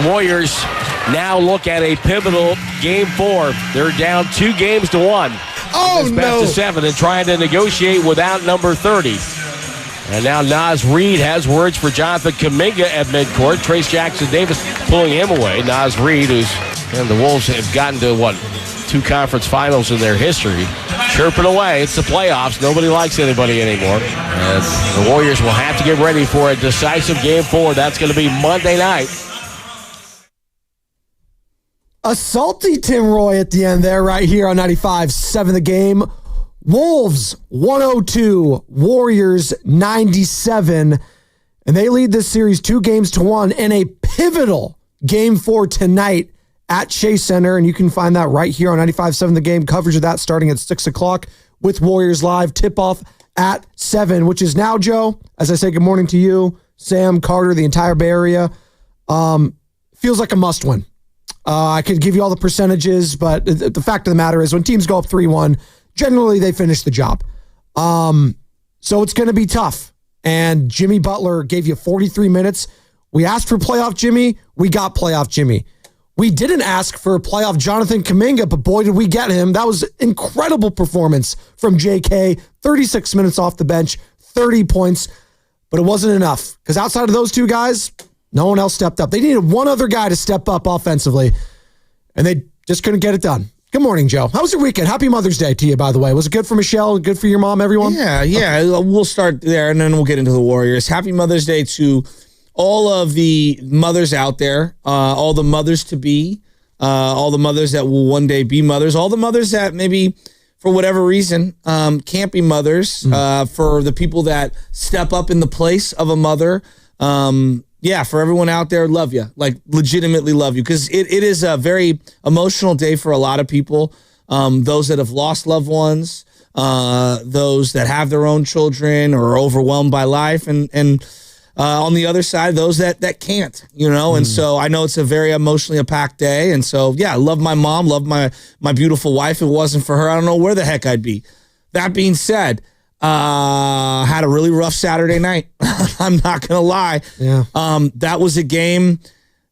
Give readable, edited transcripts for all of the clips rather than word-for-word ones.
Warriors now look at a pivotal Game 4. They're down 2-1. Oh, no. Best of 7 and trying to negotiate without number 30. And now Naz Reid has words for Jonathan Kaminga at midcourt. Trace Jackson-Davis pulling him away. Naz Reid, and the Wolves have gotten to, 2 conference finals in their history. Chirping away. It's the playoffs. Nobody likes anybody anymore. And the Warriors will have to get ready for a decisive Game 4. That's going to be Monday night. A salty Tim Roy at the end there, right here on 95.7 The Game. Wolves 102, Warriors 97, and they lead this series 2-1 in a pivotal Game 4 tonight at Chase Center, and you can find that right here on 95.7 The Game. Coverage of that starting at 6 o'clock with Warriors Live. Tip-off at 7, which is now, Joe, as I say good morning to you, Sam, Carter, the entire Bay Area. Feels like a must-win. I could give you all the percentages, but the fact of the matter is when teams go up 3-1, generally they finish the job. So it's going to be tough. And Jimmy Butler gave you 43 minutes. We asked for playoff Jimmy. We got playoff Jimmy. We didn't ask for playoff Jonathan Kaminga, but boy, did we get him. That was incredible performance from JK. 36 minutes off the bench, 30 points, but it wasn't enough because outside of those 2 guys, no one else stepped up. They needed one other guy to step up offensively, and they just couldn't get it done. Good morning, Joe. How was your weekend? Happy Mother's Day to you, by the way. Was it good for Michelle? Good for your mom, everyone? Yeah. Okay. We'll start there, and then we'll get into the Warriors. Happy Mother's Day to all of the mothers out there, all the mothers-to-be, all the mothers that will one day be mothers, all the mothers that maybe, for whatever reason, can't be mothers, for the people that step up in the place of a mother. For everyone out there, love you. Like, legitimately love you. Because it is a very emotional day for a lot of people. Those that have lost loved ones, those that have their own children or are overwhelmed by life, and on the other side, those that can't, And so I know it's a very emotionally packed day. And so, I love my mom, love my beautiful wife. If it wasn't for her, I don't know where the heck I'd be. That being said, had a really rough Saturday night. I'm not gonna lie. Yeah. That was a game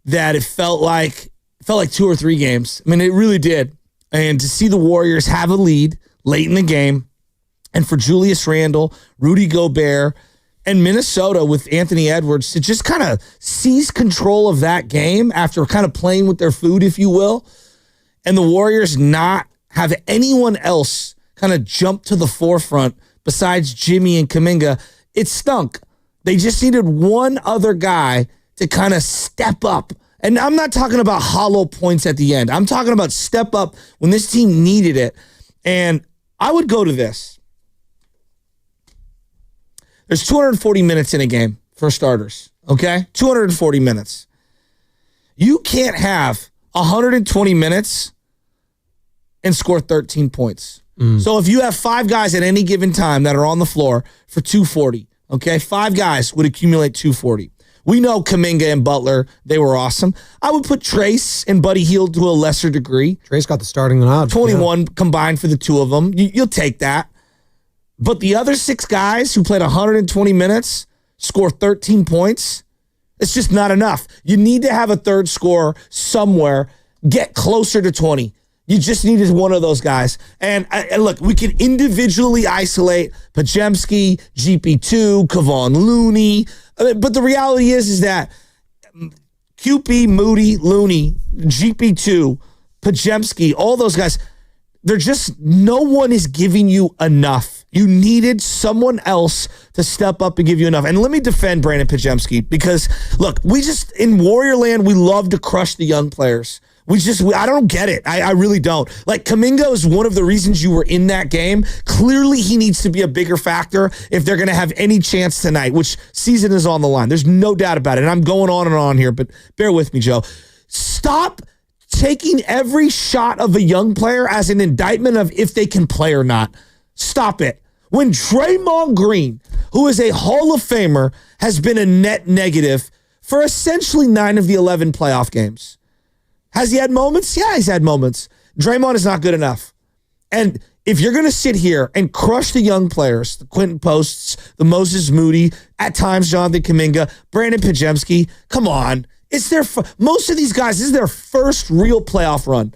that it felt like 2 or 3 games. I mean, it really did. And to see the Warriors have a lead late in the game, and for Julius Randle, Rudy Gobert, and Minnesota with Anthony Edwards to just kind of seize control of that game after kind of playing with their food, if you will, and the Warriors not have anyone else kind of jump to the forefront besides Jimmy and Kaminga, it stunk. They just needed one other guy to kind of step up. And I'm not talking about hollow points at the end. I'm talking about step up when this team needed it. And I would go to this. There's 240 minutes in a game for starters, okay? 240 minutes. You can't have 120 minutes and score 13 points. So if you have 5 guys at any given time that are on the floor for 240, okay, 5 guys would accumulate 240. We know Kaminga and Butler, they were awesome. I would put Trace and Buddy Hield to a lesser degree. Trace got the starting nod. 21 combined for the 2 of them. You'll take that. But the other 6 guys who played 120 minutes score 13 points, it's just not enough. You need to have a third scorer somewhere, get closer to 20. You just needed one of those guys. And look, we can individually isolate Podziemski, GP2, Kevon Looney. But the reality is that QP, Moody, Looney, GP2, Podziemski, all those guys, they're just, no one is giving you enough. You needed someone else to step up and give you enough. And let me defend Brandon Podziemski because, look, we just, in Warrior Land, we love to crush the young players. I don't get it. I really don't. Like, Kaminga is one of the reasons you were in that game. Clearly, he needs to be a bigger factor if they're going to have any chance tonight, which season is on the line. There's no doubt about it. And I'm going on and on here, but bear with me, Joe. Stop taking every shot of a young player as an indictment of if they can play or not. Stop it. When Draymond Green, who is a Hall of Famer, has been a net negative for essentially 9 of the 11 playoff games. Has he had moments? Yeah, he's had moments. Draymond is not good enough. And if you're going to sit here and crush the young players, the Quentin Posts, the Moses Moody, at times Jonathan Kaminga, Brandon Podziemski, come on. It's most of these guys, this is their first real playoff run.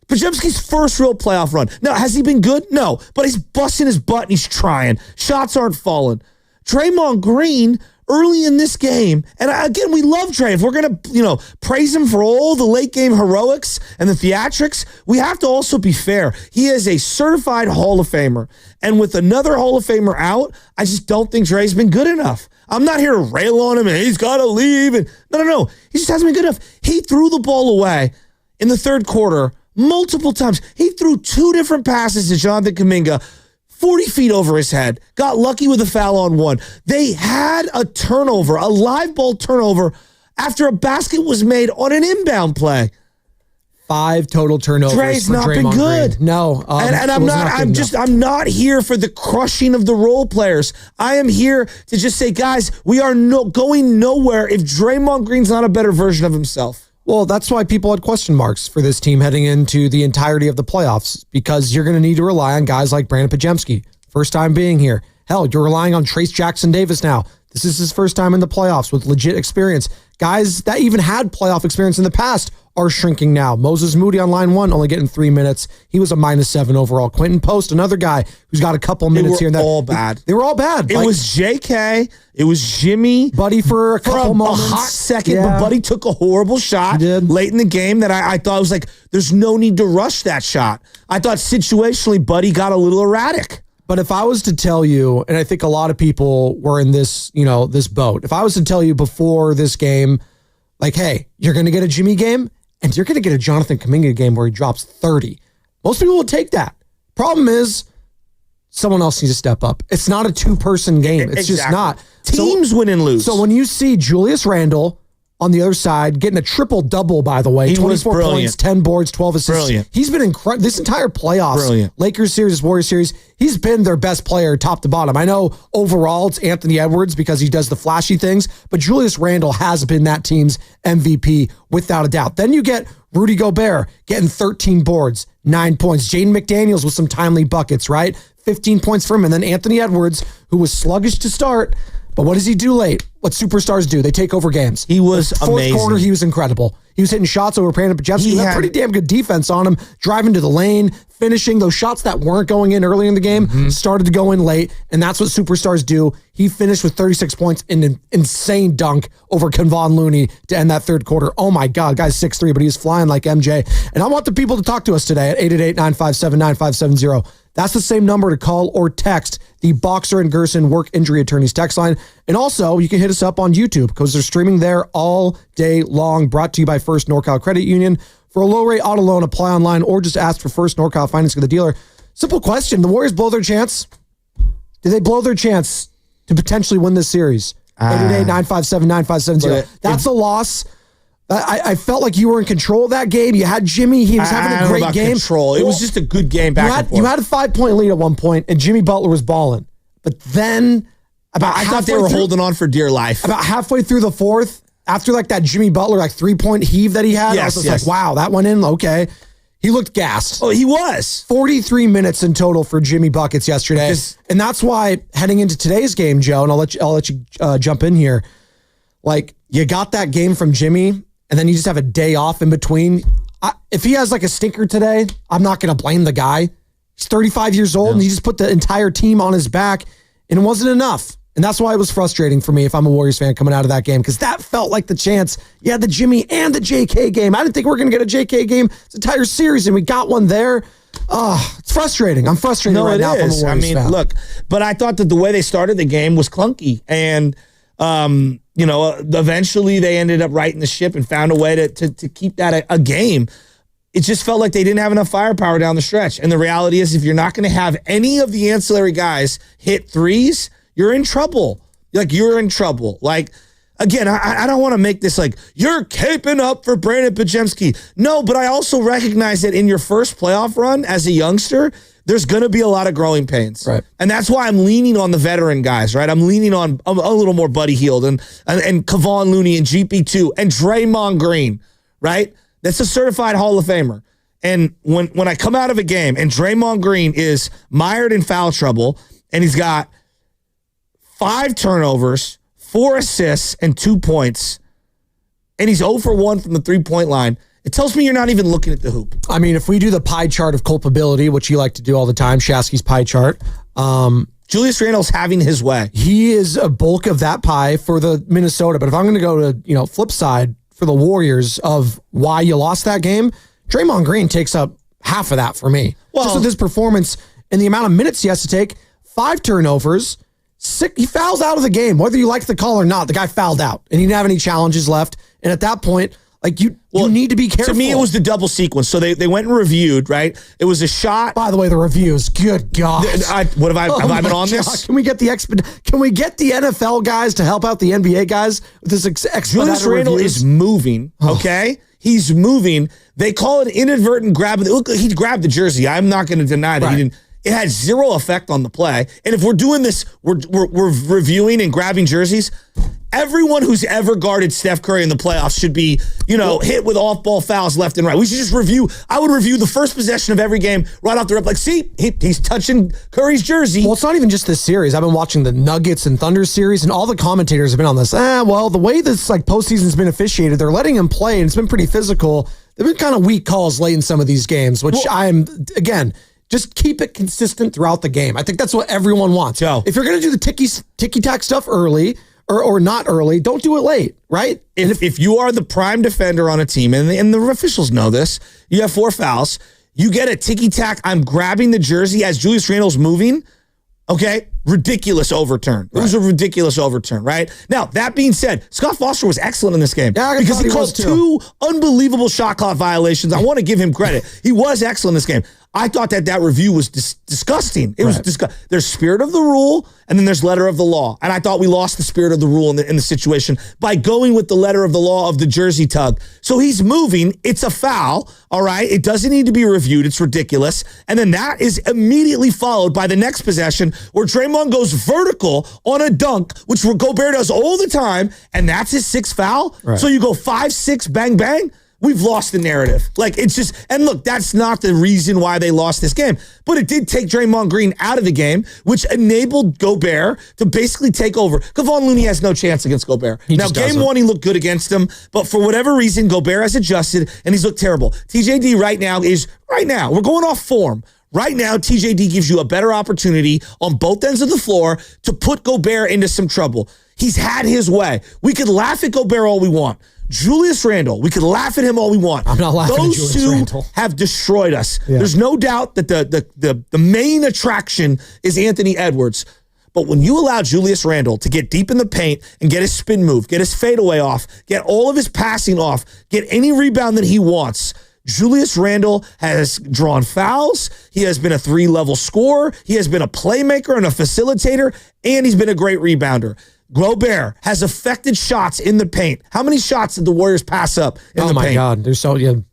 Podziemski's first real playoff run. Now, has he been good? No, but he's busting his butt and he's trying. Shots aren't falling. Draymond Green, early in this game, and again, we love Dray. If we're going to, praise him for all the late game heroics and the theatrics, we have to also be fair. He is a certified Hall of Famer. And with another Hall of Famer out, I just don't think Dray's been good enough. I'm not here to rail on him and he's got to leave. And no. He just hasn't been good enough. He threw the ball away in the third quarter multiple times. He threw 2 different passes to Jonathan Kaminga, 40 feet over his head, got lucky with a foul on one. They had a turnover, a live ball turnover, after a basket was made on an inbound play. 5 total turnovers. Dre's not been good. Green. No, and I'm not here for the crushing of the role players. I am here to just say, guys, we are going nowhere if Draymond Green's not a better version of himself. Well, that's why people had question marks for this team heading into the entirety of the playoffs, because you're going to need to rely on guys like Brandon Podziemski. First time being here. Hell, you're relying on Trayce Jackson-Davis now. This is his first time in the playoffs with legit experience. Guys that even had playoff experience in the past are shrinking now. Moses Moody on line 1, only getting 3 minutes. He was a -7 overall. Quentin Post, another guy who's got a couple minutes here and there. They were all bad. They were all bad. It was JK. It was Jimmy. Buddy for a couple moments. A hot second, but Buddy took a horrible shot late in the game that I thought was like, there's no need to rush that shot. I thought situationally Buddy got a little erratic. But if I was to tell you, and I think a lot of people were in this, this boat. If I was to tell you before this game, like, hey, you're going to get a Jimmy game and you're going to get a Jonathan Kaminga game where he drops 30. Most people will take that. Problem is, someone else needs to step up. It's not a 2-person game. It's just not. Teams win and lose. So when you see Julius Randle on the other side, getting a triple-double, by the way. 24 points, 10 boards, 12 assists. Brilliant. He's been incredible. This entire playoffs, Brilliant. Lakers series, Warriors series, he's been their best player top to bottom. I know overall it's Anthony Edwards because he does the flashy things, but Julius Randle has been that team's MVP without a doubt. Then you get Rudy Gobert getting 13 boards, 9 points. Jaden McDaniels with some timely buckets, right? 15 points for him. And then Anthony Edwards, who was sluggish to start, but what does he do late? What superstars do? They take over games. He was amazing. Fourth quarter, he was incredible. He was hitting shots over Brandon Podziemski. He had pretty damn good defense on him, driving to the lane, finishing those shots that weren't going in early in the game, started to go in late, and that's what superstars do. He finished with 36 points in an insane dunk over Kevon Looney to end that third quarter. Oh my God, guy's 6'3", but he's flying like MJ. And I want the people to talk to us today at 888-957-9570. That's the same number to call or text the Boxer and Gerson Work Injury Attorneys text line. And also, you can hit us up on YouTube because they're streaming there all day long. Brought to you by First NorCal Credit Union. For a low-rate auto loan, apply online or just ask for First NorCal financing with the dealer. Simple question. The Warriors blow their chance? Do they blow their chance to potentially win this series? 888-957-9570. That's a loss. I felt like you were in control of that game. You had Jimmy. He was having a great game. Control. It was just a good game back and forth. You had a 5-point lead at one point, and Jimmy Butler was balling. But then I thought they were holding on for dear life. About halfway through the fourth, after like that Jimmy Butler 3-point heave that he had, I was just like, wow, that went in. Okay. He looked gassed. Oh, he was. 43 minutes in total for Jimmy buckets yesterday. And that's why heading into today's game, Joe, and I'll let you jump in here. Like, you got that game from Jimmy, and then you just have a day off in between. If he has like a stinker today, I'm not going to blame the guy. He's 35 years old, and he just put the entire team on his back, and it wasn't enough. And that's why it was frustrating for me if I'm a Warriors fan coming out of that game, because that felt like the chance. You had the Jimmy and the JK game. I didn't think we were going to get a JK game this entire series, and we got one there. It's frustrating. I'm frustrated right now. It is. Look, but I thought that the way they started the game was clunky, and eventually they ended up righting the ship and found a way to keep that a game. It just felt like they didn't have enough firepower down the stretch. And the reality is, if you're not going to have any of the ancillary guys hit threes, you're in trouble. You're in trouble. Again, I don't want to make this like, you're caping up for Brandon Podziemski. No, but I also recognize that in your first playoff run as a youngster, there's going to be a lot of growing pains. Right. And that's why I'm leaning on the veteran guys, right? I'm leaning on a little more Buddy Hield and Kevon Looney and GP2 and Draymond Green, right? That's a certified Hall of Famer. And when I come out of a game and Draymond Green is mired in foul trouble and he's got 5 turnovers, 4 assists, and 2 points, and he's 0 for 1 from the three-point line, it tells me you're not even looking at the hoop. I mean, if we do the pie chart of culpability, which you like to do all the time, Shasky's pie chart, Julius Randle's having his way. he is a bulk of that pie for the Minnesota. But if I'm going to go to, flip side for the Warriors of why you lost that game, Draymond Green takes up half of that for me. Well, just with his performance and the amount of minutes he has to take, 5 turnovers, he fouls out of the game. Whether you like the call or not, the guy fouled out and he didn't have any challenges left. And at that point, like you need to be careful. To me, it was the double sequence. So they went and reviewed, right? It was a shot. By the way, the reviews, good God. What have I been on this? Can we get the NFL guys to help out the NBA guys with this expedited Julius Randle reviews? is moving, okay? He's moving. They call it inadvertent grab. Look, he grabbed the jersey. I'm not going to deny that Right. he didn't. It had zero effect on the play. And if we're doing this, we're reviewing and grabbing jerseys. Everyone who's ever guarded Steph Curry in the playoffs should be, hit with off-ball fouls left and right. We should just review. I would review the first possession of every game right off the rip. Like, see, he's touching Curry's jersey. Well, it's not even just this series. I've been watching the Nuggets and Thunder series, and all the commentators have been on this. The way this postseason's been officiated, they're letting him play, and it's been pretty physical. They've been kind of weak calls late in some of these games, which just keep it consistent throughout the game. I think that's what everyone wants. Joe. If you're going to do the ticky-tack stuff early or not early, don't do it late, right? If you are the prime defender on a team, and the officials know this, you have 4 fouls, you get a ticky-tack, I'm grabbing the jersey as Julius Randle's moving, okay? Ridiculous overturn. It was a ridiculous overturn, right? Now, that being said, Scott Foster was excellent in this game because he called 2 unbelievable shot clock violations. I want to give him credit. He was excellent in this game. I thought that review was disgusting. It was disgusting. There's spirit of the rule, and then there's letter of the law. And I thought we lost the spirit of the rule in the situation by going with the letter of the law of the jersey tug. So he's moving. It's a foul, all right? It doesn't need to be reviewed. It's ridiculous. And then that is immediately followed by the next possession where Draymond goes vertical on a dunk, which Gobert does all the time, and that's his 6th foul. Right. So you go 5-6, bang, bang. We've lost the narrative. And look, that's not the reason why they lost this game, but it did take Draymond Green out of the game, which enabled Gobert to basically take over. Kevon Looney has no chance against Gobert. Now, game 1, he looked good against him, but for whatever reason, Gobert has adjusted and he's looked terrible. TJD right now, we're going off form. Right now, TJD gives you a better opportunity on both ends of the floor to put Gobert into some trouble. He's had his way. We could laugh at Gobert all we want. Julius Randle, we could laugh at him all we want. I'm not laughing at Julius Randle. Those 2 have destroyed us. Yeah. There's no doubt that the main attraction is Anthony Edwards. But when you allow Julius Randle to get deep in the paint and get his spin move, get his fadeaway off, get all of his passing off, get any rebound that he wants, Julius Randle has drawn fouls. He has been a 3-level scorer. He has been a playmaker and a facilitator, and he's been a great rebounder. Gobert has affected shots in the paint. How many shots did the Warriors pass up in the paint? Oh my God, there's 10s,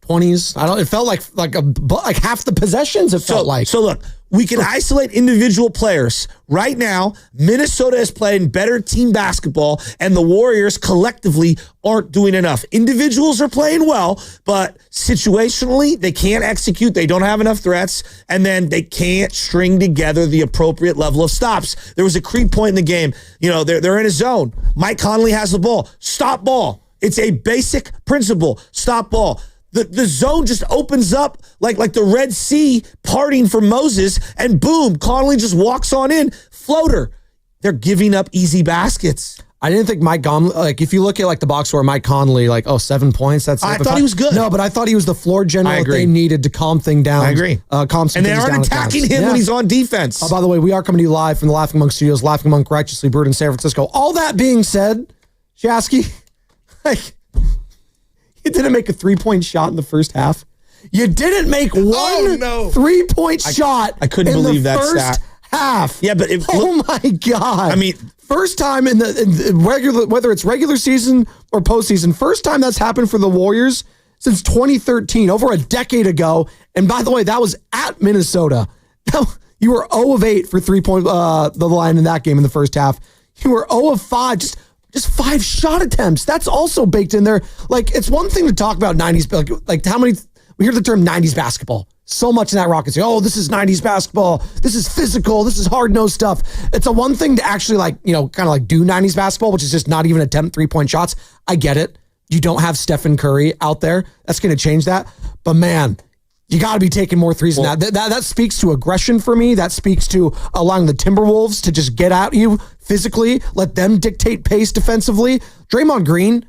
20s. It felt like half the possessions. Felt like. So look, we can isolate individual players. Right now, Minnesota is playing better team basketball, and the Warriors collectively aren't doing enough. Individuals are playing well, but situationally, they can't execute. They don't have enough threats, and then they can't string together the appropriate level of stops. There was a creep point in the game. They're in a zone. Mike Conley has the ball. Stop ball. It's a basic principle. Stop ball. The zone just opens up like the Red Sea parting for Moses, and boom, Conley just walks on in. Floater. They're giving up easy baskets. I didn't think Mike Conley, if you look at the box score, Mike Conley, 7 points. I thought he was good. No, but I thought he was the floor general that they needed to calm things down. I agree. Calm some and they aren't attacking him when he's on defense. By the way, we are coming to you live from the Laughing Monk Studios, Laughing Monk righteously brewed in San Francisco. All that being said, Shasky, you didn't make a 3-point shot in the first half. You didn't make one 3-point shot. I couldn't believe that first half. Yeah, but my God! I mean, first time in the regular, whether it's regular season or postseason, first time that's happened for the Warriors since 2013, over a decade ago. And by the way, that was at Minnesota. You were 0 of 8 for 3-point the line in that game in the first half. You were 0 of 5. Just 5 shot attempts. That's also baked in there. It's one thing to talk about 90s, like how many, we hear the term 90s basketball. so much in that Rockets. Oh, this is 90s basketball. This is physical. This is hard-nosed stuff. It's a one thing to actually kind of like do 90s basketball, which is just not even attempt 3-point shots. I get it. You don't have Steph and Curry out there. That's going to change that. But man, you got to be taking more threes than that. That speaks to aggression for me. That speaks to allowing the Timberwolves to just get at you physically, let them dictate pace defensively. Draymond Green,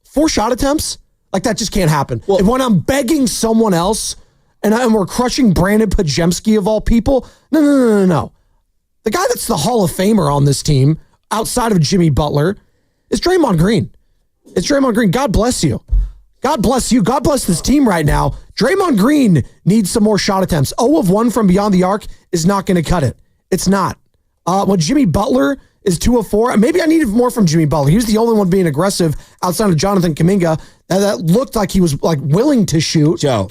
4 shot attempts? Like, that just can't happen. Well, when I'm begging someone else and we're crushing Brandon Pajemski of all people, no. The guy that's the Hall of Famer on this team, outside of Jimmy Butler, is Draymond Green. It's Draymond Green. God bless you. God bless you. God bless this team right now. Draymond Green needs some more shot attempts. 0 of 1 from beyond the arc is not going to cut it. It's not. When Jimmy Butler is 2 of 4, maybe I needed more from Jimmy Butler. He was the only one being aggressive outside of Jonathan Kaminga that looked like he was like willing to shoot. Jonathan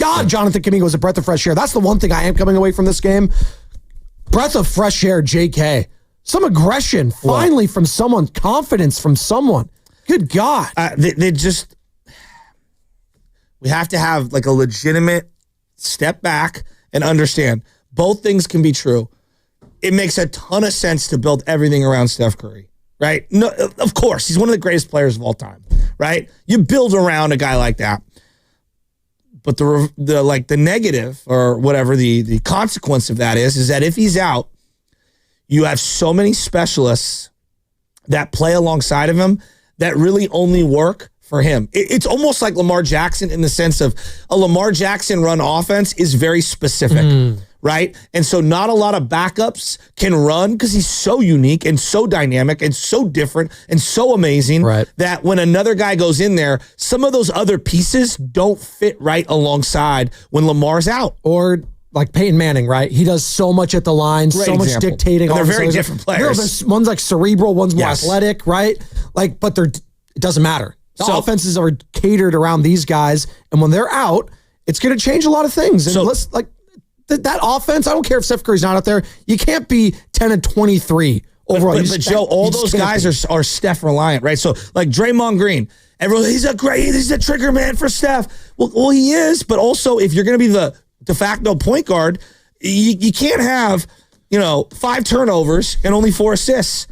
Kaminga was a breath of fresh air. That's the one thing I am coming away from this game. Breath of fresh air, JK. Some aggression, finally, from someone. Confidence from someone. Good God. We have to have like a legitimate step back and understand both things can be true. It makes a ton of sense to build everything around Steph Curry, right? No, of course, he's one of the greatest players of all time, right? You build around a guy like that. But the negative or whatever the consequence of that is that if he's out, you have so many specialists that play alongside of him that really only work for him. It's almost like Lamar Jackson in the sense of a Lamar Jackson run offense is very specific, right? And so not a lot of backups can run because he's so unique and so dynamic and so different and so amazing that when another guy goes in there, some of those other pieces don't fit right alongside when Lamar's out. Or like Peyton Manning, right? He does so much at the line, so much dictating. And they're very different players. One's like cerebral, one's more athletic, right? Like, but it doesn't matter. The offenses are catered around these guys, and when they're out, it's going to change a lot of things. And that offense, I don't care if Steph Curry's not out there, you can't be 10 and 23 overall. But Joe, all those guys are Steph reliant, right? So like Draymond Green, everyone, he's a trigger man for Steph. Well, he is, but also if you're going to be the de facto point guard, you can't have 5 turnovers and only 4 assists.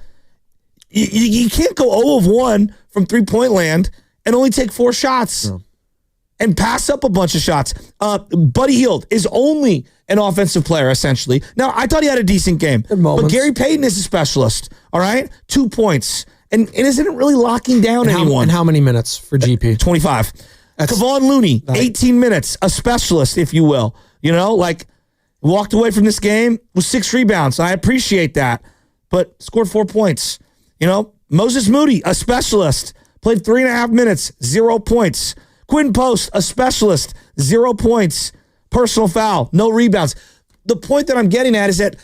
You can't go 0 of 1 from 3-point land and only take 4 shots and pass up a bunch of shots. Buddy Hield is only an offensive player, essentially. Now, I thought he had a decent game, but Gary Payton is a specialist, all right? 2 points. And isn't really locking down anyone. And how many minutes for GP? 25. Kevon Looney, 18 minutes, a specialist, if you will. Walked away from this game with 6 rebounds. I appreciate that, but scored 4 points. Moses Moody, a specialist, played 3.5 minutes, 0 points. Quinn Post, a specialist, 0 points. Personal foul, no rebounds. The point that I'm getting at is that,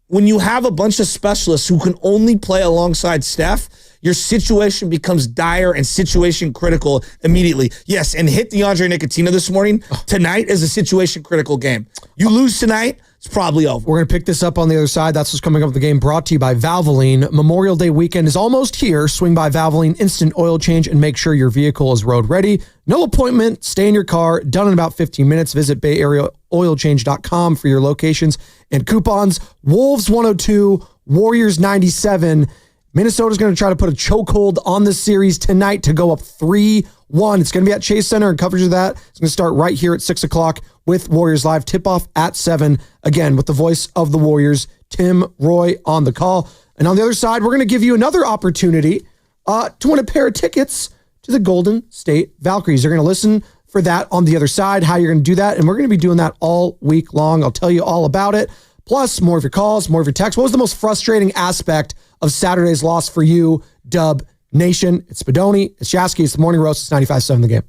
when you have a bunch of specialists who can only play alongside Steph, your situation becomes dire and situation critical immediately. Yes, and hit DeAndre Nicotina this morning. Tonight is a situation critical game. You lose tonight, it's probably over. We're going to pick this up on the other side. That's what's coming up with the game, brought to you by Valvoline. Memorial Day weekend is almost here. Swing by Valvoline Instant Oil Change and make sure your vehicle is road ready. No appointment. Stay in your car. Done in about 15 minutes. Visit BayAreaOilChange.com for your locations and coupons. Wolves 102, Warriors 97. Minnesota's going to try to put a chokehold on this series tonight to go up 3-1. It's going to be at Chase Center, and coverage of that is going to start right here at 6 o'clock with Warriors Live. Tip-off at 7, again, with the voice of the Warriors, Tim Roy, on the call. And on the other side, we're going to give you another opportunity to win a pair of tickets to the Golden State Valkyries. You're going to listen for that on the other side, how you're going to do that, and we're going to be doing that all week long. I'll tell you all about it. Plus, more of your calls, more of your texts. What was the most frustrating aspect of Saturday's loss for you, Dub Nation? It's Spadoni, it's Jasky, it's the Morning Roast, it's 95.7 The Game.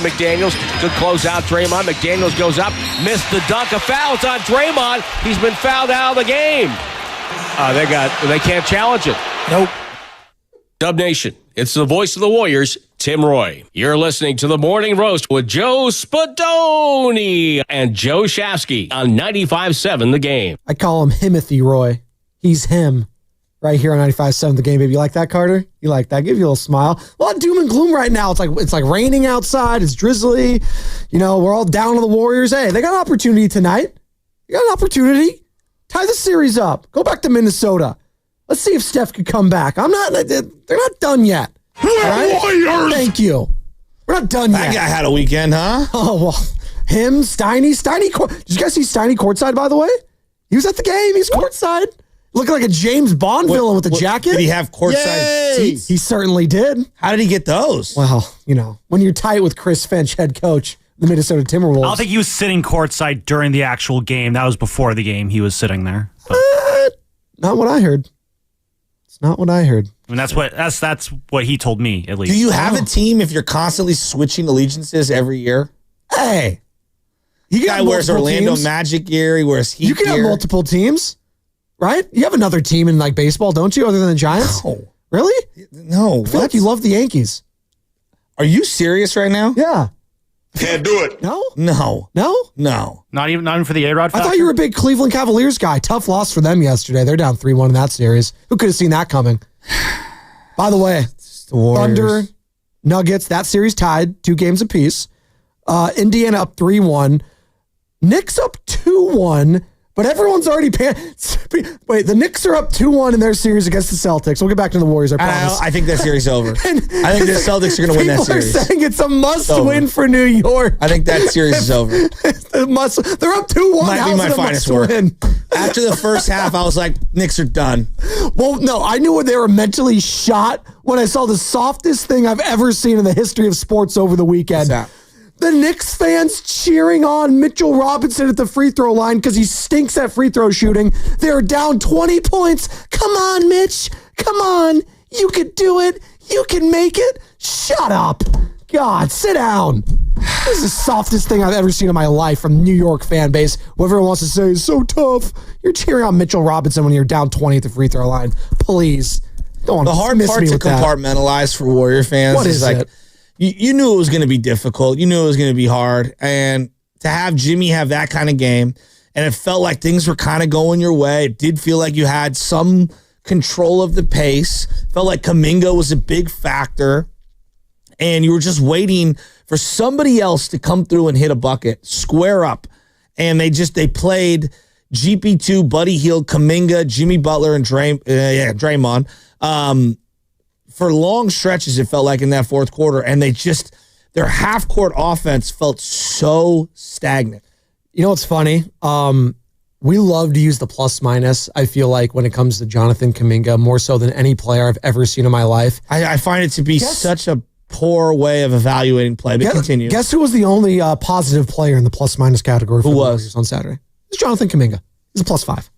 McDaniels could close out Draymond. McDaniels goes up, missed the dunk. A foul's on Draymond. He's been fouled out of the game. They can't challenge it. Nope. Dub Nation, it's the voice of the Warriors, Tim Roy. You're listening to The Morning Roast with Joe Spadoni and Joe Shafsky on 95.7 The Game. I call him Himothy Roy. He's him. Right here on 95.7 The Game, baby. You like that, Carter? You like that? Give you a little smile. A lot of doom and gloom right now. It's like raining outside. It's drizzly. You know, we're all down on the Warriors. Hey, they got an opportunity tonight. They got an opportunity. Tie the series up. Go back to Minnesota. Let's see if Steph could come back. They're not done yet. Right? Warriors! Thank you. We're not done That yet. guy had a weekend, huh? Oh, well. Him, Steiny. Did you guys see Steiny courtside, by the way? He was at the game. He's courtside. Looking like a James Bond villain with a jacket. Did he have courtside seats? He certainly did. How did he get those? Well, you know, when you're tight with Chris Finch, head coach, the Minnesota Timberwolves. I don't think he was sitting courtside during the actual game. That was before the game. He was sitting there. But, Not what I heard. It's not what I heard. I mean, that's what he told me, at least. Do you have a team if you're constantly switching allegiances every year? Hey. You Guy wears Orlando teams. Magic gear. He wears Heat You can gear. have multiple teams, right? You have another team in like baseball, don't you, other than the Giants? No. Really? No. I feel like you love the Yankees. Are you serious right now? Yeah. Can't do it. No? No. No? No. Not even for the A-Rod I factor? thought you were a big Cleveland Cavaliers guy. Tough loss for them yesterday. They're down 3-1 in that series. Who could have seen that coming? By the way, The Warriors. Thunder, Nuggets, that series tied 2 games apiece. Indiana up 3-1. Knicks up 2-1, but everyone's already wait, the Knicks are up 2-1 in their series against the Celtics. We'll get back to the Warriors, I promise. I think that series is over. I think the Celtics are going to win that People are series. saying it's a must-win for New York. I think that series is over. They're up 2-1. Might be How's my it a finest work. must-win? After the first half, I was like, Knicks are done. Well, no, I knew they were mentally shot when I saw the softest thing I've ever seen in the history of sports over the weekend. What's that? The Knicks fans cheering on Mitchell Robinson at the free throw line because he stinks at free throw shooting. They're down 20 points. Come on, Mitch. Come on. You could do it. You can make it. Shut up. God, sit down. This is the softest thing I've ever seen in my life from New York fan base. Whoever wants to say is so tough. You're cheering on Mitchell Robinson when you're down 20 at the free throw line. Please. Don't The hard miss part me to with that. compartmentalize for Warrior fans What is like it? you knew it was going to be difficult. You knew it was going to be hard. And to have Jimmy have that kind of game, and it felt like things were kind of going your way. It did feel like you had some control of the pace. Felt like Kaminga was a big factor. And you were just waiting for somebody else to come through and hit a bucket, square up. And they played GP2, Buddy Hield, Kaminga, Jimmy Butler, and Draymond. For long stretches, it felt like in that fourth quarter, and their half-court offense felt so stagnant. You know what's funny? We love to use the plus-minus, I feel like, when it comes to Jonathan Kaminga, more so than any player I've ever seen in my life. I find it to be such a poor way of evaluating play, but continue. Guess who was the only positive player in the plus-minus category for the Warriors on Saturday? It's Jonathan Kaminga. He's a +5.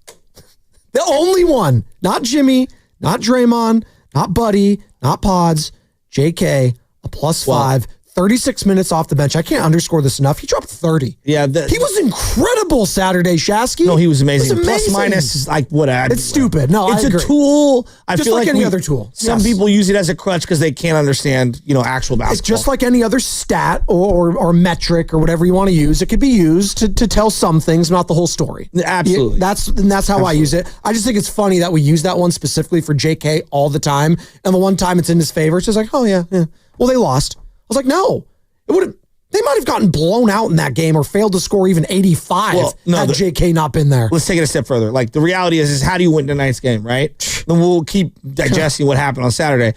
The only one. Not Jimmy, not Draymond, not Buddy, not Pods, JK, a +5. 36 minutes off the bench. I can't underscore this enough. He dropped 30. Yeah. He was incredible Saturday, Shasky. No, he was amazing. It was amazing. Plus-minus is like what? It's stupid. No, it's I agree. a tool. I Just feel like like any other tool. Some Yes. people use it as a crutch because they can't understand, actual basketball. It's just like any other stat or metric or whatever you want to use. It could be used to tell some things, not the whole story. Absolutely. That's how I use it. I just think it's funny that we use that one specifically for JK all the time. And the one time it's in his favor, it's just like, oh, yeah. Well, they lost. I was like, no. They might have gotten blown out in that game or failed to score even 85 had JK not been there. Let's take it a step further. Like, the reality is how do you win tonight's game, right? Then we'll keep digesting what happened on Saturday.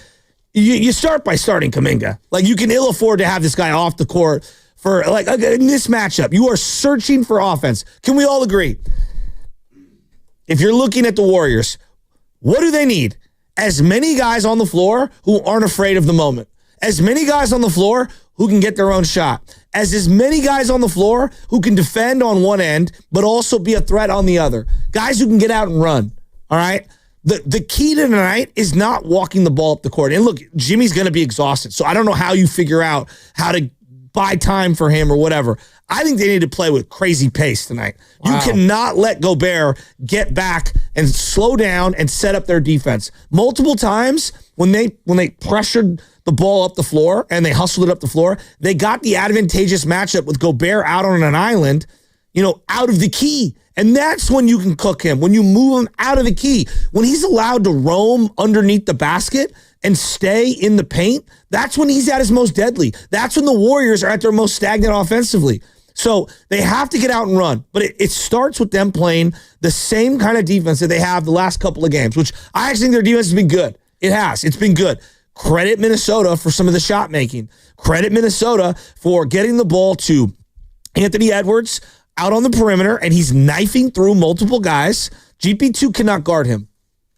You start by starting Kaminga. Like, you can ill afford to have this guy off the court for, like, in this matchup. You are searching for offense. Can we all agree? If you're looking at the Warriors, what do they need? As many guys on the floor who aren't afraid of the moment. As many guys on the floor who can get their own shot. As many guys on the floor who can defend on one end, but also be a threat on the other. Guys who can get out and run. All right? The key to tonight is not walking the ball up the court. And look, Jimmy's going to be exhausted. So I don't know how you figure out how to buy time for him or whatever. I think they need to play with crazy pace tonight. Wow. You cannot let Gobert get back and slow down and set up their defense. Multiple times when they pressured the ball up the floor and they hustled it up the floor, they got the advantageous matchup with Gobert out on an island, out of the key. And that's when you can cook him, when you move him out of the key. When he's allowed to roam underneath the basket and stay in the paint, that's when he's at his most deadly. That's when the Warriors are at their most stagnant offensively. So they have to get out and run. But it starts with them playing the same kind of defense that they have the last couple of games, which I actually think their defense has been good. It has. It's been good. Credit Minnesota for some of the shot making. Credit Minnesota for getting the ball to Anthony Edwards out on the perimeter, and he's knifing through multiple guys. GP2 cannot guard him.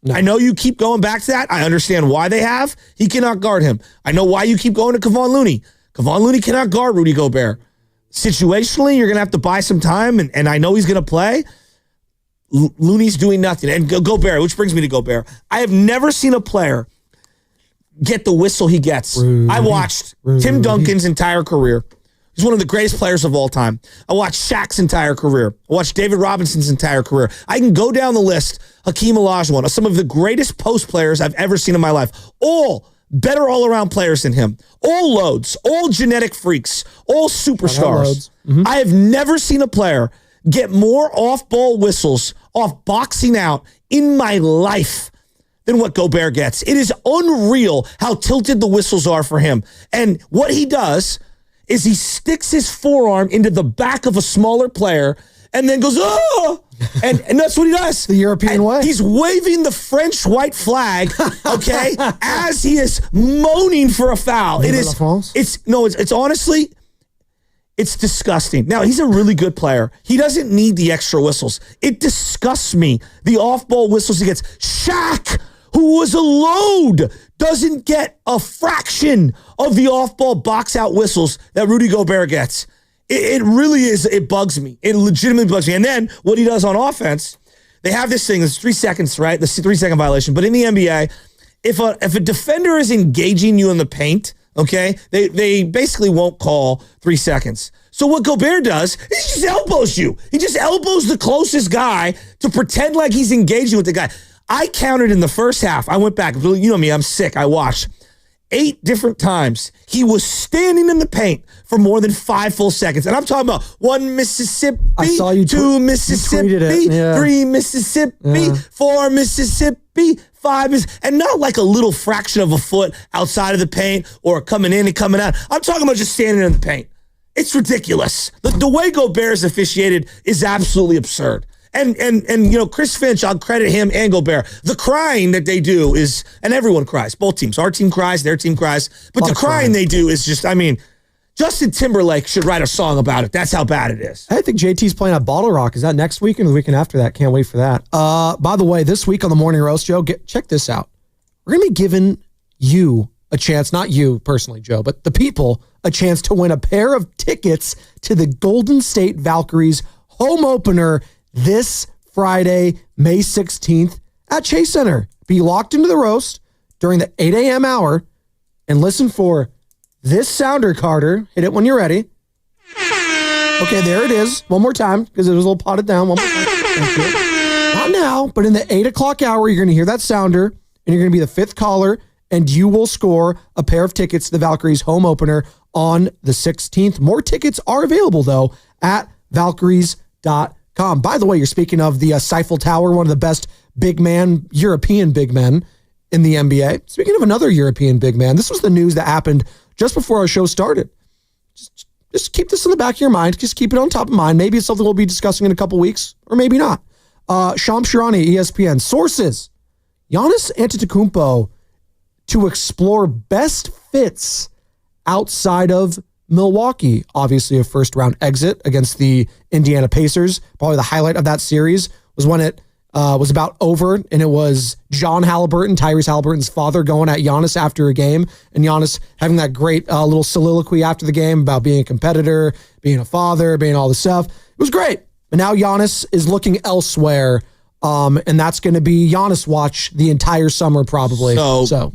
No. I know you keep going back to that. I understand why they have. He cannot guard him. I know why you keep going to Kevon Looney. Kevon Looney cannot guard Rudy Gobert. Situationally, you're going to have to buy some time, and I know he's going to play. Looney's doing nothing. And Gobert, which brings me to Gobert. I have never seen a player get the whistle he gets. Rudy. I watched Tim Duncan's entire career. He's one of the greatest players of all time. I watched Shaq's entire career. I watched David Robinson's entire career. I can go down the list. Hakeem Olajuwon, some of the greatest post players I've ever seen in my life. All better all-around players than him. All loads. All genetic freaks. All superstars. Mm-hmm. I have never seen a player get more off-ball whistles off boxing out in my life than what Gobert gets. It is unreal how tilted the whistles are for him. And what he does is he sticks his forearm into the back of a smaller player and then goes, oh! And that's what he does. The European way. He's waving the French white flag, okay, as he is moaning for a foul. It's honestly, it's disgusting. Now, he's a really good player. He doesn't need the extra whistles. It disgusts me, the off-ball whistles he gets. Shaq, who was a load, doesn't get a fraction of the off-ball box-out whistles that Rudy Gobert gets. It really is, it bugs me. It legitimately bugs me. And then what he does on offense, they have this thing, it's 3 seconds, right? The 3-second violation. But in the NBA, if a defender is engaging you in the paint, okay, they basically won't call 3 seconds. So what Gobert does is he just elbows you. He just elbows the closest guy to pretend like he's engaging with the guy. I counted in the first half. I went back. You know me, I'm sick. I watched 8 different times. He was standing in the paint for more than 5 full seconds. And I'm talking about 1 Mississippi, I saw you 2 Mississippi, yeah. 3 Mississippi, 4 Mississippi, 5 and not like a little fraction of a foot outside of the paint or coming in and coming out. I'm talking about just standing in the paint. It's ridiculous. The way Gobert is officiated is absolutely absurd. And Chris Finch, I'll credit him and Gobert. The crying that they do is, and everyone cries, both teams. Our team cries, their team cries. But the crying they do is just, Justin Timberlake should write a song about it. That's how bad it is. I think JT's playing at Bottle Rock. Is that next weekend or the weekend after that? Can't wait for that. By the way, this week on the Morning Roast, Joe, check this out. We're going to be giving you a chance, not you personally, Joe, but the people, a chance to win a pair of tickets to the Golden State Valkyries home opener this Friday, May 16th at Chase Center. Be locked into the roast during the 8 a.m. hour and listen for this sounder, Carter. Hit it when you're ready. Okay, there it is. One more time because it was a little potted down. One more time. Thank you. Not now, but in the 8 o'clock hour, you're going to hear that sounder and you're going to be the 5th caller and you will score a pair of tickets to the Valkyries home opener on the 16th. More tickets are available, though, at valkyries.com. By the way, you're speaking of the Seifel Tower, one of the best European big men in the NBA. Speaking of another European big man, this was the news that happened just before our show started. Just keep this in the back of your mind. Just keep it on top of mind. Maybe it's something we'll be discussing in a couple weeks, or maybe not. Shams Charania, ESPN. Sources, Giannis Antetokounmpo to explore best fits outside of Milwaukee. Obviously a first-round exit against the Indiana Pacers. Probably the highlight of that series was when it was about over, and it was John Halliburton, Tyrese Halliburton's father, going at Giannis after a game, and Giannis having that great little soliloquy after the game about being a competitor, being a father, being all this stuff. It was great. And now Giannis is looking elsewhere, and that's going to be Giannis watch the entire summer probably. So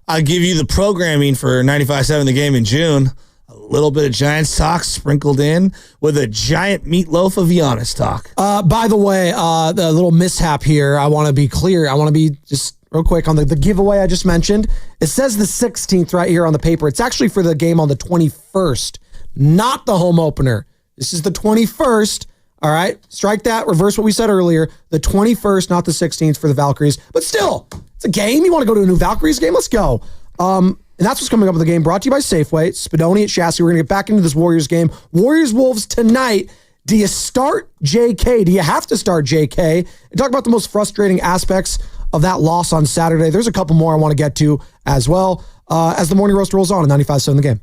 I'll give you the programming for 95.7 The Game in June. little bit of Giants talk sprinkled in with a giant meatloaf of Giannis talk. By the way, the little mishap here, I want to be clear. I want to be just real quick on the giveaway I just mentioned. It says the 16th right here on the paper. It's actually for the game on the 21st, not the home opener. This is the 21st. All right, strike that, reverse what we said earlier. The 21st, not the 16th for the Valkyries. But still, it's a game. You want to go to a new Valkyries game? Let's go. And that's what's coming up with the game. Brought to you by Safeway. Spadoni at Chassis. We're going to get back into this Warriors game. Warriors-Wolves tonight. Do you start JK? Do you have to start JK? And talk about the most frustrating aspects of that loss on Saturday. There's a couple more I want to get to as well as the morning roast rolls on at 95.7 The Game.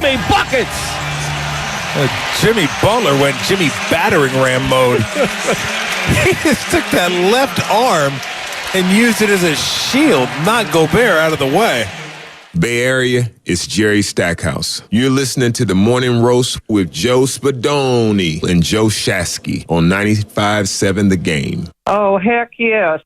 Jimmy buckets. Jimmy Butler went Jimmy battering ram mode. He just took that left arm and used it as a shield, knock Gobert out of the way. Bay Area, it's Jerry Stackhouse. You're listening to The Morning Roast with Joe Spadoni and Joe Shasky on 95.7 The Game. Oh, heck yes.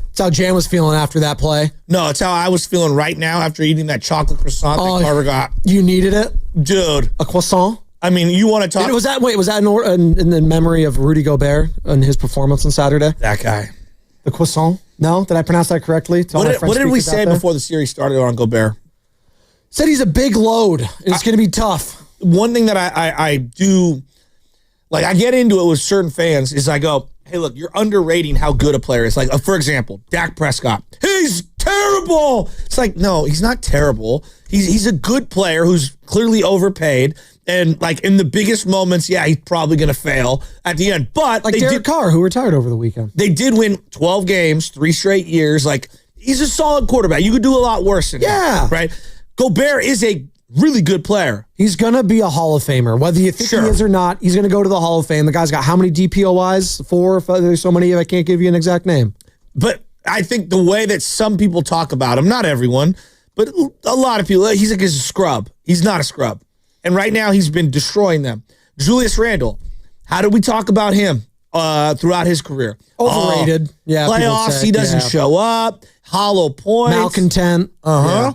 That's how Jan was feeling after that play. No, it's how I was feeling right now after eating that chocolate croissant that Carter got. You needed it? Dude. A croissant? I mean, you want to talk... Was that in the memory of Rudy Gobert and his performance on Saturday? That guy. The croissant? No? Did I pronounce that correctly? What did we say before the series started on Gobert? Said he's a big load. It's going to be tough. One thing that I do, like, I get into it with certain fans is I go, hey, look, you're underrating how good a player is. Like, for example, Dak Prescott. He's terrible. It's like, no, he's not terrible. He's a good player who's clearly overpaid. And, like, in the biggest moments, yeah, he's probably going to fail at the end. But like Derek Carr, who retired over the weekend. They did win 12 games, 3 straight years. Like, he's a solid quarterback. You could do a lot worse than him, right? Gobert is a really good player. He's going to be a Hall of Famer. Whether you think he is or not, he's going to go to the Hall of Fame. The guy's got how many DPOYs? 4? There's so many, I can't give you an exact name. But I think the way that some people talk about him, not everyone, but a lot of people, he's like a scrub. He's not a scrub. And right now he's been destroying them. Julius Randle, how do we talk about him throughout his career? Overrated. Yeah. Playoffs, he doesn't show up. Hollow points. Malcontent. Yeah.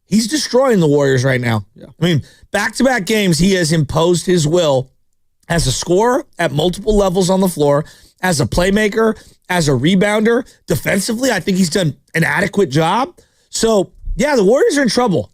He's destroying the Warriors right now. Yeah. I mean, back-to-back games, he has imposed his will as a scorer at multiple levels on the floor, as a playmaker, as a rebounder. Defensively, I think he's done an adequate job. So, yeah, the Warriors are in trouble.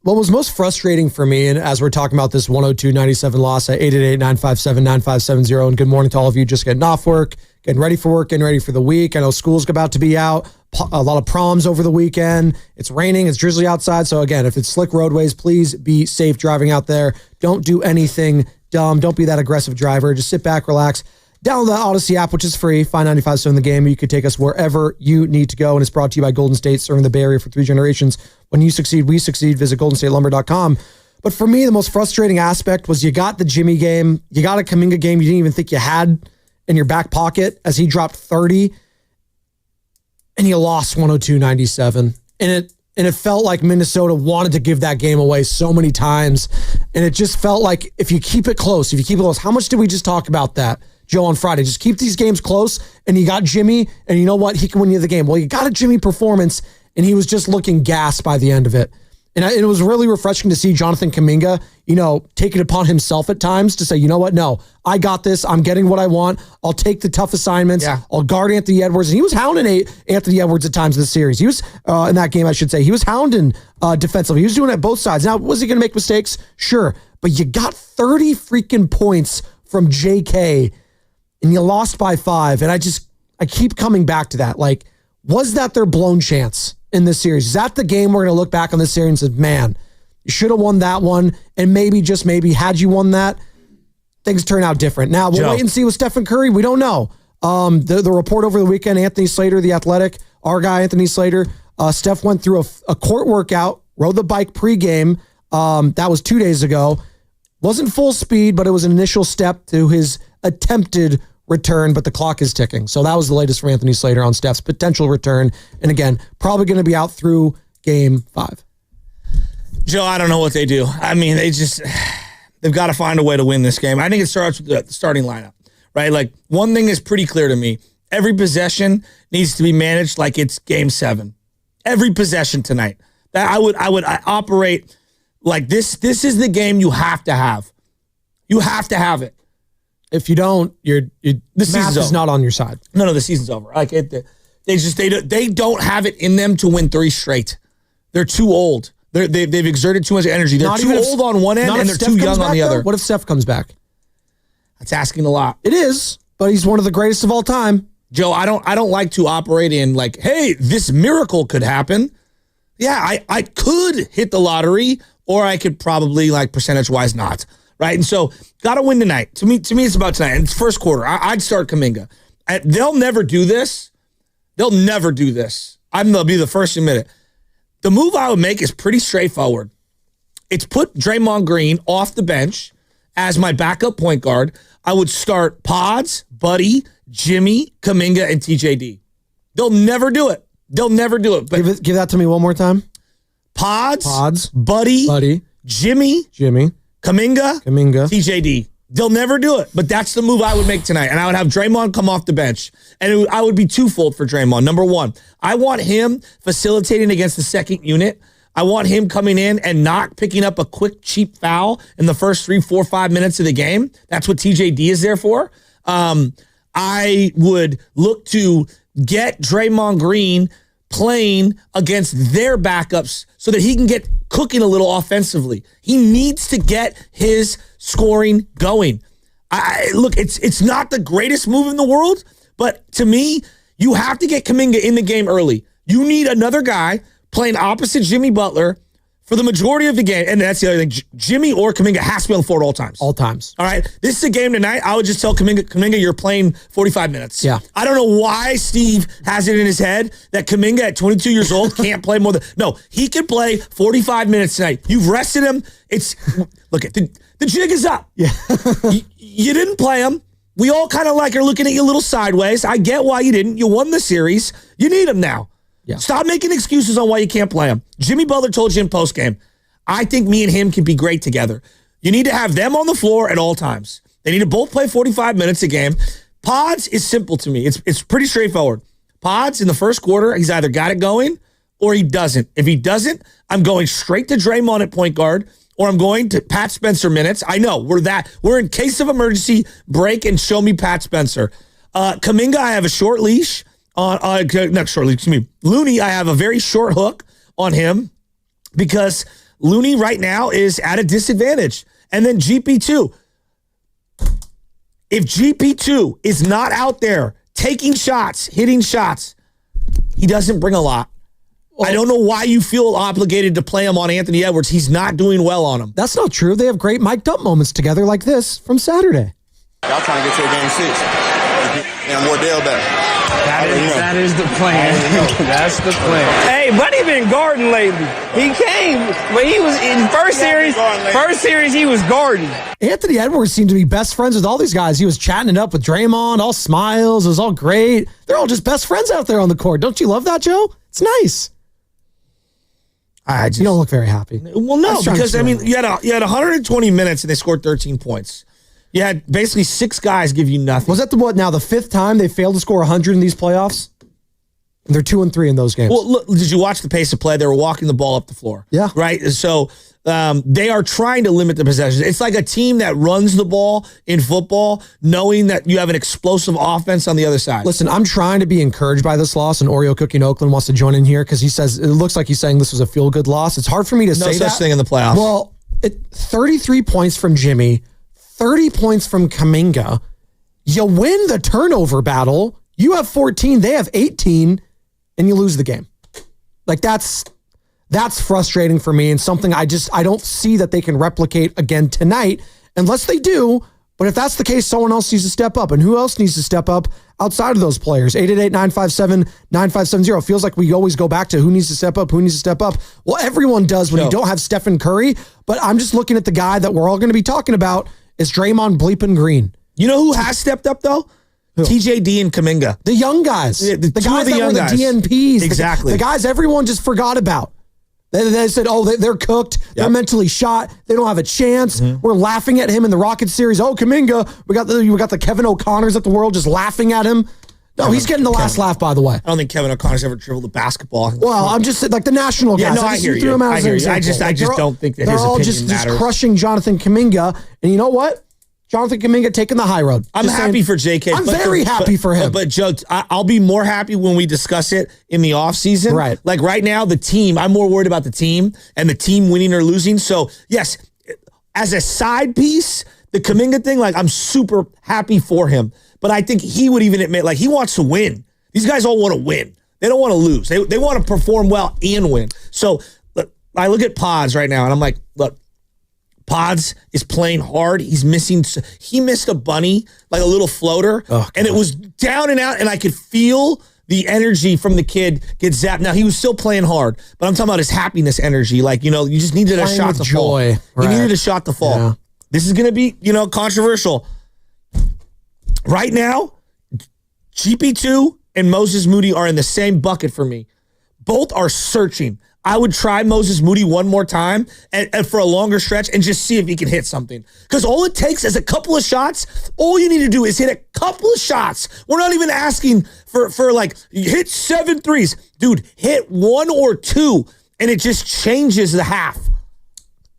What was most frustrating for me, and as we're talking about this 102-97 loss at 888-957-9570, and good morning to all of you just getting off work, getting ready for work, getting ready for the week. I know school's about to be out. A lot of proms over the weekend. It's raining. It's drizzly outside. So again, if it's slick roadways, please be safe driving out there. Don't do anything dumb. Don't be that aggressive driver. Just sit back, relax. Download the Odyssey app, which is free. Find 95.7 The Game. You can take us wherever you need to go. And it's brought to you by Golden State, serving the Bay Area for 3 generations. When you succeed, we succeed. Visit goldenstatelumber.com. But for me, the most frustrating aspect was you got the Jimmy game. You got a Kaminga game you didn't even think you had in your back pocket as he dropped 30. And you lost 102-97. And it felt like Minnesota wanted to give that game away so many times. And it just felt like if you keep it close, how much did we just talk about that, Joe, on Friday? Just keep these games close, and you got Jimmy, and you know what? He can win you the game. Well, you got a Jimmy performance, and he was just looking gassed by the end of it. And it was really refreshing to see Jonathan Kaminga, take it upon himself at times to say, you know what? No, I got this. I'm getting what I want. I'll take the tough assignments. Yeah. I'll guard Anthony Edwards. And he was hounding Anthony Edwards at times in the series. He was, in that game, I should say, he was hounding defensively. He was doing it both sides. Now, was he going to make mistakes? Sure. But you got 30 freaking points from JK, and you lost by 5. And I keep coming back to that. Like, was that their blown chance in this series? Is that the game we're going to look back on this series and say, man, you should have won that one, and maybe, just maybe, had you won that, things turn out different. Now, we'll wait and see with Steph and Curry. We don't know. The report over the weekend, Anthony Slater, the Athletic, our guy, Anthony Slater, Steph went through a court workout, rode the bike pregame. That was 2 days ago. Wasn't full speed, but it was an initial step to his attempted return, but the clock is ticking. So that was the latest from Anthony Slater on Steph's potential return. And again, probably going to be out through game 5. Joe, I don't know what they do. I mean, they've got to find a way to win this game. I think it starts with the starting lineup, right? Like, one thing is pretty clear to me. Every possession needs to be managed like it's game 7. Every possession tonight. That I would operate like this. This is the game you have to have. You have to have it. If you don't, the math is not on your side. No, the season's over. Like they don't have it in them to win 3 straight. They're too old. They've exerted too much energy. They're too old on one end, and they're too young on the other. What if Steph comes back? That's asking a lot. It is, but he's one of the greatest of all time. Joe, I don't like to operate in like, hey, this miracle could happen. Yeah, I could hit the lottery, or I could probably, like, percentage-wise not. Right? And so, got to win tonight. To me, it's about tonight. And it's first quarter. I'd start Kaminga. They'll never do this. They'll never do this. They'll be the first to admit it. The move I would make is pretty straightforward. it's put Draymond Green off the bench as my backup point guard. I would start Pods, Buddy, Jimmy, Kaminga, and TJD. They'll never do it. But Give that to me one more time. Pods, Buddy, Jimmy, Kaminga, TJD. They'll never do it, but that's the move I would make tonight. And I would have Draymond come off the bench. And I would be twofold for Draymond. Number one, I want him facilitating against the second unit. I want him coming in and not picking up a quick, cheap foul in the first 3, 4, 5 minutes of the game. That's what TJD is there for. I would look to get Draymond Green playing against their backups so that he can get cooking a little offensively. He needs to get his scoring going. Look, it's not the greatest move in the world, but to me, you have to get Kaminga in the game early. You need another guy playing opposite Jimmy Butler for the majority of the game. And that's the other thing. Jimmy or Kaminga has to be on the floor at all times. All times. All right. This is a game tonight. I would just tell Kaminga, you're playing 45 minutes. Yeah. I don't know why Steve has it in his head that Kaminga at 22 years old can't play more than... No, he can play 45 minutes tonight. You've rested him. Look, the jig is up. Yeah. You didn't play him. We all kind of are looking at you a little sideways. I get why you didn't. You won the series. You need him now. Yeah. Stop making excuses on why you can't play him. Jimmy Butler told you in postgame, I think me and him can be great together. You need to have them on the floor at all times. They need to both play 45 minutes a game. Pods is simple to me. It's pretty straightforward. Pods in the first quarter, he's either got it going or he doesn't. If he doesn't, I'm going straight to Draymond at point guard or I'm going to Pat Spencer minutes. I know we're in case of emergency, break and show me Pat Spencer. Kaminga, I have a short leash. Looney, I have a very short hook on him because Looney right now is at a disadvantage. And then GP2. If GP2 is not out there taking shots, hitting shots, he doesn't bring a lot. Well, I don't know why you feel obligated to play him on Anthony Edwards. He's not doing well on him. That's not true. They have great mic'd up moments together like this from Saturday. Y'all trying to get to a game 6. And Wardell back. That is the plan. That's the plan. Hey, Buddy been guarding lately. He came, but he was in first series he was guarding. Anthony Edwards seemed to be best friends with all these guys. He was chatting it up with Draymond, all smiles. It was all great. They're all just best friends out there on the court. Don't you love that, Joe? It's nice. You don't look very happy. Well, no, because, you had 120 minutes and they scored 13 points. You had basically 6 guys give you nothing. Was that the fifth time they failed to score 100 in these playoffs? They're 2-3 in those games. Well, look, did you watch the pace of play? They were walking the ball up the floor. Yeah. Right? So they are trying to limit the possessions. It's like a team that runs the ball in football, knowing that you have an explosive offense on the other side. Listen, I'm trying to be encouraged by this loss, and Oreo Cookie in Oakland wants to join in here because he says, it looks like he's saying this was a feel-good loss. It's hard for me to say that. No such thing in the playoffs. Well, 33 points from Jimmy, 30 points from Kaminga. You win the turnover battle. You have 14, they have 18, and you lose the game. That's frustrating for me and something I don't see that they can replicate again tonight unless they do. But if that's the case, someone else needs to step up. And who else needs to step up outside of those players? 888-957-9570. Feels like we always go back to who needs to step up, Well, everyone does when you don't have Stephen Curry. But I'm just looking at the guy that we're all going to be talking about is Draymond bleeping Green. You know who has stepped up, though? Who? TJD and Kaminga. The young guys. The guys that were the DNPs. Exactly. The guys everyone just forgot about. They said, they're cooked. Yep. They're mentally shot. They don't have a chance. Mm-hmm. We're laughing at him in the Rockets series. Oh, Kaminga. We got the Kevin O'Connors of the world just laughing at him. No, he's getting the last laugh, by the way. I don't think Kevin O'Connor's ever dribbled a basketball. Well, I'm just like the national guys. Yeah, no, I hear you. I just don't think that his opinion matters. They're all just crushing Jonathan Kaminga. And you know what? Jonathan Kaminga taking the high road. I'm happy for JK. I'm very happy for him. But Joe, I'll be more happy when we discuss it in the offseason. Right. Like right now, the team, I'm more worried about the team and the team winning or losing. So, yes, as a side piece, the Kaminga thing, I'm super happy for him. But I think he would even admit, he wants to win. These guys all want to win. They don't want to lose. They want to perform well and win. So, I look at Pods right now, and I'm like, look, Pods is playing hard. He missed a bunny, like a little floater, and it was down and out, and I could feel the energy from the kid get zapped. Now, he was still playing hard, but I'm talking about his happiness energy. Like, you just needed a shot to fall. Right. You needed a shot to fall. Yeah. This is going to be, controversial. Right now, GP2 and Moses Moody are in the same bucket for me. Both are searching. I would try Moses Moody one more time and for a longer stretch and just see if he can hit something. Because all it takes is a couple of shots. All you need to do is hit a couple of shots. We're not even asking for like, hit 7 threes. Dude, hit 1 or 2, and it just changes the half.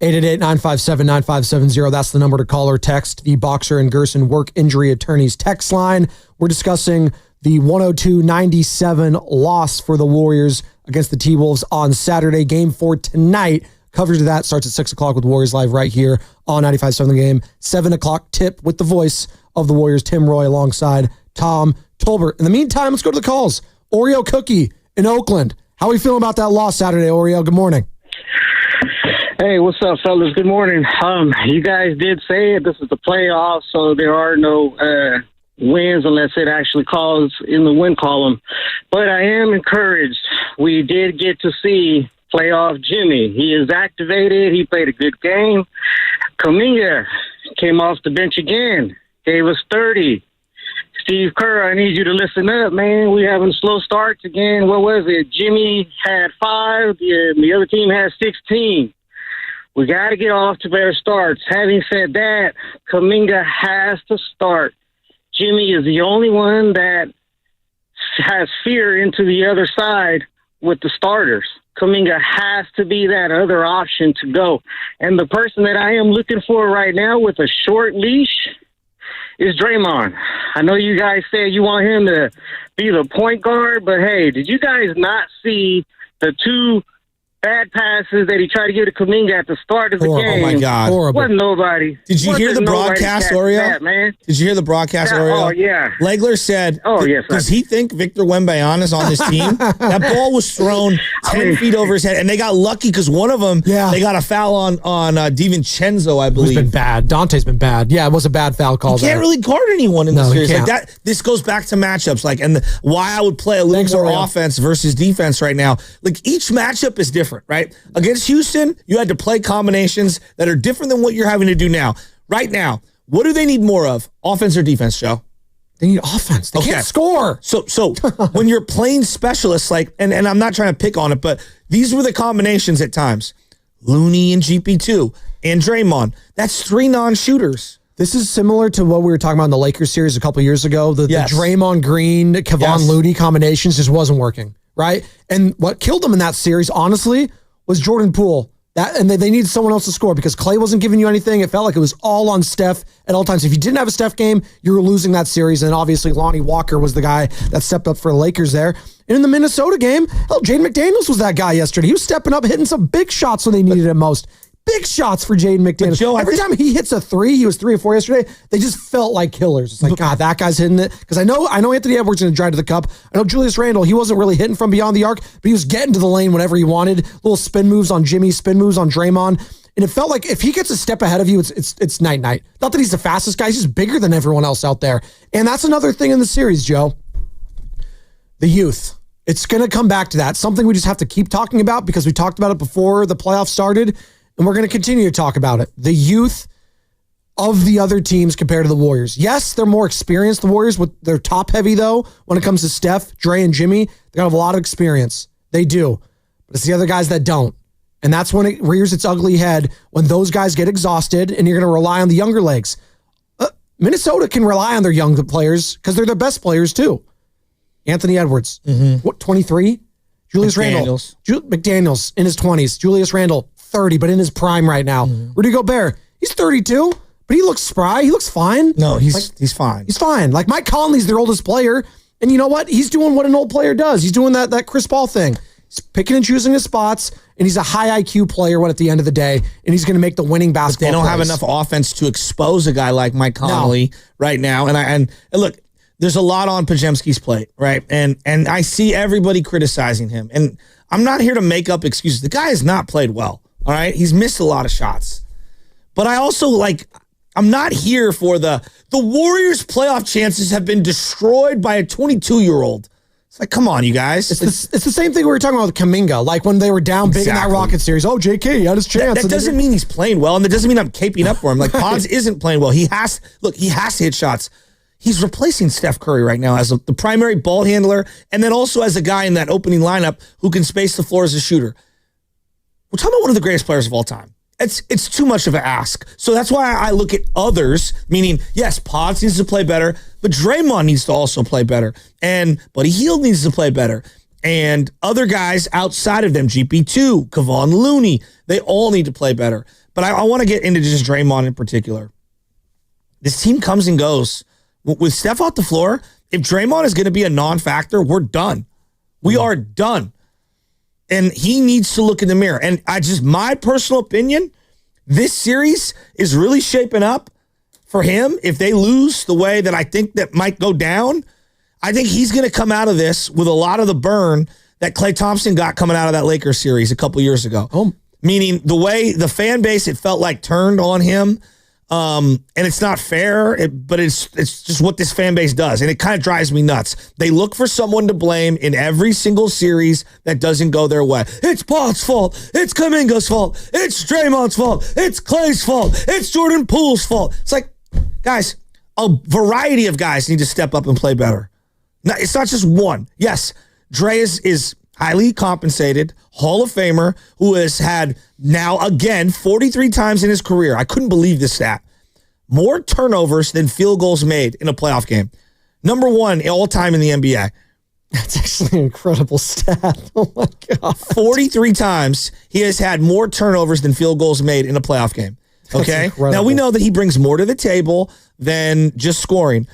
888-957-9570. That's the number to call or text. The Boxer and Gerson Work Injury Attorneys text line. We're discussing the 102-97 loss for the Warriors against the T-Wolves on Saturday. Game 4 tonight. Coverage of that starts at 6 o'clock with Warriors Live right here on 95.7 The Game. 7 o'clock tip with the voice of the Warriors, Tim Roy, alongside Tom Tolbert. In the meantime, let's go to the calls. Oreo Cookie in Oakland. How are we feeling about that loss Saturday, Oreo? Good morning. Hey, what's up, fellas? Good morning. You guys did say it. This is the playoffs, so there are no wins unless it actually calls in the win column. But I am encouraged. We did get to see playoff Jimmy. He is activated. He played a good game. Kaminga came off the bench again. Gave us 30. Steve Kerr, I need you to listen up, man. We having slow starts again. What was it? Jimmy had 5. The other team had 16. We got to get off to better starts. Having said that, Kaminga has to start. Jimmy is the only one that has fear into the other side with the starters. Kaminga has to be that other option to go. And the person that I am looking for right now with a short leash is Draymond. I know you guys say you want him to be the point guard, but hey, did you guys not see the 2 bad passes that he tried to give to Kaminga at the start of the game? Oh, my God. Horrible. Wasn't nobody. Did you hear the broadcast, Oreo? That, man. Did you hear the broadcast, Oreo? Oh, yeah. Legler said, Yes, does he think Victor Wembanyama's on this team? That ball was thrown 10 feet over his head, and they got lucky because one of them, they got a foul on DiVincenzo, I believe. He's been bad. Dante's been bad. Yeah, it was a bad foul call. You can't really guard anyone in this series. Like that. This goes back to matchups, why I would play a little more offense versus defense right now. Like, each matchup is different, right? Against Houston, you had to play combinations that are different than what you're having to do now. Right now, what do they need more of? Offense or defense, Joe? They need offense. They can't score. So when you're playing specialists, and I'm not trying to pick on it, but these were the combinations at times. Looney and GP2 and Draymond. That's 3 non-shooters. This is similar to what we were talking about in the Lakers series a couple years ago. The Draymond Green, Kevon Looney combinations just wasn't working, right? And what killed them in that series, honestly, was Jordan Poole. And they needed someone else to score because Clay wasn't giving you anything. It felt like it was all on Steph at all times. If you didn't have a Steph game, you were losing that series. And obviously, Lonnie Walker was the guy that stepped up for the Lakers there. And in the Minnesota game, Jaden McDaniels was that guy yesterday. He was stepping up, hitting some big shots when they needed it most. Big shots for Jaden McDaniels. Joe, every time he hits a 3, he was 3 or 4 yesterday, they just felt like killers. It's like, God, that guy's hitting it. Because I know Anthony Edwards is going to drive to the cup. I know Julius Randle, he wasn't really hitting from beyond the arc, but he was getting to the lane whenever he wanted. Little spin moves on Jimmy, spin moves on Draymond. And it felt like if he gets a step ahead of you, it's night-night. Not that he's the fastest guy, he's just bigger than everyone else out there. And that's another thing in the series, Joe. The youth. It's going to come back to that. Something we just have to keep talking about because we talked about it before the playoffs started. And we're going to continue to talk about it. The youth of the other teams compared to the Warriors. Yes, they're more experienced, the Warriors. They're top-heavy, though, when it comes to Steph, Dre, and Jimmy. They have a lot of experience. They do. But it's the other guys that don't. And that's when it rears its ugly head, when those guys get exhausted and you're going to rely on the younger legs. Minnesota can rely on their young players because they're their best players, too. Anthony Edwards, 23? Julius Randle. McDaniels in his 20s. Julius Randle, 30, but in his prime right now. Rudy Gobert, he's 32, but he looks spry. He looks fine. No, he's fine. He's fine. Like Mike Conley's their oldest player, and you know what? He's doing what an old player does. He's doing that Chris Paul thing. He's picking and choosing his spots, and he's a high IQ player at the end of the day, and he's going to make the winning basketball plays. They don't plays. have enough offense to expose a guy like Mike Conley right now. And look, there's a lot on Podziemski's plate, right? And I see everybody criticizing him, and I'm not here to make up excuses. The guy has not played well. All right, he's missed a lot of shots. But I also, I'm not here for the Warriors' playoff chances have been destroyed by a 22-year-old. It's like, come on, you guys. It's the same thing we were talking about with Kaminga, like when they were down big in that Rocket series. Oh, JK, he had his chance. That doesn't mean he's playing well, and that doesn't mean I'm caping up for him. Like, Pods isn't playing well. He has to hit shots. He's replacing Steph Curry right now as the primary ball handler, and then also as a guy in that opening lineup who can space the floor as a shooter. We're talking about one of the greatest players of all time. It's too much of an ask. So that's why I look at others, meaning, yes, Pods needs to play better, but Draymond needs to also play better. And Buddy Hield needs to play better. And other guys outside of them, GP2, Kevon Looney, they all need to play better. But I want to get into just Draymond in particular. This team comes and goes. With Steph off the floor, if Draymond is going to be a non-factor, we're done. We are done. And he needs to look in the mirror. And my personal opinion, this series is really shaping up for him. If they lose the way that I think that might go down, I think he's going to come out of this with a lot of the burn that Klay Thompson got coming out of that Lakers series a couple years ago. Meaning the way the fan base, it felt like turned on him. And it's not fair, but it's just what this fan base does. And it kind of drives me nuts. They look for someone to blame in every single series that doesn't go their way. It's Paul's fault. It's Kaminga's fault. It's Draymond's fault. It's Clay's fault. It's Jordan Poole's fault. It's like, guys, a variety of guys need to step up and play better. Now, it's not just one. Yes, Dre is highly compensated, Hall of Famer, who has had now, again, 43 times in his career. I couldn't believe this stat. More turnovers than field goals made in a playoff game. Number one all time in the NBA. That's actually an incredible stat. Oh, my God. 43 times he has had more turnovers than field goals made in a playoff game. Okay? Now, we know that he brings more to the table than just scoring.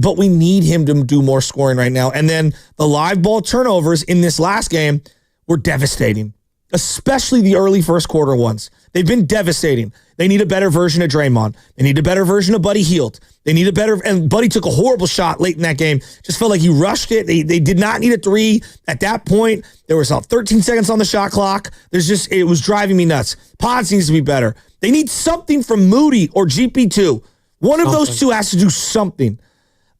But we need him to do more scoring right now. And then the live ball turnovers in this last game were devastating, especially the early first quarter ones. They've been devastating. They need a better version of Draymond. They need a better version of Buddy Hield. They need and Buddy took a horrible shot late in that game. Just felt like he rushed it. They did not need a three. At that point, there was 13 seconds on the shot clock. It was driving me nuts. Pods needs to be better. They need something from Moody or GP2. One of those two has to do something.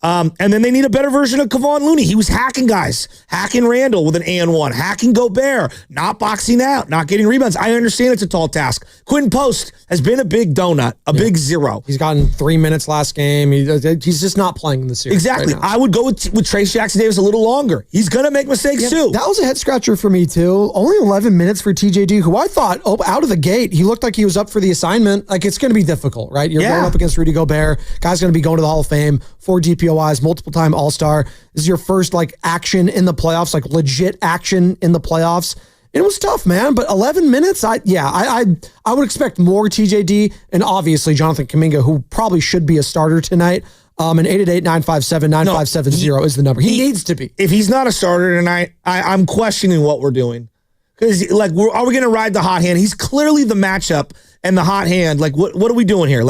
And then they need a better version of Kevon Looney. He was hacking guys, hacking Randall with an and-one, hacking Gobert, not boxing out, not getting rebounds. I understand it's a tall task. Quentin Post has been a big donut, big zero. He's gotten 3 minutes last game. He's just not playing in the series. Exactly. Right, I would go with Trace Jackson Davis a little longer. He's going to make mistakes too. That was a head scratcher for me too. Only 11 minutes for TJD, who I thought out of the gate, he looked like he was up for the assignment. Like, it's going to be difficult, right? You're going up against Rudy Gobert. Guy's going to be going to the Hall of Fame, 4 DPOIs, multiple-time All-Star. This is your first action in the playoffs, legit action in the playoffs. It was tough, man, but 11 minutes, I would expect more TJD, and obviously Jonathan Kaminga, who probably should be a starter tonight. And 888-957-9570 is the number. He needs to be. If he's not a starter tonight, I'm questioning what we're doing. Because, are we going to ride the hot hand? He's clearly the matchup and the hot hand. What are we doing here?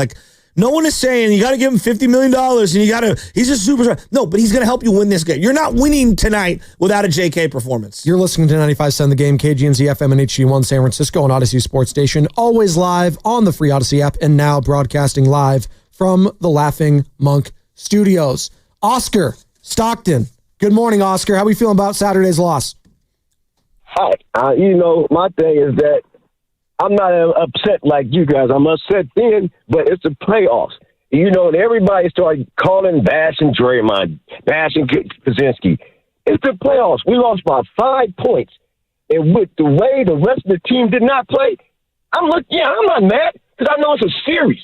No one is saying you got to give him $50 million and he's a superstar. No, but he's going to help you win this game. You're not winning tonight without a JK performance. You're listening to 95.7 The Game, KGNZ FM and HD1 San Francisco on Odyssey Sports Station. Always live on the free Odyssey app and now broadcasting live from the Laughing Monk Studios. Oscar Stockton. Good morning, Oscar. How are we feeling about Saturday's loss? Hi. My thing is that I'm not upset like you guys. I'm upset then, but it's the playoffs. And everybody started bashing Draymond, bashing Kaczynski. It's the playoffs. We lost by 5 points. And with the way the rest of the team did not play, I'm not mad because I know it's a series.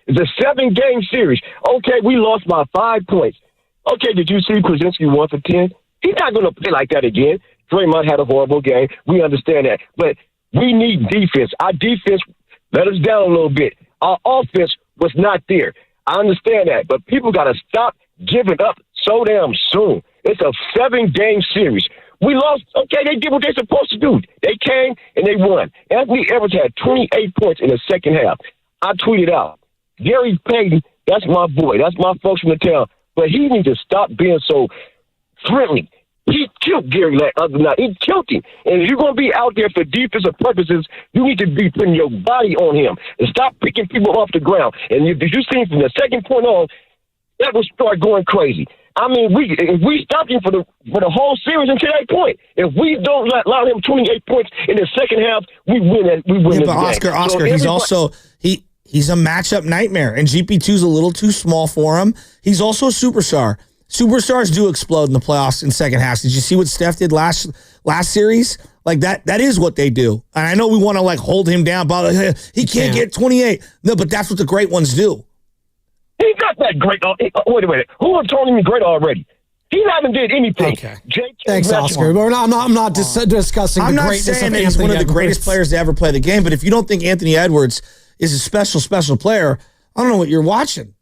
It's a 7-game series. Okay, we lost by 5 points. Okay, did you see Kaczynski 1 for 10? He's not going to play like that again. Draymond had a horrible game. We understand that. But we need defense. Our defense let us down a little bit. Our offense was not there. I understand that. But people got to stop giving up so damn soon. It's a 7-game series. We lost. Okay, they did what they're supposed to do. They came and they won. Anthony Edwards had 28 points in the second half. I tweeted out, Gary Payton, that's my boy. That's my folks from the town. But he needs to stop being so friendly. He killed Gary the other night. He killed him. And if you're going to be out there for defensive purposes, you need to be putting your body on him and stop picking people off the ground. And if you see from the second point on, that would start going crazy. I mean, if we stop him for the whole series until that point, if we don't allow him 28 points in the second half, we win this game. Oscar, he's also he's a matchup nightmare, and GP2's a little too small for him. He's also a superstar. Superstars do explode in the playoffs in second halves. Did you see what Steph did last series? Like that is what they do. And I know we want to like hold him down, but he can't get 28. No, but that's what the great ones do. He's not that great. Wait a minute. Who are telling me great already? He haven't did anything. Okay. Thanks, Oscar. But I'm not discussing I'm the not greatness saying of that he's Anthony one of the Edwards. greatest players to ever play the game, but if you don't think Anthony Edwards is a special player, I don't know what you're watching.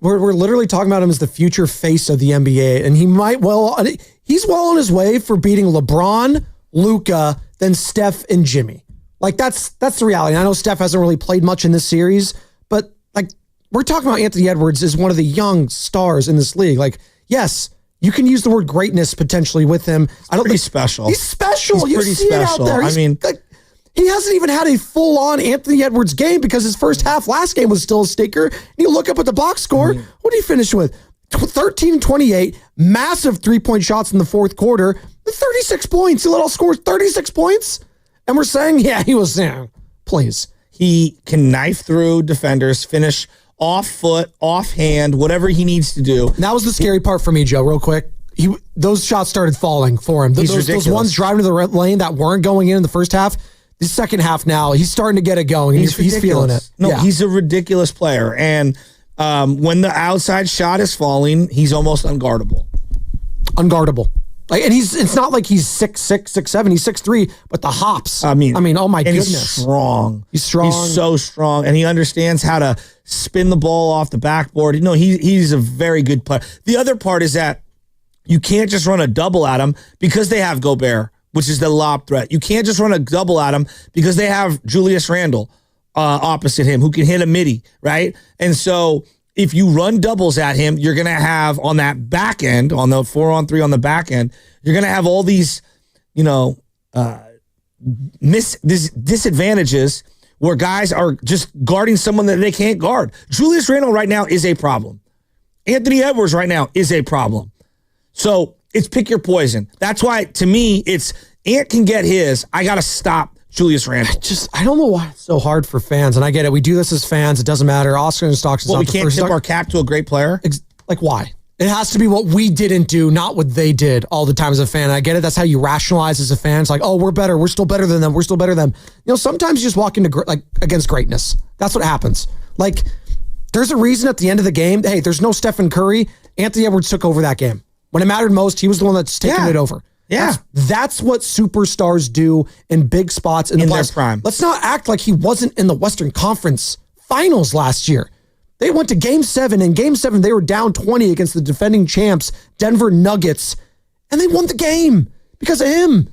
We're literally talking about him as the future face of the NBA, and he's well on his way for beating LeBron, Luka, then Steph and Jimmy. Like that's the reality. I know Steph hasn't really played much in this series, but like we're talking about Anthony Edwards as one of the young stars in this league. Like, yes, you can use the word greatness potentially with him. I don't think special. He's special. You pretty see special. it out there. I mean, like, he hasn't even had a full-on Anthony Edwards game because his first half last game was still a stinker. And you look up at the box score, what did he finish with? 13-28, massive three-point shots in the fourth quarter, 36 points. He let all score 36 points. And we're saying, yeah, he was there. Please. He can knife through defenders, finish off foot, off hand, whatever he needs to do. And that was the scary part for me, Joe, real quick. Those shots started falling for him. Those ones driving to the red lane that weren't going in the first half, the second half now, he's starting to get it going. He's feeling it. No, yeah. He's a ridiculous player. And when the outside shot is falling, he's almost unguardable. Like, and it's not like he's 6'6", 6'7", he's 6'3", but the hops. I mean, oh my goodness. He's strong. He's so strong. And he understands how to spin the ball off the backboard. No, he's a very good player. The other part is that you can't just run a double at him because they have Gobert, which is the lob threat. You can't just run a double at him because they have Julius Randle opposite him who can hit a midi, right? And so if you run doubles at him, you're going to have on that back end, on the 4-on-3 on the back end, you're going to have all these, disadvantages where guys are just guarding someone that they can't guard. Julius Randle right now is a problem. Anthony Edwards right now is a problem. So it's pick your poison. That's why, to me, it's Ant can get his. I got to stop Julius Randle. I don't know why it's so hard for fans, and I get it. We do this as fans. It doesn't matter. Oscar and Stocks is not the first. We can't tip our cap to a great player? Like, why? It has to be what we didn't do, not what they did all the time as a fan. And I get it. That's how you rationalize as a fan. It's like, oh, we're better. We're still better than them. We're still better than them. Sometimes you just walk into against greatness. That's what happens. Like, there's a reason at the end of the game, hey, there's no Stephen Curry. Anthony Edwards took over that game. When it mattered most, he was the one that's taking it over. Yeah. That's what superstars do in big spots in the their prime. Let's not act like he wasn't in the Western Conference Finals last year. They went to Game 7. In Game 7, they were down 20 against the defending champs, Denver Nuggets, and they won the game because of him.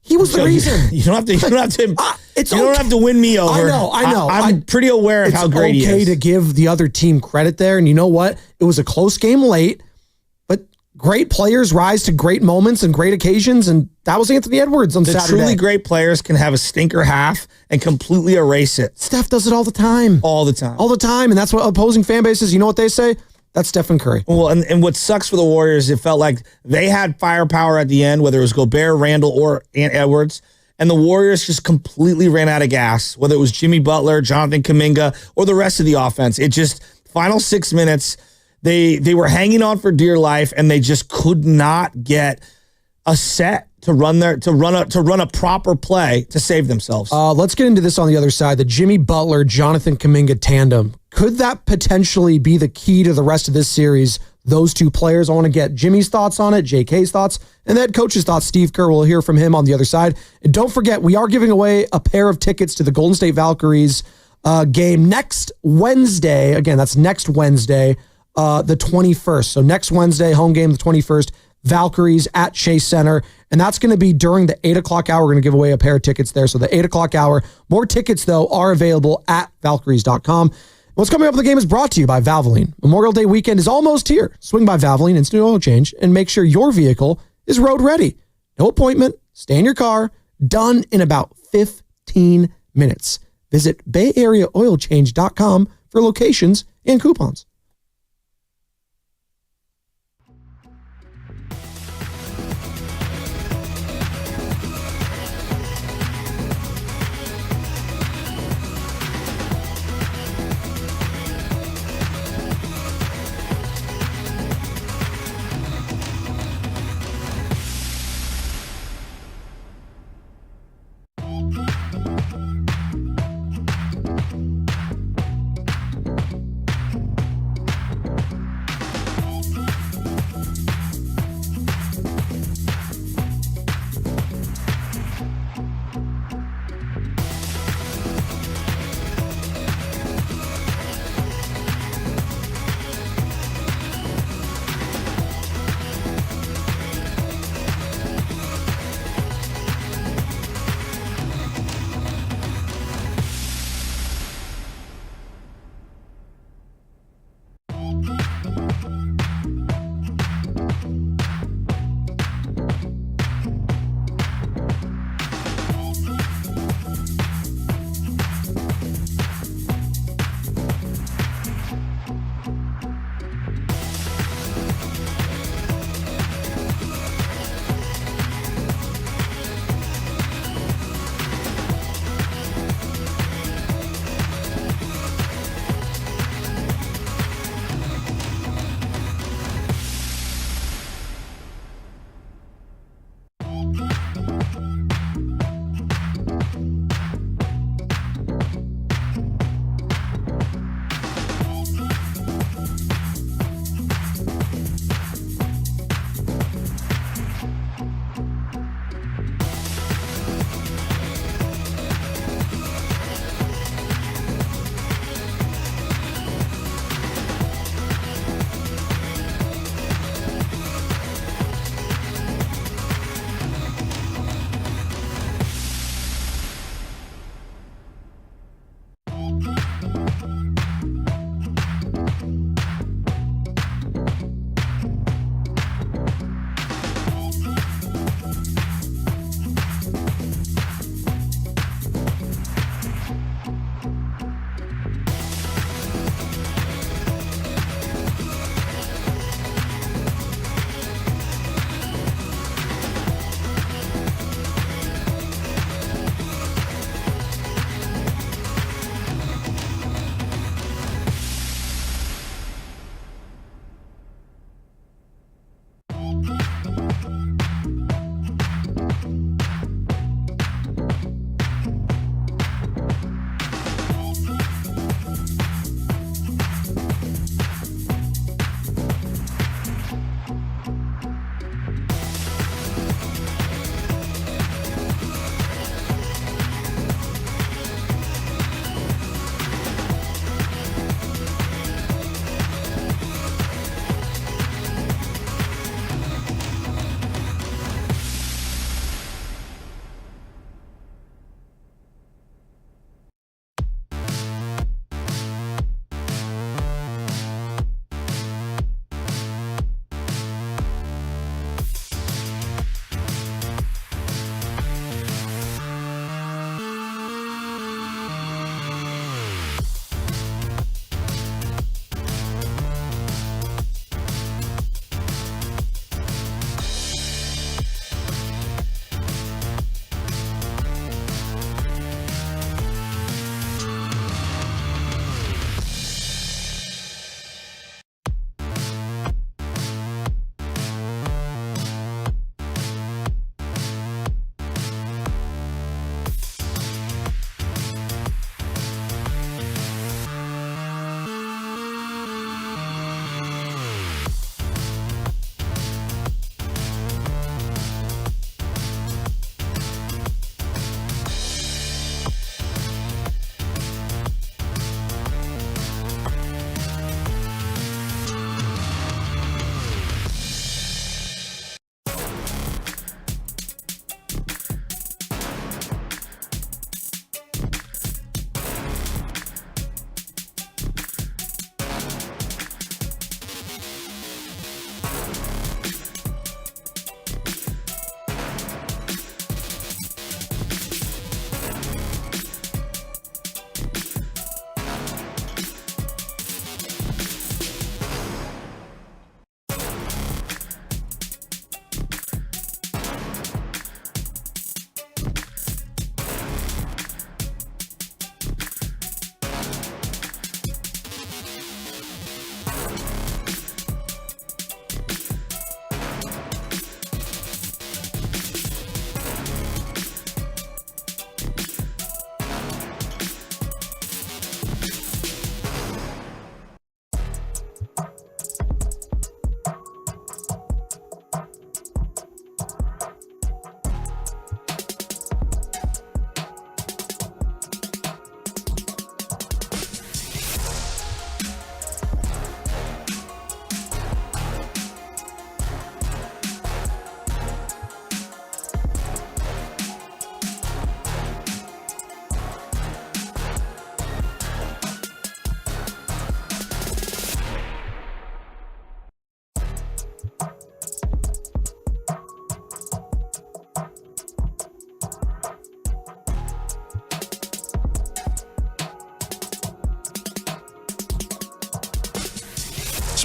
He was the reason. You don't have to. You don't have to win me over. I know. I'm pretty aware of how great he is. It's okay to give the other team credit there, and you know what? It was a close game late. Great players rise to great moments and great occasions, and that was Anthony Edwards on Saturday. Truly great players can have a stinker half and completely erase it. Steph does it all the time. All the time. And that's what opposing fan bases, you know what they say? That's Stephen Curry. Well, and what sucks for the Warriors, it felt like they had firepower at the end, whether it was Gobert, Randle, or Ant Edwards, and the Warriors just completely ran out of gas, whether it was Jimmy Butler, Jonathan Kaminga, or the rest of the offense. It just, final 6 minutes, They were hanging on for dear life, and they just could not get a set to run a proper play to save themselves. Let's get into this on the other side. The Jimmy Butler, Jonathan Kaminga tandem. Could that potentially be the key to the rest of this series? Those two players. I want to get Jimmy's thoughts on it, JK's thoughts, and the head coach's thoughts. Steve Kerr, we'll hear from him on the other side. And don't forget, we are giving away a pair of tickets to the Golden State Valkyries game next Wednesday. Again, that's next Wednesday. The 21st. So next Wednesday, home game, the 21st, Valkyries at Chase Center. And that's going to be during the 8 o'clock hour. We're going to give away a pair of tickets there. So the 8 o'clock hour. More tickets, though, are available at valkyries.com. What's coming up in the game is brought to you by Valvoline. Memorial Day weekend is almost here. Swing by Valvoline Instant Oil Change and make sure your vehicle is road ready. No appointment. Stay in your car. Done in about 15 minutes. Visit BayAreaOilChange.com for locations and coupons.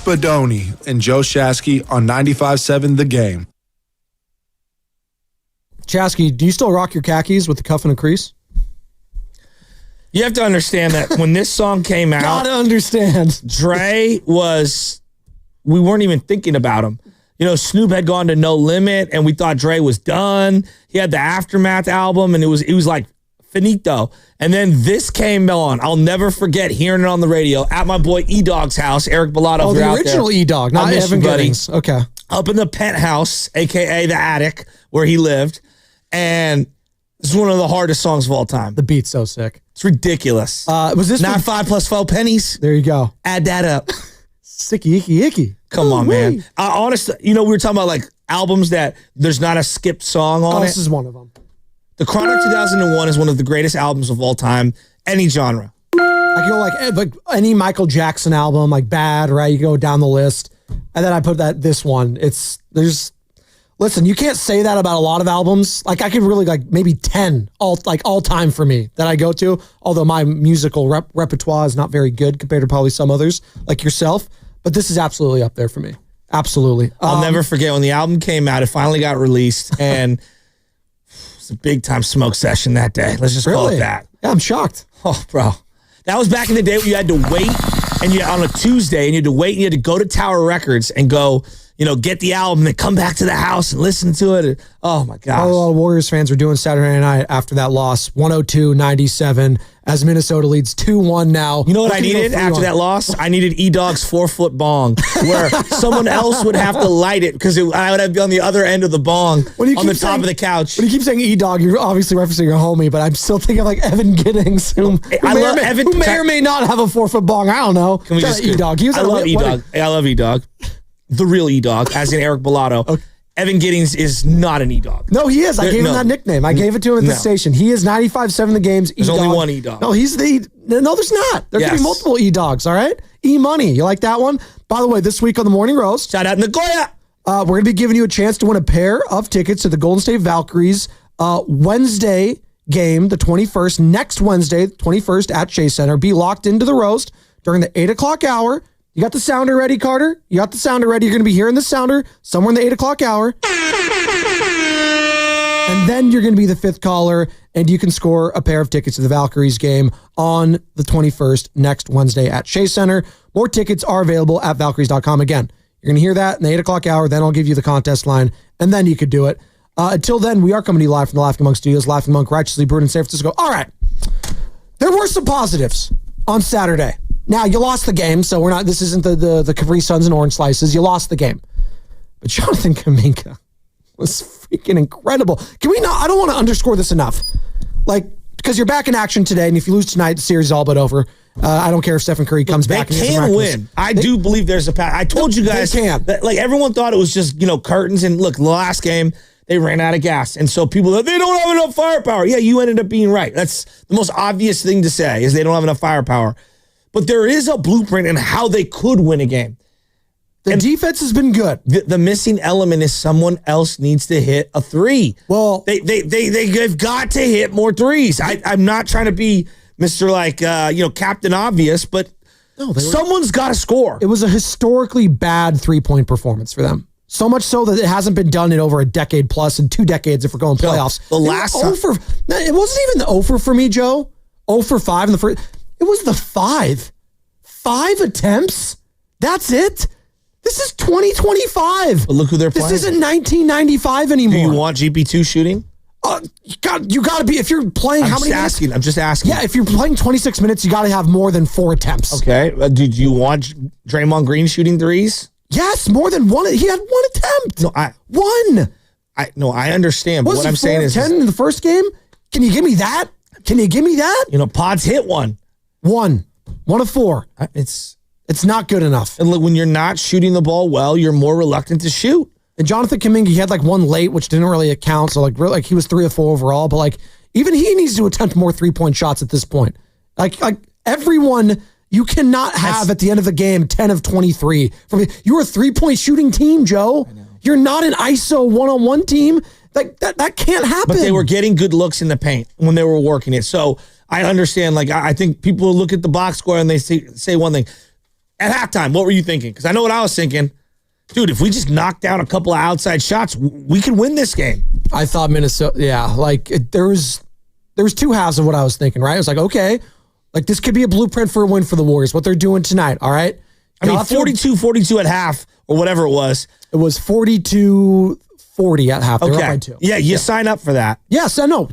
Spadoni and Joe Shasky on 95.7 The Game. Chasky, do you still rock your khakis with the cuff and a crease? You have to understand that when this song came out, Gotta understand. Dre we weren't even thinking about him. You know, Snoop had gone to No Limit, and we thought Dre was done. He had the Aftermath album, and it was like finito. And then this came on. I'll never forget hearing it on the radio at my boy E-Dog's house, Eric Bellato. Oh, the original E-Dog, not Evan Giddings. Okay. Up in the penthouse, a.k.a. the attic, where he lived. And this is one of the hardest songs of all time. The beat's so sick. It's ridiculous. Was this not 5 + 4 pennies? There you go. Add that up. Sicky, icky, icky. Come on, man. Honestly, we were talking about like albums that there's not a skipped song on it. This is one of them. The Chronic 2001 is one of the greatest albums of all time, any genre. I go like any Michael Jackson album, like Bad, right? You go down the list, and then I put this one. Listen, you can't say that about a lot of albums. Like I could really like maybe 10 all time for me that I go to. Although my musical repertoire is not very good compared to probably some others like yourself, but this is absolutely up there for me. Absolutely. I'll never forget when the album came out. It finally got released, and it's a big time smoke session that day. Let's just call it that. Yeah, I'm shocked. Oh, bro. That was back in the day where you had to wait on a Tuesday, and you had to wait, and you had to go to Tower Records and go, get the album and then come back to the house and listen to it. Oh, my gosh. A lot of Warriors fans were doing Saturday night after that loss, 102-97, as Minnesota leads 2-1 now. You know what I needed after that loss? I needed E-Dog's 4-foot bong where someone else would have to light it because I would have to be on the other end of the bong on the top of the couch. When you keep saying E-Dog, you're obviously referencing your homie, but I'm still thinking of like Evan Giddings, who may or may not have a 4-foot bong. I don't know. Can we just E-Dog? I love E-Dog. I love E-Dog. The real E-Dog, as in Eric Bellato. Okay. Evan Giddings is not an E-Dog. No, he is. I gave him that nickname. I gave it to him at the station. He is 95.7 The Game's E-Dog. There's only one E-Dog. No, he's the... No, there's not. There could be multiple E-Dogs, all right? E-Money. You like that one? By the way, this week on the Morning Roast... Shout out Nagoya! We're going to be giving you a chance to win a pair of tickets to the Golden State Valkyries Wednesday game, the 21st. Next Wednesday, 21st at Chase Center. Be locked into the roast during the 8 o'clock hour. You got the sounder ready, Carter? You got the sounder ready. You're going to be hearing the sounder somewhere in the 8 o'clock hour. And then you're going to be the fifth caller, and you can score a pair of tickets to the Valkyries game on the 21st, next Wednesday at Chase Center. More tickets are available at valkyries.com. Again, you're going to hear that in the 8 o'clock hour. Then I'll give you the contest line, and then you could do it. Until then, we are coming to you live from the Laughing Monk Studios. Laughing Monk, righteously brewed in San Francisco. All right. There were some positives on Saturday. Now, you lost the game, so this isn't the Capri Suns and orange slices. You lost the game. But Jonathan Kaminga was freaking incredible. I don't want to underscore this enough. Because you're back in action today, and if you lose tonight, the series is all but over. I don't care if Stephen Curry comes back. They can win. I do believe there's a path. I told you guys that, everyone thought it was just, curtains. And look, the last game, they ran out of gas. And so people, they don't have enough firepower. Yeah, you ended up being right. That's the most obvious thing to say, is they don't have enough firepower. But there is a blueprint in how they could win a game. The defense has been good. The missing element is someone else needs to hit a three. Well, they've got to hit more threes. I'm not trying to be Mr. Captain Obvious, but someone's got to score. It was a historically bad 3-point performance for them. So much so that it hasn't been done in over a decade plus, in 2 decades if we're going playoffs. The last time. It wasn't even the 0 for me, Joe. 0 for 5 in the first. It was the 5 attempts That's it. This is 2025. But look who they're playing. This isn't 1995 anymore. Do you want GP2 shooting? You got to be, if you're playing how many minutes? I'm just asking. Yeah, if you're playing 26 minutes, you got to have more than 4 attempts. Okay. Do you want Draymond Green shooting threes? Yes, more than one. He had 1 attempt. No, I understand. But what I'm saying is 10 in the first game? Can you give me that? Pods hit one. 1 of 4. It's not good enough. And look, when you're not shooting the ball well, you're more reluctant to shoot. And Jonathan Kuminga, he had like 1 late, which didn't really account. So like he was 3 of 4 overall. But like even he needs to attempt more 3-point shots at this point. Like everyone, you cannot have at the end of the game 10 of 23. You're a 3-point shooting team, Joe. You're not an ISO one-on-one team. Like that can't happen. But they were getting good looks in the paint when they were working it. So I understand. Like I think people look at the box score and they say one thing. At halftime, what were you thinking? Because I know what I was thinking. Dude, if we just knock down a couple of outside shots, we can win this game. I thought Minnesota, there was 2 halves of what I was thinking, right? I was like, okay, like this could be a blueprint for a win for the Warriors, what they're doing tonight, all right? I mean, 42-42 at half or whatever it was. It was 42-40 at half. They were up by 2. Yeah, you sign up for that. Yes, I know.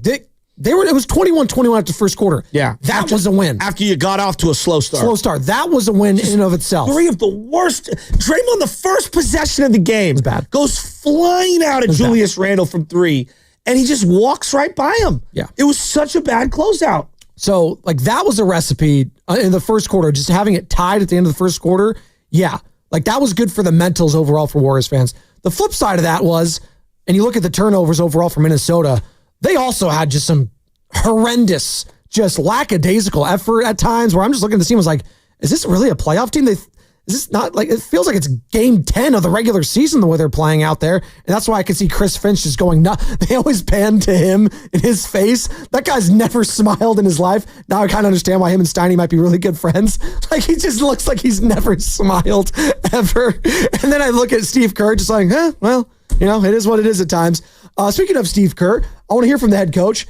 It was 21-21 after the first quarter. Yeah. That was a win. After you got off to a slow start. That was a win in and of itself. 3 of the worst. Draymond, the first possession of the game, bad. Goes flying out at Julius Randle from 3, and he just walks right by him. Yeah. It was such a bad closeout. So, that was a recipe in the first quarter, just having it tied at the end of the first quarter. Yeah. That was good for the mentals overall for Warriors fans. The flip side of that was, and you look at the turnovers overall for Minnesota, they also had just some horrendous, just lackadaisical effort at times where I'm just looking at the team and was like, is this really a playoff team? Is this not it feels like it's game 10 of the regular season the way they're playing out there. And that's why I could see Chris Finch just going nuts. They always pan to him in his face. That guy's never smiled in his life. Now I kind of understand why him and Steiny might be really good friends. He just looks like he's never smiled ever. And then I look at Steve Kerr just like, it is what it is at times. Speaking of Steve Kerr, I want to hear from the head coach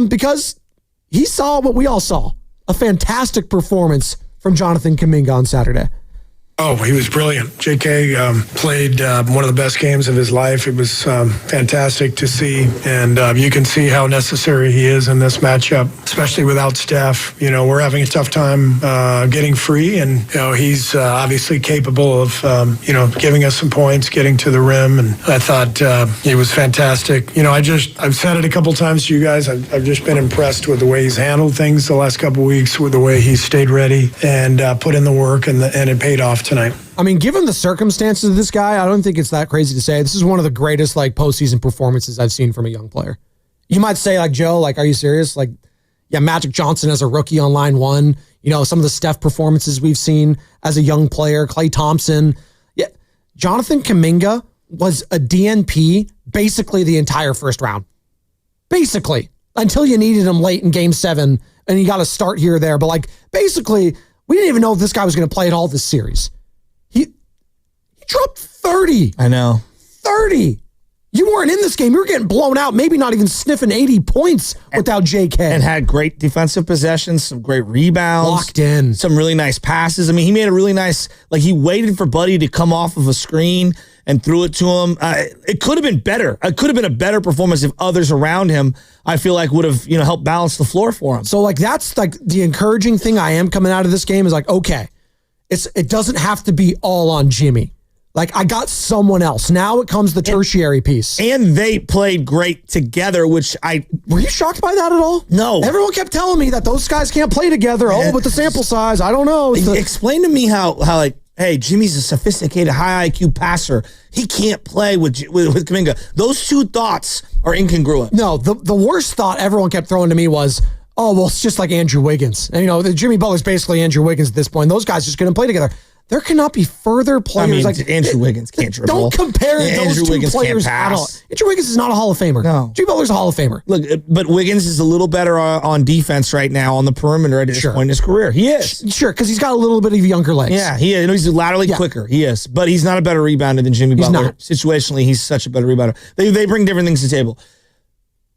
because he saw what we all saw, a fantastic performance from Jonathan Kuminga on Saturday. Oh, he was brilliant. JK played one of the best games of his life. It was fantastic to see, and you can see how necessary he is in this matchup, especially without Steph. We're having a tough time getting free, and he's obviously capable of giving us some points, getting to the rim, and I thought he was fantastic. I've said it a couple times to you guys. I've just been impressed with the way he's handled things the last couple weeks, with the way he's stayed ready and put in the work, and it paid off tonight. I mean, given the circumstances of this guy, I don't think it's that crazy to say this is one of the greatest postseason performances I've seen from a young player. You might say Joe, are you serious? Magic Johnson as a rookie on line 1, some of the Steph performances we've seen as a young player, Klay Thompson. Yeah, Jonathan Kuminga was a DNP basically the entire first round. Basically, until you needed him late in game 7 and you got to start here or there. But basically, we didn't even know if this guy was going to play at all this series. He dropped 30. I know. 30. You weren't in this game. You were getting blown out, maybe not even sniffing 80 points without JK. And had great defensive possessions, some great rebounds. Locked in. Some really nice passes. I mean, he made a really nice, he waited for Buddy to come off of a screen and threw it to him. It could have been better. It could have been a better performance if others around him, I feel would have, helped balance the floor for him. So that's the encouraging thing I am coming out of this game is okay, it doesn't have to be all on Jimmy. I got someone else. Now it comes the tertiary piece. And they played great together, which Were you shocked by that at all? No. Everyone kept telling me that those guys can't play together. But the sample size, I don't know. Explain to me how hey, Jimmy's a sophisticated, high IQ passer. He can't play with Kuminga. Those two thoughts are incongruent. No, the worst thought everyone kept throwing to me was, it's just like Andrew Wiggins. And, Jimmy Butler's basically Andrew Wiggins at this point. Those guys just couldn't play together. There cannot be further players. Andrew Wiggins can't dribble. Don't compare those two players at all. Andrew Wiggins is not a Hall of Famer. No. Jimmy Butler's a Hall of Famer. Look, but Wiggins is a little better on defense right now on the perimeter at this point in his career. He is. Sure, because he's got a little bit of younger legs. Yeah, he is. He's laterally quicker. He is. But he's not a better rebounder than Jimmy Butler. Not. Situationally, he's such a better rebounder. They bring different things to the table.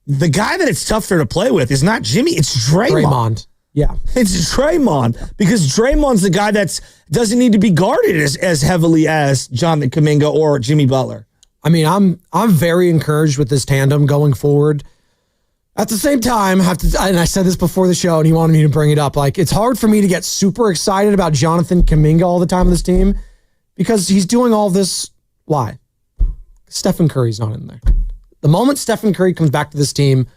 The guy that it's tougher to play with is not Jimmy. It's Draymond. Yeah. It's Draymond, because Draymond's the guy that doesn't need to be guarded as heavily as Jonathan Kuminga or Jimmy Butler. I mean, I'm very encouraged with this tandem going forward. At the same time, and I said this before the show, and he wanted me to bring it up. Like, it's hard for me to get super excited about Jonathan Kuminga all the time on this team because he's doing all this. Why? Stephen Curry's not in there. The moment Stephen Curry comes back to this team,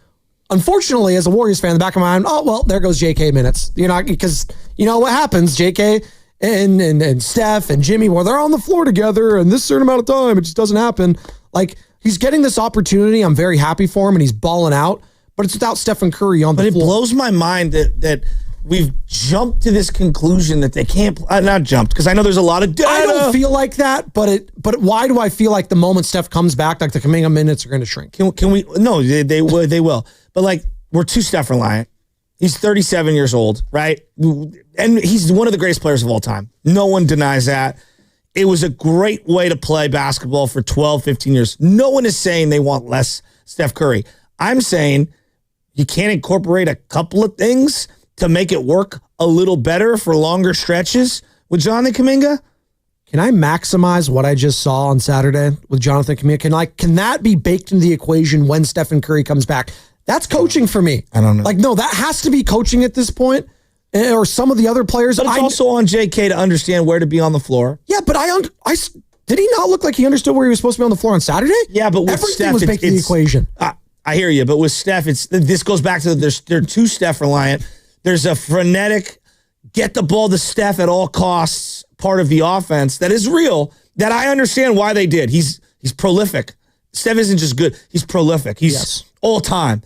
unfortunately, as a Warriors fan, in the back of my mind, oh, well, there goes JK minutes. Because you know what happens, JK and Steph and Jimmy, well, they're on the floor together and this certain amount of time, it just doesn't happen. Like, he's getting this opportunity. I'm very happy for him, and he's balling out, but it's without Stephen Curry on the floor. But it blows my mind that we've jumped to this conclusion that they can't, not jumped, because I know there's a lot of data. I don't feel like that, but why do I feel like the moment Steph comes back, like the Kuminga minutes are going to shrink? Can we? No, they will. But like, we're too Steph reliant. He's 37 years old, right? And he's one of the greatest players of all time. No one denies that. It was a great way to play basketball for 12, 15 years. No one is saying they want less Steph Curry. I'm saying you can't incorporate a couple of things to make it work a little better for longer stretches with Jonathan Kuminga. Can I maximize what I just saw on Saturday with Jonathan Kuminga? Can that be baked into the equation when Stephen Curry comes back? That's coaching for me. I don't know. Like, no, that has to be coaching at this point, or some of the other players. But it's also on JK to understand where to be on the floor. Yeah, but did he not look like he understood where he was supposed to be on the floor on Saturday? Yeah, but with everything Steph, was baked into the equation. I hear you, but with Steph, this goes back to they're too Steph reliant. There's a frenetic get the ball to Steph at all costs part of the offense that is real, that I understand why they did. He's prolific. Steph isn't just good. He's prolific. He's all time.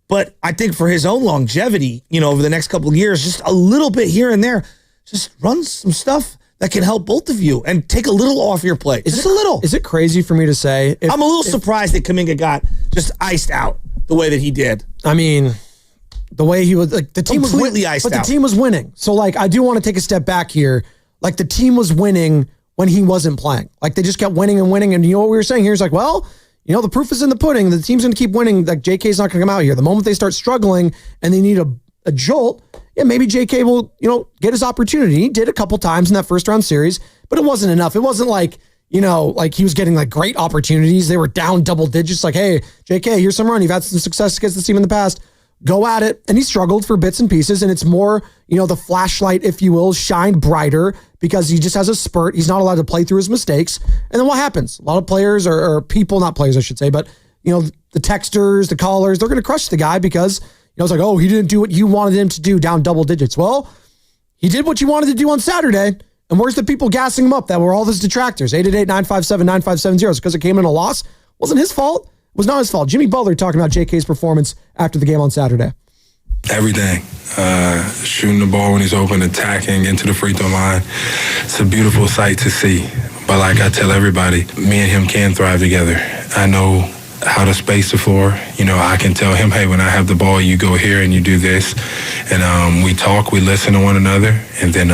But I think for his own longevity, over the next couple of years, just a little bit here and there, just run some stuff that can help both of you and take a little off your plate. Just a little. Is it crazy for me to say? I'm a little surprised that Kuminga got just iced out the way that he did. I mean, the way he was, like, the team was completely iced out. But the team was winning. So, like, I do want to take a step back here. Like, the team was winning when he wasn't playing. Like, they just kept winning and winning. And you know what we were saying here is like, well, the proof is in the pudding. The team's going to keep winning. Like, JK's not going to come out here. The moment they start struggling and they need a jolt, yeah, maybe JK will, get his opportunity. He did a couple times in that first round series, but it wasn't enough. It wasn't like, like he was getting like great opportunities. They were down double digits. Like, hey, JK, here's some run. You've had some success against the team in the past. Go at it. And he struggled for bits and pieces. And it's more, the flashlight, if you will, shined brighter because he just has a spurt. He's not allowed to play through his mistakes. And then what happens? A lot of players or people, not players, I should say, but, the texters, the callers, they're going to crush the guy because, it's like, oh, he didn't do what you wanted him to do down double digits. Well, he did what you wanted to do on Saturday. And where's the people gassing him up that were all those detractors? 888-957-9570. It's because it came in a loss. Wasn't his fault. It was not his fault. Jimmy Butler talking about JK's performance after the game on Saturday. Everything. Shooting the ball when he's open, attacking, into the free throw line. It's a beautiful sight to see. But like I tell everybody, me and him can thrive together. I know how to space the floor. I can tell him, hey, when I have the ball, you go here and you do this. And we talk, we listen to one another. And then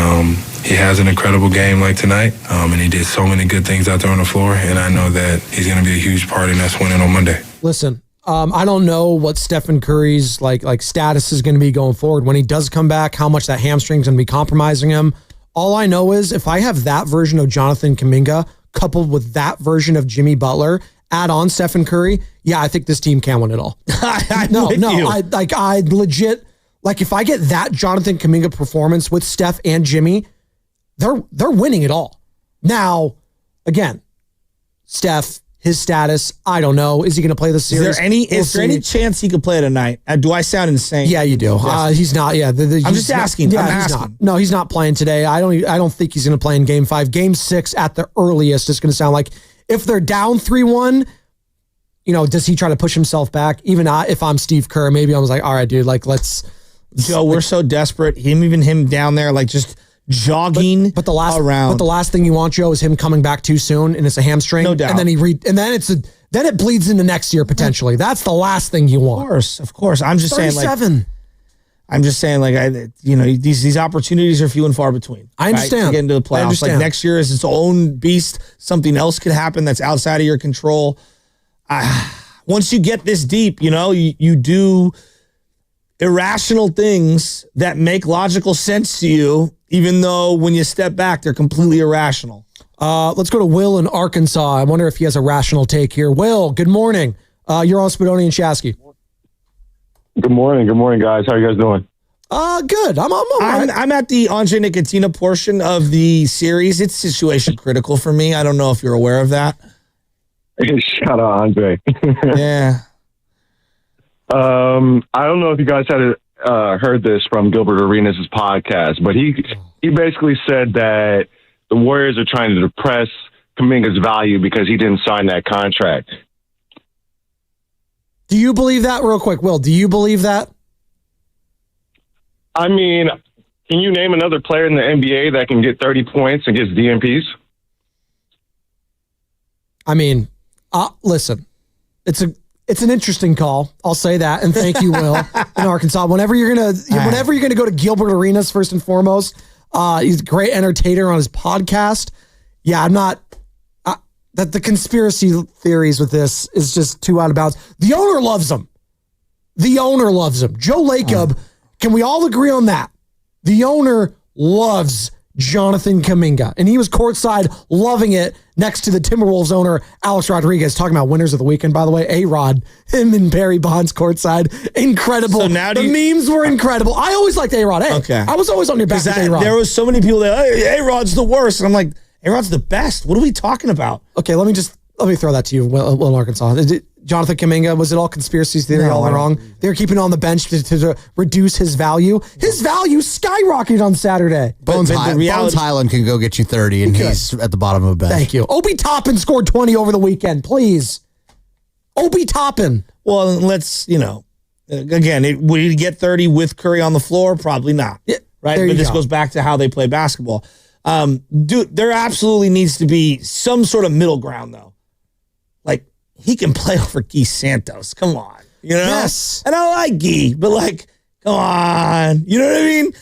he has an incredible game like tonight. And he did so many good things out there on the floor. And I know that he's going to be a huge part in us winning on Monday. Listen, I don't know what Stephen Curry's like status is going to be going forward. When he does come back, how much that hamstring is going to be compromising him. All I know is if I have that version of Jonathan Kuminga coupled with that version of Jimmy Butler, add on Stephen Curry, yeah, I think this team can win it all. I legit, like, if I get that Jonathan Kuminga performance with Steph and Jimmy, they're winning it all. Now, again, Steph, his status, I don't know. Is he going to play the series? Is there any chance he could play tonight? Do I sound insane? Yeah, you do. He's not. Yeah, I'm just asking. Yeah, he's not. No, he's not playing today. I don't think he's going to play in Game 5. Game 6 at the earliest is going to sound like if they're down 3-1. Does he try to push himself back? Even if I'm Steve Kerr, maybe I was like, all right, dude, like let's. Joe, we're so desperate. Him down there, like just jogging but the last around. But the last thing you want, Joe, is him coming back too soon and it's a hamstring. No doubt. And then then it bleeds into next year potentially. That's the last thing you want. Of course. I'm just 37. These opportunities are few and far between. I understand. Right, to get into the playoffs. Like next year is its own beast. Something else could happen that's outside of your control. Once you get this deep, you do. irrational things that make logical sense to you, even though when you step back, they're completely irrational. Let's go to Will in Arkansas. I wonder if he has a rational take here. Will, good morning. You're on Spadoni and Shasky. Good morning. Good morning, guys. How are you guys doing? Good. I'm all right. I'm at the Andre Nicotina portion of the series. It's situation critical for me. I don't know if you're aware of that. Shout out, Andre. Yeah. I don't know if you guys had heard this from Gilbert Arenas' podcast, but he basically said that the Warriors are trying to depress Kaminga's value because he didn't sign that contract. Do you believe that? Real quick, Will, do you believe that? I mean, can you name another player in the NBA that can get 30 points and gets DMPs? I mean, listen, it's an interesting call. I'll say that, and thank you, Will, in Arkansas. Whenever you're gonna go to Gilbert Arenas, first and foremost, he's a great entertainer on his podcast. Yeah, I'm not. That the conspiracy theories with this is just too out of bounds. The owner loves him. Joe Lacob, can we all agree on that? The owner loves Jonathan Kaminga, and he was courtside loving it next to the Timberwolves owner, Alex Rodriguez, talking about winners of the weekend, by the way. A-Rod, him and Barry Bonds courtside. Incredible. So now memes were incredible. I always liked A-Rod. Hey, okay. I was always on your back with A-Rod. There was so many people that, hey, A-Rod's the worst. And I'm like, A-Rod's the best. What are we talking about? Okay, let me throw that to you, Will in Arkansas. Jonathan Kaminga, was it all conspiracy theory all wrong? They were keeping him on the bench to reduce his value. His value skyrocketed on Saturday. Bones Highland can go get you 30, and he's at the bottom of a bench. Thank you. Obi Toppin scored 20 over the weekend, please. Obi Toppin. Well, let's, again, would he get 30 with Curry on the floor? Probably not. Yeah, right? But this goes back to how they play basketball. There absolutely needs to be some sort of middle ground, though. Like, he can play over Guy Santos. Come on. Yes. And I like Guy, but come on. You know what I mean?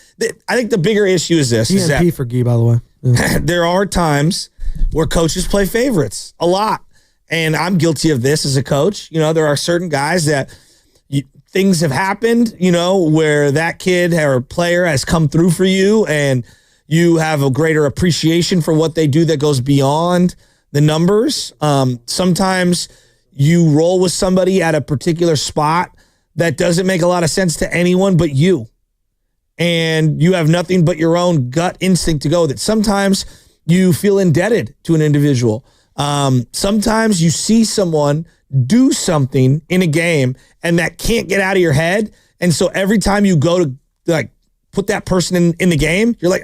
I think the bigger issue is this. DMP for Guy, by the way. Yeah. There are times where coaches play favorites a lot. And I'm guilty of this as a coach. There are certain guys that things have happened, where that kid or player has come through for you and you have a greater appreciation for what they do that goes beyond the numbers. Sometimes you roll with somebody at a particular spot that doesn't make a lot of sense to anyone but you. And you have nothing but your own gut instinct to go with it. Sometimes you feel indebted to an individual. Sometimes you see someone do something in a game and that can't get out of your head. And so every time you go to put that person in the game, you're like,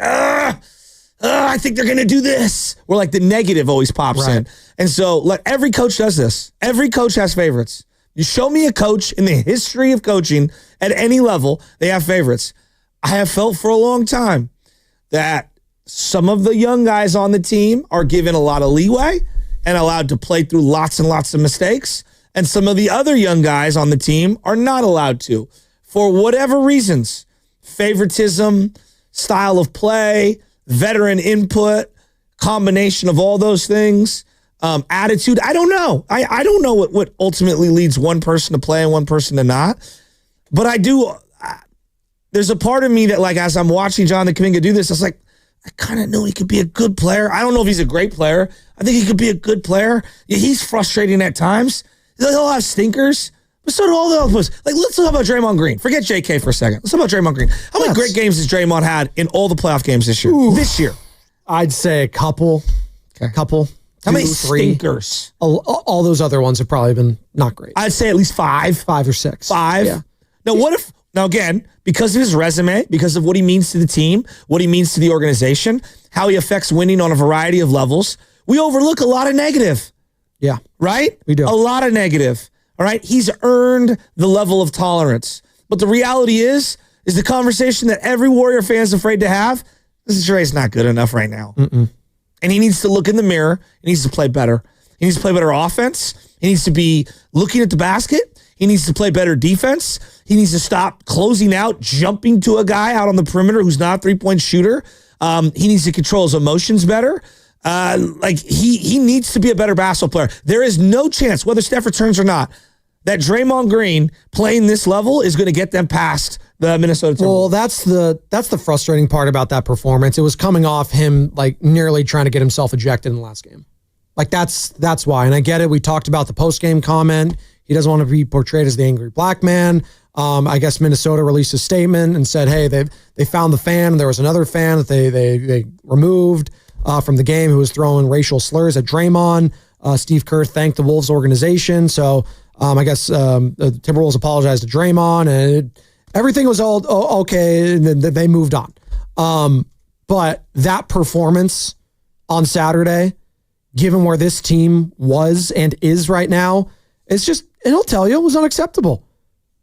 I think they're going to do this. Where the negative always pops in. And so every coach does this. Every coach has favorites. You show me a coach in the history of coaching at any level, they have favorites. I have felt for a long time that some of the young guys on the team are given a lot of leeway and allowed to play through lots and lots of mistakes. And some of the other young guys on the team are not allowed to, for whatever reasons. Favoritism, style of play, veteran input, combination of all those things, attitude. I don't know. I don't know what ultimately leads one person to play and one person to not. But I do. There's a part of me that, as I'm watching Jonathan Kaminga do this, I was like, I kind of knew he could be a good player. I don't know if he's a great player. I think he could be a good player. Yeah, he's frustrating at times. He'll have stinkers. But so do all the other players. Let's talk about Draymond Green. Forget JK for a second. Let's talk about Draymond Green. How many great games has Draymond had in all the playoff games this year? I'd say a couple. Okay. How many stinkers? All those other ones have probably been not great. I'd say at least 5. 5 or 6. 5? Yeah. Now again, because of his resume, because of what he means to the team, what he means to the organization, how he affects winning on a variety of levels, we overlook a lot of negative. Yeah. Right? We do. A lot of negative. All right? He's earned the level of tolerance. But the reality is the conversation that every Warrior fan is afraid to have, this Dre's not good enough right now. Mm-mm. And he needs to look in the mirror. He needs to play better. He needs to play better offense. He needs to be looking at the basket. He needs to play better defense. He needs to stop closing out, jumping to a guy out on the perimeter who's not a three-point shooter. He needs to control his emotions better. He needs to be a better basketball player. There is no chance, whether Steph returns or not, that Draymond Green playing this level is going to get them past the Minnesota Timberwolves. Well, that's the frustrating part about that performance. It was coming off him like nearly trying to get himself ejected in the last game. Like that's why. And I get it. We talked about the post-game comment. He doesn't want to be portrayed as the angry black man. I guess Minnesota released a statement and said, hey, they found the fan. There was another fan that they removed from the game who was throwing racial slurs at Draymond. Steve Kerr thanked the Wolves organization. So I guess the Timberwolves apologized to Draymond, and everything was all okay, and then they moved on. But that performance on Saturday, given where this team was and is right now, it's just, and he'll tell you, it was unacceptable.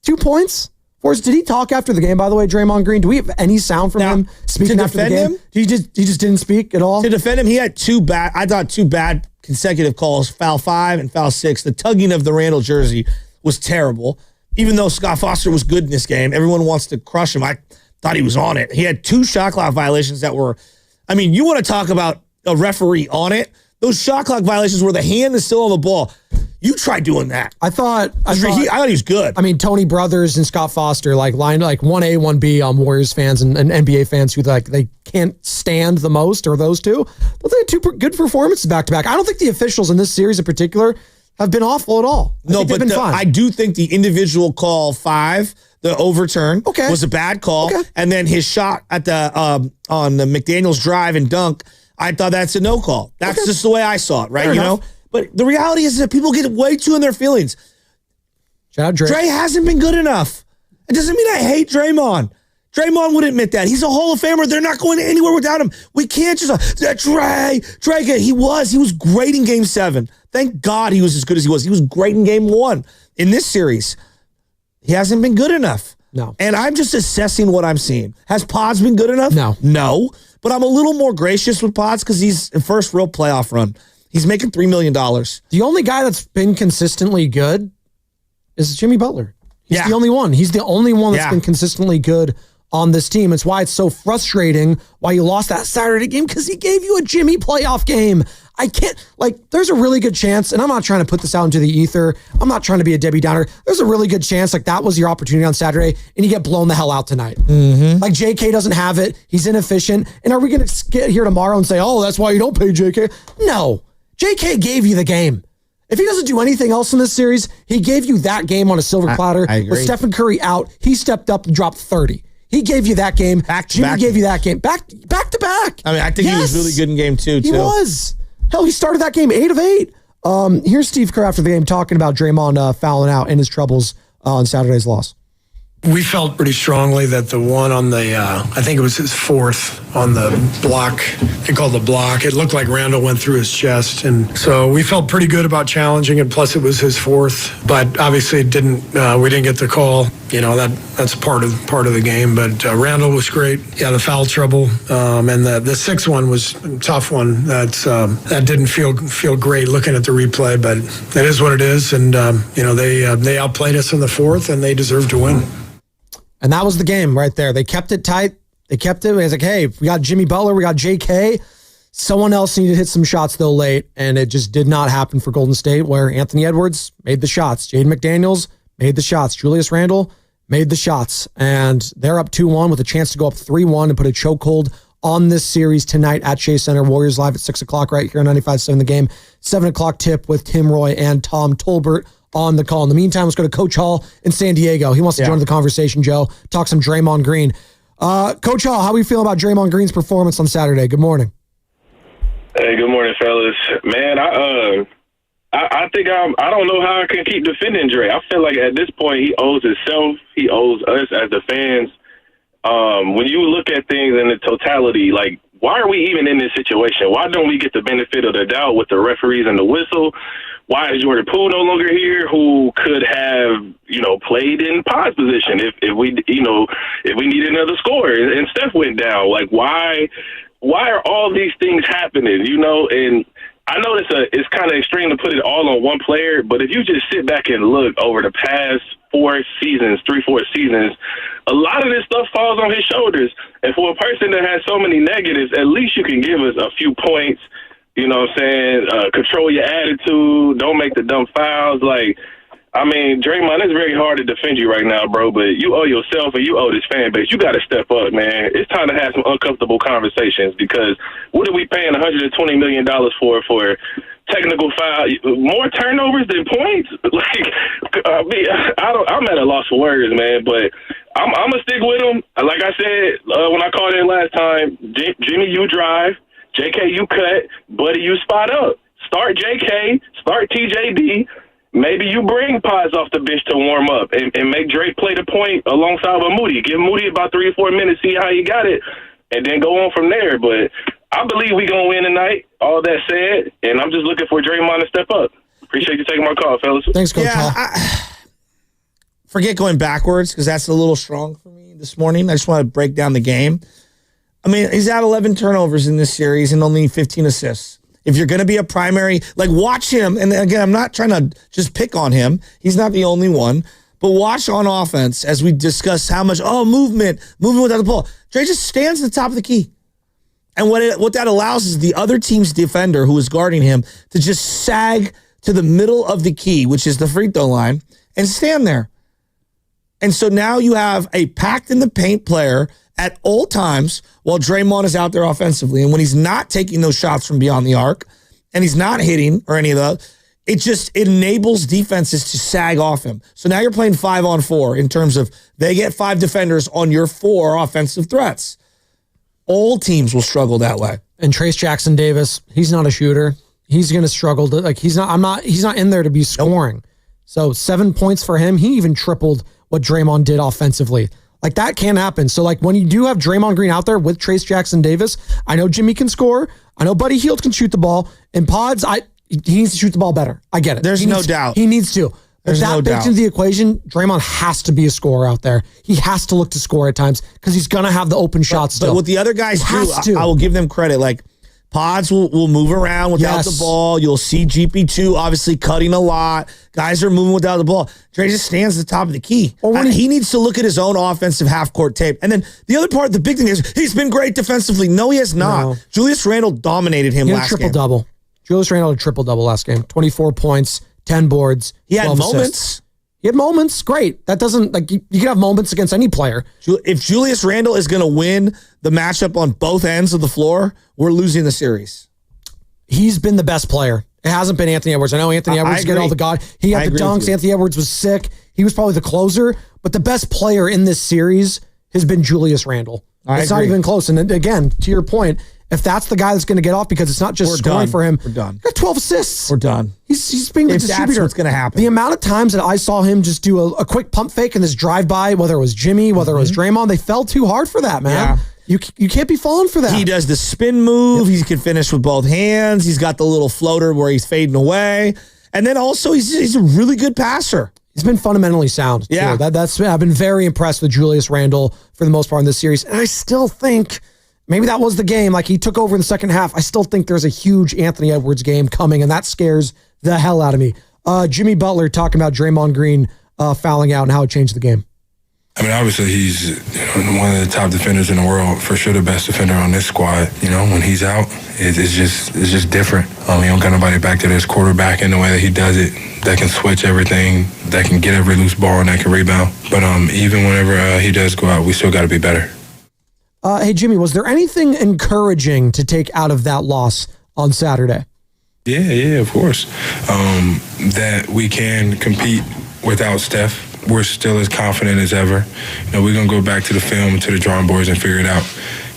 2 points. Forrest, did he talk after the game, by the way, Draymond Green? Do we have any sound from him speaking after the game? He just didn't speak at all? To defend him, he had two bad consecutive calls, foul 5 and foul 6. The tugging of the Randall jersey was terrible. Even though Scott Foster was good in this game, everyone wants to crush him. I thought he was on it. He had 2 shot clock violations that were, I mean, you want to talk about a referee on it? Those shot clock violations where the hand is still on the ball. You try doing that. I thought he was good. I mean, Tony Brothers and Scott Foster lined 1A, 1B on Warriors fans and NBA fans who they can't stand the most, or those two. But they had 2 good performances back to back. I don't think the officials in this series in particular have been awful at all. I do think the individual call 5, the overturn, was a bad call, and then his shot at the on the McDaniels drive and dunk, I thought that's a no call. That's just the way I saw it, right? Fair enough. But the reality is that people get way too in their feelings. Shout out Dre. Dre hasn't been good enough. It doesn't mean I hate Draymond. Draymond would admit that. He's a Hall of Famer. They're not going anywhere without him. We can't just, Dre. He was great in Game 7. Thank God he was as good as he was. He was great in Game 1. In this series, he hasn't been good enough. No. And I'm just assessing what I'm seeing. Has Pods been good enough? No. But I'm a little more gracious with Pods because he's in first real playoff run. He's making $3 million. The only guy that's been consistently good is Jimmy Butler. He's the only one. He's the only one that's been consistently good on this team. It's why it's so frustrating why you lost that Saturday game, because he gave you a Jimmy playoff game. I can't, there's a really good chance, and I'm not trying to put this out into the ether. I'm not trying to be a Debbie Downer. There's a really good chance that was your opportunity on Saturday, and you get blown the hell out tonight. Mm-hmm. JK doesn't have it. He's inefficient. And are we going to get here tomorrow and say, oh, that's why you don't pay JK? No. JK gave you the game. If he doesn't do anything else in this series, he gave you that game on a silver platter. I agree. With Stephen Curry out, he stepped up and dropped 30. He gave you that game. Jimmy gave you that game. Back to back. I mean, I think he was really good in Game 2, too. He was. Hell, he started that game 8 of 8. Here's Steve Kerr after the game talking about Draymond fouling out and his troubles on Saturday's loss. We felt pretty strongly that the one on the, I think it was his 4th on the block, they called the block. It looked like Randall went through his chest. And so we felt pretty good about challenging it. Plus it was his 4th, but obviously we didn't get the call. That's part of the game, but Randall was great. Yeah, the foul trouble. And the 6th one was a tough one. That didn't feel great looking at the replay, but it is what it is. And, they outplayed us in the 4th and they deserve to win. And that was the game right there. They kept it tight. They kept it. It was like, hey, we got Jimmy Butler, we got JK. Someone else needed to hit some shots though late, and it just did not happen for Golden State, where Anthony Edwards made the shots. Jaden McDaniels made the shots. Julius Randle made the shots. And they're up 2-1 with a chance to go up 3-1 and put a chokehold on this series tonight at Chase Center. Warriors live at 6 o'clock right here on 95.7 The Game. 7 o'clock tip with Tim Roy and Tom Tolbert on the call. In the meantime, let's go to Coach Hall in San Diego. He wants to join the conversation, Joe. Talk some Draymond Green. Coach Hall, how are we feeling about Draymond Green's performance on Saturday? Good morning. Hey, good morning, fellas. Man, I think I don't know how I can keep defending Dre. I feel like at this point he owes himself, he owes us as the fans. When you look at things in the totality, why are we even in this situation? Why don't we get the benefit of the doubt with the referees and the whistle? Why is Jordan Poole no longer here, who could have, played in Pod's position if we need another scorer and Steph went down? Why are all these things happening, And I know it's kind of extreme to put it all on one player, but if you just sit back and look over the past 4 seasons, a lot of this stuff falls on his shoulders. And for a person that has so many negatives, at least you can give us a few points. You know what I'm saying? Control your attitude. Don't make the dumb fouls. I mean, Draymond, it's very hard to defend you right now, bro, but you owe yourself and you owe this fan base. You got to step up, man. It's time to have some uncomfortable conversations because what are we paying $120 million for technical foul? More turnovers than points? Like, I'm at a loss for words, man, but I'm going to stick with him. Like I said when I called in last time, Jimmy, you drive. JK, you cut. Buddy, you spot up. Start JK. Start TJD. Maybe you bring Pods off the bench to warm up and make Drake play the point alongside with Moody. Give Moody about 3 or 4 minutes, see how he got it, and then go on from there. But I believe we're going to win tonight, all that said, and I'm just looking for Draymond to step up. Appreciate you taking my call, fellas. Thanks, Coach. Forget going backwards because that's a little strong for me this morning. I just want to break down the game. I mean, he's had 11 turnovers in this series and only 15 assists. If you're going to be a primary, like watch him. And again, I'm not trying to just pick on him. He's not the only one. But watch on offense as we discuss how much, movement without the ball. Dre just stands at the top of the key. And what that allows is the other team's defender who is guarding him to just sag to the middle of the key, which is the free throw line, and stand there. And so now you have a packed in the paint player at all times while Draymond is out there offensively. And when he's not taking those shots from beyond the arc and he's not hitting or any of that, it enables defenses to sag off him. So now you're playing 5-on-4 in terms of they get 5 defenders on your 4 offensive threats. All teams will struggle that way. And Trace Jackson Davis, he's not a shooter. He's going to struggle to he's not in there to be scoring. Nope. So 7 points for him. He even tripled what Draymond did offensively. Like, that can happen. So, like, when you do have Draymond Green out there with Trace Jackson Davis, I know Jimmy can score. I know Buddy Hield can shoot the ball. And Pods, he needs to shoot the ball better. I get it. There's no doubt. He needs to. There's that no baked doubt. into the equation, Draymond has to be a scorer out there. He has to look to score at times because he's going to have the open shots still. But what the other guys do, I will give them credit. Like, Pods will move around without the ball. You'll see GP2 obviously cutting a lot. Guys are moving without the ball. Dre just stands at the top of the key. Or when he needs to look at his own offensive half-court tape. And then the other part, the big thing is he's been great defensively. No, he has not. No. Julius Randle dominated him last game. Triple-double. Julius Randle had a triple-double last game. 24 points, 10 boards, He had 12 moments. assists. He had moments. Great. That doesn't, you can have moments against any player. If Julius Randle is going to win the matchup on both ends of the floor, we're losing the series. He's been the best player. It hasn't been Anthony Edwards. I know Anthony Edwards get all the God. He had the dunks. Anthony Edwards was sick. He was probably the closer. But the best player in this series has been Julius Randle. It's not even close. And again, to your point, if that's the guy that's going to get off because it's not just scoring for him, we're done. He got 12 assists. We're done. He's being the distributor. That's what's going to happen. The amount of times that I saw him just do a quick pump fake and this drive-by, whether it was Jimmy, whether it was Draymond, they fell too hard for that, man. Yeah. You can't be falling for that. He does the spin move. He can finish with both hands. He's got the little floater where he's fading away. And then also he's a really good passer. He's been fundamentally sound. Yeah. Too. I've been very impressed with Julius Randle for the most part in this series. And I still think maybe that was the game. Like, he took over in the second half. I still think there's a huge Anthony Edwards game coming, and that scares the hell out of me. Jimmy Butler talking about Draymond Green fouling out and how it changed the game. I mean, obviously, he's one of the top defenders in the world, for sure the best defender on this squad. When he's out, it's just different. He don't got nobody back to his quarterback in the way that he does it, that can switch everything, that can get every loose ball, and that can rebound. But even whenever he does go out, we still got to be better. Hey, Jimmy, was there anything encouraging to take out of that loss on Saturday? Yeah, of course. That we can compete without Steph. We're still as confident as ever. We're going to go back to the film and to the drawing boards and figure it out.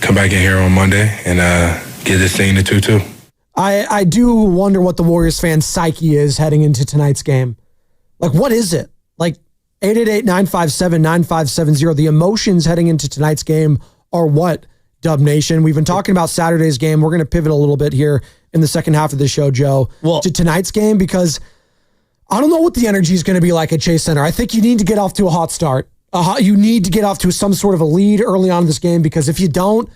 Come back in here on Monday and get this thing to 2-2. I do wonder what the Warriors fan psyche is heading into tonight's game. Like, what is it? Like, 888-957-9570. The emotions heading into tonight's game are what, Dub Nation? We've been talking about Saturday's game. We're going to pivot a little bit here in the second half of the show, Joe, to tonight's game, because I don't know what the energy is going to be like at Chase Center. I think you need to get off to a hot start. You need to get off to some sort of a lead early on in this game, because if you don't,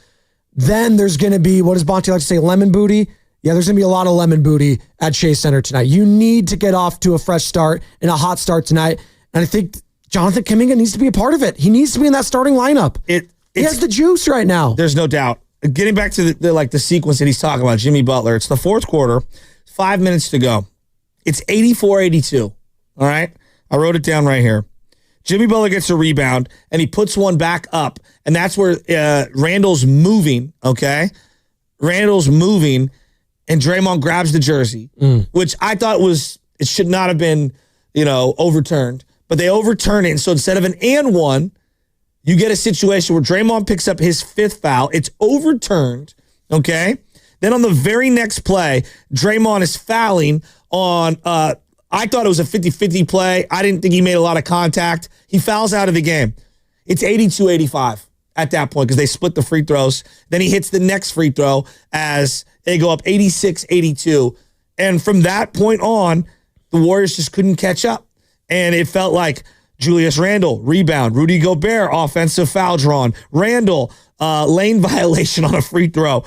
then there's going to be, what does Bonte like to say, lemon booty? Yeah, there's going to be a lot of lemon booty at Chase Center tonight. You need to get off to a fresh start and a hot start tonight. And I think Jonathan Kuminga needs to be a part of it. He needs to be in that starting lineup. He has the juice right now. There's no doubt. Getting back to the sequence that he's talking about, Jimmy Butler, it's the fourth quarter, 5 minutes to go. It's 84-82, all right? I wrote it down right here. Jimmy Butler gets a rebound, and he puts one back up, and that's where Randall's moving, okay? Randall's moving, and Draymond grabs the jersey, which I thought it should not have been, overturned. But they overturn it, and so instead of an and one, you get a situation where Draymond picks up his 5th foul. It's overturned, okay? Then on the very next play, Draymond is fouling on, I thought it was a 50-50 play. I didn't think he made a lot of contact. He fouls out of the game. It's 82-85 at that point because they split the free throws. Then he hits the next free throw as they go up 86-82. And from that point on, the Warriors just couldn't catch up. And it felt like Julius Randle, rebound. Rudy Gobert, offensive foul drawn. Randle, lane violation on a free throw.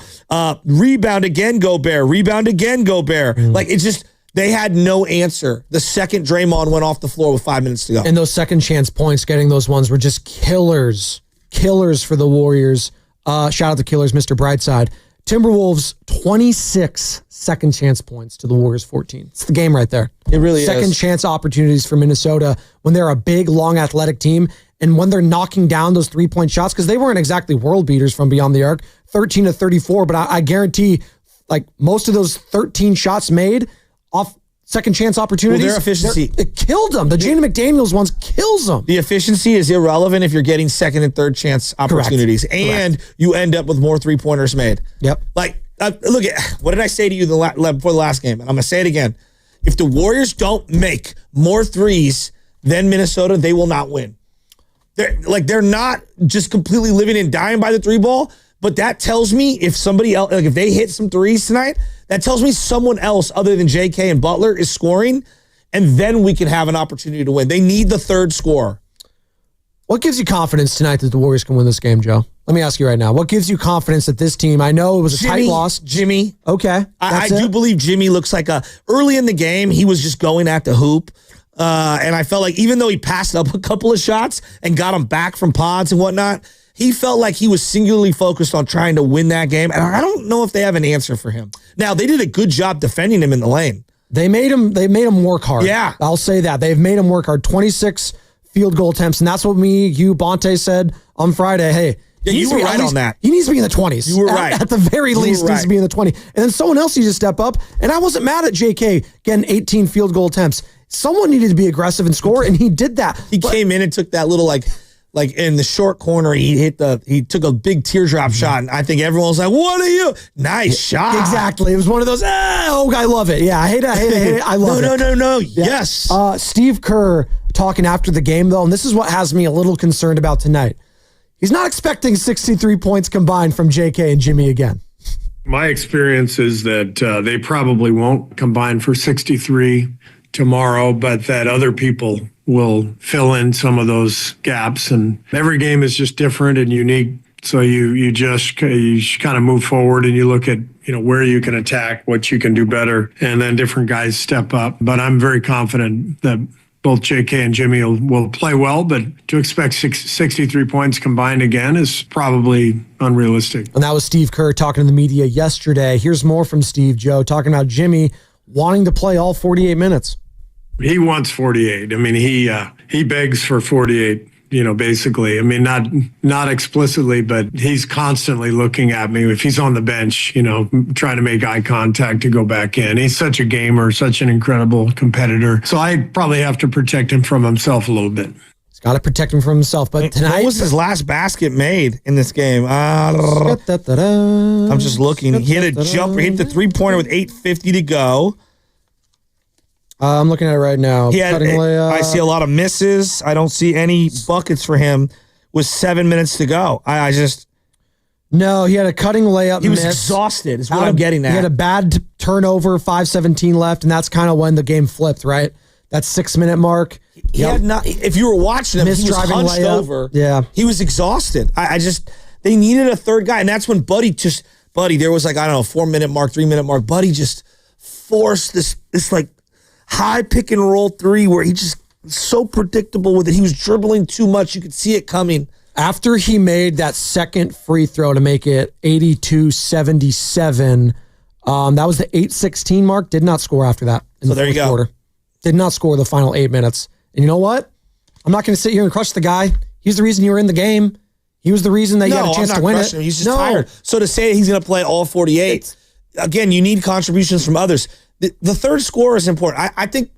Rebound again, Gobert. Rebound again, Gobert. Like, it's just, they had no answer the second Draymond went off the floor with 5 minutes to go. And those second chance points, getting those ones were just killers. Killers for the Warriors. Shout out to Killers, Mr. Brightside. Timberwolves, 26 second chance points to the Warriors 14. It's the game right there. It really is. Second chance opportunities for Minnesota when they're a big, long, athletic team and when they're knocking down those three-point shots, because they weren't exactly world beaters from beyond the arc, 13 to 34, but I guarantee like most of those 13 shots made off second chance opportunities. Well, their efficiency. It killed them. The Jaden McDaniels ones kills them. The efficiency is irrelevant if you're getting second and third chance opportunities. Correct. And you end up with more three-pointers made. Yep. Like, look at, what did I say to you before the last game? And I'm going to say it again. If the Warriors don't make more threes than Minnesota, they will not win. They're not just completely living and dying by the three ball, but that tells me if somebody else, like if they hit some threes tonight, that tells me someone else other than JK and Butler is scoring, and then we can have an opportunity to win. They need the third scorer. What gives you confidence tonight that the Warriors can win this game, Joe? Let me ask you right now. What gives you confidence that this team, I know it was a tight loss. Jimmy. Okay. I do believe Jimmy looks like early in the game, he was just going at the hoop. And I felt like even though he passed up a couple of shots and got them back from pods and whatnot, he felt like he was singularly focused on trying to win that game. And I don't know if they have an answer for him. Now, they did a good job defending him in the lane. They made him work hard. Yeah. I'll say that. They've made him work hard. 26 field goal attempts. And that's what you, Bonte, said on Friday. Hey, yeah, you were right on that. He needs to be in the 20s. You were right. At the very least, needs to be in the 20. And then someone else needs to step up. And I wasn't mad at JK getting 18 field goal attempts. Someone needed to be aggressive and score, and he did that. He came in and took that little like in the short corner. He took a big teardrop shot, and I think everyone was like, "What are you? Nice shot!" Exactly. It was one of those. I love it. Yeah, I hate it. I love it. No. Yeah. Yes. Steve Kerr talking after the game though, and this is what has me a little concerned about tonight. He's not expecting 63 points combined from JK and Jimmy again. My experience is that they probably won't combine for 63 tomorrow, but that other people will fill in some of those gaps. And every game is just different and unique. So you kind of move forward and you look at, where you can attack, what you can do better, and then different guys step up. But I'm very confident that both JK and Jimmy will play well, but to expect 63 points combined again is probably unrealistic. And that was Steve Kerr talking to the media yesterday. Here's more from Steve, Joe, talking about Jimmy wanting to play all 48 minutes. He wants 48. I mean, he begs for 48, basically. I mean, not explicitly, but he's constantly looking at me. If he's on the bench, trying to make eye contact to go back in. He's such a gamer, such an incredible competitor. So I probably have to protect him from himself a little bit. He's got to protect him from himself. But tonight, what was his last basket made in this game? I'm just looking. He hit a jumper. He hit the three-pointer with 8:50 to go. I'm looking at it right now. I see a lot of misses. I don't see any buckets for him with 7 minutes to go. No, he had a cutting layup. He was exhausted is what I'm getting at. He had a bad turnover, 5:17 left, and that's kind of when the game flipped, right? That 6-minute mark. He had not. If you were watching him, he was hunched over. Yeah. He was exhausted. They needed a third guy, and that's when Buddy, there was 4-minute mark, 3-minute mark. Buddy just forced this like high pick and roll three where he just so predictable with it. He was dribbling too much. You could see it coming. After he made that second free throw to make it 82-77, that was the 8:16 mark. Did not score after that. So there you go. Quarter. Did not score the final 8 minutes. And you know what? I'm not going to sit here and crush the guy. He's the reason you were in the game. He was the reason that you had a chance to win it. Him. He's just tired. So to say he's going to play all 48, again, you need contributions from others. The third scorer is important. I think,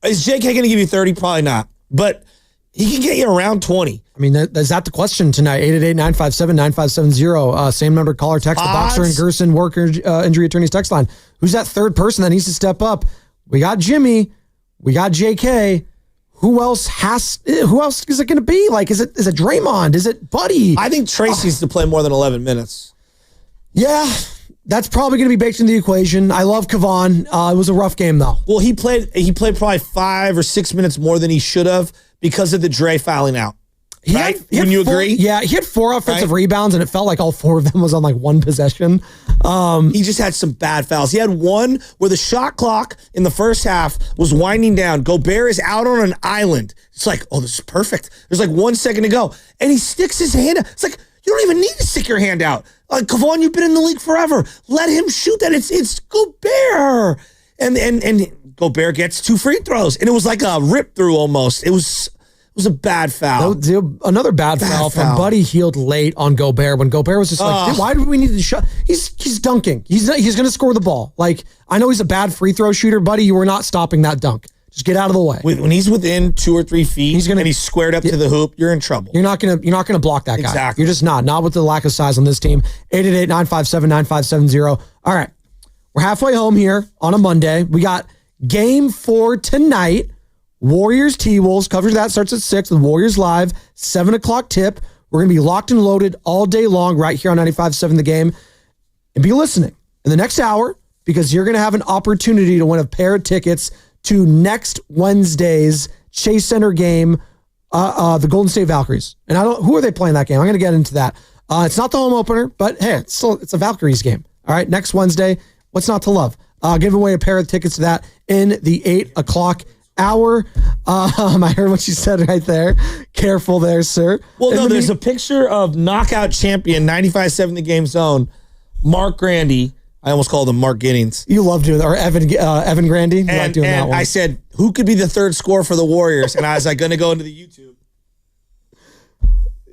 is JK going to give you 30? Probably not. But he can get you around 20. I mean, is that the question tonight? 888-957-9570. Same number, caller, text, the Boxer and Gerson Worker Injury Attorneys text line. Who's that third person that needs to step up? We got Jimmy. We got JK. Who else is it going to be? Like, is it Draymond? Is it Buddy? I think Trace needs to play more than 11 minutes. Yeah, that's probably going to be baked into the equation. I love Kavan. It was a rough game, though. Well, he played probably 5 or 6 minutes more than he should have because of the Dre fouling out. Right? Wouldn't you agree? Yeah, he had 4 offensive rebounds, and it felt like all 4 of them was on like one possession. He just had some bad fouls. He had one where the shot clock in the first half was winding down. Gobert is out on an island. It's like, oh, this is perfect. There's like 1 second to go. And he sticks his hand out. It's like, you don't even need to stick your hand out. Like, Kavon, you've been in the league forever. Let him shoot that. It's Gobert. And Gobert gets 2 free throws. And it was like a rip through almost. It was a bad foul. Another bad foul from Buddy Hield late on Gobert when Gobert was just like, why do we need to shut? He's dunking. He's going to score the ball. Like, I know he's a bad free throw shooter, Buddy. You were not stopping that dunk. Just get out of the way. When he's within 2 or 3 feet and he's squared up to the hoop, you're in trouble. You're not gonna block that guy. Exactly. You're just not with the lack of size on this team. 888-957-9570. All right, we're halfway home here on a Monday. We got Game 4 tonight. Warriors T-Wolves. Coverage of that starts at 6 with Warriors Live, 7 o'clock tip. We're going to be locked and loaded all day long right here on 95.7 The Game. And be listening in the next hour because you're going to have an opportunity to win a pair of tickets to next Wednesday's Chase Center game, the Golden State Valkyries. And who are they playing that game? I'm going to get into that. It's not the home opener, but hey, it's a Valkyries game. All right, next Wednesday. What's not to love? Give away a pair of tickets to that in the 8 o'clock hour. I heard what you said right there. Careful there, sir. Well, no, there's a picture of knockout champion 95.7 The Game Zone, Mark Grandy. I almost called him Mark Giddings. You love doing that. Or Evan Grandy. You like doing that one. I said, who could be the third scorer for the Warriors? And I was like, going to go into the YouTube.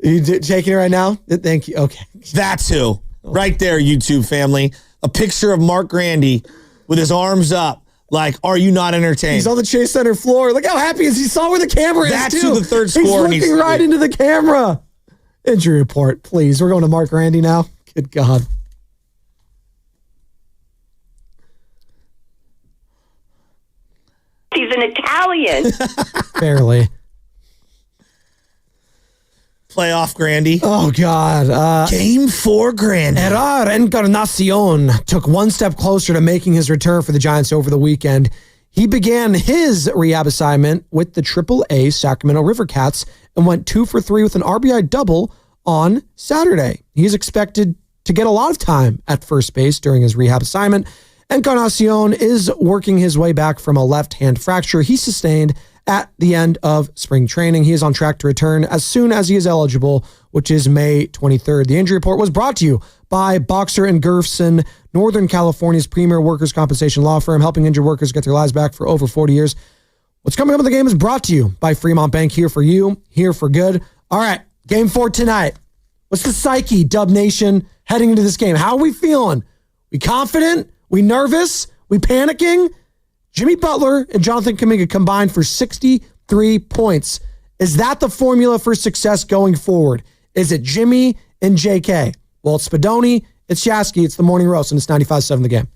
Are you taking it right now? Thank you. Okay. That's who. Right there, YouTube family. A picture of Mark Grandy with his arms up. Like, are you not entertained? He's on the Chase Center floor. Look how happy he is. He saw where the camera is, That's too. who the third scorer needs to be. He's looking right into the camera. Injury report, please. We're going to Mark Grandy now. Good God. He's an Italian. Barely. Playoff Grandy. Oh, God. Game 4 Grandy. Errar Encarnacion took one step closer to making his return for the Giants over the weekend. He began his rehab assignment with the AAA Sacramento River Cats and went 2 for 3 with an RBI double on Saturday. He's expected to get a lot of time at first base during his rehab assignment. Encarnacion is working his way back from a left-hand fracture he sustained at the end of spring training. He is on track to return as soon as he is eligible, which is May 23rd. The injury report was brought to you by Boxer and Gerson, Northern California's premier workers' compensation law firm, helping injured workers get their lives back for over 40 years. What's coming up in the game is brought to you by Fremont Bank, here for you, here for good. All right, Game 4 tonight. What's the psyche, Dub Nation, heading into this game? How are we feeling? We confident? We nervous? We panicking? Jimmy Butler and Jonathan Kaminga combined for 63 points. Is that the formula for success going forward? Is it Jimmy and JK? Well, it's Spadoni, it's Shasky, it's the Morning Roast, and it's 95.7 The Game.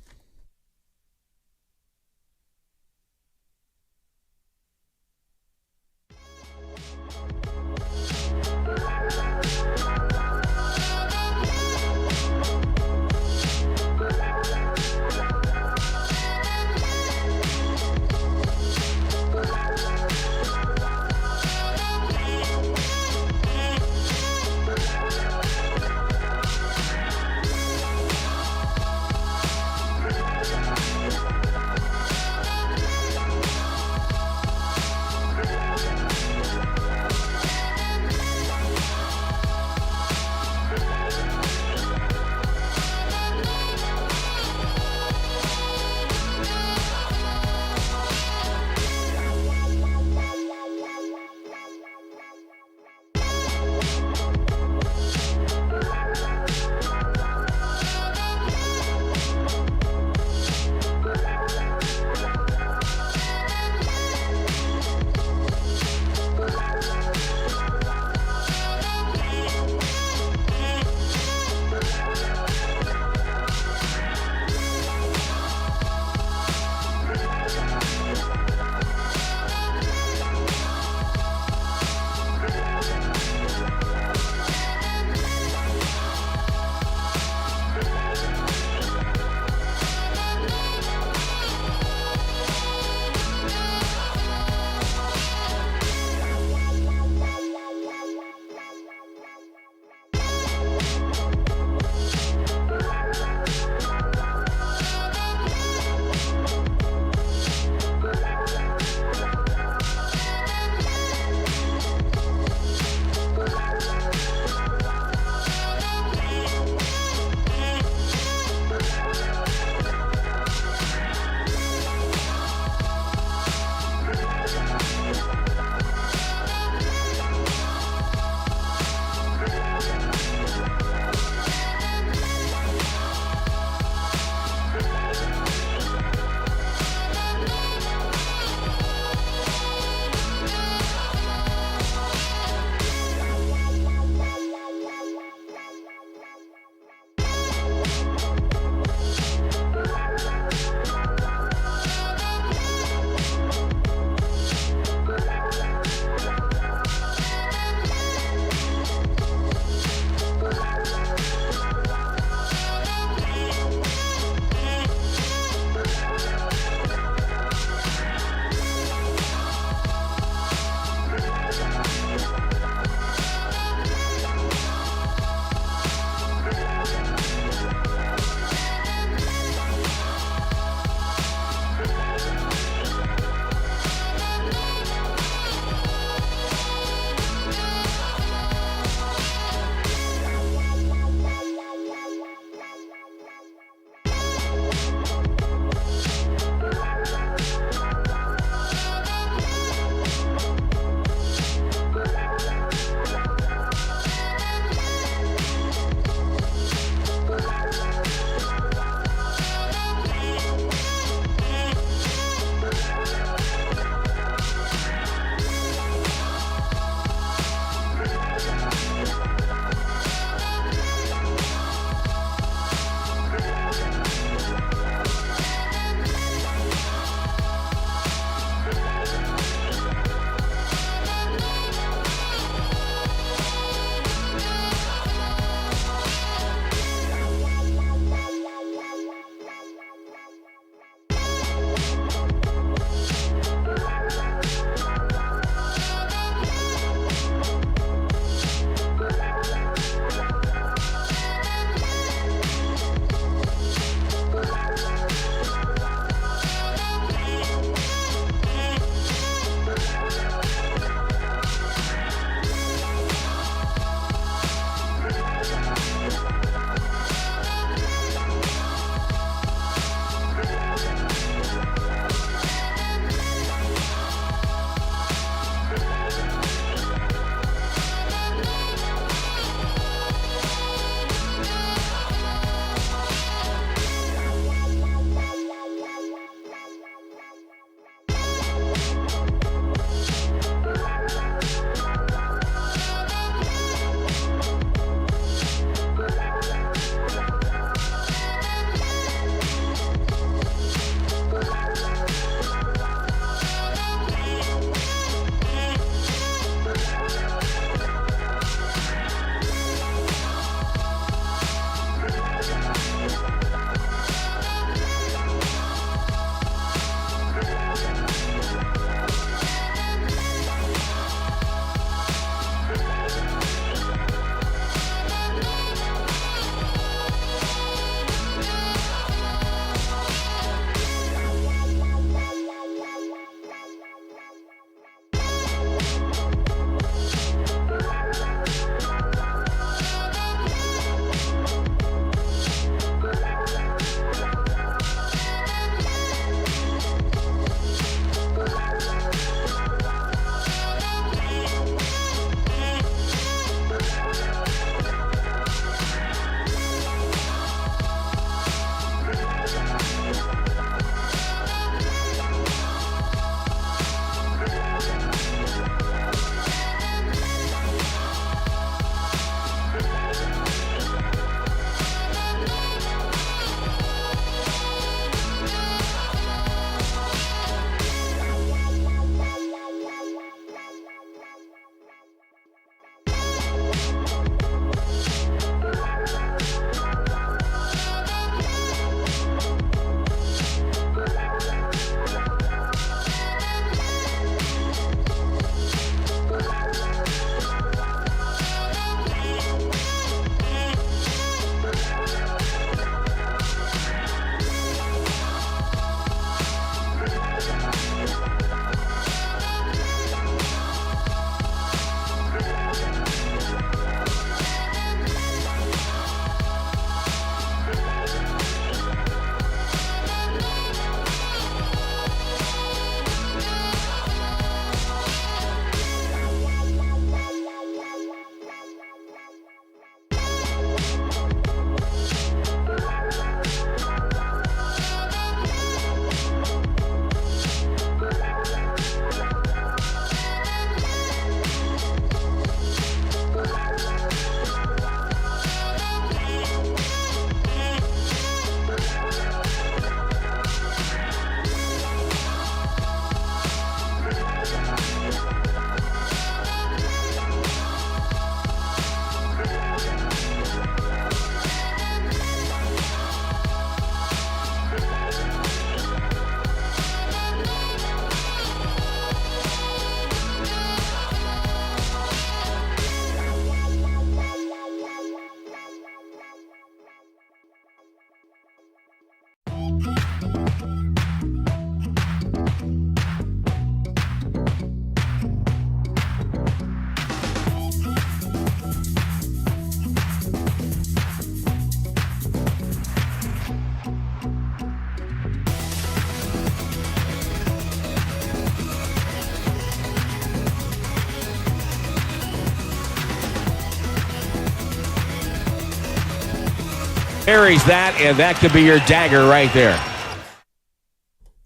Carries that, and that could be your dagger right there.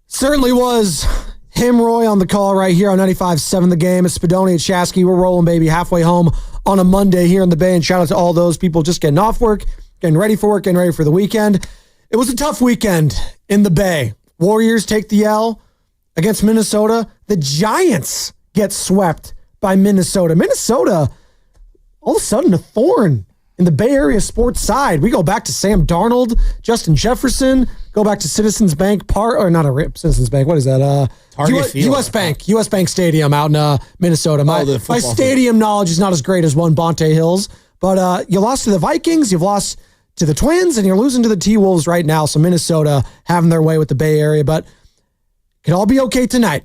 Certainly was him, Roy, on the call right here on 95.7 The Game. It's Spadoni and Shasky. We're rolling, baby, halfway home on a Monday here in the Bay. And shout out to all those people just getting off work, getting ready for work, getting ready for the weekend. It was a tough weekend in the Bay. Warriors take the L against Minnesota. The Giants get swept by Minnesota. Minnesota, all of a sudden, a thorn in the Bay Area sports side. We go back to Sam Darnold, Justin Jefferson, go back to Citizens Bank Park, or not a Citizens Bank. What is that? U.S. Bank Stadium out in Minnesota. My stadium knowledge is not as great as one Bonte Hills, but you lost to the Vikings, you've lost to the Twins, and you're losing to the T-Wolves right now. So Minnesota having their way with the Bay Area, but it could all be okay tonight.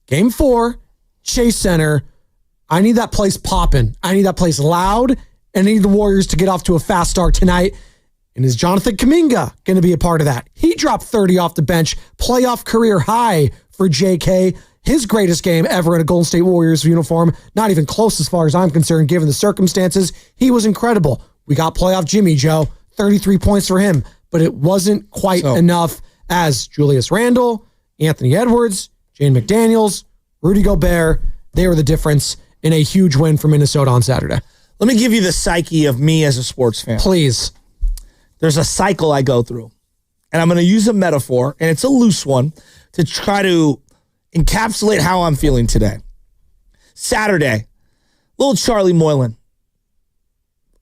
Game 4, Chase Center. I need that place popping. I need that place loud. And I need the Warriors to get off to a fast start tonight. And is Jonathan Kaminga going to be a part of that? He dropped 30 off the bench, playoff career high for JK. His greatest game ever in a Golden State Warriors uniform. Not even close as far as I'm concerned, given the circumstances. He was incredible. We got playoff Jimmy, Joe. 33 points for him. But it wasn't quite enough as Julius Randle, Anthony Edwards, Jane McDaniels, Rudy Gobert, they were the difference in a huge win for Minnesota on Saturday. Let me give you the psyche of me as a sports fan. Please. There's a cycle I go through. And I'm going to use a metaphor, and it's a loose one, to try to encapsulate how I'm feeling today. Saturday, little Charlie Moylan.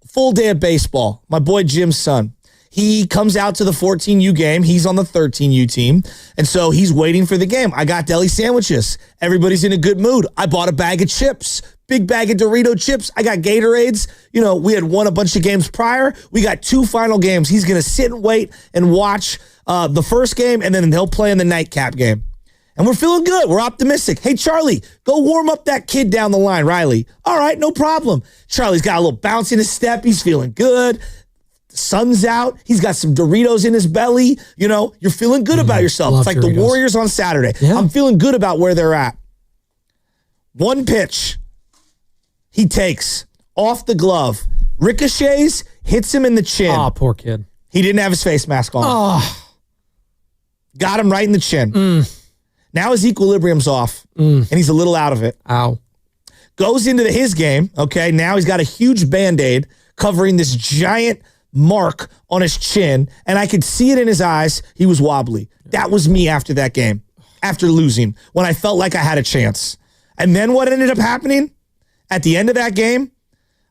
Full day of baseball. My boy Jim's son. He comes out to the 14U game. He's on the 13U team. And so he's waiting for the game. I got deli sandwiches. Everybody's in a good mood. I bought a bag of chips. Big bag of Dorito chips. I got Gatorades. You know, we had won a bunch of games prior. We got 2 final games. He's going to sit and wait and watch the first game, and then he'll play in the nightcap game. And we're feeling good. We're optimistic. Hey, Charlie, go warm up that kid down the line, Riley. All right, no problem. Charlie's got a little bounce in his step. He's feeling good. The sun's out. He's got some Doritos in his belly. You know, you're feeling good about yourself. It's like Doritos. The Warriors on Saturday. Yeah. I'm feeling good about where they're at. One pitch. He takes off the glove, ricochets, hits him in the chin. Oh, poor kid. He didn't have his face mask on. Oh. Got him right in the chin. Now his equilibrium's off, and he's a little out of it. Ow. Goes into his game, okay? Now he's got a huge Band-Aid covering this giant mark on his chin, and I could see it in his eyes. He was wobbly. That was me after that game, after losing, when I felt like I had a chance. And then what ended up happening? At the end of that game,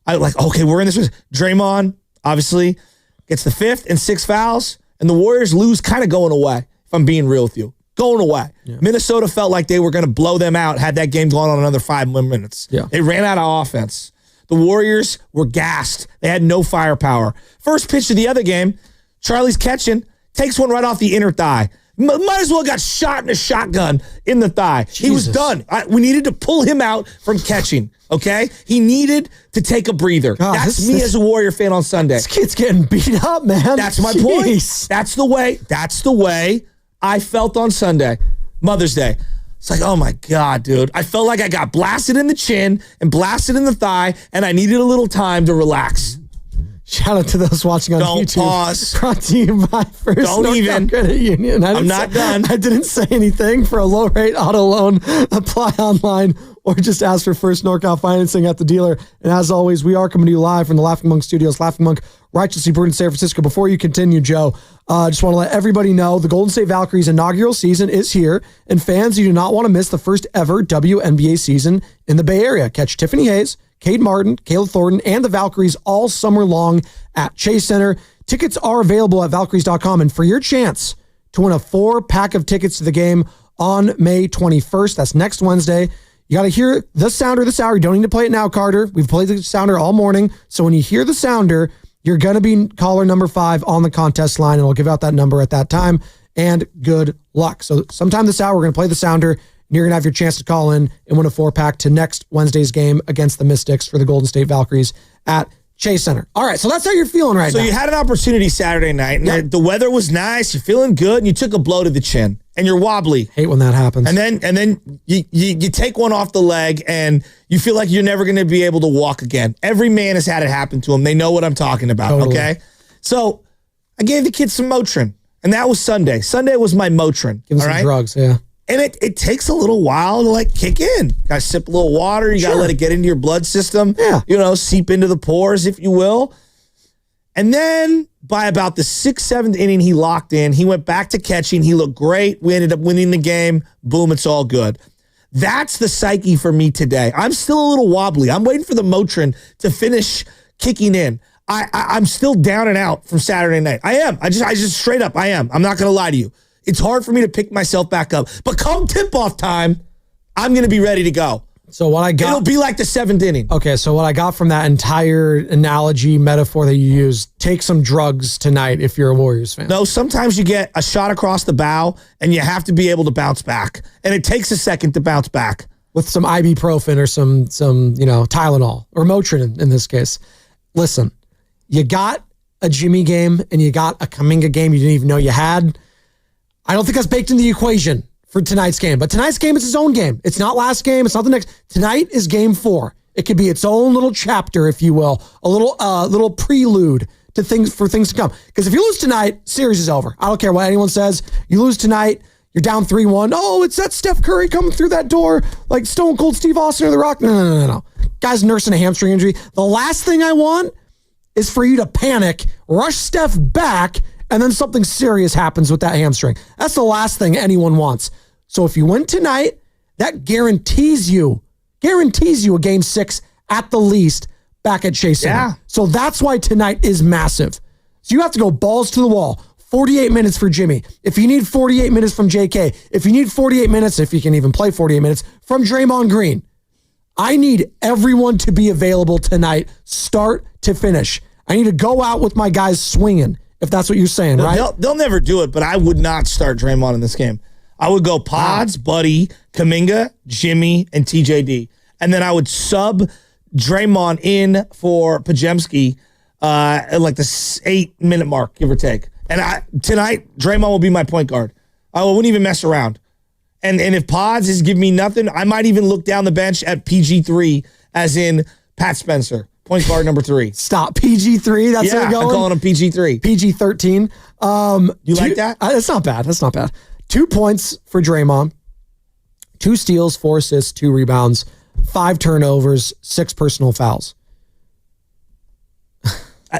I was like, okay, we're in this. Draymond, obviously, gets the 5th and 6 fouls, and the Warriors lose kind of going away, if I'm being real with you. Going away. Yeah. Minnesota felt like they were going to blow them out had that game gone on another 5 more minutes. Yeah. They ran out of offense. The Warriors were gassed. They had no firepower. First pitch of the other game, Charlie's catching, takes one right off the inner thigh. Might as well got shot in a shotgun in the thigh. Jesus. He was done. We needed to pull him out from catching, okay? He needed to take a breather. God, that's me as a Warrior fan on Sunday. This kid's getting beat up, man. That's my point. That's the way I felt on Sunday, Mother's Day. It's like, oh my God, dude. I felt like I got blasted in the chin and blasted in the thigh, and I needed a little time to relax. Shout out to those watching on YouTube. Don't pause. Brought to you by First Don't even. Credit Union. I'm not done. I didn't say anything. For a low rate auto loan, apply online or just ask for First NorCal financing at the dealer. And as always, we are coming to you live from the Laughing Monk Studios. Laughing Monk, righteously brewed in San Francisco. Before you continue, Joe, just want to let everybody know the Golden State Valkyries inaugural season is here. And fans, you do not want to miss the first ever WNBA season in the Bay Area. Catch Tiffany Hayes, Cade Martin, Caleb Thornton, and the Valkyries all summer long at Chase Center. Tickets are available at Valkyries.com. And for your chance to win a 4-pack of tickets to the game on May 21st, that's next Wednesday, you got to hear the sounder of the hour. You don't need to play it now, Carter. We've played the sounder all morning. So when you hear the sounder, you're going to be caller number 5 on the contest line, and I'll give out that number at that time. And good luck. So sometime this hour, we're going to play the sounder, and you're going to have your chance to call in and win a 4-pack to next Wednesday's game against the Mystics for the Golden State Valkyries at Chase Center. All right, so that's how you're feeling right now. So you had an opportunity Saturday night, and the weather was nice, you're feeling good, and you took a blow to the chin, and you're wobbly. Hate when that happens. And then you take one off the leg, and you feel like you're never going to be able to walk again. Every man has had it happen to him. They know what I'm talking about, okay? So I gave the kid some Motrin, and that was Sunday. Sunday was my Motrin. Give him some drugs, yeah. And it takes a little while to like kick in. Got to sip a little water. You got to let it get into your blood system. Yeah. Seep into the pores, if you will. And then by about the 6th, 7th inning, he locked in. He went back to catching. He looked great. We ended up winning the game. Boom, it's all good. That's the psyche for me today. I'm still a little wobbly. I'm waiting for the Motrin to finish kicking in. I'm still down and out from Saturday night. I am. I just straight up, I am. I'm not going to lie to you. It's hard for me to pick myself back up. But come tip-off time, I'm going to be ready to go. So what I got... It'll be like the 7th inning. Okay, so what I got from that entire analogy, metaphor that you used, take some drugs tonight if you're a Warriors fan. No, sometimes you get a shot across the bow, and you have to be able to bounce back. And it takes a second to bounce back. With some ibuprofen or some Tylenol, or Motrin in this case. Listen, you got a Jimmy game, and you got a Kaminga game you didn't even know you had. I don't think that's baked in the equation for tonight's game. But tonight's game is its own game. It's not last game. It's not the next. Tonight is game 4. It could be its own little chapter, if you will, a little prelude to things to come. Because if you lose tonight, series is over. I don't care what anyone says. You lose tonight, you're down 3-1. Oh, it's that Steph Curry coming through that door like Stone Cold Steve Austin or The Rock. No. Guy's nursing a hamstring injury. The last thing I want is for you to panic, rush Steph back, and then something serious happens with that hamstring. That's the last thing anyone wants. So if you win tonight, that guarantees you a game 6 at the least back at Chase Center. Yeah. So that's why tonight is massive. So you have to go balls to the wall. 48 minutes for Jimmy. If you need 48 minutes from JK, if you need 48 minutes, if you can even play 48 minutes, from Draymond Green. I need everyone to be available tonight, start to finish. I need to go out with my guys swinging. If that's what you're saying, right? They'll never do it, but I would not start Draymond in this game. I would go Pods, Buddy, Kaminga, Jimmy, and TJD. And then I would sub Draymond in for Pajemski at like the 8-minute mark, give or take. And tonight, Draymond will be my point guard. I wouldn't even mess around. And if Pods is giving me nothing, I might even look down the bench at PG3, as in Pat Spencer. Point guard number 3. Stop. PG3? That's where you're going? I'm calling him PG3. PG13. You like that? That's not bad. 2 points for Draymond. 2 steals, 4 assists, 2 rebounds, 5 turnovers, 6 personal fouls.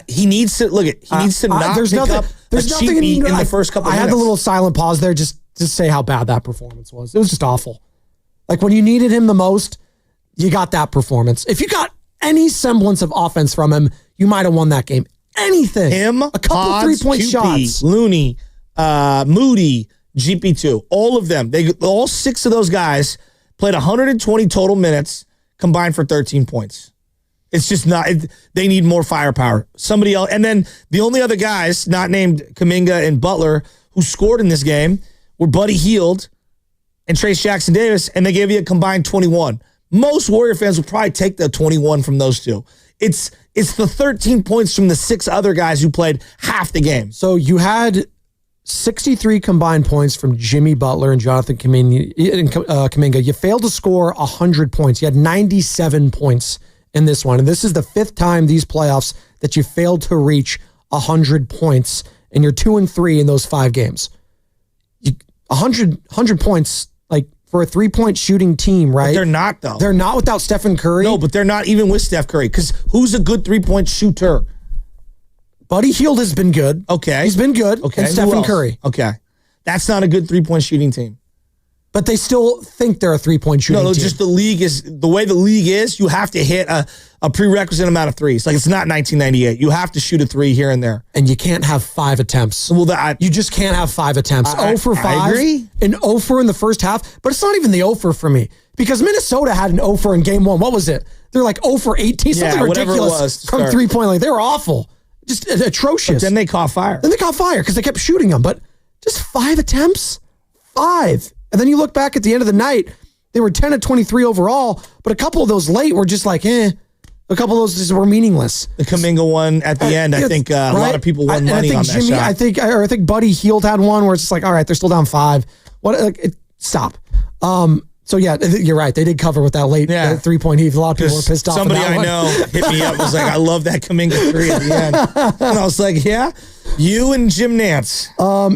He needs to, not pick up a cheapie in the first couple minutes. I had the little silent pause there just to say how bad that performance was. It was just awful. Like when you needed him the most, you got that performance. If you got any semblance of offense from him, you might have won that game. Anything. Him, a couple Pods, 3-point QP, shots. Looney, Moody, GP2, all of them. All 6 of those guys played 120 total minutes, combined for 13 points. It's just not. They need more firepower. Somebody else, and then the only other guys not named Kaminga and Butler who scored in this game were Buddy Hield and Trace Jackson Davis, and they gave you a combined 21. Most Warrior fans will probably take the 21 from those 2. It's the 13 points from the 6 other guys who played half the game. So you had 63 combined points from Jimmy Butler and Jonathan Kaminga. You failed to score 100 points. You had 97 points in this one. And this is the 5th time these playoffs that you failed to reach 100 points. And you're 2-3 in those 5 games. 100 points, like, for a 3-point shooting team, right? But they're not, though. They're not without Stephen Curry. No, but they're not even with Steph Curry. Because who's a good 3-point shooter? Buddy Hield has been good. Okay. He's been good. Okay. And Stephen Curry. Okay. That's not a good 3-point shooting team. But they still think they're a 3-point shooting team. No, just the way the league is, you have to hit a prerequisite amount of threes. Like, it's not 1998. You have to shoot a 3 here and there. And you can't have 5 attempts. Well, you just can't have 5 attempts. 0 for 5. I agree. An 0 for in the first half. But it's not even the 0 for me. Because Minnesota had an 0 for in game 1. What was it? They're like 0 for 18. Something ridiculous from 3-point line. They were awful. Just atrocious. But then they caught fire. Because they kept shooting them. But just 5 attempts? 5. And then you look back at the end of the night, they were 10 of 23 overall, but a couple of those late were just like, A couple of those just were meaningless. The Kaminga one at the end, I think a lot of people won money on that shot. I think Buddy Hield had one where it's just like, all right, they're still down 5. Stop. So, yeah, you're right. They did cover with that late three-point heave. A lot of people were pissed off. Somebody I know hit me up, was like, I love that Kaminga 3 at the end. And I was like, yeah, you and Jim Nance.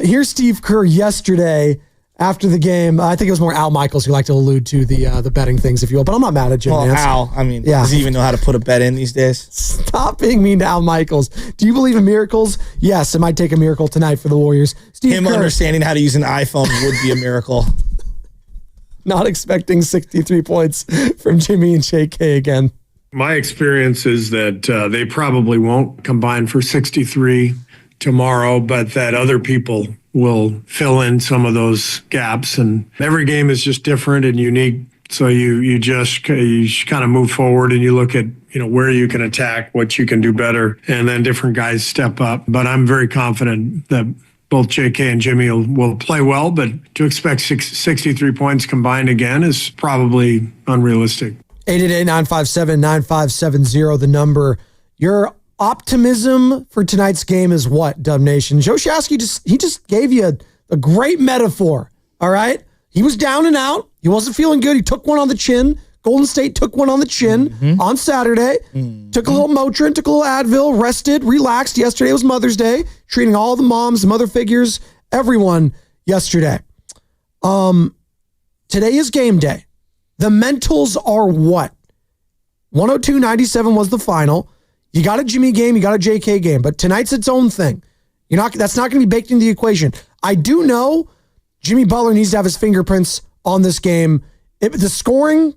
Here's Steve Kerr yesterday after the game. I think it was more Al Michaels who liked to allude to the betting things, if you will. But I'm not mad at Jim Nance. Al, does he even know how to put a bet in these days? Stop being mean to Al Michaels. Do you believe in miracles? Yes, it might take a miracle tonight for the Warriors. Him understanding how to use an iPhone would be a miracle. Not expecting 63 points from Jimmy and JK again. My experience is that they probably won't combine for 63 tomorrow, but that other people will fill in some of those gaps. And every game is just different and unique. So you kind of move forward and you look at where you can attack, what you can do better, and then different guys step up. But I'm very confident that both JK and Jimmy will play well, but to expect 63 points combined again is probably unrealistic. 888-957-9570, the number. Your optimism for tonight's game is what, Dub Nation? Joe Shasky just gave you a great metaphor, all right? He was down and out. He wasn't feeling good. He took one on the chin. Golden State took one on the chin on Saturday. Took a little Motrin, took a little Advil, rested, relaxed. Yesterday was Mother's Day, treating all the moms, the mother figures, everyone yesterday. Today is game day. The mentals are what? 102-97 was the final. You got a Jimmy game, you got a JK game, but tonight's its own thing. That's not going to be baked into the equation. I do know Jimmy Butler needs to have his fingerprints on this game. The scoring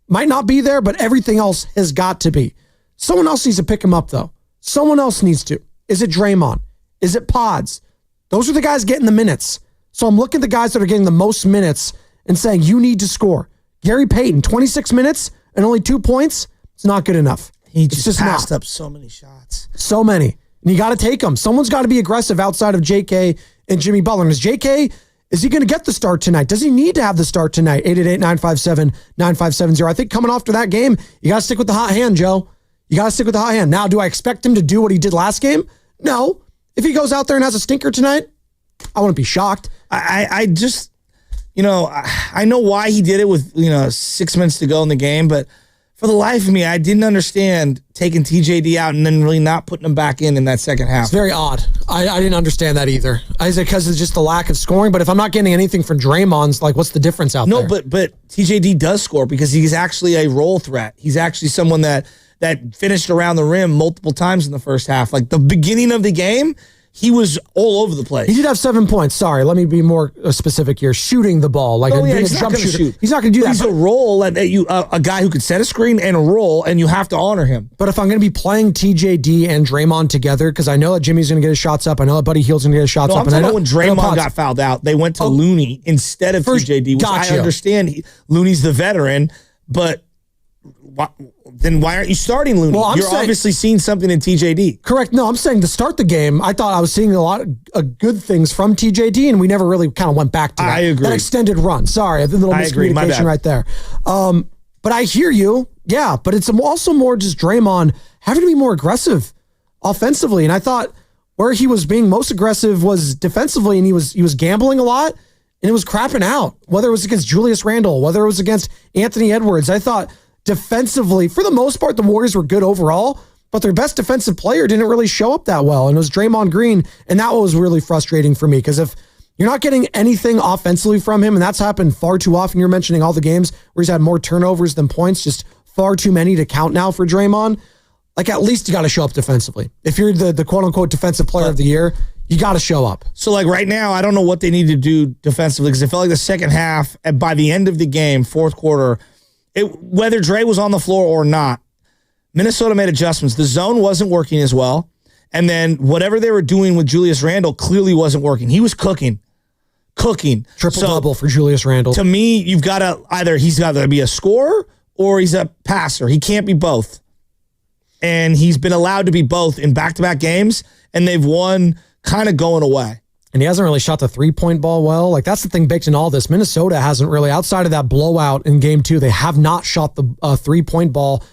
might not be there, but everything else has got to be. Someone else needs to pick him up, though. Someone else needs to. Is it Draymond? Is it Pods? Those are the guys getting the minutes. So I'm looking at the guys that are getting the most minutes and saying, you need to score. Gary Payton, 26 minutes and only 2 points. It's not good enough. He just passed up so many shots. So many. And you got to take them. Someone's got to be aggressive outside of JK and Jimmy Butler. And is JK... is he going to get the start tonight? Does he need to have the start tonight? 888-957-9570. I think coming after that game, you got to stick with the hot hand, Joe. You got to stick with the hot hand. Now, do I expect him to do what he did last game? No. If he goes out there and has a stinker tonight, I wouldn't be shocked. I just, I know why he did it with, 6 minutes to go in the game, but for the life of me, I didn't understand taking TJD out and then really not putting him back in that second half. It's very odd. I didn't understand that either. Is it because of just the lack of scoring? But if I'm not getting anything from Draymond's, what's the difference out there? No, but TJD does score because he's actually a role threat. He's actually someone that finished around the rim multiple times in the first half. Like the beginning of the game, he was all over the place. He did have 7 points. Sorry, let me be more specific here. Shooting the ball, he's not going to shoot. He's not going to do that. He's a role a guy who could set a screen and a roll, and you have to honor him. But if I'm going to be playing TJD and Draymond together, because I know that Jimmy's going to get his shots up, I know that Buddy Hield's going to get his shots up. I'm talking about when Draymond got fouled out, they went to Looney instead of TJD, which I understand. Looney's the veteran, but then why aren't you starting Looney? Well, You're obviously seeing something in TJD. Correct. No, I'm saying to start the game, I thought I was seeing a lot of good things from TJD, and we never really kind of went back to that. I agree. That extended run. Sorry, a little miscommunication right there. But I hear you. Yeah, but it's also more just Draymond having to be more aggressive offensively. And I thought where he was being most aggressive was defensively, and he was gambling a lot, and it was crapping out. Whether it was against Julius Randle, whether it was against Anthony Edwards, I thought defensively, for the most part, the Warriors were good overall, but their best defensive player didn't really show up that well, and it was Draymond Green, and that was really frustrating for me, because if you're not getting anything offensively from him, and that's happened far too often, you're mentioning all the games where he's had more turnovers than points, just far too many to count now for Draymond, at least you got to show up defensively. If you're the quote-unquote defensive player of the year, you got to show up. So, right now, I don't know what they need to do defensively, because it felt like the second half, by the end of the game, fourth quarter, whether Dre was on the floor or not, Minnesota made adjustments. The zone wasn't working as well. And then whatever they were doing with Julius Randle clearly wasn't working. He was cooking. Triple-double for Julius Randle. To me, you've got to he's got to be a scorer or he's a passer. He can't be both. And he's been allowed to be both in back-to-back games, and they've won kind of going away. And he hasn't really shot the three-point ball well. That's the thing baked in all this. Minnesota hasn't really, outside of that blowout in game 2, they have not shot the three-point ball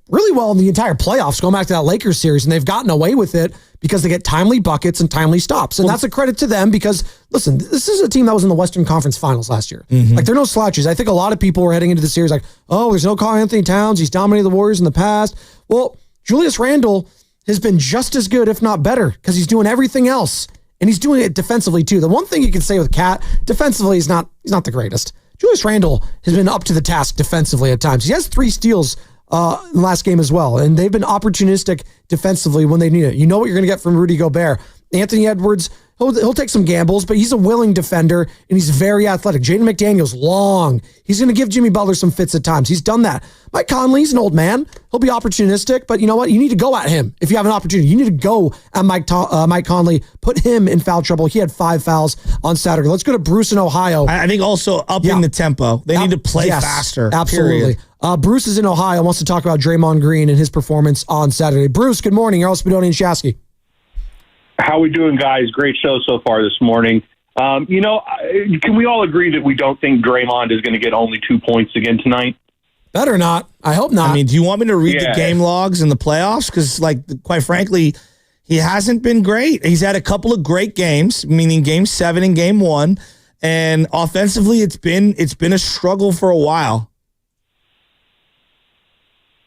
really well in the entire playoffs, going back to that Lakers series, and they've gotten away with it because they get timely buckets and timely stops. And that's a credit to them because, listen, this is a team that was in the Western Conference Finals last year. Like, they're no slouches. I think a lot of people were heading into the series like, oh, there's no Karl Anthony Towns. He's dominated the Warriors in the past. Well, Julius Randle has been just as good, if not better, because he's doing everything else. And he's doing it defensively, too. The one thing you can say with Cat, defensively, he's not the greatest. Julius Randle has been up to the task defensively at times. He has 3 steals in the last game as well. And they've been opportunistic defensively when they need it. You know what you're going to get from Rudy Gobert. Anthony Edwards, he'll take some gambles, but he's a willing defender, and he's very athletic. Jaden McDaniels, long. He's going to give Jimmy Butler some fits at times. He's done that. Mike Conley's an old man. He'll be opportunistic, but you know what? You need to go at him if you have an opportunity. You need to go at Mike Conley, put him in foul trouble. He had 5 fouls on Saturday. Let's go to Bruce in Ohio. I think also upping the tempo. They need to play faster. Absolutely. Bruce is in Ohio, wants to talk about Draymond Green and his performance on Saturday. Bruce, good morning. You're all Spadoni and Shasky. How we doing, guys? Great show so far this morning. Can we all agree that we don't think Draymond is going to get only 2 points again tonight? Better not. I hope not. I mean, do you want me to read the game logs in the playoffs? Because, quite frankly, he hasn't been great. He's had a couple of great games, meaning Game 7 and Game 1, and offensively, it's been a struggle for a while.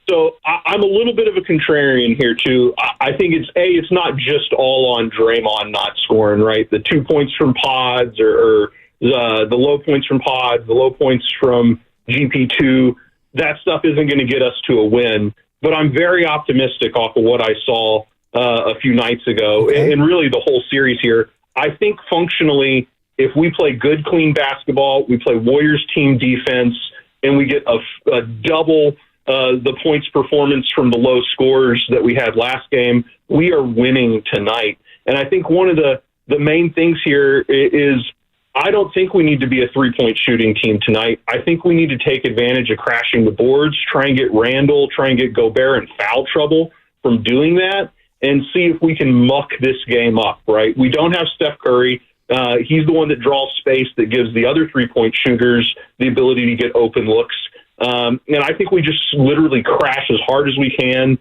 So I'm a little bit of a contrarian here, too. I think it's not just all on Draymond not scoring, right? The 2 points from pods or the low points from pods, the low points from GP2, that stuff isn't going to get us to a win. But I'm very optimistic off of what I saw a few nights ago and really the whole series here. I think functionally, if we play good, clean basketball, we play Warriors team defense, and we get a double the points performance from the low scores that we had last game, we are winning tonight. And I think one of the main things here is I don't think we need to be a 3-point shooting team tonight. I think we need to take advantage of crashing the boards, try and get Randle, try and get Gobert in foul trouble from doing that, and see if we can muck this game up, right? We don't have Steph Curry. He's the one that draws space that gives the other 3-point shooters the ability to get open looks. And I think we just literally crash as hard as we can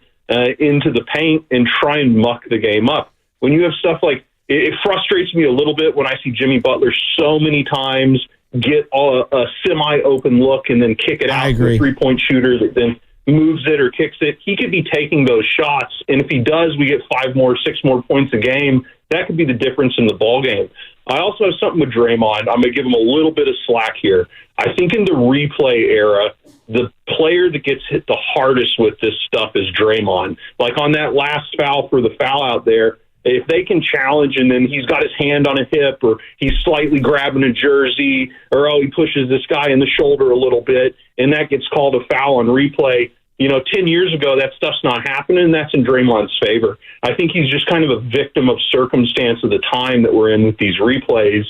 into the paint and try and muck the game up. When you have stuff like, it frustrates me a little bit when I see Jimmy Butler so many times get a semi-open look and then kick it out to a 3-point shooter that then moves it or kicks it. He could be taking those shots, and if he does, we get 5 more, 6 more points a game. That could be the difference in the ball game. I also have something with Draymond. I'm going to give him a little bit of slack here. I think in the replay era, the player that gets hit the hardest with this stuff is Draymond. Like on that last foul for the foul out there, if they can challenge and then he's got his hand on a hip or he's slightly grabbing a jersey or, he pushes this guy in the shoulder a little bit and that gets called a foul on replay. 10 years ago, that stuff's not happening, and that's in Draymond's favor. I think he's just kind of a victim of circumstance of the time that we're in with these replays.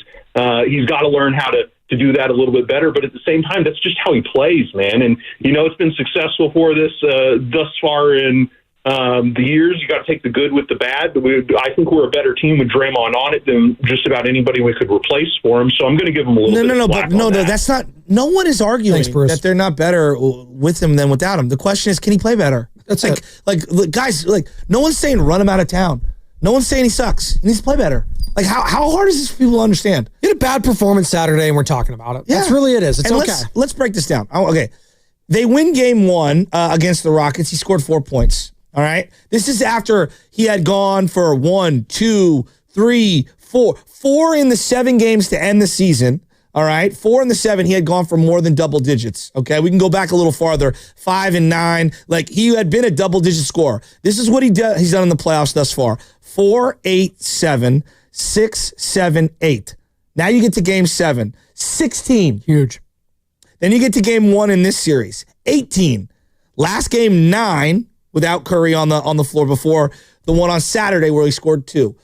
He's got to learn how to do that a little bit better, but at the same time, that's just how he plays, man. And, it's been successful for this thus far in the years. You got to take the good with the bad. But I think we're a better team with Draymond on it than just about anybody we could replace for him. So I'm going to give him a little bit of slack. No, that's not. No one is arguing that they're not better with him than without him. The question is, can he play better? That's guys. No one's saying run him out of town. No one's saying he sucks. He needs to play better. How hard is this for people to understand? He had a bad performance Saturday, and we're talking about it. Yeah. That's really it is. It's and okay. Let's break this down. Okay. They win game 1 against the Rockets. He scored 4 points. All right. This is after he had gone for 1, 2, 3, 4 in the 7 games to end the season. All right. 4 in the 7, he had gone for more than double digits. Okay. We can go back a little farther. 5 and 9. He had been a double digit scorer. This is what he's done in the playoffs thus far. 4, 8, 7, 6, 7, 8. Now you get to game 7. 16. Huge. Then you get to game 1 in this series. 18. Last game 9. Without Curry on the floor before the one on Saturday where he scored 2.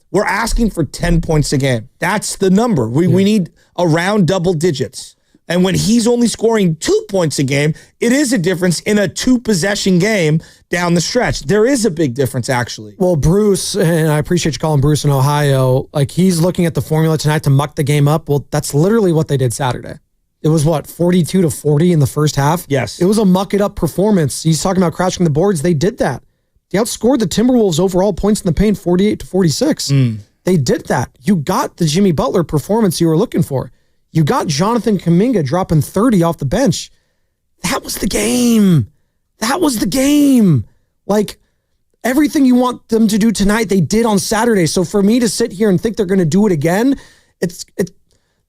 We're asking for 10 points a game. That's the number. We need around double digits. And when he's only scoring 2 points a game, it is a difference in a 2-possession game down the stretch. There is a big difference, actually. Well, Bruce, and I appreciate you calling Bruce in Ohio, he's looking at the formula tonight to muck the game up. Well, that's literally what they did Saturday. It was 42-40 in the first half? Yes. It was a muck it up performance. He's talking about crashing the boards. They did that. They outscored the Timberwolves overall points in the paint 48-46. They did that. You got the Jimmy Butler performance you were looking for. You got Jonathan Kaminga dropping 30 off the bench. That was the game. That was the game. Like, everything you want them to do tonight, they did on Saturday. So for me to sit here and think they're going to do it again, it's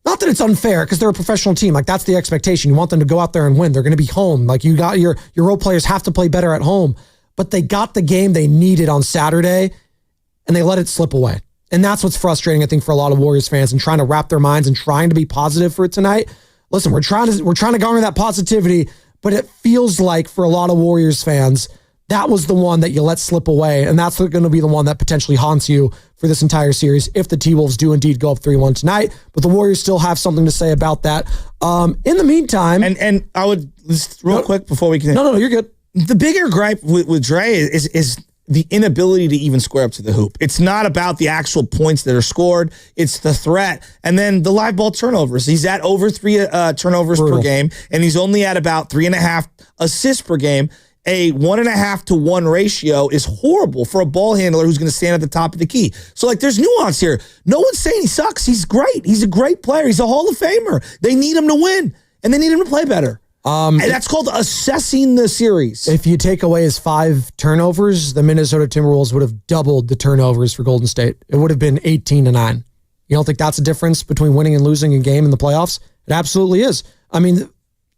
not that it's unfair because they're a professional team. Like, that's the expectation. You want them to go out there and win. They're going to be home. Like, you got your role players have to play better at home. But they got the game they needed on Saturday, and they let it slip away. And that's what's frustrating, I think, for a lot of Warriors fans and trying to wrap their minds and trying to be positive for it tonight. Listen, we're trying to garner that positivity, but it feels like for a lot of Warriors fans, that was the one that you let slip away, and that's going to be the one that potentially haunts you for this entire series if the T-Wolves do indeed go up 3-1 tonight. But the Warriors still have something to say about that. In the meantime... And I would, just real quick before we can... No, you're good. The bigger gripe with Dre is the inability to even square up to the hoop. It's not about the actual points that are scored. It's the threat. And then the live ball turnovers. He's at over 3 turnovers per game, and he's only at about 3.5 assists per game. A 1.5 to 1 ratio is horrible for a ball handler who's going to stand at the top of the key. So, like, there's nuance here. No one's saying he sucks. He's great. He's a great player. He's a Hall of Famer. They need him to win, and they need him to play better. And that's called assessing the series. If you take away his 5 turnovers, the Minnesota Timberwolves would have doubled the turnovers for Golden State. It would have been 18-9. You don't think that's a difference between winning and losing a game in the playoffs? It absolutely is. I mean,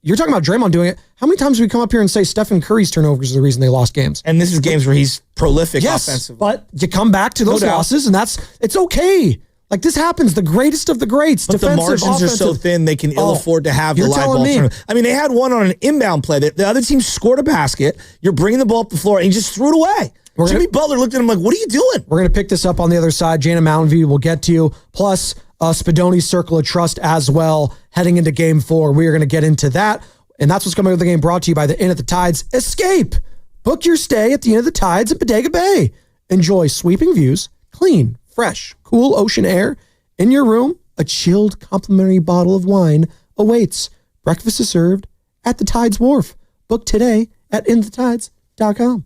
you're talking about Draymond doing it. How many times do we come up here and say Steph and Curry's turnovers are the reason they lost games? And this is games where he's prolific offensively. But you come back to those losses, and it's okay. Like, this happens. The greatest of the greats. But the margins are so thin, they can ill afford to have the live ball turnover. I mean, they had one on an inbound play. The other team scored a basket. You're bringing the ball up the floor, and he just threw it away. Jimmy Butler looked at him like, what are you doing? We're going to pick this up on the other side. Jana Mountain View will get to you. Plus, Spadoni's Circle of Trust as well, heading into Game 4. We are going to get into that. And that's what's coming with the game, brought to you by the Inn at the Tides. Escape! Book your stay at the Inn at the Tides at Bodega Bay. Enjoy sweeping views, clean, fresh, cool ocean air. In your room, a chilled complimentary bottle of wine awaits. Breakfast is served at the Tides Wharf. Book today at inthetides.com.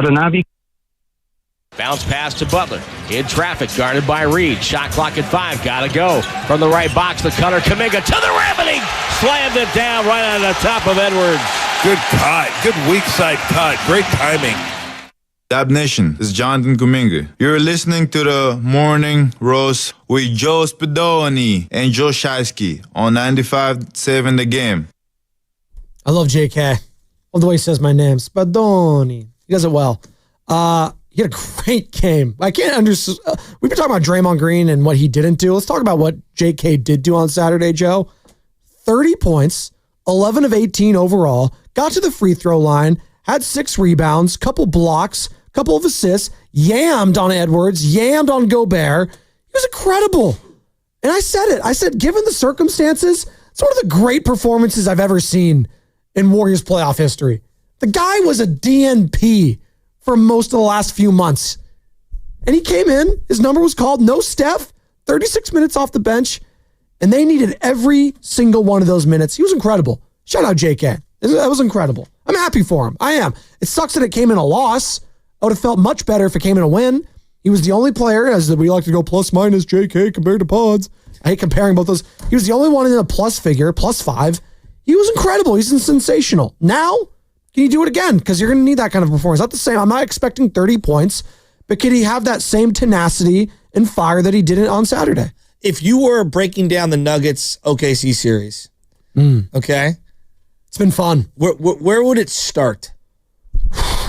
Adanavi. Bounce pass to Butler. In traffic, guarded by Reed. Shot clock at 5. Gotta go. From the right box, the cutter, Kaminga to the rim, and he slammed it down right on the top of Edwards. Good cut. Good weak side cut. Great timing. Dab Nation, this is Jonathan Kuminga. You're listening to the Morning Roast with Joe Spadoni and Joe Shasky on 95.7 The Game. I love JK. Love the way he says my name. Spadoni. He does it well. He had a great game. I can't understand. We've been talking about Draymond Green and what he didn't do. Let's talk about what JK did do on Saturday, Joe. 30 points, 11 of 18 overall, got to the free throw line, had 6 rebounds, couple blocks, couple of assists, yammed on Edwards, yammed on Gobert. He was incredible. And I said it. I said, given the circumstances, it's one of the great performances I've ever seen in Warriors playoff history. The guy was a DNP for most of the last few months. And he came in, his number was called, no Steph, 36 minutes off the bench, and they needed every single one of those minutes. He was incredible. Shout out JK. That was incredible. I'm happy for him. I am. It sucks that it came in a loss. I would have felt much better if it came in a win. He was the only player, as we like to go plus minus JK compared to Pods. I hate comparing both those. He was the only one in a plus figure, +5. He was incredible. He's sensational. Now, can you do it again? Because you're going to need that kind of performance. Not the same. I'm not expecting 30 points, but can he have that same tenacity and fire that he did on Saturday? If you were breaking down the Nuggets OKC series, okay? It's been fun. Where would it start?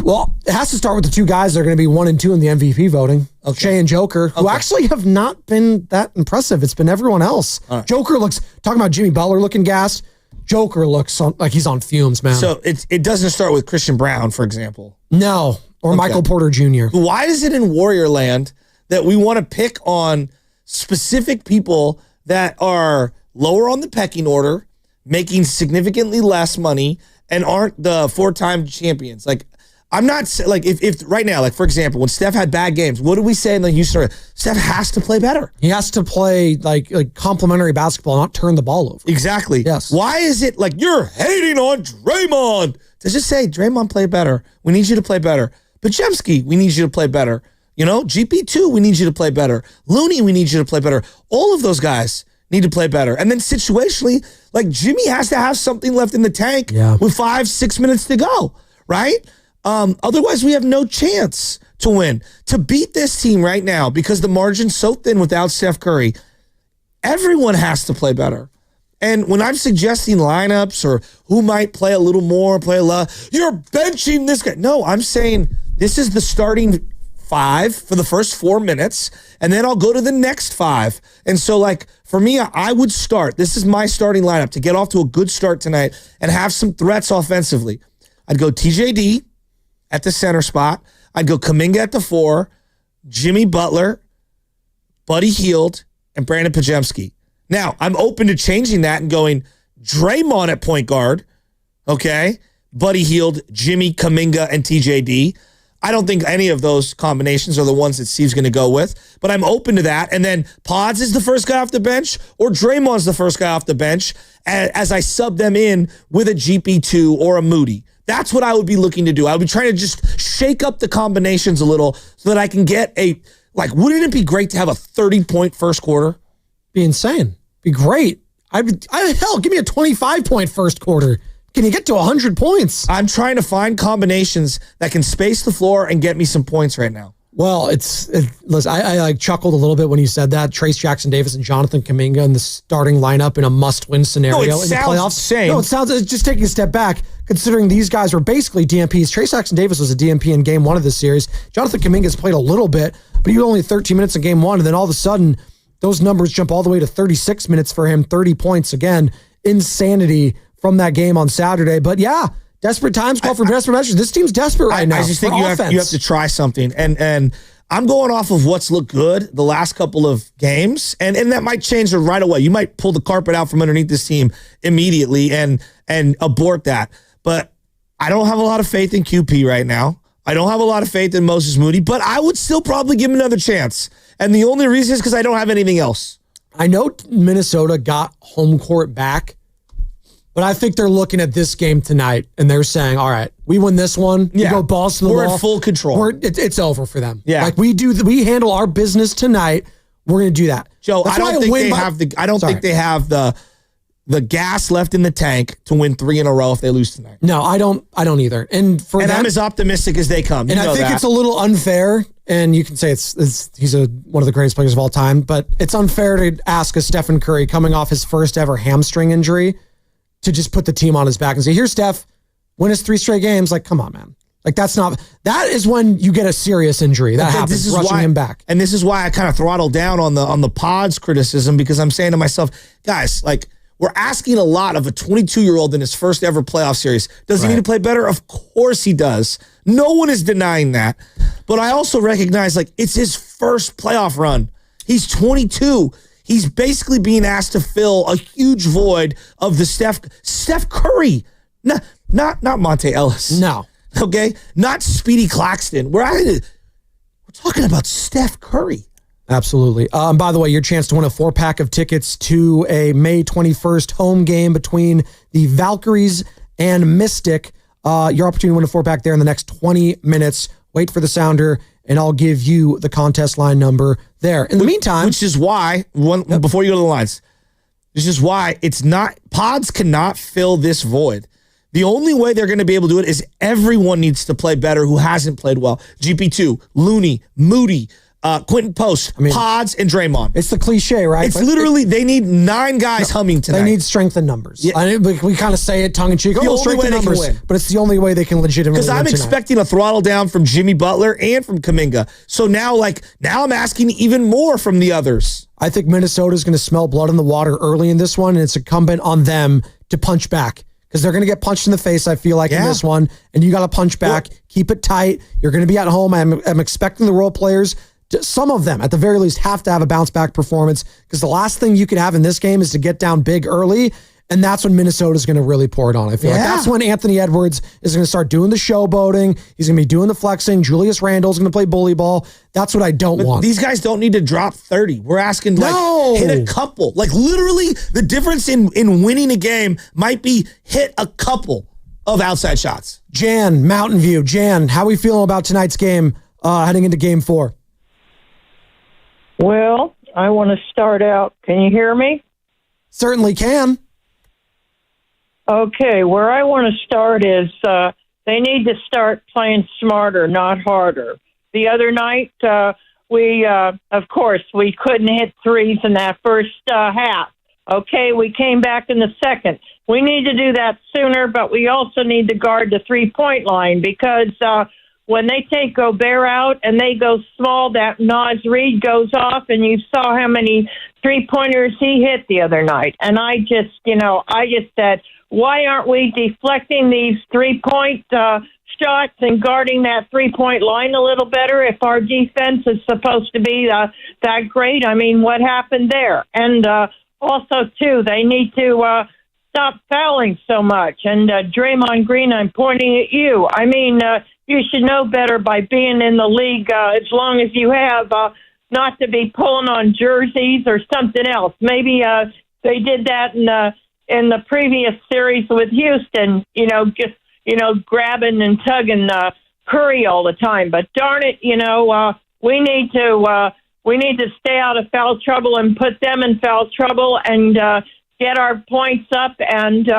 Well, it has to start with the two guys that are going to be 1 and 2 in the MVP voting. Okay. Shea and Joker, who actually have not been that impressive. It's been everyone else. Right. Joker looks, talking about Jimmy Butler looking gassed, Joker looks like he's on fumes, man. So it doesn't start with Christian Brown, for example. No, or Michael Porter Jr. Why is it in Warrior Land that we want to pick on specific people that are lower on the pecking order, making significantly less money, and aren't the 4-time champions? Like, I'm not like if right now, like for example, when Steph had bad games, what do we say in the Houston? Steph has to play better. He has to play like complimentary basketball, not turn the ball over. Exactly. Yes. Why is it like you're hating on Draymond? To just say, Draymond, play better. We need you to play better. Podziemski, we need you to play better. You know, GP2, we need you to play better. Looney, we need you to play better. All of those guys need to play better. And then situationally, like Jimmy has to have something left in the tank with 5-6 minutes to go, right? Otherwise, we have no chance to win. To beat this team right now, because the margin's so thin without Steph Curry, everyone has to play better. And when I'm suggesting lineups or who might play a little more, play a lot, you're benching this guy. No, I'm saying this is the starting 5 for the first 4 minutes, and then I'll go to the next 5. And so, like, for me, I would start. This is my starting lineup to get off to a good start tonight and have some threats offensively. I'd go TJD at the center spot. I'd go Kaminga at the 4, Jimmy Butler, Buddy Hield, and Brandon Podziemski. Now, I'm open to changing that and going Draymond at point guard, okay? Buddy Hield, Jimmy, Kaminga, and TJD. I don't think any of those combinations are the ones that Steve's going to go with, but I'm open to that. And then Pods is the first guy off the bench, or Draymond's the first guy off the bench as I sub them in with a GP2 or a Moody. That's what I would be looking to do. I would be trying to just shake up the combinations a little so that I can get wouldn't it be great to have a 30-point first quarter? Be insane. Be great. Hell, give me a 25-point first quarter. Can you get to 100 points? I'm trying to find combinations that can space the floor and get me some points right now. Well, listen, I chuckled a little bit when you said that. Trace Jackson Davis and Jonathan Kuminga in the starting lineup in a must-win scenario in the playoffs. Insane. No, it sounds, just taking a step back, considering these guys were basically DMPs. Trace Jackson Davis was a DMP in game 1 of this series. Jonathan Kuminga's played a little bit, but he was only 13 minutes in game 1, and then all of a sudden, those numbers jump all the way to 36 minutes for him, 30 points. Again, insanity from that game on Saturday. But yeah, desperate times call for desperate measures. This team's desperate right now. I just think you have to try something. And I'm going off of what's looked good the last couple of games. And that might change right away. You might pull the carpet out from underneath this team immediately and abort that. But I don't have a lot of faith in QP right now. I don't have a lot of faith in Moses Moody, but I would still probably give him another chance. And the only reason is because I don't have anything else. I know Minnesota got home court back, But I think they're looking at this game tonight, and they're saying, all right, we win this one. We go balls to the wall. We're in full control. It's over for them. Yeah. Like we handle our business tonight. We're going to do that. Joe, That's I why don't think they by- have the. I don't Sorry. think they have the gas left in the tank to win 3 in a row if they lose tonight. No, I don't either. And for And them, I'm as optimistic as they come. You and I know think that. it's a little unfair, and you can say he's one of the greatest players of all time, but it's unfair to ask a Stephen Curry coming off his first ever hamstring injury to just put the team on his back and say, "Here's Steph, win us 3 straight games." Like, come on, man. Like that is when you get a serious injury. That happens. This is rushing why, him back. and this is why I kind of throttle down on the pods criticism, because I'm saying to myself, guys, like, we're asking a lot of a 22-year-old in his first ever playoff series. Does he need to play better? Of course he does. No one is denying that. But I also recognize, like, it's his first playoff run. He's 22. He's basically being asked to fill a huge void of the Steph Curry, not Monte Ellis. No. Okay? Not Speedy Claxton. We're talking about Steph Curry. Absolutely. By the way, your chance to win a 4-pack of tickets to a May 21st home game between the Valkyries and Mystic. Your opportunity to win a 4-pack there in the next 20 minutes. Wait for the sounder, and I'll give you the contest line number there. In the meantime... Which is why, before you go to the lines, this is why pods cannot fill this void. The only way they're going to be able to do it is everyone needs to play better who hasn't played well. GP2, Looney, Moody, Quentin Post, Pods, and Draymond. It's the cliche, right? It's literally, they need 9 guys humming tonight. They need strength in numbers. Yeah. We kind of say it tongue-in-cheek. The only strength way in they can numbers. win. But it's the only way they can legitimately Because I'm win tonight. expecting a throttle down from Jimmy Butler and from Kaminga. So now I'm asking even more from the others. I think Minnesota's going to smell blood in the water early in this one, and it's incumbent on them to punch back. Because they're going to get punched in the face, I feel like, in this one. And you got to punch back. Keep it tight. You're going to be at home. I'm expecting the role players, some of them, at the very least, have to have a bounce-back performance. Because the last thing you can have in this game is to get down big early. And that's when Minnesota's going to really pour it on. I feel like that's when Anthony Edwards is going to start doing the showboating. He's going to be doing the flexing. Julius Randle's going to play bully ball. That's what I don't want. These guys don't need to drop 30. We're asking, hit a couple. Like, literally, the difference in winning a game might be hit a couple of outside shots. Jan, Mountain View. Jan, how are we feeling about tonight's game heading into game 4? Well, I want to start out. Can you hear me? Certainly can. Okay, where I want to start is they need to start playing smarter, not harder. The other night, of course, we couldn't hit threes in that first half. Okay, we came back in the second. We need to do that sooner, but we also need to guard the three-point line because when they take Gobert out and they go small, that Naz Reid goes off, and you saw how many three-pointers he hit the other night. And I just said, why aren't we deflecting these three-point shots and guarding that three-point line a little better if our defense is supposed to be that great? I mean, what happened there? And also, too, they need to stop fouling so much. And Draymond Green, I'm pointing at you. I mean, you should know better by being in the league as long as you have not to be pulling on jerseys or something else. Maybe they did that in the previous series with Houston, grabbing and tugging Curry all the time. But darn it, we need to stay out of foul trouble and put them in foul trouble and get our points up and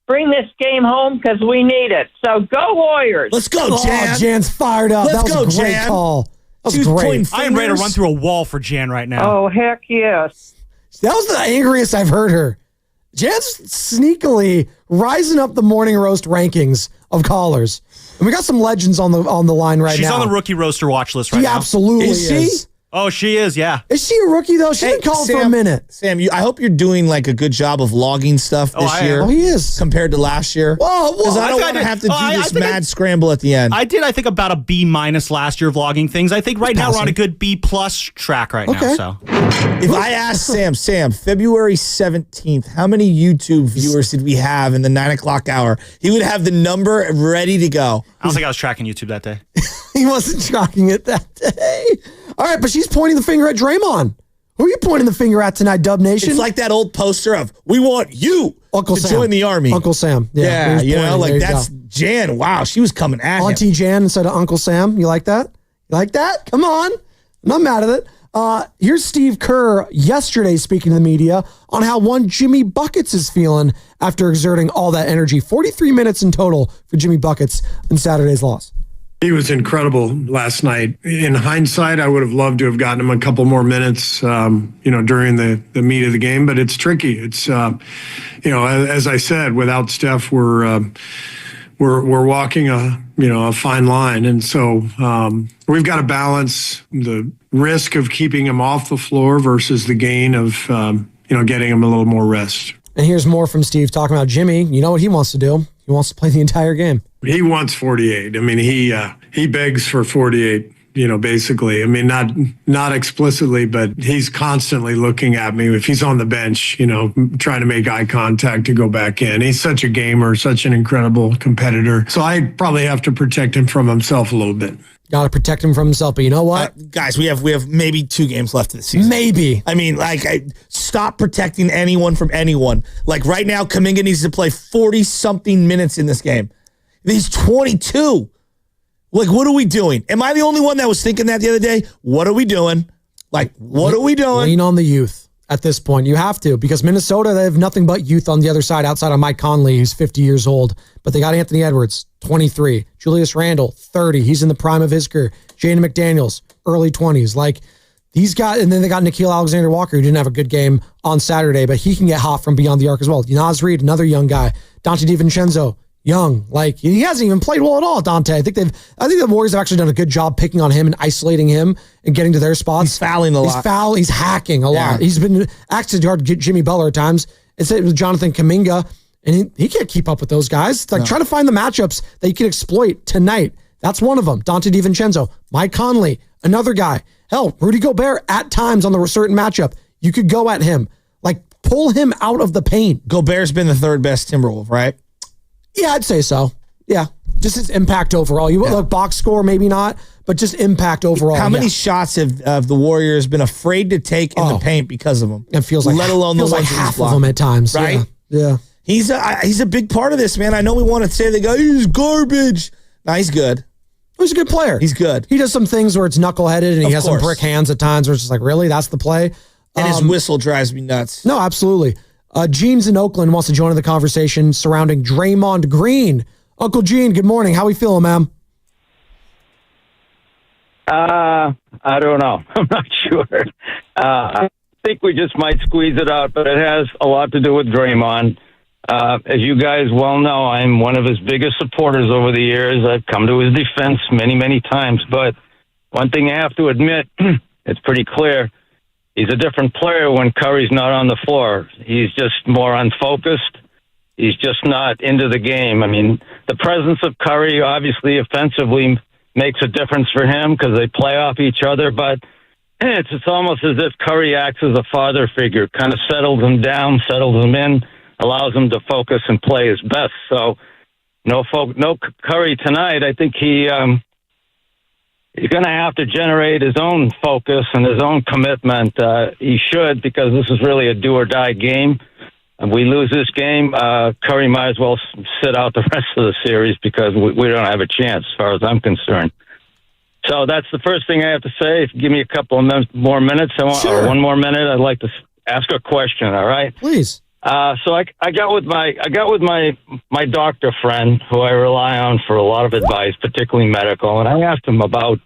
bring this game home because we need it. So go Warriors. Let's go, Jan. Oh, Jan's fired up. Let's that was go, a great Jan. call. That was great. I am ready to run through a wall for Jan right now. Oh, heck yes. That was the angriest I've heard her. Jan's sneakily rising up the morning roast rankings of callers. And we got some legends on the line right now. She's on the rookie roaster watch list right now. She absolutely Is she? Oh, she is, yeah. Is she a rookie, though? She's been called for a minute. Sam, I hope you're doing like a good job of logging stuff this year. Oh, he is. Compared to last year. Whoa. Because I don't want to have to do this mad scramble at the end. I think, about a B- last year of logging things. I think right now we're on a good B+ track right now. So if I asked Sam, February 17th, how many YouTube viewers did we have in the 9 o'clock hour? He would have the number ready to go. I don't think I was tracking YouTube that day. He wasn't tracking it that day. All right, but she's pointing the finger at Draymond. Who are you pointing the finger at tonight, Dub Nation? It's like that old poster of, we want you Uncle to Sam. join the Army. Uncle Sam. Yeah, you know, like that's go. Jan. Wow, she was coming at Auntie him. Jan instead of Uncle Sam. You like that? You like that? Come on. I'm not mad at it. Here's Steve Kerr yesterday speaking to the media on how one Jimmy Buckets is feeling after exerting all that energy. 43 minutes in total for Jimmy Buckets in Saturday's loss. He was incredible last night. In hindsight, I would have loved to have gotten him a couple more minutes, during the meat of the game. But it's tricky. It's, as I said, without Steph, we're walking a fine line, and so we've got to balance the risk of keeping him off the floor versus the gain of getting him a little more rest. And here's more from Steve talking about Jimmy. You know what he wants to do? He wants to play the entire game. He wants 48. I mean, he begs for 48. Basically. I mean, not explicitly, but he's constantly looking at me. If he's on the bench, trying to make eye contact to go back in. He's such a gamer, such an incredible competitor. So I probably have to protect him from himself a little bit. Got to protect him from himself. But you know what? Guys, we have maybe 2 games left of the season. Maybe. I mean, stop protecting anyone from anyone. Like right now, Kaminga needs to play 40-something minutes in this game. He's 22. Like, what are we doing? Am I the only one that was thinking that the other day? What are we doing? What are we doing? Lean on the youth at this point. You have to, because Minnesota, they have nothing but youth on the other side outside of Mike Conley, who's 50 years old. But they got Anthony Edwards, 23. Julius Randle, 30. He's in the prime of his career. Jaden McDaniels, early 20s. Like, these guys, and then they got Nickeil Alexander-Walker, who didn't have a good game on Saturday, but he can get hot from beyond the arc as well. Naz Reid, another young guy. Dante DiVincenzo, young. Like, he hasn't even played well at all, Dante. I think the Warriors have actually done a good job picking on him and isolating him and getting to their spots. He's fouling a lot. He's hacking a lot. He's been actually hard to get Jimmy Butler at times. It's with Jonathan Kaminga, and he can't keep up with those guys. Try to find the matchups that you can exploit tonight. That's one of them. Dante DiVincenzo, Mike Conley, another guy. Hell, Rudy Gobert at times on the certain matchup. You could go at him. Like, pull him out of the paint. Gobert's been the 3rd best Timberwolf, right? Yeah, I'd say so. Yeah. Just his impact overall. Look, box score, maybe not, but just impact overall. How many shots have the Warriors been afraid to take in the paint because of him? It feels like, let alone the ones like half of them at times. Right? Yeah. He's a big part of this, man. I know we want to say the guy, he's garbage. No, he's good. He's a good player. He's good. He does some things where it's knuckleheaded and he has some brick hands at times where it's just like, really? That's the play? And his whistle drives me nuts. No, absolutely. Gene's in Oakland wants to join in the conversation surrounding Draymond Green. Uncle Gene, good morning. How we feeling, ma'am? I don't know. I'm not sure. I think we just might squeeze it out, but it has a lot to do with Draymond. As you guys well know, I'm one of his biggest supporters over the years. I've come to his defense many, many times. But one thing I have to admit, it's pretty clear, he's a different player when Curry's not on the floor. He's just more unfocused. He's just not into the game. I mean, the presence of Curry obviously offensively makes a difference for him because they play off each other. But it's almost as if Curry acts as a father figure, kind of settles him down, settles him in, allows him to focus and play his best. So no Curry tonight. I think he's going to have to generate his own focus and his own commitment. He should, because this is really a do-or-die game. If we lose this game, Curry might as well sit out the rest of the series because we don't have a chance as far as I'm concerned. So that's the first thing I have to say. If you give me a couple of more minutes, or 1 more minute, I'd like to ask a question, all right? Please. So I got with my doctor friend, who I rely on for a lot of advice, particularly medical, and I asked him about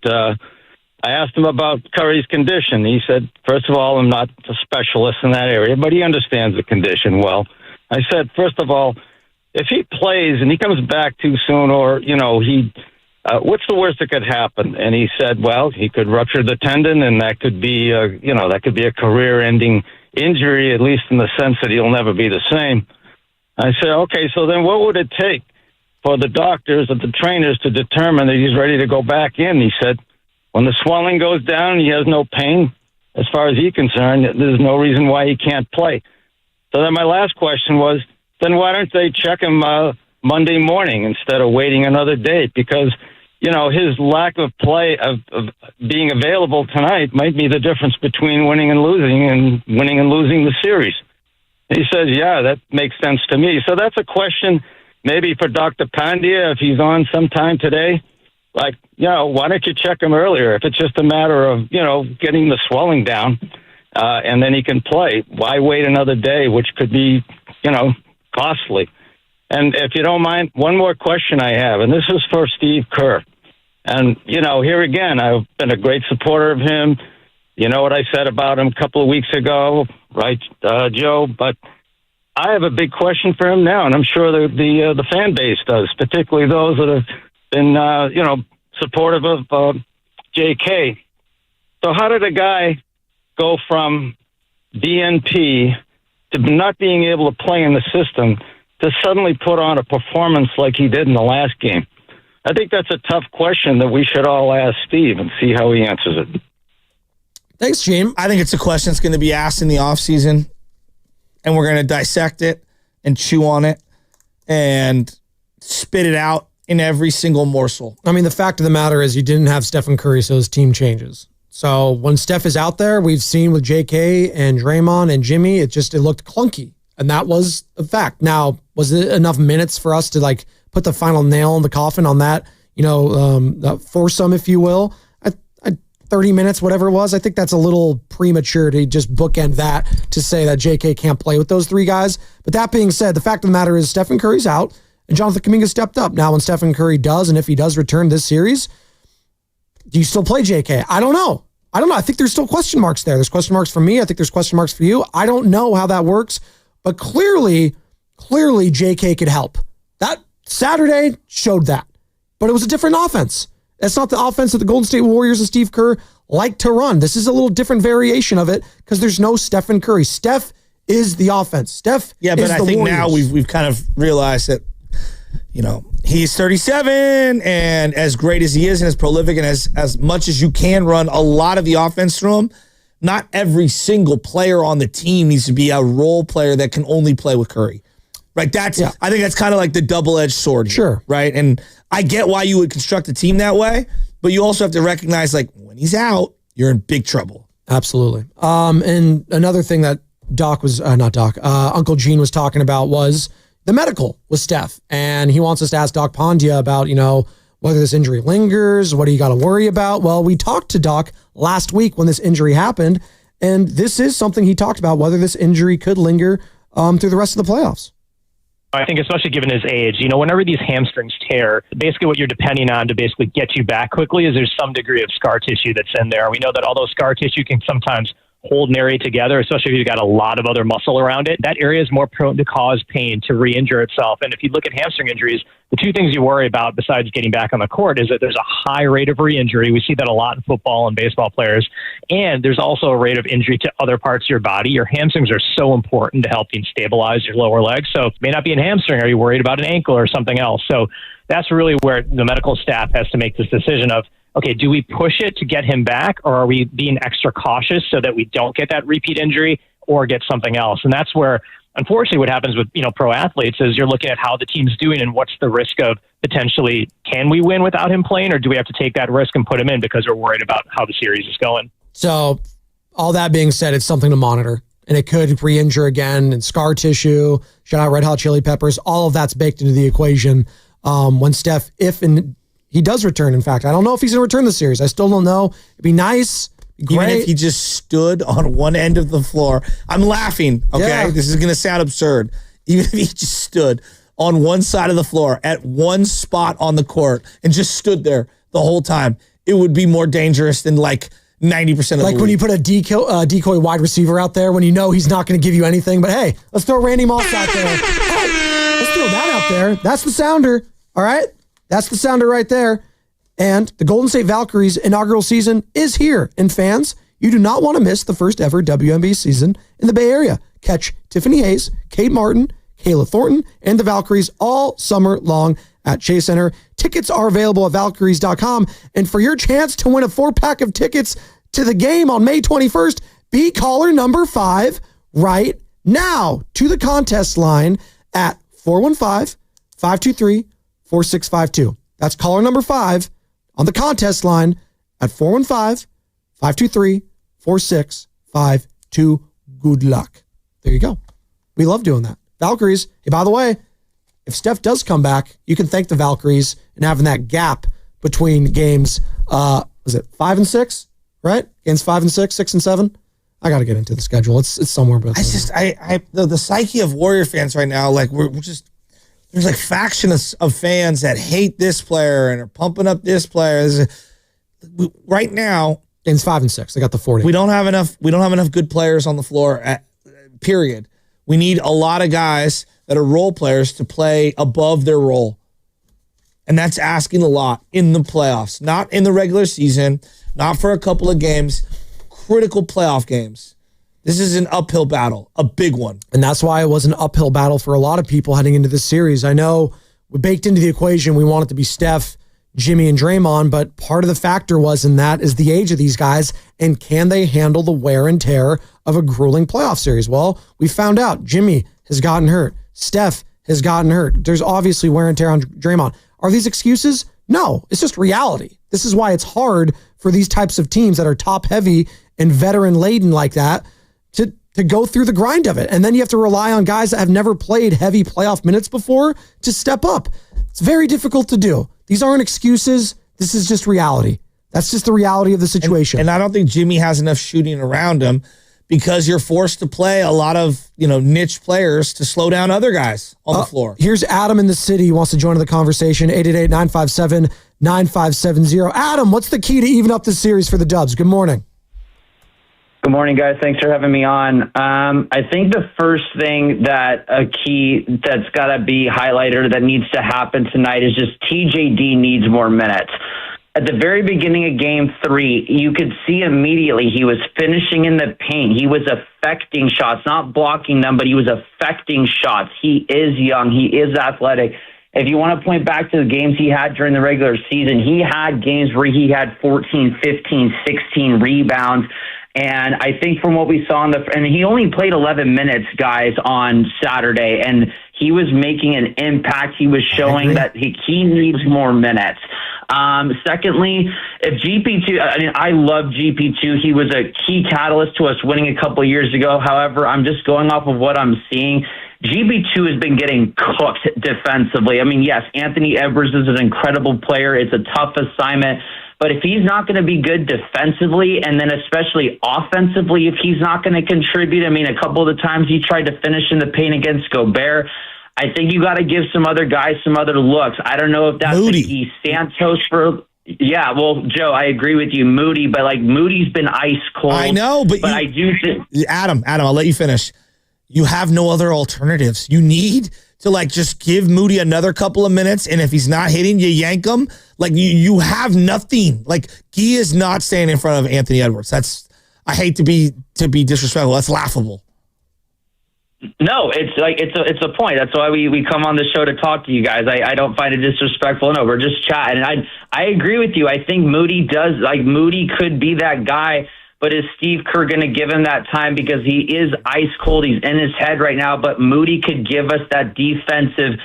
Curry's condition. He said, first of all, I'm not a specialist in that area, but he understands the condition well. I said, first of all, if he plays and he comes back too soon, or what's the worst that could happen? And he said, well, he could rupture the tendon, and that could be a career-ending injury, at least in the sense that he'll never be the same. I said, okay, so then what would it take for the doctors and the trainers to determine that he's ready to go back in? He said, when the swelling goes down and he has no pain, as far as he's concerned, there's no reason why he can't play. So then my last question was, then why don't they check him Monday morning instead of waiting another day? Because his lack of play of being available tonight might be the difference between winning and losing the series. He says, yeah, that makes sense to me. So that's a question maybe for Dr. Pandya, if he's on sometime today. Like, why don't you check him earlier? If it's just a matter of, getting the swelling down, and then he can play. Why wait another day, which could be, costly? And if you don't mind, one more question I have, and this is for Steve Kerr. And, here again, I've been a great supporter of him. You know what I said about him a couple of weeks ago, right, Joe? But I have a big question for him now, and I'm sure the fan base does, particularly those that have been, supportive of JK. So how did a guy go from DNP to not being able to play in the system to suddenly put on a performance like he did in the last game? I think that's a tough question that we should all ask Steve and see how he answers it. Thanks, Gene. I think it's a question that's going to be asked in the offseason, and we're going to dissect it and chew on it and spit it out in every single morsel. I mean, the fact of the matter is you didn't have Stephen Curry, so his team changes. So when Steph is out there, we've seen with JK and Draymond and Jimmy, it looked clunky. And that was a fact. Now, was it enough minutes for us to put the final nail in the coffin on that, foursome, if you will? 30 minutes, whatever it was. I think that's a little premature to just bookend that to say that JK can't play with those three guys. But that being said, the fact of the matter is Stephen Curry's out and Jonathan Kuminga stepped up. Now, when Stephen Curry does, and if he does return this series, do you still play JK? I don't know. I think there's still question marks there. There's question marks for me. I think there's question marks for you. I don't know how that works, but clearly JK could help. That Saturday showed that, but it was a different offense. That's not the offense that the Golden State Warriors and Steve Kerr like to run. This is a little different variation of it because there's no Stephen Curry. Steph is the offense. Steph yeah, but is I the think Warriors. now we've kind of realized that, he's 37 and as great as he is and as prolific and as much as you can run a lot of the offense through him, not every single player on the team needs to be a role player that can only play with Curry. Right? I think that's kind of like the double-edged sword here, sure. Right? And I get why you would construct a team that way, but you also have to recognize when he's out, you're in big trouble. Absolutely. And another thing that Uncle Gene was talking about was the medical with Steph. And he wants us to ask Doc Pandya about, whether this injury lingers, what do you got to worry about? Well, we talked to Doc last week when this injury happened, and this is something he talked about, whether this injury could linger through the rest of the playoffs. I think especially given his age, whenever these hamstrings tear, basically what you're depending on to basically get you back quickly is there's some degree of scar tissue that's in there. We know that although scar tissue can sometimes hold an area together, especially if you've got a lot of other muscle around it, that area is more prone to cause pain, to re-injure itself. And if you look at hamstring injuries, the two things you worry about besides getting back on the court is that there's a high rate of re-injury. We see that a lot in football and baseball players. And there's also a rate of injury to other parts of your body. Your hamstrings are so important to helping stabilize your lower legs. So it may not be a hamstring. Are you worried about an ankle or something else? So that's really where the medical staff has to make this decision of, okay, do we push it to get him back, or are we being extra cautious so that we don't get that repeat injury or get something else? And that's where, unfortunately, what happens with pro athletes is you're looking at how the team's doing and what's the risk of potentially, can we win without him playing, or do we have to take that risk and put him in because we're worried about how the series is going? So all that being said, it's something to monitor, and it could re-injure again, and scar tissue, shout out Red Hot Chili Peppers, all of that's baked into the equation when Steph, he does return. In fact, I don't know if he's going to return the series. I still don't know. It'd be nice. Even if he just stood on one end of the floor. I'm laughing, okay? Yeah. This is going to sound absurd. Even if he just stood on one side of the floor at one spot on the court and just stood there the whole time, it would be more dangerous than 90% of the league. When you put a decoy wide receiver out there when you know he's not going to give you anything, but hey, let's throw Randy Moss out there. Hey, let's throw that out there. That's the sounder, all right? That's the sounder right there. And the Golden State Valkyries inaugural season is here. And fans, you do not want to miss the first ever WNBA season in the Bay Area. Catch Tiffany Hayes, Kate Martin, Kayla Thornton, and the Valkyries all summer long at Chase Center. Tickets are available at valkyries.com. And for your chance to win a 4-pack of tickets to the game on May 21st, be caller number 5 right now to the contest line at 415-523-4652. That's caller number 5 on the contest line at 415-523-4652. Good luck. There you go. We love doing that. Valkyries. Hey, by the way, if Steph does come back, you can thank the Valkyries and having that gap between games. Was it 5 and 6? Right? Games 5 and 6, 6 and 7. I got to get into the schedule. It's somewhere. But the psyche of Warrior fans right now, like we're just there's like factions of fans that hate this player and are pumping up this player. Right now, games 5 and 6. They got the 40. We don't have enough good players on the floor. Period. We need a lot of guys that are role players to play above their role. And that's asking a lot in the playoffs, not in the regular season, not for a couple of games, critical playoff games. This is an uphill battle, a big one. And that's why it was an uphill battle for a lot of people heading into this series. I know we baked into the equation, we want it to be Steph, Jimmy, and Draymond, but part of the factor was in that is the age of these guys and can they handle the wear and tear of a grueling playoff series? Well, we found out Jimmy has gotten hurt. Steph has gotten hurt. There's obviously wear and tear on Draymond. Are these excuses? No, it's just reality. This is why it's hard for these types of teams that are top heavy and veteran laden like that to go through the grind of it. And then you have to rely on guys that have never played heavy playoff minutes before to step up. It's very difficult to do. These aren't excuses. This is just reality. That's just the reality of the situation. And I don't think Jimmy has enough shooting around him because you're forced to play a lot of, niche players to slow down other guys on the floor. Here's Adam in the city. He wants to join the conversation. 888-957-9570. Adam, what's the key to even up this series for the Dubs? Good morning. Good morning, guys. Thanks for having me on. I think the first thing a key that's got to be highlighted or that needs to happen tonight is just TJD needs more minutes. At the very beginning of Game 3, you could see immediately he was finishing in the paint. He was affecting shots, not blocking them, but he was affecting shots. He is young. He is athletic. If you want to point back to the games he had during the regular season, he had games where he had 14, 15, 16 rebounds. And I think from what we saw and he only played 11 minutes, guys, on Saturday, and he was making an impact. He was showing that he needs more minutes. Secondly, if GP2, I love GP2. He was a key catalyst to us winning a couple of years ago. However, I'm just going off of what I'm seeing. GP2 has been getting cooked defensively. Yes, Anthony Edwards is an incredible player. It's a tough assignment. But if he's not going to be good defensively, and then especially offensively, if he's not going to contribute, a couple of the times he tried to finish in the paint against Gobert, I think you got to give some other guys some other looks. I don't know if that's Moody. Santos for... Yeah, well, Joe, I agree with you, Moody, but Moody's been ice cold. I know, but I do think... Adam, I'll let you finish. You have no other alternatives. You need to just give Moody another couple of minutes, and if he's not hitting, you yank him. You have nothing. He is not staying in front of Anthony Edwards. I hate to be disrespectful. That's laughable. No, it's a point. That's why we come on the show to talk to you guys. I don't find it disrespectful. No, we're just chatting. And I agree with you. I think Moody could be that guy. But is Steve Kerr going to give him that time because he is ice cold? He's in his head right now. But Moody could give us that defensive,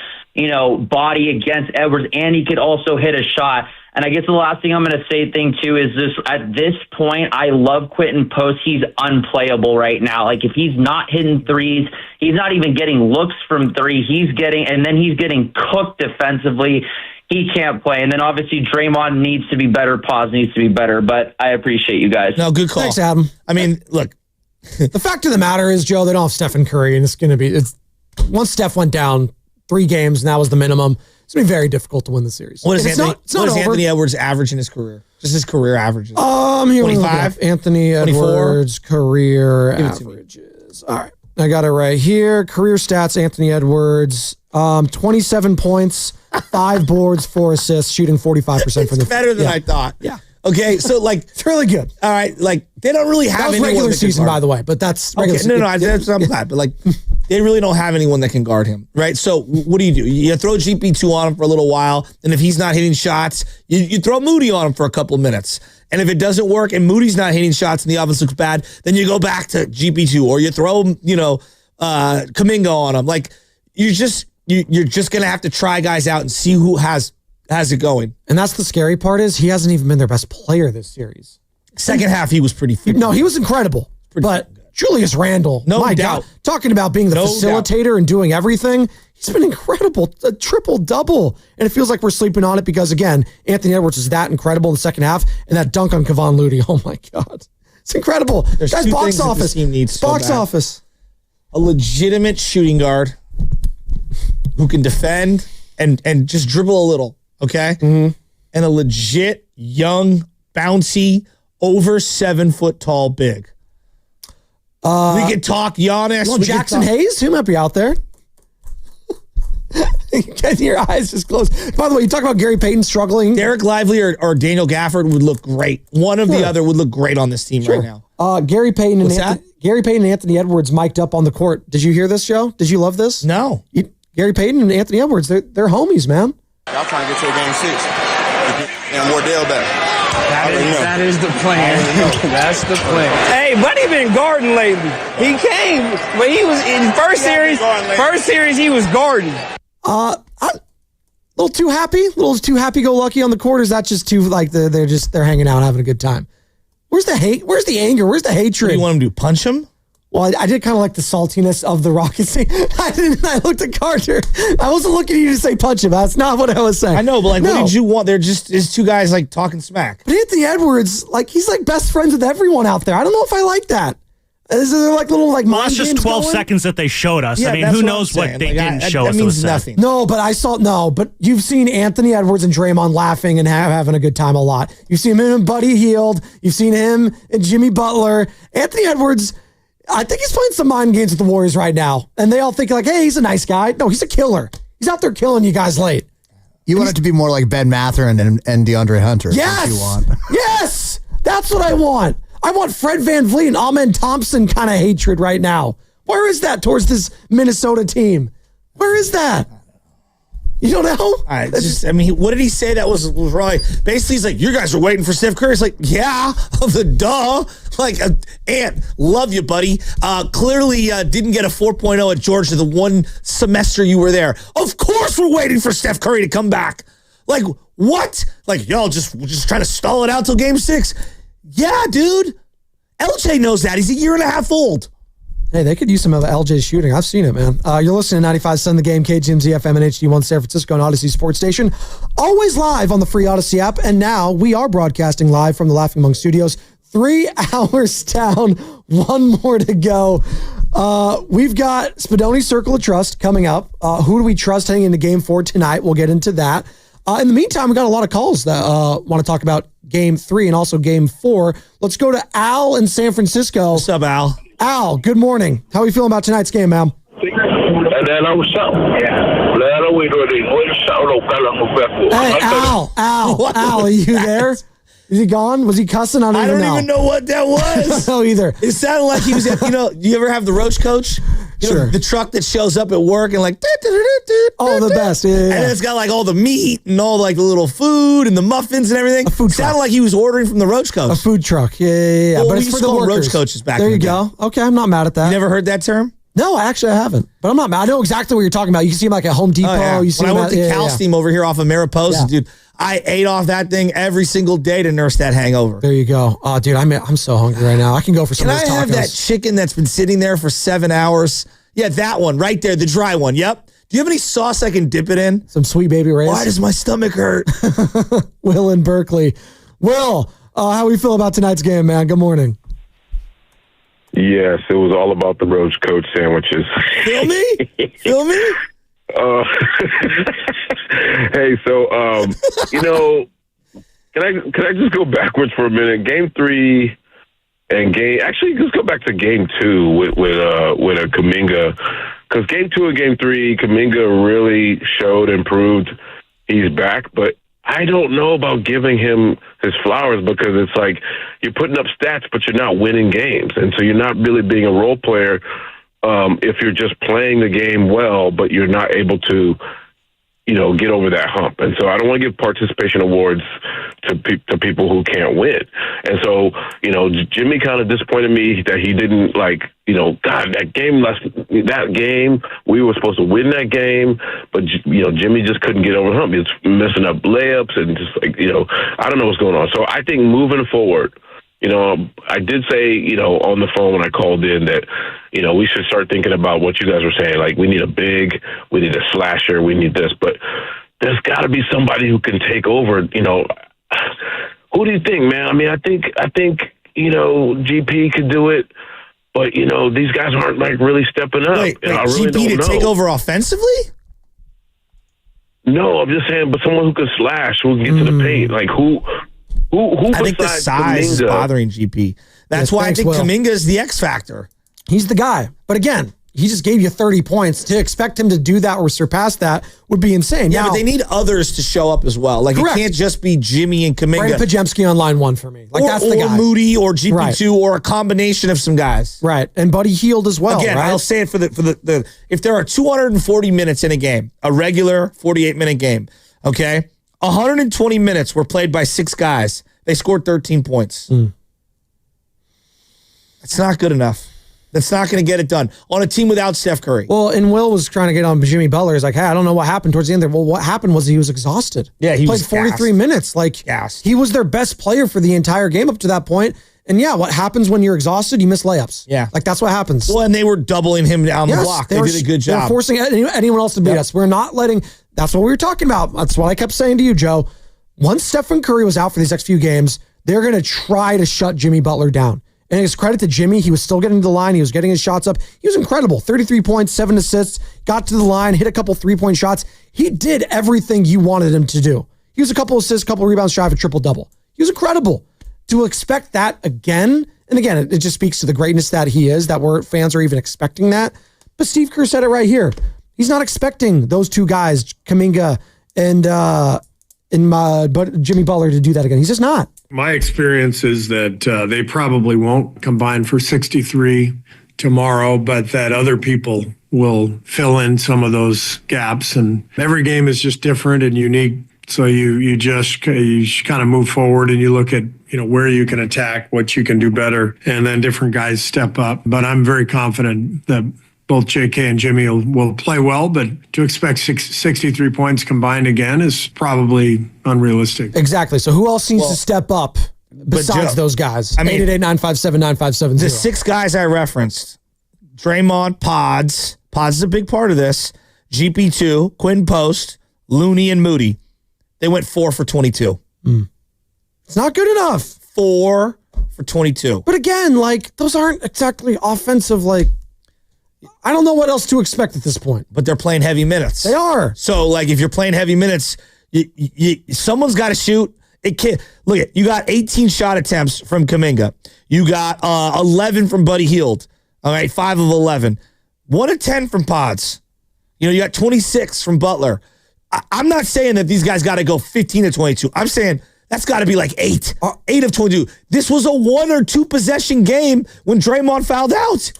body against Edwards, and he could also hit a shot. And I guess the last thing I'm going to say too is this: at this point, I love Quentin Post. He's unplayable right now. If he's not hitting threes, he's not even getting looks from three. He's getting cooked defensively. He can't play. And then obviously Draymond needs to be better. Pause needs to be better. But I appreciate you guys. No, good call. Thanks, Adam. Look. The fact of the matter is, Joe, they don't have Steph and Curry, and it's once Steph went down 3 games, and that was the minimum, it's going to be very difficult to win the series. What is Anthony Edwards average in his career? Just his career averages. 25? Anthony 24? Edwards career averages. All right. I got it right here. Career stats, Anthony Edwards, 27 points, 5 boards, 4 assists, shooting 45% from the... It's better than I thought. Yeah. Okay, so it's really good. All right, they don't really have anyone. That was regular season, by the way, but that's regular season. No, I'm glad, but they really don't have anyone that can guard him, right? So what do? You throw GP2 on him for a little while, and if he's not hitting shots, you throw Moody on him for a couple minutes. And if it doesn't work and Moody's not hitting shots and the offense looks bad, then you go back to GP2 or you throw, Kaminga on him. You're just going to have to try guys out and see who has has it going. And that's the scary part is he hasn't even been their best player this series. Second half, he was pretty No, he was incredible. But Julius Randle, my doubt. God, talking about being the facilitator and doing everything, he's been incredible. A triple-double. And it feels like we're sleeping on it because, again, Anthony Edwards is that incredible in the second half, and that dunk on Kevon Looney, oh my God. It's incredible. There's Guys, two box things that office. this team needs so Box bad. office. A legitimate shooting guard who can defend and just dribble a little, okay? Mm-hmm. And a legit, young, bouncy, over 7 foot tall big. We could talk Giannis. Well, Jackson Hayes, he might be out there. Get your eyes just closed. By the way, you talk about Gary Payton struggling. Derek Lively or Daniel Gafford would look great. One of the other would look great on this team right now. Gary Payton and Anthony Edwards mic'd up on the court. Did you hear this, Joe? Did you love this? No. Gary Payton and Anthony Edwards, they're homies, man. Y'all trying to get to a game 6. And Wardell back. That is the plan. That's the plan. Hey, Buddy been guarding lately. He came, but he was in first series he was guarding. A little too happy-go-lucky on the court. Or is that just too like they're hanging out having a good time? Where's the hate? Where's the anger? Where's the hatred? What do you want him to do? Punch him? Well, I did kind of like the saltiness of the Rockets thing. I looked at Carter. I wasn't looking at you to say punch him. That's not what I was saying. I know, but what did you want? They're just two guys like talking smack. But Anthony Edwards, he's like best friends with everyone out there. I don't know if I like that. Is there little mind it's just games 12 going? seconds that they showed us. Yeah, I mean, that's who what knows I'm what saying. they didn't show us. That means nothing. No, but you've seen Anthony Edwards and Draymond laughing and having a good time a lot. You've seen him and Buddy Hield. You've seen him and Jimmy Butler. Anthony Edwards, I think he's playing some mind games with the Warriors right now. And they all think hey, he's a nice guy. No, he's a killer. He's out there killing you guys late. You want it to be more like Ben Mathurin and DeAndre Hunter. Yes. You want. Yes. That's what I want. I want Fred VanVleet and Amen Thompson kind of hatred right now. Where is that towards this Minnesota team? Where is that? You don't know? All right, what did he say that was wrong? Basically, he's like, you guys are waiting for Steph Curry. It's like, yeah, duh. Ant, love you, buddy. Clearly didn't get a 4.0 at Georgia the one semester you were there. Of course we're waiting for Steph Curry to come back. What? Y'all just trying to stall it out till game 6? Yeah, dude. LJ knows that. He's a year and a half old. Hey, they could use some of LJ's shooting. I've seen it, man. You're listening to 95.7 The Game, KGMZ FM and HD1 San Francisco and Odyssey Sports Station. Always live on the free Odyssey app. And now we are broadcasting live from the Laughing Monk Studios. 3 hours down, 1 more to go. We've got Spadoni's Circle of Trust coming up. Who do we trust heading into Game 4 tonight? We'll get into that. In the meantime, we got a lot of calls that want to talk about Game 3 and also Game 4. Let's go to Al in San Francisco. What's up, Al? Al, good morning. How are you feeling about tonight's game, man? Hey, Al, are you there? Is he gone? Was he cussing? I don't even know what that was. I don't know either. It sounded like he was at, do you ever have the roach coach? Sure. The truck that shows up at work and oh, the best. Yeah. And then it's got all the meat and all the little food and the muffins and everything. A food truck. Sounded like he was ordering from the roach coach. A food truck. Yeah. Well, but we it's used for to the call them workers. roach coaches back There in you the go. Okay, I'm not mad at that. You never heard that term? No, I haven't. But I'm not mad. I know exactly what you're talking about. You can see him at Home Depot. Oh, yeah. You see when him I worked at Cal Steam over here off of Mariposa, dude, I ate off that thing every single day to nurse that hangover. There you go. Oh, dude, I'm so hungry right now. I can go for some of those tacos. Can I have that chicken that's been sitting there for 7 hours? Yeah, that one right there, the dry one. Yep. Do you have any sauce I can dip it in? Some Sweet Baby Ray's. Why does my stomach hurt? Will in Berkeley. Will, how we feel about tonight's game, man? Good morning. Yes, it was all about the roach coach sandwiches. Feel me? Feel me? Hey, so can I just go backwards for a minute? Game 3 and let's go back to Game 2 with a Kaminga, because Game 2 and Game 3, Kaminga really showed and proved he's back, but I don't know about giving him his flowers, because it's like you're putting up stats, but you're not winning games. And so you're not really being a role player if you're just playing the game well, but you're not able to get over that hump. And so I don't want to give participation awards to people who can't win. And so, Jimmy kind of disappointed me that he didn't God, that game, we were supposed to win that game, but Jimmy just couldn't get over the hump. He was messing up layups and just I don't know what's going on. So I think moving forward, I did say, on the phone when I called in that, we should start thinking about what you guys were saying. Like, we need a big, we need a slasher, we need this. But there's got to be somebody who can take over. Who do you think, man? I mean, I think GP could do it. But, these guys aren't, really stepping up. Wait, I really GP don't to know. take over offensively? No, I'm just saying, but someone who can slash, who can get to the paint. Like, who I think the size is bothering GP. That's why I think Kaminga is the X factor. He's the guy. But again, he just gave you 30 points. To expect him to do that or surpass that would be insane. Yeah, but they need others to show up as well. Like, correct. It can't just be Jimmy and Kaminga. Brandon Pajemski on line 1 for me. That's the guy. Or Moody or GP2 or a combination of some guys. Right. And Buddy Hield as well. Again, right? I'll say it for the if there are 240 minutes in a game, a regular 48-minute game, okay, 120 minutes were played by 6 guys. They scored 13 points. That's not good enough. That's not going to get it done on a team without Steph Curry. Well, and Will was trying to get on Jimmy Butler. He's like, hey, I don't know what happened towards the end there. Well, what happened was he was exhausted. Yeah, he played was 43 gassed. minutes. He was their best player for the entire game up to that point. And yeah, what happens when you're exhausted? You miss layups. Yeah. That's what happens. Well, and they were doubling him down the block. They did a good job. They're forcing anyone else to beat us. We're not letting, that's what we were talking about. That's what I kept saying to you, Joe. Once Stephen Curry was out for these next few games, they're going to try to shut Jimmy Butler down. And it's credit to Jimmy. He was still getting to the line. He was getting his shots up. He was incredible. 33 points, 7 assists, got to the line, hit a couple 3-point shots. He did everything you wanted him to do. He was a couple assists, couple rebounds shy of a triple-double. He was incredible. To expect that again, and again, it just speaks to the greatness that he is, that fans are even expecting that. But Steve Kerr said it right here. He's not expecting those 2 guys, Kaminga and Jimmy Butler, to do that again. He's just not. My experience is that they probably won't combine for 63 tomorrow, but that other people will fill in some of those gaps. And every game is just different and unique. So you kind of move forward and you look at where you can attack, what you can do better, and then different guys step up. But I'm very confident that both JK and Jimmy will play well, but to expect 63 points combined again is probably unrealistic. Exactly. So who else needs to step up besides those guys? 888-957-9570. The 6 guys I referenced, Draymond, Pods is a big part of this, GP2, Quinn Post, Looney, and Moody. They went 4 for 22. It's not good enough. 4 for 22. But again, those aren't exactly offensive, I don't know what else to expect at this point. But they're playing heavy minutes. They are. So, if you're playing heavy minutes, someone's got to shoot. It can't. Look at you got 18 shot attempts from Kaminga. You got 11 from Buddy Hield. All right, 5 of 11. 1 of 10 from Pods. You got 26 from Butler. I'm not saying that these guys got to go 15 to 22. I'm saying that's got to be 8. 8 of 22. This was a 1 or 2 possession game when Draymond fouled out.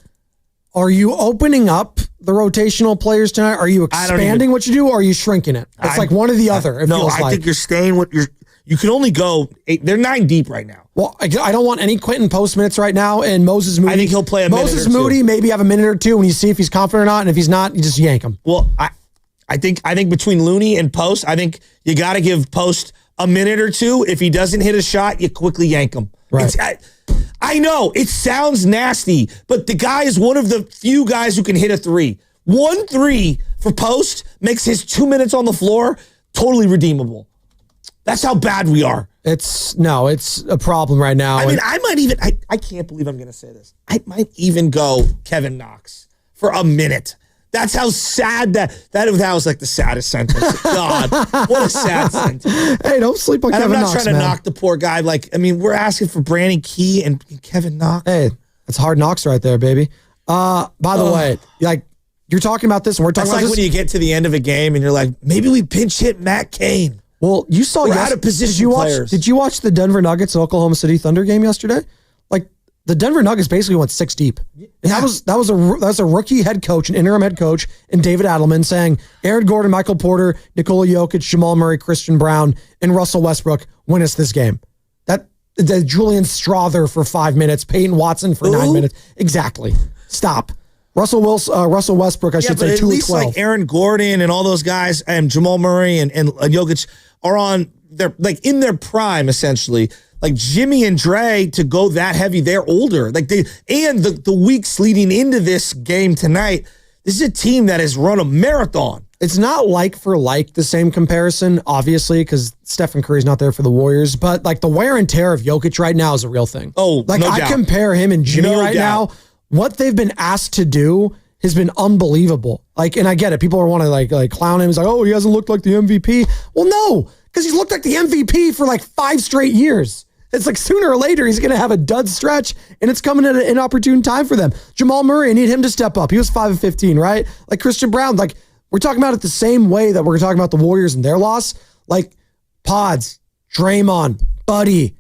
Are you opening up the rotational players tonight? Are you expanding what you do, or are you shrinking it? It's one or the other. I think you're staying with your. You can only go 8. They're 9 deep right now. Well, I don't want any Quentin Post minutes right now, and Moses Moody. I think he'll play a minute or 2. Moses Moody maybe have a minute or 2 when you see if he's confident or not, and if he's not, you just yank him. Well, I think between Looney and Post, I think you got to give Post a minute or 2. If he doesn't hit a shot, you quickly yank him. Right. I know it sounds nasty, but the guy is one of the few guys who can hit a 3. 1 3 for Post makes his 2 minutes on the floor totally redeemable. That's how bad we are. It's a problem right now. I mean, I might even, I can't believe I'm going to say this. I might even go Kevin Knox for a minute. That's how sad that was the saddest sentence. God, what a sad sentence. Hey, don't sleep on Kevin Knox, I'm not trying to knock the poor guy. We're asking for Brandon Key and Kevin Knox. Hey, that's hard knocks right there, baby. By the way, you're talking about this and we're talking about this. When you get to the end of a game and you're like, maybe we pinch hit Matt Cain. Well, you saw out of position players. Did you watch the Denver Nuggets Oklahoma City Thunder game yesterday? the Denver Nuggets basically went 6 deep. And that was a rookie head coach, an interim head coach, and David Adelman saying Aaron Gordon, Michael Porter, Nikola Jokic, Jamal Murray, Christian Brown, and Russell Westbrook win us this game. The Julian Strother for 5 minutes, Peyton Watson for 9 minutes. Exactly. Stop. Russell Westbrook, I should say, 2 at least 12. like Aaron Gordon and all those guys, and Jamal Murray and Jokic are on in their prime essentially. Like Jimmy and Dre to go that heavy, they're older. The weeks leading into this game tonight, this is a team that has run a marathon. It's not like for like the same comparison, obviously, because Steph and Curry's not there for the Warriors, but like the wear and tear of Jokic right now is a real thing. Oh, like no I doubt. compare him and Jimmy now. What they've been asked to do has been unbelievable. Like, and I get it. People are want to like clown him. He's like, oh, he hasn't looked like the MVP. Well, no, because he's looked like the MVP for like 5 straight years. It's like sooner or later he's going to have a dud stretch, and it's coming at an inopportune time for them. Jamal Murray, I need him to step up. He was 5 of 15, right? Like Christian Brown, like we're talking about it the same way that we're talking about the Warriors and their loss. Like Pods, Draymond, Buddy,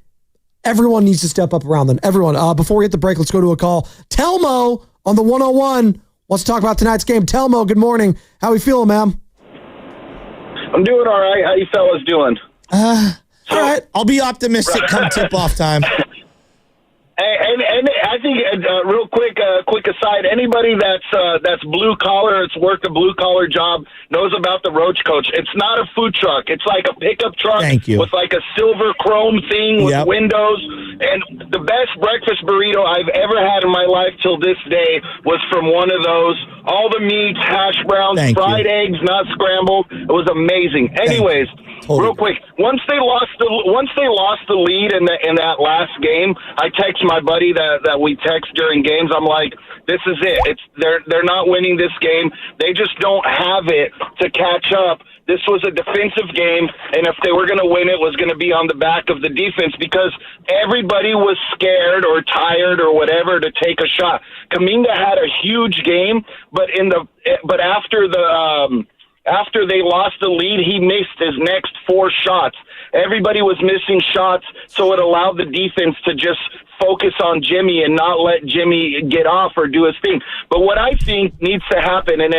everyone needs to step up around them. Everyone. Before we hit the break, let's go to a call. Telmo on the 101 wants to talk about tonight's game. Telmo, good morning. How are we feeling, ma'am? I'm doing all right. How you fellas doing? All right. I'll be optimistic come tip-off time. And I think real quick aside, anybody that's blue collar, it's worked a blue collar job, knows about the Roach Coach. It's not a food truck. It's like a pickup truck with like a silver chrome thing with windows. And the best breakfast burrito I've ever had in my life till this day was from one of those. All the meats, hash browns, fried eggs, not scrambled. It was amazing. Anyways, real quick, once they lost the lead in that last game, I text my buddy that we text during games. I'm like, this is it. They're not winning this game. They just don't have it to catch up. This was a defensive game, and if they were going to win, it was going to be on the back of the defense because everybody was scared or tired or whatever to take a shot. Kaminga had a huge game, but after they lost the lead, he missed his next 4 shots. Everybody was missing shots, so it allowed the defense to just focus on Jimmy and not let Jimmy get off or do his thing. But what I think needs to happen, and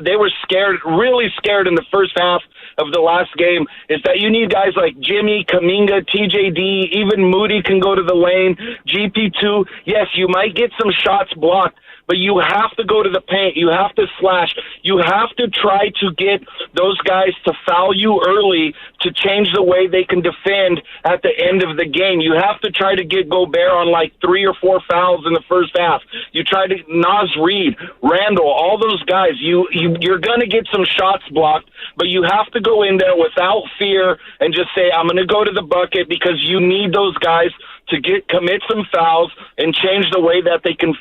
they were scared, really scared in the first half of the last game, is that you need guys like Jimmy, Kaminga, TJD, even Moody can go to the lane, GP2. Yes, you might get some shots blocked, but you have to go to the paint. You have to slash. You have to try to get those guys to foul you early to change the way they can defend at the end of the game. You have to try to get Gobert on like 3 or 4 fouls in the first half. You try to Naz Reid, Randall, all those guys. You're going to get some shots blocked, but you have to go in there without fear and just say, I'm going to go to the bucket because you need those guys to commit some fouls and change the way that they can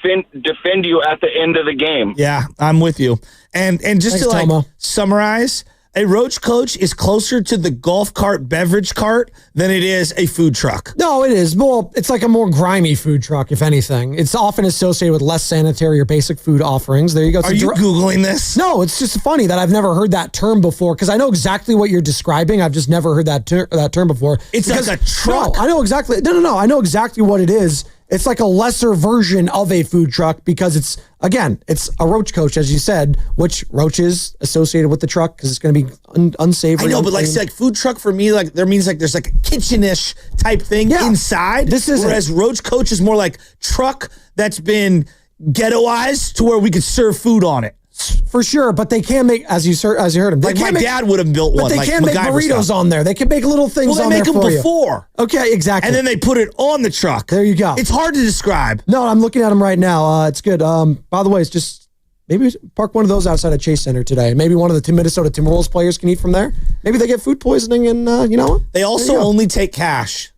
defend you at the end of the game. Yeah, I'm with you. And just to summarize, a Roach Coach is closer to the golf cart beverage cart than it is a food truck. No, it is. Well, it's like a more grimy food truck, if anything. It's often associated with less sanitary or basic food offerings. There you go. Are you Googling this? No, it's just funny that I've never heard that term before because I know exactly what you're describing. I've just never heard that term before. It's like a truck. No, I know exactly. No. I know exactly what it is. It's like a lesser version of a food truck because it's a Roach Coach, as you said, which Roach is associated with the truck because it's going to be unsavory. I know, but like food truck for me, like there means like there's like a kitchen-ish type thing inside. Whereas Roach Coach is more like truck that's been ghettoized to where we could serve food on it. For sure, but they can make, as you heard him. Like my dad would have built one. But they can make burritos on there. They can make little things on there for you. Well, they make them before. Okay, exactly. And then they put it on the truck. There you go. It's hard to describe. No, I'm looking at them right now. It's good. By the way, it's just, maybe park one of those outside of Chase Center today. Maybe one of the Minnesota Timberwolves players can eat from there. Maybe they get food poisoning and, you know. They also only take cash.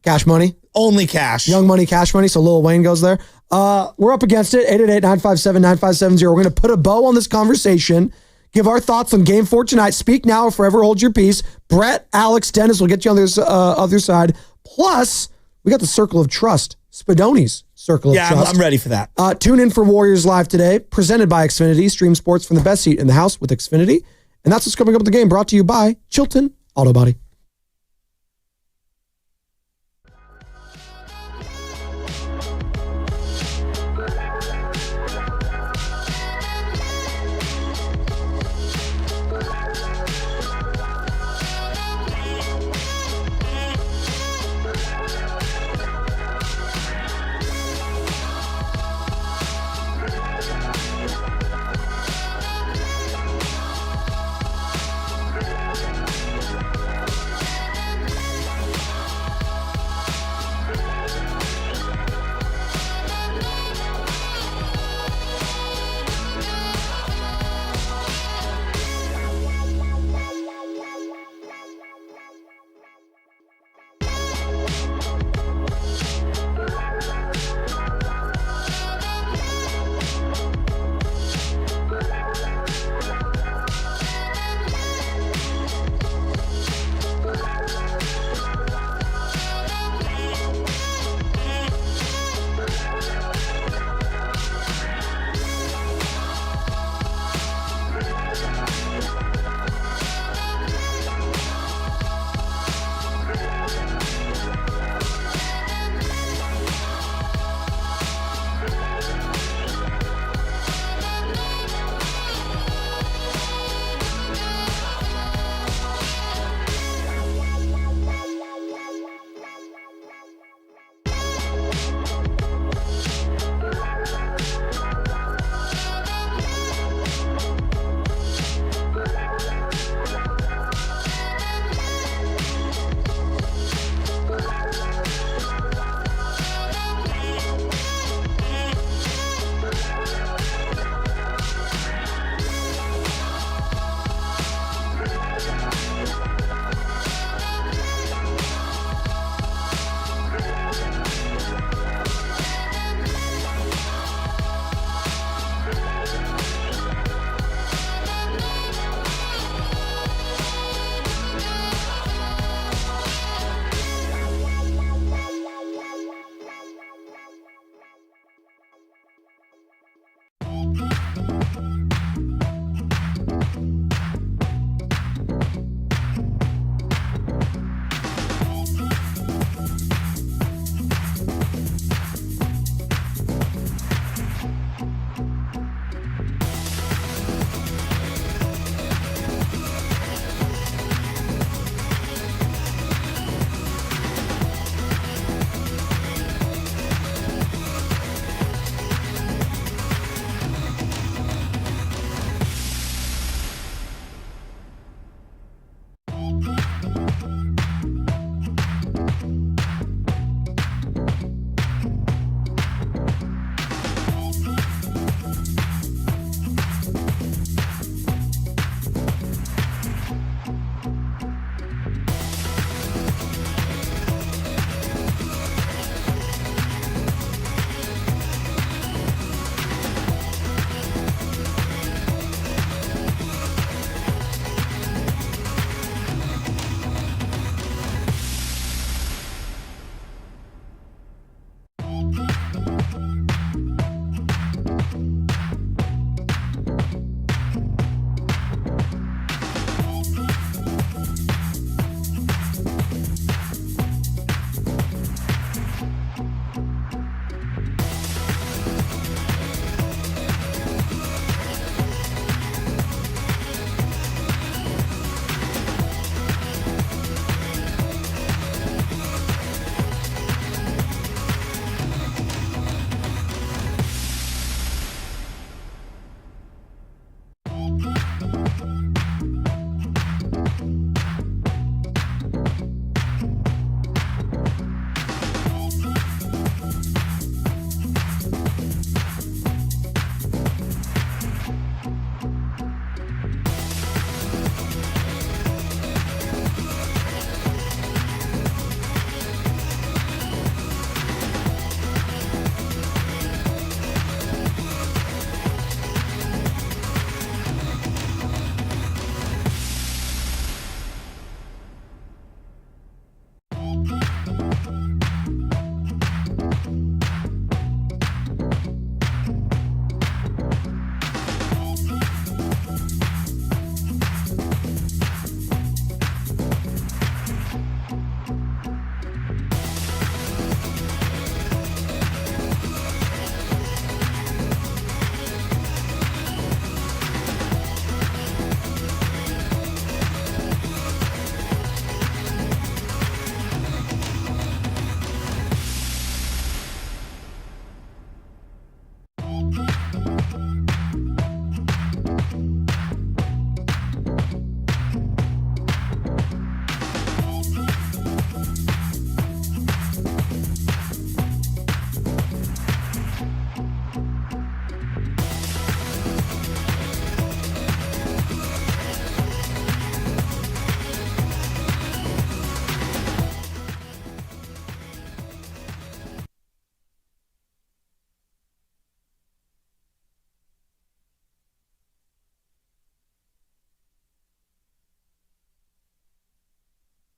Cash money? Only cash. Young money, cash money. So Lil Wayne goes there. We're up against it. 888-957-9570. We're going to put a bow on this conversation. Give our thoughts on Game 4 tonight. Speak now or forever hold your peace. Brett, Alex, Dennis will get you on this other side. Plus, we got the Circle of Trust. Spadoni's Circle of Trust. Yeah, I'm ready for that. Tune in for Warriors Live today. Presented by Xfinity. Stream sports from the best seat in the house with Xfinity. And that's what's coming up with the game. Brought to you by Chilton Auto Body.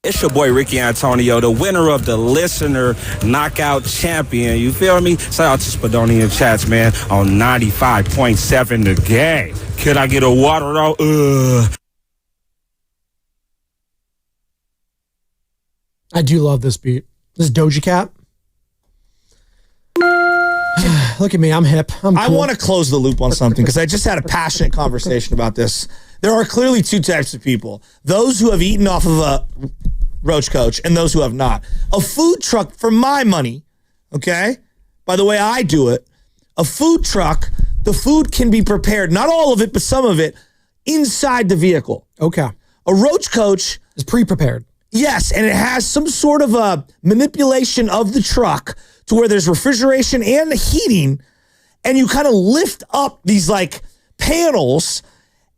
It's your boy Ricky Antonio, the winner of the Listener Knockout Champion. You feel me? Shout out to Spadonian Chats, man, on 95.7 The Game. Can I get a water though? I do love this beat. This is Doja Cat. Look at me, I'm hip. I'm cool. I want to close the loop on something because I just had a passionate conversation about this. There are clearly two types of people. Those who have eaten off of a Roach Coach and those who have not. A food truck, for my money, okay, by the way I do it, a food truck, the food can be prepared, not all of it, but some of it, inside the vehicle. Okay. A Roach Coach is pre-prepared. Yes, and it has some sort of a manipulation of the truck to where there's refrigeration and heating, and you kind of lift up these like panels,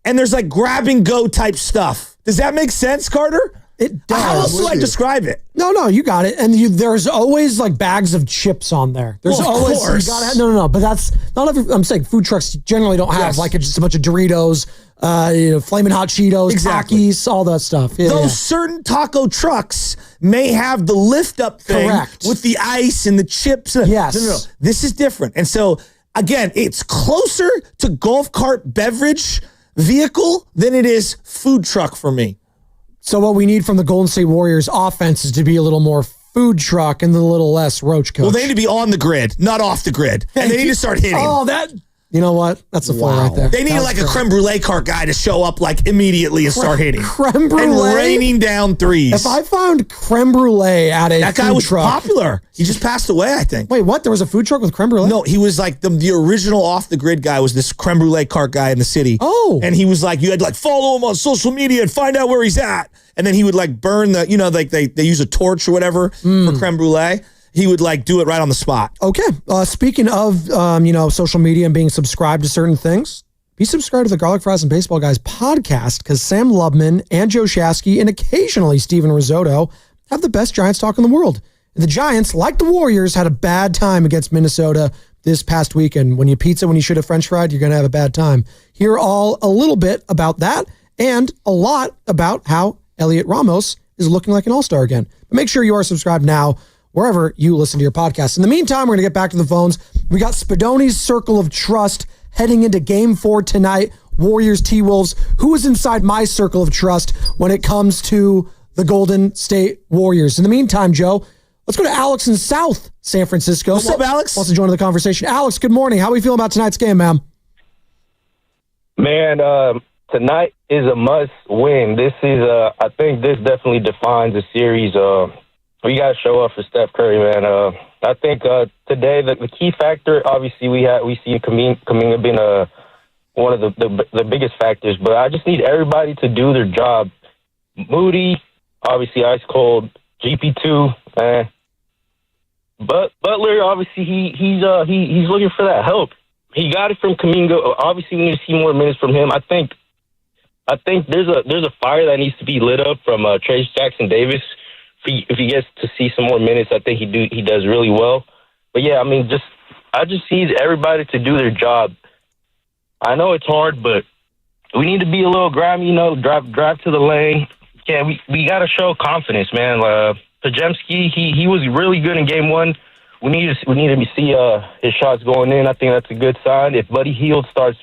and there's like grab and go type stuff. Does that make sense, Carter? It does. How else do I describe it? No, you got it. And there's always like bags of chips on there. There's always, course. you gotta, no, but that's not every, I'm saying food trucks generally don't have like just a bunch of Doritos, Flamin' Hot Cheetos, Takis, all that stuff. Yeah, Those certain taco trucks may have the lift up thing with the ice and the chips. Yes. No. This is different. And so, again, it's closer to golf cart beverage vehicle than it is food truck for me. So what we need from the Golden State Warriors offense is to be a little more food truck and a little less Roach Coach. Well, they need to be on the grid, not off the grid. And they need to start hitting. Oh, you know what? That's a four right there. They need like a creme brulee cart guy to show up like immediately and start hitting. Creme brulee? And raining down threes. If I found creme brulee at a That guy food was truck, popular. He just passed away, I think. Wait, what? There was a food truck with creme brulee? No, he was like the original off the grid guy was this creme brulee cart guy in the city. Oh. And he was like, you had to like follow him on social media and find out where he's at. And then he would like burn the, like they use a torch or whatever for creme brulee. He would like do it right on the spot. Okay. Speaking of, social media and being subscribed to certain things, be subscribed to the Garlic Fries and Baseball Guys podcast because Sam Lubman and Joe Shasky and occasionally Steven Risotto have the best Giants talk in the world. And the Giants, like the Warriors, had a bad time against Minnesota this past weekend. When you pizza, when you should have French fried, you're going to have a bad time. Hear a little bit about that and a lot about how Elliot Ramos is looking like an all-star again. But make sure you are subscribed now wherever you listen to your podcast. In the meantime, we're going to get back to the phones. We got Spadoni's Circle of Trust heading into Game 4 tonight. Warriors, T-Wolves. Who is inside my circle of trust when it comes to the Golden State Warriors? In the meantime, Joe, let's go to Alex in South San Francisco. What's up, Alex? Wants to join the conversation. Alex, good morning. How are we feeling about tonight's game, ma'am? Man, tonight is a must win. This is, I think this definitely defines a series. We got to show up for Steph Curry, man. I think today the key factor, obviously, we see Kaminga being one of the biggest factors, but I just need everybody to do their job. Moody, obviously, ice cold. GP2, man. But Butler, obviously, he's looking for that help. He got it from Kaminga. Obviously, we need to see more minutes from him. I think there's a fire that needs to be lit up from Trace Jackson Davis. If he gets to see some more minutes, I think he does really well. But yeah, I mean, I just need everybody to do their job. I know it's hard, but we need to be a little grimy, drive to the lane. Yeah, we got to show confidence, man. Pajemski, he was really good in Game 1. We need to see his shots going in. I think that's a good sign. If Buddy Hield starts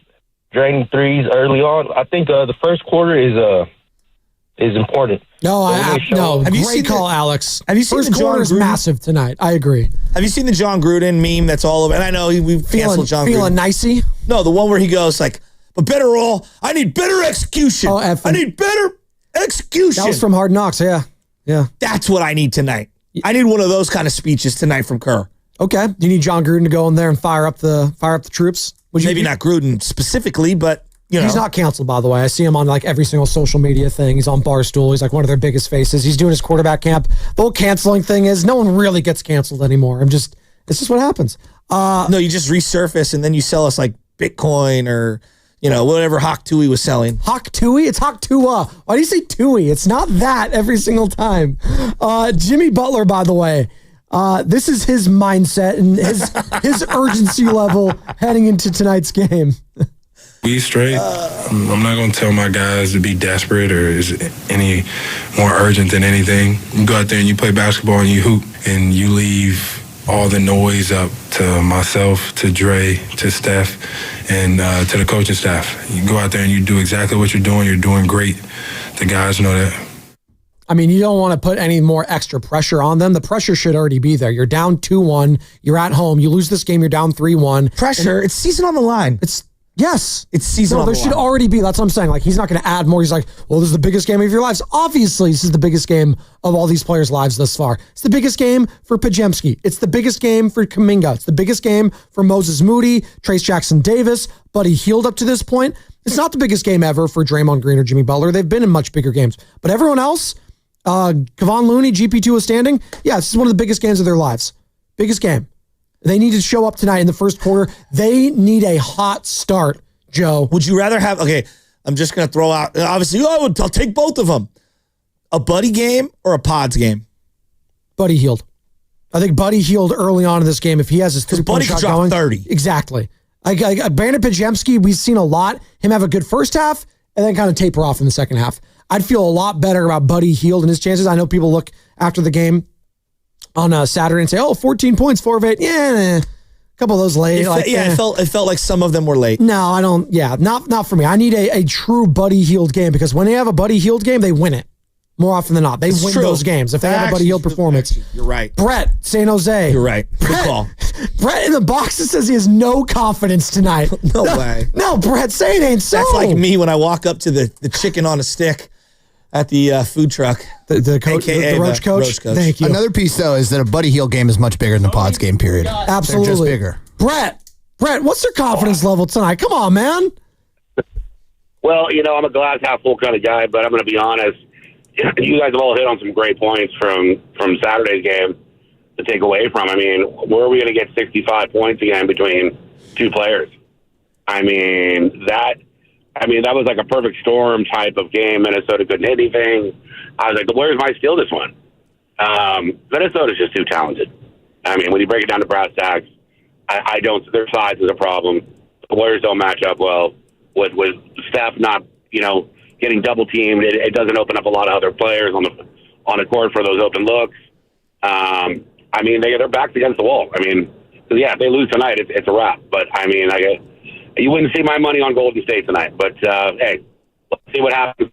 draining threes early on, I think the first quarter is important. No, great call, Alex. Have you seen First the John quarter is Gruden? massive tonight. I agree. Have you seen the John Gruden meme that's all over? And I know we've canceled John Gruden. Feeling nicey? No, the one where he goes like, but better all, I need better execution. I need better execution. That was from Hard Knocks, yeah. That's what I need tonight. I need one of those kind of speeches tonight from Kerr. Okay. Do you need John Gruden to go in there and fire up the troops? Maybe not Gruden specifically, but he's not canceled, by the way. I see him on like every single social media thing. He's on Barstool. He's like one of their biggest faces. He's doing his quarterback camp. The whole canceling thing is no one really gets canceled anymore. It's just what happens. No, you just resurface and then you sell us like Bitcoin or whatever Hawk Tui was selling. Hawk Tui? It's Hawk Tua. Why do you say Tui? It's not that every single time. Jimmy Butler, by the way, this is his mindset and his urgency level heading into tonight's game. We straight. I'm not going to tell my guys to be desperate or is any more urgent than anything. You go out there and you play basketball and you hoop and you leave all the noise up to myself, to Dre, to Steph, and to the coaching staff. You go out there and you do exactly what you're doing. You're doing great. The guys know that. I mean, you don't want to put any more extra pressure on them. The pressure should already be there. You're down 2-1. You're at home. You lose this game, you're down 3-1. Pressure. It's season on the line. Yes. It's season on the there should line. already be. That's what I'm saying. Like, he's not going to add more. He's like, well, this is the biggest game of your lives. Obviously, this is the biggest game of all these players' lives thus far. It's the biggest game for Pajemski. It's the biggest game for Kaminga. It's the biggest game for Moses Moody, Trace Jackson Davis, Buddy Hield up to this point. It's not the biggest game ever for Draymond Green or Jimmy Butler. They've been in much bigger games. But everyone else, Kevon Looney, GP2 was standing. Yeah, this is one of the biggest games of their lives. Biggest game. They need to show up tonight in the first quarter. They need a hot start, Joe. Would you rather have, okay, I'm just going to throw out, obviously, I'll take both of them. A Buddy game or a Pods game? Buddy Hield. I think Buddy Hield early on in this game, if he has his three-point shot going. 30. Exactly. Brandon Pajemski, we've seen a lot. Him have a good first half and then kind of taper off in the second half. I'd feel a lot better about Buddy Hield and his chances. I know people look after the game on Saturday and say, 14 points, 4 of 8. Yeah, a couple of those late. It felt like some of them were late. No, I don't. Yeah, not for me. I need a true Buddy Hield game because when they have a Buddy Hield game, they win it more often than not. They win those games if they have a Buddy Hield performance. You're right. Brett, San Jose. You're right. Good call. Brett in the box that says he has no confidence tonight. No way. No, Brett, say it ain't so. That's like me when I walk up to the chicken on a stick at the food truck. The coach, the Roach coach. Thank you. Another piece, though, is that a Buddy Hield game is much bigger than the Pods game, period. Absolutely. They're just bigger. Brett, what's their confidence level tonight? Come on, man. Well, I'm a glass half full kind of guy, but I'm going to be honest. You guys have all hit on some great points from Saturday's game to take away from. I mean, where are we going to get 65 points again between two players? I mean, that was like a perfect storm type of game. Minnesota couldn't hit anything. I was like, where's my steal this one? Minnesota's just too talented. I mean, when you break it down to brass tacks, I don't. Their size is a problem. The Warriors don't match up well with Steph not, getting double teamed. It doesn't open up a lot of other players on the court for those open looks. I mean, their backs against the wall. I mean, if they lose tonight, it's a wrap. But I mean, you wouldn't see my money on Golden State tonight. But hey, let's see what happens.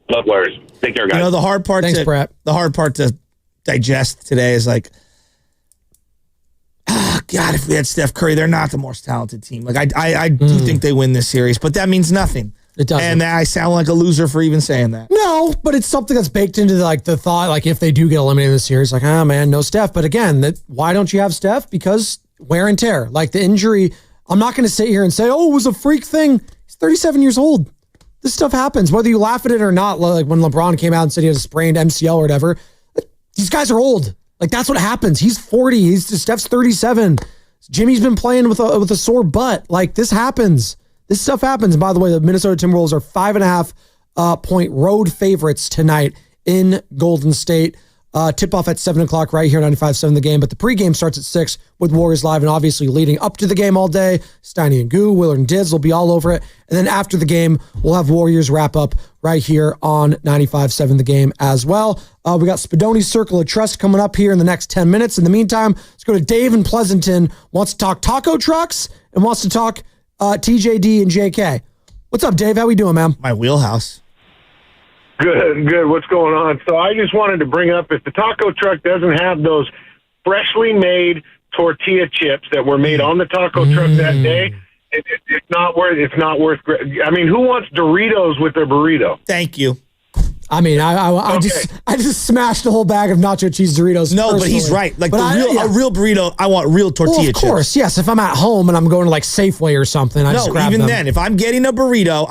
Love Warriors. Take care, guys. The hard part. Thanks, Brett. The hard part to digest today is like, God, if we had Steph Curry, they're not the most talented team. Like I do think they win this series, but that means nothing. It doesn't. And I sound like a loser for even saying that. No, but it's something that's baked into the thought, like if they do get eliminated in the series, like, man, no Steph. But again, why don't you have Steph? Because wear and tear. Like the injury, I'm not going to sit here and say, it was a freak thing. He's 37 years old. This stuff happens, whether you laugh at it or not. Like when LeBron came out and said he had a sprained MCL or whatever, these guys are old. Like that's what happens. He's 40. Steph's 37. Jimmy's been playing with a sore butt. Like this happens. This stuff happens. And by the way, the Minnesota Timberwolves are 5.5 point road favorites tonight in Golden State. Tip-off at 7 o'clock right here on 95.7 The Game. But the pregame starts at 6 with Warriors Live and obviously leading up to the game all day. Steiny and Goo, Willard and Diz will be all over it. And then after the game, we'll have Warriors wrap up right here on 95.7 The Game as well. We got Spadoni's Circle of Trust coming up here in the next 10 minutes. In the meantime, let's go to Dave in Pleasanton. Wants to talk taco trucks and wants to talk TJD and JK. What's up, Dave? How we doing, man? My wheelhouse. Good. What's going on? So I just wanted to bring up, if the taco truck doesn't have those freshly made tortilla chips that were made on the taco truck that day, it's not worth. I mean, who wants Doritos with their burrito? Thank you. I mean, I just smashed a whole bag of nacho cheese Doritos. No, personally. But he's right. Like a real burrito, I want real tortilla chips. Of course, yes. If I'm at home and I'm going to like Safeway or something, I just grab them. Then, if I'm getting a burrito,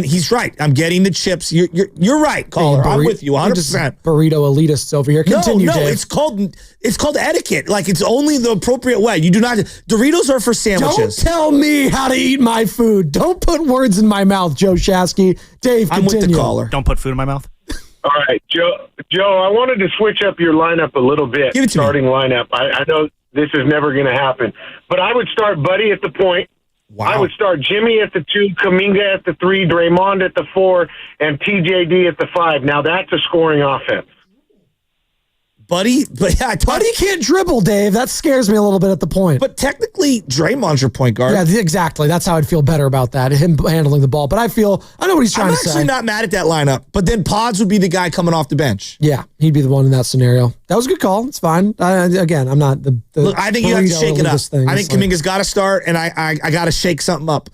he's right. I'm getting the chips. You're right, caller. I'm with you 100%. Burrito elitists over here. Continue, Dave. It's called etiquette. Like it's only the appropriate way. You do not. Doritos are for sandwiches. Don't tell me how to eat my food. Don't put words in my mouth, Joe Shasky. Dave, continue. I'm with the caller. Don't put food in my mouth. All right, Joe, I wanted to switch up your lineup a little bit. Give it to starting lineup. I know this is never going to happen, but I would start Buddy at the point. Wow. I would start Jimmy at the 2, Kaminga at the 3, Draymond at the 4, and TJD at the 5. Now that's a scoring offense. Buddy can't dribble, Dave. That scares me a little bit at the point. But technically, Draymond's your point guard. Yeah, exactly. That's how I'd feel better about that, him handling the ball. But I know what he's trying to say. I'm actually not mad at that lineup. But then Pods would be the guy coming off the bench. Yeah, he'd be the one in that scenario. That was a good call. It's fine. Again, I'm not the Look, I think you have to shake it up. Thing. I think Kaminga's got to start, and I got to shake something up.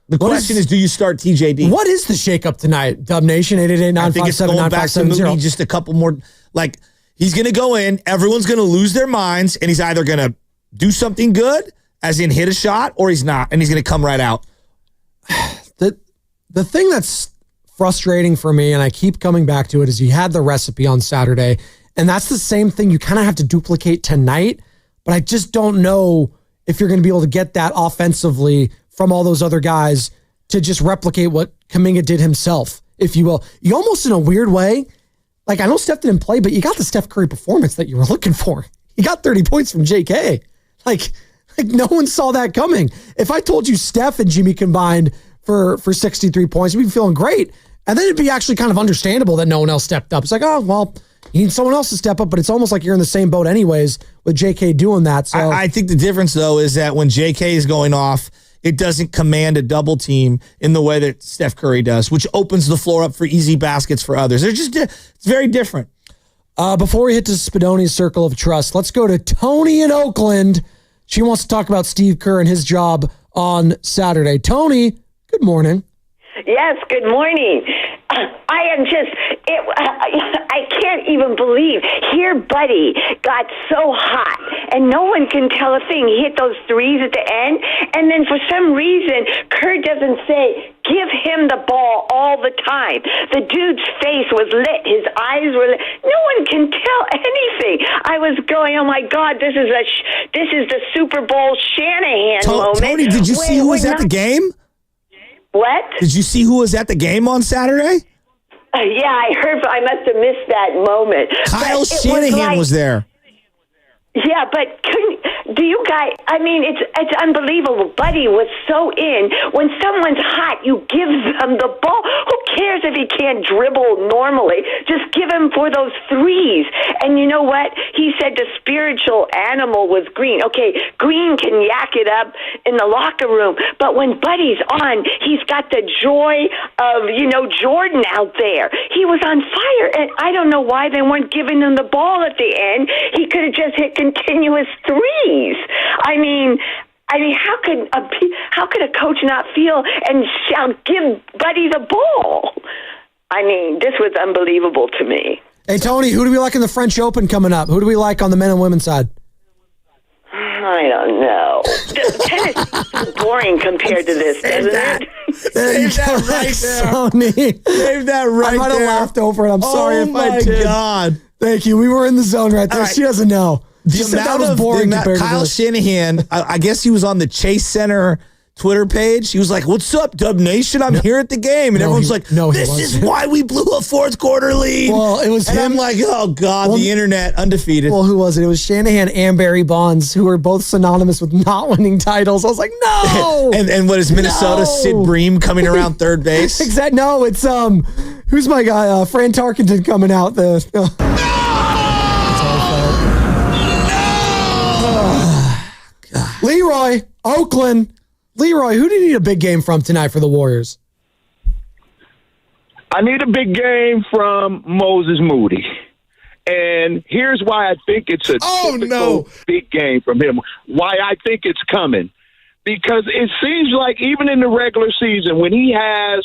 The question is, do you start TJD? What is the shakeup tonight? Dub Nation, 888-957-9570. I think it's going back to Moody, just a couple more. Like, he's going to go in, everyone's going to lose their minds, and he's either going to do something good, as in hit a shot, or he's not, and he's going to come right out. The thing that's frustrating for me, and I keep coming back to it, is you had the recipe on Saturday, and that's the same thing you kind of have to duplicate tonight, but I just don't know if you're going to be able to get that offensively from all those other guys to just replicate what Kaminga did himself, if you will. You almost, in a weird way, like, I know Steph didn't play, but you got the Steph Curry performance that you were looking for. He got 30 points from JK. Like no one saw that coming. If I told you Steph and Jimmy combined for 63 points, you'd be feeling great. And then it'd be actually kind of understandable that no one else stepped up. It's like, oh, well, you need someone else to step up, but it's almost like you're in the same boat anyways with JK doing that. So I think the difference, though, is that when JK is going off, it doesn't command a double team in the way that Steph Curry does, which opens the floor up for easy baskets for others. It's very different. Before we hit to Spadoni's circle of trust, let's go to Tony in Oakland. She wants to talk about Steve Kerr and his job on Saturday. Tony, good morning. Yes, good morning. I am just, I can't even believe. Here, Buddy got so hot, and no one can tell a thing. He hit those threes at the end, and then for some reason, Kerr doesn't say, give him the ball all the time. The dude's face was lit. His eyes were lit. No one can tell anything. I was going, oh my God, this is the Super Bowl Shanahan moment. Tony, did you see who was at the game? What? Did you see who was at the game on Saturday? Yeah, I heard, but I must have missed that moment. Kyle Shanahan was there. Yeah, but do you guys, I mean, it's unbelievable. Buddy was so in. When someone's hot, you give them the ball. Who cares if he can't dribble normally? Just give him for those threes. And you know what? He said the spiritual animal was Green. Okay, Green can yak it up in the locker room, but when Buddy's on, he's got the joy of, Jordan out there. He was on fire, and I don't know why they weren't giving him the ball at the end. He could have just hit continuous threes. I mean, how could a coach not feel and shout, "Give Buddy the ball"? I mean, this was unbelievable to me. Hey, Tony, who do we like in the French Open coming up? Who do we like on the men and women's side? I don't know. Tennis is so boring compared to this, isn't it? Save that right there. Tony. Save that right there. I might have laughed over it. I'm sorry if I did. Oh, my God. Thank you. We were in the zone right there. Right. She doesn't know. The amount of boring Kyle Shanahan, I guess he was on the Chase Center Twitter page. He was like, "What's up, Dub Nation? I'm here at the game." And everyone's like, "This is why we blew a fourth quarter lead." Well, it was and him. I'm like, "Oh God, the internet undefeated." Well, who was it? It was Shanahan and Barry Bonds, who were both synonymous with not winning titles. I was like, "No!" and what is Minnesota? No. Sid Bream coming around third base. Exactly. No, it's who's my guy? Fran Tarkenton coming out. Leroy, Oakland. Leroy, who do you need a big game from tonight for the Warriors? I need a big game from Moses Moody. And here's why I think it's a typical big game from him. Why I think it's coming. Because it seems like even in the regular season, when he has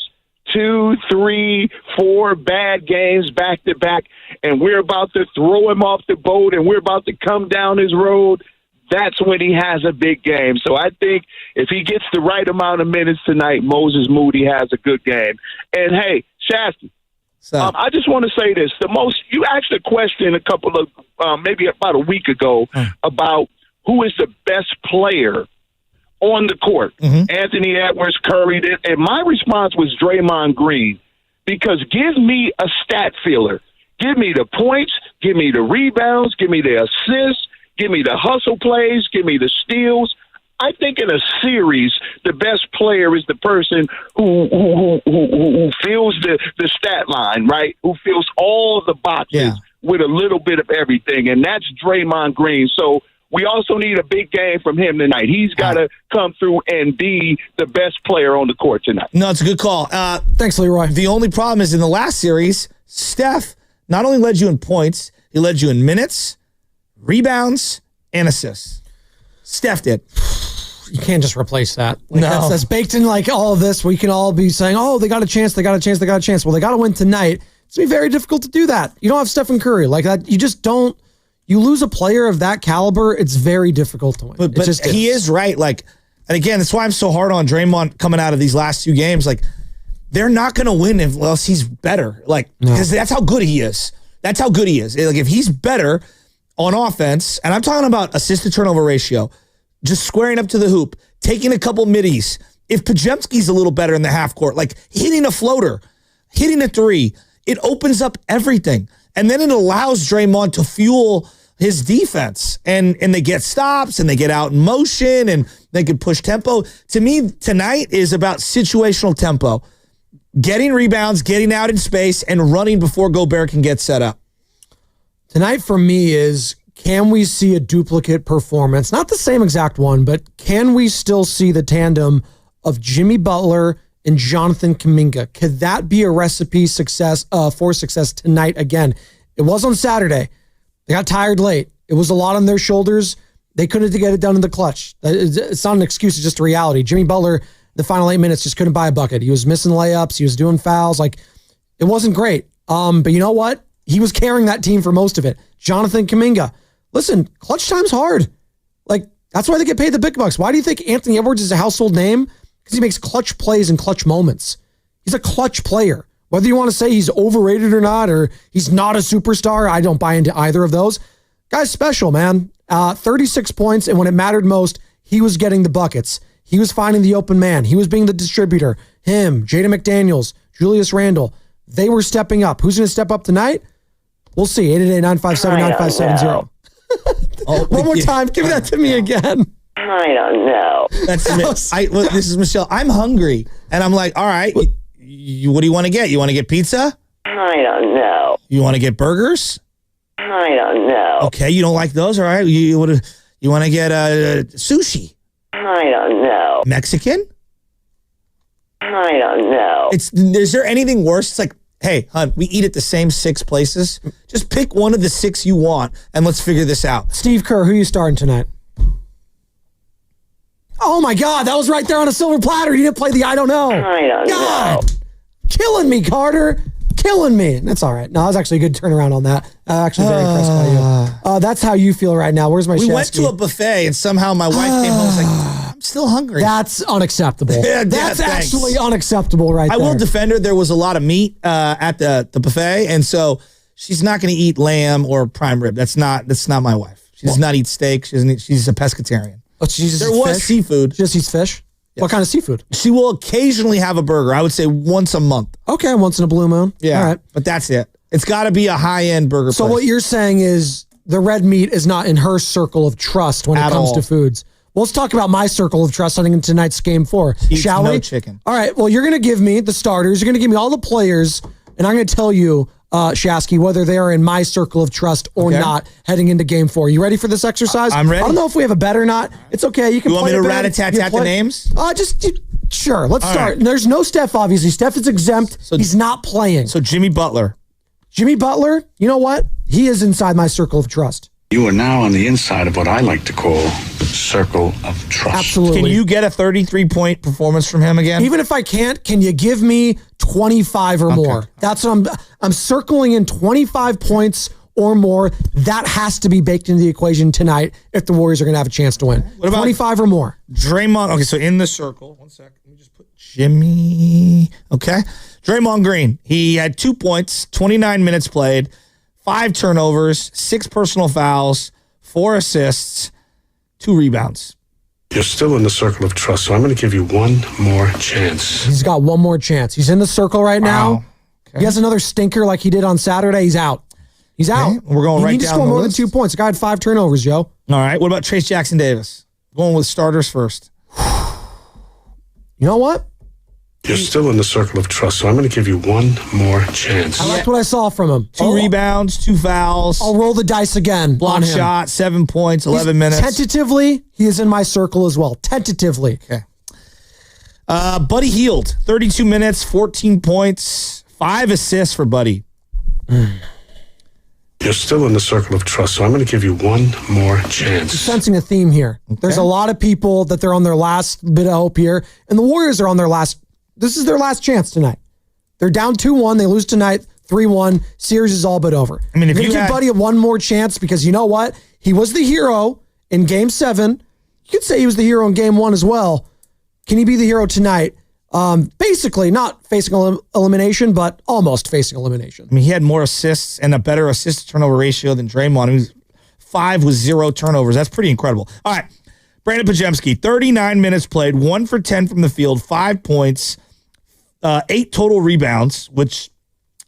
2, 3, 4 bad games back to back, and we're about to throw him off the boat and we're about to come down his road, that's when he has a big game. So I think if he gets the right amount of minutes tonight, Moses Moody has a good game. And hey, Shasky, I just want to say this. You asked a question a couple of, maybe about a week ago about who is the best player on the court. Anthony Edwards, Curry, and my response was Draymond Green, because give me a stat filler. Give me the points, give me the rebounds, give me the assists, give me the hustle plays, give me the steals. I think in a series, the best player is the person who fills the stat line, right? Who fills all the boxes with a little bit of everything, and that's Draymond Green. So we also need a big game from him tonight. He's got to come through and be the best player on the court tonight. No, it's a good call. Thanks, Leroy. The only problem is in the last series, Steph not only led you in points, he led you in minutes, rebounds, and assists. Steph did. You can't just replace that. Like, No. that's baked in like all of this. We can all be saying, oh, they got a chance, they got a chance, they got a chance. Well, they got to win tonight. It's going to be very difficult to do that. You don't have Stephen Curry. Like that, you just don't. You lose a player of that caliber, it's very difficult to win. But just he is right. Like, and again, that's why I'm so hard on Draymond coming out of these last 2 games. Like, they're not going to win unless he's better. Like, because that's how good he is. That's how good he is. Like, if he's better on offense, and I'm talking about assist to turnover ratio, just squaring up to the hoop, taking a couple middies. If Pajemski's a little better in the half court, like hitting a floater, hitting a 3, it opens up everything. And then it allows Draymond to fuel his defense. And they get stops and they get out in motion and they can push tempo. To me, tonight is about situational tempo. Getting rebounds, getting out in space, and running before Gobert can get set up. Tonight for me is, can we see a duplicate performance? Not the same exact one, but can we still see the tandem of Jimmy Butler and Jonathan Kaminga? Could that be a recipe for success tonight again? It was on Saturday. They got tired late. It was a lot on their shoulders. They couldn't get it done in the clutch. It's not an excuse, it's just a reality. Jimmy Butler, the final 8 minutes, just couldn't buy a bucket. He was missing layups. He was doing fouls. Like, it wasn't great. But you know what? He was carrying that team for most of it. Jonathan Kaminga. Listen, clutch time's hard. Like, that's why they get paid the big bucks. Why do you think Anthony Edwards is a household name? Because he makes clutch plays and clutch moments. He's a clutch player. Whether you want to say he's overrated or not, or he's not a superstar, I don't buy into either of those. Guy's special, man. 36 points, and when it mattered most, he was getting the buckets. He was finding the open man. He was being the distributor. Him, Jaden McDaniels, Julius Randle, they were stepping up. Who's going to step up tonight? We'll see. 888-957-9570. One more time. Give that to me again. I don't know. This is Michelle. I'm hungry. And I'm like, all right, what do you want to get? You want to get pizza? I don't know. You want to get burgers? I don't know. Okay, you don't like those? All right. You want to get sushi? I don't know. Mexican? I don't know. Is there anything worse? It's like, hey, hon, we eat at the same 6 places. Just pick one of the 6 you want, and let's figure this out. Steve Kerr, who are you starting tonight? Oh, my God. That was right there on a silver platter. You didn't play the I don't know. I don't know. Killing me, Carter. Killing me. That's all right. No, that was actually a good turnaround on that. Actually very impressed by you. That's how you feel right now. Where's my We Shasky? went to a buffet, and somehow my wife came home and was like, I'm still hungry. That's unacceptable. That's actually unacceptable right there. I will defend her. There was a lot of meat at the buffet, and so she's not going to eat lamb or prime rib. That's not my wife. She does not eat steak. She's a pescatarian. Oh, there was fish? seafood. She just eats fish? Yes. What kind of seafood? She will occasionally have a burger. I would say once a month. Okay, once in a blue moon. Yeah, all right. But that's it. It's got to be a high-end burger So place. what you're saying is the red meat is not in her circle of trust when it comes to foods. Well, let's talk about my circle of trust heading into tonight's game 4. Shall we? No chicken. All right, well, you're going to give me the starters. You're going to give me all the players, and I'm going to tell you, Shasky, whether they are in my circle of trust or not heading into game 4. You ready for this exercise? I'm ready. I don't know if we have a bet or not. It's okay. You can want play me to a bet. rat-a-tat-tat the names? Sure. Let's All start. right. There's no Steph, obviously. Steph is exempt. So he's not playing. So Jimmy Butler. Jimmy Butler, you know what? He is inside my circle of trust. You are now on the inside of what I like to call circle of trust. Absolutely. Can you get a 33-point performance from him again? Even if I can't, can you give me 25 or more? That's what I'm circling in 25 points or more. That has to be baked into the equation tonight if the Warriors are going to have a chance to win. What about 25 or more? Draymond. Okay, so in the circle. 1 second. Let me just put Jimmy. Okay. Draymond Green. He had 2 points, 29 minutes played, 5 turnovers, 6 personal fouls, 4 assists, 2 rebounds. You're still in the circle of trust, so I'm going to give you one more chance. He's got one more chance. He's in the circle right now. Okay. He has another stinker like he did on Saturday. He's out. He's out. We're going right down the list. He needs to score more than 2 points. The guy had 5 turnovers, Joe. All right. What about Trace Jackson Davis? Going with starters first. You know what? You're still in the circle of trust, so I'm going to give you one more chance. I liked what I saw from him. 2 rebounds, 2 fouls. I'll roll the dice again. Block shot, 7 points, 11 minutes. Tentatively, he is in my circle as well. Tentatively. Okay. Buddy Hield, 32 minutes, 14 points, 5 assists for Buddy. You're still in the circle of trust, so I'm going to give you one more chance. Sensing a theme here. Okay. There's a lot of people that they're on their last bit of hope here, and the Warriors are on their last. This is their last chance tonight. They're down 2-1. They lose tonight, 3-1. Series is all but over. I mean, if you give Buddy one more chance, because you know what? He was the hero in Game 7. You could say he was the hero in Game 1 as well. Can he be the hero tonight? Basically, not facing elimination, but almost facing elimination. I mean, he had more assists and a better assist-to-turnover ratio than Draymond. He was 5 with 0 turnovers. That's pretty incredible. All right, Brandon Podziemski, 39 minutes played, 1 for 10 from the field, 5 points, 8 total rebounds, which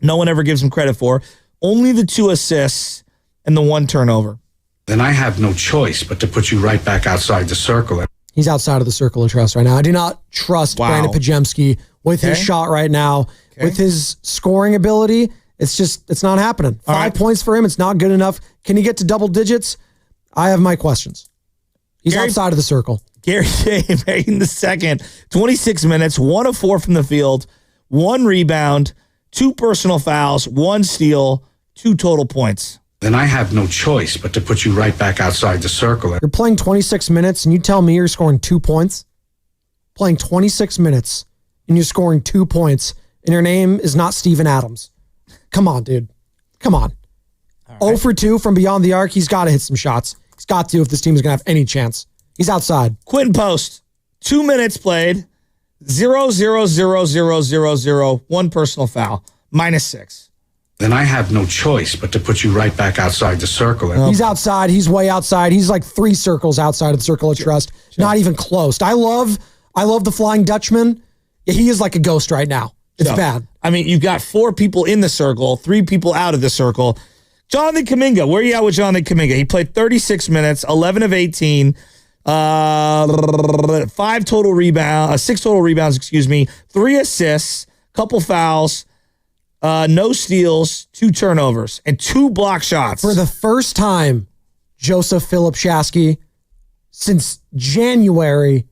no one ever gives him credit for. Only the 2 assists and the 1 turnover. Then I have no choice but to put you right back outside the circle. He's outside of the circle of trust right now. I do not trust Brandon Podziemski with his shot right now, with his scoring ability. It's not happening. 5 points for him. It's not good enough. Can he get to double digits? I have my questions. He's outside of the circle. Gary Shea in the second, 26 minutes, 1 of 4 from the field, 1 rebound, 2 personal fouls, 1 steal, 2 total points. Then I have no choice but to put you right back outside the circle. You're playing 26 minutes and you tell me you're scoring 2 points? Playing 26 minutes and you're scoring 2 points and your name is not Steven Adams. Come on, dude. Come on. Right. 0 for 2 from beyond the arc. He's got to hit some shots. He's got to if this team is going to have any chance. He's outside. Quentin Post, 2 minutes played, 0, 0, 0, 0, 0, 0, 1 personal foul, -6. Then I have no choice but to put you right back outside the circle. He's outside. He's way outside. He's like 3 circles outside of the circle of trust. Not even close. I love the Flying Dutchman. He is like a ghost right now. It's bad. I mean, you've got 4 people in the circle, 3 people out of the circle. Jonathan Kaminga, where are you at with Jonathan Kaminga? He played 36 minutes, 11 of 18, 6 total rebounds, 3 assists, couple fouls, no steals, 2 turnovers, and 2 block shots. For the first time, Joseph Philip Shasky, since January.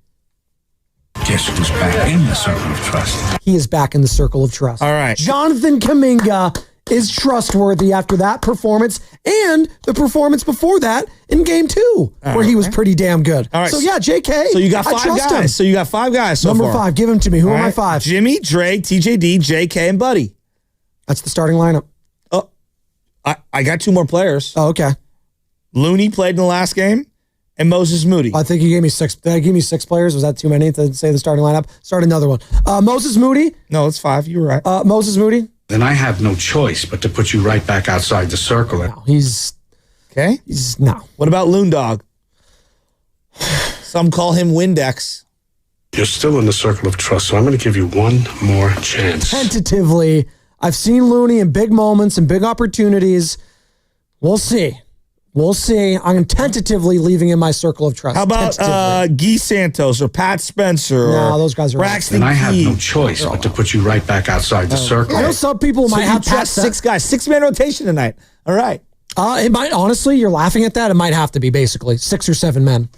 Guess who's back in the circle of trust? He is back in the circle of trust. All right. Jonathan Kaminga is trustworthy after that performance and the performance before that in Game 2, where he was pretty damn good. All right. So, yeah, JK. So you got 5 guys. Him. So you got 5 guys so Number far. 5. Give him to me. Who are my 5? Jimmy, Dre, TJD, JK, and Buddy. That's the starting lineup. Oh, I got 2 more players. Oh, okay. Looney played in the last game, and Moses Moody. I think you gave me 6. Did I give me 6 players? Was that too many to say the starting lineup? Start another one. Moses Moody. No, it's 5. You were right. Moses Moody. Then I have no choice but to put you right back outside the circle. No, he's okay. What about Loon Dog? Some call him Windex. You're still in the circle of trust, so I'm going to give you one more chance. Tentatively, I've seen Looney in big moments and big opportunities. We'll see. I'm tentatively leaving in my circle of trust. How about Guy Santos or Pat Spencer? No, those guys are Braxton Then I have no choice but to put you right back outside the circle. I know some people might have trust 6 guys. 6-man rotation tonight. All right. It might, honestly, you're laughing at that. It might have to be basically 6 or 7 men.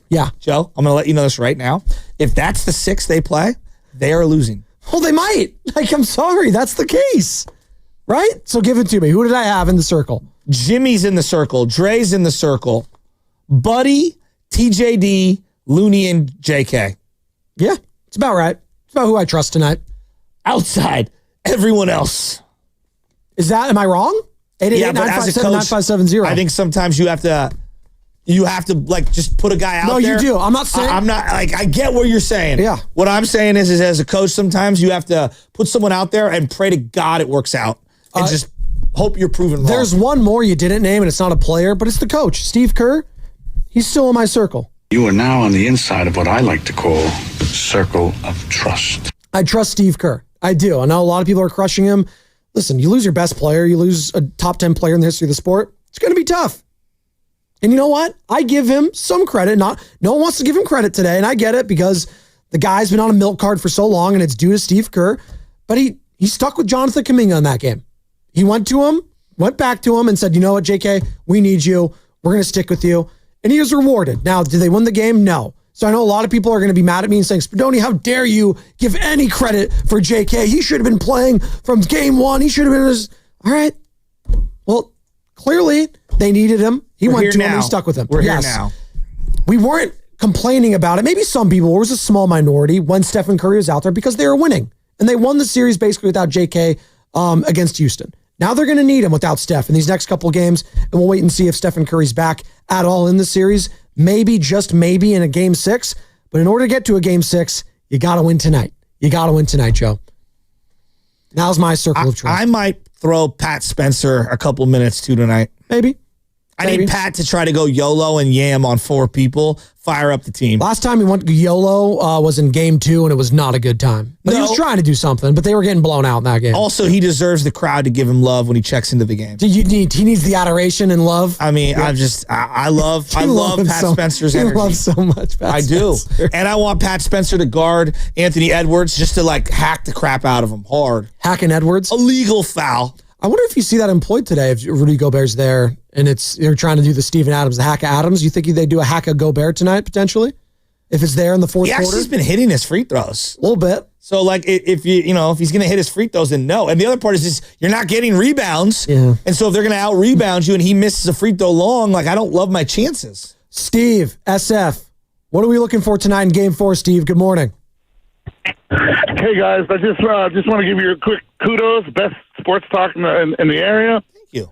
Yeah. Joe, I'm going to let you know this right now. If that's the 6 they play, they are losing. Well, they might. I'm sorry. That's the case. Right? So give it to me. Who did I have in the circle? Jimmy's in the circle. Dre's in the circle. Buddy, TJD, Looney, and JK. Yeah, it's about right. It's about who I trust tonight. Outside, everyone else. Am I wrong? 888-957-9570. I think sometimes you have to like just put a guy out there. No, you do. I'm not saying. I'm not like, I get what you're saying. Yeah. What I'm saying is as a coach, sometimes you have to put someone out there and pray to God it works out. And just hope you're proven wrong. There's one more you didn't name, and it's not a player, but it's the coach, Steve Kerr. He's still in my circle. You are now on the inside of what I like to call circle of trust. I trust Steve Kerr. I do. I know a lot of people are crushing him. Listen, you lose your best player, you lose a top 10 player in the history of the sport. It's going to be tough. And you know what? I give him some credit. No one wants to give him credit today, and I get it because the guy's been on a milk card for so long, and it's due to Steve Kerr. But he stuck with Jonathan Kaminga in that game. He went back to him, and said, you know what, JK, we need you. We're going to stick with you. And he was rewarded. Now, did they win the game? No. So I know a lot of people are going to be mad at me and saying, Spadoni, how dare you give any credit for JK? He should have been playing from game one. He should have been all right. Well, clearly they needed him. He went to him and he stuck with him. We're here now. We weren't complaining about it. Maybe some people, it was a small minority when Stephen Curry was out there because they were winning. And they won the series basically without JK against Houston. Now they're going to need him without Steph in these next couple of games. And we'll wait and see if Stephen Curry's back at all in the series. Maybe, just maybe in a game 6. But in order to get to a game 6, you got to win tonight. You got to win tonight, Joe. Now's my circle of trust. I might throw Pat Spencer a couple minutes too tonight. Maybe. I need Pat to try to go YOLO and yam on 4 people, fire up the team. Last time he went YOLO was in game 2, and it was not a good time. But he was trying to do something, but they were getting blown out in that game. Also, he deserves the crowd to give him love when he checks into the game. He needs the adoration and love. I mean, I love Pat Spencer's energy. I love so much Pat Spencer. And I want Pat Spencer to guard Anthony Edwards just to hack the crap out of him hard. Hacking Edwards? Illegal foul. I wonder if you see that employed today, if Rudy Gobert's there and they're trying to do the Steven Adams, the hack of Adams. You think they do a hack of Gobert tonight, potentially? If it's there in the fourth quarter? He actually has been hitting his free throws. A little bit. So, if he's going to hit his free throws, then no. And the other part is just you're not getting rebounds. Yeah. And so if they're going to out-rebound you and he misses a free throw long, I don't love my chances. Steve, SF, what are we looking for tonight in Game 4, Steve? Good morning. Hey, guys. I just want to give you a quick kudos. Best sports talk in the area. Thank you.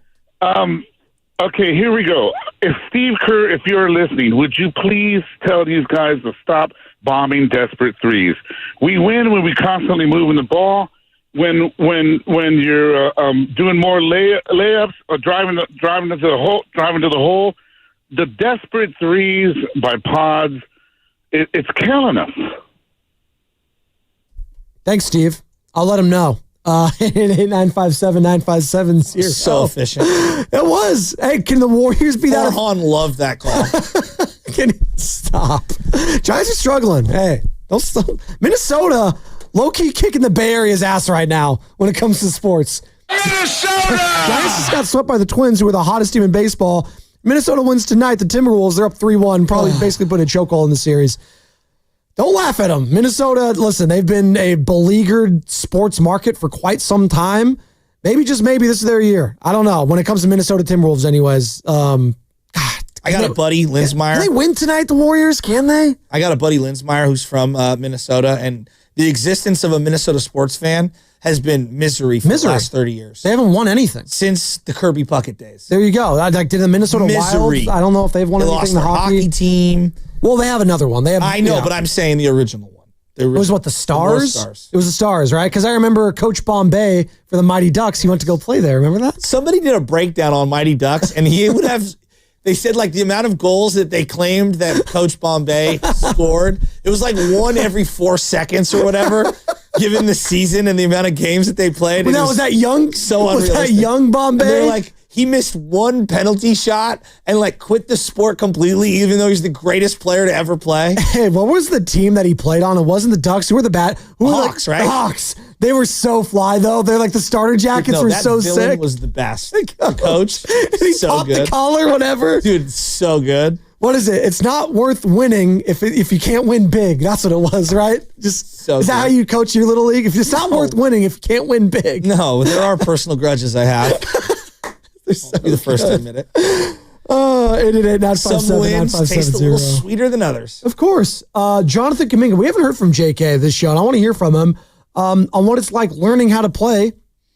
Okay, here we go. If Steve Kerr, if you're listening, would you please tell these guys to stop bombing desperate threes? We win when we constantly moving the ball. When you're doing more layups or driving to the hole, the desperate threes by pods, it's killing us. Thanks, Steve. I'll let him know. 888-957-9570. So efficient. It was. Hey, can the Warriors be that? Farhan loved that call. Can you stop? Giants are struggling. Hey, don't stop. Minnesota, low-key kicking the Bay Area's ass right now when it comes to sports. Minnesota! Giants just got swept by the Twins, who are the hottest team in baseball. Minnesota wins tonight. The Timberwolves, they're up 3-1, probably basically put a chokehold in the series. Don't laugh at them. Minnesota, listen, they've been a beleaguered sports market for quite some time. Maybe, just maybe, this is their year. I don't know. When it comes to Minnesota Timberwolves, anyways. I got a buddy, Linsmeyer. Can they win tonight, the Warriors? Can they? I got a buddy, Linsmeyer, who's from Minnesota, and the existence of a Minnesota sports fan has been misery for the last 30 years. They haven't won anything. Since the Kirby Puckett days. There you go. Did the Minnesota Wild, I don't know if they've won anything in the hockey team. Well, they have another one. I know, but I'm saying the original one. It was what, the Stars? It was the Stars, right? Because I remember Coach Bombay for the Mighty Ducks, he went to go play there. Remember that? Somebody did a breakdown on Mighty Ducks, and he would have, they said the amount of goals that they claimed that Coach Bombay scored, it was 1 every 4 seconds or whatever, given the season and the amount of games that they played. Was that young? So was unrealistic. that young Bombay? And they're he missed 1 penalty shot and quit the sport completely, even though he's the greatest player to ever play. Hey, what was the team that he played on? It wasn't the Ducks. Who were the Hawks, right? The Hawks. They were so fly, though. They're the starter jackets were so sick. Was the best. The coach, he so popped good. The collar, whatever. Dude, so good. What is it? It's not worth winning if you can't win big. That's what it was, right? Is that how you coach your little league? If it's not worth winning if you can't win big. No, there are personal grudges I have. I'll be the first to admit it. 888-957-9570. Some wins taste a little sweeter than others. Of course. Jonathan Kaminga, we haven't heard from JK this show, and I want to hear from him on what it's like learning how to play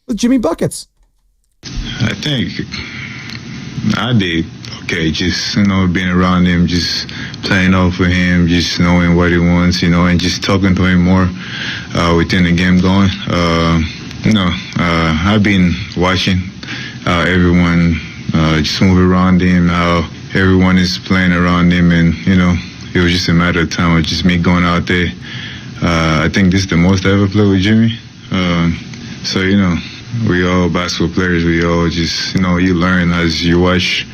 with Jimmy Buckets. I think I did okay, just, being around him, just playing off of him, just knowing what he wants, and just talking to him more within the game going. I've been watching everyone just move around him, how everyone is playing around him, and, it was just a matter of time of just me going out there. I think this is the most I ever played with Jimmy. We all basketball players, we all just, you learn as you watch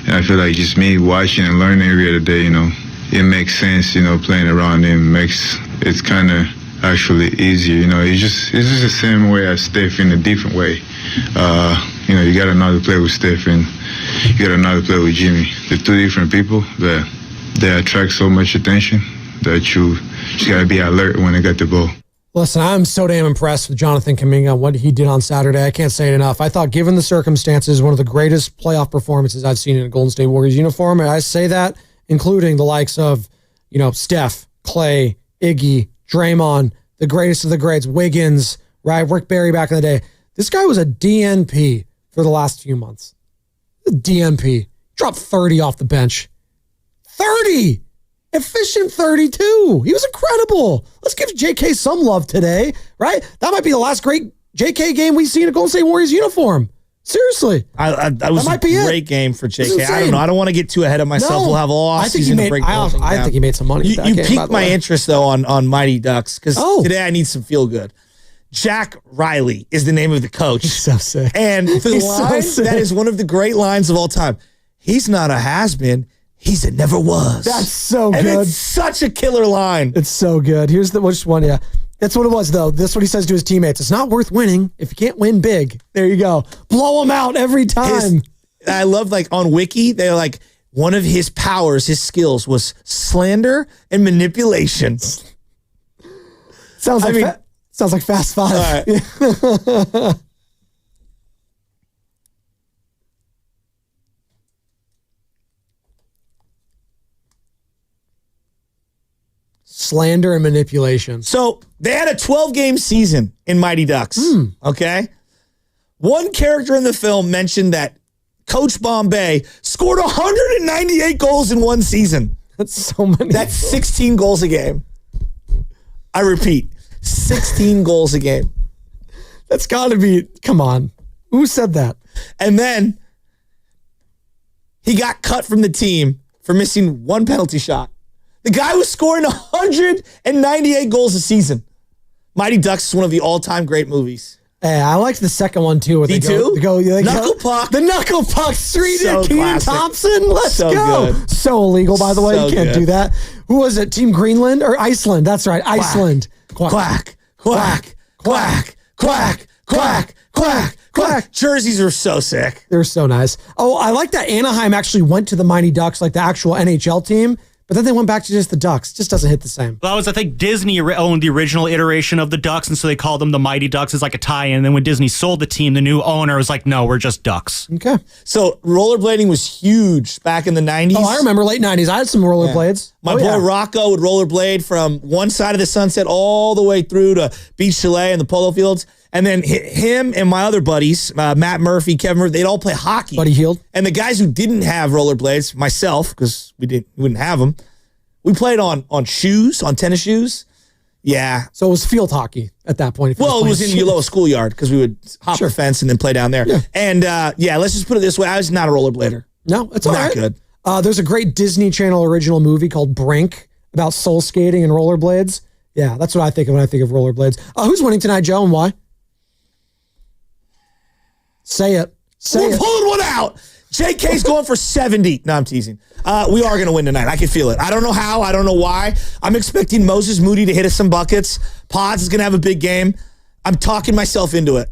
And I feel like just me watching and learning every other day, it makes sense, playing around him it's kind of actually easier, it's just the same way as Steph in a different way. You got another play with Steph and you got another play with Jimmy. They're two different people that they attract so much attention that you just got to be alert when they get the ball. Listen, I'm so damn impressed with Jonathan Kaminga, what he did on Saturday. I can't say it enough. I thought, given the circumstances, one of the greatest playoff performances I've seen in a Golden State Warriors uniform. And I say that, including the likes of, Steph, Clay, Iggy, Draymond, the greatest of the greats, Wiggins, right? Rick Barry back in the day. This guy was a DNP for the last few months. A DNP. Dropped 30 off the bench. 30! Efficient 32. He was incredible. Let's give JK some love today, right? That might be the last great JK game we see in a Golden State Warriors uniform. Seriously. That was a great game for JK. I don't know. I don't want to get too ahead of myself. No, we'll have all offseason to break the I think he made some money. You piqued my interest, though, on Mighty Ducks, because today I need some feel good. Jack Riley is the name of the coach. He's so sick. And the line, that is one of the great lines of all time. He's not a has-been. He's a never was. That's so good. And it's such a killer line. It's so good. Here's which one, yeah. That's what it was, though. That's what he says to his teammates. It's not worth winning if you can't win big. There you go. Blow them out every time. I love, on Wiki, they're like, one of his powers, his skills was slander and manipulation. Sounds like Fast Five. All right. Slander and manipulation. So they had a 12-game season in Mighty Ducks, okay? One character in the film mentioned that Coach Bombay scored 198 goals in one season. That's so many. That's 16 goals a game. I repeat, 16 goals a game. That's got to be, come on. Who said that? And then he got cut from the team for missing one penalty shot. The guy was scoring 198 goals a season. Mighty Ducks is one of the all-time great movies. Hey, I liked the second one, too. Where Knuckle Puck. The Knuckle Puck street So at Keenan classic. Thompson. Let's So go. good. So illegal, by the way. So You can't good. do that. Who was it? Team Greenland or Iceland? That's right. Iceland. Quack, quack, quack, quack, quack, quack, quack. Jerseys are so sick. They're so nice. Oh, I like that Anaheim actually went to the Mighty Ducks, like the actual NHL team. But then they went back to just the Ducks. Just doesn't hit the same. Well, I think Disney owned the original iteration of the Ducks, and so they called them the Mighty Ducks as like a tie-in. And then when Disney sold the team, the new owner was like, no, we're just Ducks. Okay. So rollerblading was huge back in the 90s. Oh, I remember late 90s. I had some rollerblades. My boy Rocco would rollerblade from one side of the Sunset all the way through to Beach Chalet and the polo fields. And then him and my other buddies, Matt Murphy, Kevin Murphy, they'd all play hockey. Buddy Hield. And the guys who didn't have rollerblades, myself, because we wouldn't have them, we played on shoes, on tennis shoes. Yeah. So it was field hockey at that point. Well, it was in the Uloa schoolyard because we would hop the fence and then play down there. Yeah. And let's just put it this way. I was not a rollerblader. No, it's all not right. good. There's a great Disney Channel original movie called Brink about soul skating and rollerblades. Yeah, that's what I think of when I think of rollerblades. Who's winning tonight, Joe, and why? Say it. We're pulling one out. JK's going for 70. No, I'm teasing. We are going to win tonight. I can feel it. I don't know how. I don't know why. I'm expecting Moses Moody to hit us some buckets. Pods is going to have a big game. I'm talking myself into it.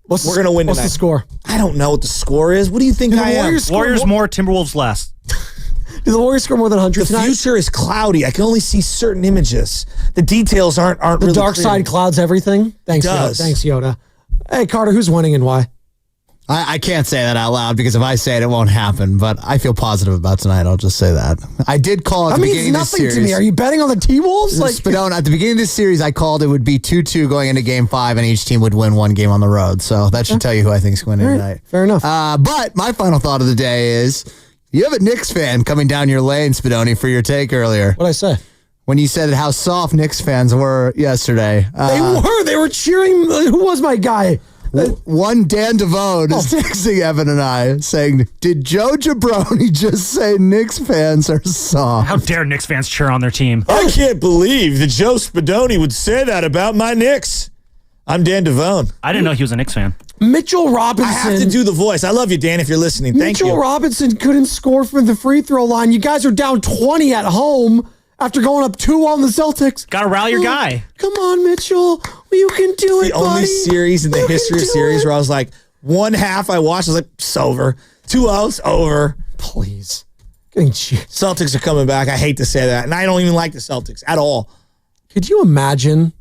We're going to win tonight. What's the score? I don't know what the score is. What do you think I am? Warriors more, Timberwolves less. Do the Warriors score more than 100 tonight? The future is cloudy. I can only see certain images. The details aren't the really dark clear. side clouds everything? Thanks, It does. Yoda. Thanks, Yoda. Hey, Carter, who's winning and why? I can't say that out loud because if I say it, it won't happen. But I feel positive about tonight. I'll just say that. I did call at the beginning of this series. That means nothing to me. Are you betting on the T-Wolves? Spadone, at the beginning of this series, I called it would be 2-2 going into Game 5, and each team would win one game on the road. So that should tell you who I think is winning tonight. Fair enough. But my final thought of the day is you have a Knicks fan coming down your lane, Spadone, for your take earlier. What'd I say? When you said how soft Knicks fans were yesterday. They were cheering. Who was my guy? One Dan Devone is texting Evan and I saying, did Joe Jabroni just say Knicks fans are soft? How dare Knicks fans cheer on their team? I can't believe that Joe Spadoni would say that about my Knicks. I'm Dan Devone. I didn't know he was a Knicks fan. Mitchell Robinson. I have to do the voice. I love you, Dan, if you're listening. Thank you. Mitchell Robinson couldn't score from the free throw line. You guys are down 20 at home after going up 2 on the Celtics. Got to rally your guy. Come on, Mitchell. You can do it, the only series in the history of series where I was like, one half I watched, I was like, it's over. 2-0, it's over. Please. Celtics are coming back. I hate to say that. And I don't even like the Celtics at all. Could you imagine,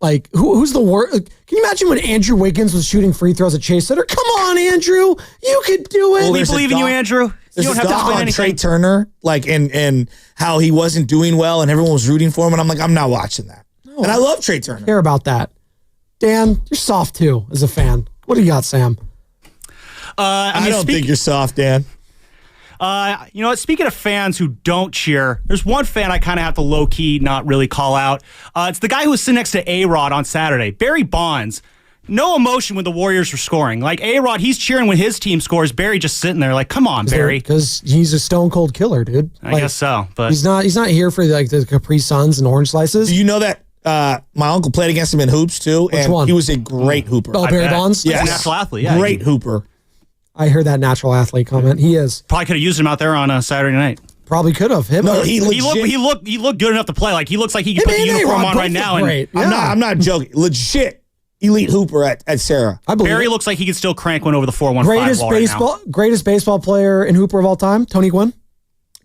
like, who's the worst? Can you imagine when Andrew Wiggins was shooting free throws at Chase Center? Come on, Andrew. You could do it. Well, we believe in you, Andrew. You don't have to explain anything. Trey Turner, like, and how he wasn't doing well and everyone was rooting for him. And I'm like, I'm not watching that. No, and I love Trey Turner. Care about that. Dan, you're soft too as a fan. What do you got, Sam? I don't think you're soft, Dan. You know what? Speaking of fans who don't cheer, there's one fan I kind of have to low-key not really call out. It's the guy who was sitting next to A-Rod on Saturday, Barry Bonds. No emotion when the Warriors were scoring. Like, A-Rod, he's cheering when his team scores. Barry just sitting there like, come on, Barry. Because he's a stone-cold killer, dude. I guess so. But he's not here for like the Capri Suns and orange slices. Do you know that my uncle played against him in hoops, too? Which one? He was a great hooper. Oh, Barry Bonds? Yes. He's a natural athlete, yeah. Great hooper. I heard that natural athlete comment. He is. Probably could have used him out there on a Saturday night. Probably could have. No, he looked good enough to play. Like, he looks like he could put the uniform on right now. Great. I'm not joking. Legit elite hooper at Sarah. I believe Barry looks like he could still crank one over the 415 wall right now. Greatest baseball player and hooper of all time, Tony Gwynn.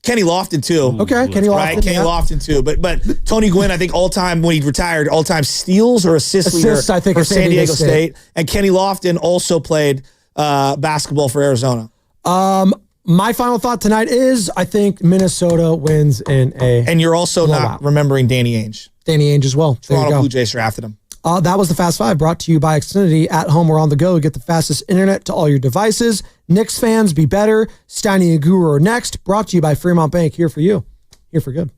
Kenny Lofton too. Okay, Kenny Lofton. Right, Kenny Lofton too. But Tony Gwynn, I think all time when he retired, all time steals or assists leader I think, for San Diego State. And Kenny Lofton also played basketball for Arizona. My final thought tonight is I think Minnesota wins in a. And you're also not remembering Danny Ainge. Danny Ainge as well. Toronto Blue Jays drafted him. That was the Fast Five brought to you by Xfinity. At home or on the go, get the fastest internet to all your devices. Knicks fans, be better. Steiny and Guru are next. Brought to you by Fremont Bank. Here for you. Here for good.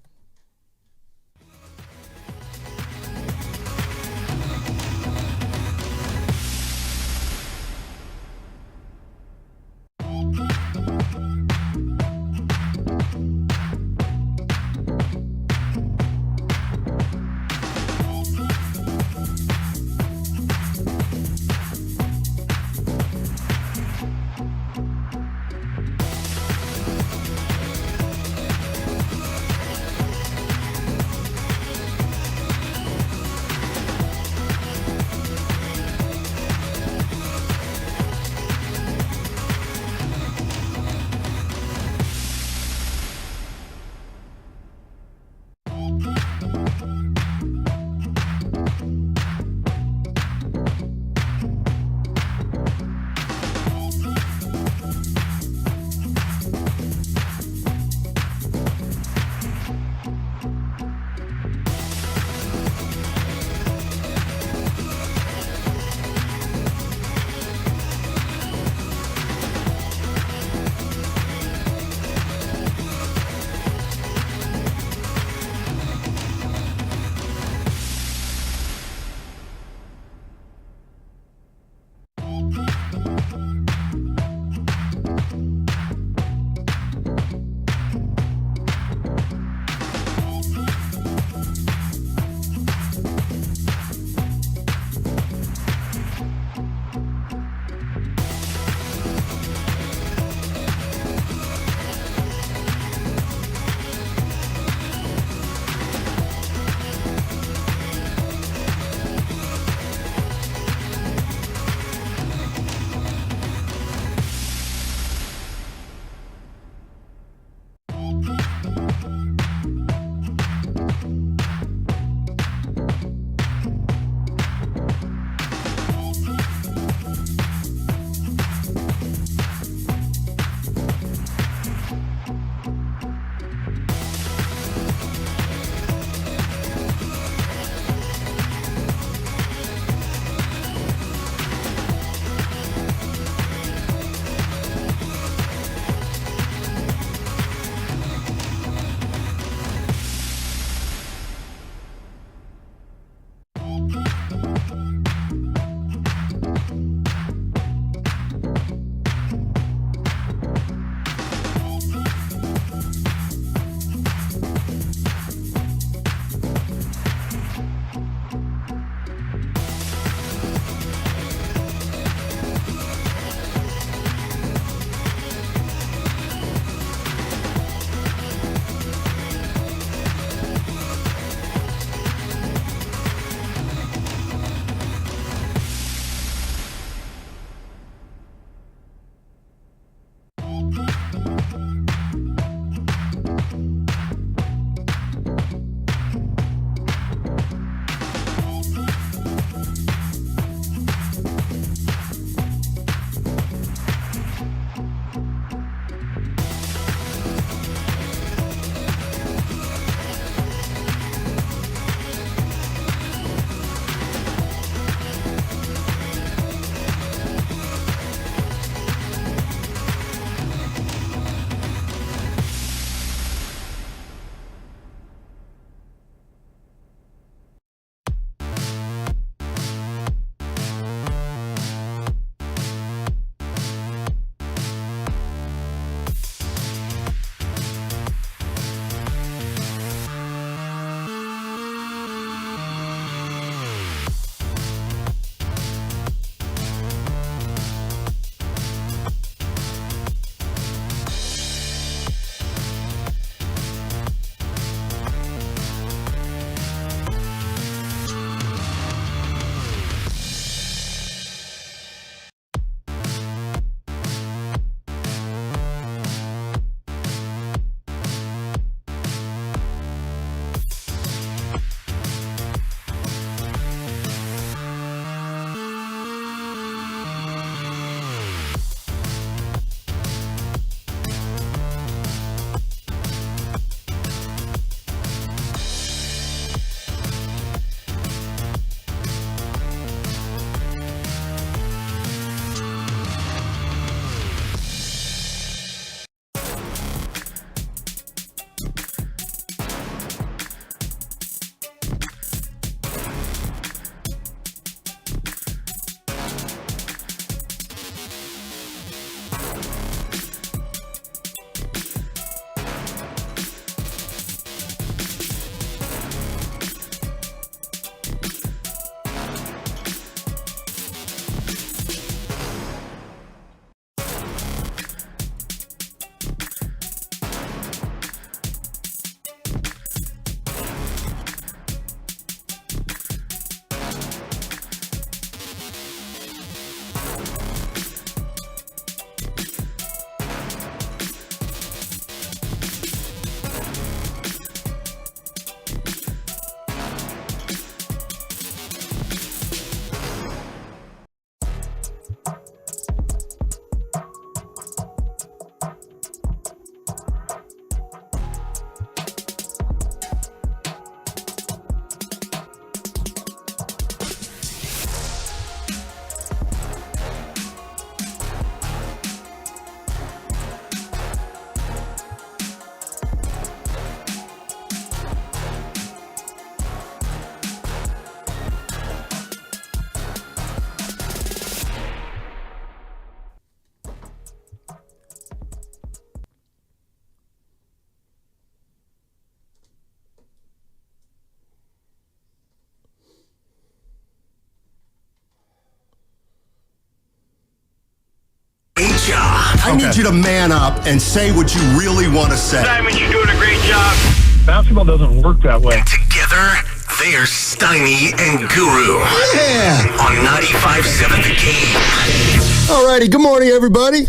I need you to man up and say what you really want to say. Simon, you're doing a great job. Basketball doesn't work that way. And together, they're Steiny and Guru. Yeah. On 95.7 The Game. All righty. Good morning, everybody.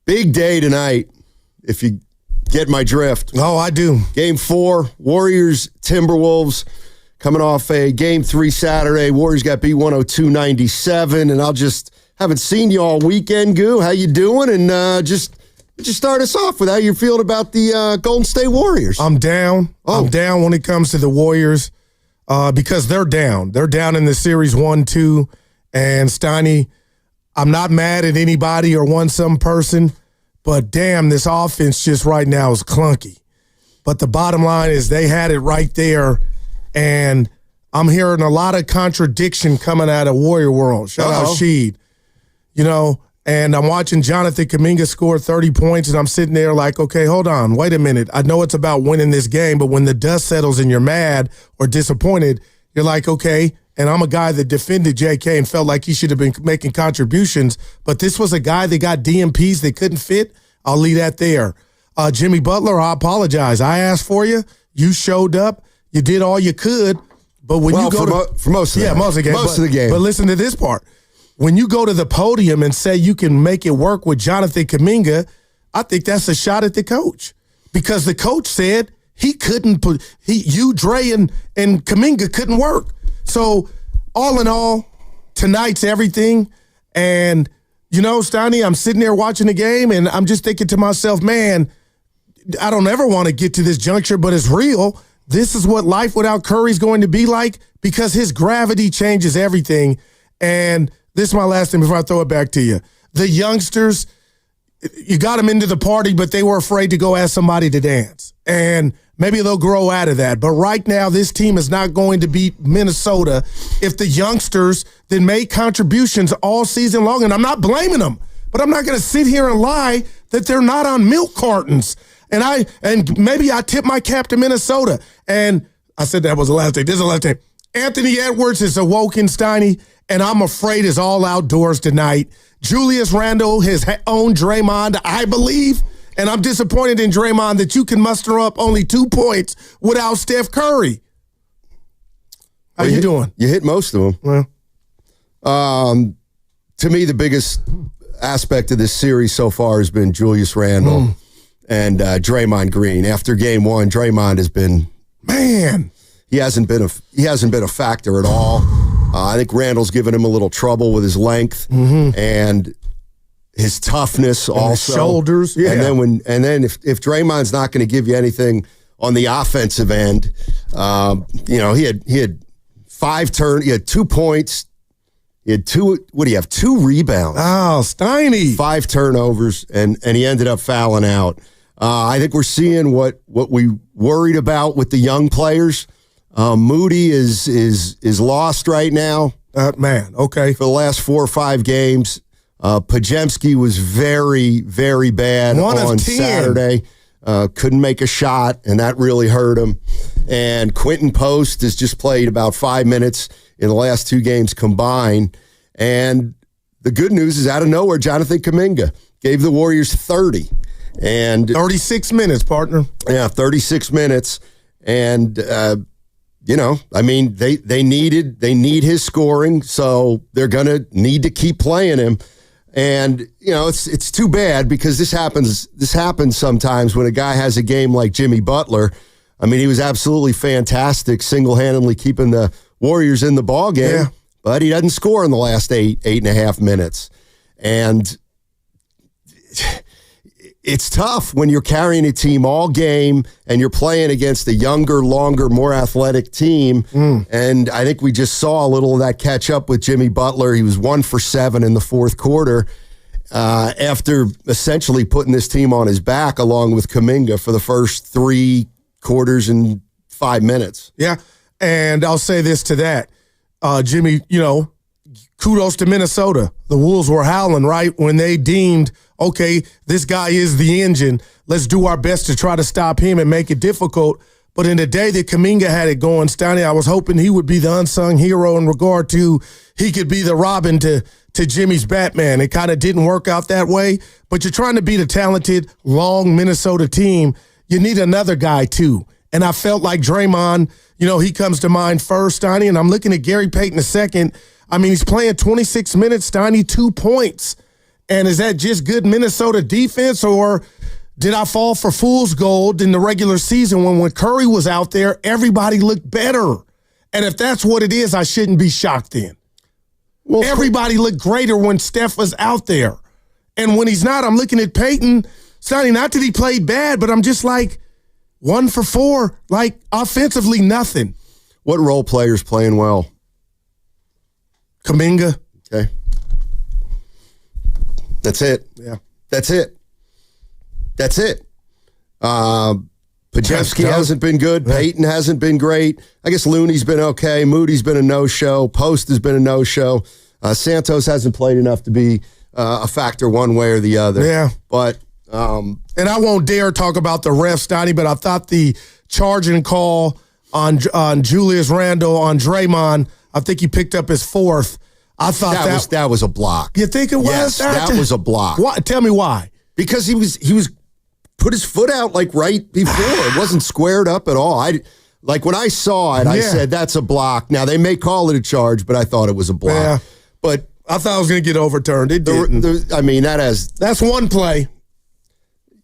Big day tonight, if you get my drift. Oh, I do. Game 4, Warriors, Timberwolves. Coming off a Game 3 Saturday. Warriors got beat 102-97. And haven't seen you all weekend, Goo. How you doing? And just start us off with how you're feeling about the Golden State Warriors. I'm down. I'm down when it comes to the Warriors because they're down. They're down in the series 1-2. And Steiny, I'm not mad at anybody or some person, but damn, this offense just right now is clunky. But the bottom line is they had it right there, and I'm hearing a lot of contradiction coming out of Warrior World. Shout out Sheed. And I'm watching Jonathan Kaminga score 30 points, and I'm sitting there like, okay, hold on, wait a minute. I know it's about winning this game, but when the dust settles and you're mad or disappointed, you're like, okay. And I'm a guy that defended JK and felt like he should have been making contributions, but this was a guy that got DMPs that couldn't fit. I'll leave that there. Jimmy Butler, I apologize. I asked for you. You showed up. You did all you could. But when you go for most of the game. Most of the game. But listen to this part. When you go to the podium and say you can make it work with Jonathan Kaminga, I think that's a shot at the coach. Because the coach said he couldn't Dre and Kaminga couldn't work. So all in all, tonight's everything. And, Steiny, I'm sitting there watching the game and I'm just thinking to myself, man, I don't ever want to get to this juncture, but it's real. This is what life without Curry's going to be like because his gravity changes everything. And this is my last thing before I throw it back to you. The youngsters, you got them into the party, but they were afraid to go ask somebody to dance. And maybe they'll grow out of that. But right now, this team is not going to beat Minnesota if the youngsters that made contributions all season long, and I'm not blaming them, but I'm not going to sit here and lie that they're not on milk cartons. And maybe I tip my cap to Minnesota. And I said that was the last thing. This is the last thing. Anthony Edwards is awoken, Steiny, and I'm afraid is all outdoors tonight. Julius Randle has owned Draymond, I believe, and I'm disappointed in Draymond that you can muster up only 2 points without Steph Curry. How you doing? You hit most of them. Well, to me, the biggest aspect of this series so far has been Julius Randle and Draymond Green. After Game 1, Draymond has been he hasn't been a factor at all. I think Randall's given him a little trouble with his length and his toughness and also. His shoulders. Yeah. And then if Draymond's not going to give you anything on the offensive end, he had 5 turns, he had 2 points, he had 2 rebounds. Oh, Steiny. 5 turnovers, and he ended up fouling out. I think we're seeing what we worried about with the young players. Moody is lost right now. Okay. For the last 4 or 5 games. Pajemski was very, very bad on Saturday. Couldn't make a shot, and that really hurt him. And Quentin Post has just played about 5 minutes in the last 2 games combined. And the good news is out of nowhere, Jonathan Kaminga gave the Warriors 30. And 36 minutes, partner. Yeah, 36 minutes. And they need his scoring, so they're gonna need to keep playing him. And it's too bad because this happens sometimes when a guy has a game like Jimmy Butler. I mean, he was absolutely fantastic, single-handedly keeping the Warriors in the ball game, but he doesn't score in the last 8.5 minutes. And it's tough when you're carrying a team all game and you're playing against a younger, longer, more athletic team. And I think we just saw a little of that catch up with Jimmy Butler. He was 1 for 7 in the fourth quarter after essentially putting this team on his back along with Kaminga for the first 3 quarters and 5 minutes. Yeah, and I'll say this to that. Jimmy, kudos to Minnesota. The Wolves were howling, right, when they deemed, okay, this guy is the engine. Let's do our best to try to stop him and make it difficult. But in the day that Kaminga had it going, Steiny, I was hoping he would be the unsung hero in regard to he could be the Robin to Jimmy's Batman. It kind of didn't work out that way. But you're trying to beat a talented, long Minnesota team. You need another guy, too. And I felt like Draymond, he comes to mind first, Steiny, and I'm looking at Gary Payton second. I mean, he's playing 26 minutes, Steiny, 2 points. And is that just good Minnesota defense, or did I fall for fool's gold in the regular season when Curry was out there, everybody looked better? And if that's what it is, I shouldn't be shocked then. Well, everybody looked greater when Steph was out there. And when he's not, I'm looking at Payton. Sonny, not that he played bad, but I'm just like 1 for 4, like offensively nothing. What role players playing well? Kaminga. Okay. That's it. Yeah. That's it. Podziemski hasn't been good. Payton hasn't been great. I guess Looney's been okay. Moody's been a no-show. Post has been a no-show. Santos hasn't played enough to be a factor one way or the other. Yeah. But and I won't dare talk about the refs, Donnie, but I thought the charging call on Julius Randle on Draymond, I think he picked up his 4th. I thought that was a block. You think it was? Yes, that was a block. Why? Tell me why. Because he was put his foot out like right before. It wasn't squared up at all. When I saw it, I said that's a block. Now they may call it a charge, but I thought it was a block. Yeah. But I thought it was going to get overturned. It didn't. That's one play.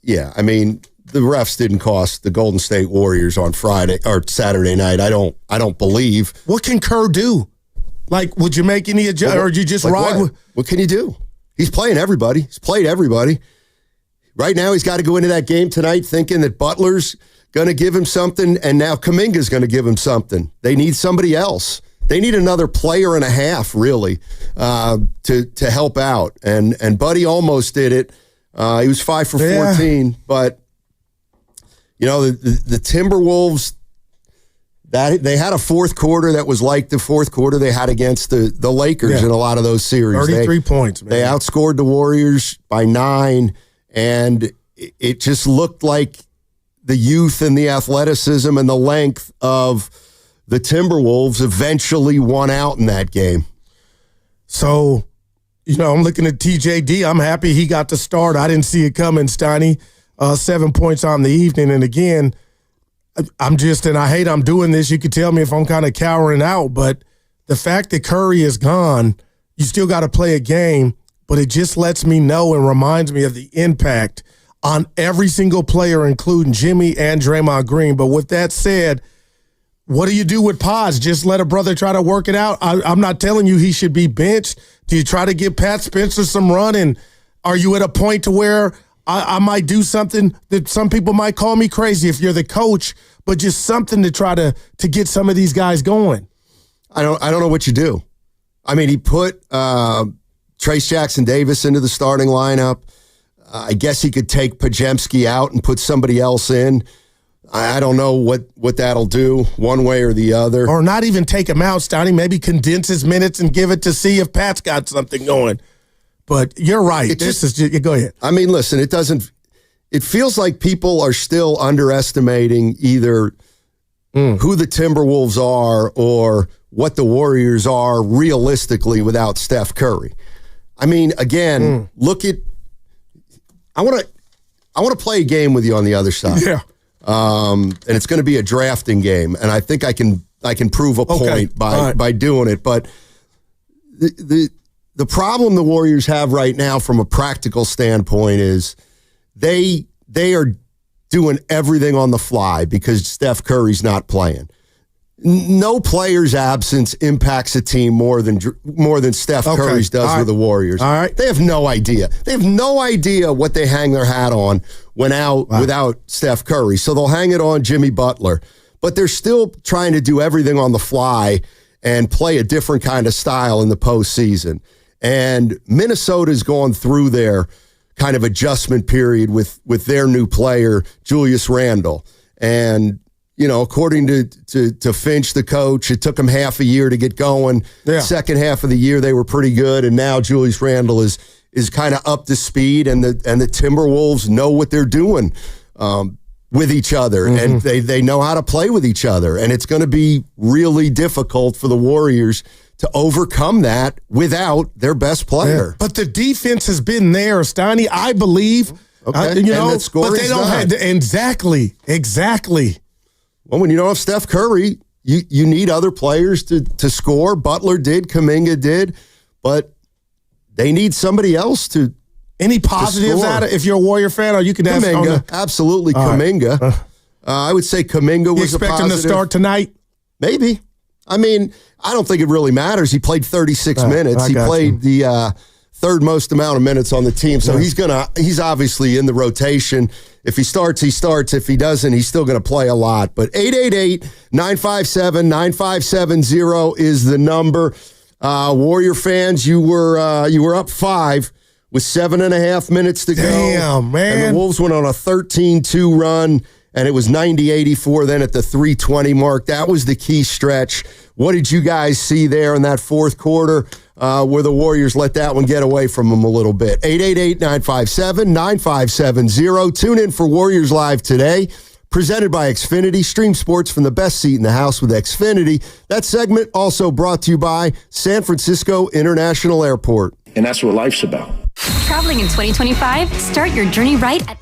Yeah, I mean, the refs didn't cost the Golden State Warriors on Friday or Saturday night. I don't believe. What can Kerr do? Like, would you make any adjustment, or you just ride? What can you do? He's playing everybody. He's played everybody. Right now, he's got to go into that game tonight thinking that Butler's going to give him something, and now Kaminga's going to give him something. They need somebody else. They need another player and a half, really, to help out. And Buddy almost did it. He was 5 for 14, but the Timberwolves. They had a fourth quarter that was like the fourth quarter they had against the Lakers in a lot of those series. 33 points, man. They outscored the Warriors by 9, and it just looked like the youth and the athleticism and the length of the Timberwolves eventually won out in that game. So, I'm looking at TJD. I'm happy he got to start. I didn't see it coming, Steiny. 7 points on the evening, and again, and I hate I'm doing this. You could tell me if I'm kind of cowering out, but the fact that Curry is gone, you still got to play a game, but it just lets me know and reminds me of the impact on every single player, including Jimmy and Draymond Green. But with that said, what do you do with Pods? Just let a brother try to work it out? I'm not telling you he should be benched. Do you try to give Pat Spencer some run? And are you at a point to where I might do something that some people might call me crazy if you're the coach, but just something to try to get some of these guys going? I don't know what you do. I mean, he put Trace Jackson-Davis into the starting lineup. I guess he could take Podziemski out and put somebody else in. I don't know what that'll do one way or the other. Or not even take him out, Stoney. Maybe condense his minutes and give it to see if Pat's got something going. But you're right. Go ahead. I mean, listen, it feels like people are still underestimating either who the Timberwolves are or what the Warriors are realistically without Steph Curry. I mean, again, I want to play a game with you on the other side. Yeah. And it's going to be a drafting game, and I think I can prove a point by doing it. But the problem the Warriors have right now from a practical standpoint is they are doing everything on the fly because Steph Curry's not playing. No player's absence impacts a team more than Steph Curry's does with the Warriors. All right. They have no idea. They have no idea what they hang their hat on when out without Steph Curry. So they'll hang it on Jimmy Butler. But they're still trying to do everything on the fly and play a different kind of style in the postseason. And Minnesota's gone through their kind of adjustment period with their new player, Julius Randle. And according to Finch, the coach, it took him half a year to get going. Yeah. Second half of the year, they were pretty good, and now Julius Randle is kind of up to speed, and the Timberwolves know what they're doing. with each other, and they know how to play with each other, and it's going to be really difficult for the Warriors to overcome that without their best player. Yeah. But the defense has been there, Steiny, I believe. Okay. But they don't have exactly. Well, when you don't have Steph Curry, you need other players to score. Butler did, Kaminga did, but they need somebody else to. Any positives out of if you're a Warrior fan, or you can ask Kaminga, absolutely Kaminga. Right. I would say Kaminga was a positive. You expect him to start tonight? Maybe. I mean, I don't think it really matters. He played 36 minutes. He played the third most amount of minutes on the team, so he's obviously in the rotation. If he starts, he starts. If he doesn't, he's still going to play a lot. But 888-957-9570 is the number. Warrior fans, you were up 5 with 7.5 minutes to go. Damn, man. And the Wolves went on a 13-2 run, and it was 90-84 then at the 3:20 mark. That was the key stretch. What did you guys see there in that fourth quarter where the Warriors let that one get away from them a little bit? 888-957-9570. Tune in for Warriors Live today. Presented by Xfinity. Stream sports from the best seat in the house with Xfinity. That segment also brought to you by San Francisco International Airport. And that's what life's about. Traveling in 2025? Start your journey right at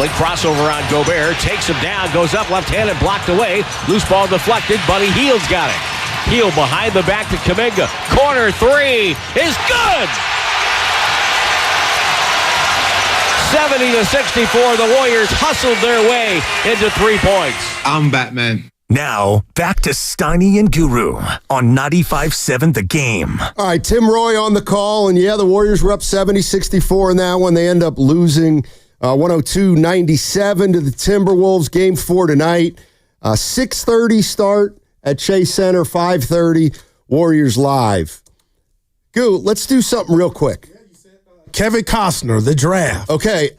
dribbling, crossover on Gobert, takes him down, goes up left-handed, blocked away, loose ball deflected, Buddy Hield's got it. Hield behind the back to Kaminga, corner three is good! 70-64, the Warriors hustled their way into 3 points. I'm Batman. Now, back to Steiny and Guru on 95.7 The Game. All right, Tim Roy on the call, and yeah, the Warriors were up 70-64 in that one. They end up losing 102-97 to the Timberwolves. Game 4 tonight. 6:30 start at Chase Center, 5:30, Warriors live. Goo, let's do something real quick. Kevin Costner, the draft. Okay,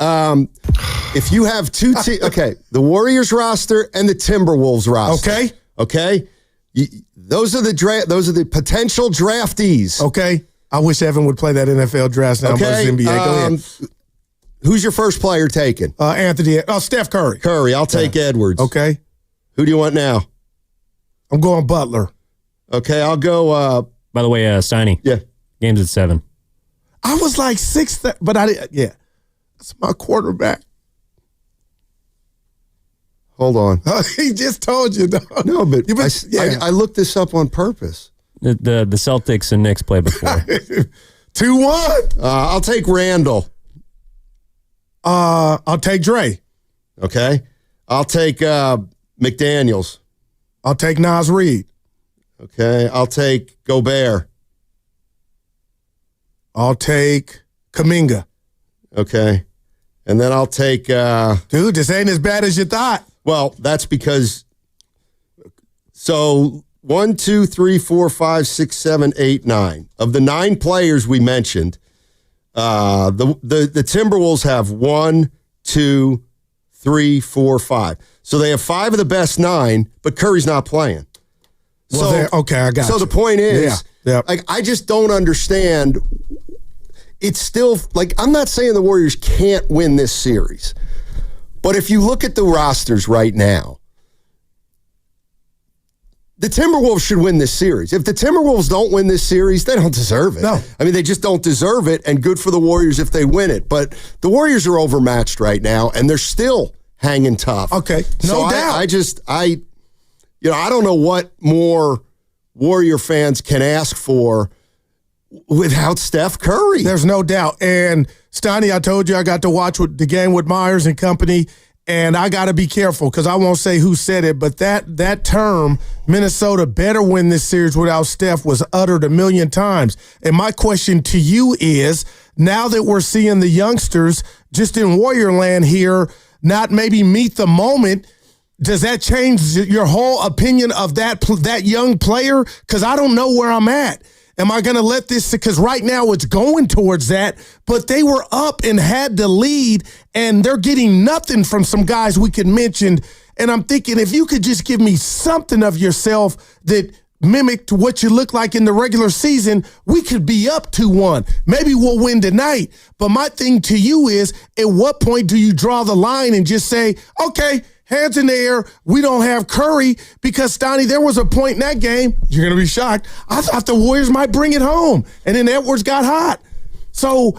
if you have two teams, okay, the Warriors roster and the Timberwolves roster. Okay. Those are the potential draftees. Okay. I wish Evan would play that NFL draft now. Okay. NBA. Go ahead. Who's your first player taken? Steph Curry. Curry. I'll take Edwards. Okay. Who do you want now? I'm going Butler. Okay, I'll go. By the way, Steiny. Yeah. Game's at 7. I was like 6, but I didn't. Yeah. That's my quarterback. Hold on. He just told you. No, but I looked this up on purpose. The Celtics and Knicks play before. 2-1. I'll take Randall. I'll take Dre. Okay. I'll take McDaniels. I'll take Nas Reed. Okay. I'll take Gobert. I'll take Kaminga. Okay. And then I'll take... Dude, this ain't as bad as you thought. Well, that's because... So, 1, 2, 3, 4, 5, 6, 7, 8, 9. Of the 9 players we mentioned, the Timberwolves have 1, 2, 3, 4, 5. So they have 5 of the best 9, but Curry's not playing. Well, okay, I got you. So the point is, I just don't understand... It's still, I'm not saying the Warriors can't win this series, but if you look at the rosters right now, the Timberwolves should win this series. If the Timberwolves don't win this series, they don't deserve it. No. I mean, they just don't deserve it, and good for the Warriors if they win it. But the Warriors are overmatched right now, and they're still hanging tough. Okay, no doubt. I don't know what more Warrior fans can ask for without Steph Curry. There's no doubt. And Steiny, I told you I got to watch the game with Myers and company, and I got to be careful because I won't say who said it, but that term, Minnesota better win this series without Steph, was uttered 1,000,000 times. And my question to you is, now that we're seeing the youngsters just in Warrior land here not maybe meet the moment, does that change your whole opinion of that young player? Because I don't know where I'm at. Am I going to let this, because right now it's going towards that, but they were up and had the lead, and they're getting nothing from some guys we could mention. And I'm thinking, if you could just give me something of yourself that mimicked what you look like in the regular season, we could be up 2-1. Maybe we'll win tonight. But my thing to you is, at what point do you draw the line and just say, okay, hands in the air, we don't have Curry? Because, Steiny, there was a point in that game, you're going to be shocked, I thought the Warriors might bring it home. And then Edwards got hot. So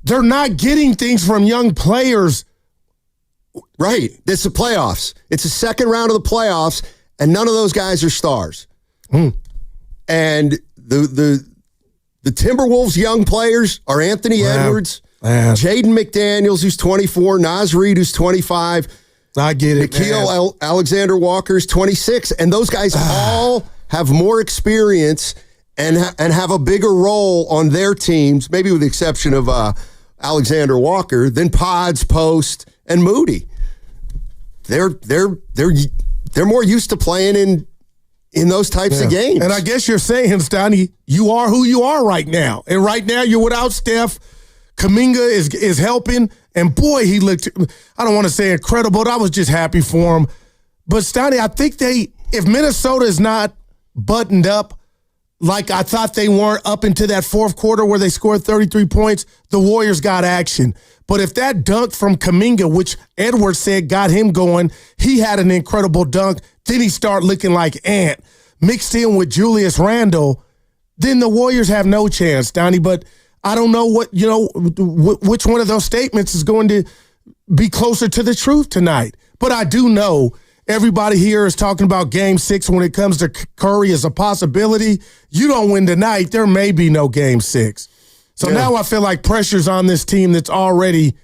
they're not getting things from young players. Right. It's the playoffs. It's the second round of the playoffs, and none of those guys are stars. And the Timberwolves' young players are Anthony Edwards, Jaden McDaniels, who's 24, Nas Reed, who's 25, I get it. Nickeil Alexander-Walker's 26, and those guys all have more experience and have a bigger role on their teams, maybe with the exception of Alexander Walker, than Pods, Post, and Moody. They're more used to playing in those types of games. And I guess you're saying, Steiny, you are who you are right now, and right now you're without Steph. Kaminga is helping. And boy, he looked, I don't want to say incredible, but I was just happy for him. But Steiny, I think if Minnesota is not buttoned up like I thought they weren't up into that fourth quarter where they scored 33 points, the Warriors got action. But if that dunk from Kaminga, which Edwards said got him going, he had an incredible dunk, then he started looking like Ant, mixed in with Julius Randle, then the Warriors have no chance, Steiny. But I don't know which one of those statements is going to be closer to the truth tonight. But I do know everybody here is talking about Game 6 when it comes to Curry as a possibility. You don't win tonight, there may be no Game 6. So now I feel like pressure's on this team that's already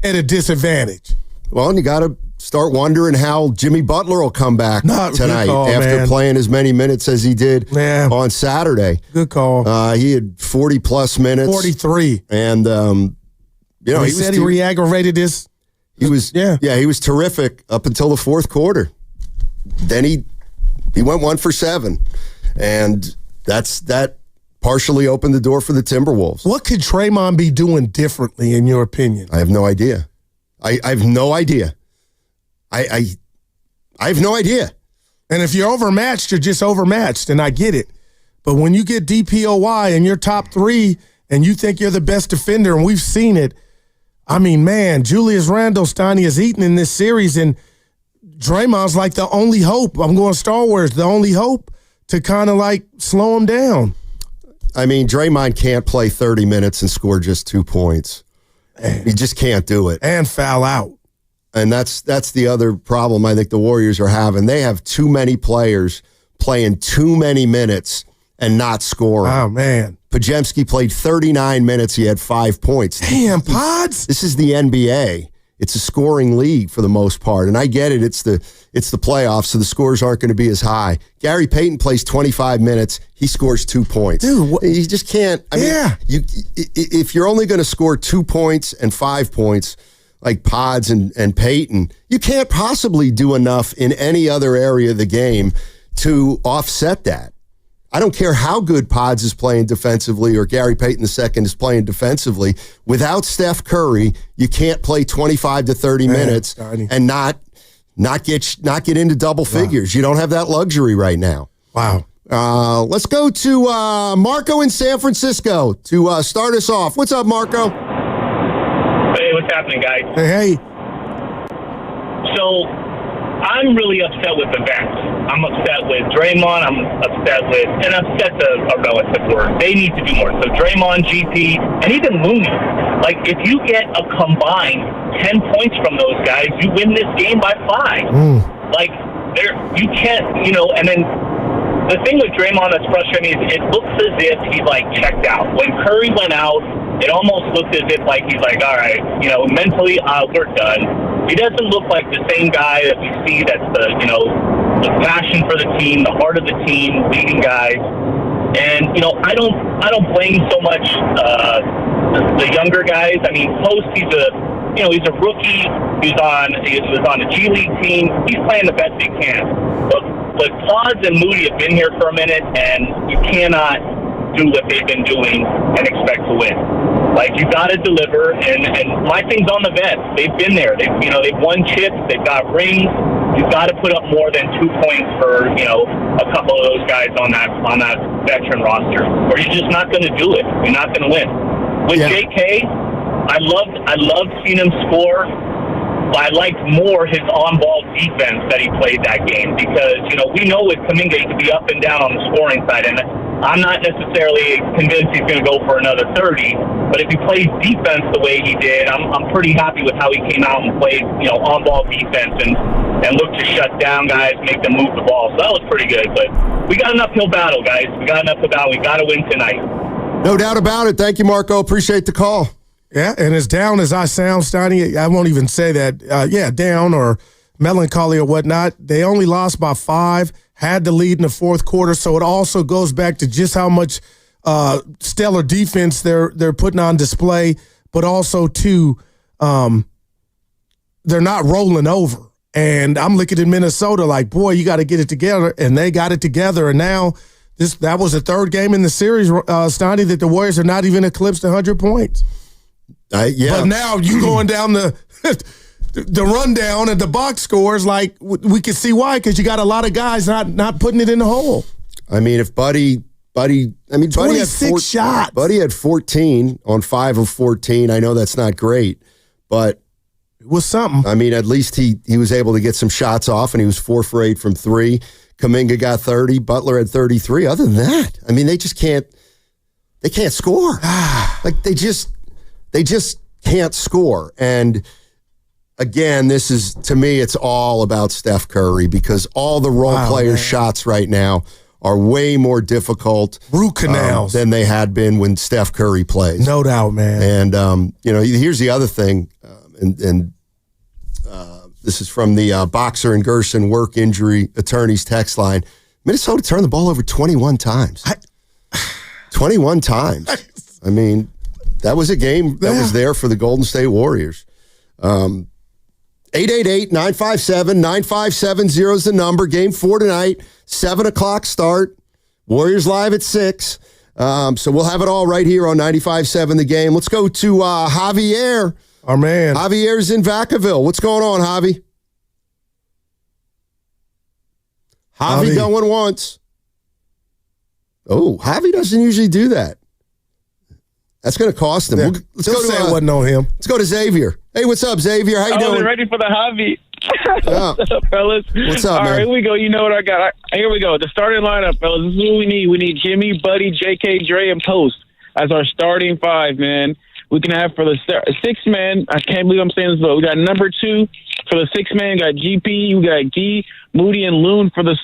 at a disadvantage. Well, and you got to start wondering how Jimmy Butler will come back tonight after playing as many minutes as he did on Saturday. Good call. He had 40-plus minutes. 43. And, he said he re-aggravated his. He was he was terrific up until the fourth quarter. Then he went 1 for 7. And that partially opened the door for the Timberwolves. What could Draymond be doing differently, in your opinion? I have no idea. I have no idea. I have no idea. And if you're overmatched, you're just overmatched, and I get it. But when you get DPOY and you're top 3 and you think you're the best defender, and we've seen it, I mean, man, Julius Randle, Steiny has eaten in this series, and Draymond's like the only hope. I'm going Star Wars, the only hope to kind of like slow him down. I mean, Draymond can't play 30 minutes and score just 2 points. He just can't do it. And foul out. And that's the other problem I think the Warriors are having. They have too many players playing too many minutes and not scoring. Oh, man. Podziemski played 39 minutes. He had 5 points. Damn, Pods. This is the NBA. It's a scoring league for the most part. And I get it. It's the playoffs, so the scores aren't going to be as high. Gary Payton plays 25 minutes. He scores 2 points. Dude, you just can't. I mean, if you're only going to score 2 points and 5 points, like Pods and Payton, you can't possibly do enough in any other area of the game to offset that. I don't care how good Pods is playing defensively or Gary Payton II is playing defensively. Without Steph Curry, you can't play 25 to 30 minutes and not get into double figures. You don't have that luxury right now. Wow. Let's go to Marco in San Francisco to start us off. What's up, Marco? Hey, what's happening, guys? Hey. So, I'm really upset with the vets. I'm upset with Draymond. I'm upset's a relative word. They need to do more. So Draymond, GP, and even Looney. Like, if you get a combined 10 points from those guys, you win this game by 5. Like, you can't, and then the thing with Draymond that's frustrating is it looks as if he's, like, checked out. When Curry went out, it almost looked as if, like, he's like, all right, mentally, we're done. He doesn't look like the same guy that we see that's the passion for the team, the heart of the team, leading guys. And, I don't blame so much the younger guys. I mean, Post, he's a rookie. He was on a G League team. He's playing the best he can. But Pods and Moody have been here for a minute, and you cannot do what they've been doing and expect to win. Like, you got to deliver, and my thing's on the vets. They've been there. They've won chips. They've got rings. You've got to put up more than 2 points for a couple of those guys on that veteran roster, or you're just not going to do it. You're not going to win. With JK, I loved seeing him score. But I liked more his on-ball defense that he played that game because, we know with Kaminga he could be up and down on the scoring side, and I'm not necessarily convinced he's going to go for another 30, but if he plays defense the way he did, I'm pretty happy with how he came out and played, on-ball defense and looked to shut down guys, make them move the ball. So that was pretty good, but we got an uphill battle, guys. We got an uphill battle. We got to win tonight. No doubt about it. Thank you, Marco. Appreciate the call. Yeah, and as down as I sound, Steiny, I won't even say that. Down or melancholy or whatnot. They only lost by 5, had the lead in the fourth quarter, so it also goes back to just how much stellar defense they're putting on display, but also, too, they're not rolling over. And I'm looking at Minnesota like, boy, you got to get it together, and they got it together, and now that was the third game in the series, Steiny, that the Warriors are not even eclipsed 100 points. But now you going down the rundown and the box scores, like we can see why, because you got a lot of guys not putting it in the hole. I mean, if Buddy had 26 shots. Buddy had 14 on 5 of 14. I know that's not great, but it was something. I mean, at least he was able to get some shots off, and he was 4 for 8 from 3. Kaminga got 30. Butler had 33. Other than that, I mean, they can't score. Like they just can't score. And again, this is, to me, it's all about Steph Curry because all the role player shots right now are way more difficult root canals than they had been when Steph Curry plays. No doubt, man. And, here's the other thing, this is from the Boxer and Gerson work injury attorneys text line. Minnesota turned the ball over 21 times. 21 times. I mean, that was a game that was there for the Golden State Warriors. 888-957-9570 is the number. Game 4 tonight, 7 o'clock start. Warriors live at 6. So we'll have it all right here on 95.7 The Game. Let's go to Javier. Our man. Javier's in Vacaville. What's going on, Javi? Javi going once. Oh, Javi doesn't usually do that. That's going to cost him. Yeah. Let's go to, it wasn't on him. Let's go to Xavier. Hey, what's up, Xavier? How you doing? I was ready for the Javi. What's up, fellas? What's up, All man? right, here we go. You know what I got. Here we go. The starting lineup, fellas. This is what we need. We need Jimmy, Buddy, JK, Dre, and Post as our starting 5, man. We can have for the 6 man. I can't believe I'm saying this, but we got number 2 for the 6 man. Got GP. We got Gee, Moody, and Loon for the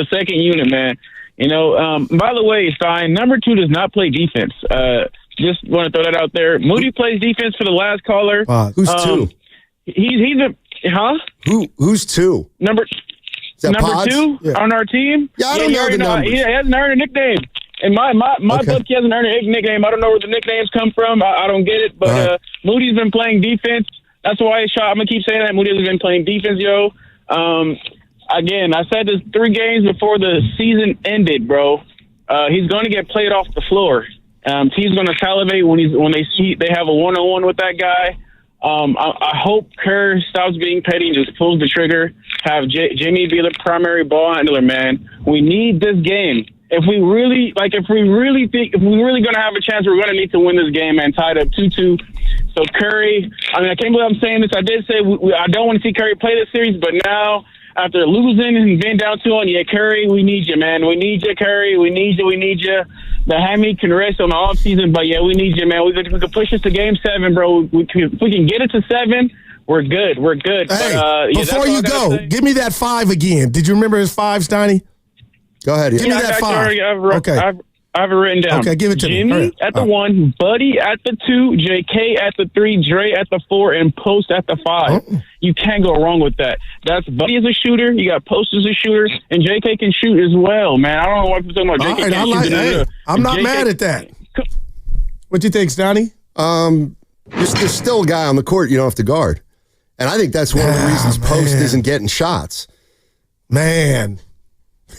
second unit, man. By the way, Stein, number 2 does not play defense. Just want to throw that out there. Moody plays defense for the last caller. Who's 2? He's Who's 2? Number 2 on our team. Yeah, I don't know the numbers. He hasn't earned a nickname. In my book, he hasn't earned a nickname. I don't know where the nicknames come from. I don't get it. But Moody's been playing defense. That's why I'm going to keep saying that. Moody has been playing defense, yo. Again, I said this 3 games before the season ended, bro. He's going to get played off the floor. He's going to salivate when they see they have a one-on-one with that guy. I hope Kerr stops being petty and just pulls the trigger. Have Jimmy be the primary ball handler, man. We need this game. If we really going to have a chance, we're going to need to win this game, man. Tied up 2-2. So Curry, I can't believe I'm saying this. I did say I don't want to see Curry play this series, but now after losing and being down 2-1, Curry, we need you, man. We need you, Curry. We need you. The hammy can rest on the offseason, but we need you, man. We can push this to Game 7, bro. If we can get it to 7, we're good. We're good. Hey, but, before you go, give me that 5 again. Did you remember his 5, Steiny? Go ahead. Give me that 5. Okay. I have it written down. Okay, give it to me. Jimmy at the 1, Buddy at the 2, JK at the 3, Dre at the 4, and Post at the 5. You can't go wrong with that. That's Buddy as a shooter. You got Post as a shooter, and JK can shoot as well, man. I don't know why people talking about JK can't shoot. I'm not mad at that. What do you think, Stoney? There's still a guy on the court you don't have to guard. And I think that's one of the reasons Post isn't getting shots. Man.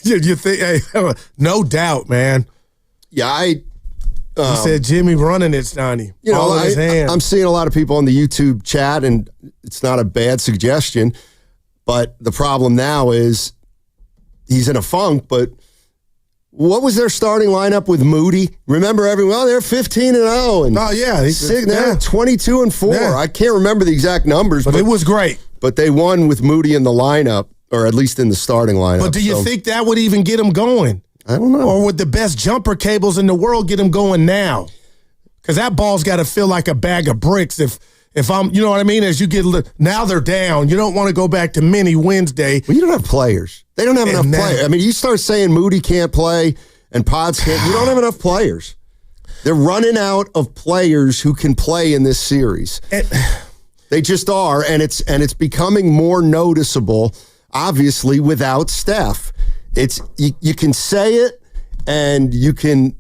You think? Hey, no doubt, man. Yeah, you said Jimmy running it, Stoney. All in his hand. I'm seeing a lot of people on the YouTube chat, and it's not a bad suggestion. But the problem now is he's in a funk. But what was their starting lineup with Moody? Remember everyone? Well, they're 15-0, and they're 22-4. Yeah. I can't remember the exact numbers, but it was great. But they won with Moody in the lineup, or at least in the starting lineup. But do you think that would even get them going? I don't know. Or would the best jumper cables in the world get them going now? Because that ball's got to feel like a bag of bricks. If I'm, you know what I mean? As you get, now they're down. You don't want to go back to mini Wednesday. Well, you don't have players. They don't have enough players. I mean, you start saying Moody can't play and Pods can't. You don't have enough players. They're running out of players who can play in this series. They just are, and it's becoming more noticeable, obviously, without Steph. It's you can say it and you can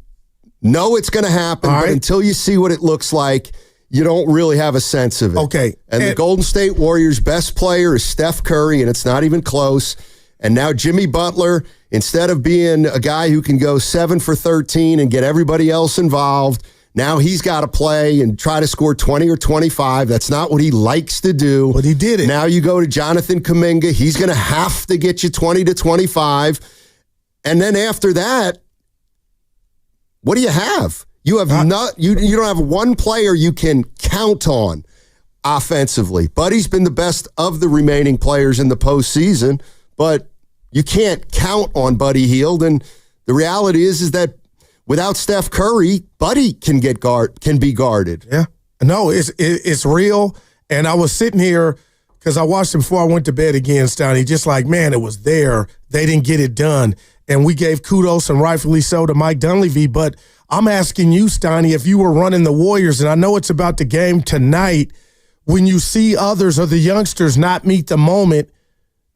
know it's going to happen, but until you see what it looks like, you don't really have a sense of it. Okay. And the Golden State Warriors' best player is Steph Curry, and it's not even close. And now Jimmy Butler, instead of being a guy who can go 7 for 13 and get everybody else involved, now he's got to play and try to score 20 or 25. That's not what he likes to do. But he did it. Now you go to Jonathan Kaminga. He's going to have to get you 20 to 25. And then after that, what do you have? You have you don't have one player you can count on offensively. Buddy's been the best of the remaining players in the postseason, but you can't count on Buddy Hield. And the reality is that without Steph Curry, Buddy can be guarded. Yeah. No, it's real. And I was sitting here because I watched it before I went to bed again, Stoney. Just like, man, it was there. They didn't get it done. And we gave kudos, and rightfully so, to Mike Dunleavy. But I'm asking you, Stoney, if you were running the Warriors, and I know it's about the game tonight, when you see others or the youngsters not meet the moment,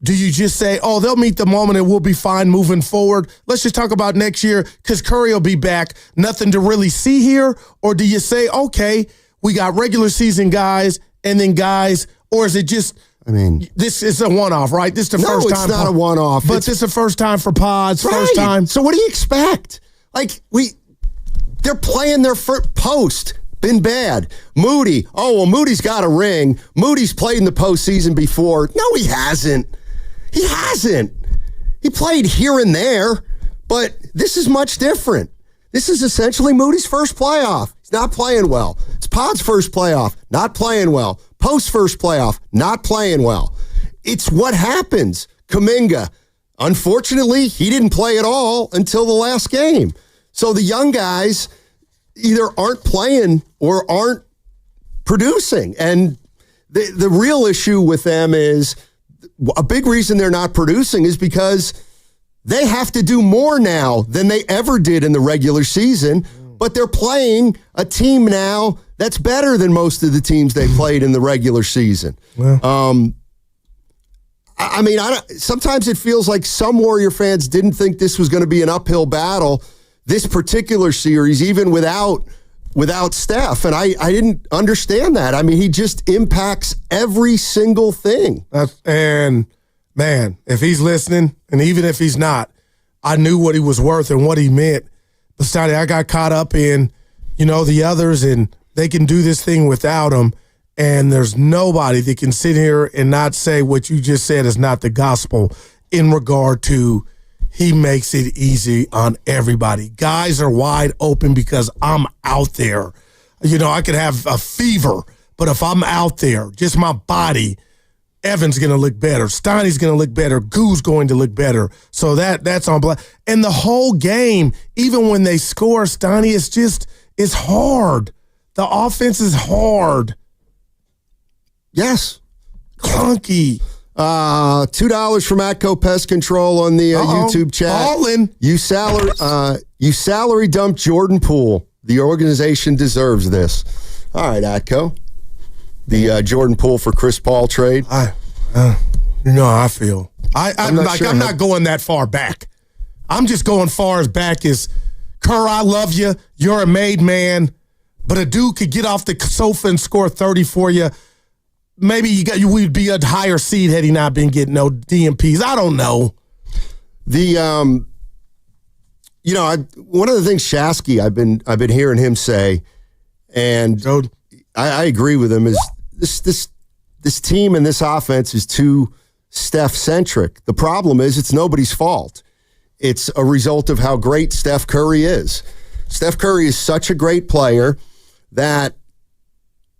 do you just say, oh, they'll meet the moment and we'll be fine moving forward? Let's just talk about next year because Curry will be back. Nothing to really see here? Or do you say, okay, we got regular season guys and then guys, or is it just, this is a one-off, right? This is the first time. No, it's not a one-off. But this is the first time for pods, right. First time. So what do you expect? Like, they're playing their first post. Been bad. Moody. Oh, well, Moody's got a ring. Moody's played in the postseason before. No, he hasn't. He hasn't. He played here and there, but this is much different. This is essentially Moody's first playoff. He's not playing well. It's Pod's first playoff. Not playing well. Post's first playoff. Not playing well. It's what happens. Kaminga. Unfortunately, he didn't play at all until the last game. So the young guys either aren't playing or aren't producing. And the real issue with them is a big reason they're not producing is because they have to do more now than they ever did in the regular season, but they're playing a team now that's better than most of the teams they played in the regular season. Sometimes it feels like some Warrior fans didn't think this was going to be an uphill battle this particular series, even without Steph. And I didn't understand that. I mean, he just impacts every single thing. And, man, if he's listening, and even if he's not, I knew what he was worth and what he meant. But, Stoney, I got caught up in, the others, and they can do this thing without him. And there's nobody that can sit here and not say what you just said is not the gospel in regard to he makes it easy on everybody. Guys are wide open because I'm out there. I could have a fever, but if I'm out there, just my body, Evan's going to look better. Stoney's going to look better. Goo's going to look better. So that's on black. And the whole game, even when they score, Stoney, it's hard. The offense is hard. Yes. Clunky. $2 from Atco Pest Control on the YouTube chat. All in. You salary dumped Jordan Poole. The organization deserves this. All right, Atco. The Jordan Poole for Chris Paul trade. How I feel. I'm not going that far back. I'm just going far as back as Kerr, I love you. You're a made man. But a dude could get off the sofa and score 30 for you. Maybe we'd be a higher seed had he not been getting no DMPs. I don't know. One of the things Shasky I've been hearing him say, and I agree with him, is this team and this offense is too Steph centric. The problem is it's nobody's fault. It's a result of how great Steph Curry is. Steph Curry is such a great player that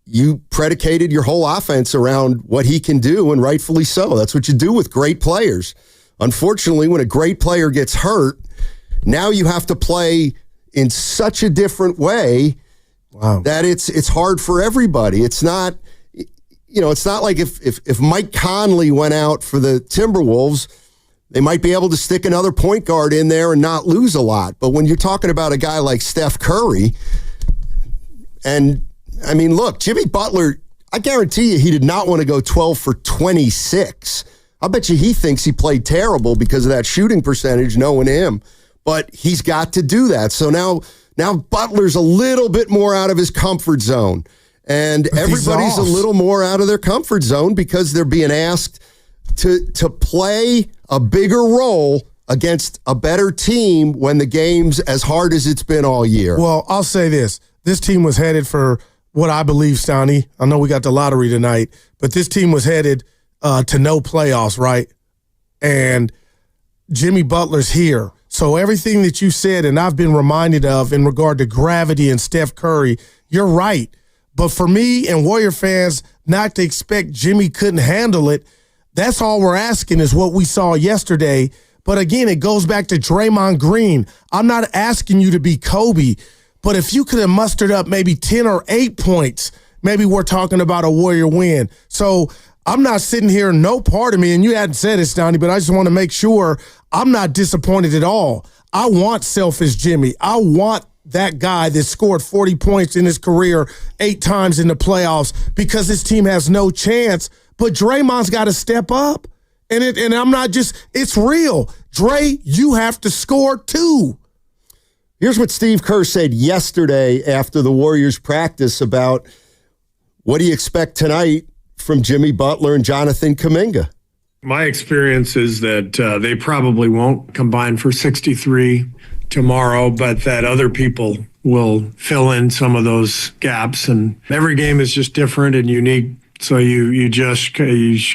you predicated your whole offense around what he can do, and rightfully so. That's what you do with great players. Unfortunately, when a great player gets hurt, now you have to play in such a different way that it's hard for everybody. It's not, it's not like if Mike Conley went out for the Timberwolves, they might be able to stick another point guard in there and not lose a lot. But when you're talking about a guy like Steph Curry, and look, Jimmy Butler, I guarantee you he did not want to go 12 for 26. I bet you he thinks he played terrible because of that shooting percentage, knowing him. But he's got to do that. So now Butler's a little bit more out of his comfort zone. And everybody's a little more out of their comfort zone because they're being asked to play a bigger role against a better team when the game's as hard as it's been all year. Well, I'll say this. This team was headed for what I believe, Stoney. I know we got the lottery tonight, but this team was headed to no playoffs, right? And Jimmy Butler's here. So everything that you said, and I've been reminded of in regard to gravity and Steph Curry, you're right. But for me and Warrior fans not to expect Jimmy couldn't handle it, that's all we're asking is what we saw yesterday. But again, it goes back to Draymond Green. I'm not asking you to be Kobe, but if you could have mustered up maybe 10 or 8 points, maybe we're talking about a Warrior win. So I'm not sitting here, no part of me, and you hadn't said it, Donnie, but I just want to make sure I'm not disappointed at all. I want selfish Jimmy. I want that guy that scored 40 points in his career 8 times in the playoffs because his team has no chance. But Draymond's got to step up. And I'm not just, it's real. Dre, you have to score too. Here's what Steve Kerr said yesterday after the Warriors practice about what do you expect tonight from Jimmy Butler and Jonathan Kaminga. My experience is that they probably won't combine for 63 tomorrow, but that other people will fill in some of those gaps. And every game is just different and unique. So you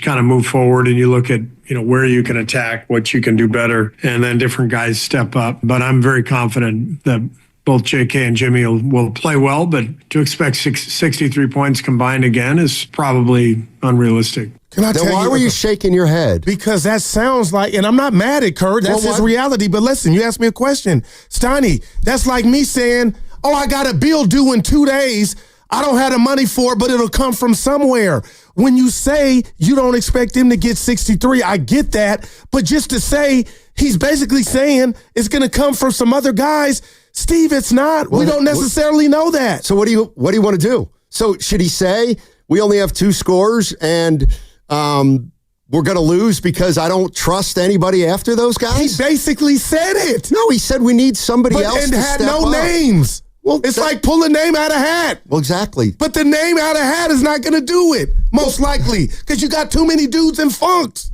kind of move forward and you look at, where you can attack, what you can do better, and then different guys step up. But I'm very confident that both JK and Jimmy will play well, but to expect 63 points combined again is probably unrealistic. Can I tell you? Why were you shaking your head? Because that sounds like, and I'm not mad at Kerr, that's his reality, but listen, you asked me a question. Steiny, that's like me saying, I got a bill due in 2 days. I don't have the money for it, but it'll come from somewhere. When you say you don't expect him to get 63, I get that. But just to say, he's basically saying it's going to come from some other guys. Steve, it's not. We don't necessarily know that. So what do you want to do? So should he say we only have 2 scorers and we're going to lose because I don't trust anybody after those guys? He basically said it. No, he said we need somebody else and to had step no up. names. Well, it's like pull a name out of a hat. Well, exactly. But the name out of a hat is not going to do it, most likely, because you got too many dudes in funks.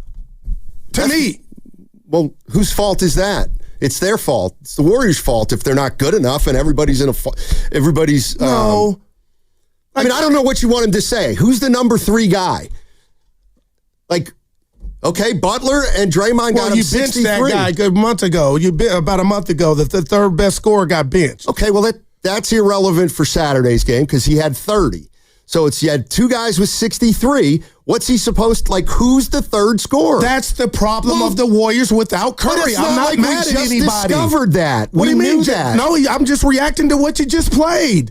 To me. Well, whose fault is that? It's their fault. It's the Warriors' fault if they're not good enough and everybody's in everybody's. No. I mean, I don't know what you want him to say. Who's the number 3 guy? Okay, Butler and Draymond got him 63. Well, you benched that guy a month ago. About a month ago, the third best scorer got benched. Okay, well, that's irrelevant for Saturday's game because he had 30. So you had 2 guys with 63. What's he supposed to, who's the third scorer? That's the problem of the Warriors without Curry. I'm not mad at anybody. We just discovered that. What do you mean? That. No, I'm just reacting to what you just played.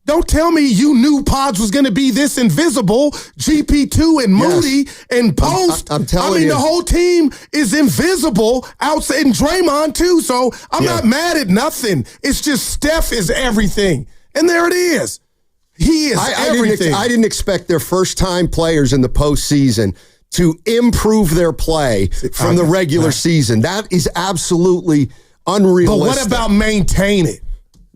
Don't tell me you knew Pods was going to be this invisible, GP2 and Moody and Post. I'm telling you. the whole team is invisible outside, and Draymond too, so I'm not mad at nothing. It's just Steph is everything. And there it is. He is everything. I didn't expect their first-time players in the postseason to improve their play from the regular season. That is absolutely unrealistic. But what about maintain it?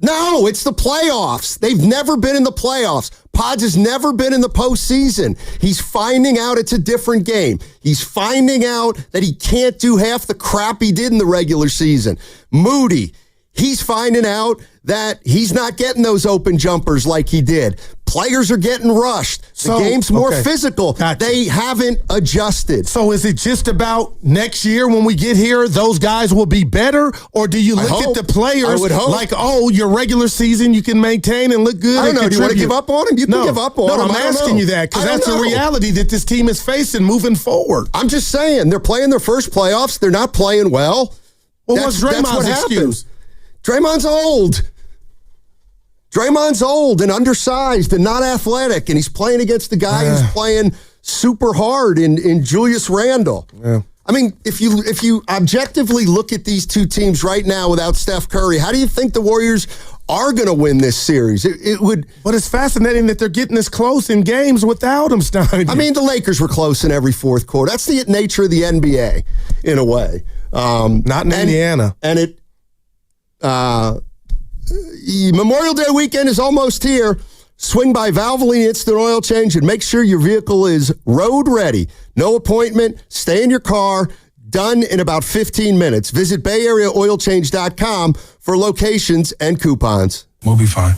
No, it's the playoffs. They've never been in the playoffs. Pods has never been in the postseason. He's finding out it's a different game. He's finding out that he can't do half the crap he did in the regular season. Moody, he's finding out that he's not getting those open jumpers like he did. Players are getting rushed. The game's more physical. Gotcha. They haven't adjusted. So is it just about next year when we get here, those guys will be better? Or do you look at the players like, your regular season you can maintain and look good? I don't know. Do you want to give up on him? You can give up on him. No, I'm asking you that because that's a reality that this team is facing moving forward. I'm just saying, they're playing their first playoffs. They're not playing well. Well, what's Draymond's excuse? Draymond's old. Draymond's old and undersized and not athletic, and he's playing against the guy who's playing super hard in Julius Randle. Yeah. I mean, if you objectively look at these 2 teams right now without Steph Curry, how do you think the Warriors are going to win this series? It would. But it's fascinating that they're getting this close in games without him, Stein. I mean, the Lakers were close in every fourth quarter. That's the nature of the NBA, in a way. Not in Indiana. And it. Memorial Day weekend is almost here. Swing by Valvoline Instant Oil Change and make sure your vehicle is road ready. No appointment. Stay in your car. Done in about 15 minutes. Visit BayAreaOilChange.com for locations and coupons. We'll be fine.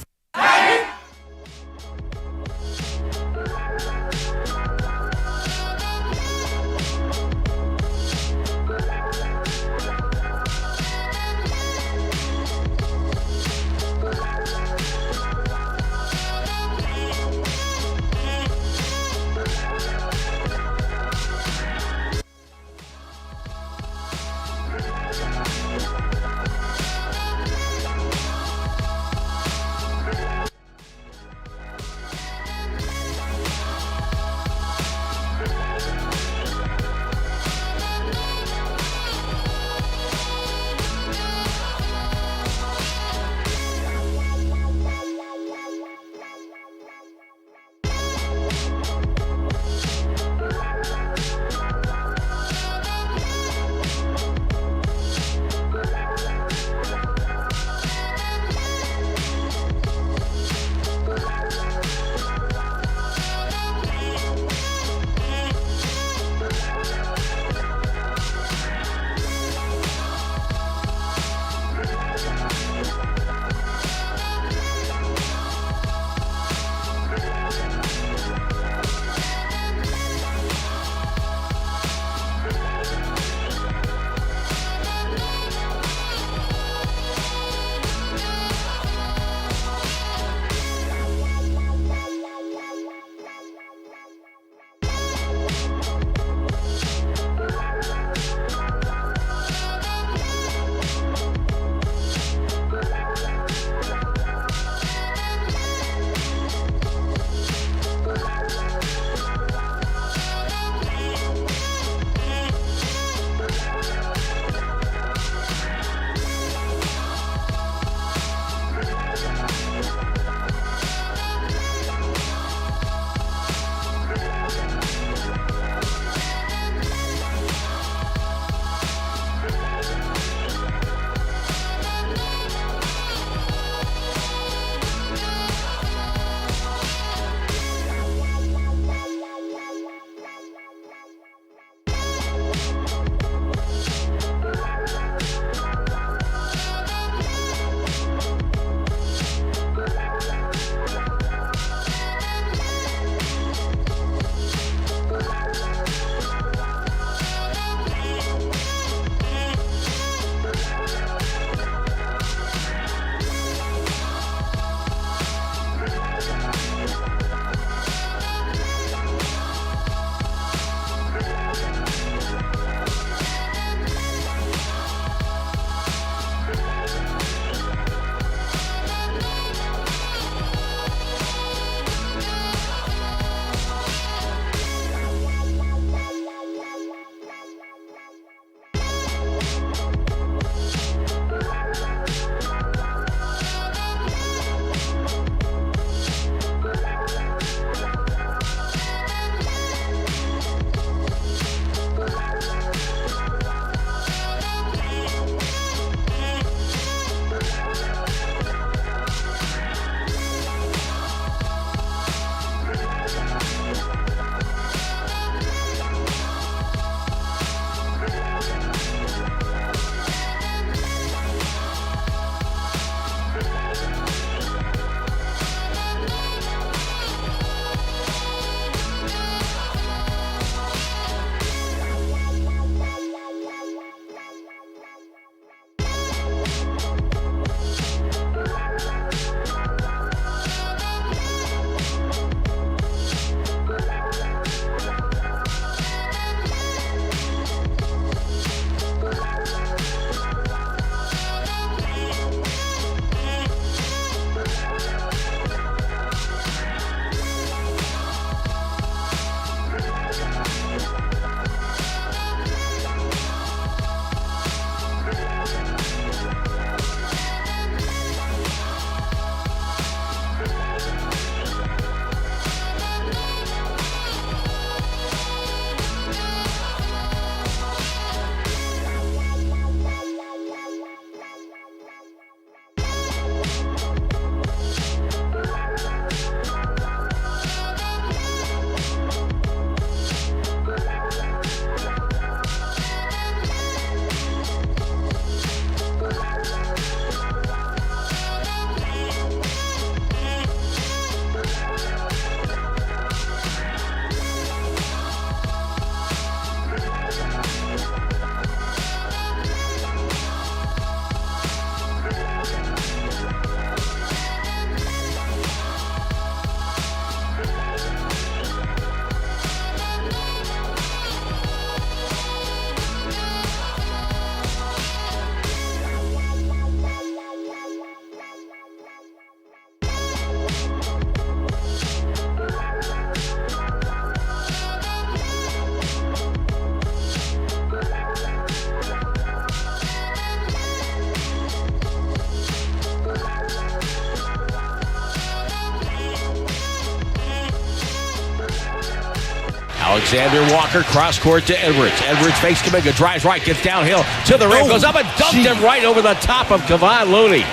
Alexander Walker, cross court to Edwards. Edwards fakes Kaminga, drives right, gets downhill to the rim, goes up and dunked him right over the top of Kevon Looney.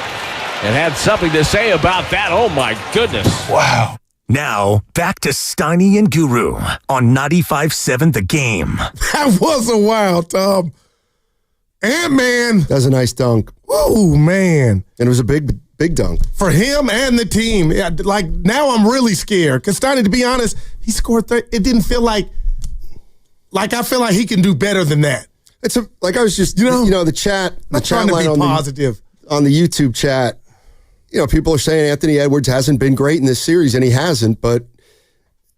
And had something to say about that. Oh, my goodness. Wow. Now, back to Steiny and Guru on 95.7 The Game. That was a wild, Tom. And, man. That was a nice dunk. Whoa, man. And it was a big dunk. For him and the team. Yeah, like, now I'm really scared. Because, Steiny, to be honest, he scored it didn't feel like I feel like he can do better than that. It's like I was just, the chat. Not trying to be positive. On the YouTube chat, people are saying Anthony Edwards hasn't been great in this series, and he hasn't, but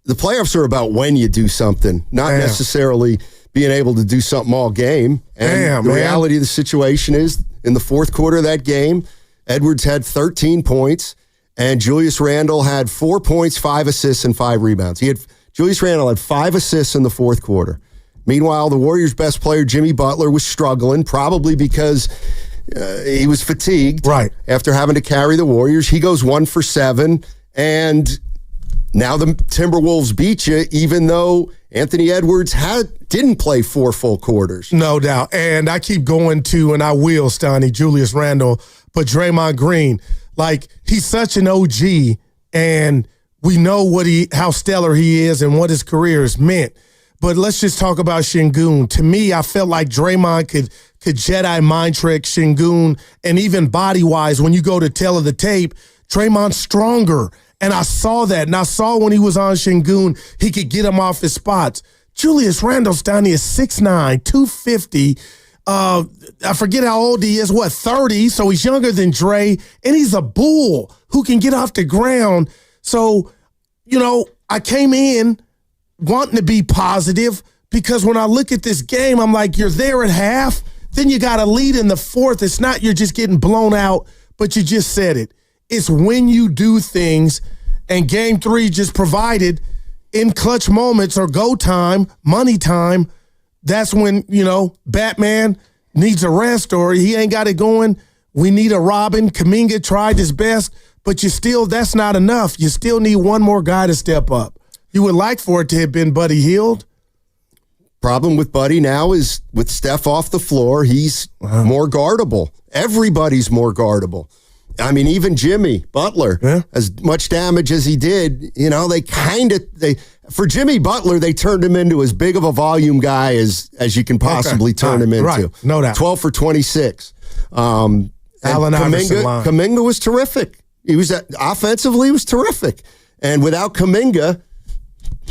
the playoffs are about when you do something, not necessarily being able to do something all game. And the reality of the situation is, in the fourth quarter of that game, Edwards had 13 points, and Julius Randle had 4 points, 5 assists, and 5 rebounds. Julius Randle had 5 assists in the fourth quarter. Meanwhile, the Warriors' best player, Jimmy Butler, was struggling, probably because he was fatigued after having to carry the Warriors. He goes 1 for 7, and now the Timberwolves beat you, even though Anthony Edwards didn't play 4 full quarters. No doubt. And I keep going to, and I will, Steiny, Julius Randle, but Draymond Green, like, he's such an OG, and we know how stellar he is and what his career has meant. But let's just talk about Şengün. To me, I felt like Draymond could Jedi mind trick Şengün, and even body-wise, when you go to tell the tape, Draymond's stronger. And I saw that, and I saw when he was on Şengün, he could get him off his spots. Julius Randle's down here 6'9", 250. I forget how old he is, 30? So he's younger than Dre, and he's a bull who can get off the ground. So, I came in wanting to be positive because when I look at this game, I'm like, you're there at half, then you got a lead in the fourth. It's not you're just getting blown out, but you just said it. It's when you do things, and Game 3 just provided in clutch moments or go time, money time. That's when, Batman needs a rest or he ain't got it going. We need a Robin. Kaminga tried his best, but that's not enough. You still need one more guy to step up. You would like for it to have been Buddy Hield. Problem with Buddy now is with Steph off the floor, he's more guardable. Everybody's more guardable. I mean, even Jimmy Butler, as much damage as he did, for Jimmy Butler, they turned him into as big of a volume guy as you can possibly turn him into. Right. No doubt. 12 for 26. Allen Iverson line. Kaminga was terrific. Offensively, he was terrific. And without Kaminga,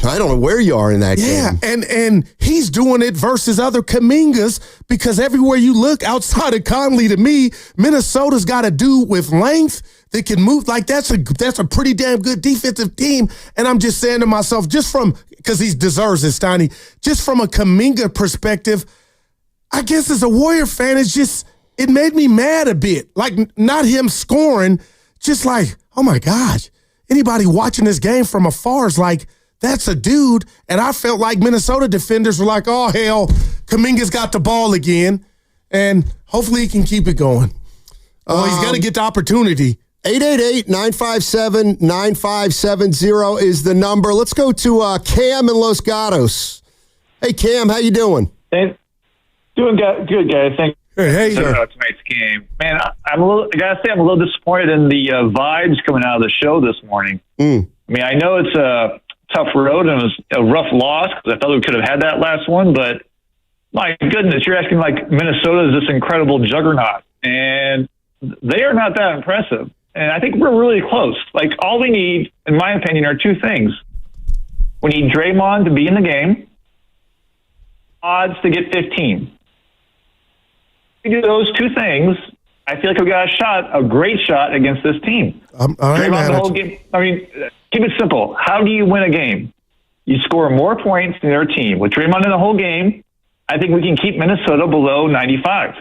I don't know where you are in that game. Yeah, and he's doing it versus other Kamingas because everywhere you look outside of Conley, to me, Minnesota's got a dude with length that can move. Like, that's a pretty damn good defensive team. And I'm just saying to myself, because he deserves it, Steiny, just from a Kaminga perspective, I guess as a Warrior fan, it made me mad a bit. Like, not him scoring, just like, oh my gosh, anybody watching this game from afar is like, that's a dude. And I felt like Minnesota defenders were like, oh, hell, Kaminga's got the ball again. And hopefully he can keep it going. Well, he's got to get the opportunity. 888-957-9570 is the number. Let's go to Cam in Los Gatos. Hey, Cam, how you doing? Hey, doing good, guys. Thanks. Hey, sir. Tonight's game. Man, I got to say I'm a little disappointed in the vibes coming out of the show this morning. I mean, I know it's a tough road and it was a rough loss because I thought we could have had that last one, but my goodness, you're acting like Minnesota is this incredible juggernaut, and they are not that impressive. And I think we're really close. Like, all we need, in my opinion, are two things. We need Draymond to be in the game, odds to get 15. If we do those two things, I feel like we got a great shot against this team. Draymond the whole game. I mean, keep it simple. How do you win a game? You score more points than their team. With Draymond in the whole game, I think we can keep Minnesota below 95.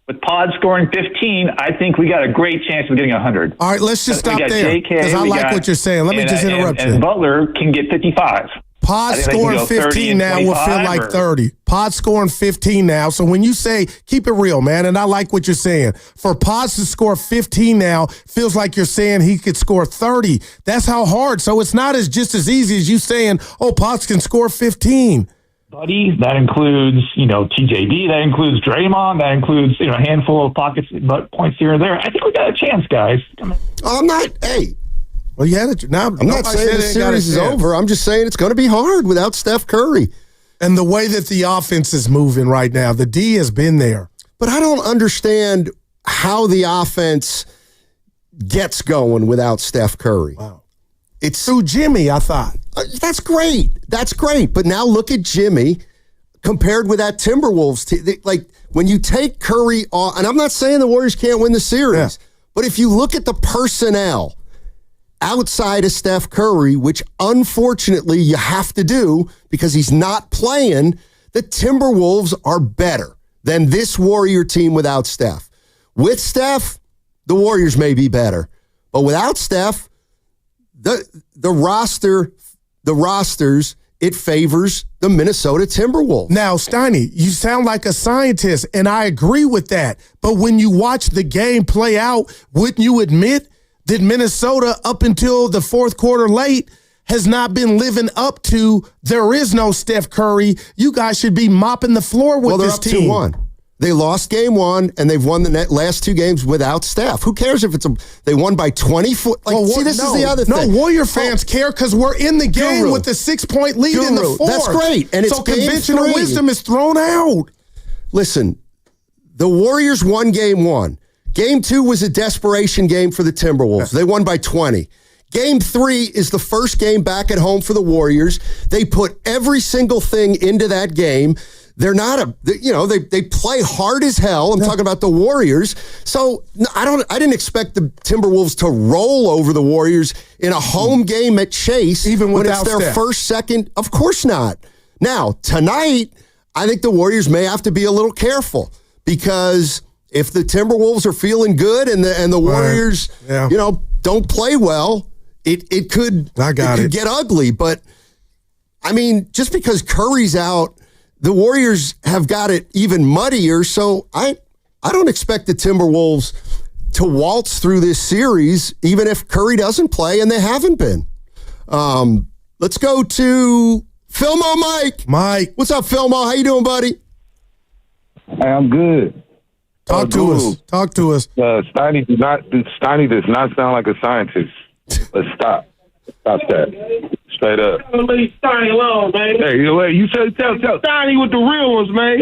With Pod scoring 15, I think we got a great chance of getting 100. All right, let's just stop there because I like what you're saying. Let me just interrupt you. And Butler can get 55. Pod scoring 15 now will feel like 30. Pod scoring 15 now. So when you say, keep it real, man, and I like what you're saying. For Pods to score 15 now feels like you're saying he could score 30. That's how hard. So it's not just as easy as you saying, oh, Pods can score 15. Buddy, that includes, TJD, that includes Draymond, that includes, a handful of pockets, points here and there. I think we got a chance, guys. I'm not, hey. Well, yeah, I'm not saying the series is over. I'm just saying it's going to be hard without Steph Curry. And the way that the offense is moving right now, the D has been there. But I don't understand how the offense gets going without Steph Curry. Wow. It's through Jimmy, I thought. That's great. That's great. But now look at Jimmy compared with that Timberwolves team. Like, when you take Curry off, and I'm not saying the Warriors can't win the series, but if you look at the personnel outside of Steph Curry, which unfortunately you have to do because he's not playing, the Timberwolves are better than this Warrior team without Steph. With Steph, the Warriors may be better. But without Steph, the rosters, it favors the Minnesota Timberwolves. Now, Steiny, you sound like a scientist, and I agree with that. But when you watch the game play out, wouldn't you admit that Minnesota, up until the fourth quarter late, has not been living up to, there is no Steph Curry. You guys should be mopping the floor with this team. Well, they're up 2-1. They lost game one, and they've won the last two games without Steph. Who cares if they won by 20? This is the other thing. No, Warrior fans care because we're in the game with the 6-point lead in the fourth. That's great. And so conventional wisdom is thrown out. Listen, the Warriors won game one. Game two was a desperation game for the Timberwolves. They won by 20. Game three is the first game back at home for the Warriors. They put every single thing into that game. They're not they play hard as hell. I'm talking about the Warriors. So I didn't expect the Timberwolves to roll over the Warriors in a home game at Chase, even when without it's their Steph. first, second. Of course not. Now, tonight, I think the Warriors may have to be a little careful because if the Timberwolves are feeling good and the Warriors, don't play well, it could get ugly. But I mean, just because Curry's out, the Warriors have got it even muddier. So I don't expect the Timberwolves to waltz through this series, even if Curry doesn't play, and they haven't been. Let's go to Philmo Mike. Mike. What's up, Philmo? How you doing, buddy? Hey, I'm good. Talk to us. Steiny does not sound like a scientist. Let's stop. Stop that. Straight up. Leave Steiny alone, man. Hey, you said tell Steiny with the real ones, man.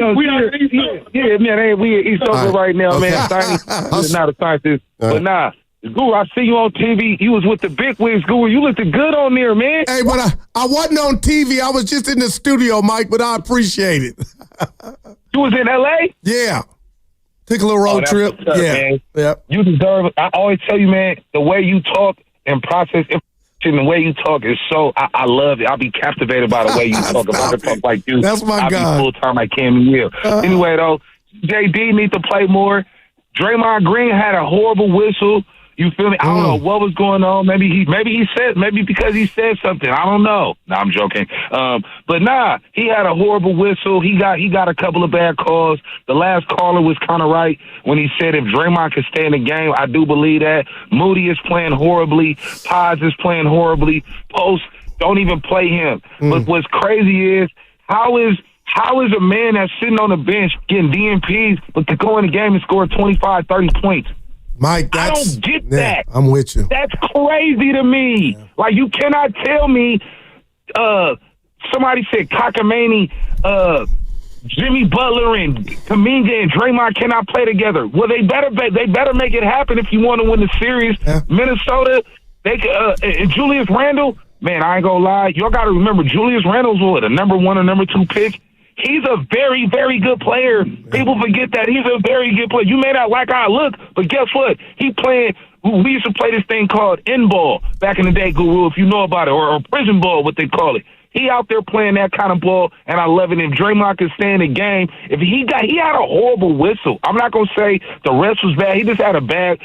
He's over right now, man. Steiny is not a scientist. But nah, Guru, I see you on TV. You was with the big wigs, Guru. You looked good on there, man. Hey, but I wasn't on TV. I was just in the studio, Mike, but I appreciate it. You was in L.A.? Yeah. Took a little road trip. Man. Yep. You deserve it. I always tell you, man, the way you talk and process information, the way you talk is so, I love it. I'll be captivated by the way you talk. If I could talk like you, that's my I'll guy. be full-time like Cam Hill. Anyway, though, JD needs to play more. Draymond Green had a horrible whistle. You feel me? I don't know what was going on. Maybe because he said something. I don't know. No, I'm joking. But nah, he had a horrible whistle. He got a couple of bad calls. The last caller was kind of right when he said if Draymond could stay in the game. I do believe that. Moody is playing horribly. Pods is playing horribly. Post, don't even play him. But what's crazy is how is a man that's sitting on the bench getting DNPs but to go in the game and score 25, 30 points? Mike, I don't get that. I'm with you. That's crazy to me. Yeah. Like, you cannot tell me somebody said cockamamie, Jimmy Butler and Kaminga and Draymond cannot play together. Well, they better make it happen if you want to win the series. Yeah. Minnesota, and Julius Randle, man, I ain't gonna lie. Y'all got to remember, Julius Randle's a number 1 or number 2 pick. He's a very, very good player. People forget that. He's a very good player. You may not like how I look, but guess what? We used to play this thing called N-ball back in the day, Guru, if you know about it, or prison ball, what they call it. He out there playing that kind of ball, and I love it. If Draymond could stay in the game, he had a horrible whistle. I'm not gonna say the rest was bad. He just had a bad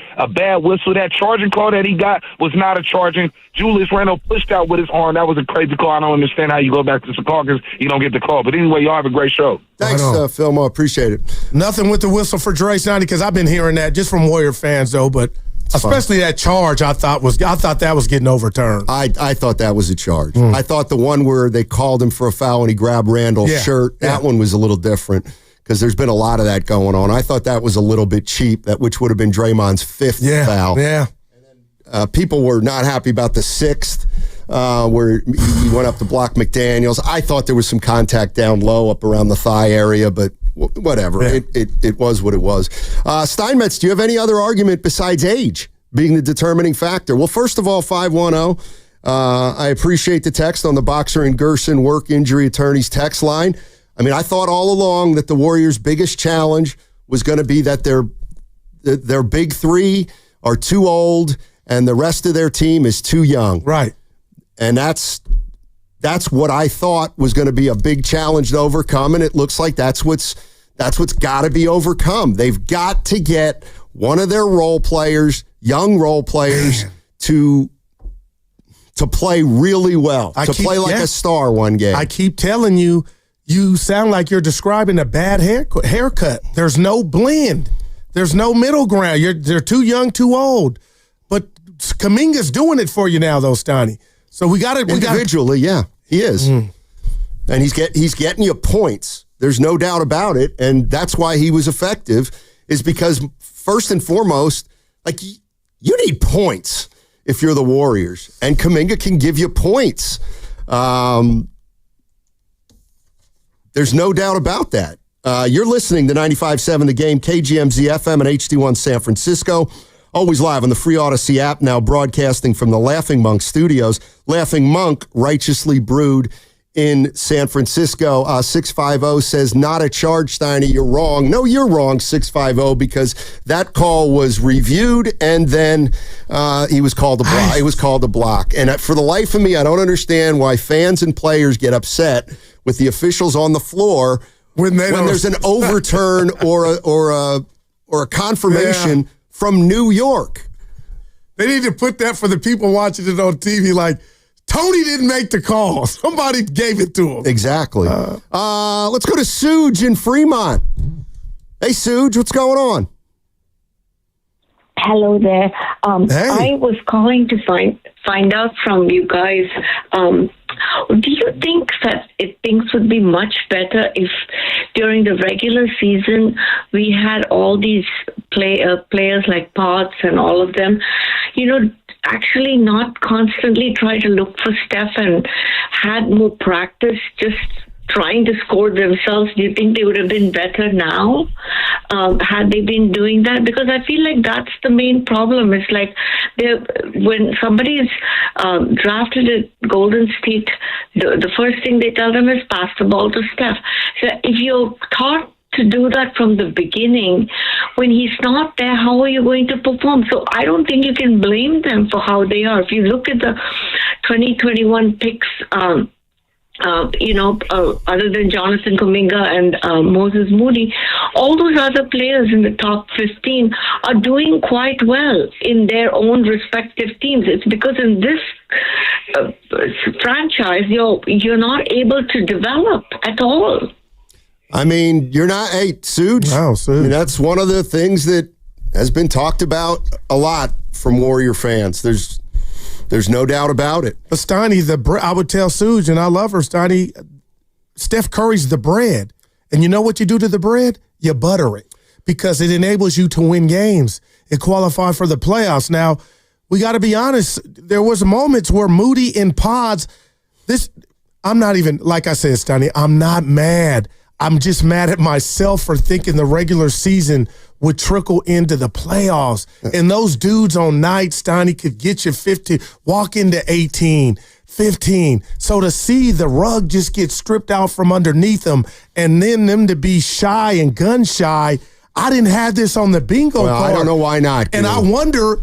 whistle. That charging call that he got was not a charging. Julius Randle pushed out with his arm. That was a crazy call. I don't understand how you go back to the call because you don't get the call. But anyway, y'all have a great show. Thanks, Philmo. Appreciate it. Nothing with the whistle for Dre Steiny because I've been hearing that just from Warrior fans though, but. Especially that charge, I thought that was getting overturned. I thought that was a charge. I thought the one where they called him for a foul and he grabbed Randall's shirt, that one was a little different because there's been a lot of that going on. I thought that was a little bit cheap, which would have been Draymond's fifth foul. Yeah. People were not happy about the sixth, where he went up to block McDaniels. I thought there was some contact down low up around the thigh area, but whatever. Yeah. It was what it was. Steinmetz, do you have any other argument besides age being the determining factor? Well, first of all, 510. I appreciate the text on the Boxer and Gerson work injury attorneys text line. I mean, I thought all along that the Warriors' biggest challenge was going to be that their big three are too old and the rest of their team is too young. Right. And that's what I thought was going to be a big challenge to overcome, and it looks like that's what's got to be overcome. They've got to get one of their role players, young role players, to play really well, play like a star one game. I keep telling you, you sound like you're describing a bad haircut. There's no blend. There's no middle ground. They're too young, too old. But Kaminga's doing it for you now, though, Steiny. So we got it individually. Yeah, he is, and he's getting you points. There's no doubt about it, and that's why he was effective. Is because first and foremost, like you need points if you're the Warriors, and Kaminga can give you points. There's no doubt about that. You're listening to 95.7 The Game, KGMZ FM and HD1 San Francisco. Always live on the free Odyssey app, now broadcasting from the Laughing Monk studios. Laughing Monk, righteously brewed in San Francisco. 650 says, not a charge, Steiny, you're wrong. No, you're wrong, 650, because that call was reviewed and then he was called a block. It was called a block. And for the life of me, I don't understand why fans and players get upset with the officials on the floor when there's an overturn or a confirmation from New York. They need to put that for the people watching it on TV, like, Tony didn't make the call. Somebody gave it to him. Exactly. Let's go to Suge in Fremont. Hey, Suge, what's going on? Hello there. Hey. I was calling to find out from you guys, do you think that things would be much better if during the regular season we had all these players like Potts and all of them, actually not constantly try to look for Steph and had more practice just trying to score themselves? Do you think they would have been better now had they been doing that? Because I feel like that's the main problem. It's like when somebody is drafted at Golden State, the first thing they tell them is pass the ball to Steph. So if you're taught to do that from the beginning, when he's not there, how are you going to perform? So I don't think you can blame them for how they are. If you look at the 2021 picks, other than Jonathan Kuminga and Moses Moody, all those other players in the top 15 are doing quite well in their own respective teams. It's because in this franchise, you're not able to develop at all. I mean, you're not, Suge. Wow, Suge. I mean, that's one of the things that has been talked about a lot from Warrior fans. There's no doubt about it. But Steiny, I would tell Suge, and I love her, Steiny, Steph Curry's the bread. And you know what you do to the bread? You butter it because it enables you to win games and qualify for the playoffs. Now, we got to be honest, there was moments where Moody and Pods, I'm not even, like I said, Steiny, I'm not mad. I'm just mad at myself for thinking the regular season would trickle into the playoffs. And those dudes on nights, Steiny, could get you 50, walk into 18, 15. So to see the rug just get stripped out from underneath them and then them to be shy and gun shy, I didn't have this on the bingo card. I don't know why not. And I don't wonder.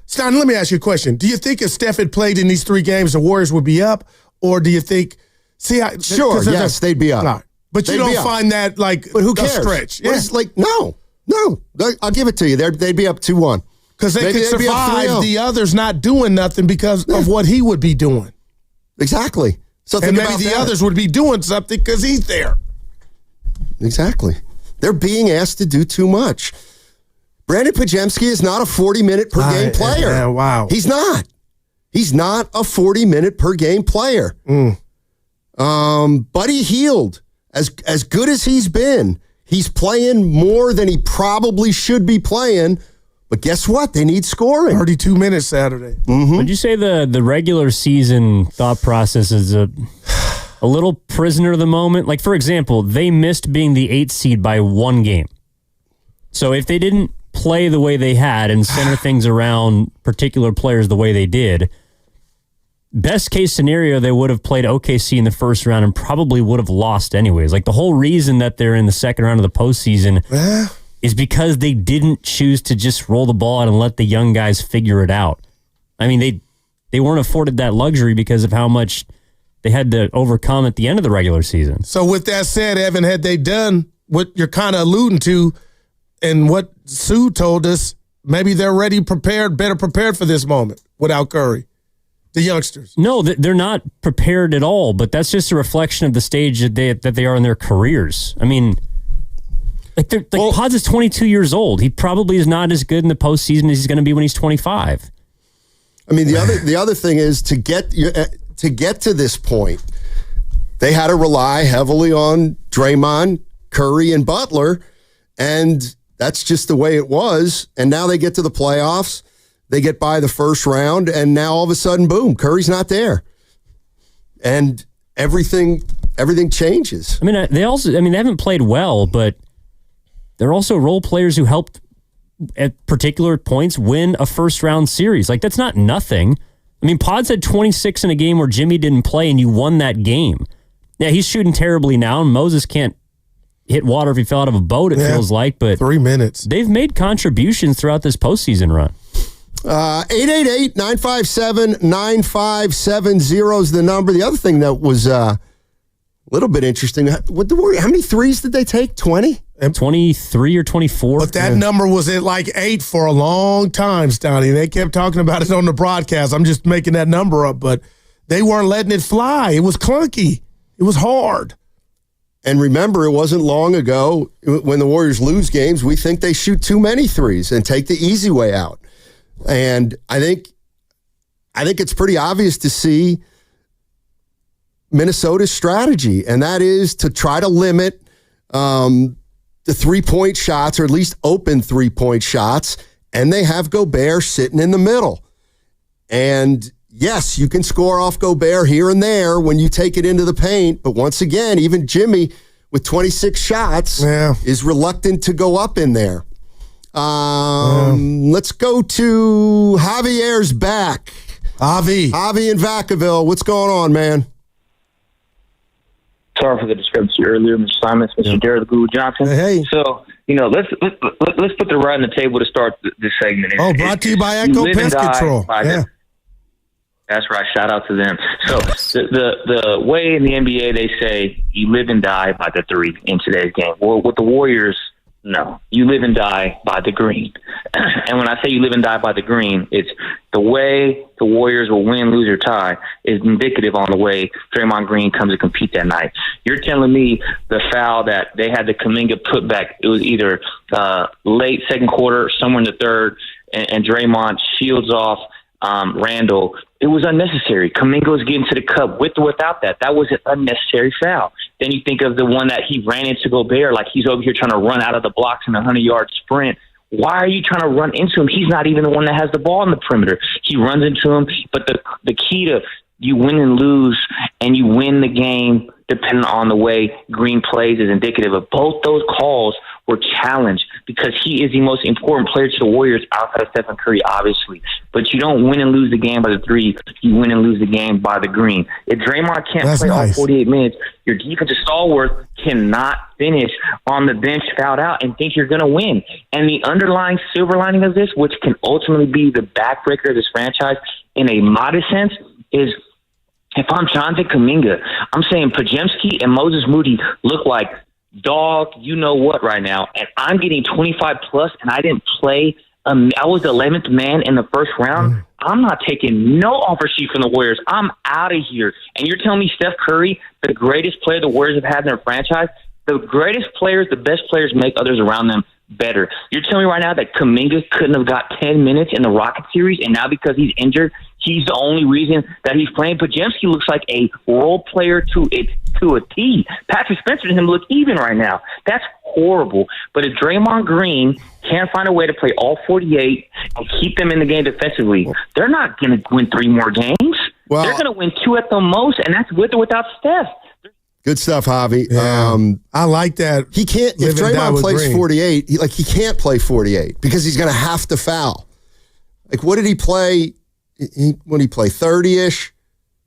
Steiny, let me ask you a question. Do you think if Steph had played in these 3 games, the Warriors would be up? or do you think? Sure, yes, they'd be up. No, but you don't find that like but who cares? A stretch. Yeah. It's like, no. I'll give it to you. They'd be up 2-1. Because they could survive the others not doing nothing because of what he would be doing. Exactly. So and maybe the others would be doing something because he's there. Exactly. They're being asked to do too much. Brandon Podziemski is not a 40-minute per game player. Yeah, wow. He's not. He's not a 40-minute per game player. Buddy Hield, as good as he's been, he's playing more than he probably should be playing. But guess what? They need scoring. 32 minutes Saturday. Would you say the regular season thought process is a little prisoner of the moment? Like, for example, they missed being the 8th seed by 1 game. So if they didn't play the way they had and center things around particular players the way they did, best case scenario, they would have played OKC in the first round and probably would have lost anyways. Like, the whole reason that they're in the second round of the postseason is because they didn't choose to just roll the ball out and let the young guys figure it out. I mean, they weren't afforded that luxury because of how much they had to overcome at the end of the regular season. So with that said, Evan, had they done what you're kind of alluding to and what Sue told us, maybe they're better prepared for this moment without Curry. The youngsters. No, they're not prepared at all, but that's just a reflection of the stage that they are in their careers. I mean, Pods is 22 years old. He probably is not as good in the postseason as he's going to be when he's 25. I mean, the other thing is to get to this point, they had to rely heavily on Draymond, Curry, and Butler, and that's just the way it was. And now they get to the playoffs. They get by the first round, and now all of a sudden, boom, Curry's not there. And everything changes. I mean, they haven't played well, but they're also role players who helped at particular points win a first-round series. Like, that's not nothing. I mean, Pods had 26 in a game where Jimmy didn't play, and you won that game. Yeah, he's shooting terribly now, and Moses can't hit water if he fell out of a boat, it feels like. But 3 minutes. They've made contributions throughout this postseason run. 888-957-9570 is the number. The other thing that was a little bit interesting, how many threes did they take? 20? 23 or 24. But that number was at like 8 for a long time, Stoney. They kept talking about it on the broadcast. I'm just making that number up, but they weren't letting it fly. It was clunky. It was hard. And remember, it wasn't long ago when the Warriors lose games, we think they shoot too many threes and take the easy way out. And I think it's pretty obvious to see Minnesota's strategy, and that is to try to limit the 3-point shots, or at least open 3-point shots, and they have Gobert sitting in the middle. And yes, you can score off Gobert here and there when you take it into the paint, but once again, even Jimmy with 26 shots is reluctant to go up in there. Let's go to Javier's back. Javi in Vacaville. What's going on, man? Sorry for the discrepancy earlier, Mr. Simons, Mr. Derek Guru Johnson. Hey. So, let's put the right on the table to start this segment. Brought to you by Echo Pest Control. That's right. Shout out to them. So the way in the NBA they say you live and die by the 3 in today's game. Well, with the Warriors, no, you live and die by the green. And when I say you live and die by the green, it's the way the Warriors will win, lose, or tie is indicative on the way Draymond Green comes to compete that night. You're telling me the foul that they had the Kaminga put back, it was either late second quarter, somewhere in the third, and Draymond shields off Randall. It was unnecessary. Kaminga was getting to the cup with or without that. That was an unnecessary foul. Then you think of the one that he ran into Gobert, like he's over here trying to run out of the blocks in a 100-yard sprint. Why are you trying to run into him? He's not even the one that has the ball in the perimeter. He runs into him. But the key to you win and lose, and you win the game depending on the way Green plays is indicative of both those calls were challenged because he is the most important player to the Warriors outside of Steph and Curry, obviously. But you don't win and lose the game by the 3. You win and lose the game by the green. If Draymond can't play all 48 minutes, your defensive stalwart cannot finish on the bench fouled out and think you're going to win. And the underlying silver lining of this, which can ultimately be the backbreaker of this franchise in a modest sense, is if I'm Jonathan Kaminga, I'm saying Podziemski and Moses Moody look like dog, you know what, right now, and I'm getting 25 plus, and I didn't play. I was the 11th man in the first round. I'm not taking no offer sheet from the Warriors. I'm out of here. And you're telling me Steph Curry, the greatest player the Warriors have had in their franchise, the greatest players, the best players make others around them better. You're telling me right now that Kaminga couldn't have got 10 minutes in the Rocket series, and now because he's injured, he's the only reason that he's playing? Podziemski looks like a role player to a T. Patrick Spencer and him look even right now. That's horrible. But if Draymond Green can't find a way to play all 48 and keep them in the game defensively, they're not going to win 3 more games. Well, they're going to win 2 at the most, and that's with or without Steph. Good stuff, Javi. Yeah. I like that. He can't. If Draymond plays 48, he can't play 48 because he's going to have to foul. Like, what did he play? When he play 30-ish,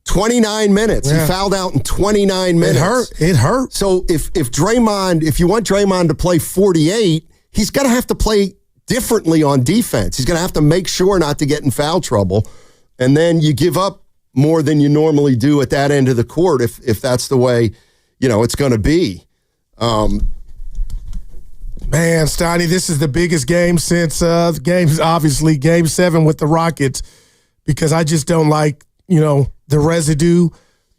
29 minutes. Yeah. He fouled out in 29 minutes. It hurt. So if you want Draymond to play 48, he's going to have to play differently on defense. He's going to have to make sure not to get in foul trouble, and then you give up more than you normally do at that end of the court if that's the way it's going to be. Man, Steiny, this is the biggest game since obviously Game 7 with the Rockets, because I just don't like, the residue,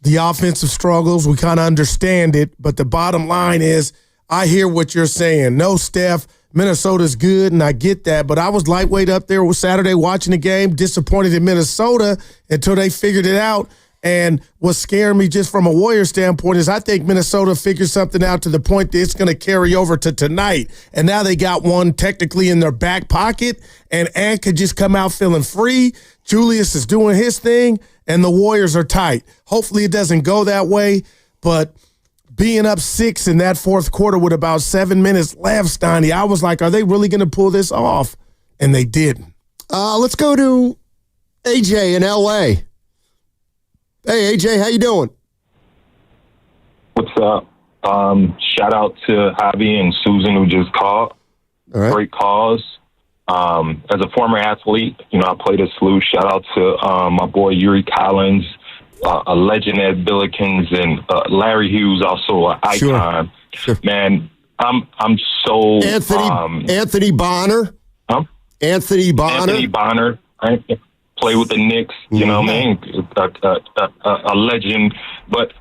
the offensive struggles. We kind of understand it, but the bottom line is I hear what you're saying. No, Steph, Minnesota's good, and I get that, but I was lightweight up there with Saturday watching the game, disappointed in Minnesota until they figured it out. And what's scaring me just from a Warrior standpoint is I think Minnesota figured something out to the point that it's going to carry over to tonight. And now they got one technically in their back pocket, and Ant could just come out feeling free. Julius is doing his thing, and the Warriors are tight. Hopefully it doesn't go that way, but being up 6 in that fourth quarter with about 7 minutes left, Steiny, I was like, are they really going to pull this off? And they didn't. Let's go to AJ in L.A. Hey, AJ, how you doing? What's up? Shout out to Javi and Susan who just called. All right. Great cause. As a former athlete, I played a slew. Shout out to my boy Yuri Collins, a legend at Billikens, and Larry Hughes, also an icon. Sure. Man, I'm so Anthony Bonner. Huh? Anthony Bonner. Anthony Bonner. Right? Play with the Knicks, you know what I mean? A legend. But,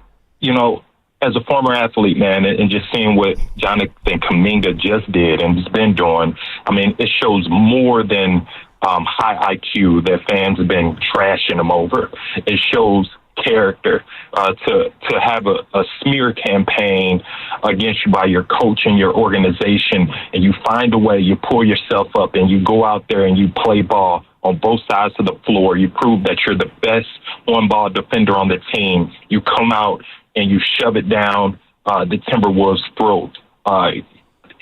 as a former athlete, man, and just seeing what Jonathan Kaminga just did and has been doing, I mean, it shows more than high IQ that fans have been trashing him over. It shows character. To have a smear campaign against you by your coach and your organization, and you find a way, you pull yourself up, and you go out there and you play ball on both sides of the floor. You prove that you're the best on-ball defender on the team. You come out and you shove it down the Timberwolves' throat.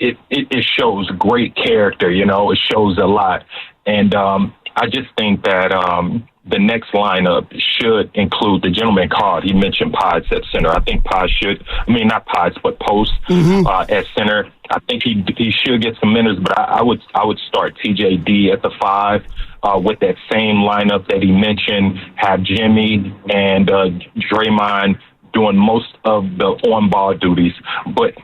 It shows great character, it shows a lot. And I just think that the next lineup should include the gentleman called. He mentioned Pods at center. I think Pods not Pods, but Post at center. I think he should get some minutes, but I would start TJD at the 5 with that same lineup that he mentioned. Have Jimmy and Draymond doing most of the on-ball duties. But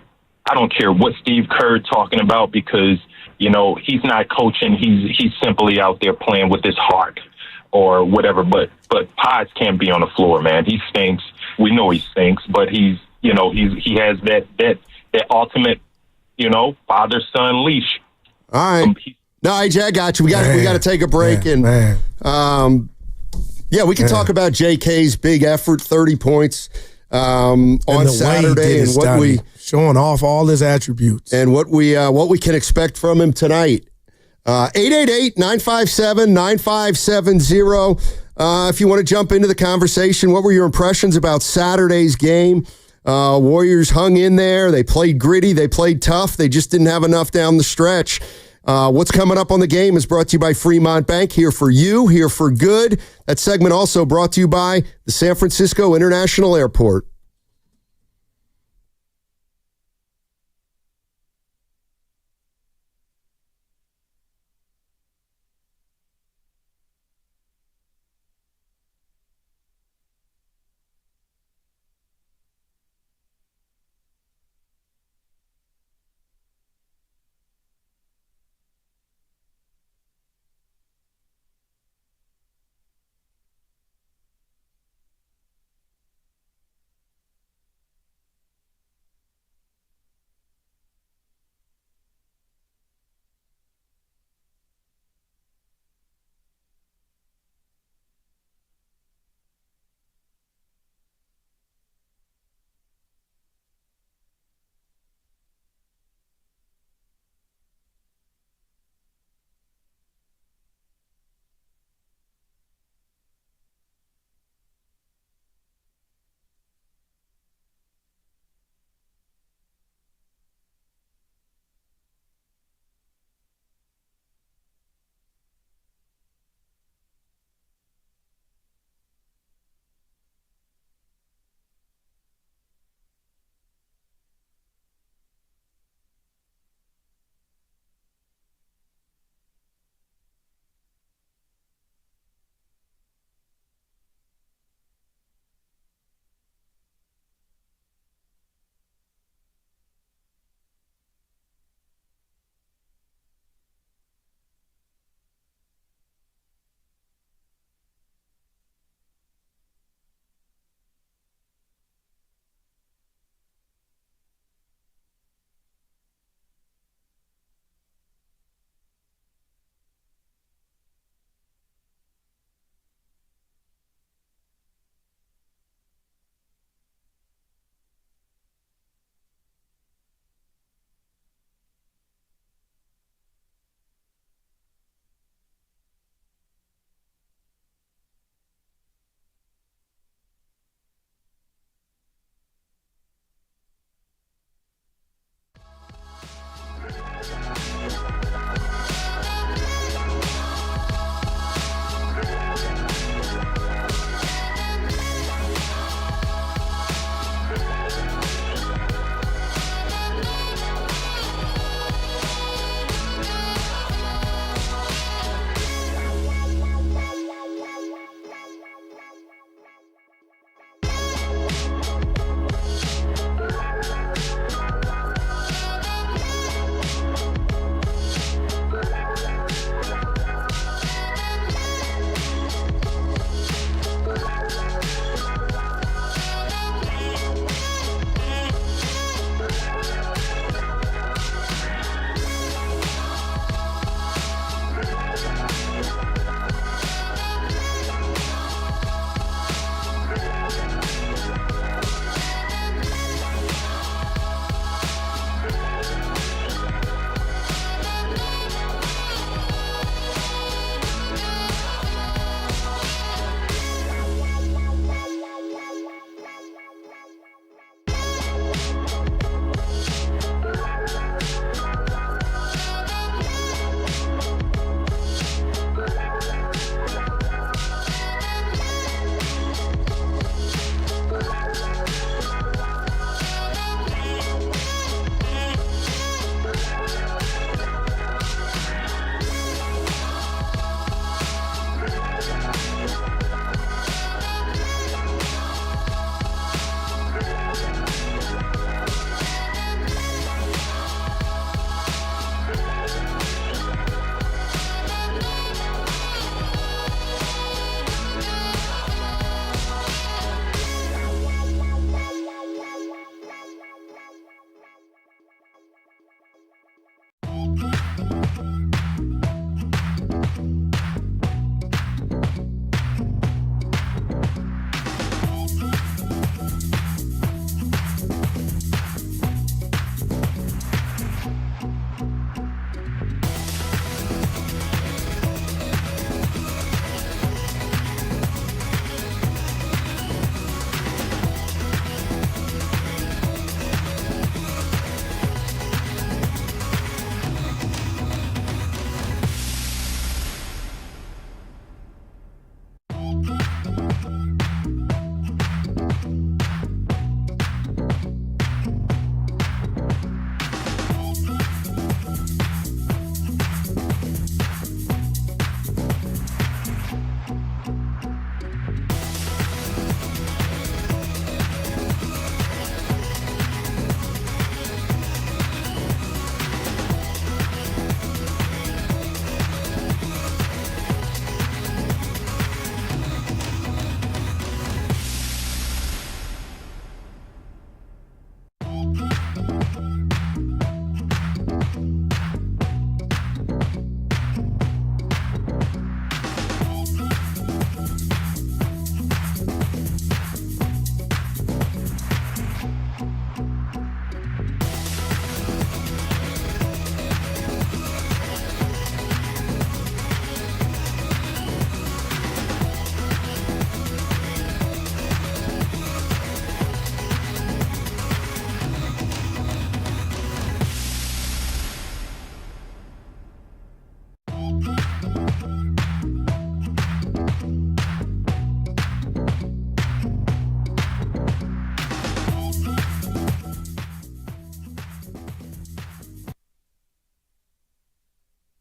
I don't care what Steve Kerr talking about, because he's not coaching. He's simply out there playing with his heart or whatever. But Pods can't be on the floor, man. He stinks. We know he stinks, but he has that ultimate father-son leash. All right. No, AJ, I got you. We got to take a break, we can talk about JK's big effort, 30 points on Saturday, and what we showing off all his attributes and what we can expect from him tonight. 888-957-9570. If you want to jump into the conversation, what were your impressions about Saturday's game? Warriors hung in there. They played gritty. They played tough. They just didn't have enough down the stretch. What's coming up on the game is brought to you by Fremont Bank. Here for you, here for good. That segment also brought to you by the San Francisco International Airport.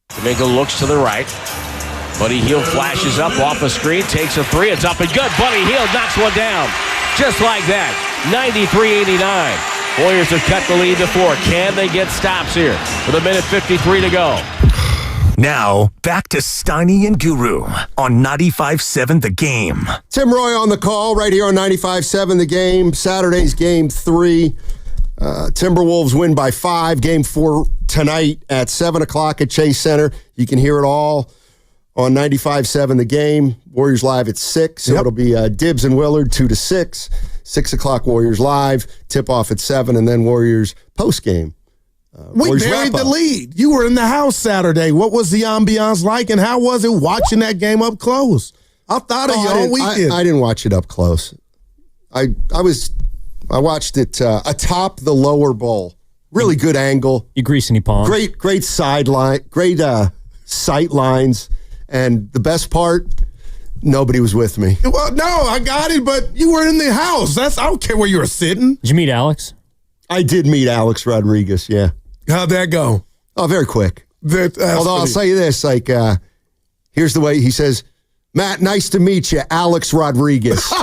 Kuminga looks to the right. Buddy Hield flashes up off a screen, takes a three. It's up and good. Buddy Hield knocks one down. Just like that. 93-89. Warriors have cut the lead to 4. Can they get stops here with 1:53 to go? Now, back to Steiny and Guru on 95.7 The Game. Tim Roy on the call right here on 95.7 The Game. Saturday's Game 3. Timberwolves win by 5. Game 4 tonight at 7 o'clock at Chase Center. You can hear it all on 95.7 The Game. Warriors live at 6. So it'll be Dibs and Willard 2 to 6. 6 o'clock Warriors live. Tip off at 7, and then Warriors post game. We buried the lead. You were in the house Saturday. What was the ambiance like, and how was it watching that game up close? I thought of you all weekend. I didn't watch it up close. I watched it atop the lower bowl. Really good angle. You grease any palms. Great sideline. Great sight lines. And the best part, nobody was with me. Well, no, I got it, but you were in the house. I don't care where you were sitting. Did you meet Alex? I did meet Alex Rodriguez, yeah. How'd that go? Oh, very quick. Although funny. I'll say you this, here's the way he says, Matt, nice to meet you, Alex Rodriguez.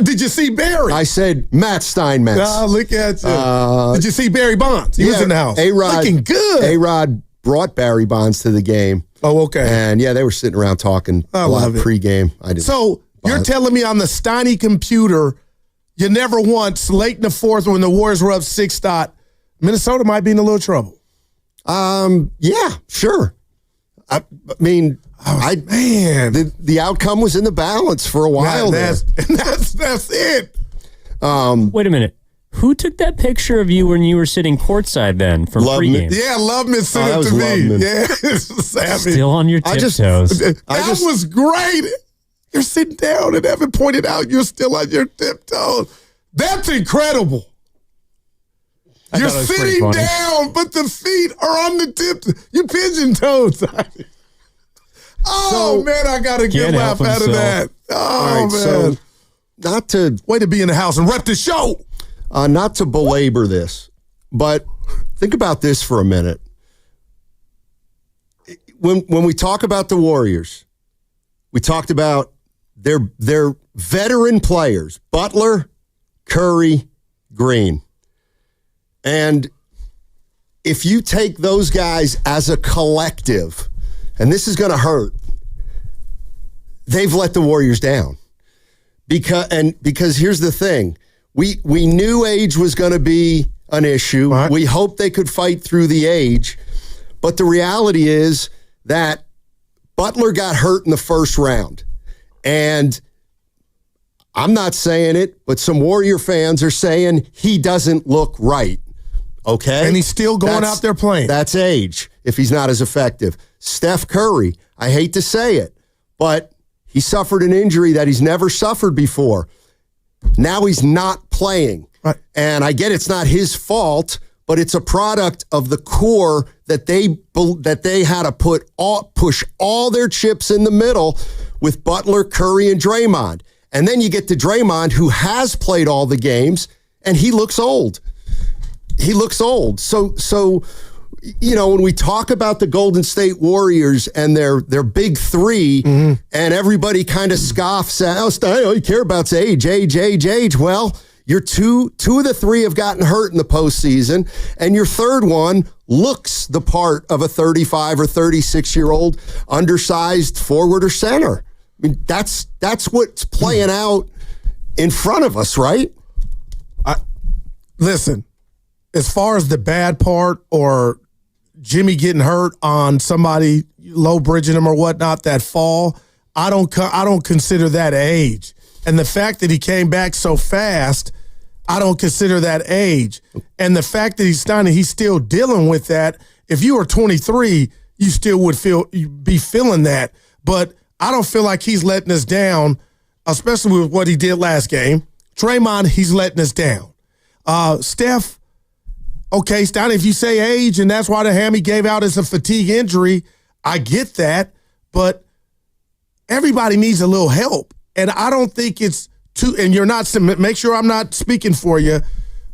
Did you see Barry? I said Matt Steinmetz. Oh, look at you. Did you see Barry Bonds? He was in the house. A-Rod, looking good. A-Rod brought Barry Bonds to the game. Oh, okay. And, they were sitting around talking a lot pregame. So you're telling me on the Steiny computer, you never once, late in the fourth when the Warriors were up 6, thought Minnesota might be in a little trouble? Yeah, sure. I mean, the outcome was in the balance for a while. That's it. Wait a minute. Who took that picture of you when you were sitting courtside then from pregame? Yeah, Loveman sent it to me. Yeah, still on your tiptoes. That was great. You're sitting down and Evan pointed out you're still on your tiptoes. That's incredible. You're sitting down, but the feet are on the tip. You pigeon-toed. Man, I got a good laugh out of that. Oh, man. So way to be in the house and rep the show. Not to belabor this, but think about this for a minute. When we talk about the Warriors, we talked about their veteran players, Butler, Curry, Green. And if you take those guys as a collective, and this is going to hurt, they've let the Warriors down. Because here's the thing. We knew age was going to be an issue. Right. We hoped they could fight through the age. But the reality is that Butler got hurt in the first round. And I'm not saying it, but some Warrior fans are saying he doesn't look right. Okay? And he's still going out there playing. That's age, if he's not as effective. Steph Curry, I hate to say it, but he suffered an injury that he's never suffered before. Now he's not playing. Right. And I get it's not his fault, but it's a product of the core that they had to push all their chips in the middle with Butler, Curry, and Draymond. And then you get to Draymond, who has played all the games, and he looks old. He looks old. So when we talk about the Golden State Warriors and their big three, and everybody kind of scoffs at, all you care about's age. Well, your two of the three have gotten hurt in the postseason, and your third one looks the part of a 35 or 36-year-old undersized forward or center. I mean, that's what's playing out in front of us, right? Listen, as far as the bad part or Jimmy getting hurt on somebody low bridging him or whatnot, that fall, I don't consider that age. And the fact that he came back so fast, I don't consider that age. And the fact that he's still dealing with that, if you were 23, you still would be feeling that. But I don't feel like he's letting us down, especially with what he did last game. Draymond, he's letting us down. Steph, okay, Steiny, if you say age and that's why the hammy gave out as a fatigue injury, I get that, but everybody needs a little help. And I don't think it's too, and you're not, make sure I'm not speaking for you,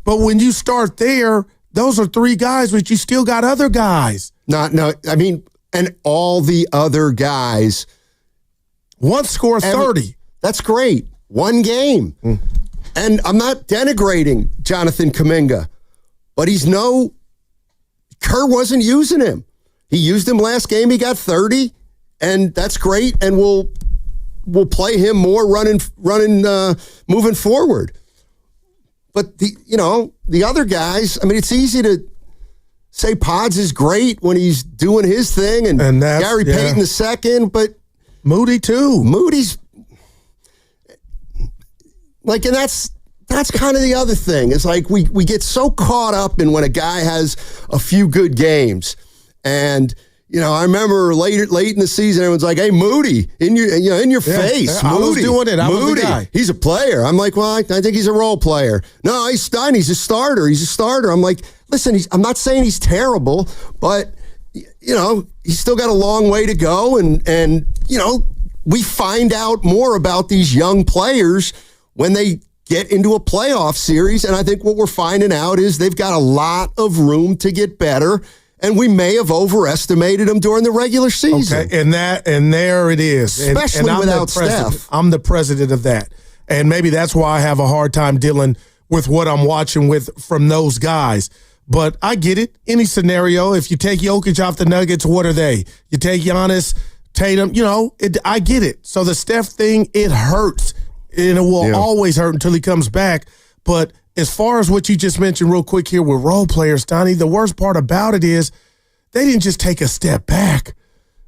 but when you start there, those are 3 guys, but you still got other guys. And all the other guys. One score 30. That's great. 1 game. And I'm not denigrating Jonathan Kaminga, but Kerr wasn't using him. He used him last game. He got 30, and that's great. And we'll play him more running, moving forward. But the other guys, it's easy to say Pods is great when he's doing his thing, and Gary Payton the second, but Moody too. Moody's and that's kind of the other thing. It's like we get so caught up in when a guy has a few good games. And I remember late in the season, everyone's like, "Hey, Moody, in your face." I was doing it. I was the guy. He's a player. I'm like, well, I think he's a role player. No, he's Stein. He's a starter. I'm like, listen, I'm not saying he's terrible, but he's still got a long way to go. And we find out more about these young players when they get into a playoff series. And I think what we're finding out is they've got a lot of room to get better. And we may have overestimated them during the regular season. Okay, and there it is. Especially and without Steph. I'm the president of that. And maybe that's why I have a hard time dealing with what I'm watching from those guys. But I get it. Any scenario, if you take Jokic off the Nuggets, what are they? You take Giannis, Tatum, I get it. So the Steph thing, it hurts. And it will always hurt until he comes back. But as far as what you just mentioned real quick here with role players, Donnie, the worst part about it is they didn't just take a step back.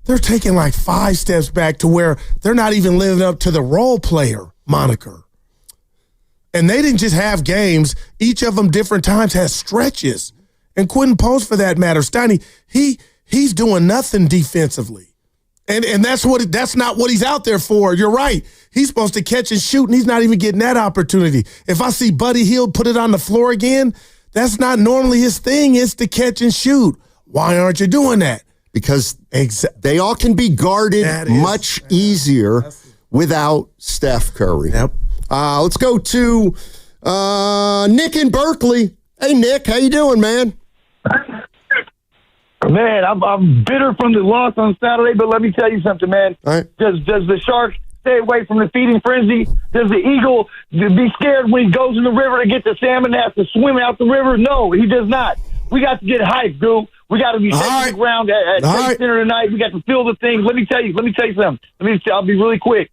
They're taking like 5 steps back to where they're not even living up to the role player moniker. And they didn't just have games. Each of them different times has stretches. And Quentin Post, for that matter, Steiny, he's doing nothing defensively. And that's not what he's out there for. You're right. He's supposed to catch and shoot, and he's not even getting that opportunity. If I see Buddy Hield put it on the floor again, that's not normally his thing. It's to catch and shoot. Why aren't you doing that? Because they all can be guarded much easier without Steph Curry. Yep. Let's go to Nick in Berkeley. Hey, Nick, how you doing, man? Man, I'm bitter from the loss on Saturday, but let me tell you something, man. All right. Does the Shark stay away from the feeding frenzy? Does the Eagle be scared when he goes in the river to get the salmon and has to swim out the river? No, he does not. We got to get hyped, dude. We got to be taking the ground at Trade Center tonight. We got to feel the thing. Let me tell you something. I'll be really quick.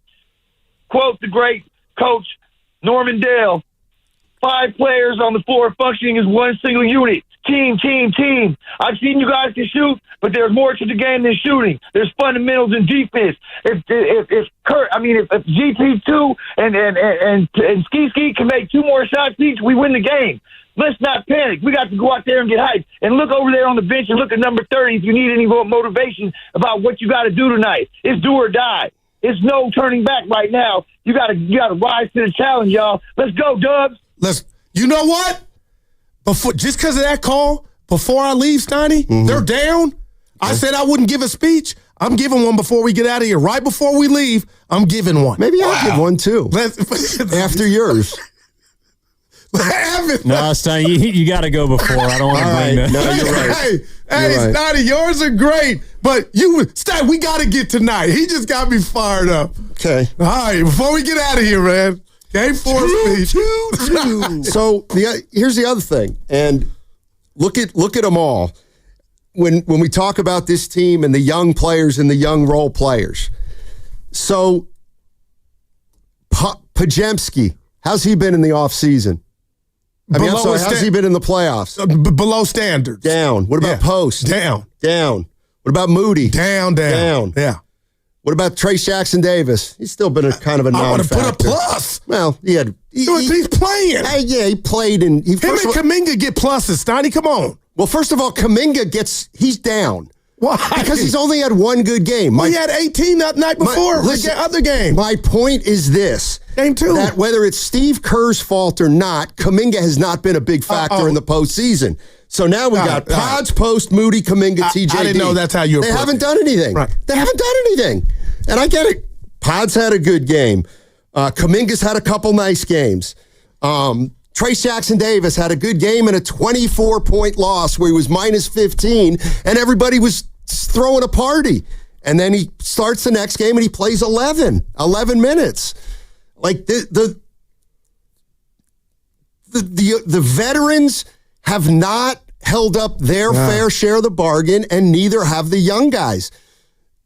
Quote the great coach Norman Dale: 5 players on the floor functioning as one single unit. Team. I've seen you guys can shoot, but there's more to the game than shooting. There's fundamentals in defense. If GP2 and Ski can make 2 more shots each, we win the game. Let's not panic. We got to go out there and get hyped. And look over there on the bench and look at number 30 if you need any more motivation about what you got to do tonight. It's do or die. It's no turning back right now. You got to rise to the challenge, y'all. Let's go, Dubs. You know what? Just because of that call, before I leave, Steiny, they're down. I said I wouldn't give a speech. I'm giving one before we get out of here. Right before we leave, I'm giving one. Maybe I'll give one too. After yours. No, Steiny, you got to go before. I don't want to blame it. No, you're right. Hey, Steiny, yours are great. But Steiny, we got to get tonight. He just got me fired up. Okay. All right, before we get out of here, man. Game 4 speech. So here's the other thing, and look at them all. When we talk about this team and the young players and the young role players. So Pajemski, how's he been in the offseason? How's he been in the playoffs? Below standards. Down. What about Post? Down. What about Moody? Down. Yeah. What about Trace Jackson-Davis? He's still been a kind of a non-factor. I want to put a plus. Well, he's playing. He played. Him and Kaminga get pluses, Steiny. Come on. Well, first of all, Kaminga he's down. Why? Because he's only had 1 good game. He had 18 that night before. Other game. My point is this. Game 2. That whether it's Steve Kerr's fault or not, Kaminga has not been a big factor in the postseason. So now we got Pods, Post, Moody, Kaminga, TJD. I didn't know that's how you. They haven't done anything. Right. They haven't done anything, and I get it. Pods had a good game. Kaminga's had a couple nice games. Trace Jackson-Davis had a good game and a 24-point loss where he was minus 15, and everybody was throwing a party. And then he starts the next game and he plays 11 minutes. Like the veterans have not held up their fair share of the bargain, and neither have the young guys.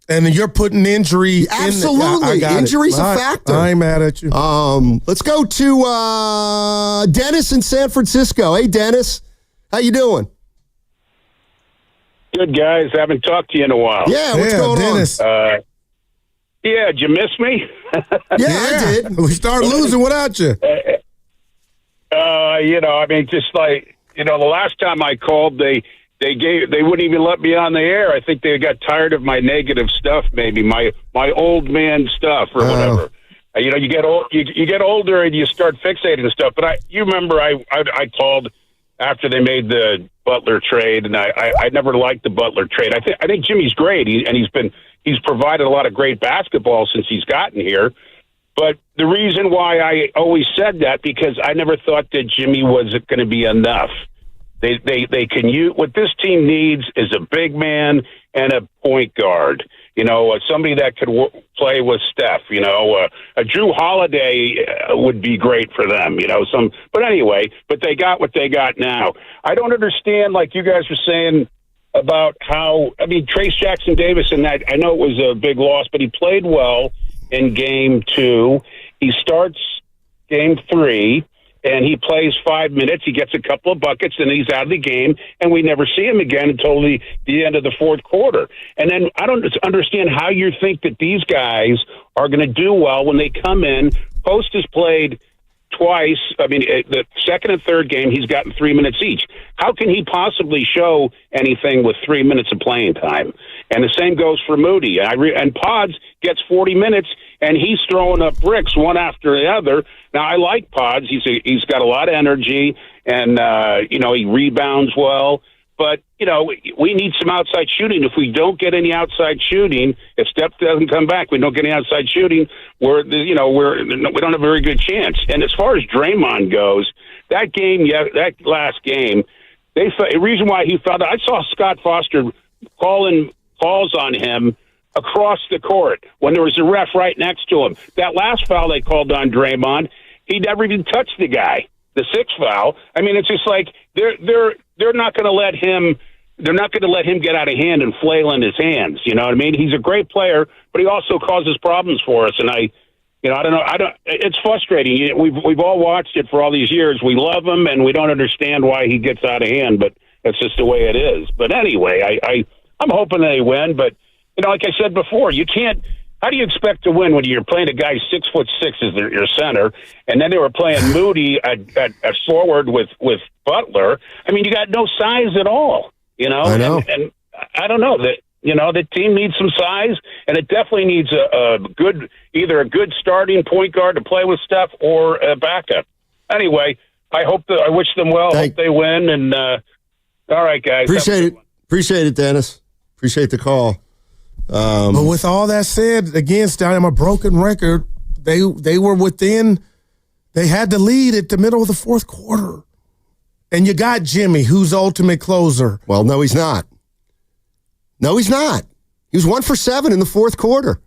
And you're putting injury Absolutely. Injury's a factor. I ain't mad at you. Let's go to Dennis in San Francisco. Hey, Dennis. How you doing? Good, guys. Haven't talked to you in a while. Yeah, what's going Dennis. on? Did you miss me? I did. We started losing without you. Just like, the last time I called, they wouldn't even let me on the air. I think they got tired of my negative stuff, maybe my old man stuff or whatever. You get old, you get older and you start fixating and stuff. But you remember I called after they made the Butler trade, and I never liked the Butler trade. I think Jimmy's great, he's provided a lot of great basketball since he's gotten here. But the reason why I always said that, because I never thought that Jimmy was going to be enough. They can use what this team needs is a big man and a point guard. Somebody that could play with Steph. A Drew Holiday would be great for them. But anyway, they got what they got now. I don't understand, like you guys were saying about how. Trace Jackson-Davis in that. I know it was a big loss, but he played well in Game 2. He starts Game 3. And he plays 5 minutes. He gets a couple of buckets, and he's out of the game, and we never see him again until the end of the fourth quarter. And then I don't understand how you think that these guys are going to do well when they come in. Post has played twice. The second and third game, he's gotten 3 minutes each. How can he possibly show anything with 3 minutes of playing time? And the same goes for Moody. And Pods gets 40 minutes, and he's throwing up bricks one after the other. Now, I like Pods. He's got a lot of energy, and, he rebounds well. But, we need some outside shooting. If we don't get any outside shooting, if Steph doesn't come back, we don't get any outside shooting, we don't have a very good chance. And as far as Draymond goes, that last game, the reason why he fouled, I saw Scott Foster calling calls on him across the court when there was a ref right next to him. That last foul they called on Draymond, he never even touched the guy. The sixth foul. It's just like they're not going to let him. They're not going to let him get out of hand and flailing his hands. You know what I mean? He's a great player, but he also causes problems for us. And I don't know. It's frustrating. We've all watched it for all these years. We love him, and we don't understand why he gets out of hand. But that's just the way it is. But anyway, I'm hoping they win. But like I said before, you can't. How do you expect to win when you're playing a guy 6'6" as your center, and then they were playing Moody at forward with Butler? You got no size at all. I know. And I don't know that. The team needs some size, and it definitely needs either a good starting point guard to play with Steph or a backup. Anyway, I wish them well. Hope they win. And all right, guys. Appreciate it, Dennis. Appreciate the call. But with all that said, against I'm a broken record. They were within. They had the lead at the middle of the fourth quarter, and you got Jimmy, who's ultimate closer. Well, no, he's not. No, he's not. He was 1 for 7 in the fourth quarter.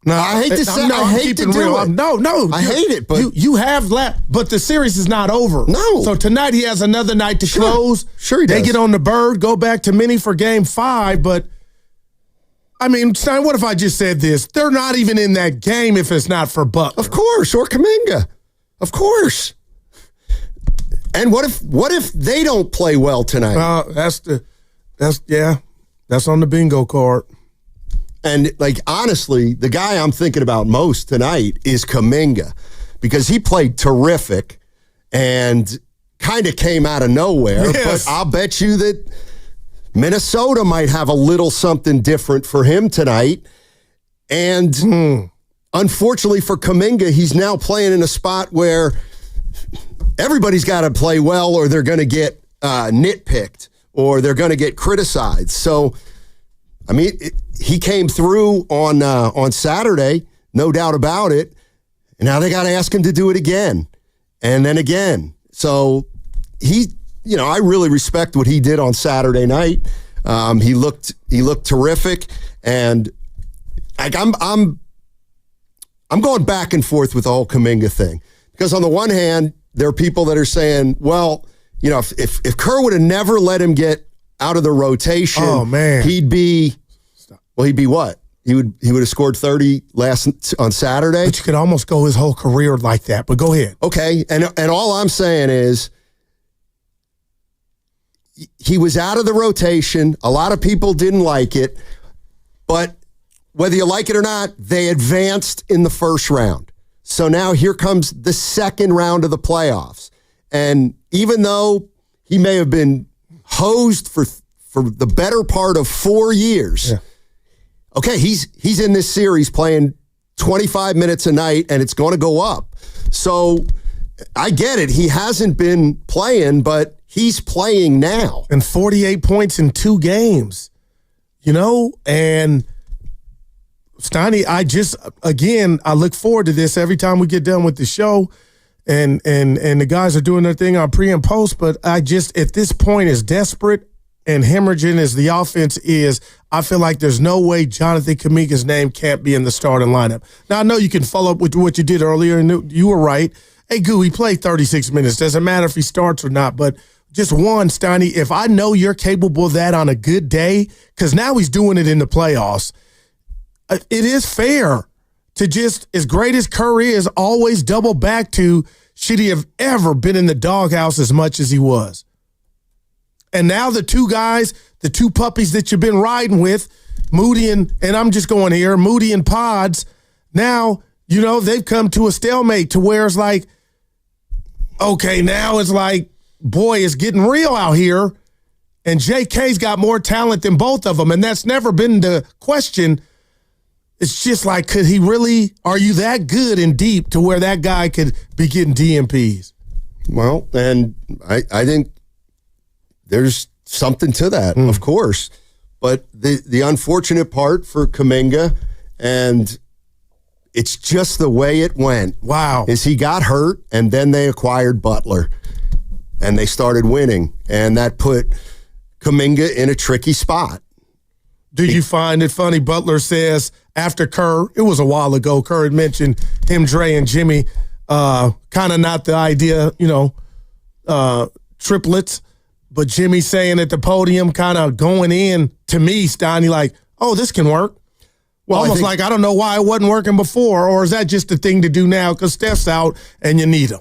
No, I hate to say. I hate to do it. No, I hate it. But you have left. But the series is not over. No. So tonight he has another night to close. Sure, he does. They get on the bird, go back to Minnie for Game 5. But Stein, what if I just said this? They're not even in that game if it's not for Butler. Of course, or Kaminga. Of course. And what if they don't play well tonight? That's on the bingo card. And honestly, the guy I'm thinking about most tonight is Kaminga, because he played terrific and kind of came out of nowhere. Yes. But I'll bet you that Minnesota might have a little something different for him tonight. And unfortunately for Kaminga, he's now playing in a spot where everybody's got to play well or they're going to get nitpicked or they're going to get criticized. So, I mean, he came through on Saturday, no doubt about it. And now they got to ask him to do it again and then again. So I really respect what he did on Saturday night. He looked terrific, and I'm going back and forth with the whole Kaminga thing because on the one hand, there are people that are saying, well, if Kerr would have never let him get out of the rotation, he'd be what? He would have scored 30 on Saturday. But you could almost go his whole career like that. But go ahead. Okay, and all I'm saying is he was out of the rotation. A lot of people didn't like it, but whether you like it or not, they advanced in the first round. So now here comes the second round of the playoffs. And even though he may have been hosed for the better part of 4 years, okay, he's in this series playing 25 minutes a night, and it's going to go up. So I get it. He hasn't been playing, but he's playing now. And 48 points in 2 games, and Steiny, I look forward to this every time we get done with the show and the guys are doing their thing on pre and post, but at this point, as desperate and hemorrhaging as the offense is, I feel like there's no way Jonathan Kaminga's name can't be in the starting lineup. Now, I know you can follow up with what you did earlier, and you were right. Hey, Goo, he played 36 minutes. Doesn't matter if he starts or not, but just one, Steiny, if I know you're capable of that on a good day, because now he's doing it in the playoffs, it is fair to just, as great as Kerr is, always double back to, should he have ever been in the doghouse as much as he was? And now the two guys, the two puppies that you've been riding with, Moody and I'm just going here, Moody and Pods, now, they've come to a stalemate to where it's like, okay, now it's like, boy, it's getting real out here. And JK's got more talent than both of them. And that's never been the question. It's just like, could he really, are you that good and deep to where that guy could be getting DMPs? Well, and I think there's something to that, of course. But the unfortunate part for Kaminga, and it's just the way it went. Wow. Is he got hurt, and then they acquired Butler, and they started winning. And that put Kaminga in a tricky spot. Did you find it funny? Butler says after Kerr, it was a while ago, Kerr had mentioned him, Dre, and Jimmy, kind of not the idea, triplets, but Jimmy saying at the podium, kind of going in to me, Steiny, like, oh, this can work. Well, almost like, I don't know why it wasn't working before, or is that just the thing to do now because Steph's out and you need him?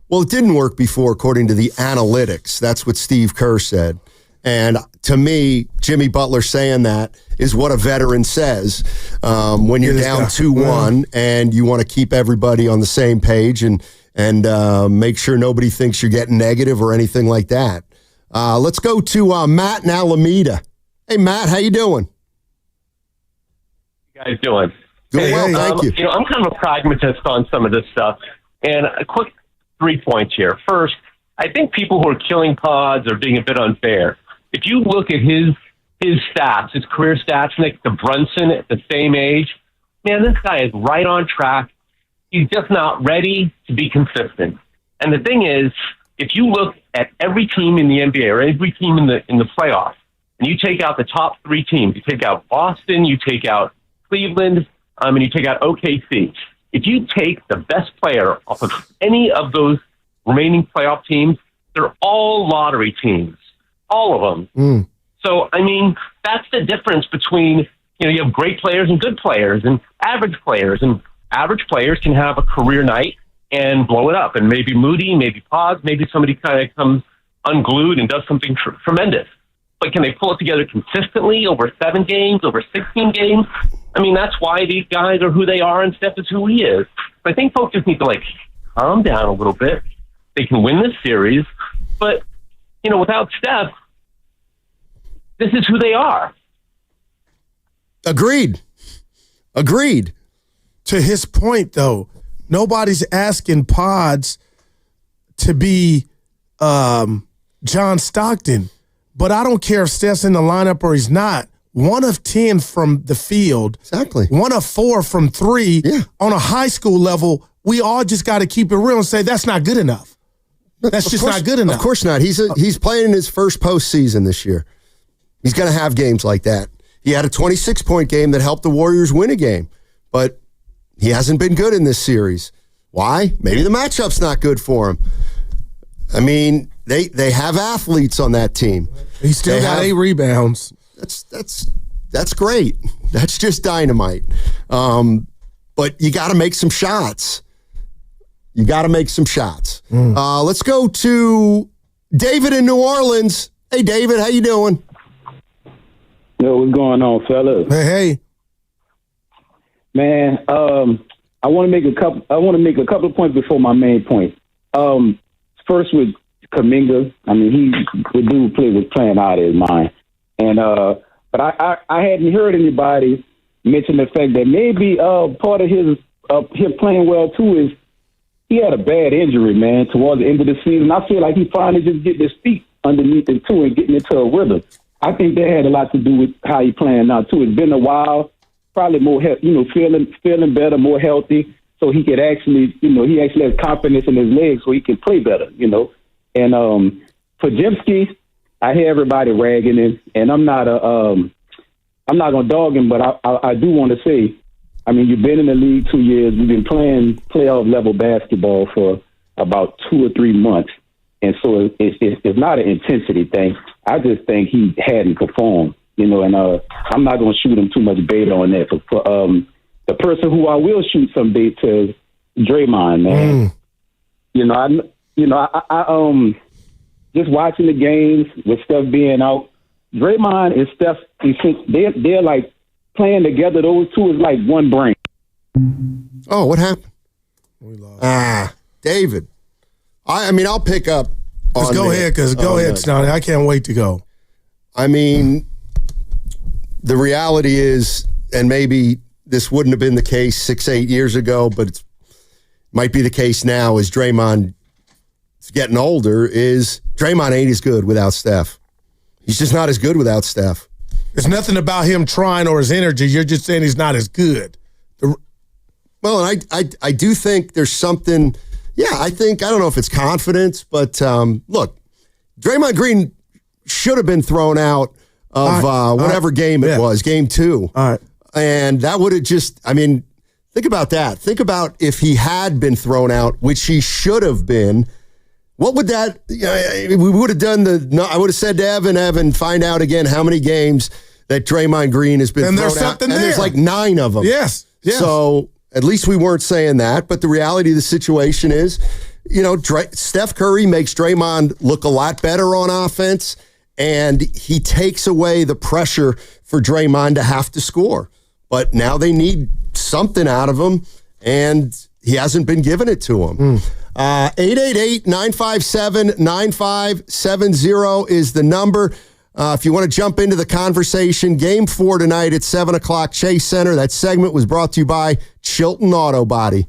Well, it didn't work before according to the analytics. That's what Steve Kerr said. And to me, Jimmy Butler saying that is what a veteran says when you're down 2-1 and you want to keep everybody on the same page and make sure nobody thinks you're getting negative or anything like that. Let's go to Matt in Alameda. Hey, Matt, how you doing? How you guys doing? Doing well, thank you. I'm kind of a pragmatist on some of this stuff. And a quick 3 points here. First, I think people who are killing Pods are being a bit unfair. If you look at his stats, his career stats, Nick, to Brunson at the same age, man, this guy is right on track. He's just not ready to be consistent. And the thing is, if you look at every team in the NBA or every team in the playoffs, and you take out the top 3 teams, you take out Boston, you take out Cleveland, and you take out OKC. If you take the best player off of any of those remaining playoff teams, they're all lottery teams. All of them. So, I mean, that's the difference between, you have great players and good players and average players. And average players can have a career night and blow it up. And maybe Moody, maybe Pods, maybe somebody kind of comes unglued and does something tremendous. But can they pull it together consistently over 7 games, over 16 games? I mean, that's why these guys are who they are and Steph is who he is. But I think folks just need to, calm down a little bit. They can win this series. But, without Steph, this is who they are. Agreed. To his point, though, nobody's asking Pods to be John Stockton. But I don't care if Steph's in the lineup or he's not. 1 of 10 from the field. Exactly. 1 of 4 from 3. Yeah. On a high school level, we all just got to keep it real and say that's not good enough. That's just not good enough. Of course not. He's playing in his first postseason this year. He's going to have games like that. He had a 26-point game that helped the Warriors win a game, but he hasn't been good in this series. Why? Maybe the matchup's not good for him. I mean, they have athletes on that team. He still got 8 rebounds. That's great. That's just dynamite. But you got to make some shots. Let's go to David in New Orleans. Hey, David, how you doing? Yo, what's going on, fellas? Hey. Man, I want to make a couple of points before my main point. First with Kaminga, I mean, the dude was playing out of his mind, and but I hadn't heard anybody mention the fact that maybe part of him playing well too is he had a bad injury, man, towards the end of the season. I feel like he finally just getting his feet underneath him too and getting into a rhythm. I think that had a lot to do with how he's playing now too. It's been a while, probably more, feeling better, more healthy, so he could actually, he actually has confidence in his legs, so he can play better, And Podziemski, I hear everybody ragging him, and I'm not gonna dog him, but I do want to say, I mean, you've been in the league 2 years, you've been playing playoff level basketball for about 2 or 3 months. And so it's not an intensity thing. I just think he hadn't performed, and I'm not going to shoot him too much bait on that. For the person who I will shoot some bait to is Draymond, man. I just watching the games with Steph being out, Draymond and Steph, they're like playing together. Those two is like one brain. Oh, what happened? David. I mean, I'll pick up on Go ahead, Stoney. I can't wait to go. I mean, the reality is, and maybe this wouldn't have been the case 6-8 years ago, but it might be the case now as Draymond is getting older, is Draymond ain't as good without Steph. He's just not as good without Steph. There's nothing about him trying or his energy. You're just saying he's not as good. Well, and I do think there's something... Yeah, I don't know if it's confidence, but look, Draymond Green should have been thrown out of whatever game it was, game 2. All right. And that would have think about that. Think about if he had been thrown out, which he should have been. What would that, we would have done I would have said to Evan, find out again how many games that Draymond Green has been thrown out. And there's like 9 of them. Yes. So at least we weren't saying that, but the reality of the situation is, Steph Curry makes Draymond look a lot better on offense, and he takes away the pressure for Draymond to have to score. But now they need something out of him, and he hasn't been giving it to him. 888-957-9570 is the number. If you want to jump into the conversation, Game 4 tonight at 7 o'clock, Chase Center. That segment was brought to you by Chilton Auto Body.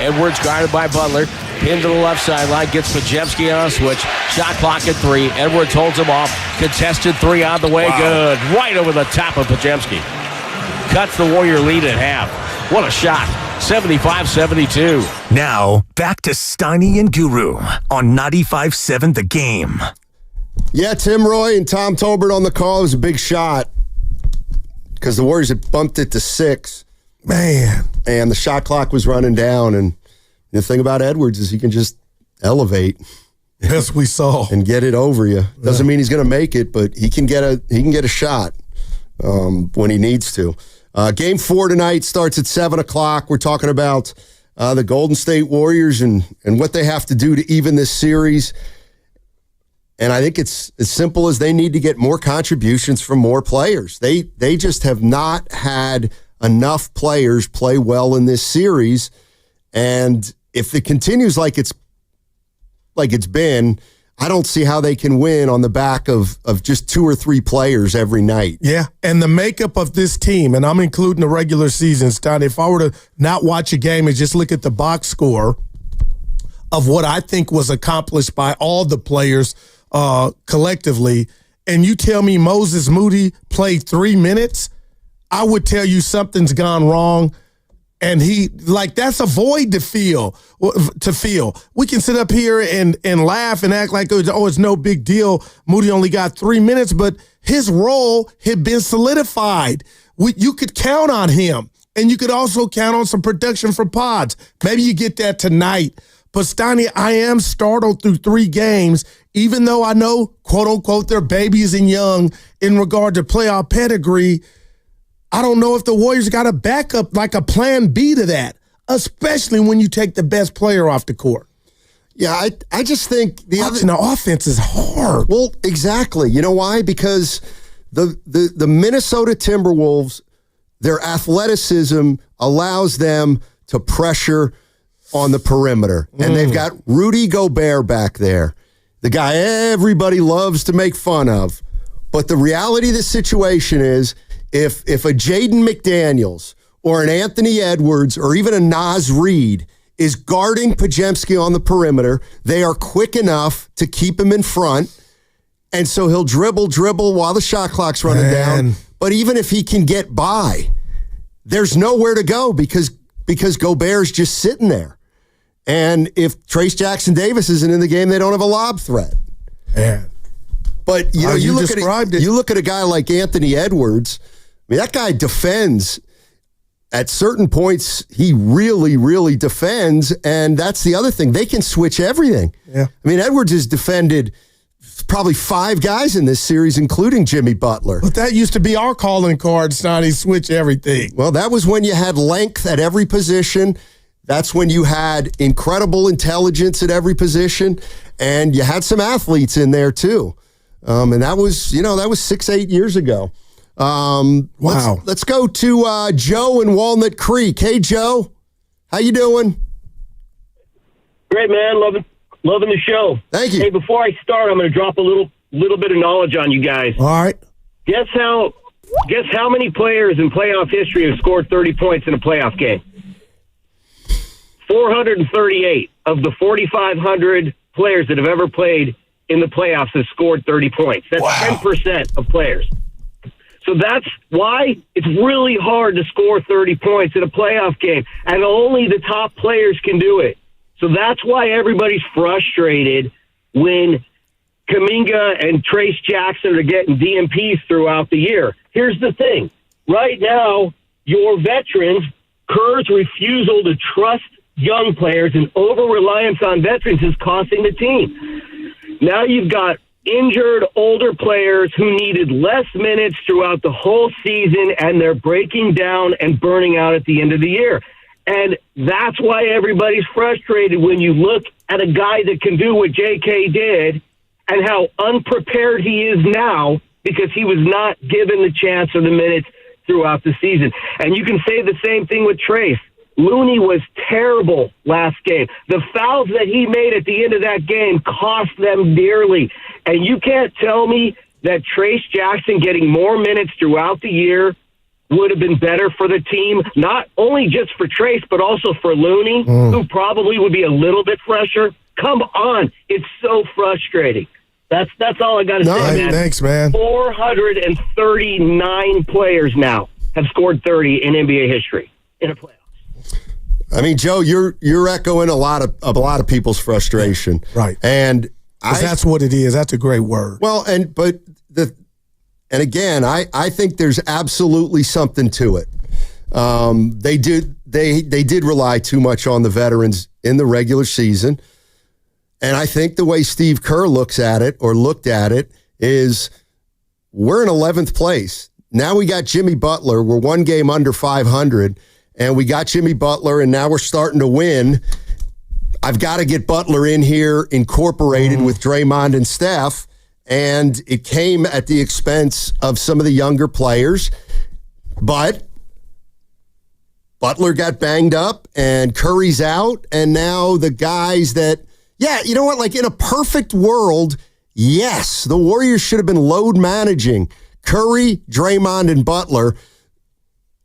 Edwards guarded by Butler. Pinned to the left sideline. Gets Podziemski on a switch. Shot clock at 3. Edwards holds him off. Contested 3 on the way. Wow. Good. Right over the top of Podziemski. Cuts the Warrior lead at half. What a shot. 75-72. Now, back to Steiny and Guru on 95.7 The Game. Yeah, Tim Roy and Tom Tolbert on the call. It was a big shot because the Warriors had bumped it to 6. Man. And the shot clock was running down. And the thing about Edwards is he can just elevate. Yes, we saw. And get it over you. Doesn't mean he's going to make it, but he can get a shot when he needs to. Game 4 tonight starts at 7 o'clock. We're talking about the Golden State Warriors and what they have to do to even this series. And I think it's as simple as they need to get more contributions from more players. They just have not had enough players play well in this series. And if it continues like it's been, I don't see how they can win on the back of just 2 or 3 players every night. Yeah, and the makeup of this team, and I'm including the regular season, Stan, if I were to not watch a game and just look at the box score of what I think was accomplished by all the players collectively, and you tell me Moses Moody played 3 minutes, I would tell you something's gone wrong. And that's a void to feel. We can sit up here and laugh and act like, it's no big deal. Moody only got 3 minutes, but his role had been solidified. You could count on him, and you could also count on some production from Pods. Maybe you get that tonight. But, Steiny, I am startled through 3 games, even though I know, quote-unquote, they're babies and young in regard to playoff pedigree. I don't know if the Warriors got a backup, like a plan B to that, especially when you take the best player off the court. Yeah, I just think the offense is hard. Well, exactly. You know why? Because the Minnesota Timberwolves, their athleticism allows them to pressure on the perimeter. And they've got Rudy Gobert back there, the guy everybody loves to make fun of. But the reality of the situation is, if a Jaden McDaniels or an Anthony Edwards or even a Naz Reid is guarding Podziemski on the perimeter, they are quick enough to keep him in front. And so he'll dribble while the shot clock's running down. But even if he can get by, there's nowhere to go because Gobert's just sitting there. And if Trace Jackson-Davis isn't in the game, they don't have a lob threat. Yeah. But you look at a guy like Anthony Edwards. I mean, that guy defends. At certain points, he really, really defends, and that's the other thing. They can switch everything. Yeah. I mean, Edwards has defended probably 5 guys in this series, including Jimmy Butler. But that used to be our calling card, Stoney, switch everything. Well, that was when you had length at every position. That's when you had incredible intelligence at every position, and you had some athletes in there too. And that was 6-8 years ago. Wow. Let's go to Joe in Walnut Creek. Hey, Joe. How you doing? Great, man. Loving the show. Thank you. Hey, before I start, I'm going to drop a little bit of knowledge on you guys. All right. Guess how many players in playoff history have scored 30 points in a playoff game? 438 of the 4,500 players that have ever played in the playoffs have scored 30 points. That's 10% of players. So that's why it's really hard to score 30 points in a playoff game, and only the top players can do it. So that's why everybody's frustrated when Kaminga and Trace Jackson are getting DMPs throughout the year. Here's the thing. Right now, your veterans, Kerr's refusal to trust young players and over-reliance on veterans is costing the team. Now you've got injured older players who needed less minutes throughout the whole season, and they're breaking down and burning out at the end of the year. And that's why everybody's frustrated when you look at a guy that can do what J.K. did and how unprepared he is now because he was not given the chance or the minutes throughout the season. And you can say the same thing with Trace. Looney was terrible last game. The fouls that he made at the end of that game cost them dearly. And you can't tell me that Trace Jackson getting more minutes throughout the year would have been better for the team, not only just for Trace, but also for Looney, who probably would be a little bit fresher. Come on. It's so frustrating. That's all I got to say, man. Thanks, man. 439 players now have scored 30 in NBA history in a playoff. I mean, Joe, you're echoing a lot of people's frustration, right? And that's what it is. That's a great word. Well, and again, I think there's absolutely something to it. They did rely too much on the veterans in the regular season, and I think the way Steve Kerr looked at it is we're in 11th place. Now we got Jimmy Butler. We're one game under 500. And we got Jimmy Butler, and now we're starting to win. I've got to get Butler in here incorporated with Draymond and Steph, and it came at the expense of some of the younger players. But Butler got banged up, and Curry's out, and now the guys that, you know what, like in a perfect world, yes, the Warriors should have been load managing Curry, Draymond, and Butler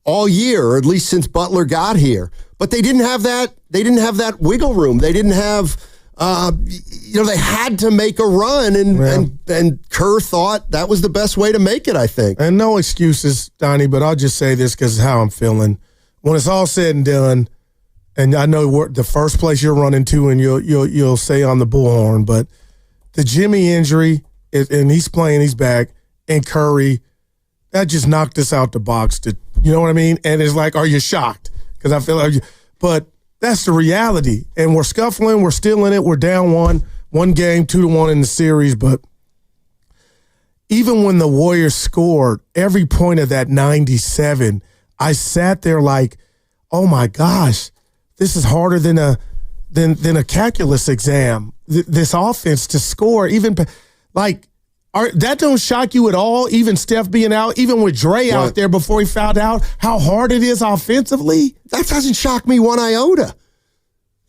all year, or at least since Butler got here. But they didn't have that. They didn't have that wiggle room. They didn't have, they had to make a run, and Kerr thought that was the best way to make it, I think. And no excuses, Donnie, but I'll just say this because of how I'm feeling. When it's all said and done, and I know the first place you're running to, and you'll say on the bullhorn, but the Jimmy injury, and he's playing, he's back, and Curry, that just knocked us out the box. You know what I mean? And it's like, are you shocked? Because I feel like, but that's the reality. And we're scuffling. We're still in it. We're down one game, 2-1 in the series. But even when the Warriors scored every point of that 97, I sat there like, oh my gosh, this is harder than a calculus exam. This offense to score, even like. That don't shock you at all, even Steph being out, even with Dre out there before he fouled out, how hard it is offensively? That doesn't shock me one iota.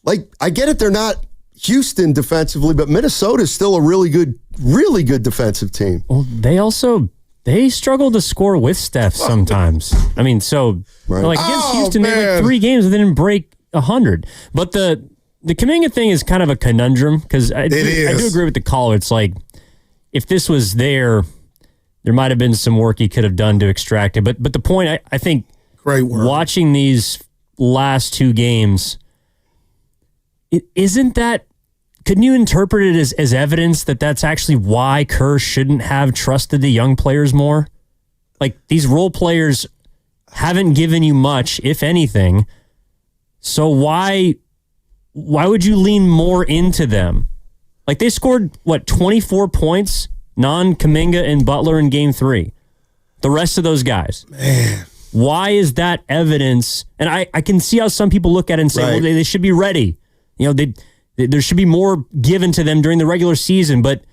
Like, I get it, they're not Houston defensively, but Minnesota's still a really good defensive team. Well, they struggle to score with Steph sometimes. I mean, like against Houston, they had 3 games and they didn't break 100. But the Kaminga thing is kind of a conundrum because I do agree with the caller. It's like, if this was there might have been some work he could have done to extract it. But the point, I think, great work. Watching these last 2 games, couldn't you interpret it as evidence that that's actually why Kerr shouldn't have trusted the young players more? Like, these role players haven't given you much, if anything. So why would you lean more into them? Like, they scored, 24 points, non-Kaminga and Butler in Game 3. The rest of those guys. Man. Why is that evidence? And I can see how some people look at it and say, well, they should be ready. You know, there should be more given to them during the regular season. But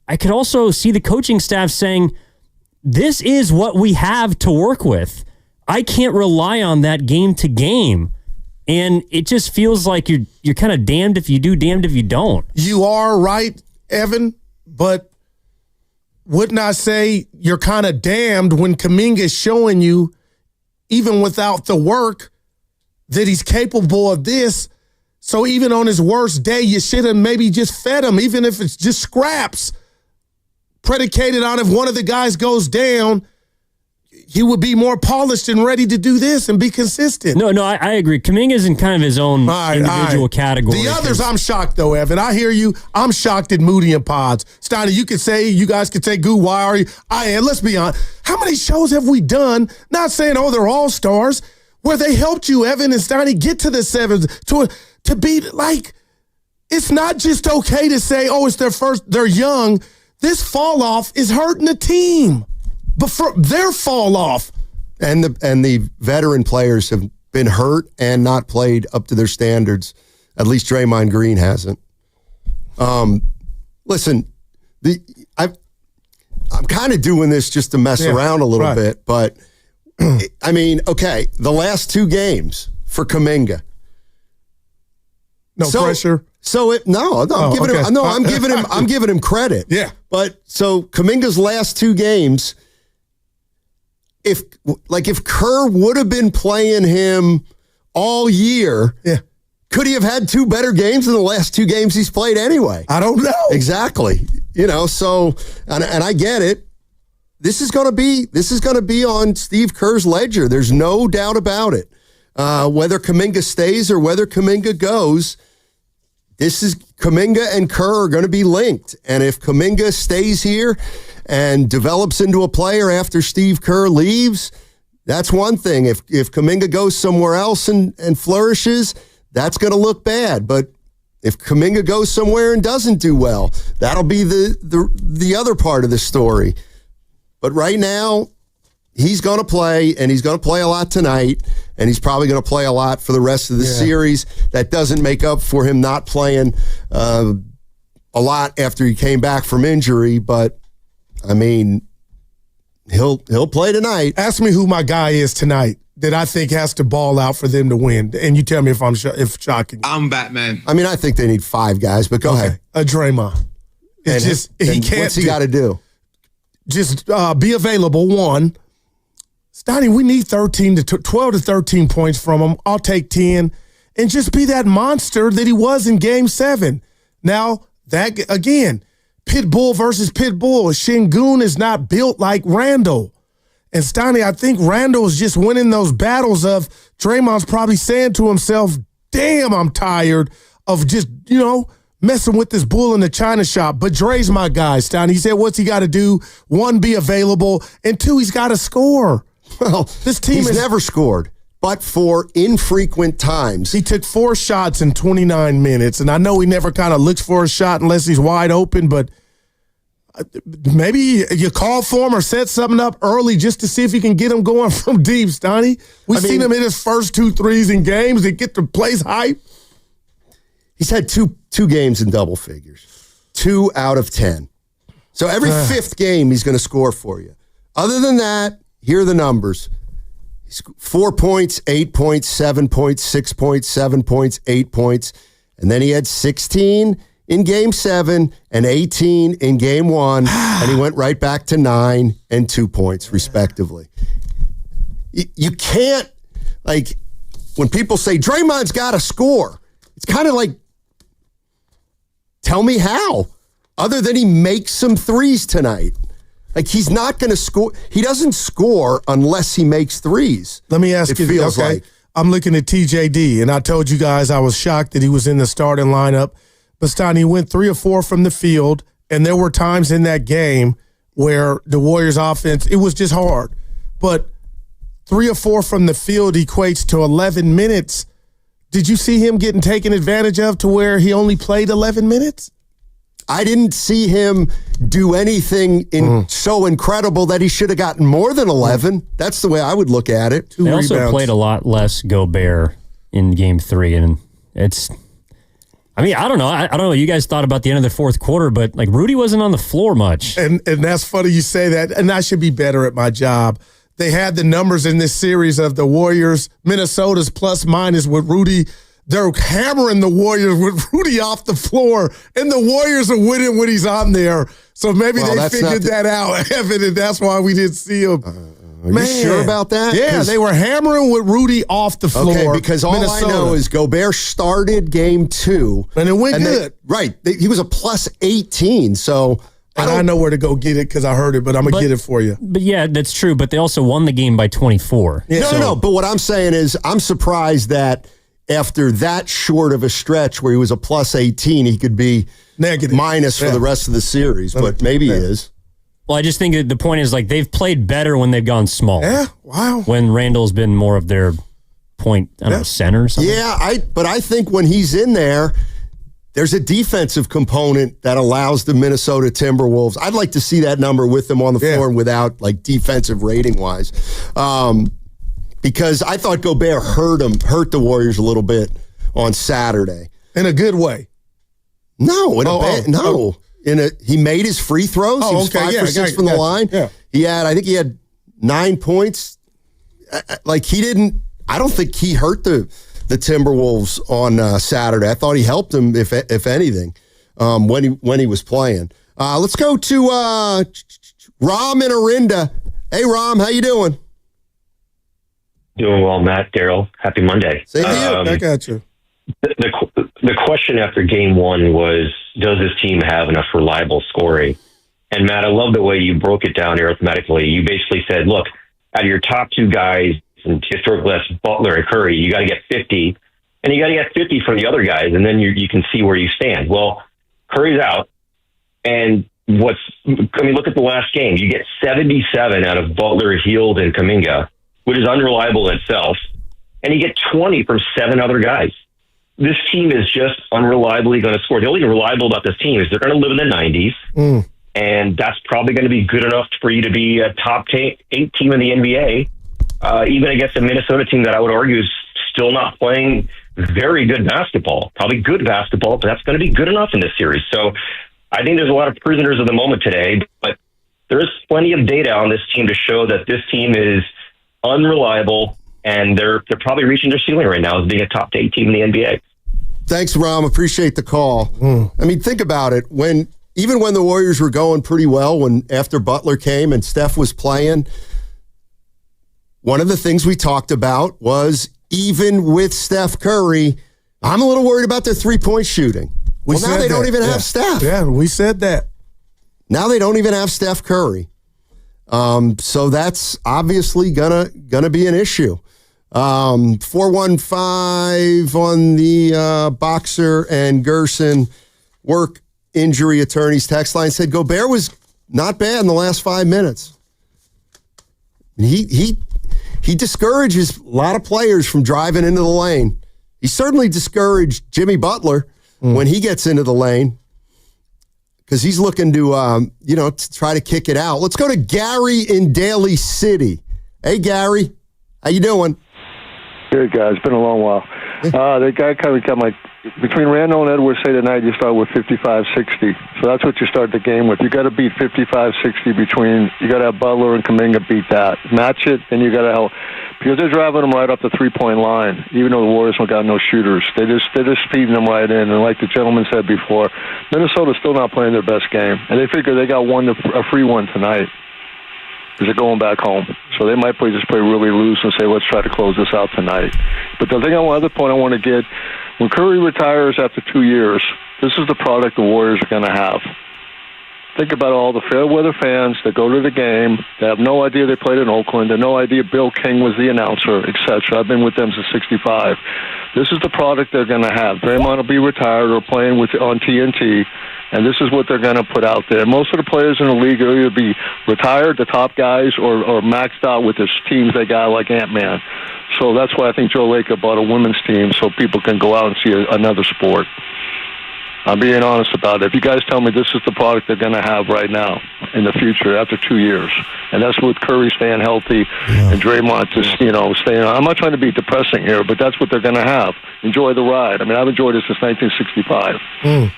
I could also see the coaching staff saying, this is what we have to work with. I can't rely on that game to game. And it just feels like you're kind of damned if you do, damned if you don't. You are right, Evan, but wouldn't I say you're kind of damned when Kaminga is showing you, even without the work, that he's capable of this. So even on his worst day, you should have maybe just fed him, even if it's just scraps, predicated on if one of the guys goes down, he would be more polished and ready to do this and be consistent. No, I agree. Kaminga's in kind of his own individual category. The others, I'm shocked, though, Evan. I hear you. I'm shocked at Moody and Pods. Steiner, you guys could say, Goo, why are you? I am. Let's be honest. How many shows have we done, not saying, they're all-stars, where they helped you, Evan and Steiner, get to the sevens, to be like, it's not just okay to say, it's their first, they're young. This fall-off is hurting the team. But for their fall off. And the veteran players have been hurt and not played up to their standards. At least Draymond Green hasn't. Listen, I'm kind of doing this just to mess around a little bit, but I mean, okay, the last 2 games for Kaminga. No pressure. I'm giving him credit. Yeah. But so Kaminga's last 2 games, if Kerr would have been playing him all year, could he have had 2 better games than the last 2 games he's played anyway? I don't know. Exactly. So, and I get it. This is going to be on Steve Kerr's ledger. There's no doubt about it. Whether Kaminga stays or whether Kaminga goes, Kaminga and Kerr are going to be linked. And if Kaminga stays here and develops into a player after Steve Kerr leaves, that's one thing. If Kaminga goes somewhere else and flourishes, that's going to look bad. But if Kaminga goes somewhere and doesn't do well, that'll be the other part of the story. But right now, he's going to play, and he's going to play a lot tonight, and he's probably going to play a lot for the rest of the series. That doesn't make up for him not playing a lot after he came back from injury, but, I mean, he'll play tonight. Ask me who my guy is tonight that I think has to ball out for them to win, and you tell me if shocking. I'm Batman. I mean, I think they need 5 guys, but go ahead. A Draymond. It's he can't. What's he got to do? Just be available, one. Stoney, we need 12 to 13 points from him. I'll take 10. And just be that monster that he was in Game 7. Now, that again, Pitbull versus Pitbull. Şengün is not built like Randall. And Stoney, I think Randall is just winning those battles of Draymond's probably saying to himself, damn, I'm tired of just, messing with this bull in the china shop. But Dre's my guy, Stoney. He said, what's he got to do? 1, be available. And 2, he's got to score. Well, this team has never scored, but for infrequent times. He took 4 shots in 29 minutes, and I know he never kind of looks for a shot unless he's wide open, but maybe you call for him or set something up early just to see if you can get him going from deep, Stoney. We've seen him hit his first 2 threes in games and get the place hype. He's had two games in double figures, 2 out of 10. So every 5th game, he's going to score for you. Other than that, here are the numbers. 4 points, 8 points, 7 points, 6 points, 7 points, 8 points. And then he had 16 in Game 7 and 18 in Game 1. And he went right back to 9 and 2 points, respectively. You can't, when people say, Draymond's got to score, it's kind of like, tell me how, other than he makes some threes tonight. He's not going to score. He doesn't score unless he makes threes. Let me ask you, feels like. I'm looking at TJD, and I told you guys I was shocked that he was in the starting lineup. But Stoney, he went 3 or 4 from the field, and there were times in that game where the Warriors offense, it was just hard. But 3 or 4 from the field equates to 11 minutes. Did you see him getting taken advantage of to where he only played 11 minutes? I didn't see him do anything so incredible that he should have gotten more than 11. That's the way I would look at it. They also played a lot less Gobert in Game 3, and it's... I mean, I don't know. I don't know what you guys thought about the end of the 4th quarter, but Rudy wasn't on the floor much. And that's funny you say that, and I should be better at my job. They had the numbers in this series of the Warriors, Minnesota's plus minus with Rudy. They're hammering the Warriors with Rudy off the floor, and the Warriors are winning when he's on there. So maybe they figured that out, Evan, and that's why we didn't see him. Are you sure about that? Yeah, they were hammering with Rudy off the floor. Okay, because all I know is Gobert started Game 2. And it went good. He was a plus 18, so... I know where to go get it because I heard it, but I'm going to get it for you. But yeah, that's true, but they also won the game by 24. Yeah. No, but what I'm saying is I'm surprised that after that short of a stretch where he was a plus 18, he could be negative minus for the rest of the series, but maybe he is. Well, I just think that the point is they've played better when they've gone small. Yeah, wow. When Randall's been more of their point, center or something. Yeah, but I think when he's in there, there's a defensive component that allows the Minnesota Timberwolves. I'd like to see that number with them on the floor and without defensive rating wise. Because I thought Gobert hurt the Warriors a little bit on Saturday. In a good way. No, he made his free throws. He was 5 for 6 from the line. Yeah. I think he had 9 points. I don't think he hurt the Timberwolves on Saturday. I thought he helped them, if anything, when he was playing. Let's go to Ram in Orinda. Hey, Ram, how you doing? Doing well, Matt, Daryl. Happy Monday. Same here. Back at you. The question after game one was, does this team have enough reliable scoring? And Matt, I love the way you broke it down arithmetically. You basically said, look, out of your top two guys, and historically that's Butler and Curry, you got to get 50, and you got to get 50 from the other guys, and then you can see where you stand. Well, Curry's out, and look at the last game. You get 77 out of Butler, Hield, and Kaminga, which is unreliable in itself, and you get 20 from 7 other guys. This team is just unreliably going to score. The only thing reliable about this team is they're going to live in the 90s, and that's probably going to be good enough for you to be a top 8 team in the NBA, even against a Minnesota team that I would argue is still not playing very good basketball. Probably good basketball, but that's going to be good enough in this series. So I think there's a lot of prisoners of the moment today, but there is plenty of data on this team to show that this team is unreliable, and they're probably reaching their ceiling right now as being a top 8 team in the NBA. Thanks, Ram. Appreciate the call. I mean, think about it. Even when the Warriors were going pretty well, after Butler came and Steph was playing, one of the things we talked about was even with Steph Curry, I'm a little worried about their three-point shooting. Now they don't even have Steph. Yeah, we said that. Now they don't even have Steph Curry. So that's obviously gonna be an issue. 415 on the Boxer and Gerson work injury attorneys text line said Gobert was not bad in the last 5 minutes. He discourages a lot of players from driving into the lane. He certainly discouraged Jimmy Butler when he gets into the lane because he's looking to to try to kick it out. Let's go to Gary in Daly City. Hey, Gary, how you doing? Good, guys. It's been a long while. The guy kind of got between Randall and Edwards, say tonight, you start with 55-60. So that's what you start the game with. You got to beat 55-60 you got to have Butler and Kaminga beat that. Match it, and you got to help. Because they're driving them right up the three-point line, even though the Warriors don't got no shooters. They're just feeding them right in. And like the gentleman said before, Minnesota's still not playing their best game. And they figure they got a free one tonight. Because they're going back home. So they might just play really loose and say, let's try to close this out tonight. But the other point I want to get, when Curry retires after 2 years, this is the product the Warriors are going to have. Think about all the fair weather fans that go to the game. They have no idea they played in Oakland. They have no idea Bill King was the announcer, etc. I've been with them since '65. This is the product they're going to have. Draymond will be retired or playing on TNT, and this is what they're going to put out there. Most of the players in the league will either be retired, the top guys, or maxed out with the teams they got like Ant-Man. So that's why I think Joe Lacob bought a women's team so people can go out and see another sport. I'm being honest about it. If you guys tell me this is the product they're going to have right now in the future after 2 years, and that's with Curry staying healthy and Draymond just, staying. I'm not trying to be depressing here, but that's what they're going to have. Enjoy the ride. I mean, I've enjoyed it since 1965.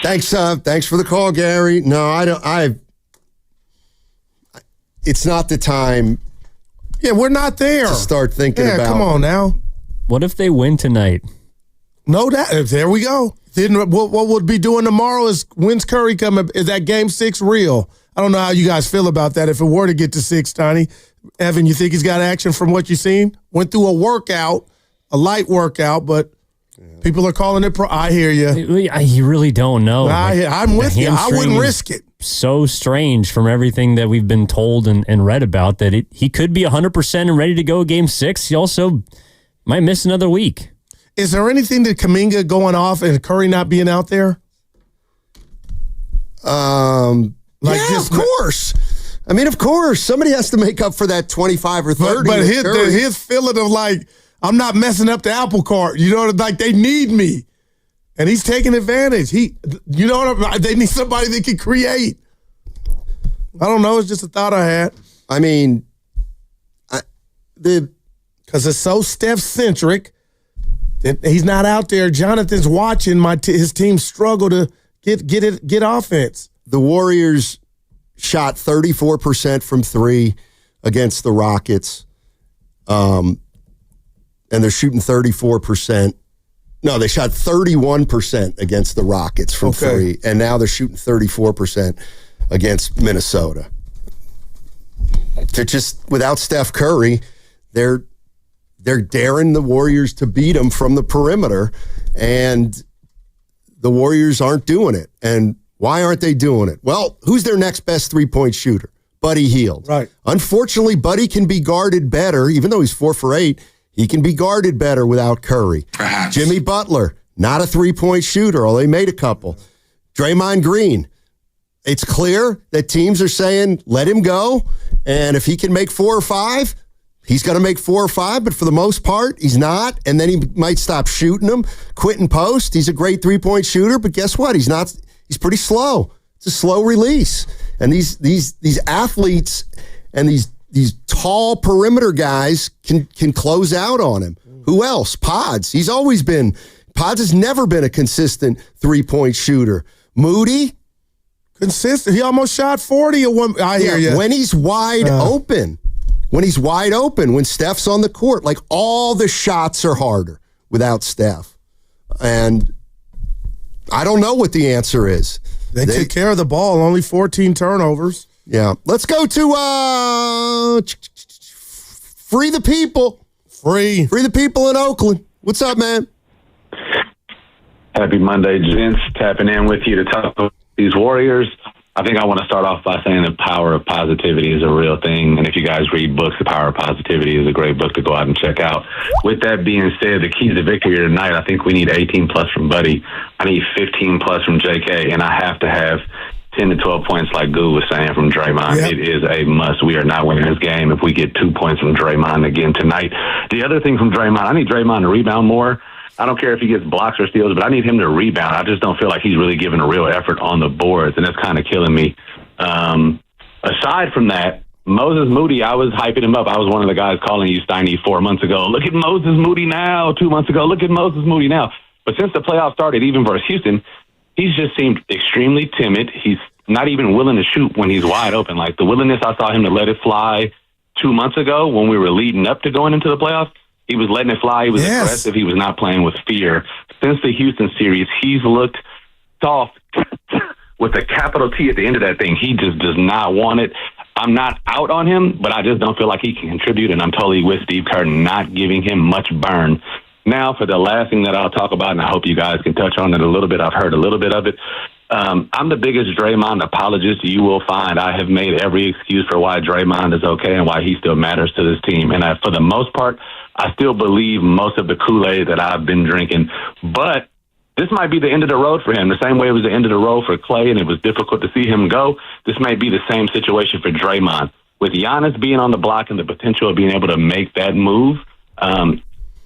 Thanks for the call, Gary. No, I don't. It's not the time. Yeah, we're not there to start thinking about. Come on now. What if they win tonight? No doubt. There we go. Then what we'll be doing tomorrow is when's Curry coming? Is that game 6 real? I don't know how you guys feel about that. If it were to get to 6, Tiny, Evan, you think he's got action from what you've seen? Went through a light workout, but people are calling it pro. I hear you. You really don't know. I'm with you. I wouldn't risk it. So strange from everything that we've been told and read about that he could be 100% and ready to go game 6. He also might miss another week. Is there anything to Kaminga going off and Curry not being out there? Of course. I mean, of course. Somebody has to make up for that 25 or 30. But his feeling of like, I'm not messing up the apple cart. Like they need me. And he's taking advantage. They need somebody that can create. I don't know. It's just a thought I had. I mean, because it's so Steph-centric. He's not out there. Jonathan's watching his team struggle to get offense. The Warriors shot 34% from 3 against the Rockets, and they're shooting 34%. No, they shot 31% against the Rockets from 3, and now they're shooting 34% against Minnesota. They're just, without Steph Curry, they're they're daring the Warriors to beat them from the perimeter, and the Warriors aren't doing it. And why aren't they doing it? Well, who's their next best three-point shooter? Buddy Hield. Right. Unfortunately, Buddy can be guarded better, even though he's 4 for 8. He can be guarded better without Curry. Perhaps. Jimmy Butler, not a three-point shooter, although he made a couple. Draymond Green. It's clear that teams are saying, let him go, and if he can make 4 or 5, he's going to make 4 or 5, but for the most part, he's not, and then he might stop shooting them. Quentin Post, he's a great three-point shooter, but guess what? He's not. He's pretty slow. It's a slow release. And these athletes and these tall perimeter guys can close out on him. Who else? Pods. Pods has never been a consistent three-point shooter. Moody, consistent. He almost shot 40 at one. I hear you. When he's wide open. When he's wide open, when Steph's on the court, like all the shots are harder without Steph. And I don't know what the answer is. They took care of the ball, only 14 turnovers. Yeah. Let's go to Free the People. Free the People in Oakland. What's up, man? Happy Monday, gents. Tapping in with you to talk about these Warriors. I think I want to start off by saying the power of positivity is a real thing. And if you guys read books, The Power of Positivity is a great book to go out and check out. With that being said, the keys to victory tonight, I think we need 18 plus from Buddy. I need 15 plus from JK, and I have to have 10 to 12 points like Goo was saying from Draymond. Yep. It is a must. We are not winning this game if we get 2 points from Draymond again tonight. The other thing from Draymond, I need Draymond to rebound more. I don't care if he gets blocks or steals, but I need him to rebound. I just don't feel like he's really giving a real effort on the boards, and that's kind of killing me. Aside from that, Moses Moody, I was hyping him up. I was one of the guys calling you Steiny 4 months ago. Look at Moses Moody now. 2 months ago, look at Moses Moody now. But since the playoffs started, even versus Houston, he's just seemed extremely timid. He's not even willing to shoot when he's wide open. Like the willingness I saw him to let it fly 2 months ago when we were leading up to going into the playoffs, he was letting it fly. He was aggressive. He was not playing with fear. Since the Houston series, he's looked soft with a capital T at the end of that thing. He just does not want it. I'm not out on him, but I just don't feel like he can contribute, and I'm totally with Steve Kerr not giving him much burn. Now, for the last thing that I'll talk about, and I hope you guys can touch on it a little bit. I've heard a little bit of it. I'm the biggest Draymond apologist you will find. I have made every excuse for why Draymond is okay and why he still matters to this team. And for the most part, I still believe most of the Kool-Aid that I've been drinking. But this might be the end of the road for him. The same way it was the end of the road for Clay, and it was difficult to see him go. This may be the same situation for Draymond. With Giannis being on the block and the potential of being able to make that move,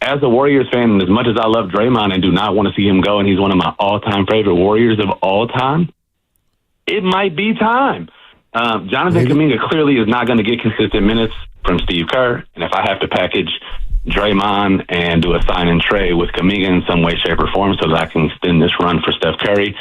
as a Warriors fan, and as much as I love Draymond and do not want to see him go, and he's one of my all-time favorite Warriors of all time, it might be time. Jonathan Kaminga clearly is not going to get consistent minutes from Steve Kerr, and if I have to package Draymond and do a sign and trade with Kaminga in some way, shape, or form so that I can extend this run for Steph Curry,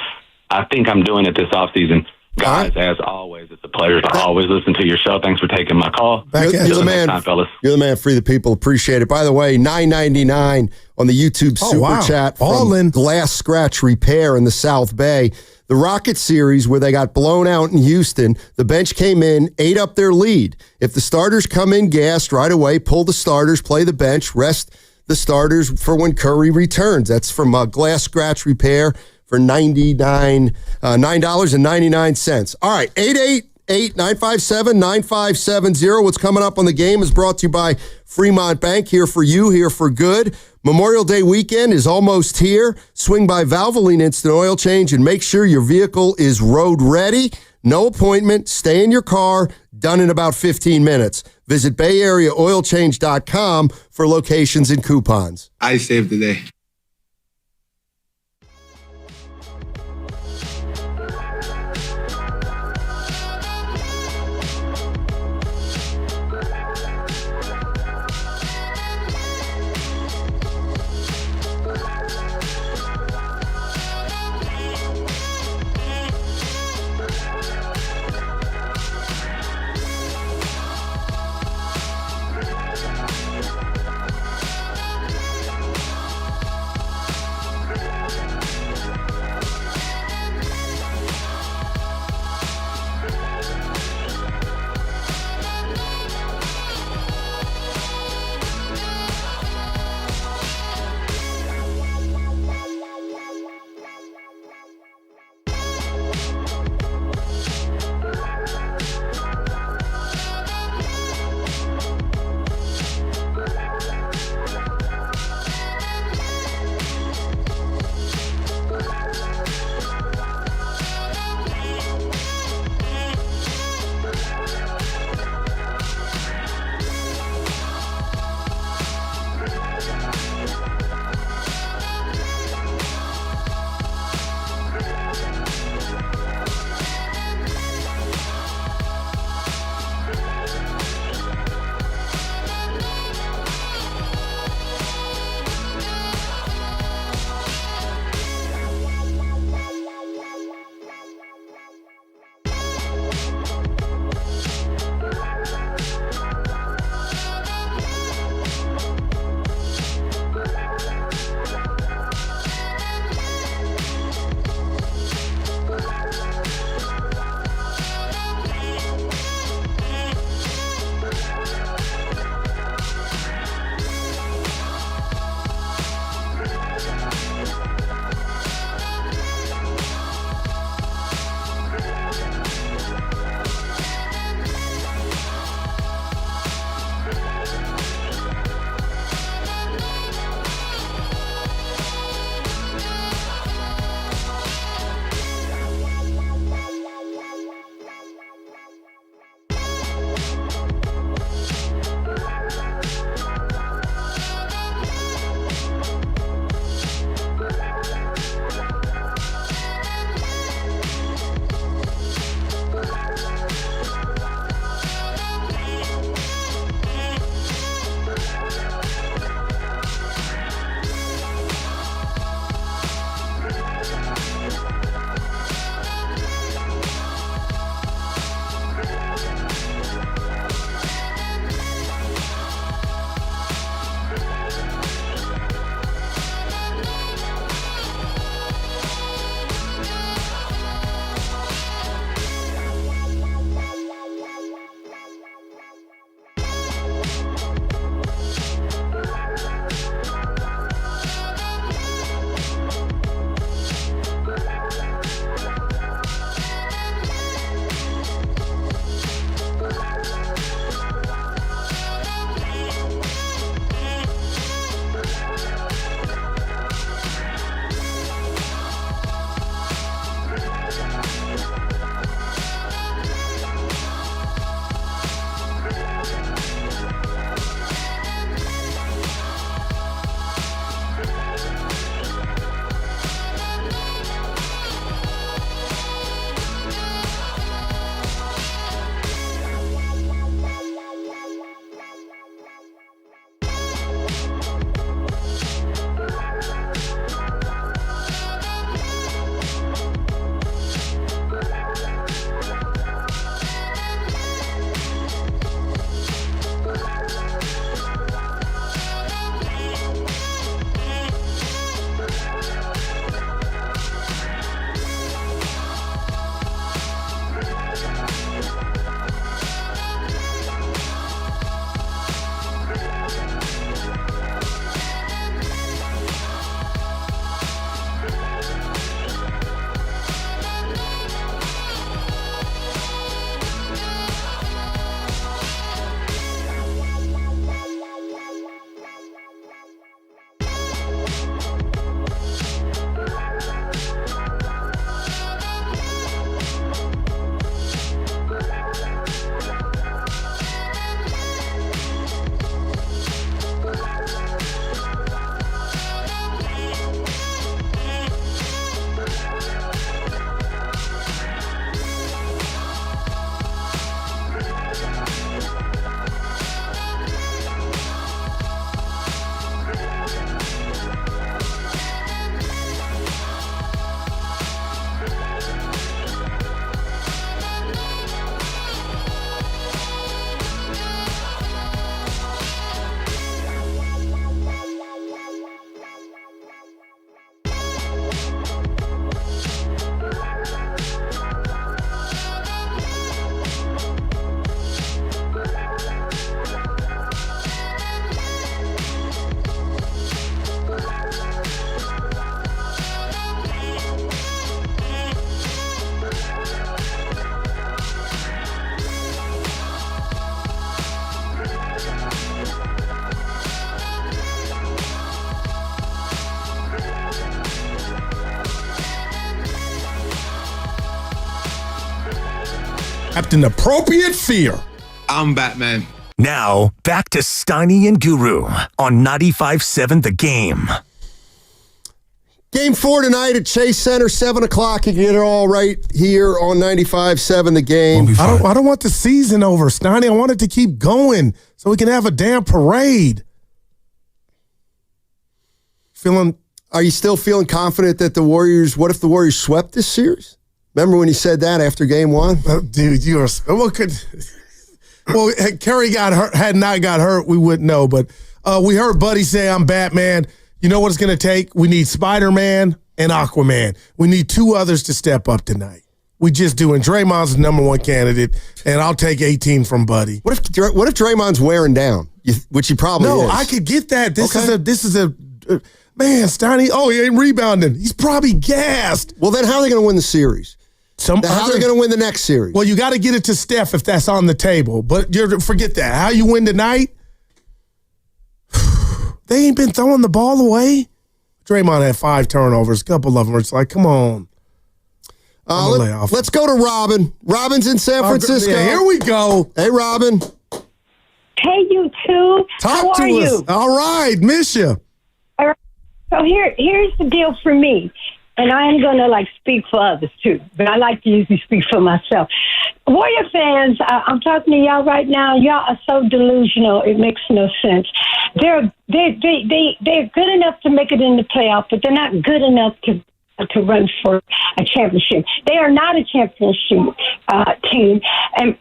I think I'm doing it this offseason. Guys, as always, it's a pleasure to always listen to your show. Thanks for taking my call. You're the man, fellas. You're the man. Free the People. Appreciate it. By the way, $9.99 on the YouTube Super Chat from Glass Scratch Repair in the South Bay. The Rocket Series, where they got blown out in Houston, the bench came in, ate up their lead. If the starters come in gassed right away, pull the starters, play the bench, rest the starters for when Curry returns. That's from Glass Scratch Repair for $9.99. All right, 888-957-9570. What's coming up on the game is brought to you by Fremont Bank. Here for you, here for good. Memorial Day weekend is almost here. Swing by Valvoline Instant Oil Change and make sure your vehicle is road ready. No appointment. Stay in your car. Done in about 15 minutes. Visit BayAreaOilChange.com for locations and coupons. I saved the day. Captain Appropriate Fear. I'm Batman. Now, back to Steiny and Guru on 95.7 The Game. Game 4 tonight at Chase Center, 7 o'clock. You can get it all right here on 95.7 The Game. I don't want the season over, Steiny. I want it to keep going so we can have a damn parade. Are you still feeling confident that the Warriors, what if the Warriors swept this series? Remember when he said that after game 1? Dude, you are, well, Kerry had not got hurt, we wouldn't know, but we heard Buddy say, I'm Batman. You know what it's going to take? We need Spider-Man and Aquaman. We need 2 others to step up tonight. We just do. And Draymond's the number 1 candidate, and I'll take 18 from Buddy. What if Draymond's wearing down? Which he probably is. No, I could get that. This is a man, Steiny. Oh, he ain't rebounding. He's probably gassed. Well, then how are they going to win the series? How are they going to win the next series? Well, you got to get it to Steph if that's on the table. But forget that. How you win tonight? They ain't been throwing the ball away. Draymond had 5 turnovers. A couple of them. It's like, come on. Let's go to Robin. Robin's in San Francisco. Yeah, here we go. Hey, Robin. Hey, you two. How are you? All right. Miss you. All right. So here's the deal for me. And I am going to speak for others too, but I like to usually speak for myself. Warrior fans, I'm talking to y'all right now. Y'all are so delusional. It makes no sense. They're good enough to make it in the playoff, but they're not good enough to run for a championship. They are not a championship team, and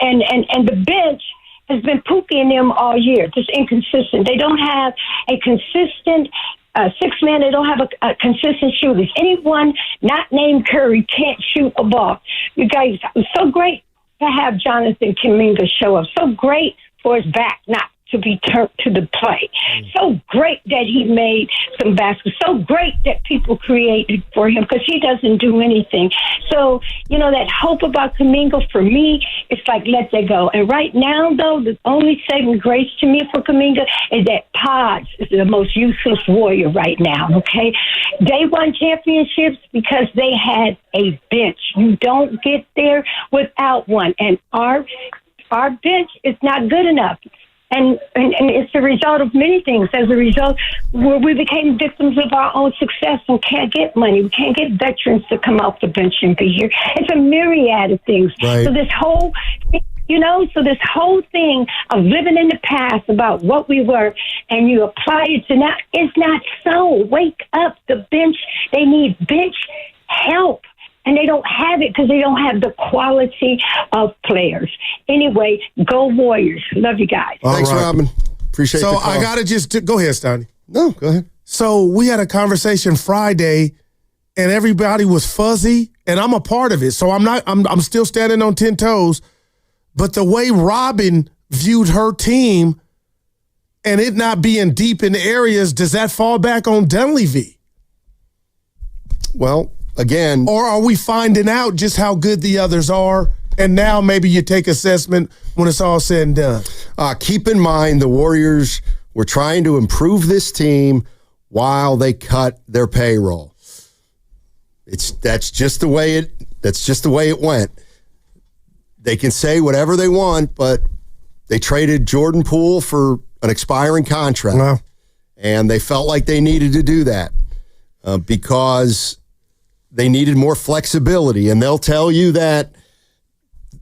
the bench has been pooping them all year, just inconsistent. They don't have a consistent 6-man. They don't have a consistent shooters. Anyone not named Curry can't shoot a ball. You guys, it's so great to have Jonathan Kuminga show up. So great for his back not to be turned to the play. So great that he made some baskets. So great that people created for him because he doesn't do anything. So, that hope about Kuminga for me, it's like, let that go. And right now, though, the only saving grace to me for Kuminga is that Pods is the most useless Warrior right now, okay? They won championships because they had a bench. You don't get there without one. And our bench is not good enough. And it's a result of many things. As a result, where we became victims of our own success and can't get money. We can't get veterans to come off the bench and be here. It's a myriad of things. Right. So this whole thing of living in the past about what we were and you apply it to now, it's not so. Wake up. The bench, they need bench help. And they don't have it because they don't have the quality of players. Anyway, go Warriors. Love you guys. Thanks, Robin. Appreciate the call. So I got to just go ahead, Steiny. No, go ahead. So we had a conversation Friday, and everybody was fuzzy, and I'm a part of it. So I'm still standing on 10 toes. But the way Robin viewed her team and it not being deep in the areas, does that fall back on Dunleavy? Well, again, or are we finding out just how good the others are, and now maybe you take assessment when it's all said and done? Keep in mind the Warriors were trying to improve this team while they cut their payroll. That's just the way it went. They can say whatever they want, but they traded Jordan Poole for an expiring contract, wow. And they felt like they needed to do that because they needed more flexibility, and they'll tell you that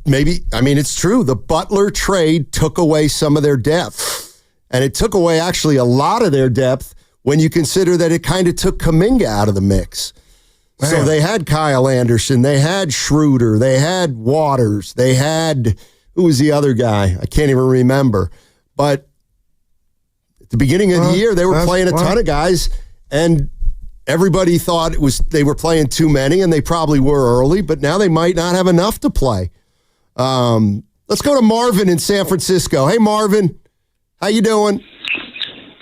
it's true. The Butler trade took away some of their depth, and it took away actually a lot of their depth when you consider that it kind of took Kuminga out of the mix. Man. So they had Kyle Anderson, they had Schroeder, they had Waters, they had, who was the other guy? I can't even remember. But at the beginning of the year, they were playing a ton of guys, and everybody thought they were playing too many, and they probably were early, but now they might not have enough to play. Let's go to Marvin in San Francisco. Hey, Marvin. How you doing?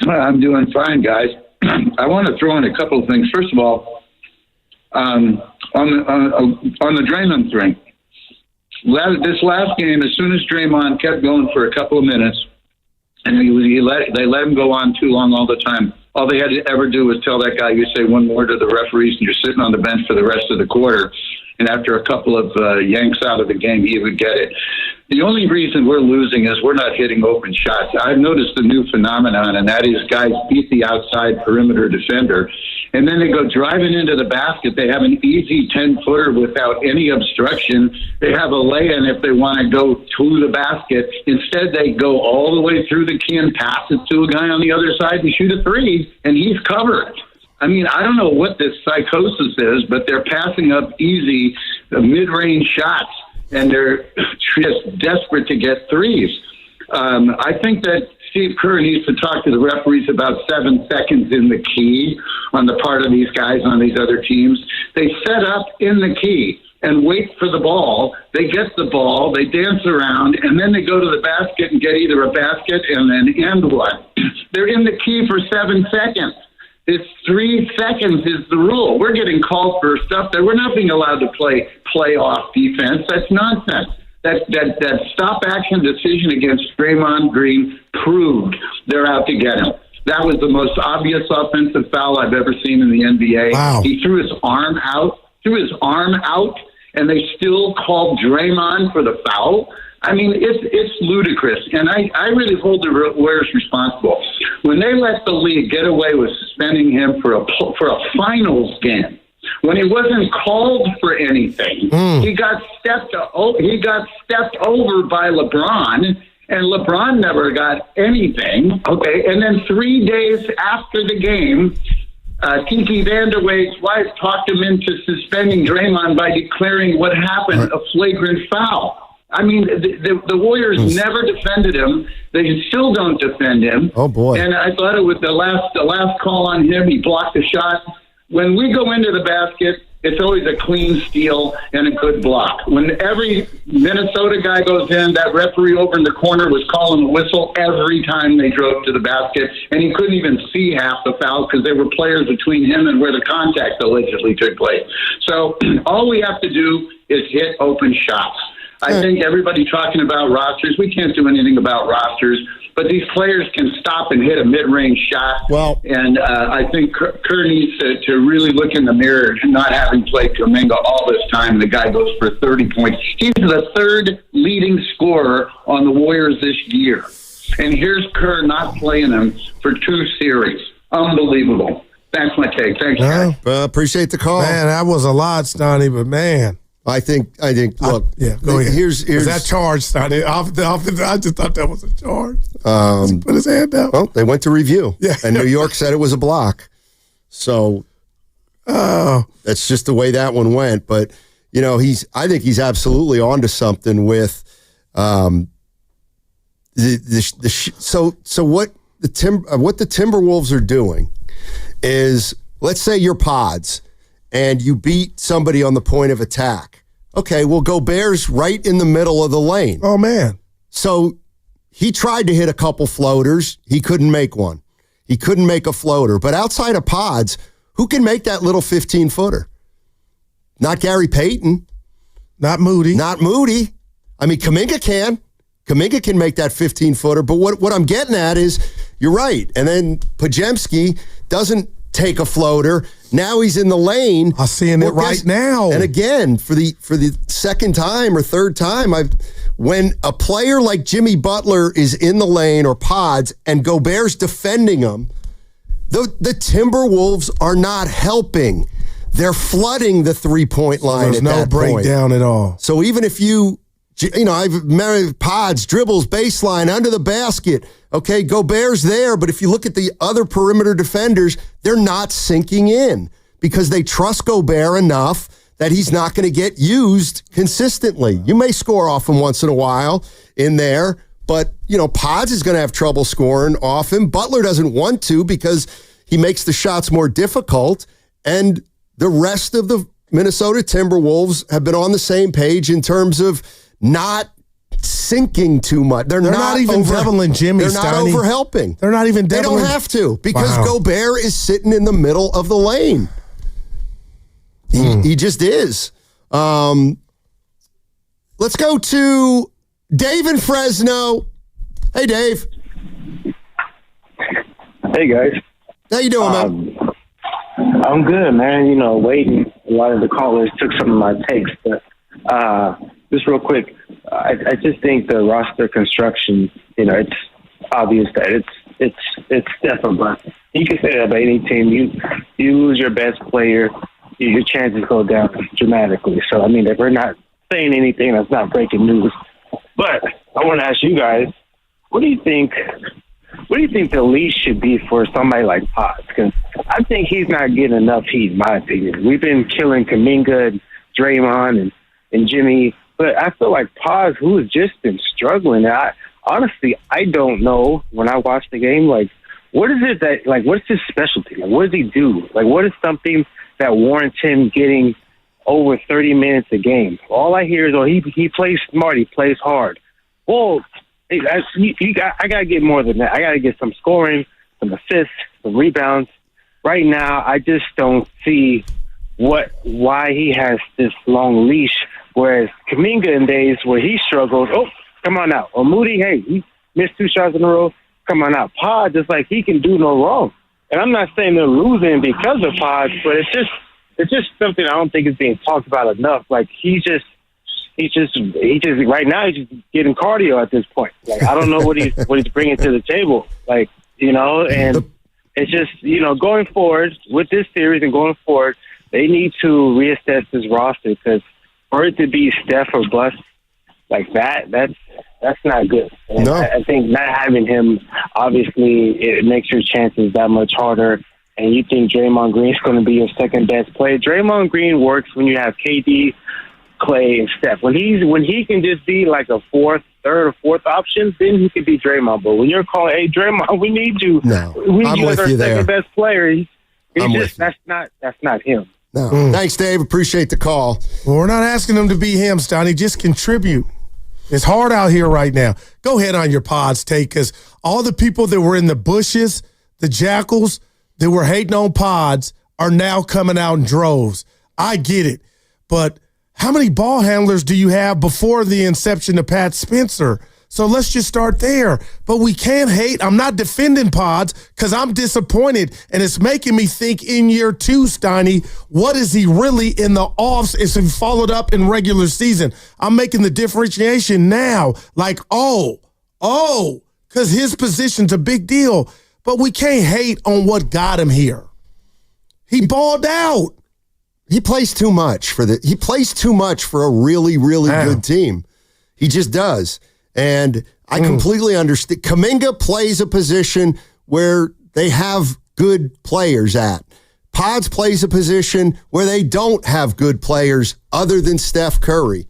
I'm doing fine, guys. I want to throw in a couple of things. First of all, on the Draymond thing, this last game, as soon as Draymond kept going for a couple of minutes, and they let him go on too long all the time, all they had to ever do was tell that guy, you say one word to the referees, and you're sitting on the bench for the rest of the quarter. and after a couple of yanks out of the game, he would get it. The only reason we're losing is we're not hitting open shots. I've noticed a new phenomenon, and that is guys beat the outside perimeter defender, and then they go driving into the basket. They have an easy 10-footer without any obstruction. They have a lay-in if they want to go to the basket. Instead, they go all the way through the key and pass it to a guy on the other side and shoot a three, and he's covered. I mean, I don't know what this psychosis is, but they're passing up easy mid-range shots, and they're just desperate to get threes. I think that Steve Kerr needs to talk to the referees about 7 seconds in the key on the part of these guys on these other teams. They set up in the key and wait for the ball. They get the ball, they dance around, and then they go to the basket and get either a basket and an end one. They're in the key for 7 seconds. It's 3 seconds is the rule. We're getting called for stuff that we're not being allowed to play off defense. That's nonsense. That stop action decision against Draymond Green proved they're out to get him. That was the most obvious offensive foul I've ever seen in the NBA. Wow. He threw his arm out, and they still called Draymond for the foul. I mean, it's ludicrous, and I really hold the Warriors responsible. When they let the league get away with suspending him for a finals game, when he wasn't called for anything, he got stepped over by LeBron, and LeBron never got anything. Okay, and then 3 days after the game, Tiki Vanderway's wife talked him into suspending Draymond by declaring what happened a flagrant foul. I mean, the Warriors never defended him. They still don't defend him. Oh, boy. And I thought it was the last call on him. He blocked the shot. When we go into the basket, it's always a clean steal and a good block. When every Minnesota guy goes in, that referee over in the corner was calling the whistle every time they drove to the basket, and he couldn't even see half the fouls because there were players between him and where the contact allegedly took place. So all we have to do is hit open shots. I think everybody talking about rosters, we can't do anything about rosters, but these players can stop and hit a mid-range shot. Well, and I think Kerr needs to really look in the mirror, not having played Kaminga all this time. The guy goes for 30 points. He's the third leading scorer on the Warriors this year. And here's Kerr not playing him for 2 series. Unbelievable. That's my take. Thanks, guys. Appreciate the call. Man, that was a lot, Stoney, but man. I think. Look, go ahead. Here's was that charge, Stoney? I just thought that was a charge. He put his hand down. Well, they went to review. Yeah. And New York said it was a block. So that's just the way that one went. But, you know, I think he's absolutely onto something with so what the Timberwolves are doing is, let's say you're Pods and you beat somebody on the point of attack. Okay, well, Gobert's right in the middle of the lane. Oh, man. So he tried to hit a couple floaters. He couldn't make one. He couldn't make a floater. But outside of Pods, who can make that little 15-footer? Not Gary Payton. Not Moody. Not Moody. I mean, Kaminga can. Kaminga can make that 15-footer. But what I'm getting at is, you're right. And then Podziemski doesn't take a floater. Now he's in the lane. I'm seeing it right now. And again, for the second time or third time, when a player like Jimmy Butler is in the lane or Pods and Gobert's defending him, the Timberwolves are not helping. They're flooding the three-point line at that point. There's no breakdown at all. So even if I've married Pods, dribbles, baseline, under the basket. Okay, Gobert's there, but if you look at the other perimeter defenders, they're not sinking in because they trust Gobert enough that he's not going to get used consistently. You may score off him once in a while in there, but, Pods is going to have trouble scoring off him. Butler doesn't want to because he makes the shots more difficult, and the rest of the Minnesota Timberwolves have been on the same page in terms of not sinking too much. They're not even doubling Jimmy. They're not over helping. They're not even doubling. They don't have to because Gobert is sitting in the middle of the lane. He just is. Let's go to Dave in Fresno. Hey, Dave. Hey, guys. How you doing, man? I'm good, man. You know, waiting. A lot of the callers took some of my takes, but just real quick, I just think the roster construction, you know, it's obvious that it's Steph or bust. You can say that about any team. You lose your best player, your chances go down dramatically. So, I mean, if we're not saying anything that's not breaking news, but I want to ask you guys, what do you think the leash should be for somebody like Potts? Because I think he's not getting enough heat, in my opinion. We've been killing Kaminga and Draymond and Jimmy, but I feel like Potts, who has just been struggling. Honestly, I don't know when I watch the game, like, what is it that, like, what's his specialty? Like, what does he do? Like, what is something that warrants him getting over 30 minutes a game? All I hear is, oh, he plays smart, he plays hard. Well, I got to get more than that. I got to get some scoring, some assists, some rebounds. Right now, I just don't see why he has this long leash, whereas Kaminga in days where he struggled, oh, come on out. Or Moody, hey, he missed 2 shots in a row, come on out. Pod, just like he can do no wrong. And I'm not saying they're losing because of Pods, but it's just something I don't think is being talked about enough. Like he's just right now he's just getting cardio at this point. Like I don't know what he's bringing to the table. Like, you know, and it's just, you know, going forward with this series and going forward, they need to reassess this roster because for it to be Steph or bust like that's not good. And no. I think not having him, obviously, it makes your chances that much harder. And you think Draymond Green's going to be your second best player. Draymond Green works when you have KD, Clay, and Steph. When he can just be like a third or fourth option, then he could be Draymond. But when you're calling, hey Draymond, we need you. No, we need you as our second there. best player. That's not him. No. Thanks, Dave. Appreciate the call. Well, we're not asking him to be him, Stoney. Just contribute. It's hard out here right now. Go ahead on your Pods take, because all the people that were in the bushes, the jackals that were hating on Pods are now coming out in droves. I get it. But how many ball handlers do you have before the inception of Pat Spencer? So let's just start there. But we can't hate. I'm not defending Pods because I'm disappointed, and it's making me think in year 2, Steiny, what is he really in the offs? Is he followed up in regular season? I'm making the differentiation now. Like, because his position's a big deal. But we can't hate on what got him here. He balled out. He plays too much for a really, really good team. He just does. And I completely understand. Kaminga plays a position where they have good players at. Pods plays a position where they don't have good players other than Steph Curry.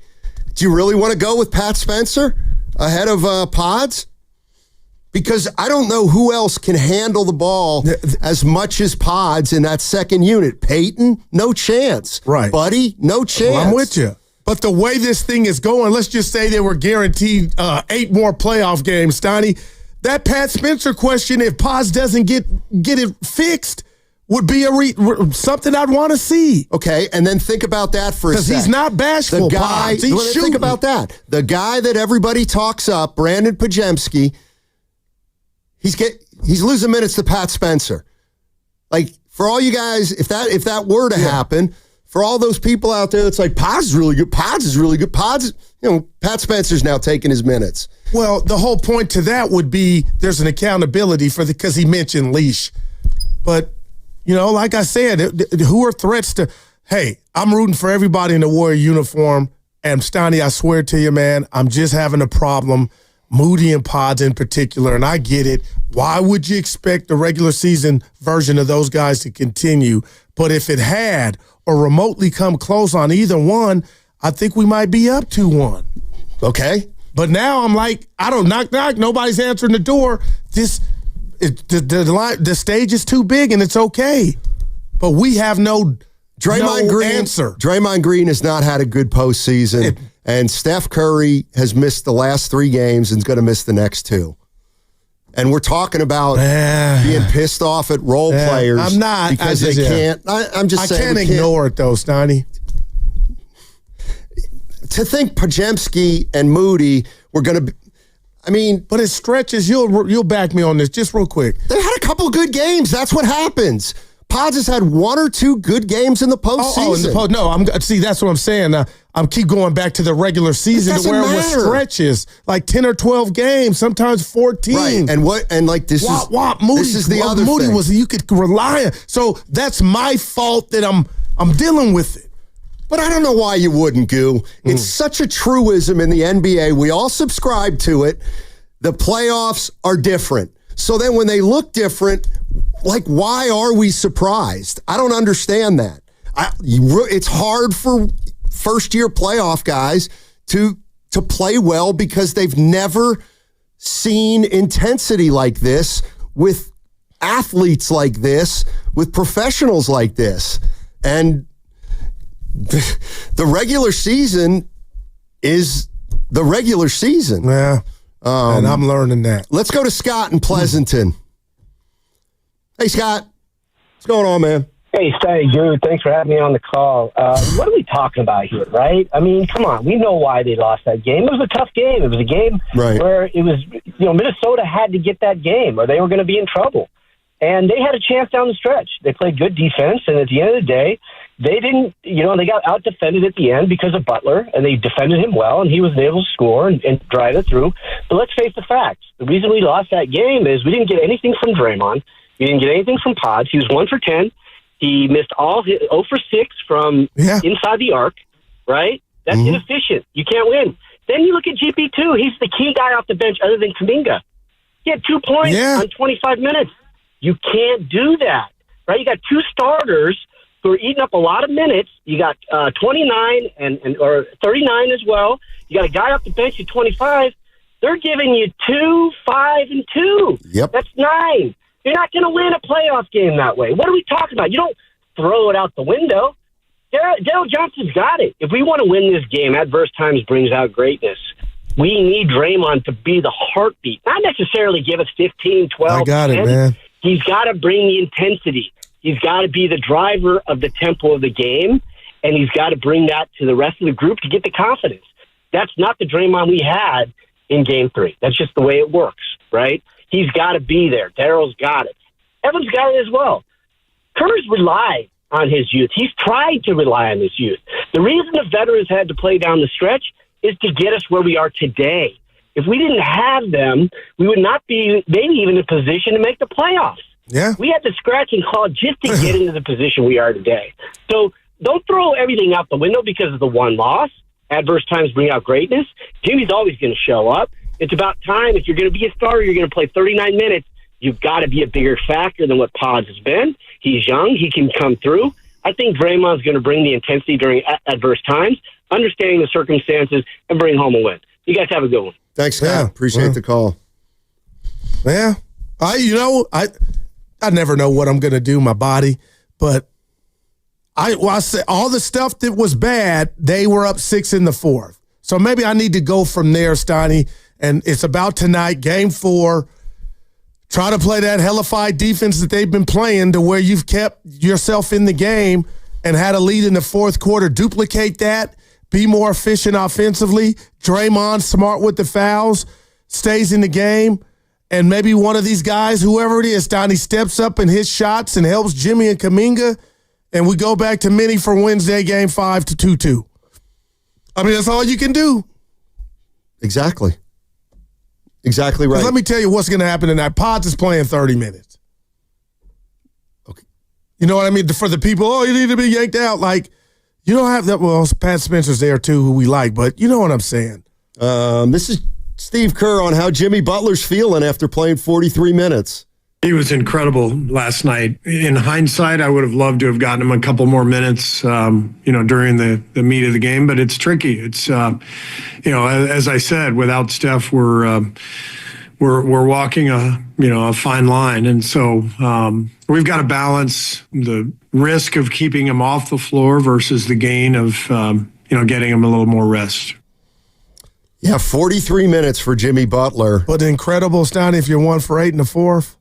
Do you really want to go with Pat Spencer ahead of Pods? Because I don't know who else can handle the ball as much as Pods in that second unit. Peyton, no chance. Right. Buddy, no chance. Well, I'm with you. But the way this thing is going, let's just say they were guaranteed 8 more playoff games, Stoney. That Pat Spencer question, if Pods doesn't get it fixed, would be something I'd want to see. Okay, and then think about that for a second. Because he's not bashful, the guy, Pods. He's think about that. The guy that everybody talks up, Brandon Pajemski, he's losing minutes to Pat Spencer. Like, for all you guys, if that were to happen, for all those people out there, it's like, Pods is really good. Pods is really good. Pods, Pat Spencer's now taking his minutes. Well, the whole point to that would be there's an accountability because he mentioned leash. But, like I said, who are threats to, hey, I'm rooting for everybody in the Warrior uniform. And Stoney, I swear to you, man, I'm just having a problem. Moody and Pods in particular, and I get it. Why would you expect the regular season version of those guys to continue? But if it had or remotely come close on either one, I think we might be up 2-1. Okay. But now I'm like, I don't knock, nobody's answering the door. The stage is too big and it's okay. But we have no answer. Draymond Green has not had a good postseason. And Steph Curry has missed the last 3 games and is going to miss the next 2. And we're talking about being pissed off at role players. I'm not. Because they can't. I'm just saying. I can't ignore it, though, Stoney. To think Pajemski and Moody were going to be, But it stretches. You'll back me on this just real quick. They had a couple good games. That's what happens. Pods has had 1 or 2 good games in the postseason. See, that's what I'm saying. I'm keep going back to the regular season to where it was stretches, like 10 or 12 games, sometimes 14. Right, Moody, this is the other Moody thing. was you could rely on. So that's my fault that I'm dealing with it. But I don't know why you wouldn't, Goo. It's such a truism in the NBA. We all subscribe to it. The playoffs are different. So then when they look different, like, why are we surprised? I don't understand that. It's hard for first-year playoff guys to play well because they've never seen intensity like this with athletes like this, with professionals like this. And the regular season is the regular season. Yeah, and I'm learning that. Let's go to Scott in Pleasanton. Hey, Scott. What's going on, man? Hey, Steady, dude. Thanks for having me on the call. What are we talking about here, right? I mean, come on. We know why they lost that game. It was a tough game. It was a game where it was, Minnesota had to get that game or they were going to be in trouble. And they had a chance down the stretch. They played good defense, and at the end of the day, they didn't, they got out-defended at the end because of Butler, and they defended him well, and he was able to score and drive it through. But let's face the facts. The reason we lost that game is we didn't get anything from Draymond. We didn't get anything from Pods. He was 1 for 10. He missed 0 for 6 from inside the arc, right? That's inefficient. You can't win. Then you look at GP2. He's the key guy off the bench other than Kaminga. He had 2 points on 25 minutes. You can't do that, right? You got 2 starters who are eating up a lot of minutes. You got 29 or 39 as well. You got a guy off the bench at 25. They're giving you 2, 5, and 2. Yep. That's 9. You're not going to win a playoff game that way. What are we talking about? You don't throw it out the window. Dale Johnson's got it. If we want to win this game, adverse times brings out greatness. We need Draymond to be the heartbeat, not necessarily give us 15, 12, I got 10. it, man. He's got to bring the intensity. He's got to be the driver of the tempo of the game, and he's got to bring that to the rest of the group to get the confidence. That's not the Draymond we had in Game 3. That's just the way it works, right? He's got to be there. Daryl's got it. Evans got it as well. Kerr's relied on his youth. He's tried to rely on his youth. The reason the veterans had to play down the stretch is to get us where we are today. If we didn't have them, we would not be maybe even in a position to make the playoffs. Yeah. We had to scratch and claw just to get into the position we are today. So don't throw everything out the window because of the one loss. Adverse times bring out greatness. Jimmy's always going to show up. It's about time. If you're going to be a starter, you're going to play 39 minutes. You've got to be a bigger factor than what Pods has been. He's young. He can come through. I think Draymond's going to bring the intensity during adverse times, understanding the circumstances, and bring home a win. You guys have a good one. Thanks, Scott. Appreciate the call. Yeah. I never know what I'm going to do, my body, but I said all the stuff that was bad, they were up 6 in the 4th. So maybe I need to go from there, Steiny, and it's about tonight, Game 4. Try to play that hellified defense that they've been playing to where you've kept yourself in the game and had a lead in the 4th quarter. Duplicate that. Be more efficient offensively. Draymond, smart with the fouls, stays in the game. And maybe one of these guys, whoever it is, Donnie, steps up and hits shots and helps Jimmy and Kaminga. And we go back to Minnie for Wednesday, Game 5 to 2-2. I mean, that's all you can do. Exactly. Exactly right. Let me tell you what's going to happen tonight. Pods is playing 30 minutes. Okay. You know what I mean? For the people, you need to be yanked out. Like, you don't have that. Well, Pat Spencer's there too, who we like, but you know what I'm saying. This is Steve Kerr on how Jimmy Butler's feeling after playing 43 minutes. He was incredible last night. In hindsight, I would have loved to have gotten him a couple more minutes, during the meat of the game, but it's tricky. It's, as I said, without Steph, we're walking a fine line. And so we've got to balance the risk of keeping him off the floor versus the gain of, getting him a little more rest. Yeah, 43 minutes for Jimmy Butler. But incredible, Stoney, if you're 1 for 8 in the 4th.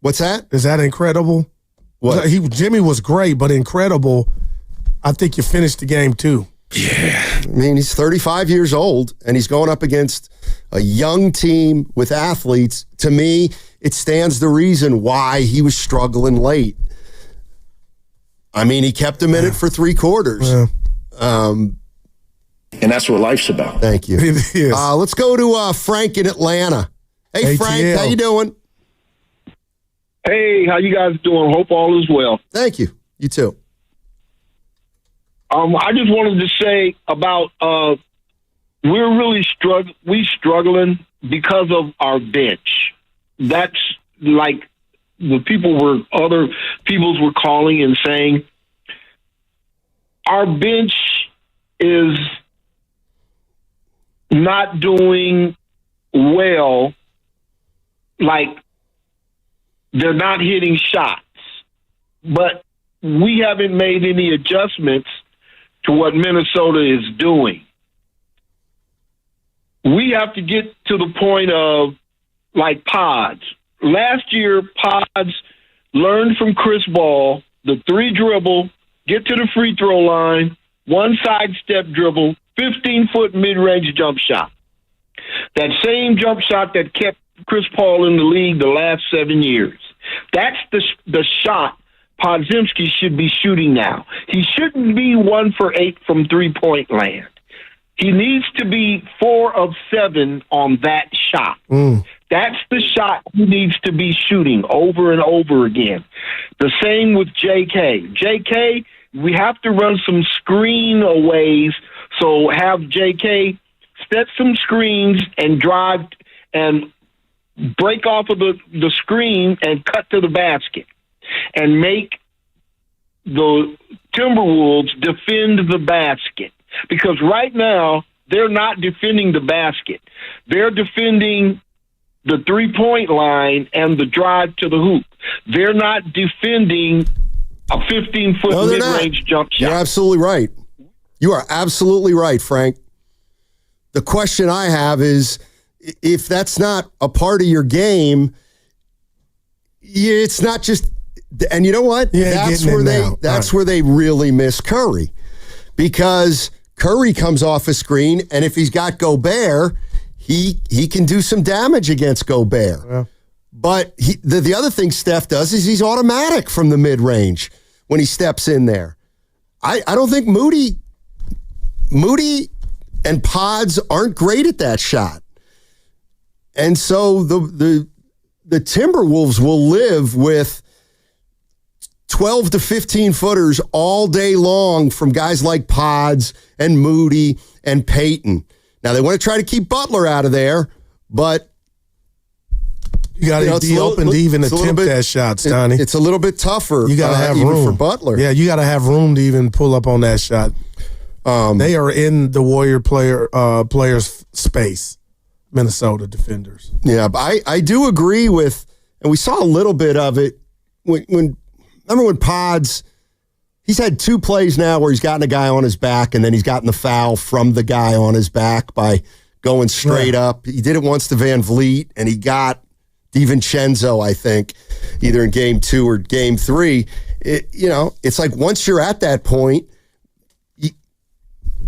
What's that? Is that incredible? What? Jimmy was great, but incredible. I think you finished the game too. Yeah. I mean, he's 35 years old, and he's going up against a young team with athletes. To me, it stands the reason why he was struggling late. I mean, he kept him in it for 3 quarters. Yeah. And that's what life's about. Thank you. It is. Let's go to Frank in Atlanta. Hey, ATL. Frank, how you doing? Hey, how you guys doing? Hope all is well. Thank you. You too. I just wanted to say about we're really struggling because of our bench. That's like other peoples were calling and saying our bench is not doing well. Like they're not hitting shots, but we haven't made any adjustments to what Minnesota is doing. We have to get to the point of like Pods. Last year, Pods learned from Chris Ball the 3 dribble, get to the free throw line, 1 side step dribble, 15-foot mid-range jump shot. That same jump shot that kept Chris Paul in the league the last 7 years. That's the shot Podziemski should be shooting now. He shouldn't be 1 for 8 from 3-point land. He needs to be 4 of 7 on that shot. That's the shot he needs to be shooting over and over again. The same with JK. JK, we have to run some screen aways, so have JK set some screens and drive and break off of the screen and cut to the basket and make the Timberwolves defend the basket. Because right now, they're not defending the basket. They're defending the 3-point line and the drive to the hoop. They're not defending a 15-foot mid-range jump shot. You're absolutely right. You are absolutely right, Frank. The question I have is, if that's not a part of your game, it's not just. And you know what? That's where they really miss Curry, because Curry comes off a screen, and if he's got Gobert, he can do some damage against Gobert. Yeah. But the other thing Steph does is he's automatic from the mid range when he steps in there. I don't think Moody and Pods aren't great at that shot. And so the Timberwolves will live with 12 to 15 footers all day long from guys like Pods and Moody and Payton. Now they want to try to keep Butler out of there, but you got to be open to even attempt that shot, Stoney. It's a little bit tougher. You got to have even room for Butler. Yeah, you got to have room to even pull up on that shot. They are in the Warrior players' space. Minnesota defenders. Yeah, but I do agree with, and we saw a little bit of it when Pods, he's had 2 plays now where he's gotten a guy on his back and then he's gotten the foul from the guy on his back by going straight up. He did it once to Van Vliet, and he got DiVincenzo, I think, either in game 2 or game 3. It's like once you're at that point, you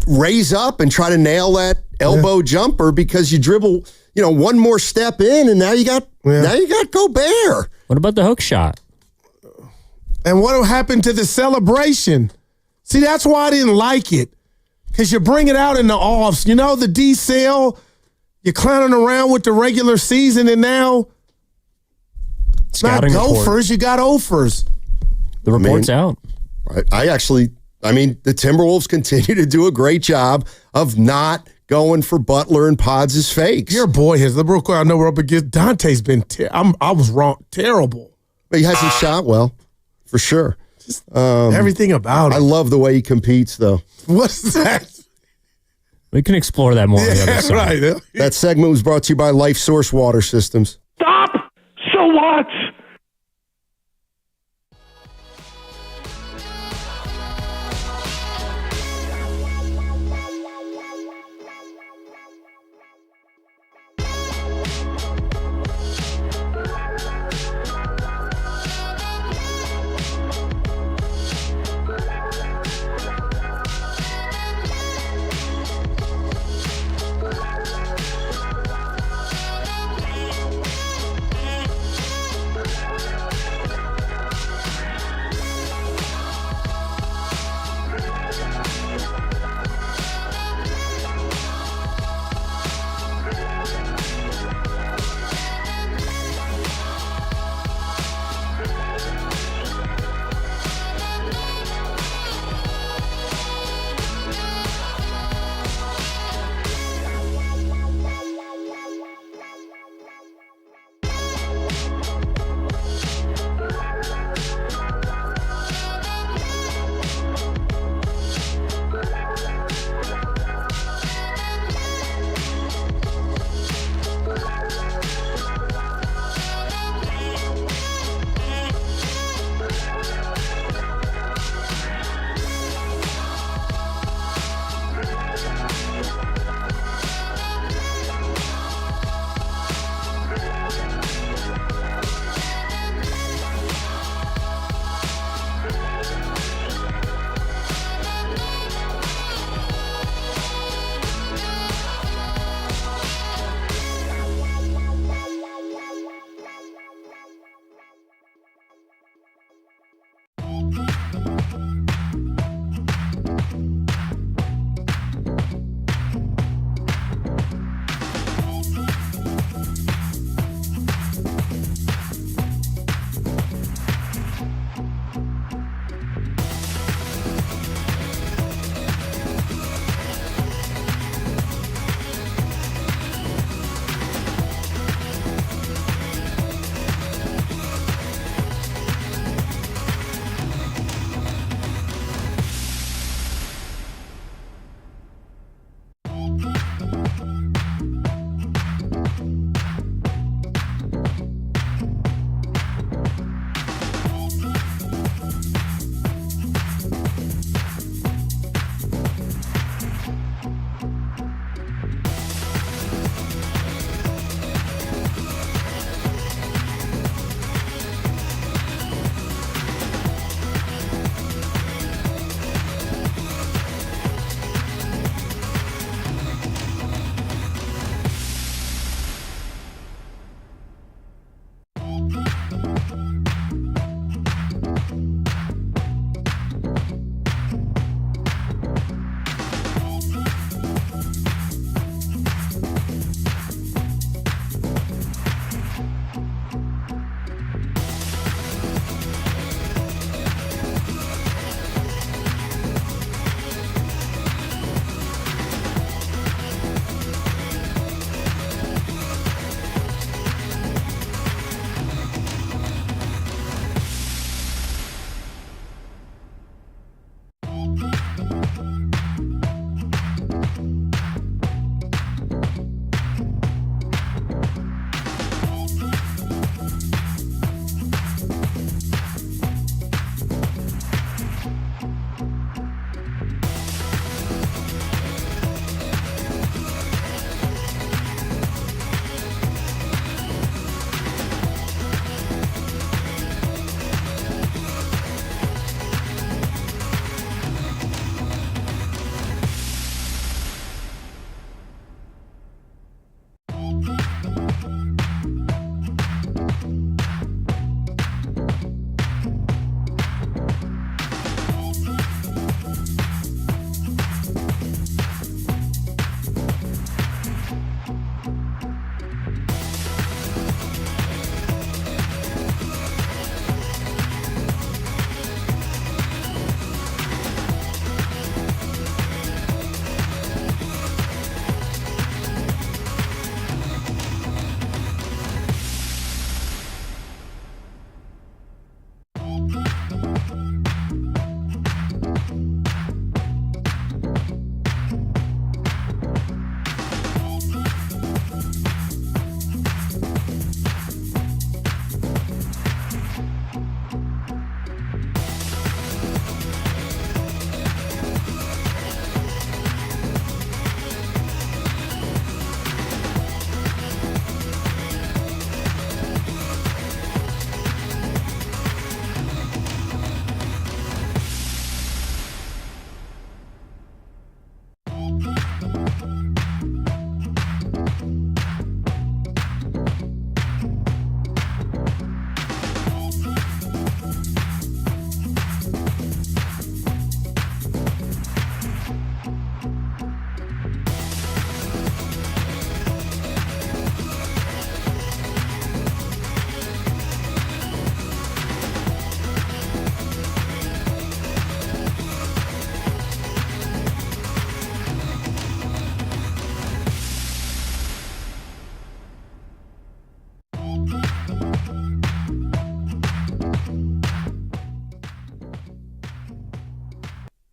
raise up and try to nail that elbow jumper, because you dribble, one more step in, and now you got Gobert. What about the hook shot? And what happened to the celebration? See, that's why I didn't like it, because you bring it out in the offs. The D-cell, you're clowning around with the regular season, and now it's not gophers, you got offers. The report's out. The Timberwolves continue to do a great job of not going for Butler and Pods' fakes. Your boy has, real quick, I know we're up against, Dante's been, I was wrong, terrible. But he hasn't shot well, for sure. Everything about him. I love the way he competes, though. What's that? We can explore that more on the other side. Right. That segment was brought to you by Life Source Water Systems. Stop! So what?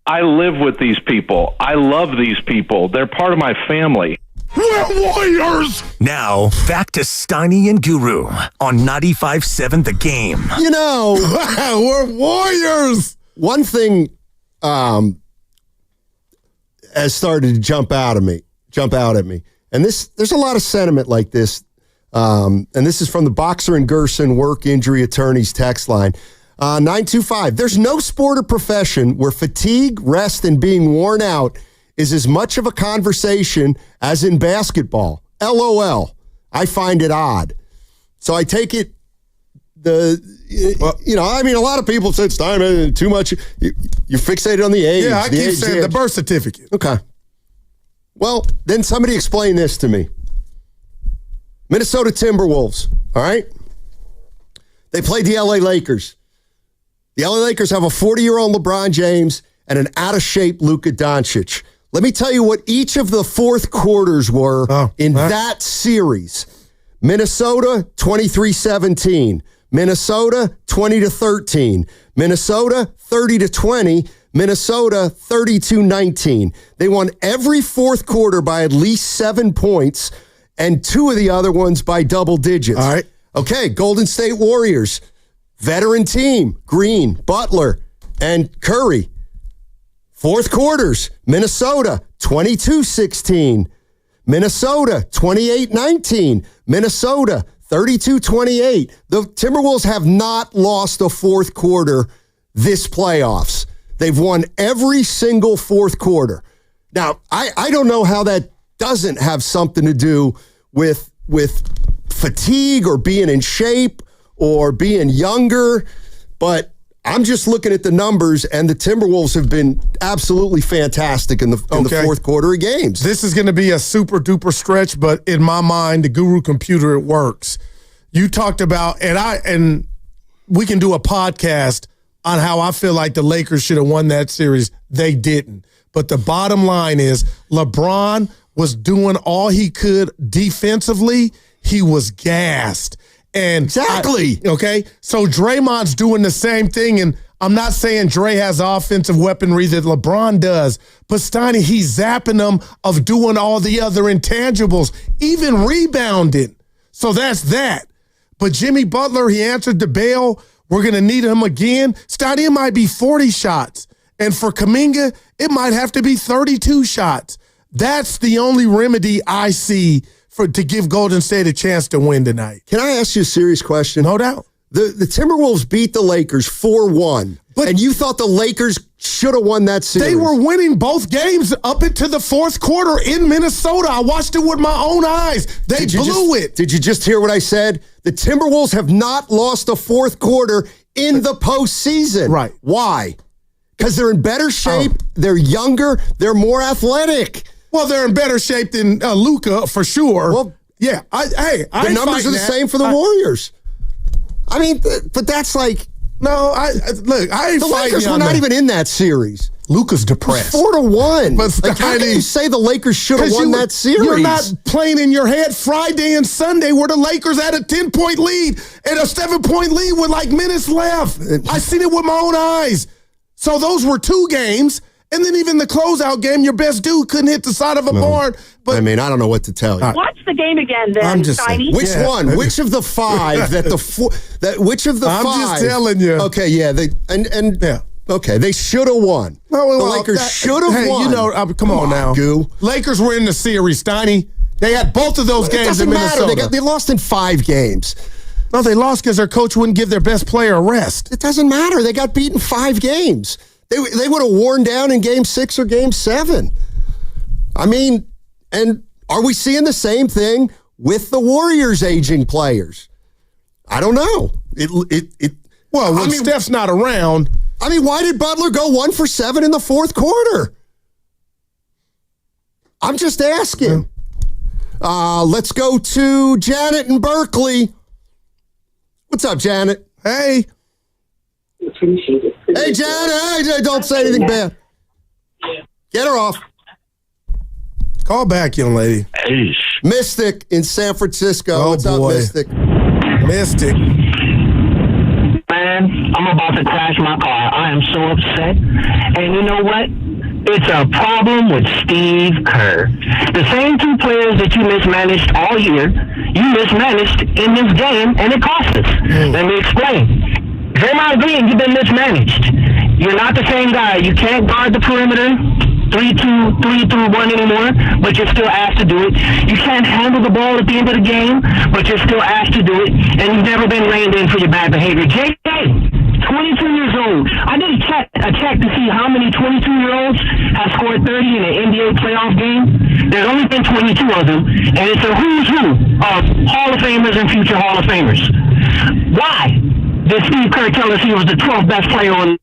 I live with these people. I love these people. They're part of my family. We're Warriors! Now, back to Steiny and Guru on 95.7 The Game. You know, we're Warriors! One thing has started to jump out at me. And there's a lot of sentiment like this. And this is from the Boxer and Gerson Work Injury Attorneys text line. 925. There's no sport or profession where fatigue, rest, and being worn out is as much of a conversation as in basketball. LOL. I find it odd. So I take it a lot of people said, Stein, too much. You're fixated on the age. Yeah, I keep saying the birth certificate. Okay. Well, then somebody explain this to me. Minnesota Timberwolves, all right? They played the LA Lakers. The LA Lakers have a 40-year-old LeBron James and an out-of-shape Luka Doncic. Let me tell you what each of the fourth quarters were in that series. Minnesota, 23-17. Minnesota, 20-13. Minnesota, 30-20. Minnesota, 32-19. They won every fourth quarter by at least 7 points, and two of the other ones by double digits. All right. Okay, Golden State Warriors, veteran team, Green, Butler, and Curry. Fourth quarters, Minnesota, 22-16. Minnesota, 28-19. Minnesota, 32-28. The Timberwolves have not lost a fourth quarter this playoffs. They've won every single fourth quarter. Now, I don't know how that doesn't have something to do with fatigue or being in shape or being younger, but I'm just looking at the numbers, and the Timberwolves have been absolutely fantastic in the fourth quarter of games. This is going to be a super-duper stretch, but in my mind, the Guru computer, it works. You talked about, and we can do a podcast on how I feel like the Lakers should have won that series. They didn't. But the bottom line is LeBron was doing all he could defensively. He was gassed. And exactly. Okay? So Draymond's doing the same thing, and I'm not saying Dre has offensive weaponry that LeBron does, but Steiny, he's zapping them of doing all the other intangibles, even rebounding. So that's that. But Jimmy Butler, he answered the bell. We're going to need him again. Steiny, it might be 40 shots. And for Kaminga, it might have to be 32 shots. That's the only remedy I see to give Golden State a chance to win tonight. Can I ask you a serious question? No doubt. The Timberwolves beat the Lakers 4-1, and you thought the Lakers should have won that series. They were winning both games up into the fourth quarter in Minnesota. I watched it with my own eyes. They blew it. Did you just hear what I said? The Timberwolves have not lost a fourth quarter in the postseason. Right. Why? Because they're in better shape, they're younger, they're more athletic. Well, they're in better shape than Luka, for sure. Well, yeah. The numbers are the same for the Warriors. I mean, but that's like... No, I ain't the Lakers were not even in that series. Luka's depressed. 4-1. But how can you say the Lakers should have won that series? You're not playing in your head Friday and Sunday where the Lakers had a 10-point lead and a 7-point lead with like minutes left. I seen it with my own eyes. So those were two games. And then even the closeout game, your best dude couldn't hit the side of a barn. But I mean, I don't know what to tell you. Watch the game again, then. I'm just saying. Which one? Which of the five which of the five? I'm just telling you. Okay, yeah. Okay, they should have won. The Lakers should have won. You know, come on now. Goo. Lakers were in the series, Steiny. They had both of those games in Minnesota. It doesn't matter. They lost in 5 games. No, they lost because their coach wouldn't give their best player a rest. It doesn't matter. They got beaten 5 games. They would have worn down in Game 6 or Game 7. I mean, and are we seeing the same thing with the Warriors aging players? I don't know. When Steph's not around. I mean, why did Butler go 1 for 7 in the fourth quarter? I'm just asking. Let's go to Janet in Berkeley. What's up, Janet? Hey. Hey, Janet. Hey, don't say anything bad. Get her off. Call back, young lady. Mystic in San Francisco. What's up, Mystic? Mystic. Man, I'm about to crash my car. I am so upset. And you know what? It's a problem with Steve Kerr. The same two players that you mismanaged all year, you mismanaged in this game, and it cost us. Let me explain. Draymond Green, you've been mismanaged. You're not the same guy. You can't guard the perimeter 3-2, 3-1 anymore, but you're still asked to do it. You can't handle the ball at the end of the game, but you're still asked to do it, and you've never been reined in for your bad behavior. JK, 22 years old. I did a check to see how many 22-year-olds have scored 30 in an NBA playoff game. There's only been 22 of them, and it's a who's who of Hall of Famers and future Hall of Famers. Why did Steve Kerr tell us he was the 12th best player on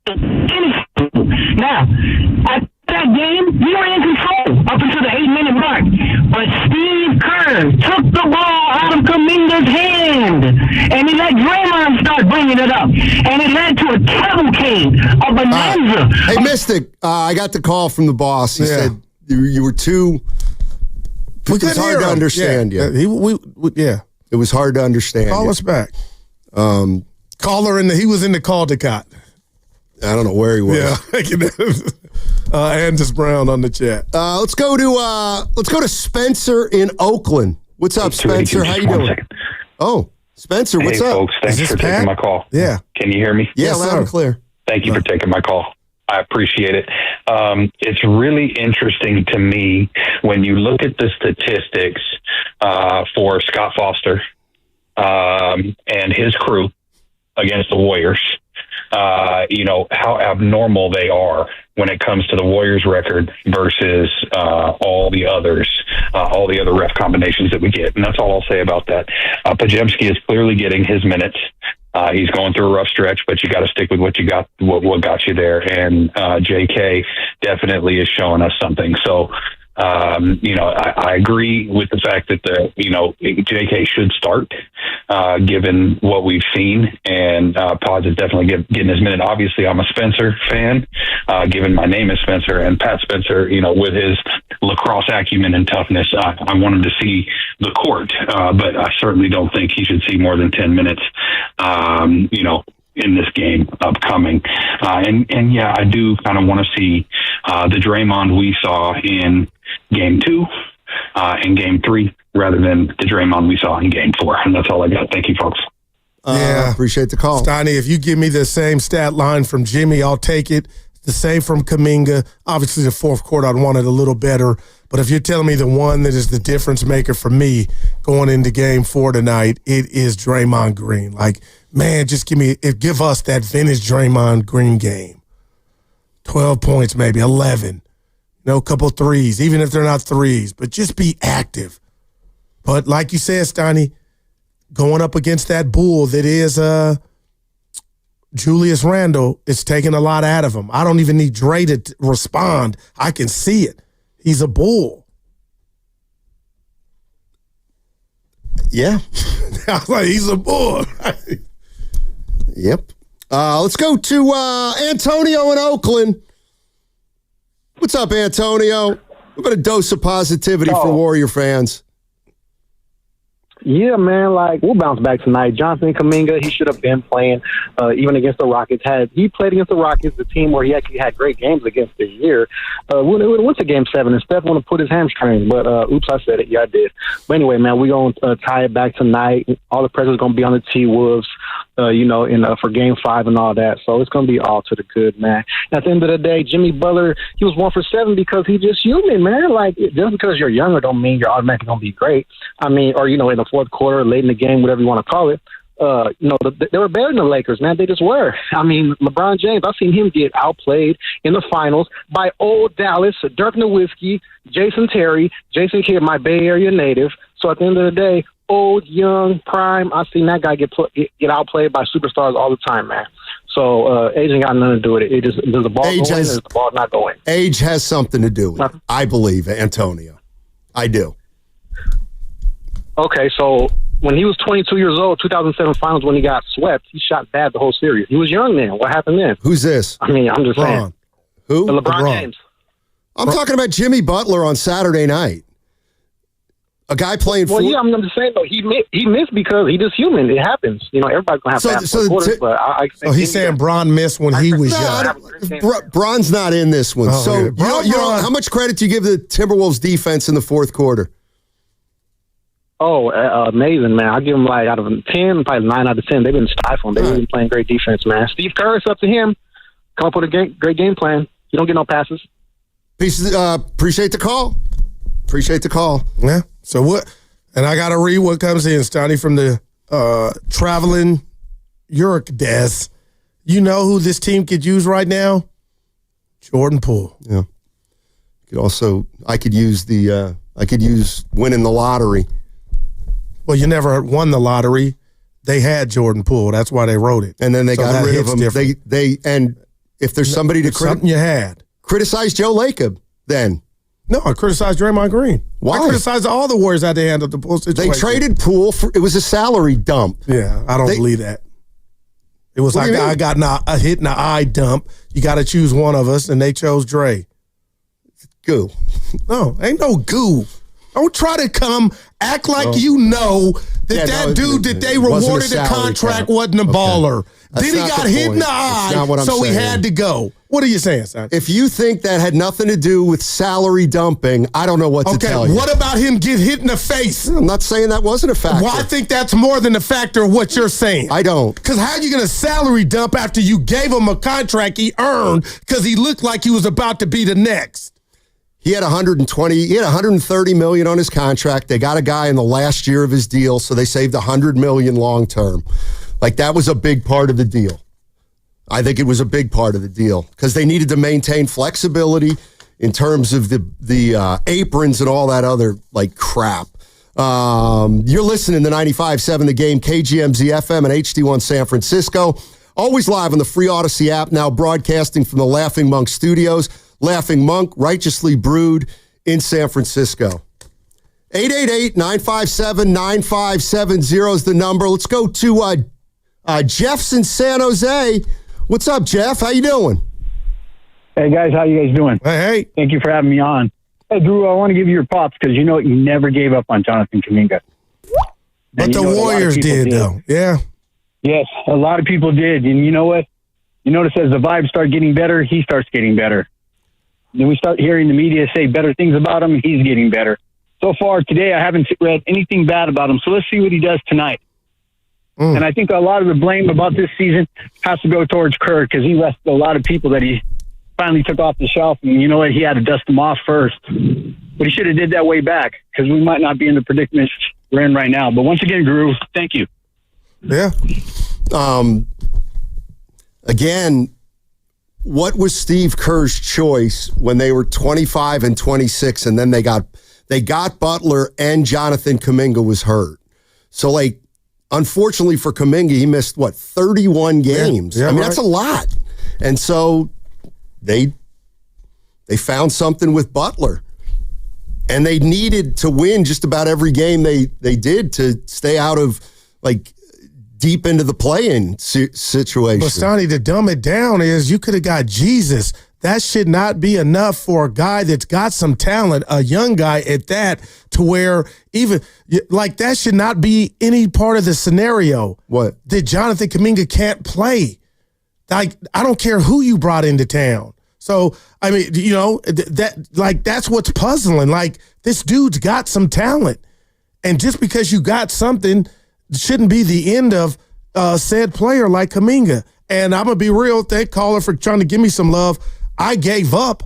any? Now, at that game, we were in control up until the 8-minute mark. But Steve Kerr took the ball out of Kaminga's hand, and he let Draymond start bringing it up. And it led to a cavalcade, a bonanza. Hey, Mystic, I got the call from the boss. He said you were too... It was hard to understand you. It was hard to understand Call us back. He was in the Caldecott. I don't know where he was. Yeah, Andis Brown on the chat. Let's go to Spencer in Oakland. What's up, Spencer? How you doing? Oh, Spencer, what's up? Hey, folks, thanks for taking my call. Yeah. Can you hear me? Yeah, loud and clear. Thank you for taking my call. I appreciate it. It's really interesting to me when you look at the statistics for Scott Foster and his crew against the Warriors. How abnormal they are when it comes to the Warriors record versus all the other ref combinations that we get. And that's all I'll say about that. Podziemski is clearly getting his minutes. He's going through a rough stretch, but you got to stick with what you got, what got you there. And JK definitely is showing us something. So, I agree with the fact that JK should start, given what we've seen, and Pods is definitely getting his minute. Obviously, I'm a Spencer fan, given my name is Spencer, and Pat Spencer, with his lacrosse acumen and toughness, I want him to see the court, but I certainly don't think he should see more than 10 minutes, in this game upcoming. And I do kind of want to see the Draymond we saw in Game 2 and Game 3 rather than the Draymond we saw in Game 4. And that's all I got. Thank you, folks. Appreciate the call. Steiny, if you give me the same stat line from Jimmy, I'll take it. The same from Kaminga. Obviously, the fourth quarter, I'd want it a little better. But if you're telling me the one that is the difference maker for me going into Game 4 tonight, it is Draymond Green. Man, just give us that vintage Draymond Green game. 12 points, maybe 11. A couple threes, even if they're not threes, but just be active. But like you said, Steiny, going up against that bull that is Julius Randle, it's taking a lot out of him. I don't even need Dre to respond. I can see it. He's a bull. Yeah. I was like, he's a bull. Yep. Let's go to Antonio in Oakland. What's up, Antonio? What about a dose of positivity for Warrior fans? Yeah, man, we'll bounce back tonight. Jonathan Kaminga, he should have been playing even against the Rockets. He played against the Rockets, the team where he actually had great games against this year. Went to Game 7, and Steph wanted to put his hamstring, but oops, I said it. Yeah, I did. But anyway, man, we're going to tie it back tonight. All the pressure's going to be on the T-Wolves, for Game 5 and all that. So it's going to be all to the good, man. At the end of the day, Jimmy Butler, he was 1 for 7 because he's just human, man. Just because you're younger don't mean you're automatically going to be great. I mean, or, in the fourth quarter, late in the game, whatever you want to call it. They were better than the Lakers, man. They just were. I mean, LeBron James, I've seen him get outplayed in the finals by old Dallas, Dirk Nowitzki, Jason Terry, Jason Kidd, my Bay Area native. So at the end of the day, old, young, prime, I've seen that guy get outplayed by superstars all the time, man. So age ain't got nothing to do with it. Does the ball go in or does the ball not go in? Age has something to do with it, I believe, Antonio. I do. Okay, so when he was 22 years old, 2007 finals when he got swept, he shot bad the whole series. He was young then. What happened then? Who's this? I mean, I'm just saying. Who? LeBron James. I'm talking about Jimmy Butler on Saturday night. A guy playing Well, yeah, I'm just saying, though, he missed because he just human. It happens. Everybody's going to have bad quarters, but I expect he's saying Bron missed when he was young. Bron's not in this one. How much credit do you give the Timberwolves defense in the fourth quarter? Oh, amazing, man. I give them out of 10, probably 9 out of 10. They've been stifling. They've been playing great defense, man. Steve Kerr, it's up to him. Come up with a great game plan. You don't get no passes. Appreciate the call. Yeah. So what? And I got to read what comes in, Stoney, from the traveling Uric desk. You know who this team could use right now? Jordan Poole. Yeah. I could use winning the lottery. Well, you never won the lottery. They had Jordan Poole. That's why they wrote it. And then they got rid of him. And if there's somebody to something you had. Criticize Joe Lacob then. No, I criticized Draymond Green. Why? I criticized all the Warriors at the end of the Poole situation. They traded Poole it was a salary dump. Yeah, I don't believe that. It was like I got a hit in the eye dump. You got to choose one of us, and they chose Dre. Goo. No, ain't no goo. Don't try to act like you know that dude that they rewarded the contract wasn't a baller. Then he got hit in the eye, so he had to go. What are you saying, son? If you think that had nothing to do with salary dumping, I don't know what to tell you. What about him get hit in the face? I'm not saying that wasn't a factor. Well, I think that's more than a factor of what you're saying. I don't. Because how are you going to salary dump after you gave him a contract he earned because he looked like he was about to be the next? He had $130 million on his contract. They got a guy in the last year of his deal, so they saved $100 million long term. Like, that was a big part of the deal. I think it was a big part of the deal because they needed to maintain flexibility in terms of the aprons and all that other crap. You're listening to 95.7 The Game, KGMZ FM and HD1 San Francisco. Always live on the free Odyssey app, now broadcasting from the Laughing Monk Studios. Laughing Monk, righteously brewed in San Francisco. 888-957-9570 is the number. Let's go to Jeff's in San Jose. What's up, Jeff? How you doing? Hey, guys. How you guys doing? Hey. Thank you for having me on. Hey, Drew, I want to give you your props because you never gave up on Jonathan Kaminga. But the Warriors did, though. Yeah. Yes, a lot of people did. And you know what? You notice as the vibes start getting better, he starts getting better. Then we start hearing the media say better things about him. He's getting better. So far today, I haven't read anything bad about him. So let's see what he does tonight. And I think a lot of the blame about this season has to go towards Kerr because he left a lot of people that he finally took off the shelf. And you know what? He had to dust them off first. But he should have did that way back because we might not be in the predicament we're in right now. But once again, Guru, thank you. Yeah. Again, what was Steve Kerr's choice when they were 25 and 26 and then they got Butler and Jonathan Kaminga was hurt? So, unfortunately for Kaminga, he missed, 31 games? Yeah, that's a lot. And so they found something with Butler. And they needed to win just about every game they did to stay out of, deep into the play-in situation. But, Stoney, to dumb it down is you could have got Jesus. That should not be enough for a guy that's got some talent, a young guy at that, to where even, that should not be any part of the scenario. What? That Jonathan Kaminga can't play. I don't care who you brought into town. So, that's what's puzzling. This dude's got some talent. And just because you got something shouldn't be the end of said player like Kaminga. And I'm going to be real, thank caller for trying to give me some love. I gave up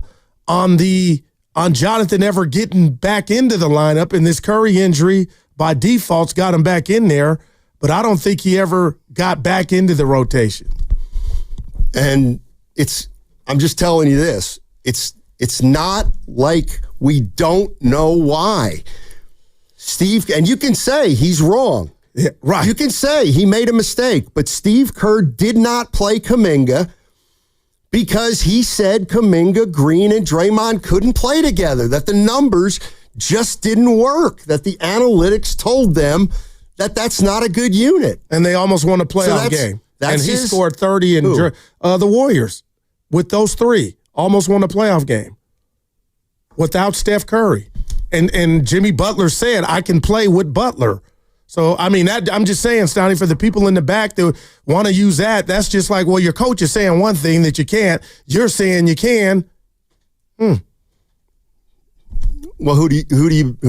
on Jonathan ever getting back into the lineup, and this Curry injury by default's got him back in there, but I don't think he ever got back into the rotation. And I'm just telling you this, it's not like we don't know why. Steve, and you can say he's wrong. Yeah, right. You can say he made a mistake, but Steve Kerr did not play Kaminga because he said Kaminga, Green, and Draymond couldn't play together, that the numbers just didn't work, that the analytics told them that that's not a good unit. And they almost won a playoff game. And he scored 30 in the Warriors with those three. Almost won a playoff game without Steph Curry. And Jimmy Butler said, I can play with Butler. So, I mean, I'm just saying, Stoney, for the people in the back that want to use that's just like, well, your coach is saying one thing that you can't. You're saying you can. Well, who do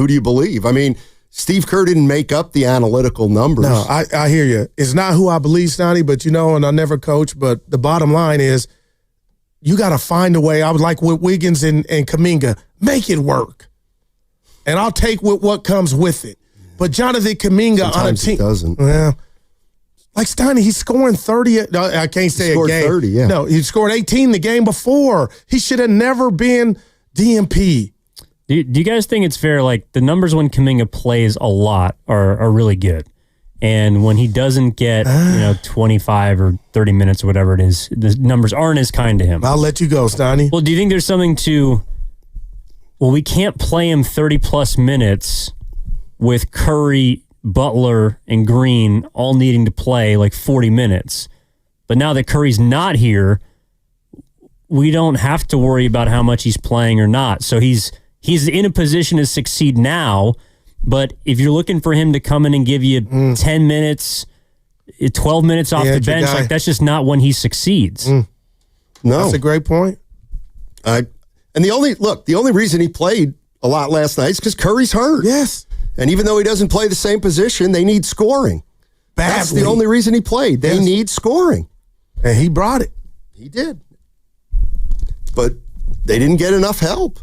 you believe? I mean, Steve Kerr didn't make up the analytical numbers. No, I hear you. It's not who I believe, Stoney, but and I never coach, but the bottom line is you got to find a way. I would like with Wiggins and Kaminga, make it work. And I'll take what comes with it. But Jonathan Kaminga Sometimes on a team doesn't. Well, like Stoney, he's scoring 30. No, I can't say he a game. 30, yeah. No, he scored 18 the game before. He should have never been DMP. Do you guys think it's fair? Like the numbers when Kaminga plays a lot are really good, and when he doesn't get 25 or 30 minutes or whatever it is, the numbers aren't as kind to him. I'll let you go, Stoney. Well, do you think there's something to? Well, we can't play him 30 plus minutes with Curry, Butler, and Green all needing to play like 40 minutes. But now that Curry's not here, we don't have to worry about how much he's playing or not. So he's in a position to succeed now, but if you're looking for him to come in and give you 10 minutes, 12 minutes off the bench, like that's just not when he succeeds. No. That's a great point. And the only reason he played a lot last night is because Curry's hurt. Yes. And even though he doesn't play the same position, they need scoring. Badly. That's the only reason he played. They need scoring. And he brought it. He did. But they didn't get enough help.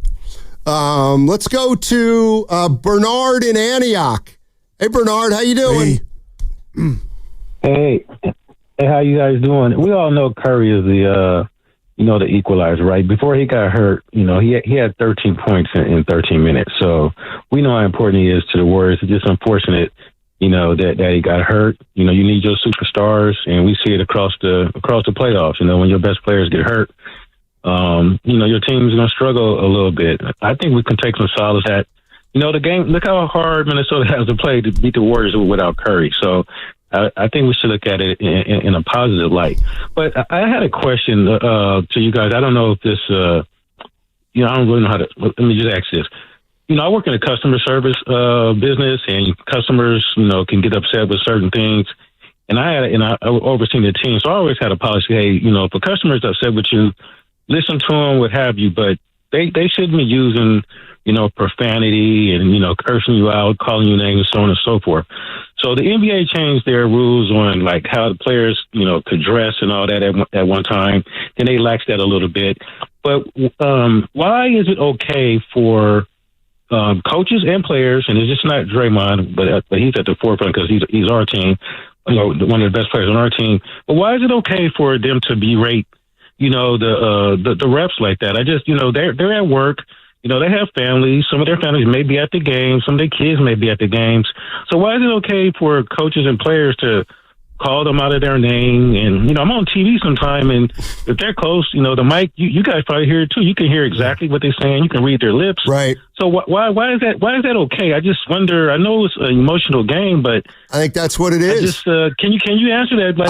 Let's go to Bernard in Antioch. Hey, Bernard, how you doing? Hey, how you guys doing? We all know Curry is the equalizer, right? Before he got hurt, he had 13 points in 13 minutes. So we know how important he is to the Warriors. It's just unfortunate, that he got hurt. You need your superstars, and we see it across the playoffs. When your best players get hurt, your team's going to struggle a little bit. I think we can take some solace at, the game. Look how hard Minnesota has to play to beat the Warriors without Curry. So I think we should look at it in a positive light. But I had a question to you guys. I don't know if this, I don't really know how to. Let me just ask this. I work in a customer service business, and customers, can get upset with certain things. And I overseen the team, so I always had a policy. Hey, if a customer is upset with you, listen to them, what have you, but they shouldn't be using, profanity and, cursing you out, calling you names, so on and so forth. So the NBA changed their rules on like how the players, could dress and all that at one time. Then they laxed that a little bit. But why is it okay for coaches and players, and it's just not Draymond, but he's at the forefront because he's our team, one of the best players on our team. But why is it okay for them to berate the refs like that? I just, they're at work, they have families. Some of their families may be at the games. Some of their kids may be at the games. So why is it okay for coaches and players to call them out of their name? And, I'm on TV sometime, and if they're close, the mic, you guys probably hear it too. You can hear exactly what they're saying. You can read their lips. Right. So why is that okay? I just wonder. I know it's an emotional game, but I think that's what it is. Can you answer that? But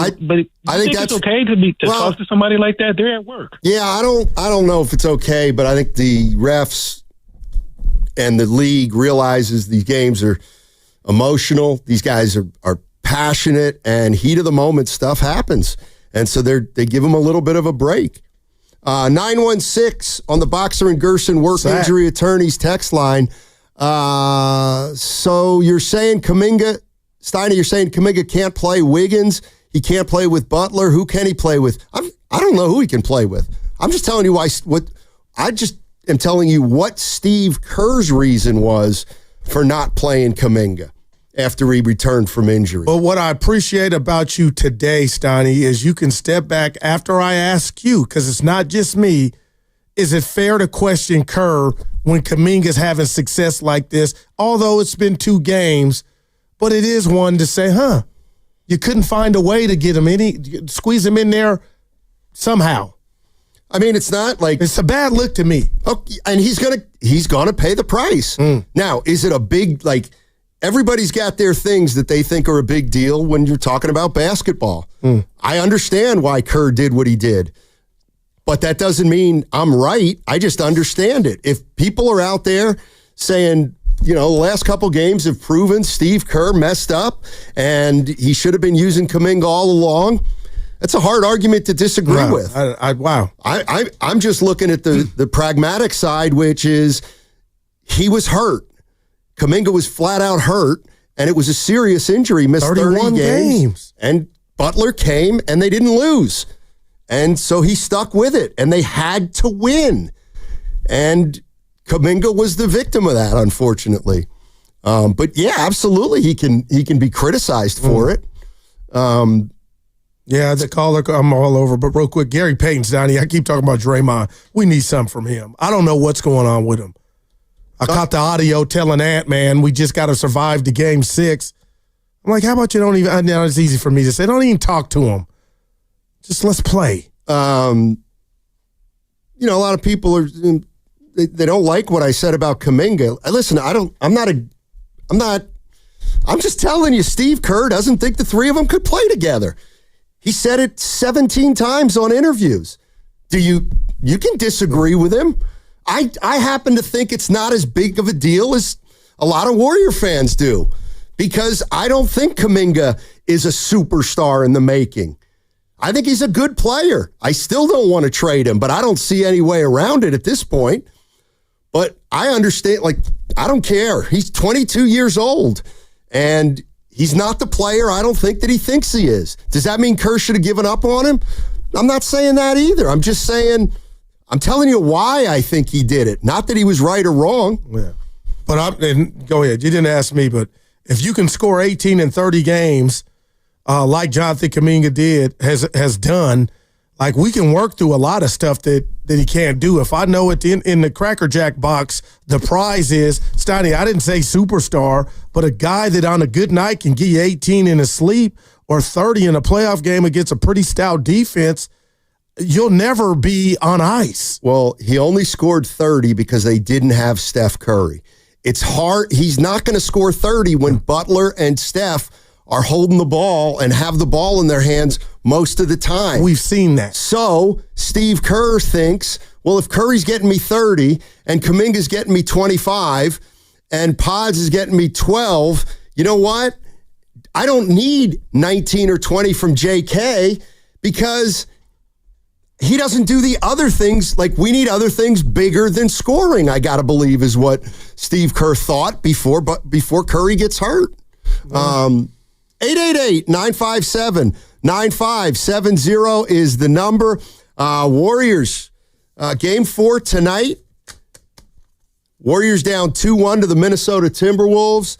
I think it's okay to talk to somebody like that. They're at work. Yeah, I don't know if it's okay, but I think the refs and the league realizes these games are emotional. These guys are passionate, and heat of the moment stuff happens. And so they give them a little bit of a break. 916 on the Boxer and Gerson work injury attorneys text line. So you're saying Kaminga, Steiner, you're saying Kaminga can't play Wiggins. He can't play with Butler. Who can he play with? I don't know who he can play with. I'm just telling you I'm telling you what Steve Kerr's reason was for not playing Kaminga after he returned from injury. But what I appreciate about you today, Steiny, is you can step back after I ask you, because it's not just me. Is it fair to question Kerr when Kaminga's having success like this? Although it's been 2 games, but it is one to say, you couldn't find a way to get him squeeze him in there somehow. I mean, it's not like it's a bad look to me. Okay, and he's gonna pay the price. Now, is it a big everybody's got their things that they think are a big deal when you're talking about basketball. I understand why Kerr did what he did, but that doesn't mean I'm right. I just understand it. If people are out there saying the last couple games have proven Steve Kerr messed up, and he should have been using Kaminga all along. That's a hard argument to disagree with. Wow. I'm just looking at the pragmatic side, which is he was hurt. Kaminga was flat out hurt, and it was a serious injury, missed 30 games. And Butler came, and they didn't lose. And so he stuck with it, and they had to win. And Kaminga was the victim of that, unfortunately. But yeah, absolutely, he can be criticized for it. Yeah, the caller, I'm all over. But real quick, Gary Payton's down here. I keep talking about Draymond. We need something from him. I don't know what's going on with him. I caught the audio telling Ant-Man we just got to survive to game 6. I'm like, how about you don't even, I know it's easy for me to say, don't even talk to him. Just let's play. A lot of people are, they don't like what I said about Kaminga. Listen, I'm just telling you, Steve Kerr doesn't think the three of them could play together. He said it 17 times on interviews. You can disagree with him. I happen to think it's not as big of a deal as a lot of Warrior fans do, because I don't think Kaminga is a superstar in the making. I think he's a good player. I still don't want to trade him, but I don't see any way around it at this point. But I understand, I don't care. He's 22 years old, and he's not the player I don't think that he thinks he is. Does that mean Kerr should have given up on him? I'm not saying that either. I'm just saying, I'm telling you why I think he did it. Not that he was right or wrong. Yeah. But go ahead. You didn't ask me, but if you can score 18 in 30 games, like Jonathan Kaminga has done, we can work through a lot of stuff that he can't do. If I know it in the Cracker Jack box, the prize is, Steiny, I didn't say superstar, but a guy that on a good night can give you 18 in his sleep or 30 in a playoff game against a pretty stout defense. You'll never be on ice. Well, he only scored 30 because they didn't have Steph Curry. It's hard. He's not going to score 30 when Butler and Steph are holding the ball and have the ball in their hands most of the time. We've seen that. So Steve Kerr thinks, well, if Curry's getting me 30 and Kaminga's getting me 25 and Pods is getting me 12, you know what? I don't need 19 or 20 from JK because he doesn't do the other things. We need other things bigger than scoring, I got to believe, is what Steve Kerr thought before Curry gets hurt. 888-957-9570 is the number. Warriors, game 4 tonight. Warriors down 2-1 to the Minnesota Timberwolves.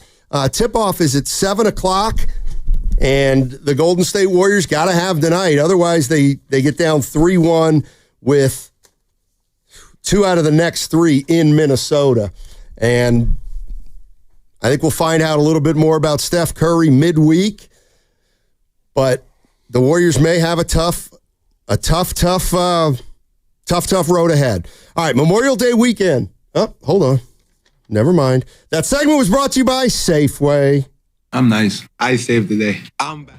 Tip-off is at 7 o'clock, and the Golden State Warriors got to have tonight. Otherwise, they get down 3-1 with 2 out of the next 3 in Minnesota. And I think we'll find out a little bit more about Steph Curry midweek, but the Warriors may have a tough road ahead. All right, Memorial Day weekend. Oh, hold on. Never mind. That segment was brought to you by Safeway. I'm nice. I saved the day. I'm back.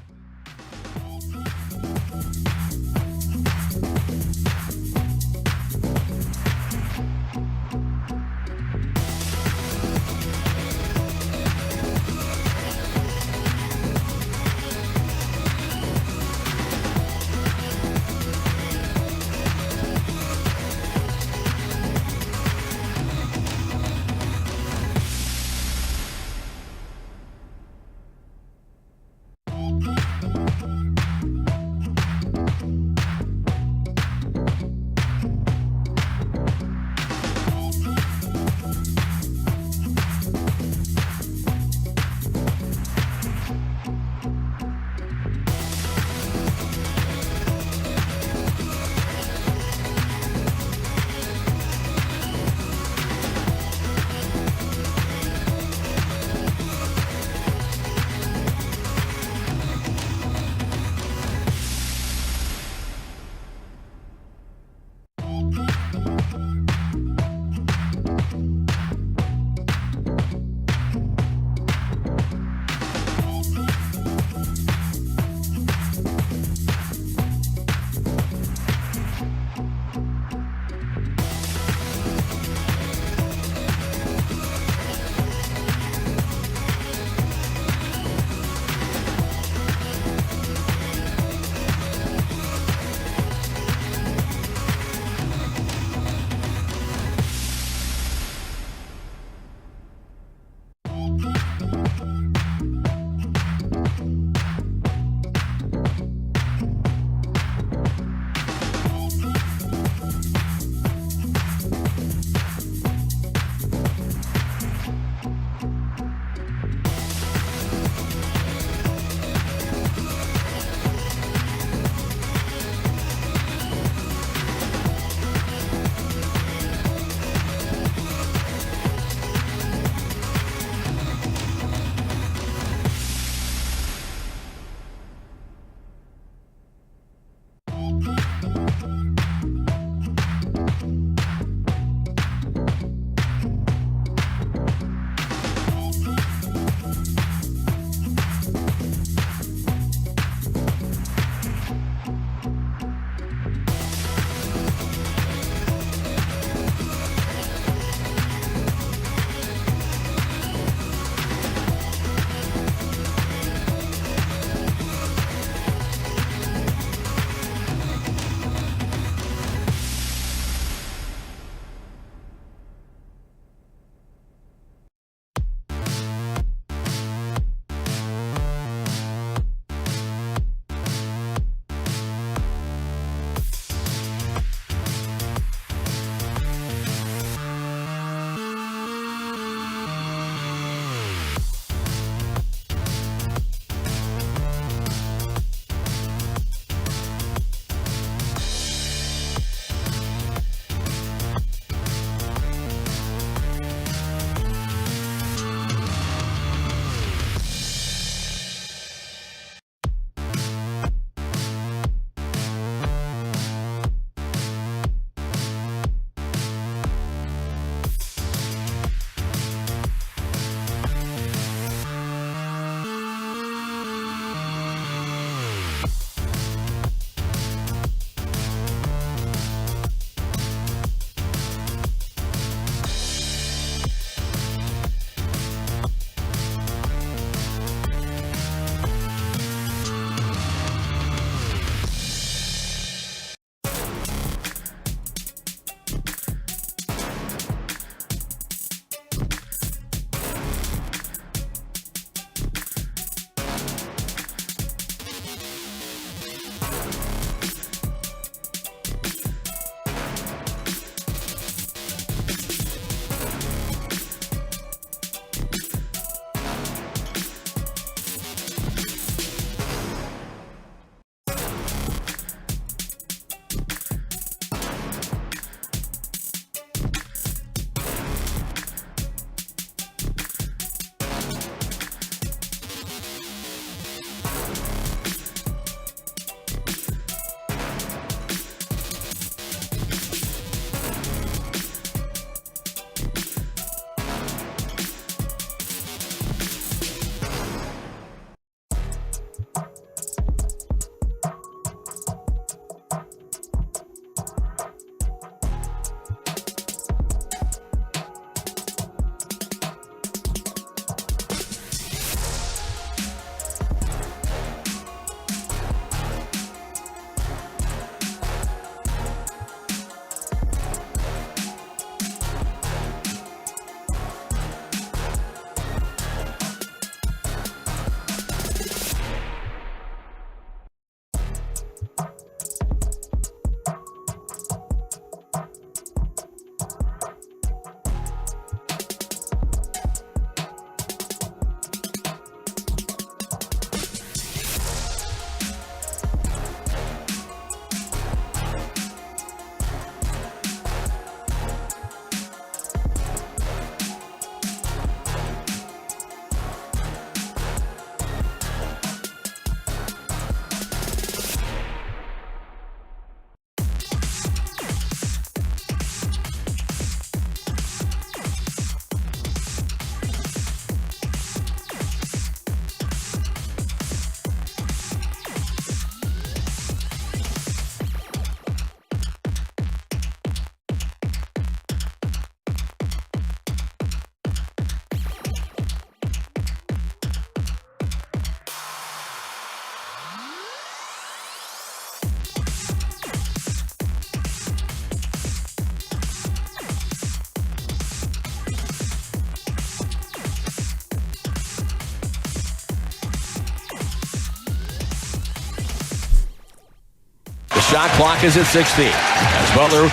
shot clock is at 16. As Butler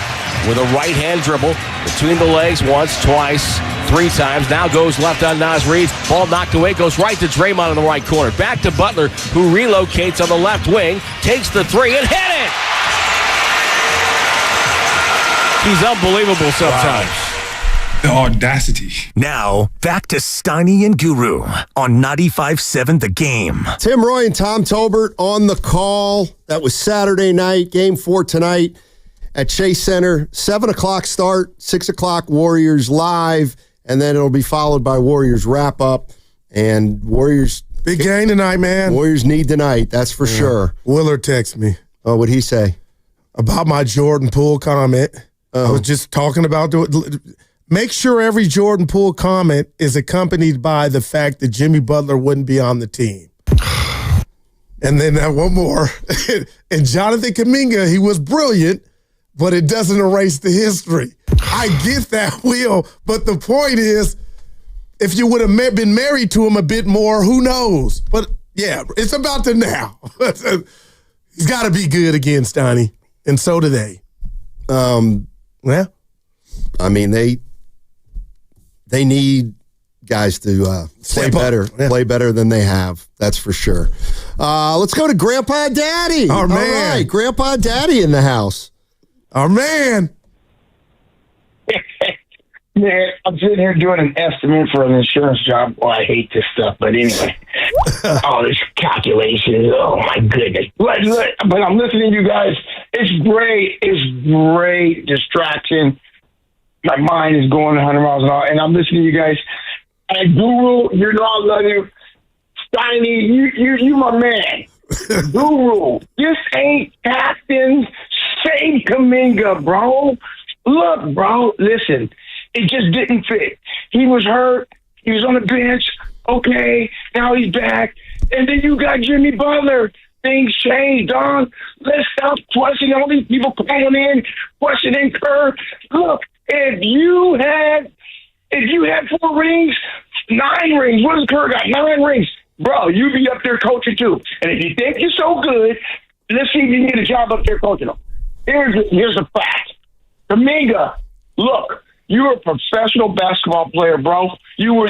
with a right-hand dribble between the legs once, twice, 3 times. Now goes left on Naz Reid. Ball knocked away, goes right to Draymond in the right corner. Back to Butler, who relocates on the left wing, takes the 3 and hit it! He's unbelievable sometimes. Wow. The audacity. Now, back to Steiny and Guru on 95.7 The Game. Tim Roy and Tom Tolbert on the call. That was Saturday night, Game 4 tonight at Chase Center. 7 o'clock start, 6 o'clock Warriors live, and then it'll be followed by Warriors wrap-up. And Warriors... Big game tonight, man. Warriors need tonight, that's for sure. Willard texted me. Oh, what'd he say? About my Jordan Poole comment. I was just talking about... Make sure every Jordan Poole comment is accompanied by the fact that Jimmy Butler wouldn't be on the team. And then one more. And Jonathan Kaminga, he was brilliant, but it doesn't erase the history. I get that, Will, but the point is, if you would have been married to him a bit more, who knows? But, yeah, it's about the now. He's got to be good again, Steiny, and so do they. Yeah. I mean, they need guys to play better, play better than they have. That's for sure. Let's go to Grandpa Daddy. Our man. All right, Grandpa Daddy in the house. Our man. Man, I'm sitting here doing an estimate for an insurance job. Well, I hate this stuff, but anyway. All this calculations. Oh, my goodness. But I'm listening to you guys. It's great. It's great distraction. My mind is going 100 miles an hour, and I'm listening to you guys. And Guru, you know I love you. Steiny, you my man. Guru, this ain't Captain Save Kaminga, bro. Look, bro, listen. It just didn't fit. He was hurt. He was on the bench. Okay, now he's back. And then you got Jimmy Butler. Things changed, Don. Let's stop questioning all these people calling in, questioning Kerr. Look, if you had 4 rings, 9 rings, what does Kerr got? 9 rings. Bro, you be up there coaching too. And if you think you're so good, let's see if you can get a job up there coaching them. Here's the fact. Kaminga, look, you're a professional basketball player, bro. You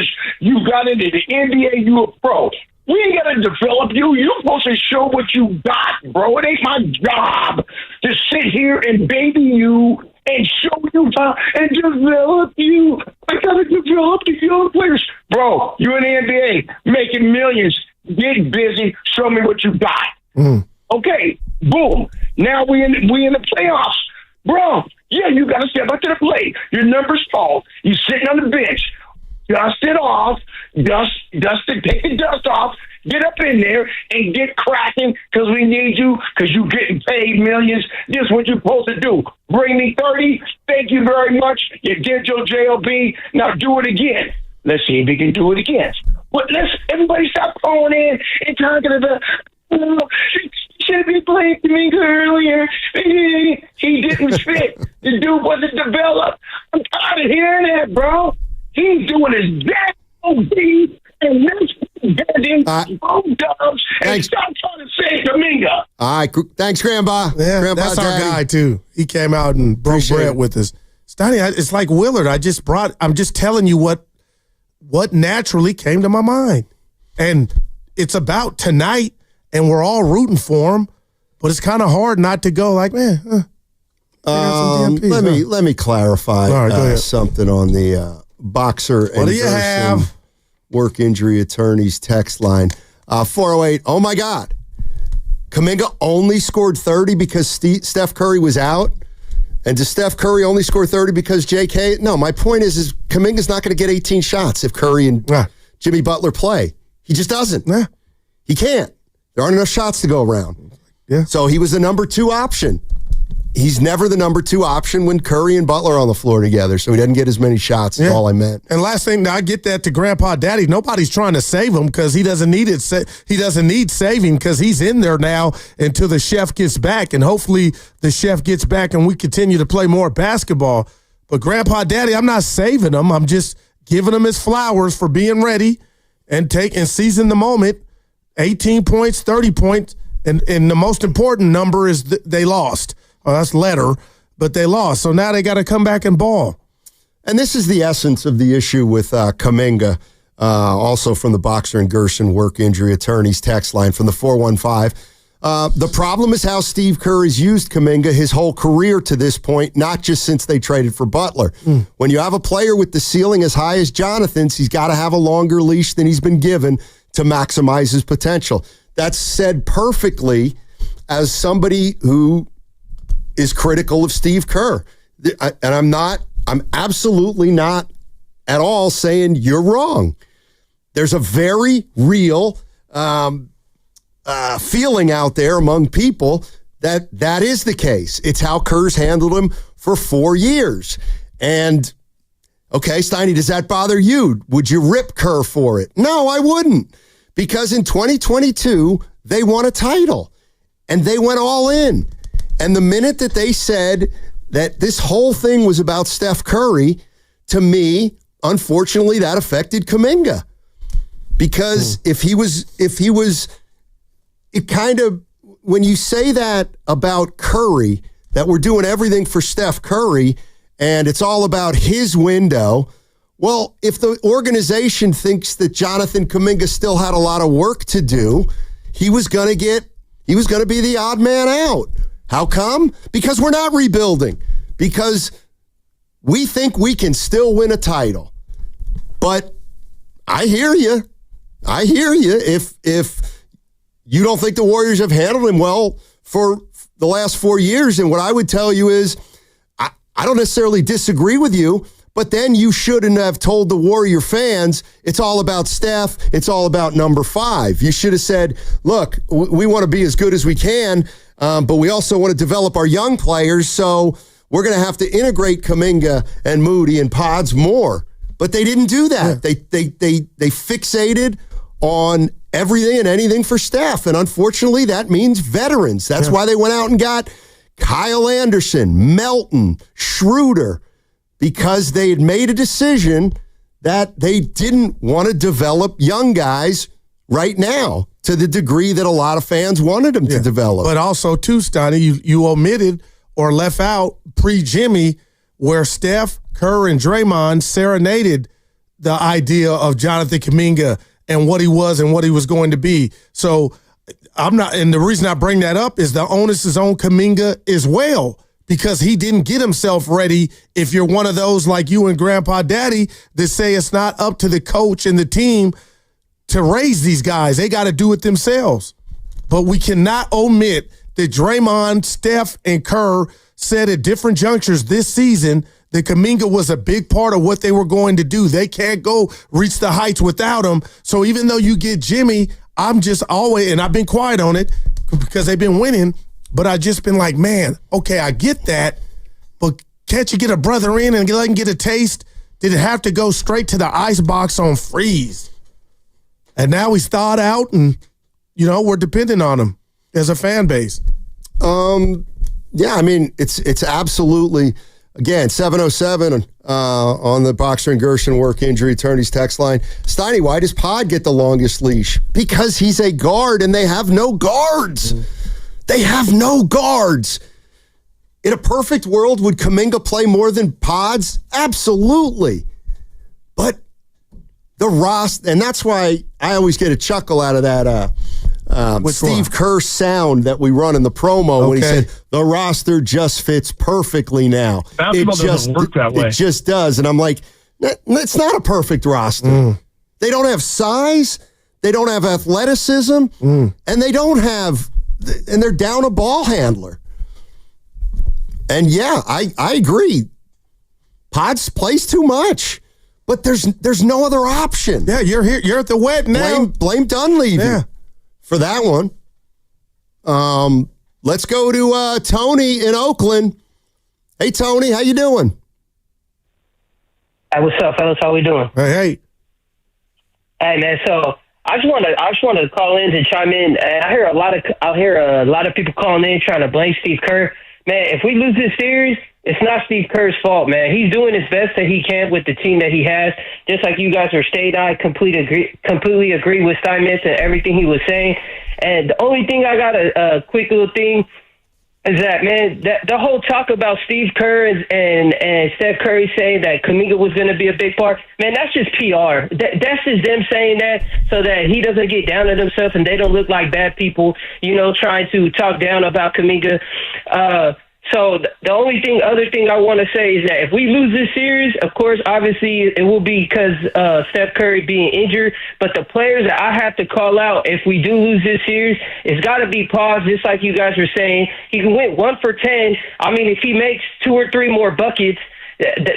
got into the NBA, you a pro. We ain't got to develop you. You're supposed to show what you got, bro. It ain't my job to sit here and baby you and show you and develop you. I got to develop the young players. Bro, you in the NBA, making millions. Get busy. Show me what you got. Okay, boom. Now we in the playoffs. Bro, yeah, you got to step up to the plate. Your number's tall. You're sitting on the bench. Dust it off. Take the dust off. Get up in there and get cracking because we need you because you're getting paid millions. This is what you're supposed to do. Bring me 30. Thank you very much. You did your JLB. Now do it again. Let's see if he can do it again. But everybody stop calling in and talking about, should be playing Kaminga earlier. He didn't fit. The dude wasn't developed. I'm tired of hearing that, bro. He's doing his damn and dubs and stop trying to say Kaminga. All right, thanks, Grandpa. Yeah, Grandpa that's Daddy. our guy too. He came out and broke bread with us. Steiny, it's like Willard. I'm just telling you what naturally came to my mind, and it's about tonight, and we're all rooting for him. But it's kind of hard not to go like, man. Let me clarify something on the boxer and Gerson work injury attorneys text line. 408. Oh my God. Kaminga only scored 30 because Steph Curry was out? And does Steph Curry only score 30 because JK? No, my point is Kaminga's not going to get 18 shots if Curry and Jimmy Butler play. He just doesn't. He can't. There aren't enough shots to go around. So he was the number 2 option. He's never the number 2 option when Curry and Butler are on the floor together, so he doesn't get as many shots. That's all I meant. And last thing, I get that to Grandpa Daddy. Nobody's trying to save him because he doesn't need it. He doesn't need saving because he's in there now until the chef gets back, and hopefully the chef gets back and we continue to play more basketball. But Grandpa Daddy, I'm not saving him. I'm just giving him his flowers for being ready and seizing the moment. 18 points, 30 points. And the most important number is they lost. Well, that's letter, but they lost. So now they got to come back and ball. And this is the essence of the issue with Kaminga, also from the Boxer and Gershon work injury attorneys text line from the 415. The problem is how Steve Kerr has used Kaminga his whole career to this point, not just since they traded for Butler. When you have a player with the ceiling as high as Jonathan's, he's got to have a longer leash than he's been given to maximize his potential. That's said perfectly as somebody who is critical of Steve Kerr. And I'm absolutely not at all saying you're wrong. There's a very real feeling out there among people that is the case. It's how Kerr's handled him for 4 years. And, okay, Steiny, does that bother you? Would you rip Kerr for it? No, I wouldn't. Because in 2022, they won a title. And they went all in. And the minute that they said that this whole thing was about Steph Curry, to me, unfortunately, that affected Kaminga. Because if he was, it kind of, when you say that about Curry, that we're doing everything for Steph Curry, and it's all about his window, well, if the organization thinks that Jonathan Kaminga still had a lot of work to do, he was going to be the odd man out. How come? Because we're not rebuilding. Because we think we can still win a title. But I hear you. If you don't think the Warriors have handled him well for the last 4 years, and what I would tell you is, I don't necessarily disagree with you, but then you shouldn't have told the Warrior fans it's all about Steph, it's all about number 5. You should have said, look, we want to be as good as we can, but we also want to develop our young players, so we're going to have to integrate Kaminga and Moody and Pods more. But they didn't do that. Yeah. They fixated on everything and anything for Steph, and unfortunately that means veterans. That's why they went out and got Kyle Anderson, Melton, Schroeder, because they had made a decision that they didn't want to develop young guys right now to the degree that a lot of fans wanted them to develop. But also, too, Stoney, you omitted or left out pre-Jimmy where Steph, Kerr, and Draymond serenaded the idea of Jonathan Kaminga and what he was and what he was going to be. So I'm not, and the reason I bring that up is the onus is on Kaminga as well, because he didn't get himself ready. If you're one of those like you and Grandpa Daddy that say it's not up to the coach and the team to raise these guys, they got to do it themselves. But we cannot omit that Draymond, Steph, and Kerr said at different junctures this season that Kaminga was a big part of what they were going to do. They can't go reach the heights without him. So even though you get Jimmy, I'm just always, and I've been quiet on it because they've been winning, but I just been like, man, okay, I get that, but can't you get a brother in and let him get a taste? Did it have to go straight to the ice box on freeze? And now he's thawed out, and, you know, we're dependent on him as a fan base. Yeah, I mean, it's absolutely, again, 707 on the Boxer and Gershon work injury attorneys text line. Steiny, why does Pod get the longest leash? Because he's a guard, and they have no guards. They have no guards. In a perfect world, would Kaminga play more than Pods? Absolutely. But the roster, and that's why I always get a chuckle out of that Steve Kerr sound that we run in the promo when he said, the roster just fits perfectly now. Basketball doesn't work that way. It just does. And I'm like, it's not a perfect roster. They don't have size, they don't have athleticism, and they don't have, and they're down a ball handler. And yeah, I agree. Pods plays too much. But there's no other option. Yeah, you're here. You're at the wet now. Blame Dunleavy for that one. Let's go to Tony in Oakland. Hey, Tony, how you doing? Hey, what's up, fellas? How we doing? Hey, man. So I just want to call in to chime in. I hear a lot of people calling in trying to blame Steve Kerr. Man, if we lose this series, It's not Steve Kerr's fault, man. He's doing his best that he can with the team that he has. Just like you guys are stating, I completely agree with Steinmetz and everything he was saying. And the only thing I got a quick little thing is that, man, the whole talk about Steve Kerr and Steph Curry saying that Kaminga was going to be a big part, man, that's just PR. That's just them saying that so that he doesn't get down on himself and they don't look like bad people, trying to talk down about Kaminga. So the other thing I want to say is that if we lose this series, of course, obviously it will be because Steph Curry being injured. But the players that I have to call out if we do lose this series, it's got to be Paz, just like you guys were saying. He can win 1 for 10. I mean, if he makes 2 or 3 more buckets,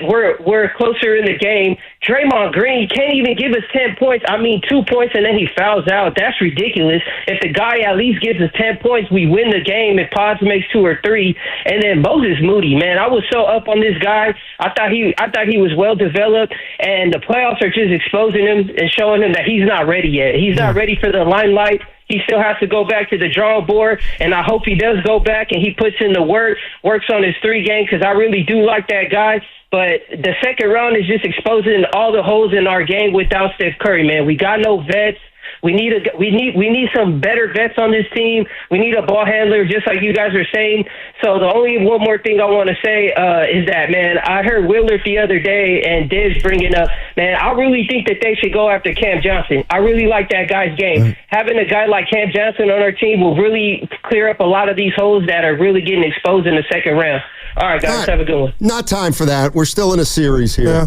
we're closer in the game. Draymond Green can't even give us 10 points. I mean, 2 points and then he fouls out. That's ridiculous. If the guy at least gives us 10 points, we win the game. If Pods makes 2 or 3, and then Moses Moody, man, I was so up on this guy. I thought he was well developed, and the playoffs are just exposing him and showing him that he's not ready yet. He's not ready for the limelight. He still has to go back to the drawing board, and I hope he does go back and he puts in the works on his 3 game, because I really do like that guy. But the second round is just exposing all the holes in our game without Steph Curry, man. We got no vets. We need some better vets on this team. We need a ball handler, just like you guys are saying. So the only one more thing I want to say is that, man, I heard Willard the other day and Diz bringing up, man, I really think that they should go after Cam Johnson. I really like that guy's game. Having a guy like Cam Johnson on our team will really clear up a lot of these holes that are really getting exposed in the second round. All right, guys, have a good one. Not time for that. We're still in a series here. Yeah.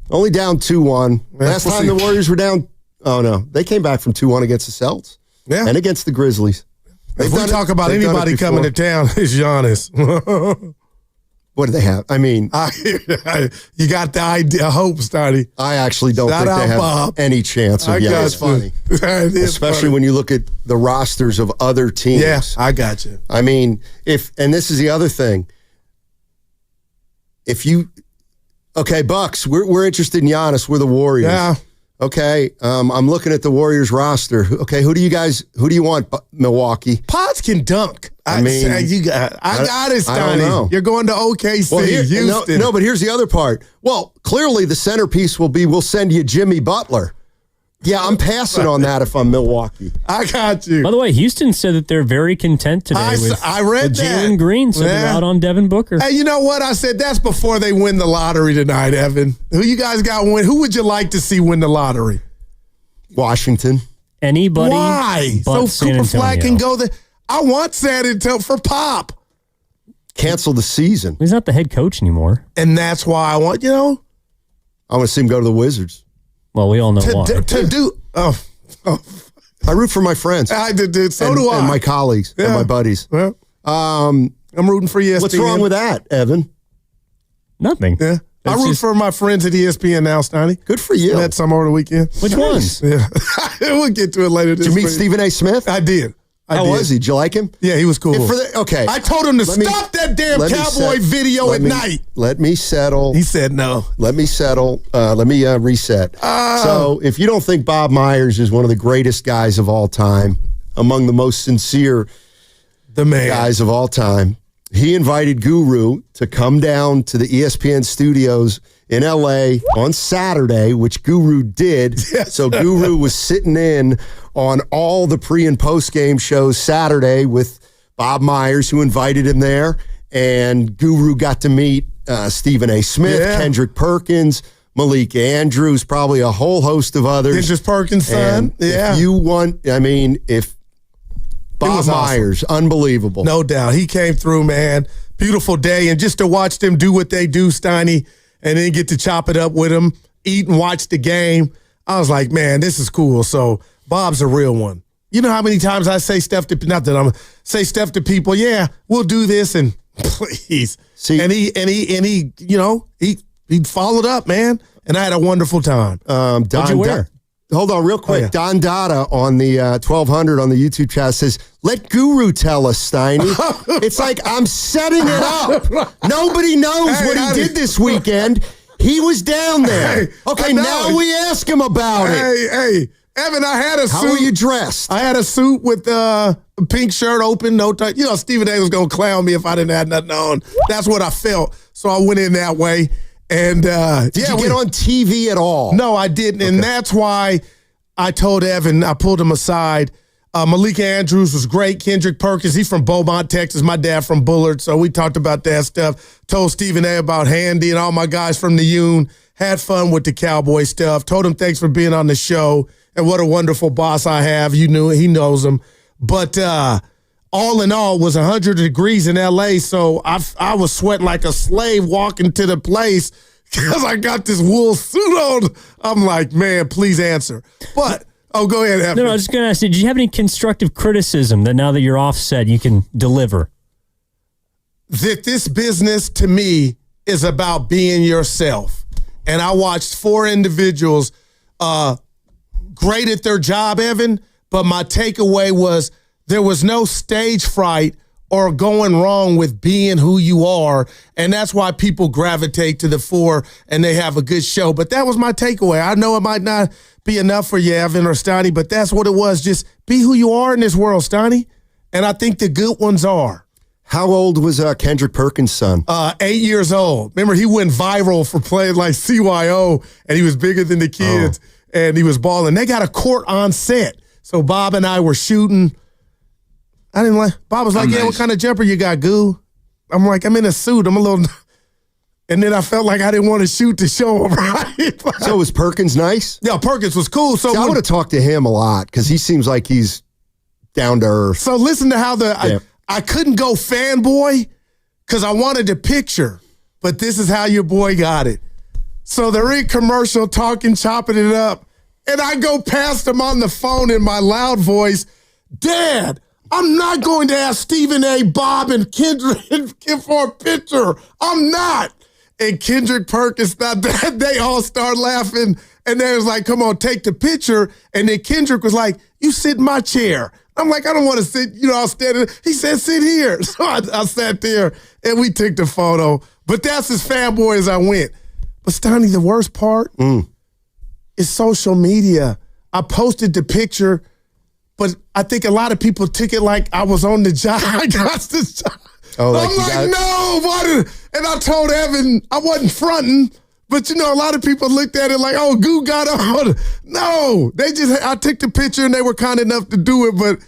Only down 2-1. Last time the Warriors were down, they came back from 2-1 against the Celtics. Yeah. And against the Grizzlies. If we talk about anybody coming to town, it's Giannis. What do they have? I mean, you got the idea, hope, Stoney. I actually don't think they have any chance of Giannis. It's funny. Especially when you look at the rosters of other teams. Yeah, I got you. I mean, and this is the other thing. Bucks, we're interested in Giannis. We're the Warriors. Yeah. Okay, I'm looking at the Warriors roster. Okay, who do you want, Milwaukee? Pods can dunk. I got it, Stoney. I don't know. You're going to OKC, Houston. No, but here's the other part. Well, clearly the centerpiece will be, we'll send you Jimmy Butler. Yeah, I'm passing on that if I'm Milwaukee. I got you. By the way, Houston said that they're very content today with Jalen Green, so they're out on Devin Booker. Hey, you know what? I said that's before they win the lottery tonight, Evan. Who you guys got win? Who would you like to see win the lottery? Washington. Anybody? Why? But so Cooper Flag can go there. I want San Antonio for Pop. Cancel the season. He's not the head coach anymore. And that's why I want, I want to see him go to the Wizards. Well, we all know why. I root for my friends. I did. So do I. And my colleagues and my buddies. Yeah. I'm rooting for ESPN. What's wrong with that, Evan? Nothing. Yeah. I root for my friends at ESPN now, Stoney. Good for you. Met some over the weekend. Which ones? Yeah. We'll get to it later this week. Did you meet Stephen A. Smith? I did. How was he? Did you like him? Yeah, he was cool. Okay. I told him to stop that damn cowboy video at night. Let me settle. He said no. Let me settle. Let me reset. So if you don't think Bob Myers is one of the greatest guys of all time, among the most sincere guys of all time, he invited Guru to come down to the ESPN studios in L.A. on Saturday, which Guru did. Yes. So Guru was sitting in on all the pre- and post-game shows Saturday with Bob Myers, who invited him there. And Guru got to meet Stephen A. Smith, Kendrick Perkins, Malik Andrews, probably a whole host of others. Kendrick Perkins' son. If you want, if Bob Myers, awesome. Unbelievable. No doubt. He came through, man. Beautiful day. And just to watch them do what they do, Steiny, and then get to chop it up with them, eat and watch the game, I was like, man, this is cool. So Bob's a real one. You know how many times I say stuff to, not that I'm say stuff to people, yeah, we'll do this, and please. See, and he he followed up, man, and I had a wonderful time. What'd you wear? Hold on real quick. Oh, yeah. Don Dada on the 1200 on the YouTube chat says, let Guru tell us, Steiny. It's like I'm setting it up. Nobody knows what he did this weekend. He was down there. Okay, now we ask him about it. Evan, I had a suit. How were you dressed? I had a suit with a pink shirt open, no tie. You know, Stephen A. was going to clown me if I didn't have nothing on. That's what I felt. So I went in that way. And Did you get on TV at all? No, I didn't. Okay. And that's why I told Evan, I pulled him aside. Malika Andrews was great. Kendrick Perkins, he's from Beaumont, Texas. My dad from Bullard. So we talked about that stuff. Told Stephen A. about Handy and all my guys from the Union. Had fun with the Cowboy stuff. Told him thanks for being on the show. And what a wonderful boss I have. You knew it. He knows him. But all in all, it was 100 degrees in L.A., so I was sweating like a slave walking to the place because I got this wool suit on. I'm like, man, please answer. But, go ahead, Evan. No, I was just going to ask you, did you have any constructive criticism that now that you're offset, you can deliver? That this business, to me, is about being yourself. And I watched 4 individuals great at their job, Evan, but my takeaway was there was no stage fright or going wrong with being who you are, and that's why people gravitate to the 4 and they have a good show. But that was my takeaway. I know it might not be enough for you, Evan or Stoney, but that's what it was. Just be who you are in this world, Stoney, and I think the good ones are. How old was Kendrick Perkins' son? 8 years old. Remember, he went viral for playing like CYO, and he was bigger than the kids. And he was balling. They got a court on set. So Bob and I were shooting. Bob was like, what kind of jumper you got, Goo? I'm like, I'm in a suit. I'm a little. And then I felt like I didn't want to shoot the show, right? So was Perkins nice? Yeah, Perkins was cool. So I would have talked to him a lot because he seems like he's down to earth. So listen to how I couldn't go fanboy because I wanted the picture, but this is how your boy got it. So they're in commercial talking, chopping it up. And I go past them on the phone in my loud voice. Dad, I'm not going to ask Stephen A., Bob, and Kendrick for a picture. I'm not. And Kendrick Perkins thought that. They all start laughing. And they was like, come on, take the picture. And then Kendrick was like, you sit in my chair. I'm like, I don't want to sit, I was standing. He said, sit here. So I sat there and we took the photo. But that's as fanboy as I went. But Stoney, the worst part is social media. I posted the picture, but I think a lot of people took it like I was on the job. I got this job. I'm like, no, what? And I told Evan I wasn't fronting, but a lot of people looked at it like, oh, Goo got on. No, I took the picture and they were kind enough to do it, but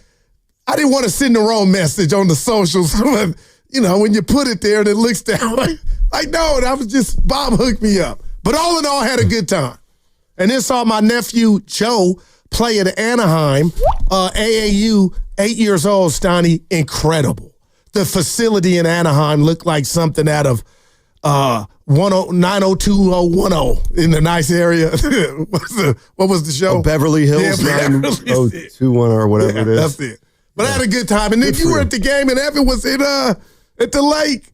I didn't want to send the wrong message on the socials. When you put it there and it looks that way. Like, no, that was just, Bob hooked me up. But all in all, I had a good time. And then saw my nephew, Joe, play at Anaheim, AAU, 8 years old, Stoney, incredible. The facility in Anaheim looked like something out of 90210 in the nice area. What was the show? Beverly Hills, 90210 or whatever it is. That's it. But I had a good time. And then you were at the game and Evan was at the lake.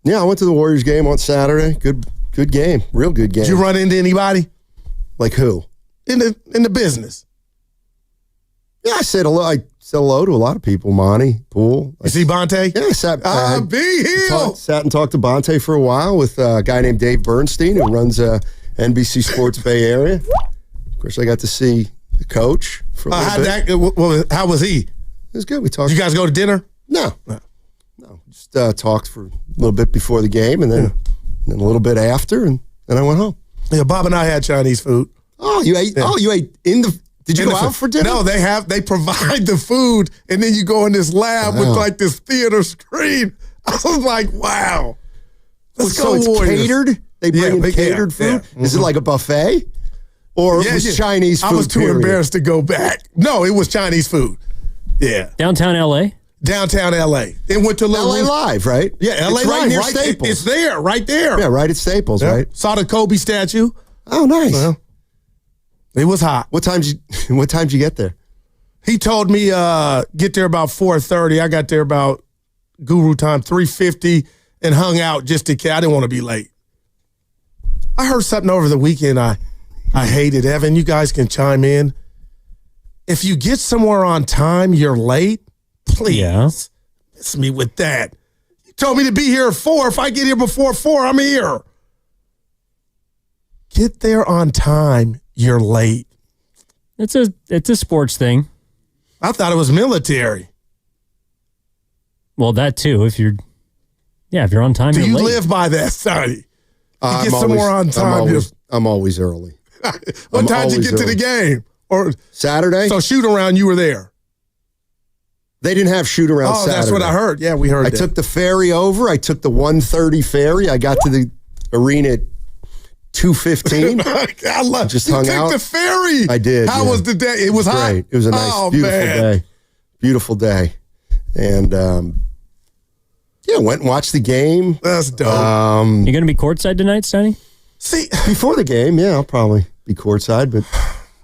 Yeah, I went to the Warriors game on Saturday. Good game. Real good game. Did you run into anybody? Like who? In the business. Yeah, I said hello. I said hello to a lot of people. Monty, Poole. You see Bonte? Yeah, I sat. B-Hill. Sat and talked to Bonte for a while with a guy named Dave Bernstein who runs NBC Sports Bay Area. Of course, I got to see the coach for a little bit. How was he? It was good. We talked. Did you guys go to dinner? No. Just talked for a little bit before the game and then a little bit after, and then I went home. Yeah, Bob and I had Chinese food. Oh, you ate? Yeah. Oh, you ate in the... Did you go out for dinner? No, they provide the food, and then you go in this lab with like this theater screen. I was like, wow. Let's go, it's Warriors. Catered? They bring in catered food? Yeah. Mm-hmm. Is it like a buffet? Or it was Chinese food? I was too embarrassed to go back. No, it was Chinese food. Yeah. Downtown L.A.? Downtown L.A. It went to L.A. Live, right? Yeah, L.A. It's right near Staples. It's there, right there. Yeah, right at Staples, right? Saw the Kobe statue. Oh, nice. Well, it was hot. What time did you get there? He told me get there about 4:30. I got there about Guru time, 3:50, and hung out just to I didn't want to be late. I heard something over the weekend I hated. Evan, you guys can chime in. If you get somewhere on time, you're late. Please. Miss me with that. You told me to be here at 4. If I get here before 4, I'm here. Get there on time. You're late. It's a sports thing. I thought it was military. Well, that too. If you're on time, do you're you late. live by that, Sonny? Get somewhere on time. I'm always early. What time did you get to the game? Or Saturday? So shoot around, you were there. They didn't have shoot around Saturday. That's what I heard. Yeah, we heard I that. took the ferry over. I took the 1:30 ferry. I got to the arena at 2:15. I love just you hung took out. The ferry. I did. How was the day? It was hot. Great. It was a nice, beautiful day. Beautiful day. And went and watched the game. That's dope. You going to be courtside tonight, Sonny? See, before the game, I'll probably be courtside. But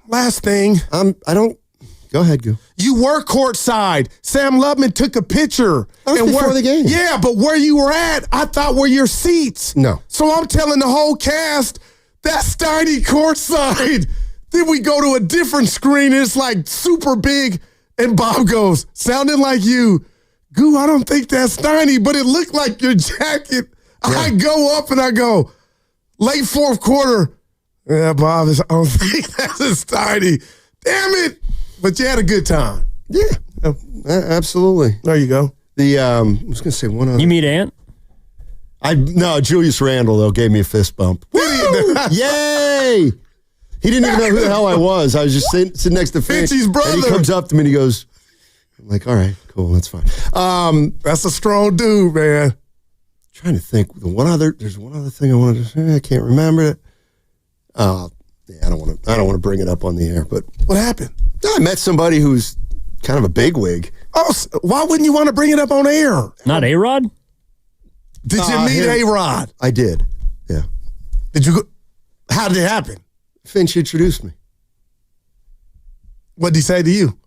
last thing, I don't. Go ahead, go. You were courtside. Sam Lubman took a picture. That was before the game. Yeah, but where you were at, I thought were your seats. No. So I'm telling the whole cast, that's Steiny courtside. Then we go to a different screen, and it's like super big, and Bob goes, sounding like you, Goo, I don't think that's Steiny, but it looked like your jacket. Yeah. I go up and I go, late fourth quarter. Yeah, Bob, I don't think that's a Steiny. Damn it. But you had a good time. Yeah, absolutely. There you go. I was going to say one other. You meet Ant? No, Julius Randle, though, gave me a fist bump. Yay! He didn't even know who the hell I was. I was just sitting next to Finchie's brother. And he comes up to me and he goes, I'm like, all right, cool, that's fine. That's a strong dude, man. Trying to think. There's one other thing I wanted to say. I can't remember it. I don't want to bring it up on the air, but what happened? I met somebody who's kind of a bigwig. Oh, why wouldn't you want to bring it up on air? Not A-Rod? Did you meet A-Rod? I did. Yeah. Did you? How did it happen? Finch introduced me. What did he say to you?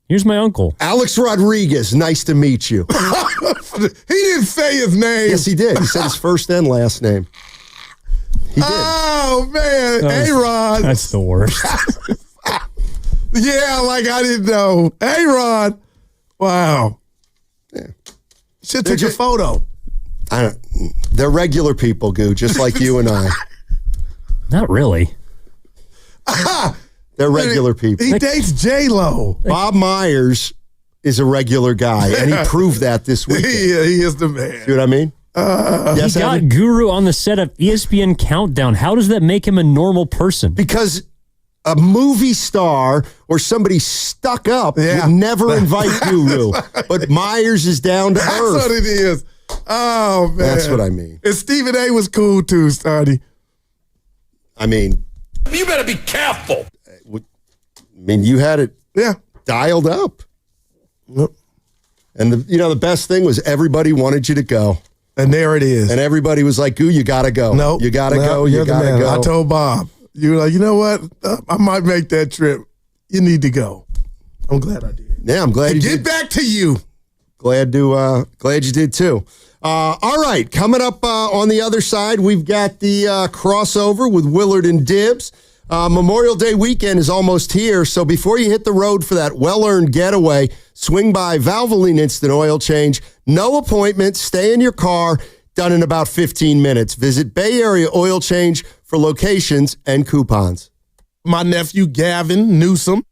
Here's my uncle. Alex Rodriguez, nice to meet you. He didn't say his name. Yes, he did. He said his first and last name. He did. Oh, man. A-Rod. That's the worst. Yeah, like I didn't know. A-Rod. Wow. Yeah. Should take a photo. They're regular people, Goo, just like you and I. Not really. They're regular people. He dates J-Lo. Bob Myers is a regular guy, and he proved that this weekend. Yeah, he is the man. See what I mean? He got Guru on the set of ESPN Countdown. How does that make him a normal person? Because a movie star or somebody stuck up would never invite Guru. But Myers is down to earth. That's what it is. Oh, man. That's what I mean. And Stephen A. was cool, too, Sonny. I mean... You better be careful. I mean, you had it dialed up. Yep. And the best thing was everybody wanted you to go. And there it is. And everybody was like, "Goo, you got to go. No, you got to go. You got to go." I told Bob, you were like, you know what? I might make that trip. You need to go. I'm glad I did. Yeah, I'm glad you did. Get back to you. Glad you did too. All right, coming up on the other side, we've got the crossover with Willard and Dibbs. Memorial Day weekend is almost here, so before you hit the road for that well-earned getaway, swing by Valvoline Instant Oil Change. No appointment, stay in your car, done in about 15 minutes. Visit Bay Area Oil Change for locations and coupons. My nephew, Gavin Newsom.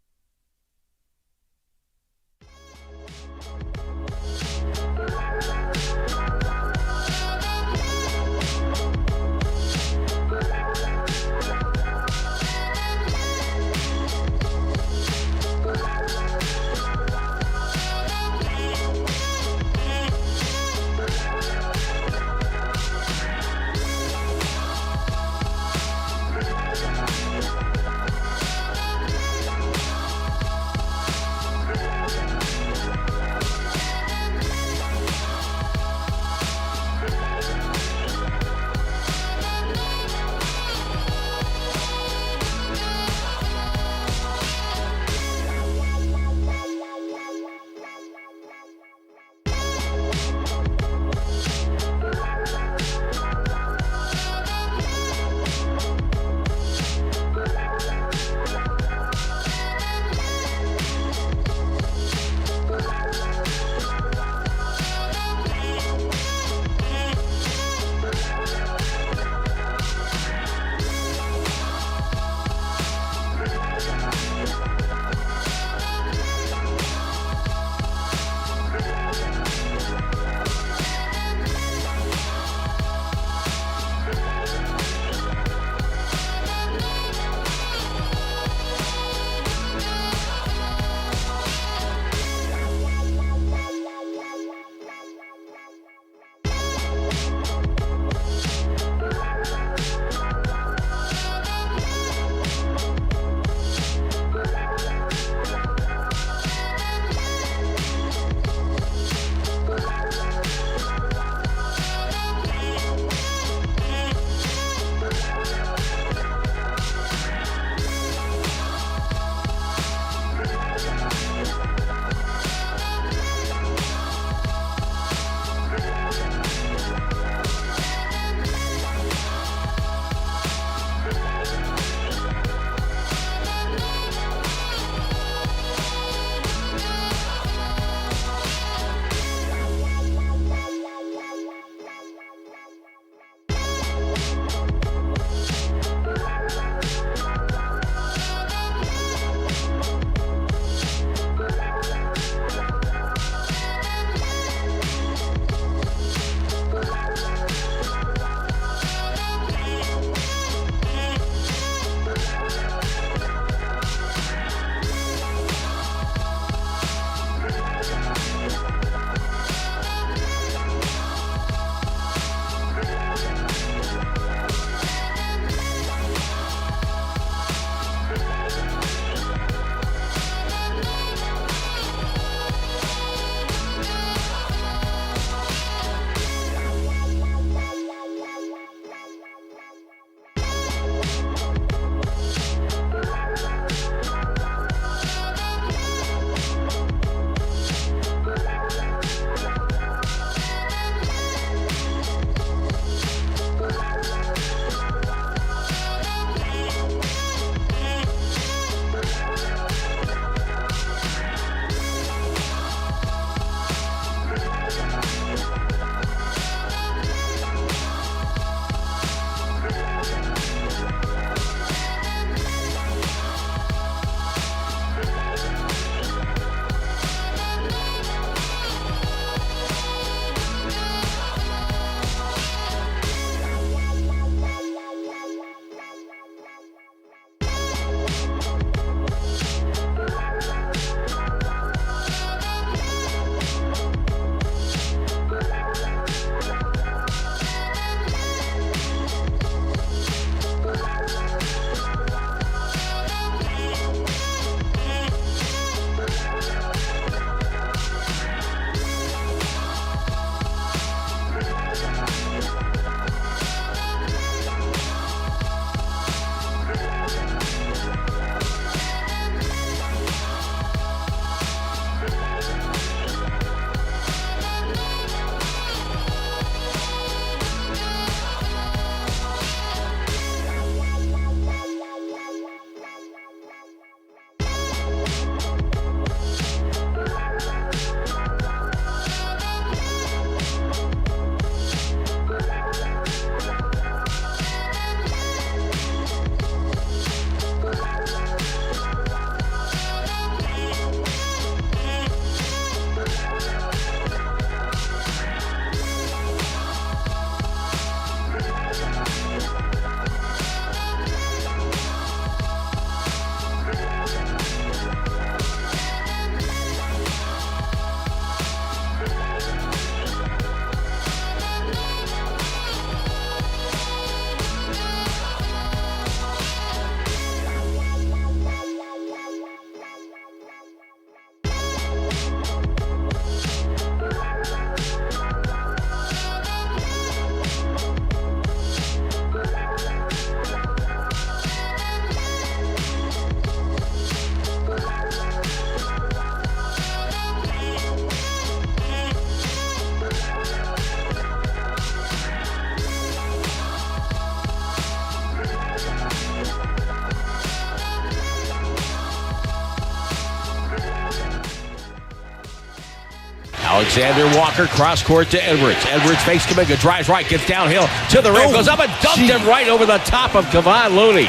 Alexander Walker, cross court to Edwards. Edwards fakes Kaminga, drives right, gets downhill to the rim, goes up and dunked him right over the top of Kevon Looney.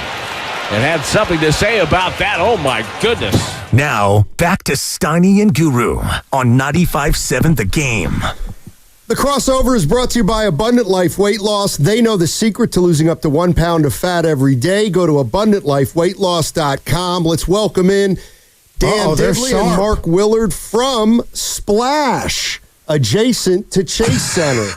And had something to say about that. Oh, my goodness. Now, back to Steiny and Guru on 95.7 The Game. The crossover is brought to you by Abundant Life Weight Loss. They know the secret to losing up to 1 pound of fat every day. Go to AbundantLifeWeightLoss.com. Let's welcome in Dan Dibley and Mark Willard from Splash, adjacent to Chase Center.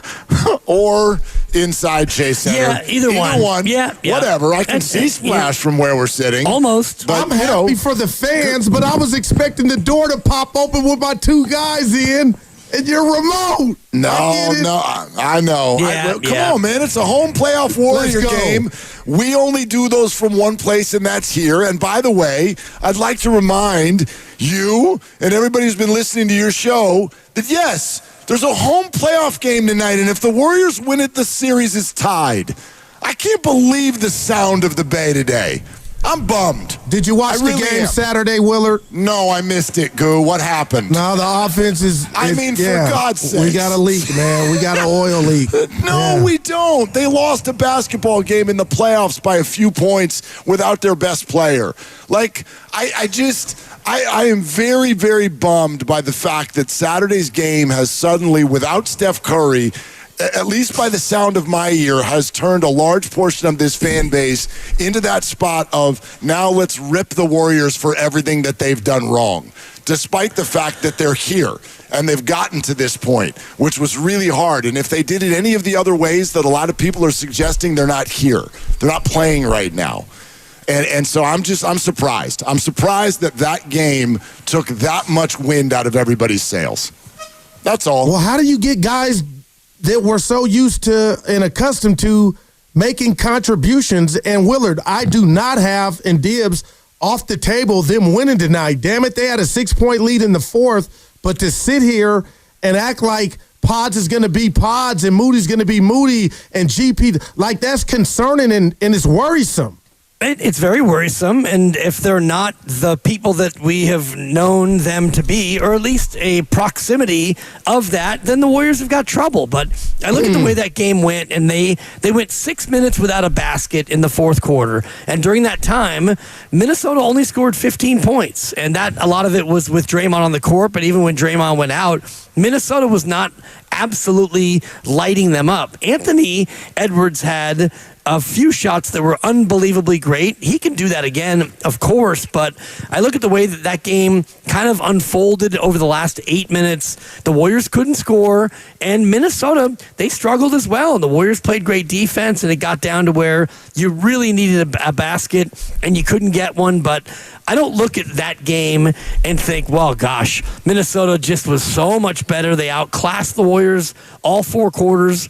Or inside Chase Center. Yeah, either one. Yeah. Whatever. I can see Splash from where we're sitting. Almost. But, I'm happy for the fans, but I was expecting the door to pop open with my two guys in. And you're remote. No, I know. Come on, man. It's a home playoff Warrior game. We only do those from one place, and that's here. And by the way, I'd like to remind you and everybody who's been listening to your show that, yes, there's a home playoff game tonight, and if the Warriors win it, the series is tied. I can't believe the sound of the Bay today. I'm bummed. Did you watch the game Saturday, Willard? No, I missed it, Goo. What happened? No, the offense is... for God's sake. We got a leak, man. We got an oil leak. No, we don't. They lost a basketball game in the playoffs by a few points without their best player. Like, I am very, very bummed by the fact that Saturday's game has suddenly, without Steph Curry, at least by the sound of my ear, has turned a large portion of this fan base into that spot of now let's rip the Warriors for everything that they've done wrong, despite the fact that they're here and they've gotten to this point, which was really hard. And if they did it any of the other ways that a lot of people are suggesting, they're not here. They're not playing right now. And so I'm surprised. I'm surprised that game took that much wind out of everybody's sails. That's all. Well, how do you get guys that we're so used to and accustomed to making contributions? And Willard, I do not have in dibs off the table them winning tonight. Damn it, they had a 6-point lead in the fourth, but to sit here and act like Pods is going to be Pods and Moody's going to be Moody and GP, like that's concerning and it's worrisome. It's very worrisome, and if they're not the people that we have known them to be, or at least a proximity of that, then the Warriors have got trouble. But I look at the way that game went, and they went 6 minutes without a basket in the fourth quarter, and during that time, Minnesota only scored 15 points, and that a lot of it was with Draymond on the court, but even when Draymond went out, Minnesota was not absolutely lighting them up. Anthony Edwards had a few shots that were unbelievably great. He can do that again, of course, but I look at the way that game kind of unfolded over the last 8 minutes. The Warriors couldn't score, and Minnesota, they struggled as well. And the Warriors played great defense, and it got down to where you really needed a basket, and you couldn't get one. But I don't look at that game and think, well, gosh, Minnesota just was so much better. They outclassed the Warriors all 4 quarters.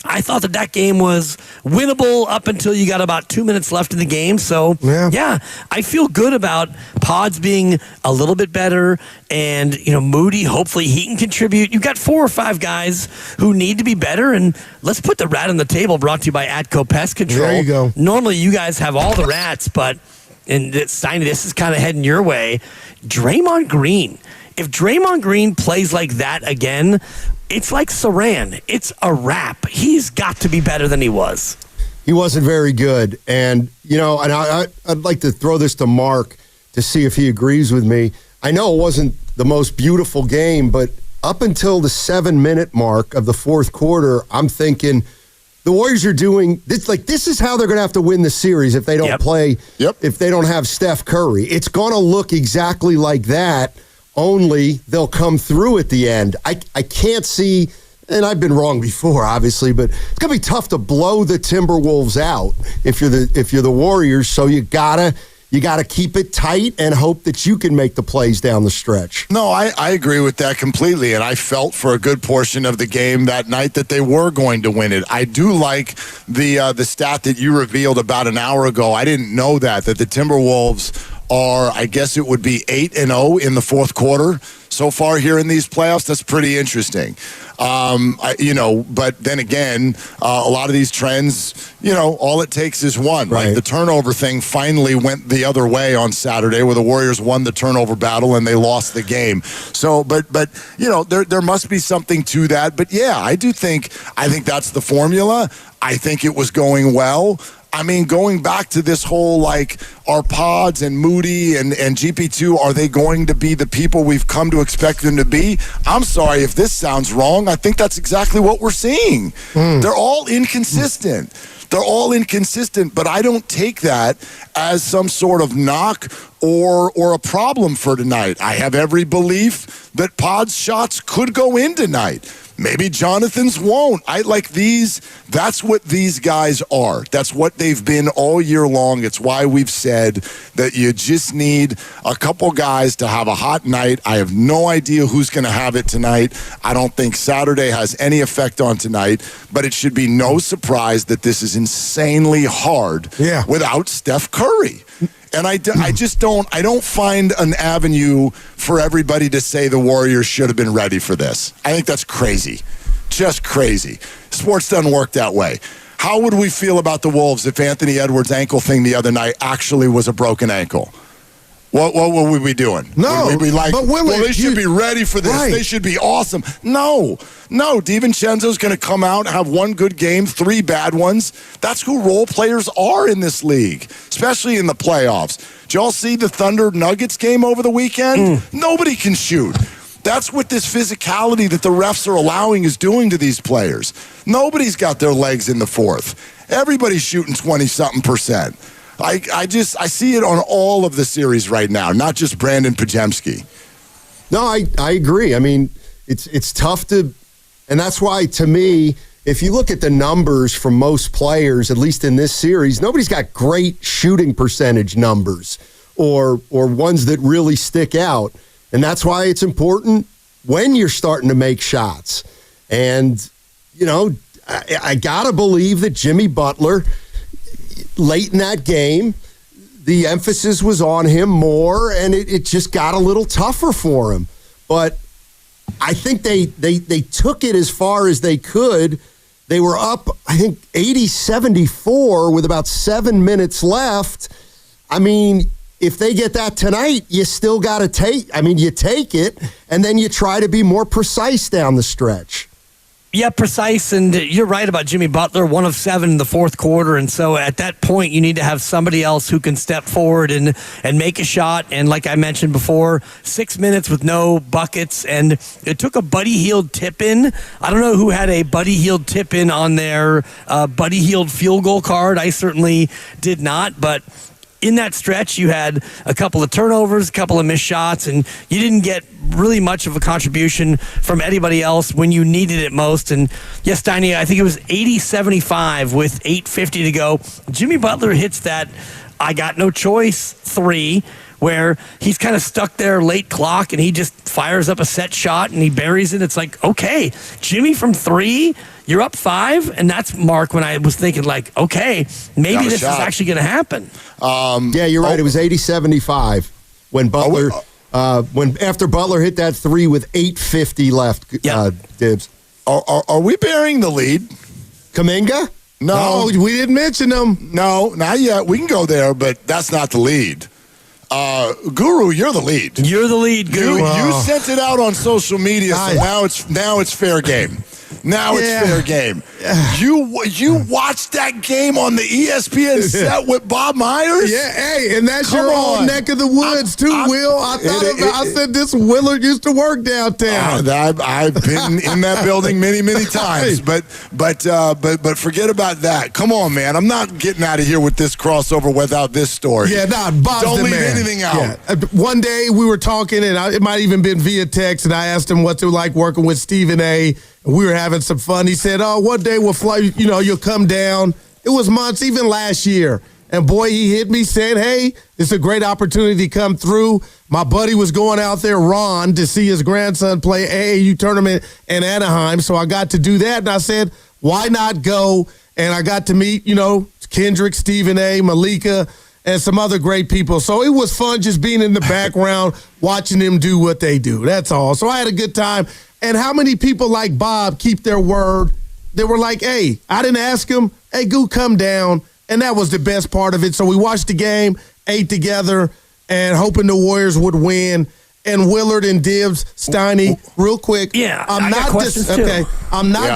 I thought that game was winnable up until you got about 2 minutes left in the game. So, yeah, I feel good about Pods being a little bit better. And, Moody, hopefully he can contribute. You've got 4 or 5 guys who need to be better. And let's put the rat on the table, brought to you by Atco Pest Control. There you go. Normally you guys have all the rats, but Steiny, this is kind of heading your way. Draymond Green. If Draymond Green plays like that again, it's like Saran. It's a wrap. He's got to be better than he was. He wasn't very good. And, I'd like to throw this to Mark to see if he agrees with me. I know it wasn't the most beautiful game, but up until the 7-minute mark of the fourth quarter, I'm thinking the Warriors are doing this. Like, this is how they're going to have to win the series if they don't play, if they don't have Steph Curry. It's going to look exactly like that. Only they'll come through at the end. I can't see, and I've been wrong before, obviously, but it's gonna be tough to blow the Timberwolves out if you're the Warriors. So you gotta keep it tight and hope that you can make the plays down the stretch. No, I agree with that completely, and I felt for a good portion of the game that night that they were going to win it. I do like the stat that you revealed about an hour ago. I didn't know that the Timberwolves are, I guess it would be 8-0 in the fourth quarter so far here in these playoffs. That's pretty interesting. But then again, a lot of these trends, all it takes is one. Right. Like the turnover thing finally went the other way on Saturday, where the Warriors won the turnover battle and they lost the game. So, but there must be something to that. But yeah, I think that's the formula. I think it was going well. I mean, going back to this whole, are Pods and Moody and GP2, are they going to be the people we've come to expect them to be? I'm sorry if this sounds wrong. I think that's exactly what we're seeing. They're all inconsistent. But I don't take that as some sort of knock or a problem for tonight. I have every belief that Pod's shots could go in tonight. Maybe Jonathan's won't. That's what these guys are. That's what they've been all year long. It's why we've said that you just need a couple guys to have a hot night. I have no idea who's going to have it tonight. I don't think Saturday has any effect on tonight, but it should be no surprise that this is insanely hard without Steph Curry. And I don't find an avenue for everybody to say the Warriors should have been ready for this. I think that's crazy. Just crazy. Sports doesn't work that way. How would we feel about the Wolves if Anthony Edwards' ankle thing the other night actually was a broken ankle? What would we be doing? No, would we be like, but they should be ready for this. Right. They should be awesome. No. DiVincenzo's going to come out and have one good game, 3 bad ones. That's who role players are in this league, especially in the playoffs. Did y'all see the Thunder Nuggets game over the weekend? Nobody can shoot. That's what this physicality that the refs are allowing is doing to these players. Nobody's got their legs in the fourth. Everybody's shooting 20-something%. I see it on all of the series right now, not just Brandon Podziemski. No, I agree. I mean, it's tough to, and that's why, to me, if you look at the numbers from most players, at least in this series, nobody's got great shooting percentage numbers or ones that really stick out. And that's why it's important when you're starting to make shots. And, I got to believe that Jimmy Butler, late in that game, the emphasis was on him more, and it just got a little tougher for him. But I think they took it as far as they could. They were up, I think, 80-74 with about 7 minutes left. I mean, if they get that tonight, you still got to you take it, and then you try to be more precise down the stretch. Yeah, precise, and you're right about Jimmy Butler, 1 of 7 in the fourth quarter, and so at that point, you need to have somebody else who can step forward and make a shot, and like I mentioned before, 6 minutes with no buckets, and it took a Buddy Hield tip-in. I don't know who had a Buddy Hield tip-in on their Buddy Hield field goal card. I certainly did not, but in that stretch, you had a couple of turnovers, a couple of missed shots, and you didn't get really much of a contribution from anybody else when you needed it most. And yes, Steiny, I think it was 80-75 with 8:50 to go. Jimmy Butler hits that I got no choice 3, where he's kind of stuck there late clock, and he just fires up a set shot, and he buries it. It's like, okay, Jimmy from 3, you're up 5, and that's, Mark, when I was thinking, okay, maybe this is actually going to happen. Yeah, you're right. It was 80-75 when Butler, after Butler hit that 3 with 8:50 left. Dibs. Are we bearing the lead? Kaminga? No, we didn't mention him. No, not yet. We can go there, but that's not the lead. Guru, you're the lead. You're the lead, Guru. You sent it out on social media, so now it's fair game. Now it's fair game. You watched that game on the ESPN set with Bob Myers? Yeah, hey, and that's your own neck of the woods too, Will. I said this Willard used to work downtown. I've been in that building many, many times, but forget about that. Come on, man. I'm not getting out of here with this crossover without this story. Yeah, Bob's Don't the leave man. anything out. Yeah. One day we were talking, and it might even been via text, and I asked him what's it like working with Stephen A. We were having some fun. He said, one day we'll fly, you'll come down. It was months, even last year. And boy, he hit me saying, hey, it's a great opportunity to come through. My buddy was going out there, Ron, to see his grandson play AAU tournament in Anaheim. So I got to do that. And I said, why not go? And I got to meet, Kendrick, Stephen A., Malika, and some other great people. So it was fun just being in the background, watching them do what they do. That's all. So I had a good time. And how many people like Bob keep their word? They were like, hey, I didn't ask him. Hey, Goo, come down. And that was the best part of it. So we watched the game, ate together, and hoping the Warriors would win. And Willard and Dibbs, Steiny, real quick. Yeah, I'm not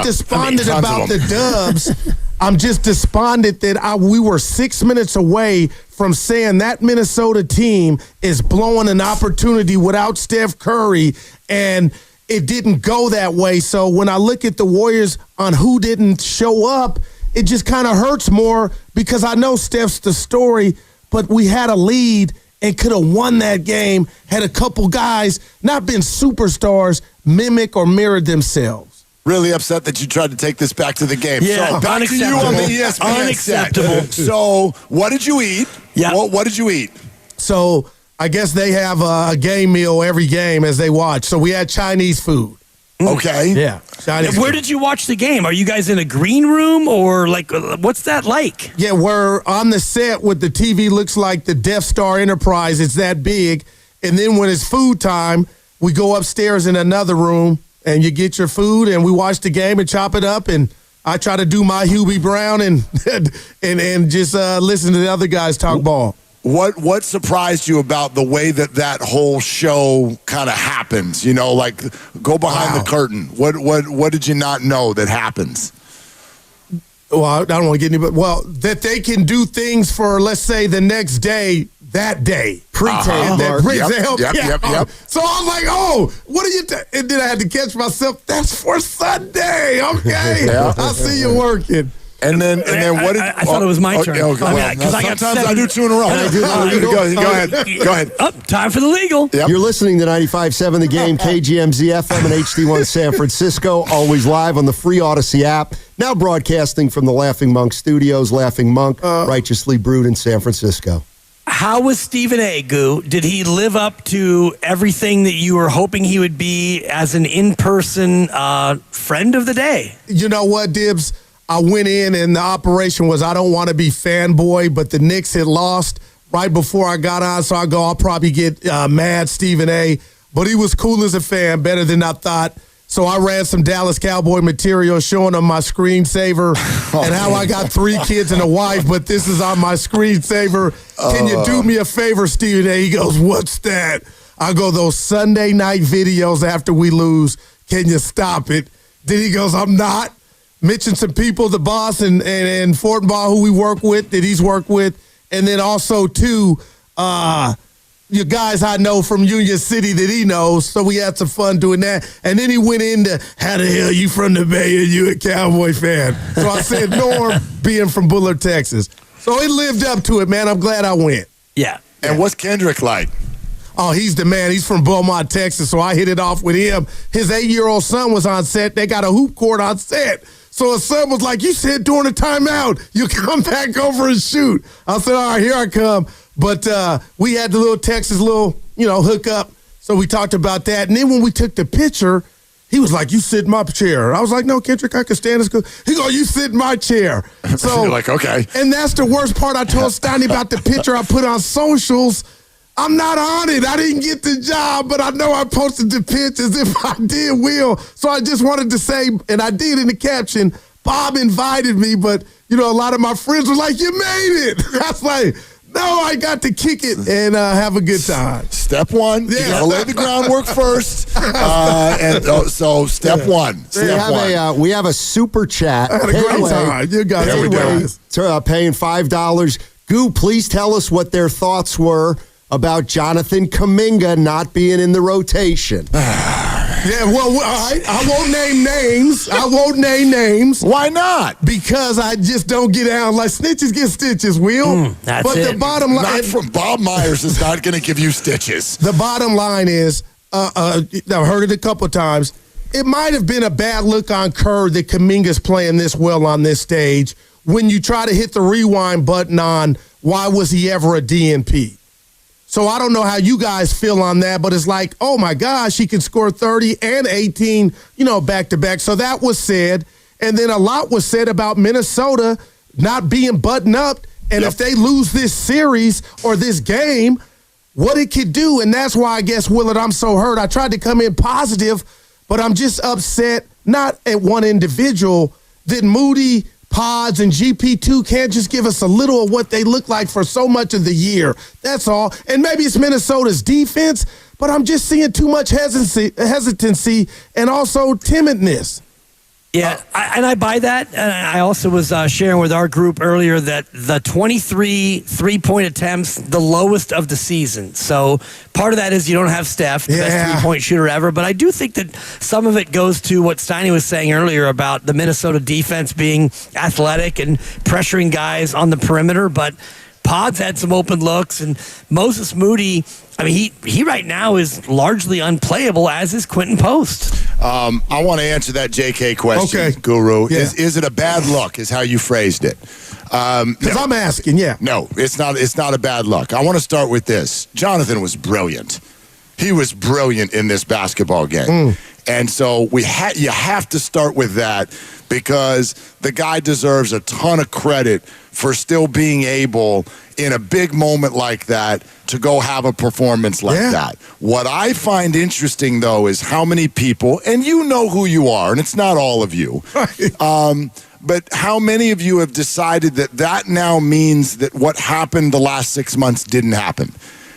despondent about the Dubs. I'm just despondent that we were 6 minutes away from saying that Minnesota team is blowing an opportunity without Steph Curry, and it didn't go that way. So when I look at the Warriors on who didn't show up, it just kind of hurts more because I know Steph's the story, but we had a lead and could have won that game had a couple guys not been superstars mimic or mirror themselves. Really upset that you tried to take this back to the game. Yeah, so back to you on the ESPN unacceptable. set. So what did you eat? Yeah. What did you eat? So I guess they have a game meal every game as they watch. So we had Chinese food. Okay. Yeah. Chinese Where food. did you watch the game? Are you guys in a green room or like what's that like? Yeah, we're on the set with the TV looks like the Death Star Enterprise. It's that big. And then when it's food time, we go upstairs in another room and you get your food and we watch the game and chop it up. And I try to do my Hubie Brown and just listen to the other guys talk ball. What surprised you about the way that whole show kind of happens? You know, like go behind the curtain. What did you not know that happens? Well, I don't want to get any, but that they can do things for, let's say, the next day, that day, pre-tape. Yep. So I'm like, oh, what are you? And then I had to catch myself. That's for Sunday. Okay, I see you working. And then what did I thought it was my turn. Okay, sometimes I do two in a row. Go ahead. Time for the legal. Yep. You're listening to 95.7 The Game, KGMZ FM and HD1 San Francisco, always live on the free Odyssey app. Now broadcasting from the Laughing Monk Studios, Laughing Monk, righteously brewed in San Francisco. How was Stephen A, Goo? Did he live up to everything that you were hoping he would be as an in-person friend of the day? You know what, Dibbs? I went in and the operation was I don't want to be fanboy, but the Knicks had lost right before I got on, so I go, I'll probably get mad Stephen A. But he was cool as a fan, better than I thought. So I ran some Dallas Cowboy material showing him my screensaver and how I got 3 kids and a wife, but this is on my screensaver. Can you do me a favor, Stephen A? He goes, what's that? I go, those Sunday night videos after we lose, can you stop it? Then he goes, I'm not. Mentioned some people, the boss and Fortenbaugh, who we work with, that he's worked with. And then also, too, your guys I know from Union City that he knows. So we had some fun doing that. And then he went into, how the hell you from the Bay and you a Cowboy fan? So I said, Norm, being from Butler, Texas. So it lived up to it, man. I'm glad I went. Yeah. And what's Kendrick like? Oh, he's the man. He's from Beaumont, Texas, so I hit it off with him. His 8-year-old son was on set. They got a hoop court on set. So his son was like, you said during the timeout, you come back over and shoot. I said, all right, here I come. But we had the little Texas hook up. So we talked about that. And then when we took the picture, he was like, you sit in my chair. I was like, no, Kendrick, I can stand this. He goes, you sit in my chair. So you're like, okay. And that's the worst part. I told Steiny about the picture I put on socials. I'm not on it. I didn't get the job, but I know I posted the pictures. If I did, will. So I just wanted to say, and I did in the caption, Bob invited me, but, a lot of my friends were like, you made it. I was like, no, I got to kick it and have a good time. Step one, you got to lay the groundwork first. So step one. We have a super chat. I had a great time. You got it. Paying $5. Goo, please tell us what their thoughts were about Jonathan Kaminga not being in the rotation. Yeah, well, all right. I won't name names. Why not? Because I just don't get out. Like, snitches get stitches, Will. But the bottom line... Not from Bob Myers is not going to give you stitches. The bottom line is, I've heard it a couple of times, it might have been a bad look on Kerr that Kaminga's playing this well on this stage when you try to hit the rewind button on why was he ever a DNP. So I don't know how you guys feel on that, but it's like, oh, my gosh, he can score 30 and 18, back-to-back. So that was said. And then a lot was said about Minnesota not being buttoned up And if they lose this series or this game, what it could do. And that's why I guess, Willard, I'm so hurt. I tried to come in positive, but I'm just upset, not at one individual, that Moody, Pods, and GP2 can't just give us a little of what they look like for so much of the year. That's all. And maybe it's Minnesota's defense, but I'm just seeing too much hesitancy and also timidness. Yeah, I buy that. And I also was sharing with our group earlier that the 23 3-point attempts, the lowest of the season. So part of that is you don't have Steph, the best three-point shooter ever. But I do think that some of it goes to what Steiny was saying earlier about the Minnesota defense being athletic and pressuring guys on the perimeter. But Pods had some open looks, and Moses Moody, I mean, he right now is largely unplayable, as is Quentin Post. I want to answer that JK question, okay. Guru. Yeah. Is it a bad look, is how you phrased it. Because I'm asking, No, it's not a bad look. I want to start with this. Jonathan was brilliant. He was brilliant in this basketball game. And so you have to start with that, because the guy deserves a ton of credit for still being able, in a big moment like that, to go have a performance like that. What I find interesting, though, is how many people, and you know who you are, and it's not all of you, but how many of you have decided that now means that what happened the last 6 months didn't happen?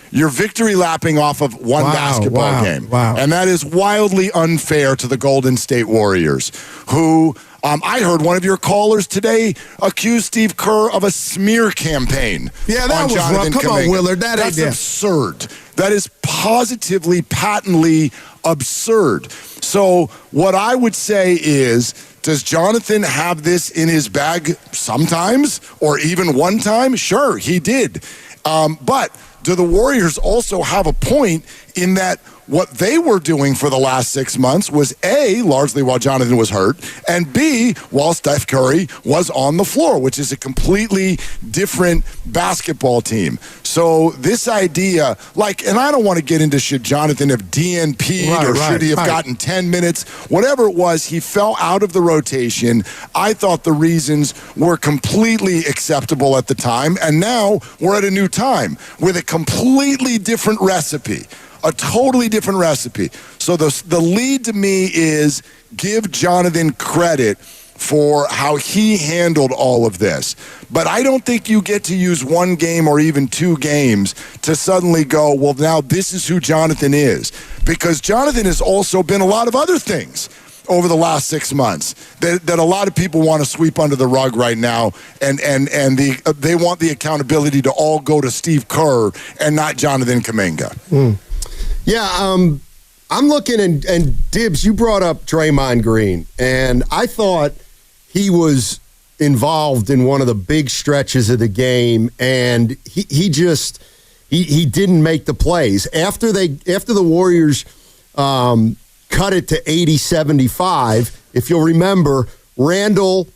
You're victory lapping off of one basketball game. And that is wildly unfair to the Golden State Warriors, who I heard one of your callers today accuse Steve Kerr of a smear campaign. Yeah, that was Jonathan rough. Come on, Willard. That's absurd. That is positively, patently absurd. So what I would say is, does Jonathan have this in his bag sometimes, or even one time? Sure, he did. But do the Warriors also have a point in that what they were doing for the last 6 months was A, largely while Jonathan was hurt, and B, while Steph Curry was on the floor, which is a completely different basketball team. So this idea, and I don't want to get into should Jonathan have DNP'd should he have gotten 10 minutes, whatever it was, he fell out of the rotation. I thought the reasons were completely acceptable at the time, and now we're at a new time with a completely different recipe. A totally different recipe. So the lead to me is give Jonathan credit for how he handled all of this. But I don't think you get to use one game or even 2 games to suddenly go, well, now this is who Jonathan is. Because Jonathan has also been a lot of other things over the last 6 months that a lot of people want to sweep under the rug right now, and they want the accountability to all go to Steve Kerr and not Jonathan Kaminga. Yeah, I'm looking, and Dibs, you brought up Draymond Green, and I thought he was involved in one of the big stretches of the game, and he didn't make the plays. After the Warriors cut it to 80-75, if you'll remember, Randall,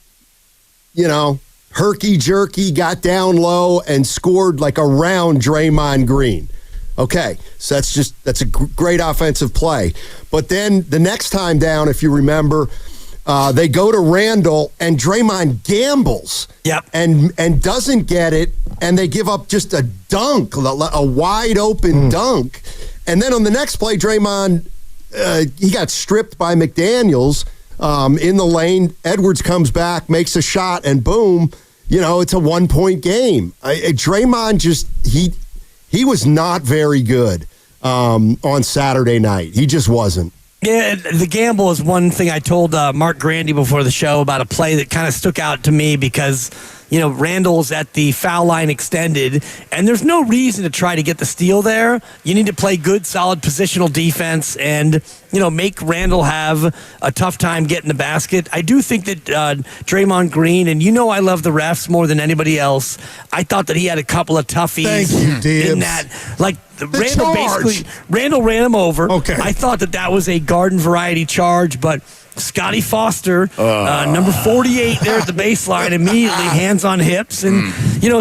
herky-jerky, got down low and scored like around Draymond Green. Okay, so that's a great offensive play. But then the next time down, if you remember, they go to Randall, and Draymond gambles and doesn't get it, and they give up just a dunk, a wide-open dunk. And then on the next play, Draymond, he got stripped by McDaniels in the lane. Edwards comes back, makes a shot, and boom, it's a 1-point game. Draymond he was not very good on Saturday night. He just wasn't. Yeah, the gamble is one thing I told Mark Grandy before the show about a play that kind of stuck out to me because, Randall's at the foul line extended, and there's no reason to try to get the steal there. You need to play good, solid positional defense and, make Randall have a tough time getting the basket. I do think that Draymond Green, and I love the refs more than anybody else, I thought that he had a couple of toughies in that. Randall ran him over. Okay. I thought that was a garden variety charge, but Scotty Foster, number 48 there at the baseline, immediately hands on hips. And,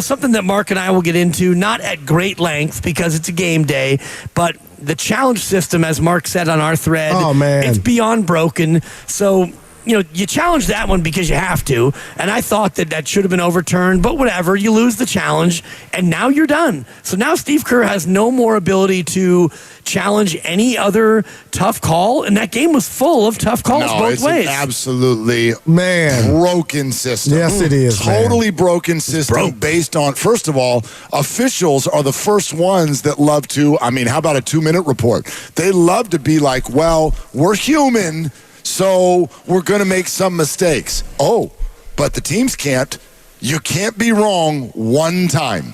something that Mark and I will get into, not at great length because it's a game day, but the challenge system, as Mark said on our thread, it's beyond broken. So you challenge that one because you have to, and I thought that should have been overturned, but whatever, you lose the challenge, and now you're done. So now Steve Kerr has no more ability to challenge any other tough call, and that game was full of tough calls both ways. An absolutely broken system. Yes, it is. Totally broken system based on, first of all, officials are the first ones that love to, how about a 2-minute report? They love to be like, well, we're human, so we're going to make some mistakes. Oh, but the teams can't. You can't be wrong one time.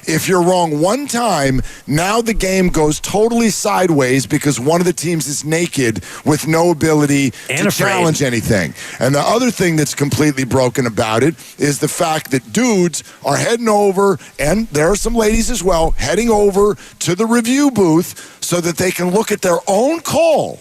If you're wrong one time, now the game goes totally sideways because one of the teams is naked with no ability to challenge anything. And the other thing that's completely broken about it is the fact that dudes are heading over, and there are some ladies as well, heading over to the review booth so that they can look at their own call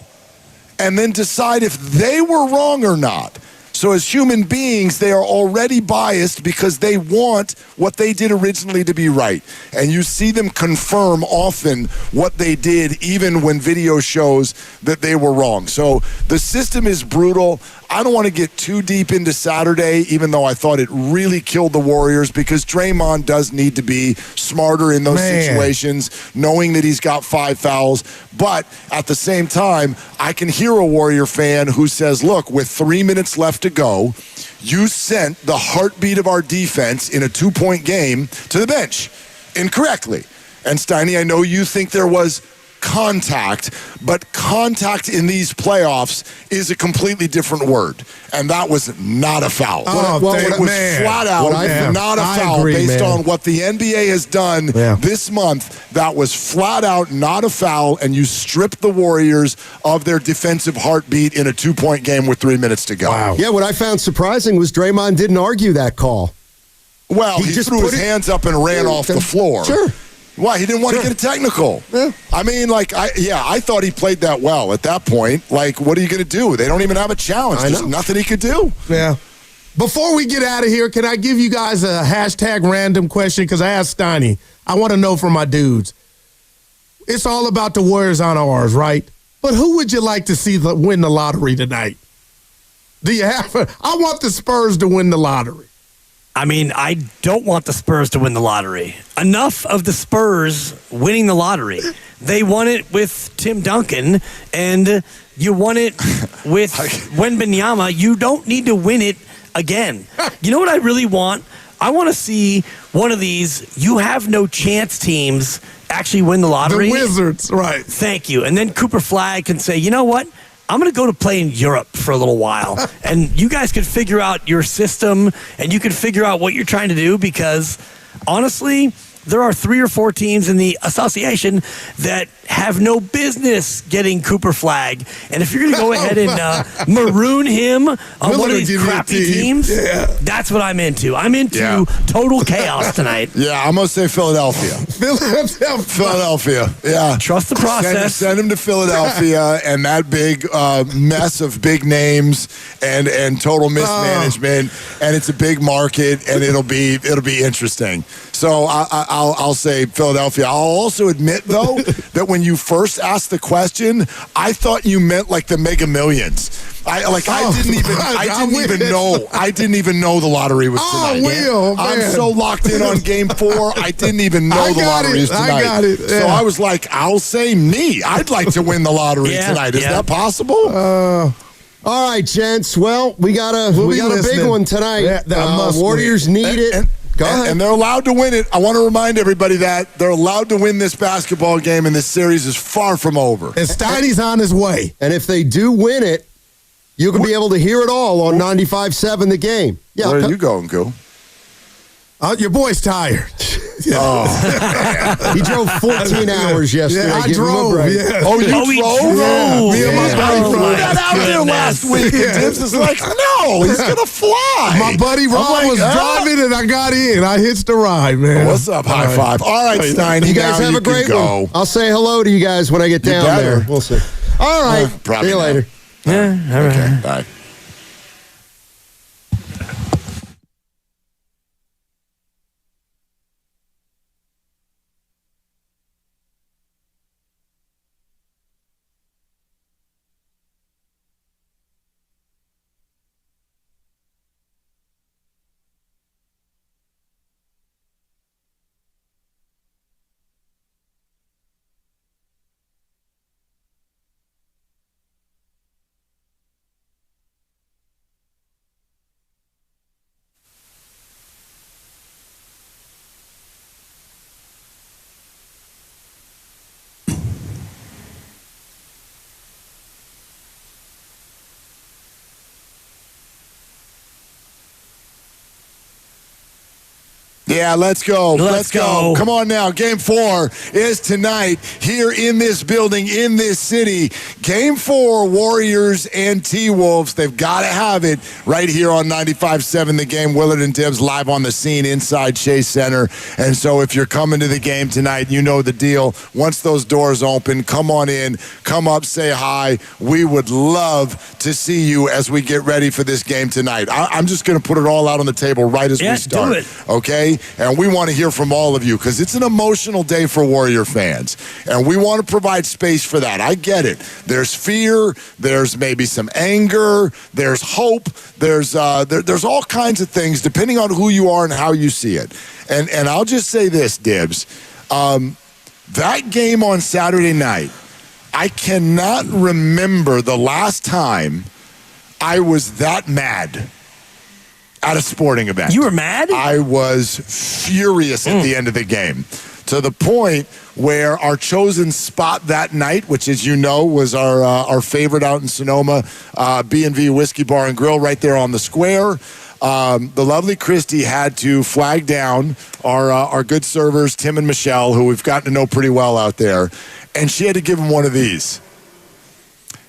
and then decide if they were wrong or not. So as human beings, they are already biased because they want what they did originally to be right. And you see them confirm often what they did, even when video shows that they were wrong. So the system is brutal. I don't want to get too deep into Saturday, even though I thought it really killed the Warriors, because Draymond does need to be smarter in those situations, knowing that he's got 5 fouls. But at the same time, I can hear a Warrior fan who says, look, with 3 minutes left to go, you sent the heartbeat of our defense in a 2-point game to the bench incorrectly. And Steiny, I know you think there was contact, but contact in these playoffs is a completely different word, and that was not a foul. It was flat out not a foul based on what the NBA has done this month. That was flat out not a foul, and you stripped the Warriors of their defensive heartbeat in a 2-point game with 3 minutes to go. Wow. Yeah, what I found surprising was Draymond didn't argue that call. Well, he just threw his hands up and ran off the floor. Sure. Why? He didn't want to get a technical. Yeah. I thought he played that well at that point. Like, what are you going to do? They don't even have a challenge. There's nothing he could do. Yeah. Before we get out of here, can I give you guys a hashtag random question? Because I asked Steiny. I want to know from my dudes. It's all about the Warriors on ours, right? But who would you like to see win the lottery tonight? Do you have? I want the Spurs to win the lottery. I don't want the Spurs to win the lottery. Enough of the Spurs winning the lottery. They won it with Tim Duncan, and you won it with Wembanyama. You don't need to win it again. You know what I really want? I want to see one of these you have no chance teams actually win the lottery. The Wizards, right. Thank you. And then Cooper Flagg can say, you know what? I'm going to go to play in Europe for a little while. And you guys could figure out your system, and you could figure out what you're trying to do, because honestly, there are 3 or 4 teams in the association that have no business getting Cooper Flagg. And if you're going to go ahead and maroon him on one of these crappy teams, that's what I'm into. I'm into total chaos tonight. Yeah, I'm going to say Philadelphia. Philadelphia. Yeah. Trust the process. Send him to Philadelphia, and that big mess of big names and total mismanagement, and it's a big market, and it'll be interesting. So I'll say Philadelphia. I'll also admit, though, that when you first asked the question, I thought you meant like the Mega Millions. I didn't even know the lottery was tonight. I'm so locked in on Game 4. I didn't even know the lottery is tonight. I got it. Yeah. So I was like, I'll say me. I'd like to win the lottery tonight. Is that possible? All right, gents. Well, we got a big one tonight. Warriors need it. Go ahead. And they're allowed to win it. I want to remind everybody that they're allowed to win this basketball game, and this series is far from over. And Steiny's on his way. And if they do win it, you can be able to hear it all on 95.7 The Game. Yeah, where are you going, Gil? Your boy's tired. He drove 14 hours yesterday. Yeah, I drove. Yeah. Oh, you drove? Yeah. Me and my buddy flew that out there last week. And Tibbs is like, no, he's going to fly. My buddy Ron was driving, and I got in. I hitched the ride, man. What's up? High five. All right, Stein. You guys have a great one. I'll say hello to you guys when I get down there. We'll see. All right. See you later. Yeah, all right. Okay, bye. Yeah, let's go. Let's go. Come on now. Game 4 is tonight here in this building, in this city. Game 4, Warriors and T-Wolves. They've got to have it right here on 95.7 The Game. Willard and Tibbs live on the scene inside Chase Center. And so if you're coming to the game tonight, you know the deal. Once those doors open, come on in, come up, say hi. We would love to see you as we get ready for this game tonight. I'm just going to put it all out on the table right as we start. Do it. Okay? And we want to hear from all of you because it's an emotional day for Warrior fans. And we want to provide space for that. I get it. There's fear. There's maybe some anger. There's hope. There's all kinds of things depending on who you are and how you see it. And I'll just say this, Dibs. That game on Saturday night, I cannot remember the last time I was that mad at a sporting event. You were mad? I was furious at the end of the game, to the point where our chosen spot that night, which, as you know, was our favorite out in Sonoma, B&V Whiskey Bar and Grill right there on the square. The lovely Christy had to flag down our good servers, Tim and Michelle, who we've gotten to know pretty well out there, and she had to give them one of these.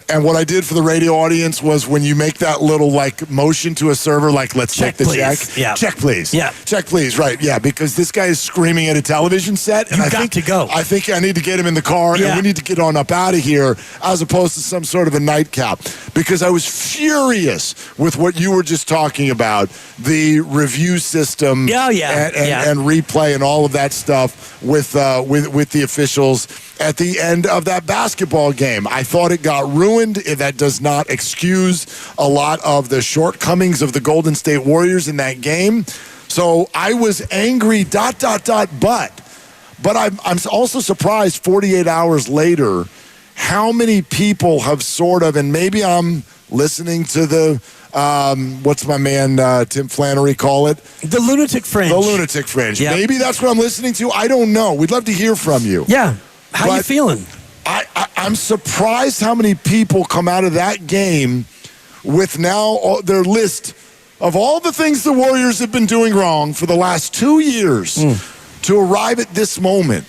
And what I did for the radio audience was when you make that little motion to a server, let's check the check. Yeah. Check, please. Yeah. Check, please. Right. Yeah. Because this guy is screaming at a television set. And I think to go. I think I need to get him in the car and we need to get on up out of here as opposed to some sort of a nightcap. Because I was furious with what you were just talking about, the review system and replay and all of that stuff with the officials at the end of that basketball game. I thought it got ruined. That does not excuse a lot of the shortcomings of the Golden State Warriors in that game. So I was angry, but I'm also surprised 48 hours later how many people have sort of, and maybe I'm listening to the what's my man Tim Flannery call it? The lunatic fringe. The lunatic fringe. Yep. Maybe that's what I'm listening to. I don't know. We'd love to hear from you. Yeah. How are you feeling? I'm surprised how many people come out of that game with now their list of all the things the Warriors have been doing wrong for the last 2 years to arrive at this moment.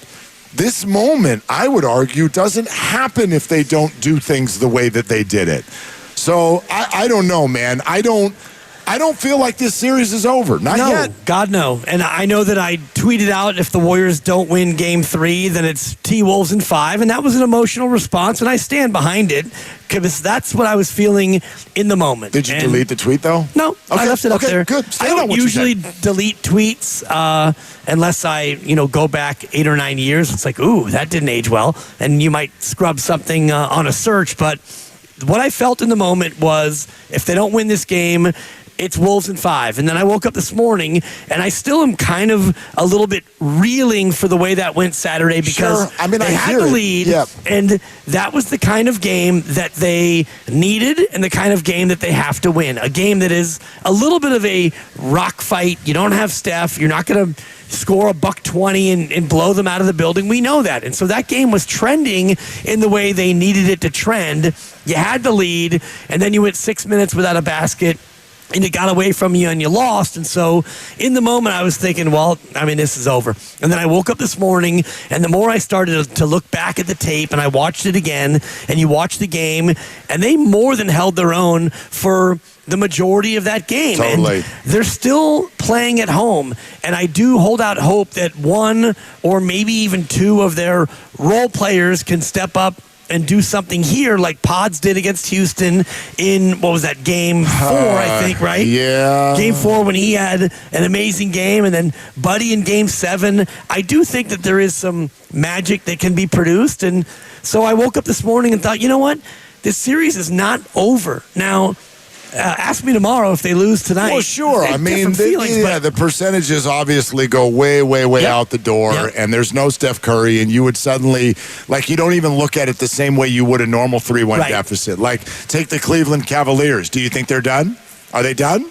This moment, I would argue, doesn't happen if they don't do things the way that they did it. So I don't know, man. I don't feel like this series is over. Not yet. God, no. And I know that I tweeted out if the Warriors don't win Game 3, then it's T-Wolves in 5. And that was an emotional response, and I stand behind it because that's what I was feeling in the moment. Did you delete the tweet, though? No. Okay. I left it up there. Good. I don't usually delete tweets unless I go back 8 or 9 years. It's like, ooh, that didn't age well. And you might scrub something on a search. But what I felt in the moment was if they don't win this game, it's Wolves in 5. And then I woke up this morning, and I still am kind of a little bit reeling for the way that went Saturday because they had the lead, and that was the kind of game that they needed and the kind of game that they have to win. A game that is a little bit of a rock fight. You don't have Steph. You're not going to score $120 and blow them out of the building. We know that. And so that game was trending in the way they needed it to trend. You had the lead, and then you went 6 minutes without a basket, and it got away from you and you lost. And so in the moment I was thinking, this is over. And then I woke up this morning, and the more I started to look back at the tape and I watched it again, and you watch the game, and they more than held their own for the majority of that game. Totally. And they're still playing at home. And I do hold out hope that one or maybe even two of their role players can step up and do something here like Pods did against Houston in, Game 4, I think, right? Yeah. Game 4 when he had an amazing game, and then Buddy in Game 7. I do think that there is some magic that can be produced, and so I woke up this morning and thought, you know what? This series is not over. Now, ask me tomorrow if they lose tonight. Well, sure. The percentages obviously go way, way, way out the door, and there's no Steph Curry, and you would suddenly, you don't even look at it the same way you would a normal 3-1 deficit. Take the Cleveland Cavaliers. Do you think they're done? Are they done?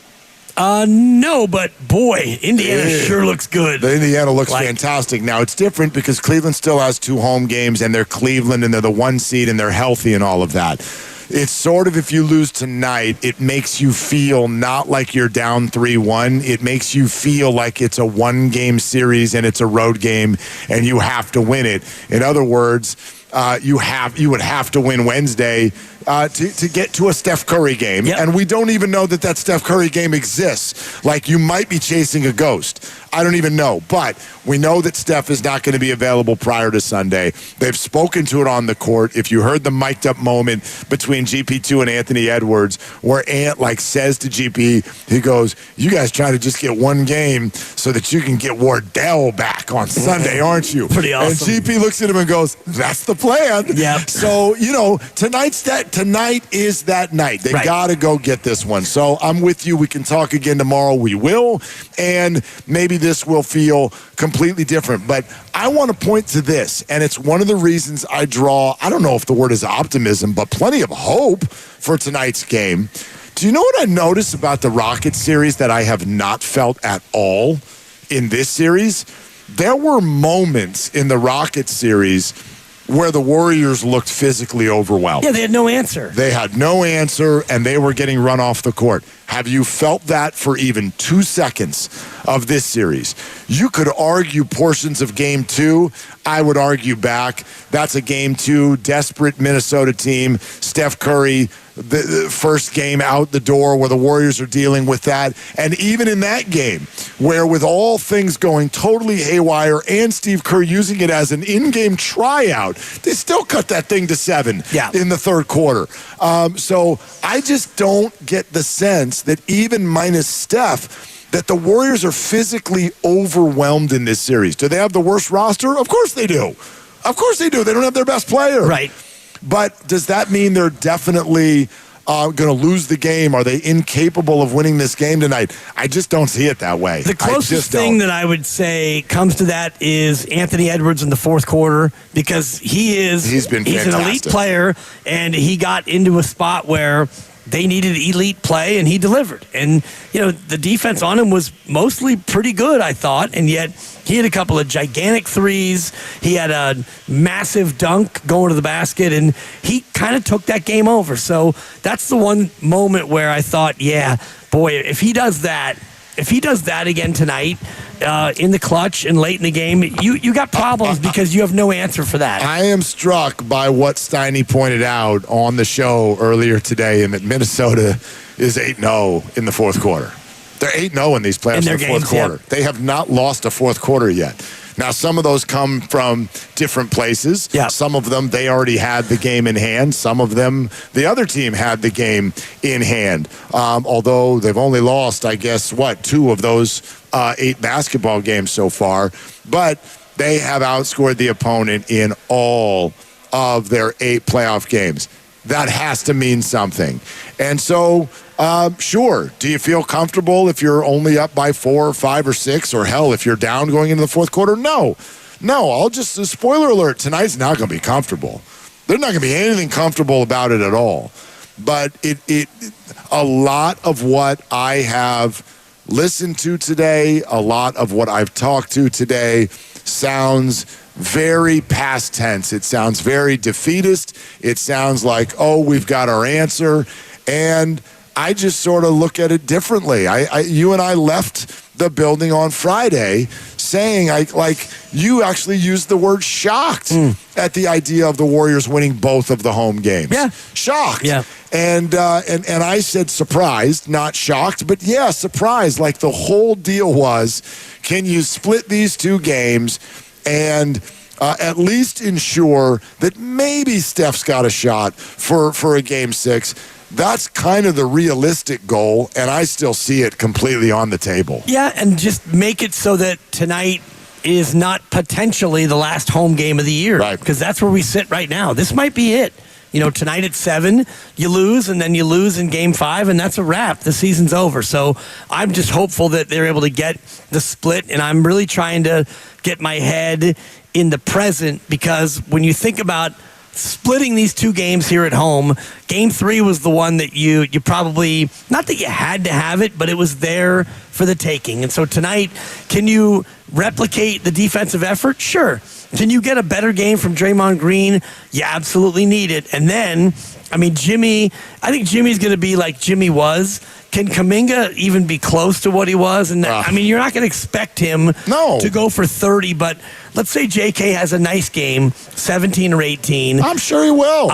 No, but boy, Indiana sure looks good. The Indiana looks fantastic. Now, it's different because Cleveland still has 2 home games, and they're Cleveland, and they're the 1 seed, and they're healthy and all of that. it's sort of, if you lose tonight, it makes you feel not like you're down 3-1. It makes you feel like it's a one-game series and it's a road game and you have to win it. In other words, you would have to win Wednesday to get to a Steph Curry game. Yep. And we don't even know that Steph Curry game exists. Like, you might be chasing a ghost. I don't even know. But we know that Steph is not going to be available prior to Sunday. They've spoken to it on the court. If you heard the mic'd up moment between GP2 and Anthony Edwards, where Ant says to GP, he goes, "You guys trying to just get one game so that you can get Wardell back on Sunday, aren't you?" Pretty awesome. And GP looks at him and goes, "That's the plan." Yeah. So, tonight is that night. They got to go get this one. So I'm with you. We can talk again tomorrow. We will. And maybe this will feel completely different. But I want to point to this, and it's one of the reasons I draw, I don't know if the word is optimism, but plenty of hope for tonight's game. Do you know what I noticed about the Rockets series that I have not felt at all in this series? There were moments in the Rockets series where the Warriors looked physically overwhelmed. Yeah, they had no answer. They had no answer, and they were getting run off the court. Have you felt that for even 2 seconds of this series? You could argue portions of Game 2. I would argue back. That's a Game 2 desperate Minnesota team. Steph Curry, the first game out the door where the Warriors are dealing with that. And even in that game, where with all things going totally haywire and Steve Kerr using it as an in-game tryout, they still cut that thing to 7 in the third quarter. So I just don't get the sense that even minus Steph, that the Warriors are physically overwhelmed in this series. Do they have the worst roster? Of course they do. Of course they do. They don't have their best player. Right. But does that mean they're definitely going to lose the game? Are they incapable of winning this game tonight? I just don't see it that way. The closest thing that I would say comes to that is Anthony Edwards in the fourth quarter, because he's an elite player, and he got into a spot where they needed elite play, and he delivered. And, the defense on him was mostly pretty good, I thought, and yet he had a couple of gigantic threes. He had a massive dunk going to the basket, and he kind of took that game over. So that's the one moment where I thought, yeah, boy, if he does that again tonight in the clutch and late in the game, you got problems because you have no answer for that. I am struck by what Steiny pointed out on the show earlier today, and that Minnesota is 8-0 in the fourth quarter. They're 8-0 in these playoffs in the fourth quarter. They have not lost a fourth quarter yet. Now, some of those come from different places. Yeah. Some of them, they already had the game in hand. Some of them, the other team had the game in hand. Although they've only lost, I guess, 2 of those 8 basketball games so far. But they have outscored the opponent in all of their 8 playoff games. That has to mean something. And so, sure, do you feel comfortable if you're only up by 4 or 5 or 6, or hell, if you're down going into the fourth quarter? No, I'll just, spoiler alert, tonight's not going to be comfortable. There's not going to be anything comfortable about it at all. But a lot of what I have listened to today, a lot of what I've talked to today sounds very past tense. It sounds very defeatist. It sounds like, we've got our answer. And I just sort of look at it differently. You and I left the building on Friday saying, you actually used the word shocked at the idea of the Warriors winning both of the home games. Yeah. Shocked. Yeah. And I said surprised, not shocked, but yeah, surprised. Like, the whole deal was, can you split these 2 games and at least ensure that maybe Steph's got a shot for a Game 6? That's kind of the realistic goal, and I still see it completely on the table. Yeah, and just make it so that tonight is not potentially the last home game of the year. Right. Because that's where we sit right now. This might be it. Tonight at 7, you lose, and then you lose in Game 5, and that's a wrap. The season's over. So I'm just hopeful that they're able to get the split, and I'm really trying to get my head in the present, because when you think about splitting these 2 games here at home, Game 3 was the one that you probably, not that you had to have it, but it was there for the taking. And so tonight, can you replicate the defensive effort? Sure. Can you get a better game from Draymond Green? You absolutely need it. And then I mean, I think Jimmy's going to be like Jimmy was. Can Kaminga even be close to what he was? And I mean, you're not going to expect him to go for 30, but let's say JK has a nice game, 17 or 18. I'm sure he will.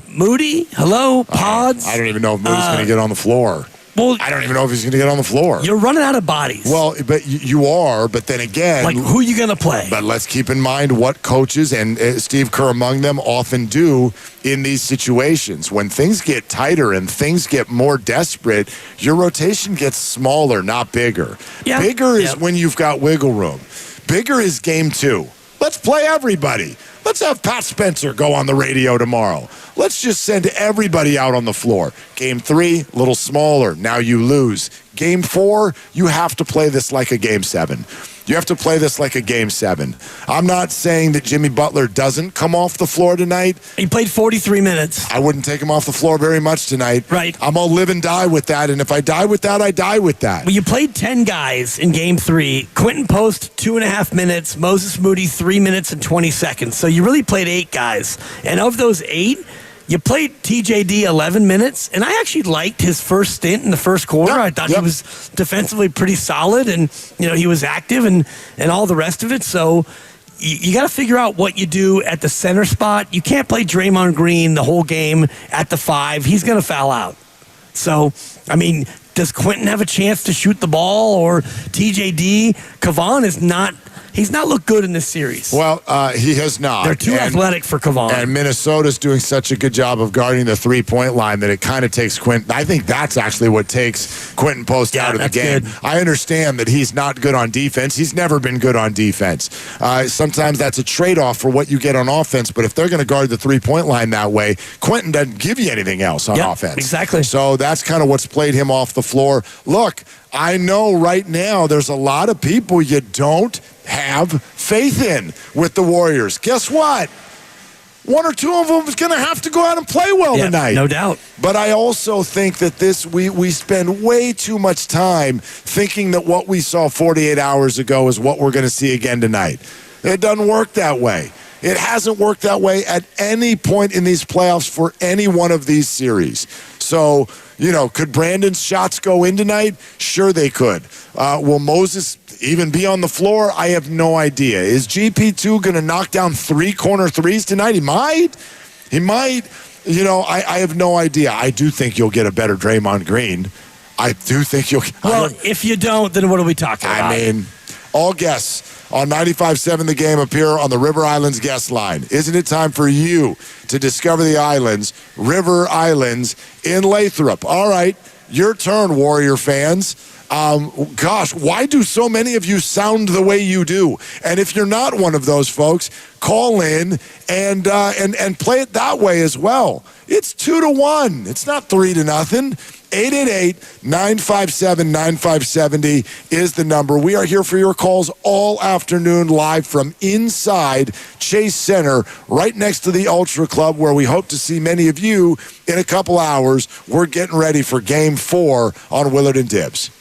Moody, hello, Pods. I don't even know if Moody's going to get on the floor. Well, I don't even know if he's going to get on the floor. You're running out of bodies. Well, but you are. But then again, like, who are you going to play? But let's keep in mind what coaches and Steve Kerr among them often do in these situations. When things get tighter and things get more desperate, your rotation gets smaller, not bigger. Yeah. Bigger is when you've got wiggle room. Bigger is game 2. Let's play everybody. Let's have Pat Spencer go on the radio tomorrow. Let's just send everybody out on the floor. Game 3, a little smaller. Now you lose. Game 4, you have to play this like a Game 7. You have to play this like a Game 7. I'm not saying that Jimmy Butler doesn't come off the floor tonight. He played 43 minutes. I wouldn't take him off the floor very much tonight. Right. I'm going to live and die with that, and if I die with that, I die with that. Well, you played 10 guys in Game 3. Quentin Post, 2.5 minutes. Moses Moody, 3 minutes and 20 seconds. So you really played 8 guys. And of those 8, you played TJD 11 minutes, and I actually liked his first stint in the first quarter. I thought he was defensively pretty solid, and he was active and all the rest of it. So you got to figure out what you do at the center spot. You can't play Draymond Green the whole game at the 5. He's going to foul out. So, I mean, does Quentin have a chance to shoot the ball, or TJD? Kavan is not. He's not looked good in this series. Well, he has not. They're too athletic for Kavan. And Minnesota's doing such a good job of guarding the three-point line that it kind of takes Quentin. I think that's actually what takes Quentin Post out of the game. Good. I understand that he's not good on defense. He's never been good on defense. Sometimes that's a trade-off for what you get on offense, but if they're going to guard the three-point line that way, Quentin doesn't give you anything else on offense. Exactly. So that's kind of what's played him off the floor. Look, I know right now there's a lot of people you don't have faith in with the Warriors. Guess what? One or two of them is going to have to go out and play well tonight. No doubt. But I also think that we spend way too much time thinking that what we saw 48 hours ago is what we're going to see again tonight. It doesn't work that way. It hasn't worked that way at any point in these playoffs for any one of these series. So, could Brandon's shots go in tonight? Sure they could. Will Moses even be on the floor? I have no idea. Is GP2 going to knock down 3 corner threes tonight? He might. I have no idea. I do think you'll get a better Draymond Green. I do think you'll. Well, if you don't, then what are we talking about? I mean, all guests on 95.7 The Game appear on the River Islands guest line. Isn't it time for you to discover the islands, River Islands in Lathrop? All right, your turn, Warrior fans. Gosh, why do so many of you sound the way you do? And if you're not one of those folks, call in and play it that way as well. It's 2-1. It's not 3-0. 888-957-9570 is the number. We are here for your calls all afternoon, live from inside Chase Center, right next to the Ultra Club, where we hope to see many of you in a couple hours. We're getting ready for Game 4 on Willard and Dibbs.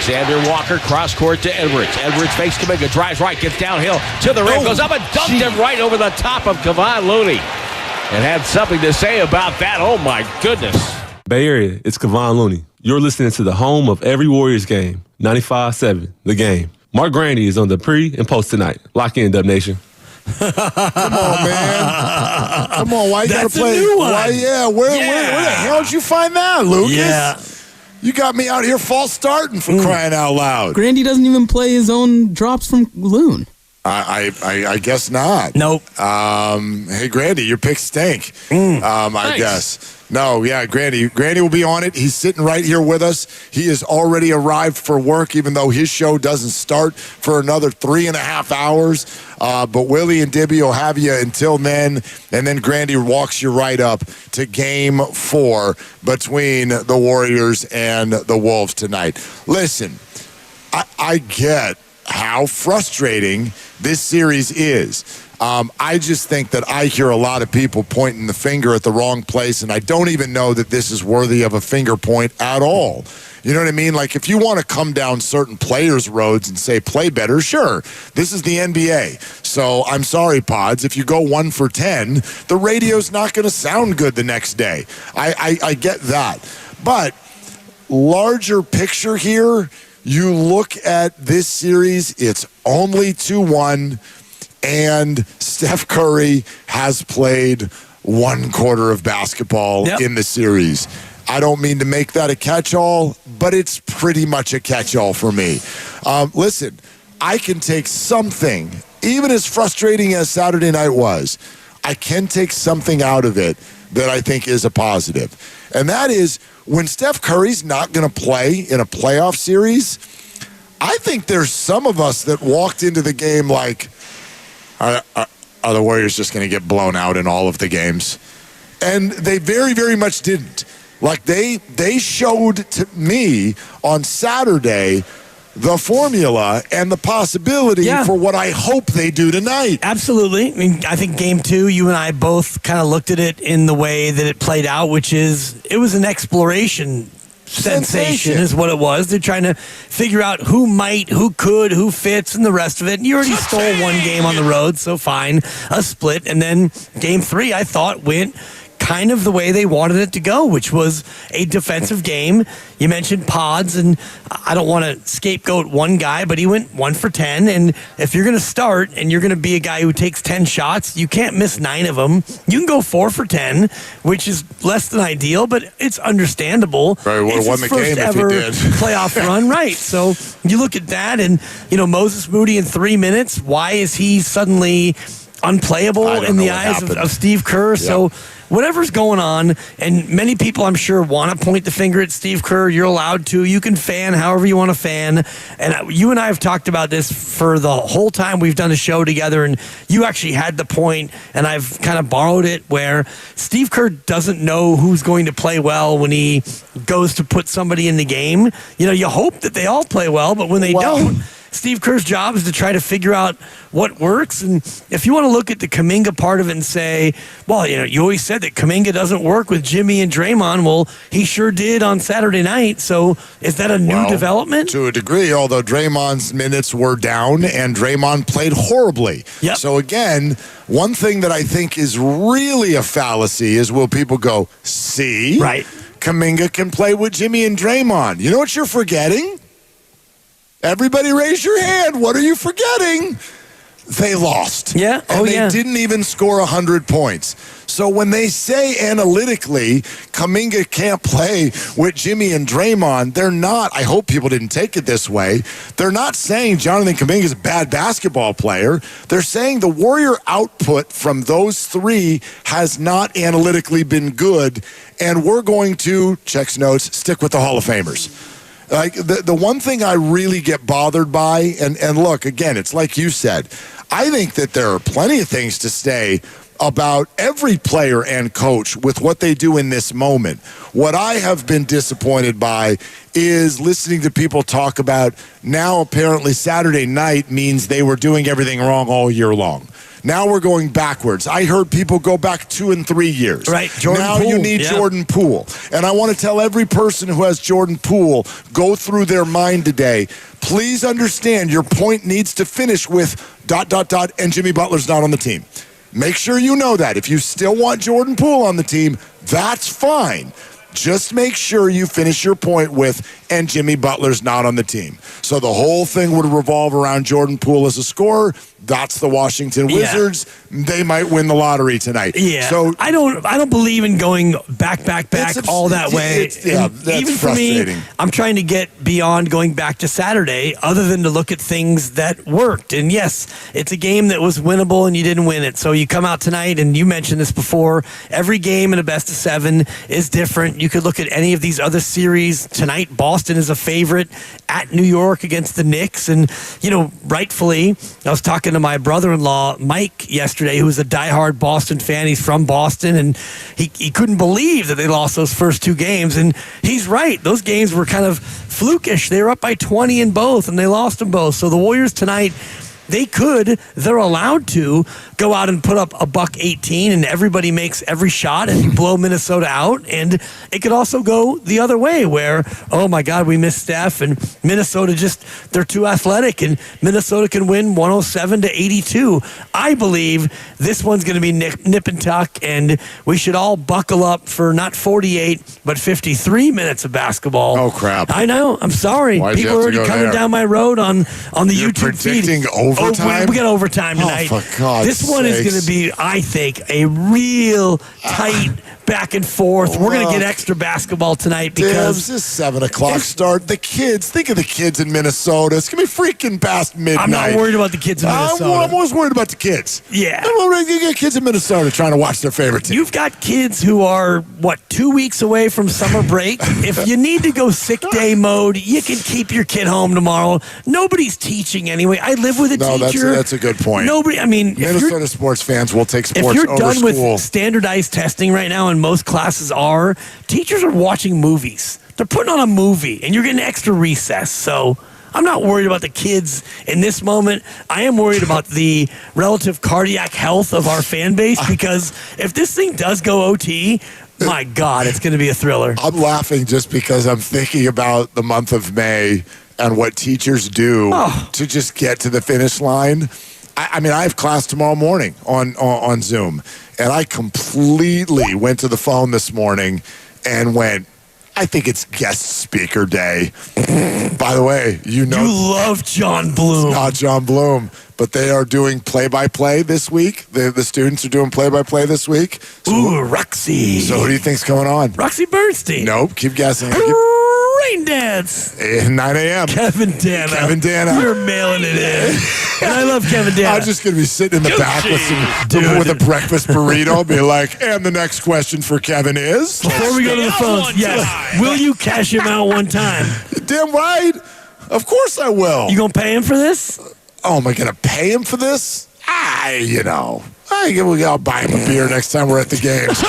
Alexander Walker, cross court to Edwards. Edwards fakes Kaminga, drives right, gets downhill to the rim, goes up and dunked him right over the top of Kevon Looney. And had something to say about that. Oh, my goodness. Bay Area, it's Kevon Looney. You're listening to the home of every Warriors game, 95.7, The Game. Mark Grandy is on the pre and post tonight. Lock in, Dub Nation. Come on, man. Come on, why you got to play? A new one. Where the hell did you find that, Lucas? Yeah. You got me out here false starting for crying out loud. Grandy doesn't even play his own drops from Loon. I guess not. Nope. Hey, Grandy, your picks stink. I guess. No, yeah, Grandy will be on it. He's sitting right here with us. He has already arrived for work, even though his show doesn't start for another 3.5 hours. But Willie and Dibby will have you until then, and then Grandy walks you right up to Game 4 between the Warriors and the Wolves tonight. Listen, I get how frustrating this series is. I just think that I hear a lot of people pointing the finger at the wrong place, and I don't even know that this is worthy of a finger point at all. You know what I mean? Like, if you want to come down certain players' roads and say play better, sure. This is the NBA. So I'm sorry, Pods. If you go 1 for 10, the radio's not going to sound good the next day. I get that. But larger picture here, you look at this series, it's only 2-1. And Steph Curry has played 1 quarter of basketball in the series. I don't mean to make that a catch-all, but it's pretty much a catch-all for me. Listen, I can take something, even as frustrating as Saturday night was, I can take something out of it that I think is a positive. And that is, when Steph Curry's not going to play in a playoff series, I think there's some of us that walked into the game like, are the Warriors just going to get blown out in all of the games? And they very, very much didn't. Like, they showed to me on Saturday the formula and the possibility for what I hope they do tonight. Absolutely. I mean, I think Game 2, you and I both kind of looked at it in the way that it played out, which is it was an exploration sensation is what it was. They're trying to figure out who might, who could, who fits, and the rest of it. And you already stole 1 game on the road, so fine, a split. And then Game 3, I thought, went kind of the way they wanted it to go, which was a defensive game. You mentioned Pods, and I don't want to scapegoat one guy, but he went 1 for 10. And if you're going to start and you're going to be a guy who takes 10 shots, you can't miss 9 of them. You can go 4 for 10, which is less than ideal, but it's understandable. Right, would have won the game if he did. Playoff run, right. So you look at that, and, Moses Moody in 3 minutes, why is he suddenly unplayable in the eyes of Steve Kerr? Yep. So whatever's going on, and many people I'm sure want to point the finger at Steve Kerr. You're allowed to. You can fan however you want to fan. And you and I have talked about this for the whole time we've done a show together, and you actually had the point, and I've kind of borrowed it, where Steve Kerr doesn't know who's going to play well when he goes to put somebody in the game. You hope that they all play well, but when they don't, Steve Kerr's job is to try to figure out what works. And if you want to look at the Kaminga part of it and say, well, you always said that Kaminga doesn't work with Jimmy and Draymond. Well, he sure did on Saturday night. So is that a new development? To a degree, although Draymond's minutes were down and Draymond played horribly. Yep. So again, one thing that I think is really a fallacy is will people go, see? Right. Kaminga can play with Jimmy and Draymond. You know what you're forgetting? Everybody raise your hand. What are you forgetting? They lost. Yeah. And they didn't even score 100 points. So when they say analytically Kaminga can't play with Jimmy and Draymond, they're not, I hope people didn't take it this way, they're not saying Jonathan Kaminga is a bad basketball player. They're saying the Warrior output from those 3 has not analytically been good, and we're going to, checks notes, stick with the Hall of Famers. Like the one thing I really get bothered by, and look, again, it's like you said, I think that there are plenty of things to say about every player and coach with what they do in this moment. What I have been disappointed by is listening to people talk about now apparently Saturday night means they were doing everything wrong all year long. Now we're going backwards. I heard people go back 2 and 3 years. Right, Jordan now Poole. you need Jordan Poole. And I want to tell every person who has Jordan Poole, go through their mind today. Please understand your point needs to finish with ... and Jimmy Butler's not on the team. Make sure you know that. If you still want Jordan Poole on the team, that's fine. Just make sure you finish your point with, and Jimmy Butler's not on the team. So the whole thing would revolve around Jordan Poole as a scorer. That's the Washington Wizards. They might win the lottery tonight. Yeah. So I don't believe in going back all that way. That's even for frustrating. me, I'm trying to get beyond going back to Saturday, other than to look at things that worked. And yes, it's a game that was winnable and you didn't win it. So you come out tonight, and you mentioned this before, every game in a best of 7 is different. You could look at any of these other series. Tonight, Boston is a favorite at New York against the Knicks. And, rightfully, I was talking to my brother-in-law, Mike, yesterday, who's a diehard Boston fan. He's from Boston, and he couldn't believe that they lost those first 2 games. And he's right. Those games were kind of flukish. They were up by 20 in both, and they lost them both. So the Warriors tonight, they're allowed to go out and put up a $118, and everybody makes every shot and blow Minnesota out. And it could also go the other way where, oh my God, we missed Steph, and Minnesota they're too athletic, and Minnesota can win 107-82. I believe this one's going to be nip and tuck, and we should all buckle up for not 48, but 53 minutes of basketball. Oh, crap. I know. I'm sorry. People are already coming down my road on the YouTube feed. Predicting overtime? We got overtime tonight. Oh, for God's This one is going to be, I think, a real tight back and forth. We're going to get extra basketball tonight because this 7 o'clock start. The kids, think of the kids in Minnesota. It's going to be freaking past midnight. I'm not worried about the kids in Minnesota. I'm always worried about the kids. Yeah. You get kids in Minnesota trying to watch their favorite team. You've got kids who are, 2 weeks away from summer break. If you need to go sick day mode, you can keep your kid home tomorrow. Nobody's teaching anyway. I live with a teacher. That's a good point. Minnesota sports fans will take sports over school. If you're done with standardized testing right now, and most classes are, teachers are watching movies. They're putting on a movie, and you're getting extra recess. So I'm not worried about the kids in this moment. I am worried about the relative cardiac health of our fan base, because if this thing does go OT, my God, it's going to be a thriller. I'm laughing just because I'm thinking about the month of May and what teachers do to just get to the finish line. I have class tomorrow morning on Zoom, and I completely went to the phone this morning and went, I think it's guest speaker day. By the way, you love John Bloom. It's not John Bloom, but they are doing play-by-play this week. The students are doing play-by-play this week. So, Roxy. So who do you think's going on? Roxy Bernstein. Nope, keep guessing. Rain Dance. 9 a.m. Kevin Dana. You're mailing it in. And I love Kevin Dana. I'm just going to be sitting in the back with a breakfast burrito, be like, and the next question for Kevin is? Before we go to the phones, yes. Will you cash him out one time? Damn right. Of course I will. You going to pay him for this? Oh, am I going to pay him for this? I'll buy him a beer next time we're at the games.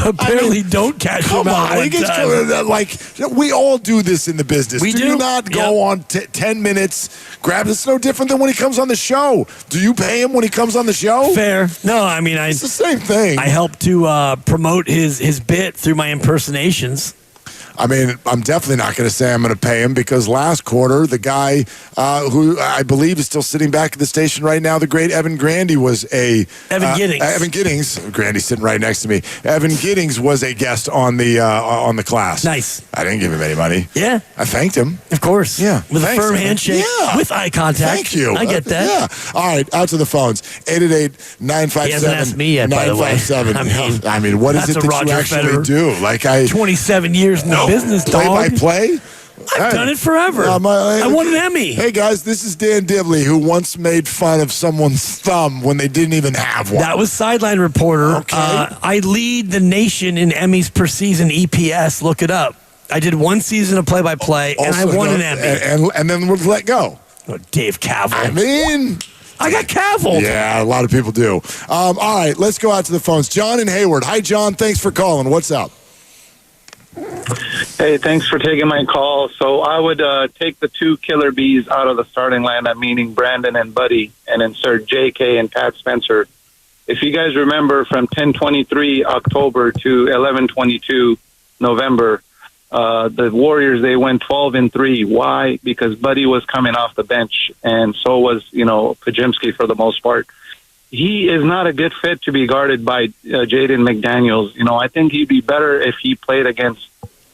Apparently don't cash him out one time. We all do this in the business. We do. You not go on 10 minutes, grab It's no different than when he comes on the show. Do you pay him when he comes on the show? Fair. No, it's the same thing. I help to promote his bit through my impersonations. I'm definitely not going to say I'm going to pay him, because last quarter, the guy who I believe is still sitting back at the station right now, the great Evan Grandy, was Evan Giddings. Evan Giddings. Grandy's sitting right next to me. Evan Giddings was a guest on the class. Nice. I didn't give him any money. Yeah. I thanked him. Of course. Yeah. With a firm handshake. Yeah. With eye contact. Thank you. I get that. Yeah. All right. Out to the phones. 888-957. He hasn't asked me yet, by the way. 957. What is it that you actually do? 27 years in the business, dog. Play? I've done it forever. I won an Emmy. Hey, guys, this is Dan Dibley, who once made fun of someone's thumb when they didn't even have one. That was Sideline Reporter. Okay. I lead the nation in Emmys per season, EPS. Look it up. I did one season of play-by-play, and I won an Emmy. And then was let go. Oh, Dave Cavill. I got Cavill. Yeah, a lot of people do. All right, let's go out to the phones. John in Hayward. Hi, John. Thanks for calling. What's up? Hey, thanks for taking my call. So I would take the two killer bees out of the starting lineup, meaning Brandon and Buddy, and insert J.K. and Pat Spencer. If you guys remember, from 10/23 October to 11/22 November, the Warriors, they went 12-3. Why? Because Buddy was coming off the bench, and so was, Pajemski for the most part. He is not a good fit to be guarded by Jaden McDaniels. I think he'd be better if he played against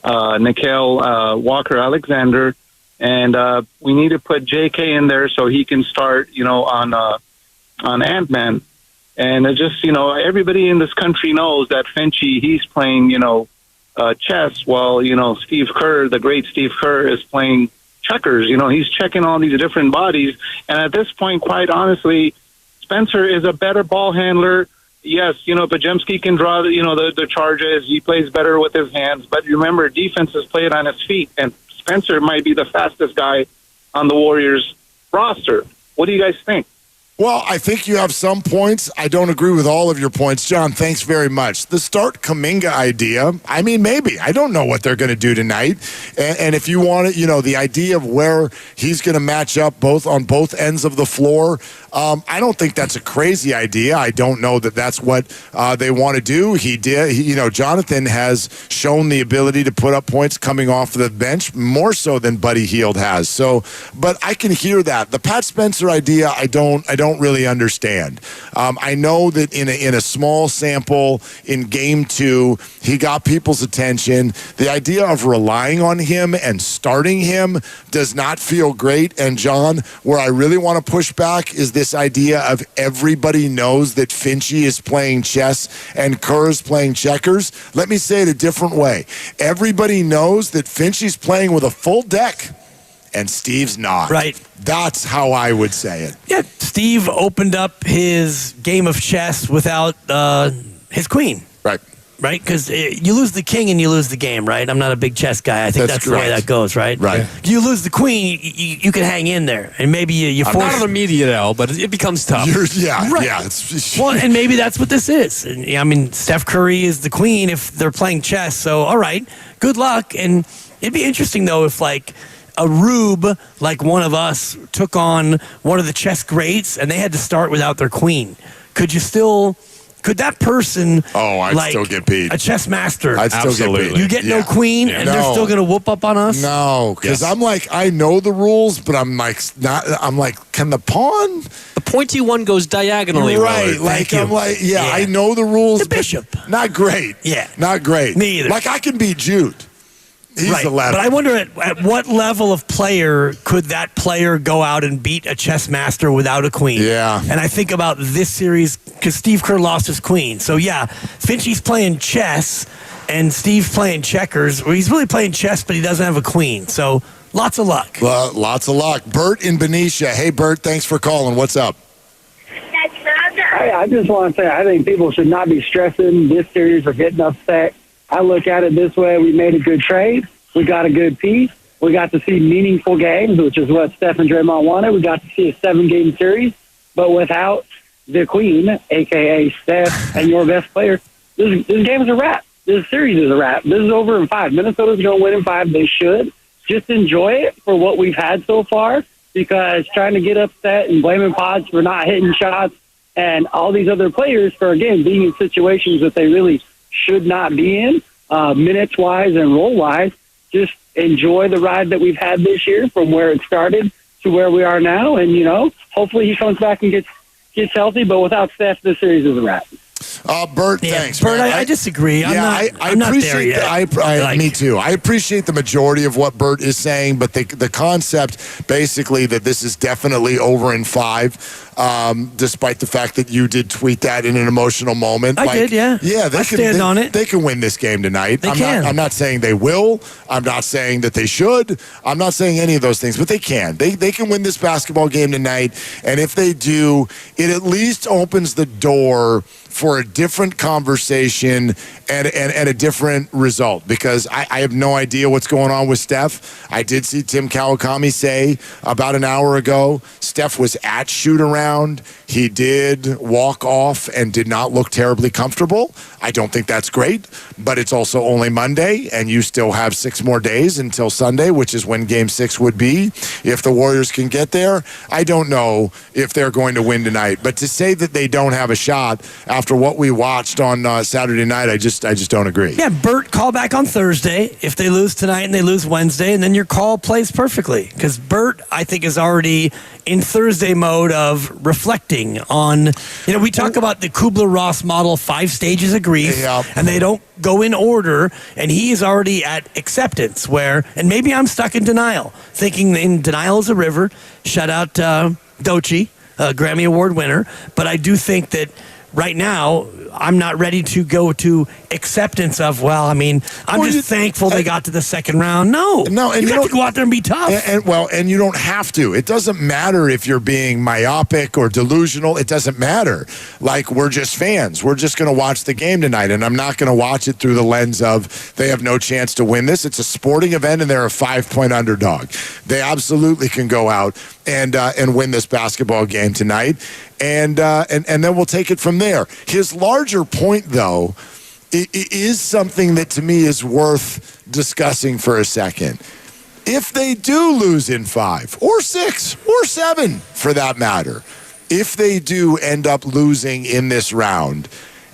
Nickeil Walker-Alexander, and we need to put J.K. in there so he can start, on Ant-Man. And it just, everybody in this country knows that Finchie, he's playing, chess, while, Steve Kerr, the great Steve Kerr, is playing checkers. He's checking all these different bodies. And at this point, quite honestly, Spencer is a better ball handler. Yes, Pajemski can draw, the charges. He plays better with his hands. But remember, defense is played on his feet, and Spencer might be the fastest guy on the Warriors roster. What do you guys think? Well, I think you have some points. I don't agree with all of your points. John, thanks very much. The start Kaminga idea, I mean, maybe. I don't know what they're going to do tonight. And if you want it, the idea of where he's going to match up on both ends of the floor, I don't think that's a crazy idea. I don't know that that's what they want to do. Jonathan has shown the ability to put up points coming off the bench more so than Buddy Hield has. So, but I can hear that. The Pat Spencer idea, I don't really understand. I know that in a small sample in game 2, he got people's attention. The idea of relying on him and starting him does not feel great. And John, where I really want to push back is this idea of everybody knows that Finchie is playing chess and Kerr is playing checkers. Let me say it a different way. Everybody knows that Finchie's playing with a full deck and Steve's not. Right. That's how I would say it. Yeah, Steve opened up his game of chess without his queen. Right? Because you lose the king and you lose the game, right? I'm not a big chess guy. I think that's the way that goes, right? Right. You lose the queen, you can hang in there. And maybe you force... I'm not an immediate L, but it becomes tough. Well, and maybe that's what this is. And, I mean, Steph Curry is the queen if they're playing chess. So, all right, good luck. And it'd be interesting, though, if, a rube like one of us took on one of the chess greats and they had to start without their queen. Could that person I'd still get beat. A chess master? I'd still get beat. You get no queen and they're still going to whoop up on us? No, because I'm I know the rules, but I'm can the pawn? The pointy one goes diagonally. Right. I know the rules. The bishop. Not great. Yeah. Not great. Me either. I can beat Jude. He's 11. But I wonder at what level of player could that player go out and beat a chess master without a queen? Yeah. And I think about this series because Steve Kerr lost his queen. So, yeah, Finchie's playing chess and Steve's playing checkers. Or he's really playing chess, but he doesn't have a queen. So, lots of luck. Lots of luck. Bert in Benicia. Hey, Bert, thanks for calling. What's up? I just want to say I think people should not be stressing this series or getting upset. I look at it this way. We made a good trade. We got a good piece. We got to see meaningful games, which is what Steph and Draymond wanted. We got to see a 7-game series. But without the queen, a.k.a. Steph, and your best player, this game is a wrap. This series is a wrap. This is over in 5. Minnesota's going to win in 5. They should. Just enjoy it for what we've had so far, because trying to get upset and blaming Pods for not hitting shots and all these other players for, again, being in situations that they really should not be in, minutes-wise and role-wise. Just enjoy the ride that we've had this year from where it started to where we are now. And, hopefully he comes back and gets healthy. But without Steph, this series is a wrap. Bert, thanks. Bert, I disagree. I'm not there yet. Me too. I appreciate the majority of what Bert is saying, but the concept basically that this is definitely over in 5, despite the fact that you did tweet that in an emotional moment. I did, yeah. Yeah, I stand on it. They can win this game tonight. I'm not saying they will. I'm not saying that they should. I'm not saying any of those things, but they can. They can win this basketball game tonight, and if they do, it at least opens the door for a different conversation and a different result, because I have no idea what's going on with Steph. I did see Tim Kawakami say about an hour ago Steph was at shoot-around. He did walk off and did not look terribly comfortable. I don't think that's great, but it's also only Monday, and you still have 6 more days until Sunday, which is when Game 6 would be. If the Warriors can get there, I don't know if they're going to win tonight. But to say that they don't have a shot after what we watched on Saturday night, I just don't agree. Yeah, Bert, call back on Thursday if they lose tonight and they lose Wednesday, and then your call plays perfectly. Because Bert, I think, is already in Thursday mode of reflecting on, we talk about the Kubler-Ross model, 5 stages of grief, and they don't go in order, and he is already at acceptance where, and maybe I'm stuck in denial, thinking in denial is a river. Shout out Doechii, Grammy Award winner, but I do think that right now, I'm not ready to go to acceptance of, I'm just thankful they got to the second round. No, and you have to go out there and be tough. And you don't have to. It doesn't matter if you're being myopic or delusional. It doesn't matter. Like, we're just fans. We're just going to watch the game tonight, and I'm not going to watch it through the lens of they have no chance to win this. It's a sporting event, and they're a 5-point underdog. They absolutely can go out and win this basketball game tonight, and then we'll take it from there. His larger point, though, it is something that to me is worth discussing for a second. If they do lose in 5 or 6 or 7, for that matter, if they do end up losing in this round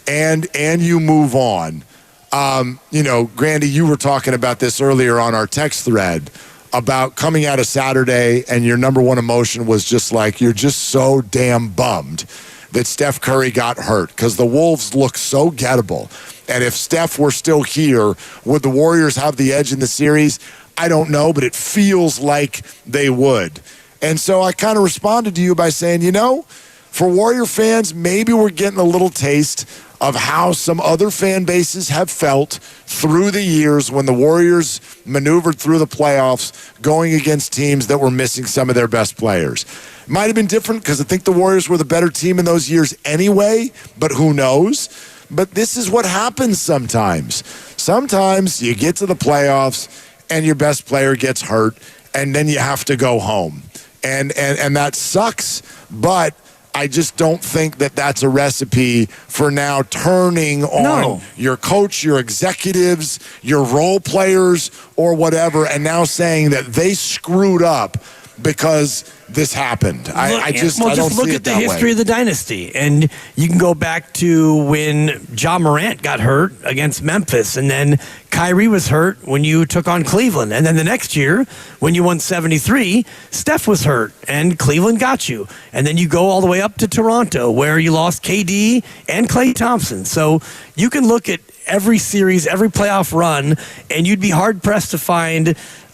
and you move on, Grandy, you were talking about this earlier on our text thread about coming out of Saturday, and your number one emotion was just like, you're just so damn bummed that Steph Curry got hurt because the Wolves look so gettable. And if Steph were still here, would the Warriors have the edge in the series? I don't know, but it feels like they would. And so I kind of responded to you by saying, for Warrior fans, maybe we're getting a little taste of how some other fan bases have felt through the years when the Warriors maneuvered through the playoffs going against teams that were missing some of their best players. Might have been different because I think the Warriors were the better team in those years anyway, but who knows? But this is what happens sometimes. Sometimes you get to the playoffs and your best player gets hurt, and then you have to go home. And that sucks, but I just don't think that that's a recipe for now turning on your coach, your executives, your role players, or whatever, and now saying that they screwed up because this happened. I don't look see at it the that history way. of the dynasty, and you can go back to when Ja Morant got hurt against Memphis, and then Kyrie was hurt when you took on Cleveland, and then the next year when you won 73, Steph was hurt and Cleveland got you, and then you go all the way up to Toronto where you lost KD and Klay Thompson. So you can look at every series, every playoff run, and you'd be hard pressed to find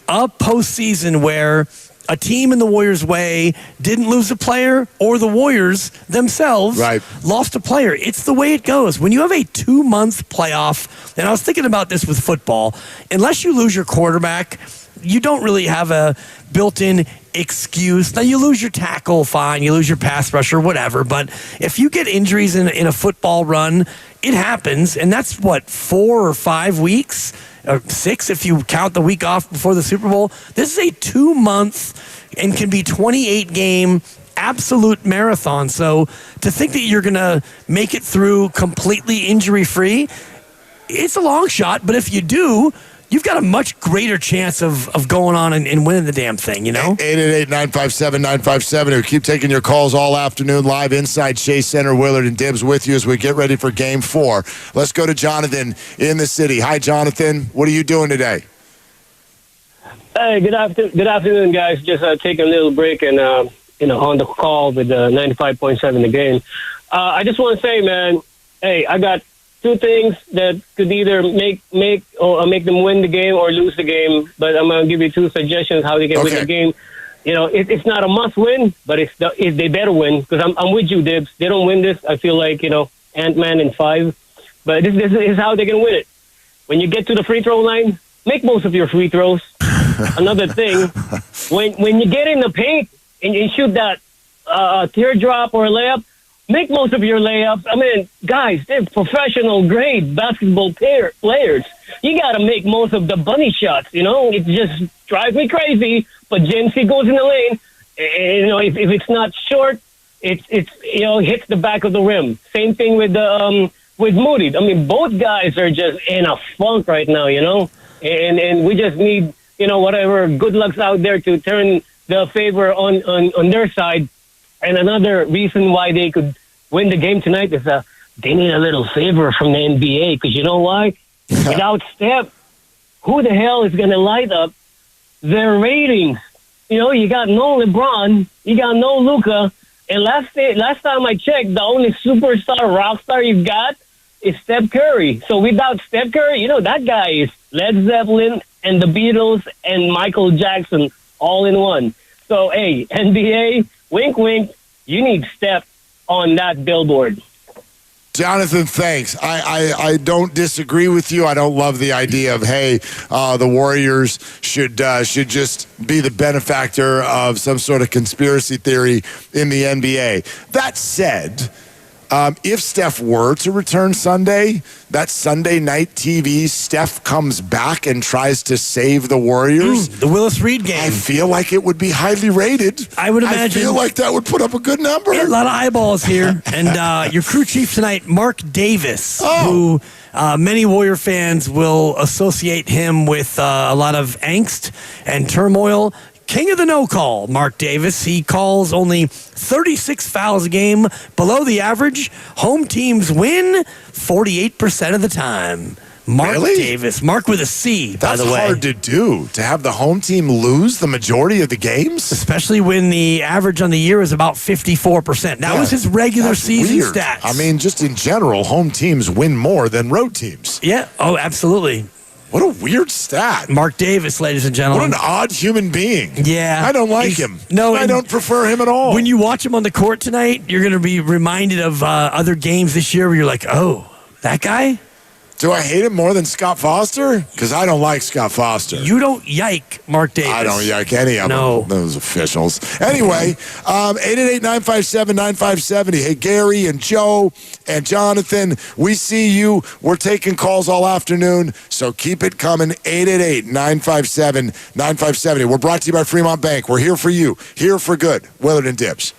a postseason where a team in the Warriors' way didn't lose a player, or the Warriors themselves lost a player. It's the way it goes. When you have a 2-month playoff, and I was thinking about this with football, unless you lose your quarterback, you don't really have a built-in excuse. Now, you lose your tackle, fine. You lose your pass rusher, whatever. But if you get injuries in a football run, it happens. And that's, 4 or 5 weeks? Or 6 if you count the week off before the Super Bowl. This is a 2-month and can be 28-game absolute marathon. So to think that you're going to make it through completely injury-free, it's a long shot. But if you do, you've got a much greater chance of going on and winning the damn thing, 888-957-957. We keep taking your calls all afternoon live inside Chase Center. Willard and Dibbs with you as we get ready for Game 4. Let's go to Jonathan in the city. Hi, Jonathan. What are you doing today? Hey, good afternoon, guys. Just taking a little break and, on the call with 95.7 The Game. I just want to say, man, hey, I got 2 things that could either make them win the game or lose the game. But I'm going to give you 2 suggestions how they can win the game. It's not a must win, but they better win, because I'm with you, Dibs. They don't win this, I feel like Ant-Man in 5. But this is how they can win it. When you get to the free throw line, make most of your free throws. Another thing, when you get in the paint and you shoot that teardrop or a layup, make most of your layups. I mean, guys, they're professional grade basketball players. You got to make most of the bunny shots, you know? It just drives me crazy. But Jency goes in the lane, and, you know, if it's not short, it's you know, hits the back of the rim. Same thing with Moody. I mean, both guys are just in a funk right now, you know? And we just need, you know, whatever good luck's out there to turn the favor on their side. And another reason why they could win the game tonight is they need a little favor from the NBA. Because you know why? Without Steph, who the hell is going to light up their ratings? You know, you got no LeBron, you got no Luka. And last time I checked, the only superstar, rock star you've got is Steph Curry. So without Steph Curry, you know, that guy is Led Zeppelin and the Beatles and Michael Jackson all in one. So, hey, NBA, wink, wink, you need Steph on that billboard. Jonathan, thanks. I don't disagree with you. I don't love the idea of, hey, the Warriors should just be the benefactor of some sort of conspiracy theory in the NBA. That said, if Steph were to return Sunday, that Sunday night TV, Steph comes back and tries to save the Warriors. The Willis Reed game. I feel like it would be highly rated. I would imagine. I feel like that would put up a good number. A lot of eyeballs here. And your crew chief tonight, Mark Davis, who many Warrior fans will associate him with a lot of angst and turmoil. King of the no-call, Mark Davis. He calls only 36 fouls a game, below the average. Home teams win 48% of the time. Mark Davis. Mark with a C, by the way. That's hard to do, to have the home team lose the majority of the games. Especially when the average on the year is about 54%. That was his regular season stats. I mean, just in general, home teams win more than road teams. Yeah, oh, absolutely. What a weird stat. Mark Davis, ladies and gentlemen. What an odd human being. Yeah. I don't like him. No, I don't prefer him at all. When you watch him on the court tonight, you're going to be reminded of other games this year where you're like, oh, that guy? Do I hate him more than Scott Foster? Because I don't like Scott Foster. You don't yike Mark Davis. I don't yike any of them, those officials. Anyway, 888-957-9570. Hey, Gary and Joe and Jonathan, we see you. We're taking calls all afternoon, so keep it coming. 888-957-9570. We're brought to you by Fremont Bank. We're here for you, here for good. Willard and Dibbs.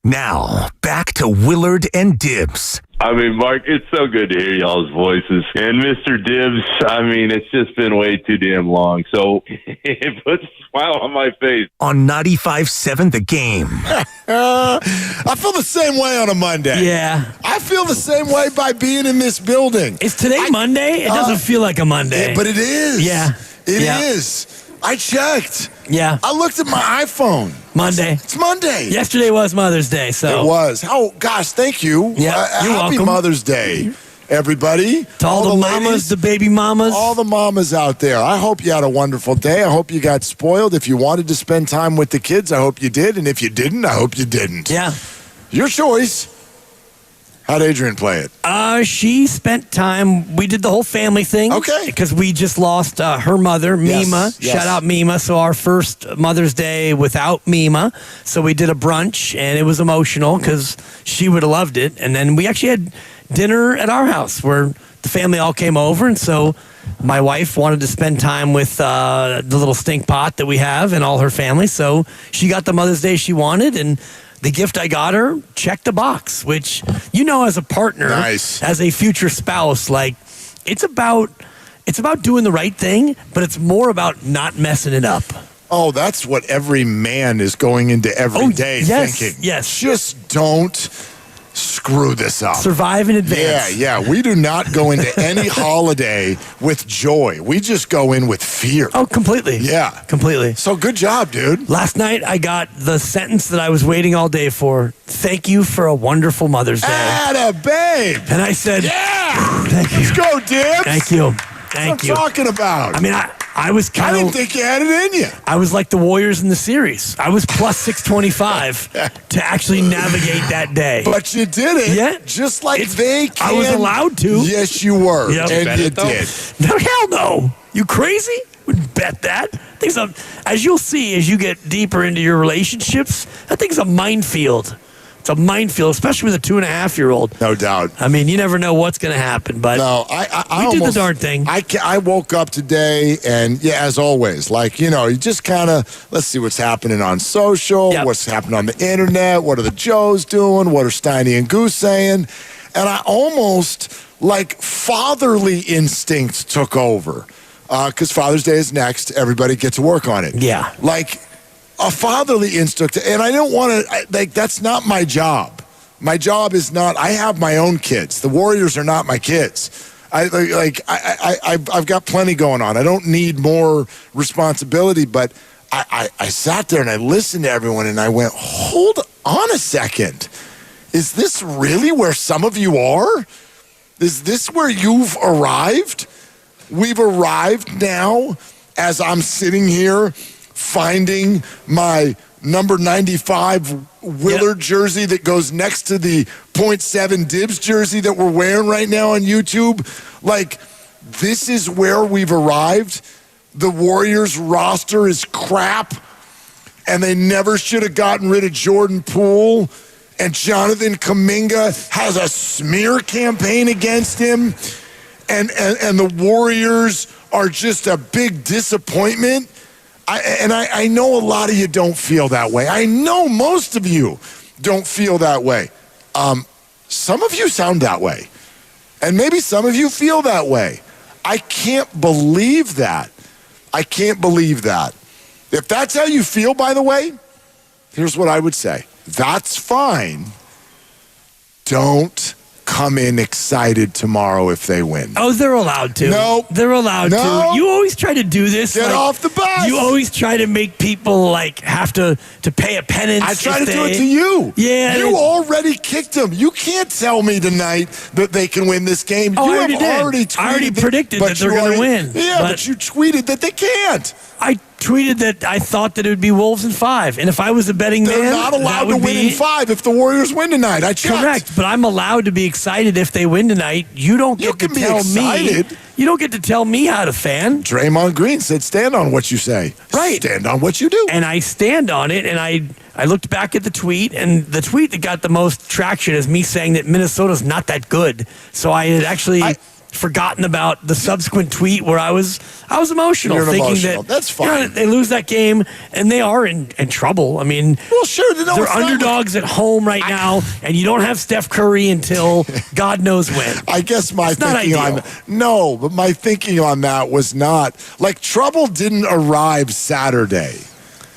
Now, back to Willard and Dibs. I mean, Mark, it's so good to hear y'all's voices. And Mr. Dibs, I mean, it's just been way too damn long. So it puts a smile on my face. On 95.7 The Game. I feel the same way on a Monday. Yeah. I feel the same way by being in this building. Is today Monday? It doesn't feel like a Monday. But it is. Yeah. It is. I checked. Yeah. I looked at my iPhone. Monday. It's Monday. Yesterday was Mother's Day, so. It was. Oh, gosh, thank you. Yeah, you're happy welcome. Mother's Day, everybody. To all the mamas, ladies, the baby mamas. all the mamas out there. I hope you had a wonderful day. I hope you got spoiled. If you wanted to spend time with the kids, I hope you did. And if you didn't, I hope you didn't. Yeah. Your choice. How'd Adrian play it? She spent time. We did the whole family thing. Okay. Because we just lost her mother, Mima. Yes. Shout out Mima. So our first Mother's Day without Mima. So we did a brunch, and it was emotional because she would have loved it. And then we actually had dinner at our house where the family all came over. And so my wife wanted to spend time with the little stink pot that we have and all her family. So she got the Mother's Day she wanted, and the gift I got her checked the box, which, as a partner, as a future spouse, like it's about doing the right thing, but it's more about not messing it up. Oh, that's what every man is going into every day thinking. Yes. Just don't screw this up. Survive in advance. Yeah. We do not go into any holiday with joy. We just go in with fear. Oh, completely. Yeah. Completely. So good job, dude. Last night, I got the sentence that I was waiting all day for. Thank you for a wonderful Mother's Day. Atta babe. And I said, thank you. Let's go, Dibs. Thank you. That's what I'm talking about. I mean, I was kind of. I didn't think you had it in you. I was like the Warriors in the series. I was plus 625 to actually navigate that day. But you did it. Yeah. Just like they can. I was allowed to. Yes, you were. Yep. And you did. No, hell no. You crazy? Would bet that. Things as you'll see as you get deeper into your relationships, that thing's a minefield. It's a minefield, especially with a 2.5-year-old. No doubt. I mean, you never know what's going to happen, but I we did the darn thing. I woke up today, and as always, you just kind of, let's see what's happening on social, what's happening on the internet, what are the Joes doing, what are Steiny and Goose saying, and I almost, fatherly instincts took over, because Father's Day is next. Everybody get to work on it. Yeah. A fatherly instinct, and I don't want to, that's not my job. My job is not, I have my own kids. The Warriors are not my kids. I've got plenty going on. I don't need more responsibility, but I sat there and I listened to everyone and I went, hold on a second. Is this really where some of you are? Is this where you've arrived? We've arrived now as I'm sitting here finding my number 95 Willard jersey that goes next to the 0.7 Dibs jersey that we're wearing right now on YouTube. This is where we've arrived. The Warriors roster is crap, and they never should have gotten rid of Jordan Poole, and Jonathan Kaminga has a smear campaign against him, and the Warriors are just a big disappointment. I know a lot of you don't feel that way. I know most of you don't feel that way. Some of you sound that way. And maybe some of you feel that way. I can't believe that. I can't believe that. If that's how you feel, by the way, here's what I would say. That's fine. Don't come in excited tomorrow if they win. Oh, they're allowed to. No. They're allowed to. You always try to do this. Get off the bus. You always try to make people have to pay a penance. I try to do it to you. Yeah. You already kicked them. You can't tell me tonight that they can win this game. Oh, you I already did. I already predicted that they're going to win. Yeah, but you tweeted that they can't. I tweeted that I thought that it would be Wolves in 5. And if I was a betting man, they're not allowed to win in 5 if the Warriors win tonight. I checked. Correct, but I'm allowed to be excited if they win tonight. You don't get to tell me. You don't get to tell me how to fan. Draymond Green said, stand on what you say. Right. Stand on what you do. And I stand on it, and I looked back at the tweet, and the tweet that got the most traction is me saying that Minnesota's not that good. So I had actually forgotten about the subsequent tweet where I was emotional, You're thinking emotional. that That's fine. they lose that game and they are in trouble. I mean, well, sure, they're underdogs at home right now, and you don't have Steph Curry until God knows when. I guess my It's not thinking ideal. but my thinking on that was not like trouble didn't arrive Saturday.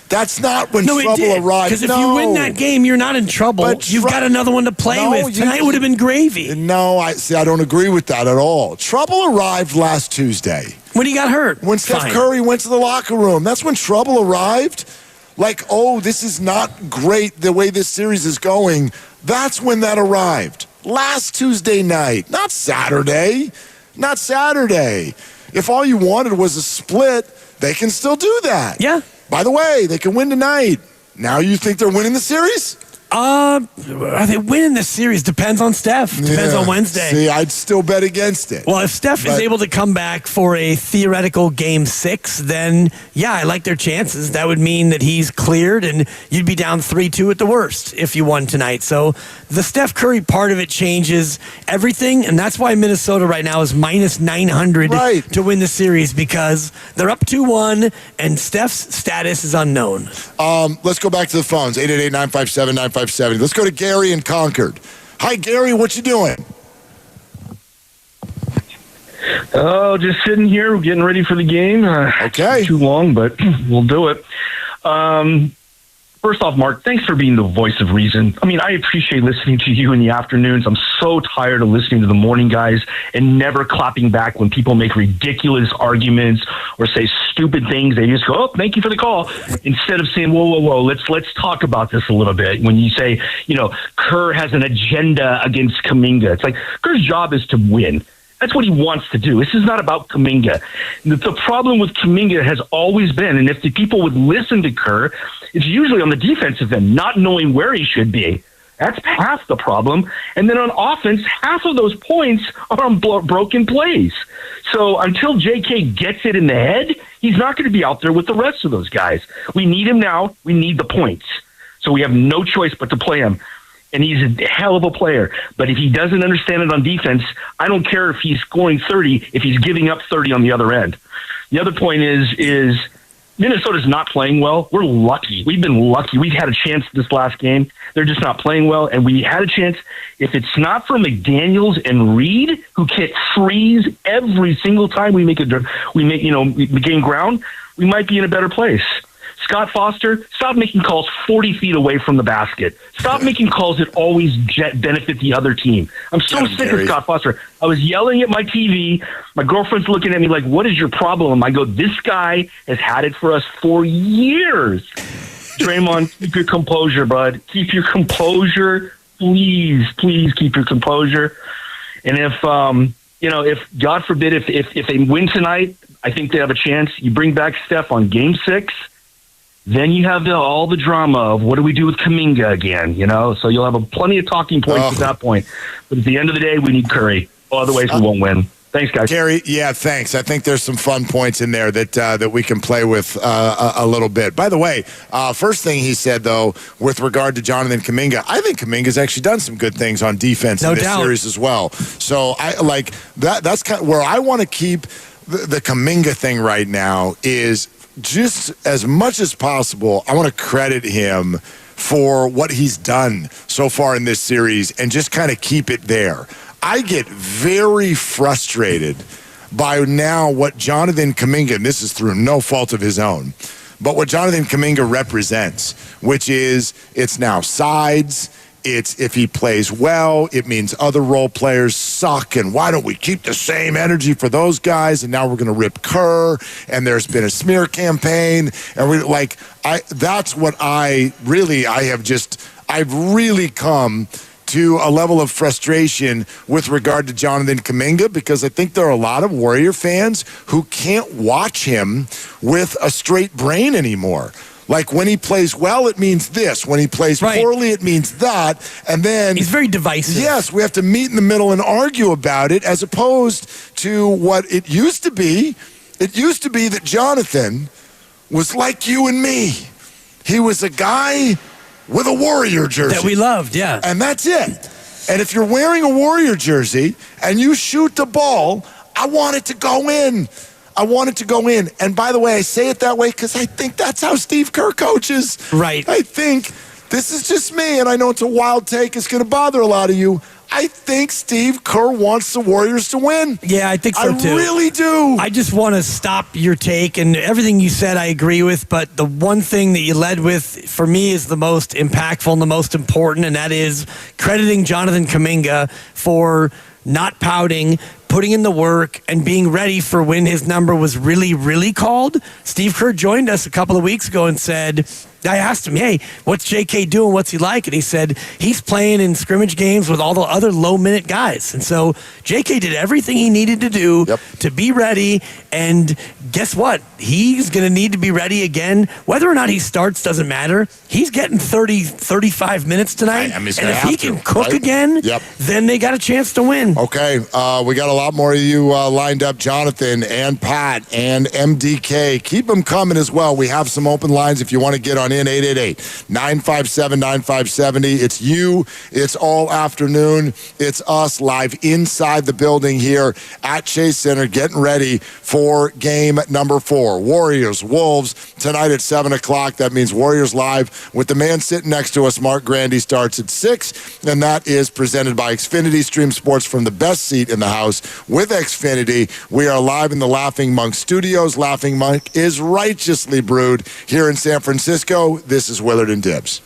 That's not when trouble arrived. Because if you win that game, you're not in trouble. But You've got another one to play with. Tonight would have been gravy. No, I don't agree with that at all. Trouble arrived last Tuesday. When he got hurt. When Steph Curry went to the locker room. That's when trouble arrived. Like, oh, this is not great the way this series is going. That's when that arrived. Last Tuesday night. Not Saturday. Not Saturday. If all you wanted was a split, they can still do that. Yeah. By the way, they can win tonight. Now you think they're winning the series? Are they winning the series? Depends on Steph. Depends on Wednesday. See, I'd still bet against it. Well, if Steph is able to come back for a theoretical Game 6, then, yeah, I like their chances. That would mean that he's cleared, and you'd be down 3-2 at the worst if you won tonight. So the Steph Curry part of it changes everything, and that's why Minnesota right now is minus 900 to win the series, because they're up 2-1, and Steph's status is unknown. Let's go back to the phones, 888-957-9570. Let's go to Gary in Concord. Hi, Gary. What you doing? Oh, just sitting here, getting ready for the game. Okay. Too long, but we'll do it. First off, Mark, thanks for being the voice of reason. I mean, I appreciate listening to you in the afternoons. I'm so tired of listening to the morning guys and never clapping back when people make ridiculous arguments or say stupid things. They just go, oh, thank you for the call, instead of saying, whoa, let's talk about this a little bit. When you say, Kerr has an agenda against Kaminga, it's like Kerr's job is to win. That's what he wants to do. This is not about Kaminga. The problem with Kaminga has always been, and if the people would listen to Kerr, it's usually on the defensive end, not knowing where he should be. That's half the problem. And then on offense, half of those points are on broken plays. So until JK gets it in the head, he's not going to be out there with the rest of those guys. We need him now. We need the points. So we have no choice but to play him. And he's a hell of a player. But if he doesn't understand it on defense, I don't care if he's scoring 30, if he's giving up 30 on the other end. The other point is Minnesota's not playing well. We're lucky. We've been lucky. We've had a chance this last game. They're just not playing well. And we had a chance. If it's not for McDaniels and Reed, who get threes every single time we gain ground, we might be in a better place. Scott Foster, stop making calls 40 feet away from the basket. Stop making calls that always benefit the other team. I'm so sick of Scott Foster. I was yelling at my TV. My girlfriend's looking at me like, what is your problem? I go, this guy has had it for us for years. Draymond, keep your composure, bud. Keep your composure. Please keep your composure. And if God forbid, if they win tonight, I think they have a chance. You bring back Steph on Game 6. Then you have all the drama of what do we do with Kaminga again, So you'll have plenty of talking points at that point. But at the end of the day, we need Curry. Otherwise, we won't win. Thanks, guys. Gary, yeah, thanks. I think there's some fun points in there that we can play with a little bit. By the way, first thing he said, though, with regard to Jonathan Kaminga, I think Kaminga's actually done some good things on defense in this series as well. So I like that. That's kind of where I want to keep the Kaminga thing right now is just as much as possible, I want to credit him for what he's done so far in this series and just kind of keep it there. I get very frustrated by now what Jonathan Kaminga, and this is through no fault of his own, but what Jonathan Kaminga represents, which is it's now sides. It's if he plays well, it means other role players suck, and why don't we keep the same energy for those guys? And now we're going to rip Kerr, and there's been a smear campaign, and that's what I've really come to a level of frustration with regard to Jonathan Kaminga, because I think there are a lot of Warrior fans who can't watch him with a straight brain anymore. Like when he plays well, it means this. When he plays poorly, it means that. And then he's very divisive. Yes, we have to meet in the middle and argue about it, as opposed to what it used to be. It used to be that Jonathan was like you and me. He was a guy with a Warrior jersey that we loved, yeah. And that's it. And if you're wearing a Warrior jersey and you shoot the ball, I want it to go in. I want it to go in. And by the way, I say it that way because I think that's how Steve Kerr coaches. Right. I think, this is just me, and I know it's a wild take. It's going to bother a lot of you. I think Steve Kerr wants the Warriors to win. Yeah, I think so too. I really do. I just want to stop your take, and everything you said I agree with, but the one thing that you led with for me is the most impactful and the most important, and that is crediting Jonathan Kuminga for not pouting, putting in the work, and being ready for when his number was really, really called. Steve Kerr joined us a couple of weeks ago and said, I asked him, hey, what's JK doing? What's he like? And he said, he's playing in scrimmage games with all the other low-minute guys. And so JK did everything he needed to do to be ready. And guess what? He's going to need to be ready again. Whether or not he starts doesn't matter. He's getting 30, 35 minutes tonight. And if he can cook again, then they got a chance to win. Okay, we got a lot more of you lined up, Jonathan and Pat and MDK. Keep them coming as well. We have some open lines if you want to get on in, 888-957-9570. It's you. It's all afternoon. It's us live inside the building here at Chase Center getting ready for game number 4. Warriors, Wolves, tonight at 7 o'clock. That means Warriors Live with the man sitting next to us, Mark Grandy, starts at 6, and that is presented by Xfinity. Stream sports from the best seat in the house with Xfinity. We are live in the Laughing Monk Studios. Laughing Monk is righteously brewed here in San Francisco. This is Willard and Dibbs.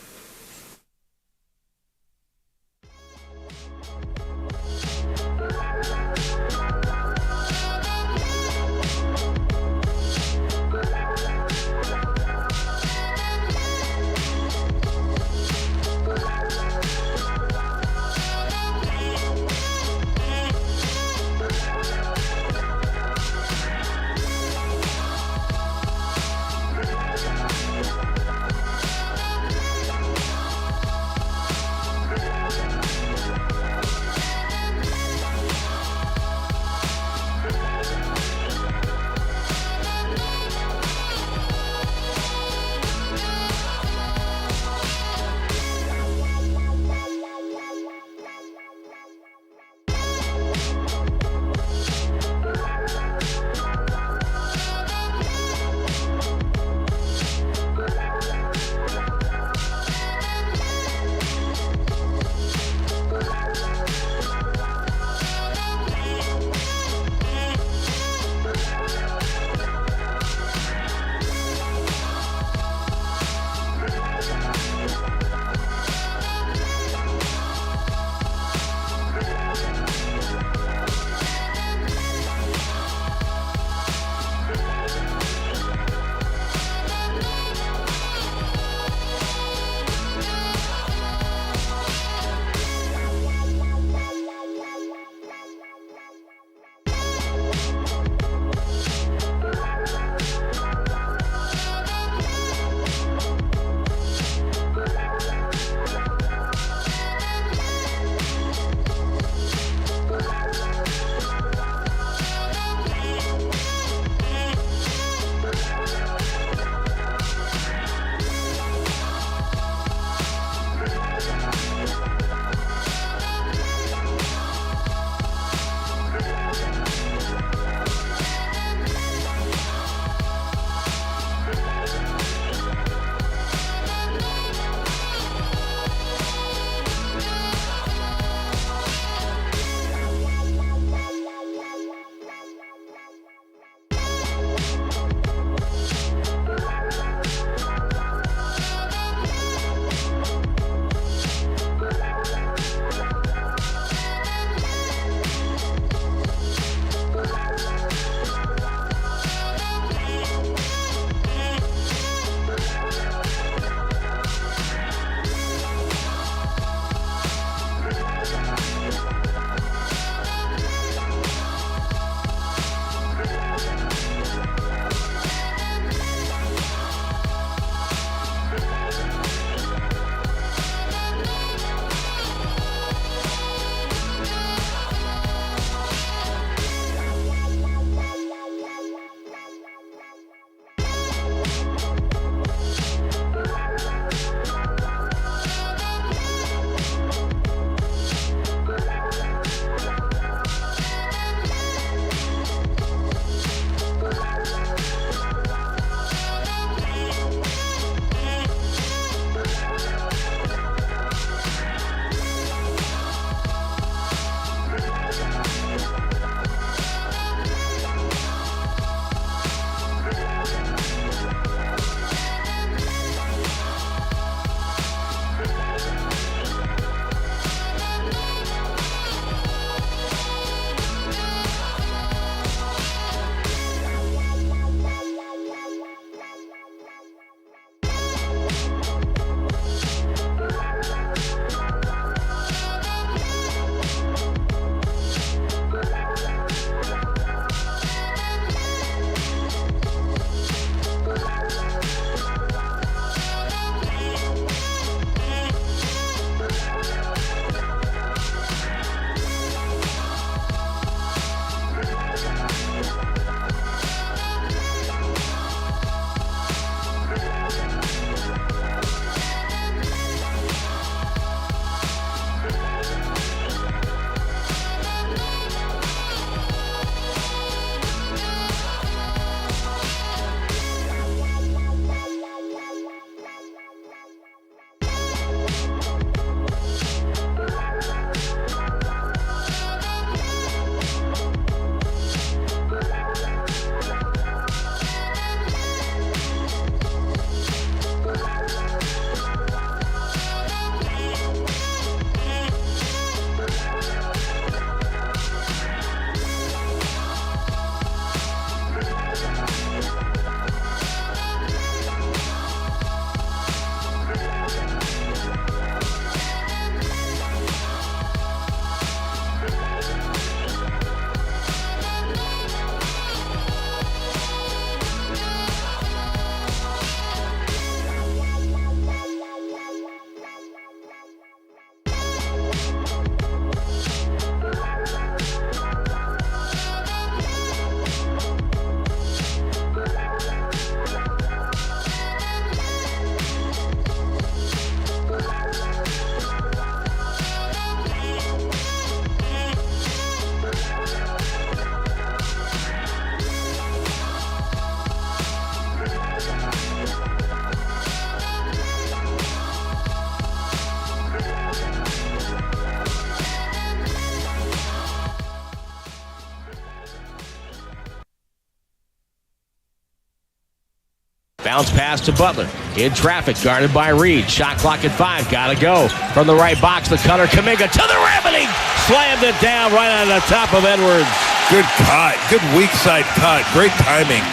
Bounce pass to Butler. In traffic, guarded by Reed. Shot clock at 5. Gotta go. From the right box, the cutter. Kaminga to the rim, and he slammed it down right on the top of Edwards. Good cut. Good weak side cut. Great timing.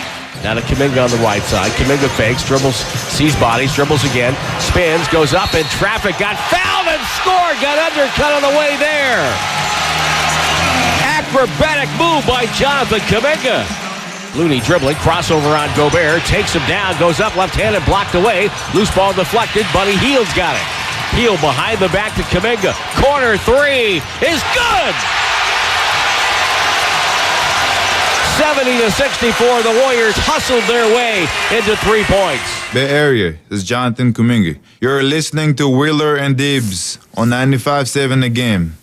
Now to Kaminga on the right side. Kaminga fakes, dribbles, sees bodies, dribbles again, spins, goes up in traffic, got fouled and scored. Got undercut on the way there. Acrobatic move by Jonathan Kaminga. Looney dribbling, crossover on Gobert, takes him down, goes up left-handed, blocked away. Loose ball deflected, Buddy Hield's got it. Hield behind the back to Kaminga. Corner three is good! 70-64, the Warriors hustled their way into 3 points. Bay Area, this is Jonathan Kaminga. You're listening to Wheeler and Dibs on 95.7 The Game.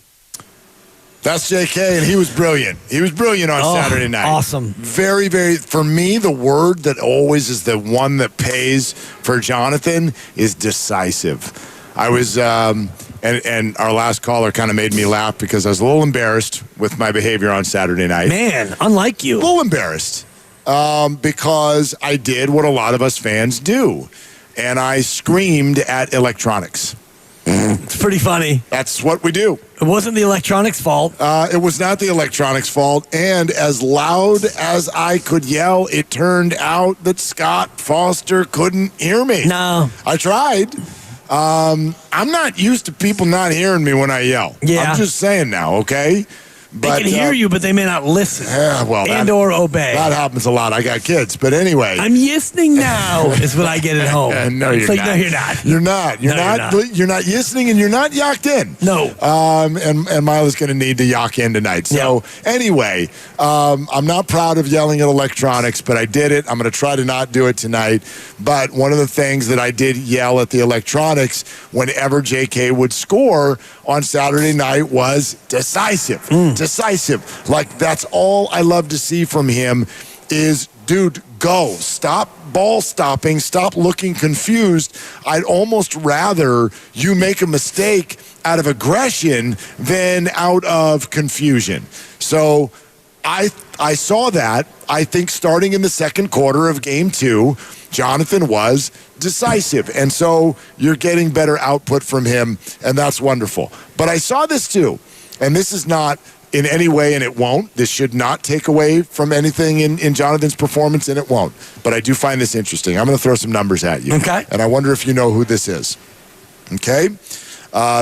That's JK, and he was brilliant. He was brilliant on Saturday night. Awesome. Very, very, for me, the word that always is the one that pays for Jonathan is decisive. I was, and our last caller kind of made me laugh because I was a little embarrassed with my behavior on Saturday night. Man, unlike you. A little embarrassed because I did what a lot of us fans do, and I screamed at electronics. It's pretty funny. That's what we do. It wasn't the electronics' fault. It was not the electronics' fault. And as loud as I could yell, it turned out that Scott Foster couldn't hear me. No. I tried. I'm not used to people not hearing me when I yell. Yeah. I'm just saying now, okay? They can hear you, but they may not listen or obey. That happens a lot. I got kids. But anyway. I'm listening now is what I get at home. No, you're like, not. No, you're not. You're not. You're not listening, and you're not yacked in. No. And Mila's going to need to yak in tonight. So anyway, I'm not proud of yelling at electronics, but I did it. I'm going to try to not do it tonight. But one of the things that I did yell at the electronics whenever JK would score on Saturday night was decisive. Decisive. Like, that's all I love to see from him is, dude, go. Stop ball stopping. Stop looking confused. I'd almost rather you make a mistake out of aggression than out of confusion. So I saw that. I think starting in the second quarter of game 2, Jonathan was decisive. And so you're getting better output from him, and that's wonderful. But I saw this too, and this is not in any way, and it won't. This should not take away from anything in Jonathan's performance, and it won't. But I do find this interesting. I'm going to throw some numbers at you. Okay. And I wonder if you know who this is. Okay?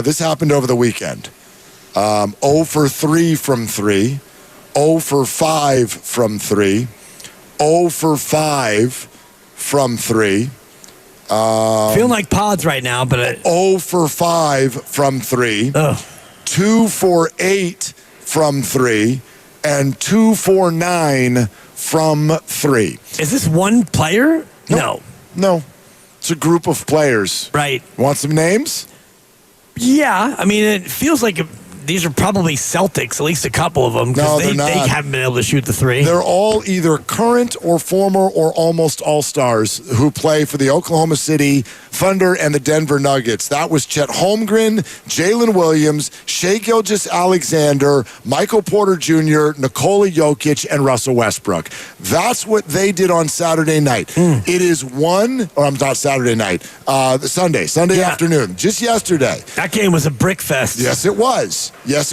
This happened over the weekend. 0 for 3 from 3. 0 for 5 from 3. 0 for 5 from 3. Feeling like pods right now, but 0 for 5 from 3. 2 for 8 from 3, and 2 for 9 from 3. Is this one player? No. It's a group of players. Right. Want some names? Yeah. I mean, it feels like these are probably Celtics, at least a couple of them, because they haven't been able to shoot the three. They're all either current or former or almost all-stars who play for the Oklahoma City Thunder and the Denver Nuggets. That was Chet Holmgren, Jalen Williams, Shai Gilgeous-Alexander, Michael Porter Jr., Nikola Jokic, and Russell Westbrook. That's what they did on Saturday night. It is not Saturday night, Sunday afternoon, just yesterday. That game was a brick fest. Yes, it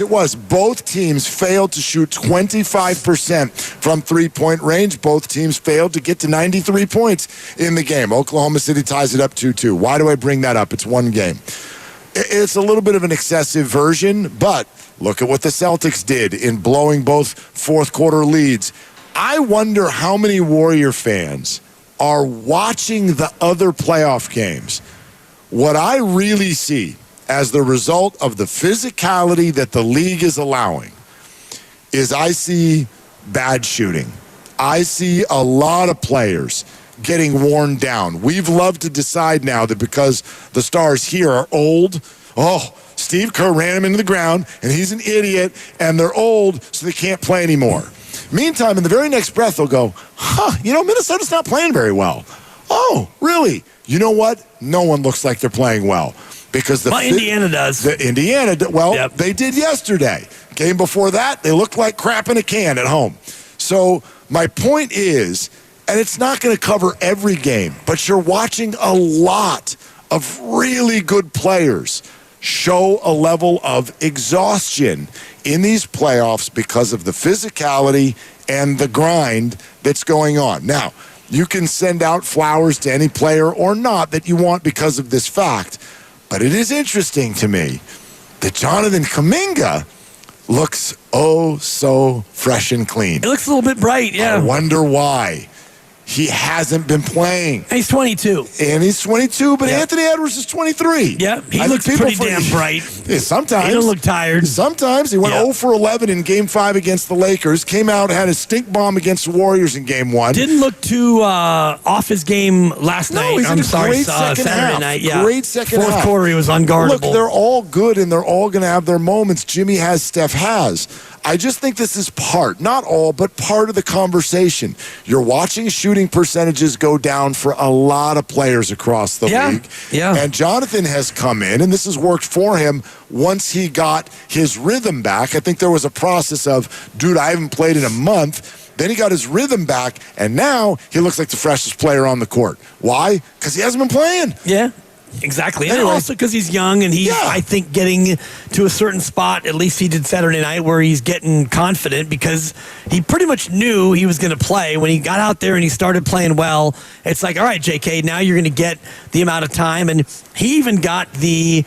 was. Both teams failed to shoot 25% from three-point range. Both teams failed to get to 93 points in the game. Oklahoma City ties it up 2-2. Why do I bring that up? It's one game. It's a little bit of an excessive version, but look at what the Celtics did in blowing both fourth-quarter leads. I wonder how many Warrior fans are watching the other playoff games. What I really see as the result of the physicality that the league is allowing is I see bad shooting. I see a lot of players getting worn down. We've loved to decide now that because the stars here are old, Steve Kerr ran him into the ground, and he's an idiot, and they're old, so they can't play anymore. Meantime, in the very next breath, they'll go, Minnesota's not playing very well. Oh, really? You know what? No one looks like they're playing well. Because Indiana does. They did yesterday. Game before that, they looked like crap in a can at home. So my point is And it's not going to cover every game, but you're watching a lot of really good players show a level of exhaustion in these playoffs because of the physicality and the grind that's going on. Now, you can send out flowers to any player or not that you want because of this fact, but it is interesting to me that Jonathan Kuminga looks so fresh and clean. It looks a little bit bright, yeah. I wonder why. He hasn't been playing. And he's 22. And he's 22, but Anthony Edwards is 23. Yeah, he looks pretty damn bright. Yeah, sometimes. He don't look tired. Sometimes. He went 0 for 11 in Game 5 against the Lakers. Came out, had a stink bomb against the Warriors in Game 1. Didn't look too off his game last night. He's in a great second Saturday half. night. Yeah. Great second half. Fourth quarter, he was unguardable. Look, they're all good, and they're all going to have their moments. Jimmy has, Steph has. I just think this is part, not all, but part of the conversation. You're watching shooting percentages go down for a lot of players across the league. Yeah. And Jonathan has come in, and this has worked for him once he got his rhythm back. I think there was a process of, dude, I haven't played in a month. Then he got his rhythm back, and now he looks like the freshest player on the court. Why? Because he hasn't been playing. Yeah. Exactly. Anyway. And also because he's young and he's, I think, getting to a certain spot, at least he did Saturday night, where he's getting confident because he pretty much knew he was going to play. When he got out there and he started playing well, it's like, all right, JK, now you're going to get the amount of time. And he even got the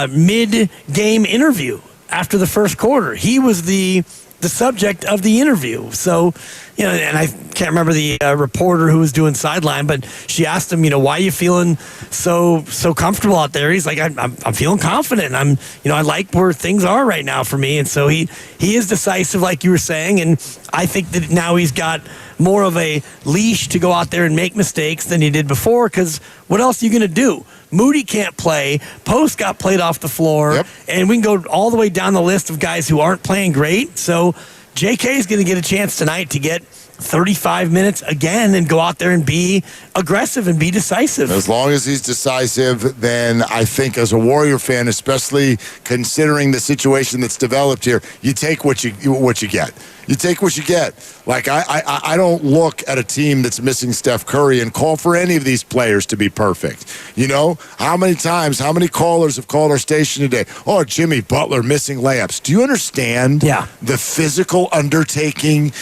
mid-game interview after the first quarter. He was the subject of the interview. So, you know, and I can't remember the reporter who was doing sideline, but she asked him, you know, why are you feeling so comfortable out there? He's like, I'm feeling confident. I like where things are right now for me. And so he is decisive, like you were saying. And I think that now he's got more of a leash to go out there and make mistakes than he did before, because what else are you going to do? Moody can't play. Post got played off the floor. And we can go all the way down the list of guys who aren't playing great. So JK is going to get a chance tonight to get 35 minutes again and go out there and be aggressive and be decisive. As long as he's decisive, then I think as a Warrior fan, especially considering the situation that's developed here, you take what you get. You take what you get. Like, I don't look at a team that's missing Steph Curry and call for any of these players to be perfect. You know, how many callers have called our station today? Oh, Jimmy Butler missing layups. Do you understand the physical undertaking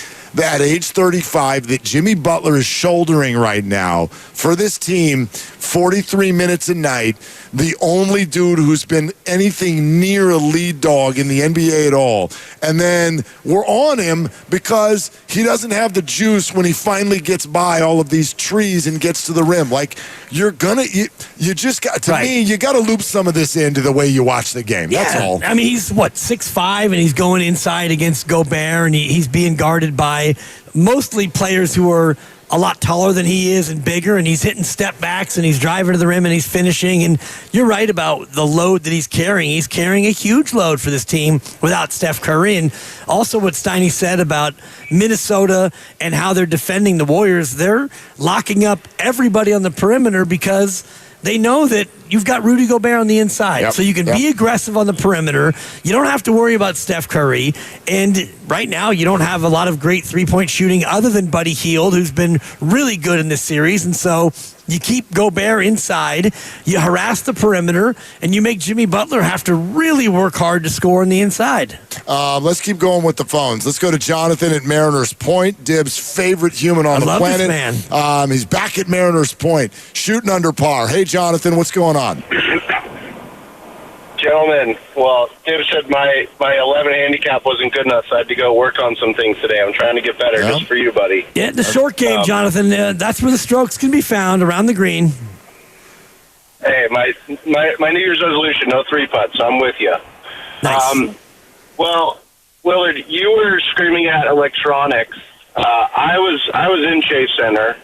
at age 35 that Jimmy Butler is shouldering right now for this team? 43 minutes a night, the only dude who's been anything near a lead dog in the NBA at all. And then we're on him because he doesn't have the juice when he finally gets by all of these trees and gets to the rim. Like, you just got, to me, you got to loop some of this into the way you watch the game. That's all. I mean, he's 6'5", and he's going inside against Gobert, and he's being guarded by mostly players who are a lot taller than he is and bigger, and he's hitting step backs and he's driving to the rim and he's finishing. And you're right about the load that he's carrying. He's carrying a huge load for this team without Steph Curry. And also what Steiny said about Minnesota and how they're defending the Warriors, they're locking up everybody on the perimeter because they know that you've got Rudy Gobert on the inside. So you can be aggressive on the perimeter. You don't have to worry about Steph Curry. And right now, you don't have a lot of great three-point shooting other than Buddy Hield, who's been really good in this series. And so you keep Gobert inside, you harass the perimeter, and you make Jimmy Butler have to really work hard to score on the inside. Let's keep going with the phones. Let's go to Jonathan at Mariners Point, Dib's favorite human on the planet. This man. He's back at Mariners Point, shooting under par. Hey, Jonathan, what's going on? Gentlemen, well, Dib said my 11 handicap wasn't good enough, so I had to go work on some things today. I'm trying to get better just for you, buddy. Yeah, the short game, Jonathan. That's where the strokes can be found, around the green. Hey, my New Year's resolution, no 3-putt, so I'm with you. Nice. Well, Willard, you were screaming at electronics. I was in Chase Center,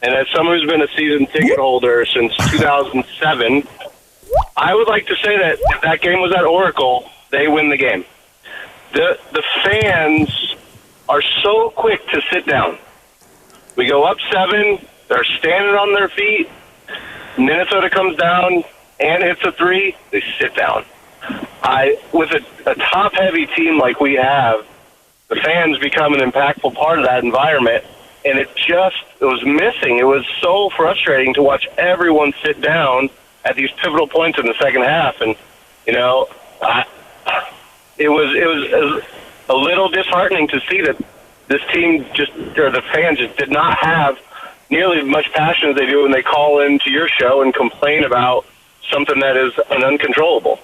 and as someone who's been a season ticket holder since 2007, I would like to say that if that game was at Oracle, they win the game. The fans are so quick to sit down. We go up 7, they're standing on their feet. Minnesota comes down and hits a 3, they sit down. With a top-heavy team like we have, the fans become an impactful part of that environment. and it was missing. It was so frustrating to watch everyone sit down at these pivotal points in the second half, and it was a little disheartening to see that this team the fans just did not have nearly as much passion as they do when they call into your show and complain about something that is an uncontrollable.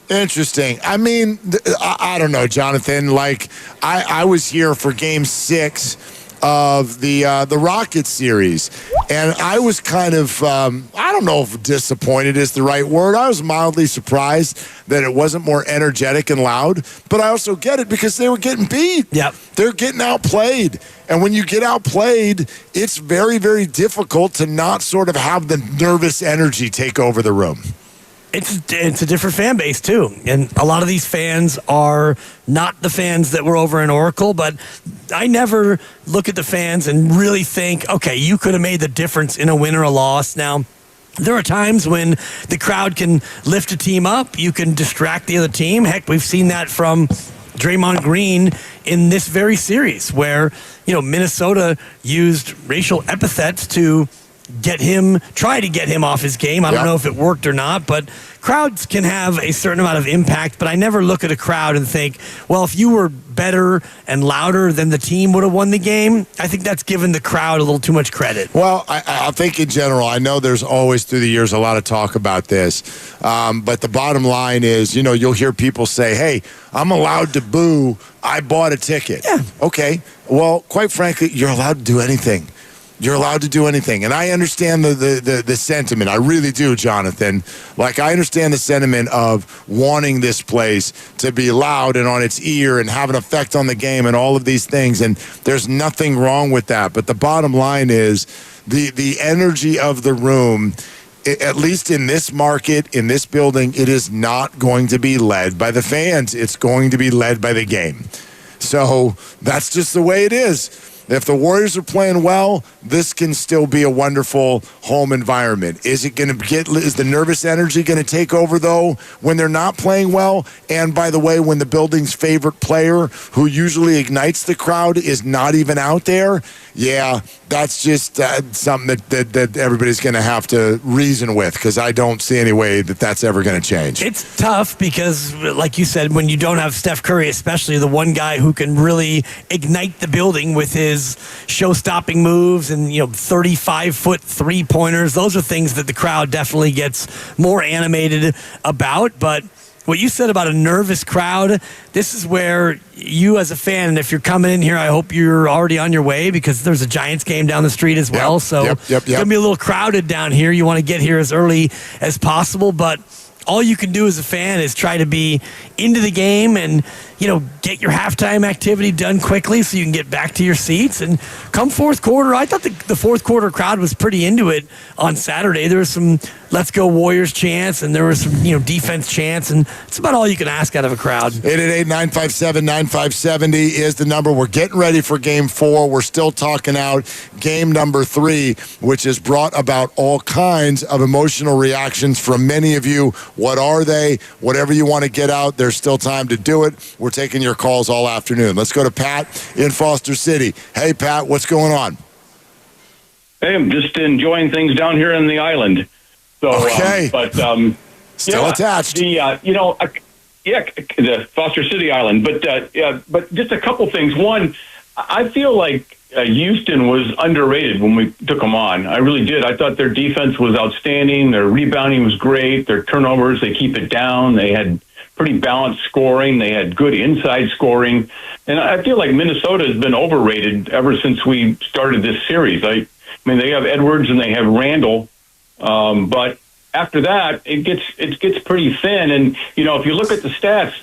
Interesting. I mean, I don't know, Jonathan. Like, I was here for Game 6 of the Rockets series, and I was kind of, I don't know if disappointed is the right word. I was mildly surprised that it wasn't more energetic and loud, but I also get it because they were getting beat. Yep. They're getting outplayed. And when you get outplayed, it's very, very difficult to not sort of have the nervous energy take over the room. It's a different fan base, too. And a lot of these fans are not the fans that were over in Oracle, but I never look at the fans and really think, okay, you could have made the difference in a win or a loss. Now, there are times when the crowd can lift a team up. You can distract the other team. Heck, we've seen that from Draymond Green in this very series where, Minnesota used racial epithets to try to get him off his game. I don't know if it worked or not, but crowds can have a certain amount of impact, but I never look at a crowd and think, well, if you were better and louder, then the team would have won the game. I think that's given the crowd a little too much credit. Well, I think in general, I know there's always through the years a lot of talk about this, but the bottom line is, you'll hear people say, hey, I'm allowed to boo. I bought a ticket. Yeah. Okay. Well, quite frankly, you're allowed to do anything. You're allowed to do anything. And I understand the sentiment. I really do, Jonathan. Like, I understand the sentiment of wanting this place to be loud and on its ear and have an effect on the game and all of these things. And there's nothing wrong with that. But the bottom line is the energy of the room, at least in this market, in this building, it is not going to be led by the fans. It's going to be led by the game. So that's just the way it is. If the Warriors are playing well, this can still be a wonderful home environment. Is the nervous energy going to take over, though, when they're not playing well? And by the way, when the building's favorite player, who usually ignites the crowd, is not even out there? Yeah, that's just something that everybody's going to have to reason with, because I don't see any way that that's ever going to change. It's tough because, like you said, when you don't have Steph Curry, especially the one guy who can really ignite the building with his show-stopping moves and 35-foot three-pointers, those are things that the crowd definitely gets more animated about. But what you said about a nervous crowd, this is where you as a fan, and if you're coming in here, I hope you're already on your way because there's a Giants game down the street as well. It's going to be a little crowded down here. You want to get here as early as possible, but all you can do as a fan is try to be into the game and, get your halftime activity done quickly so you can get back to your seats. And come fourth quarter, I thought the fourth quarter crowd was pretty into it on Saturday. There was some let's go Warriors chants and there was some, defense chants, and it's about all you can ask out of a crowd. 888-957-9570 is the number. We're getting ready for Game 4. We're still talking out Game number 3, which has brought about all kinds of emotional reactions from many of you. What are they? Whatever you want to get out, there's still time to do it. We're taking your calls all afternoon. Let's go to Pat in Foster City. Hey, Pat, what's going on? Hey, I'm just enjoying things down here in the island. So, okay. Still attached. The Foster City Island. But just a couple things. One, I feel like Houston was underrated when we took them on. I really did. I thought their defense was outstanding. Their rebounding was great. Their turnovers, they keep it down. They had pretty balanced scoring. They had good inside scoring. And I feel like Minnesota has been overrated ever since we started this series. I mean, they have Edwards and they have Randall. But after that, it gets pretty thin. And, if you look at the stats,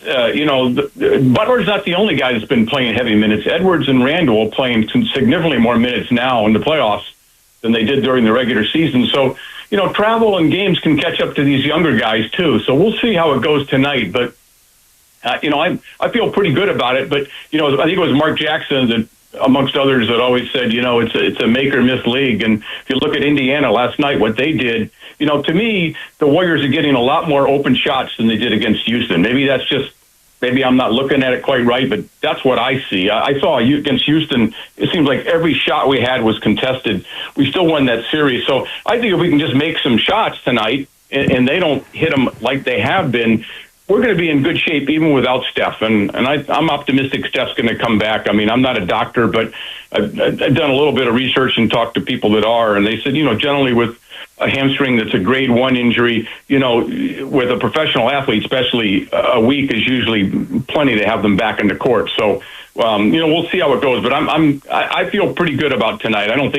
Butler's not the only guy that's been playing heavy minutes. Edwards and Randall are playing significantly more minutes now in the playoffs than they did during the regular season. So, travel and games can catch up to these younger guys, too. So we'll see how it goes tonight. But, I feel pretty good about it. But, I think it was Mark Jackson that, amongst others, that always said, it's a make or miss league. And if you look at Indiana last night, what they did, to me, the Warriors are getting a lot more open shots than they did against Houston. Maybe that's just maybe I'm not looking at it quite right, but that's what I see. I saw against Houston, it seems like every shot we had was contested. We still won that series. So I think if we can just make some shots tonight and they don't hit them like they have been, we're going to be in good shape even without Steph. And I'm optimistic Steph's going to come back. I mean, I'm not a doctor, but I've done a little bit of research and talked to people that are, and they said, generally with a hamstring that's a grade 1 injury, with a professional athlete, especially a week is usually plenty to have them back in the court. So, we'll see how it goes. But I feel pretty good about tonight. I don't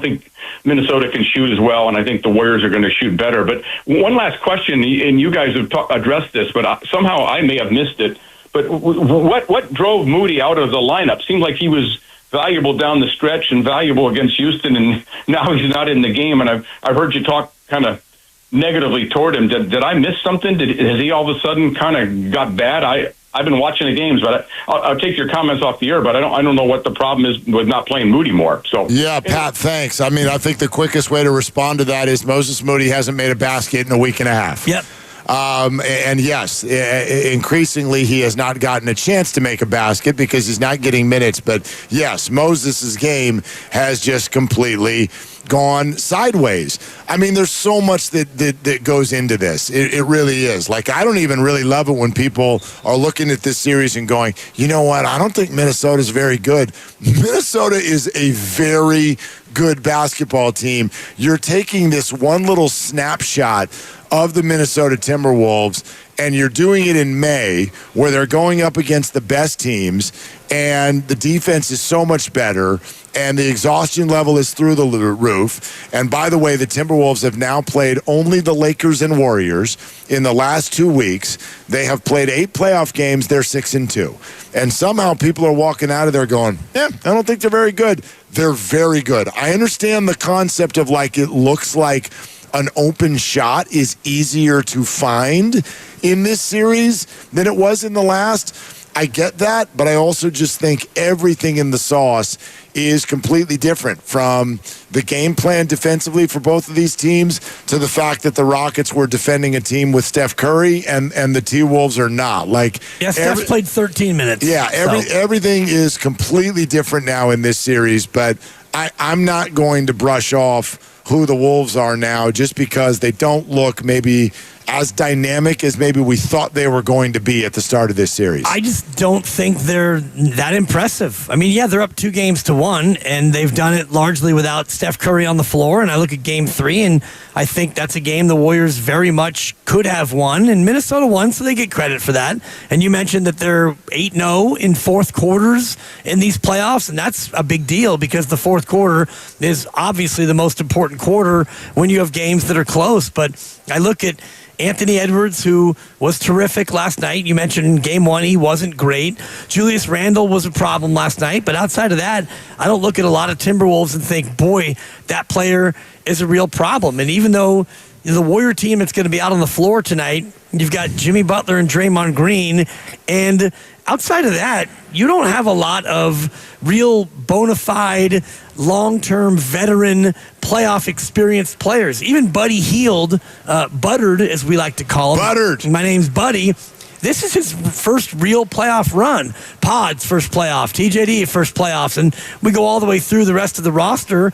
think Minnesota can shoot as well, and I think the Warriors are going to shoot better. But one last question, and you guys have addressed this, but somehow I may have missed it. But what drove Moody out of the lineup? Seemed like he was valuable down the stretch and valuable against Houston, and now he's not in the game. And I've heard you talk kind of negatively toward him. Did I miss something? Has he all of a sudden kind of got bad? I've been watching the games, but I'll take your comments off the air. But I don't know what the problem is with not playing Moody more. So yeah, Pat, thanks. I mean, I think the quickest way to respond to that is Moses Moody hasn't made a basket in a week and a half. Yep. And yes, increasingly he has not gotten a chance to make a basket because he's not getting minutes. But yes, Moses' game has just completely gone sideways. I mean, there's so much that goes into this. It really is. Like, I don't even really love it when people are looking at this series and going, you know what, I don't think Minnesota's very good. Minnesota is a very good basketball team. You're taking this one little snapshot of the Minnesota Timberwolves, and you're doing it in May where they're going up against the best teams, and the defense is so much better, and the exhaustion level is through the roof. And by the way, the Timberwolves have now played only the Lakers and Warriors in the last 2 weeks. They have played 8 playoff games. They're 6-2. And somehow people are walking out of there going, I don't think they're very good. They're very good. I understand the concept of, like, it looks like an open shot is easier to find in this series than it was in the last. I get that, but I also just think everything in the sauce is completely different, from the game plan defensively for both of these teams to the fact that the Rockets were defending a team with Steph Curry and the T-Wolves are not. Like, Steph played 13 minutes. Yeah, everything is completely different now in this series, but I'm not going to brush off who the Wolves are now just because they don't look maybe as dynamic as maybe we thought they were going to be at the start of this series. I just don't think they're that impressive. I mean, yeah, they're up 2-1, and they've done it largely without Steph Curry on the floor. And I look at Game 3, and I think that's a game the Warriors very much could have won, and Minnesota won, so they get credit for that. And you mentioned that they're 8-0 in fourth quarters in these playoffs, and that's a big deal because the fourth quarter is obviously the most important quarter when you have games that are close. But I look at Anthony Edwards, who was terrific last night. You mentioned in Game 1 he wasn't great. Julius Randle was a problem last night. But outside of that, I don't look at a lot of Timberwolves and think, boy, that player is a real problem. And even though the Warrior team that's going to be out on the floor tonight, you've got Jimmy Butler and Draymond Green, and outside of that, you don't have a lot of real bona fide, long-term veteran playoff experienced players. Even Buddy Hield, Buttered, as we like to call him. Buttered. My name's Buddy. This is his first real playoff run. Pod's first playoff. TJD first playoffs. And we go all the way through the rest of the roster.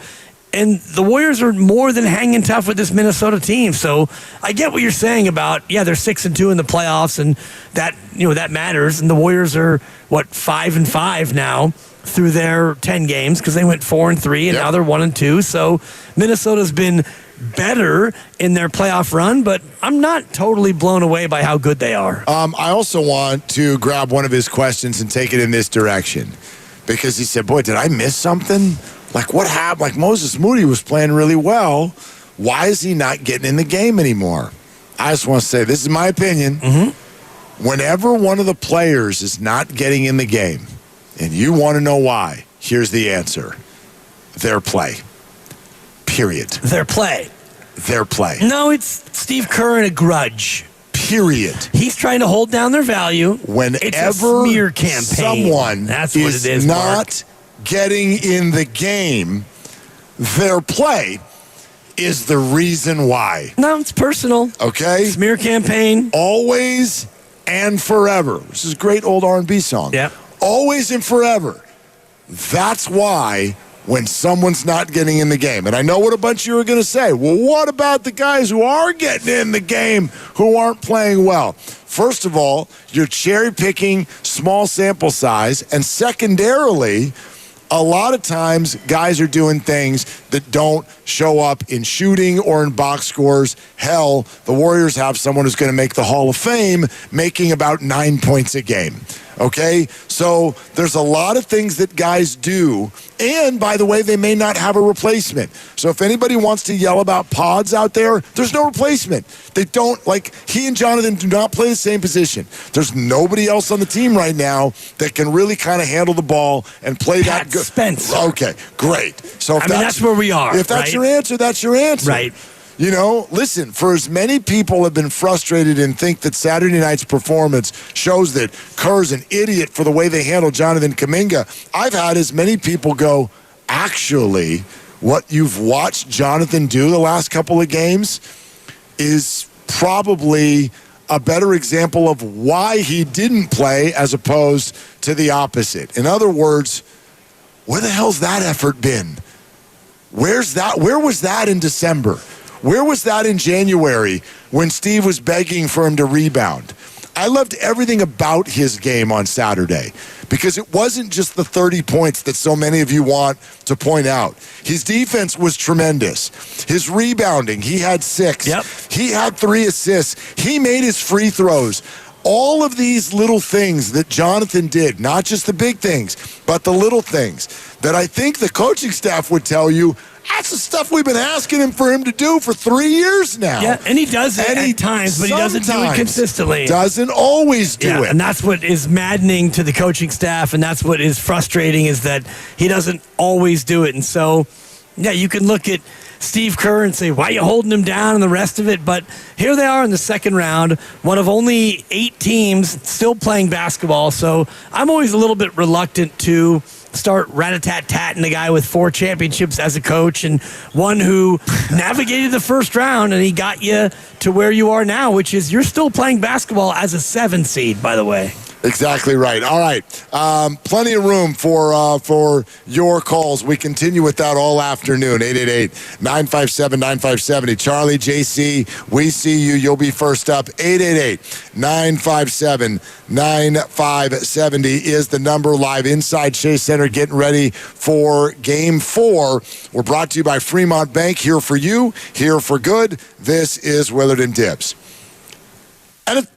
And the Warriors are more than hanging tough with this Minnesota team. So I get what you're saying about, they're 6-2 in the playoffs, and that, that matters. And the Warriors are, 5-5 now through their 10 games because they went 4-3, and now they're 1-2. So Minnesota's been better in their playoff run, but I'm not totally blown away by how good they are. I also want to grab one of his questions and take it in this direction, because he said, boy, did I miss something? Like, what happened? Like, Moses Moody was playing really well. Why is he not getting in the game anymore? I just want to say, this is my opinion. Whenever one of the players is not getting in the game, and you want to know why, here's the answer. Their play. Period. Their play. Their play. No, it's Steve Kerr and a grudge. Period. He's trying to hold down their value. Whenever it's a smear campaign. Someone That's what is it is, not Mark. Getting in the game, their play is the reason why. No, it's personal. Okay? Smear campaign. Always and forever. This is a great old R&B song. Yeah. Always and forever. That's why when someone's not getting in the game, and I know what a bunch of you are going to say, well, what about the guys who are getting in the game who aren't playing well? First of all, you're cherry-picking small sample size, and secondarily, a lot of times guys are doing things that don't show up in shooting or in box scores. Hell, the Warriors have someone who's going to make the Hall of Fame making about 9 points a game. Okay? So there's a lot of things that guys do. And, by the way, they may not have a replacement. So if anybody wants to yell about pods out there, there's no replacement. They don't, like, he and Jonathan do not play the same position. There's nobody else on the team right now that can really kind of handle the ball and play that good. Spence. Okay, great. So if that's where we are. If that's right? your answer, that's your answer. Right. You know, listen, for as many people have been frustrated and think that Saturday night's performance shows that Kerr's an idiot for the way they handle Jonathan Kaminga, I've had as many people go, actually, what you've watched Jonathan do the last couple of games is probably a better example of why he didn't play as opposed to the opposite. In other words, where the hell's that effort been? Where's that? Where was that in December? Where was that in January when Steve was begging for him to rebound? I loved everything about his game on Saturday because it wasn't just the 30 points that so many of you want to point out. His defense was tremendous. His rebounding, he had 6. Yep. He had 3 assists. He made his free throws. All of these little things that Jonathan did, not just the big things, but the little things that I think the coaching staff would tell you, that's the stuff we've been asking him for him to do for 3 years now. Yeah, and he does it at times, but he doesn't do it consistently. Doesn't always do it. And that's what is maddening to the coaching staff, and that's what is frustrating is that he doesn't always do it. And so, yeah, you can look at Steve Kerr and say, why are you holding him down and the rest of it? But here they are in the second round, one of only 8 teams still playing basketball. So I'm always a little bit reluctant to start rat-a-tat-tatting a guy with 4 championships as a coach and one who navigated the first round and he got you to where you are now, which is you're still playing basketball as a 7 seed, by the way. Exactly right. All right. Plenty of room for your calls. We continue with that all afternoon. 888-957-9570. Charlie, JC, we see you. You'll be first up. 888-957-9570 is the number. Live inside Chase Center, getting ready for Game 4. We're brought to you by Fremont Bank. Here for you, here for good. This is Willard and Dibbs. And if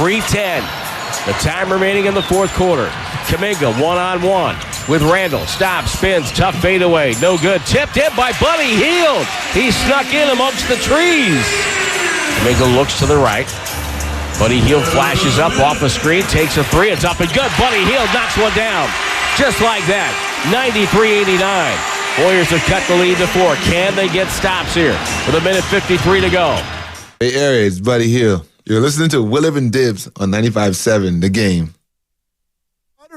3:10. The time remaining in the fourth quarter. Kaminga one-on-one with Randall. Stops, spins, tough fadeaway. No good. Tipped in by Buddy Hield. He snuck in amongst the trees. Kaminga looks to the right. Buddy Hield flashes up off the screen, takes a three. It's up and good. Buddy Hield knocks one down. Just like that. 93-89. Warriors have cut the lead to 4. Can they get stops here with 1:53 to go? Hey, Area, it's Buddy Hield. You're listening to Willard and Dibs on 95.7 The Game.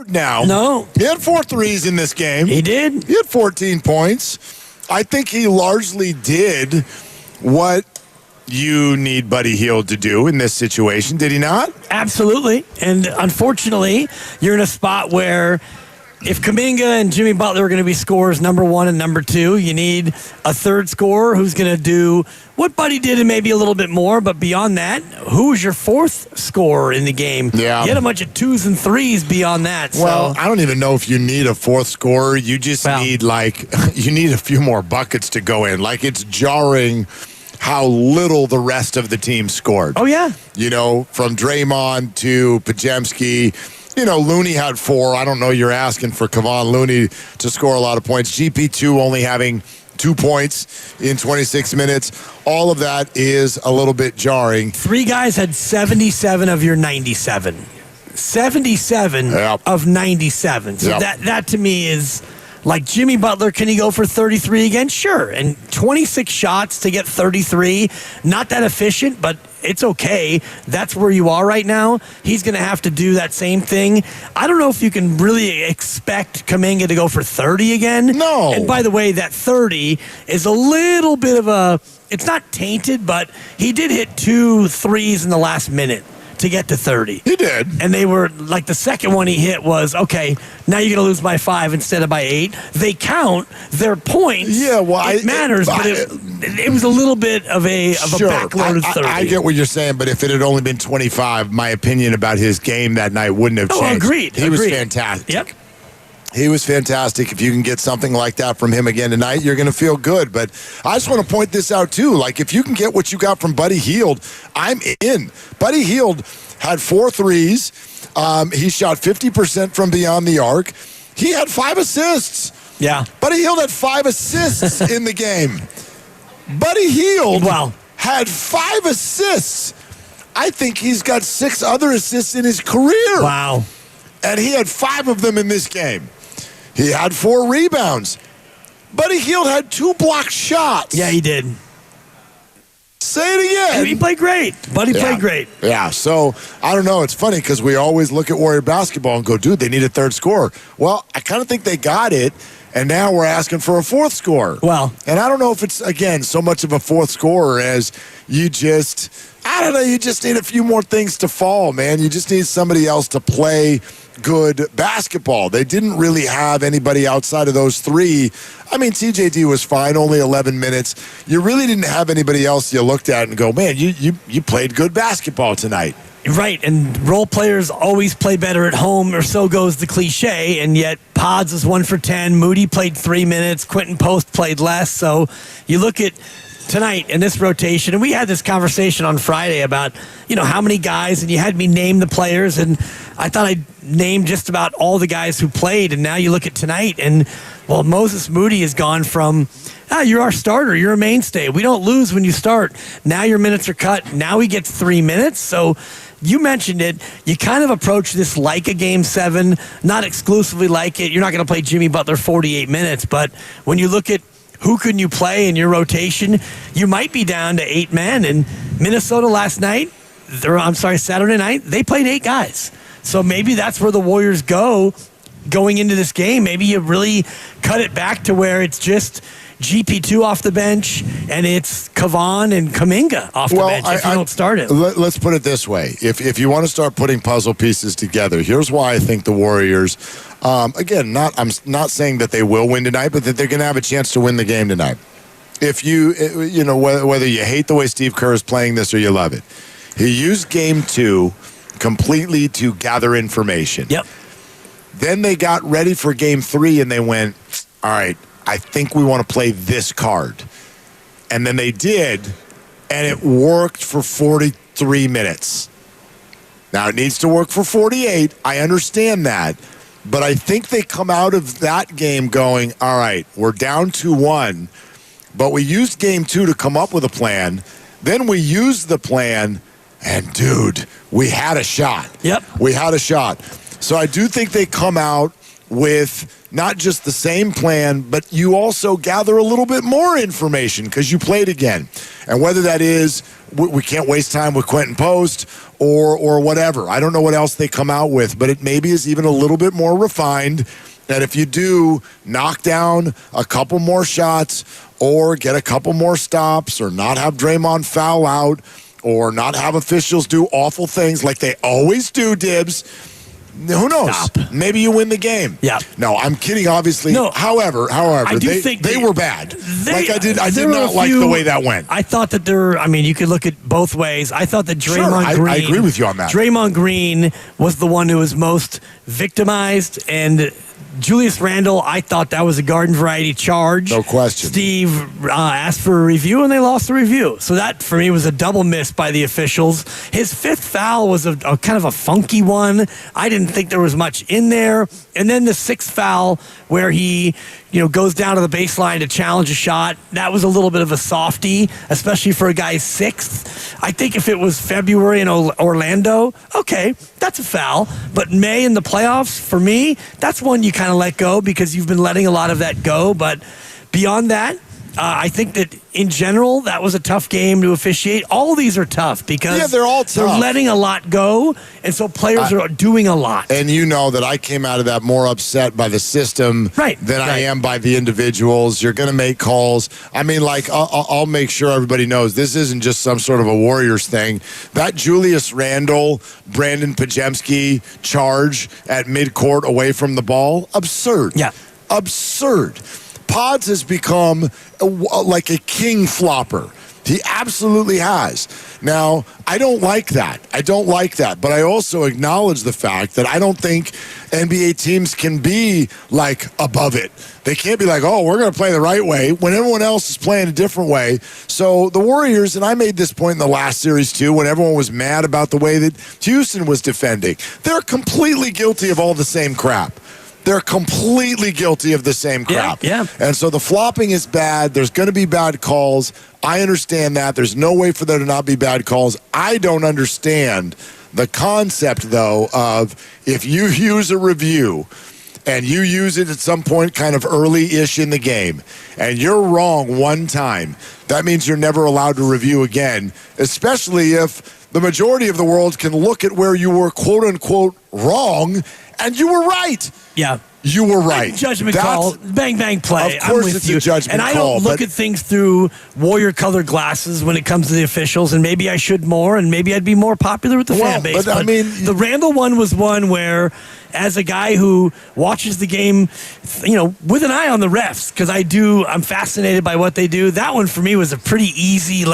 Now, no, he had 4 threes in this game. He did. He had 14 points. I think he largely did what you need Buddy Hield to do in this situation. Did he not? Absolutely. And unfortunately, you're in a spot where if Kaminga and Jimmy Butler are going to be scorers number 1 and number 2, you need a third scorer who's going to do what Buddy did and maybe a little bit more. But beyond that, who's your fourth scorer in the game? Yeah. You had a bunch of 2s and 3s beyond that. Well, I don't even know if you need a fourth scorer. You just need, you need a few more buckets to go in. Like, it's jarring how little the rest of the team scored. Oh, yeah. You know, from Draymond to Pajemski. You know, Looney had 4. I don't know you're asking for Kevon Looney to score a lot of points. GP2 only having 2 points in 26 minutes. All of that is a little bit jarring. 3 guys had 77 of your 97. 77 of 97. So that to me is like Jimmy Butler. Can he go for 33 again? Sure. And 26 shots to get 33. Not that efficient, but it's okay. That's where you are right now. He's going to have to do that same thing. I don't know if you can really expect Kaminga to go for 30 again. No. And by the way, that 30 is a little bit of a, it's not tainted, but he did hit 2 threes in the last minute to get to 30. He did. And they were, like, the second one he hit was, okay, now you're going to lose by 5 instead of by 8. They count their points. Yeah, well, it matters, but it was a little bit of a backloaded 30. I get what you're saying, but if it had only been 25, my opinion about his game that night wouldn't have changed. Agreed. He was fantastic. Yep. He was fantastic. If you can get something like that from him again tonight, you're going to feel good. But I just want to point this out, too. Like, if you can get what you got from Buddy Hield, I'm in. Buddy Hield had 4 threes. He shot 50% from beyond the arc. He had 5 assists. Yeah. Buddy Hield had 5 assists in the game. Buddy Hield had 5 assists. I think he's got 6 other assists in his career. Wow. And he had 5 of them in this game. He had 4 rebounds. Buddy Hield had 2 blocked shots. Yeah, he did. Say it again. And he played great. Buddy played great. Yeah, so I don't know. It's funny because we always look at Warrior basketball and go, dude, they need a third scorer. Well, I kind of think they got it, and now we're asking for a fourth scorer. Well. And I don't know if it's, again, so much of a fourth scorer as you just, I don't know, you just need a few more things to fall, man. You just need somebody else to play good basketball. They didn't really have anybody outside of those 3. I mean, TJD was fine, only 11 minutes. You really didn't have anybody else you looked at and go, man, you played good basketball tonight. Right, and role players always play better at home, or so goes the cliche, and yet Pods was 1 for 10. Moody played 3 minutes. Quentin Post played less. So you look at tonight in this rotation, and we had this conversation on Friday about, how many guys, and you had me name the players, and I thought I'd name just about all the guys who played, and now you look at tonight, and, well, Moses Moody has gone from, you're our starter, you're a mainstay. We don't lose when you start. Now your minutes are cut. Now he gets 3 minutes, so you mentioned it. You kind of approach this like a Game 7, not exclusively like it. You're not going to play Jimmy Butler 48 minutes, but when you look at who can you play in your rotation, you might be down to 8 men. And Minnesota Saturday night, they played 8 guys. So maybe that's where the Warriors going into this game. Maybe you really cut it back to where it's just GP2 off the bench, and it's Kevon and Kaminga off the bench if you don't start it. Let's put it this way. If you want to start putting puzzle pieces together, here's why I think the Warriors, again, I'm not saying that they will win tonight, but that they're going to have a chance to win the game tonight. If whether you hate the way Steve Kerr is playing this or you love it, he used Game 2 completely to gather information. Yep. Then they got ready for Game 3, and they went, all right, I think we want to play this card. And then they did, and it worked for 43 minutes. Now, it needs to work for 48. I understand that. But I think they come out of that game going, all right, we're down 2-1, but we used game 2 to come up with a plan. Then we used the plan, and, dude, we had a shot. Yep. We had a shot. So I do think they come out with not just the same plan, but you also gather a little bit more information because you played again. And whether that is we can't waste time with Quentin Post or whatever. I don't know what else they come out with, but it maybe is even a little bit more refined. And if you do knock down a couple more shots or get a couple more stops or not have Draymond foul out or not have officials do awful things like they always do, Dibs, who knows? Stop. Maybe you win the game. Yeah. No, I'm kidding, obviously. No, however, I do think they were bad. I did not like the way that went. I thought that you could look at both ways. I thought that Draymond Green. I agree with you on that. Draymond Green was the one who was most victimized, and Julius Randle, I thought that was a garden variety charge. No question. Steve asked for a review, and they lost the review. So that, for me, was a double miss by the officials. His fifth foul was a kind of a funky one. I didn't think there was much in there. And then the sixth foul where he goes down to the baseline to challenge a shot, that was a little bit of a softie, especially for a guy's sixth. I think if it was February in Orlando, okay, that's a foul. But May in the playoffs, for me, that's one you kind of let go because you've been letting a lot of that go. But beyond that, I think that in general, that was a tough game to officiate. All these are tough because they're all tough. They're letting a lot go, and so players are doing a lot. And you know that I came out of that more upset by the system than I am by the individuals. You're going to make calls. I mean, I'll make sure everybody knows this isn't just some sort of a Warriors thing. That Julius Randle, Brandon Pajemski charge at midcourt away from the ball, absurd. Yeah. Absurd. Pods has become like a king flopper. He absolutely has. Now, I don't like that. But I also acknowledge the fact that I don't think NBA teams can be above it. They can't be like, oh, we're going to play the right way when everyone else is playing a different way. So the Warriors, and I made this point in the last series too, when everyone was mad about the way that Houston was defending, they're completely guilty of all the same crap. They're completely guilty of the same crap. Yeah. And so the flopping is bad. There's going to be bad calls. I understand that. There's no way for there to not be bad calls. I don't understand the concept, though, of if you use a review and you use it at some point kind of early-ish in the game and you're wrong one time, that means you're never allowed to review again, especially if the majority of the world can look at where you were, quote-unquote, wrong, and you were right. Yeah. You were right. Judgment call, bang, bang play. Of course I'm with it's you. a judgment and I call. don't look at things through Warrior-colored glasses when it comes to the officials, and maybe I should more, and maybe I'd be more popular with the fan base. But I mean, the Randall one was one where, as a guy who watches the game, with an eye on the refs, because I'm fascinated by what they do. That one for me was a pretty easy.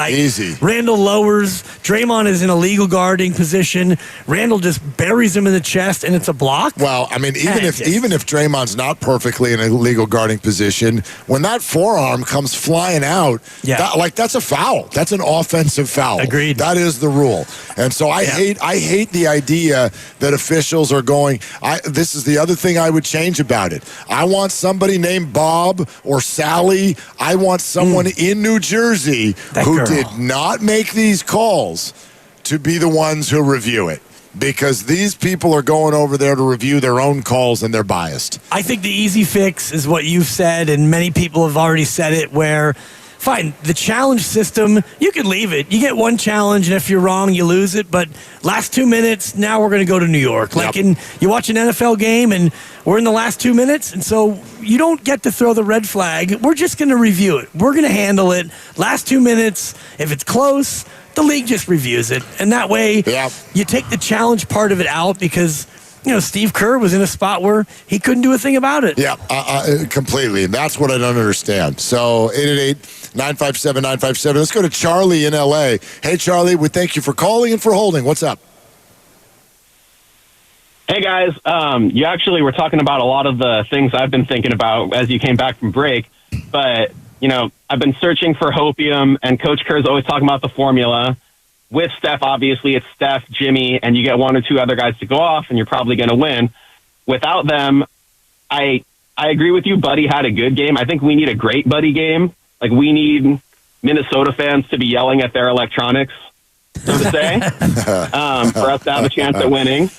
Randall lowers, Draymond is in a legal guarding position. Randall just buries him in the chest, and it's a block. Well, I mean, even if Draymond's not perfectly in a legal guarding position, when that forearm comes flying out, that's a foul. That's an offensive foul. Agreed. That is the rule. And so I hate the idea that officials are going. This is the other thing I would change about it. I want somebody named Bob or Sally. I want someone in New Jersey who did not make these calls to be the ones who review it. Because these people are going over there to review their own calls and they're biased. I think the easy fix is what you've said, and many people have already said it, where, fine, the challenge system, you could leave it. You get one challenge, and if you're wrong, you lose it. But last 2 minutes, now we're going to go to New York. You watch an NFL game, and we're in the last 2 minutes, and so you don't get to throw the red flag. We're just going to review it. We're going to handle it. Last 2 minutes, if it's close, the league just reviews it. And that way, you take the challenge part of it out because, Steve Kerr was in a spot where he couldn't do a thing about it. Yeah, completely. And that's what I don't understand. So 888-957-957. Let's go to Charlie in L.A. Hey, Charlie, we thank you for calling and for holding. What's up? Hey, guys. You actually were talking about a lot of the things I've been thinking about as you came back from break. But, I've been searching for hopium, and Coach Kerr's always talking about the formula. with Steph, obviously it's Steph, Jimmy, and you get one or two other guys to go off, and you're probably going to win. Without them, I agree with you. Buddy had a good game. I think we need a great Buddy game. Like, we need Minnesota fans to be yelling at their electronics, so to say, for us to have a chance at winning.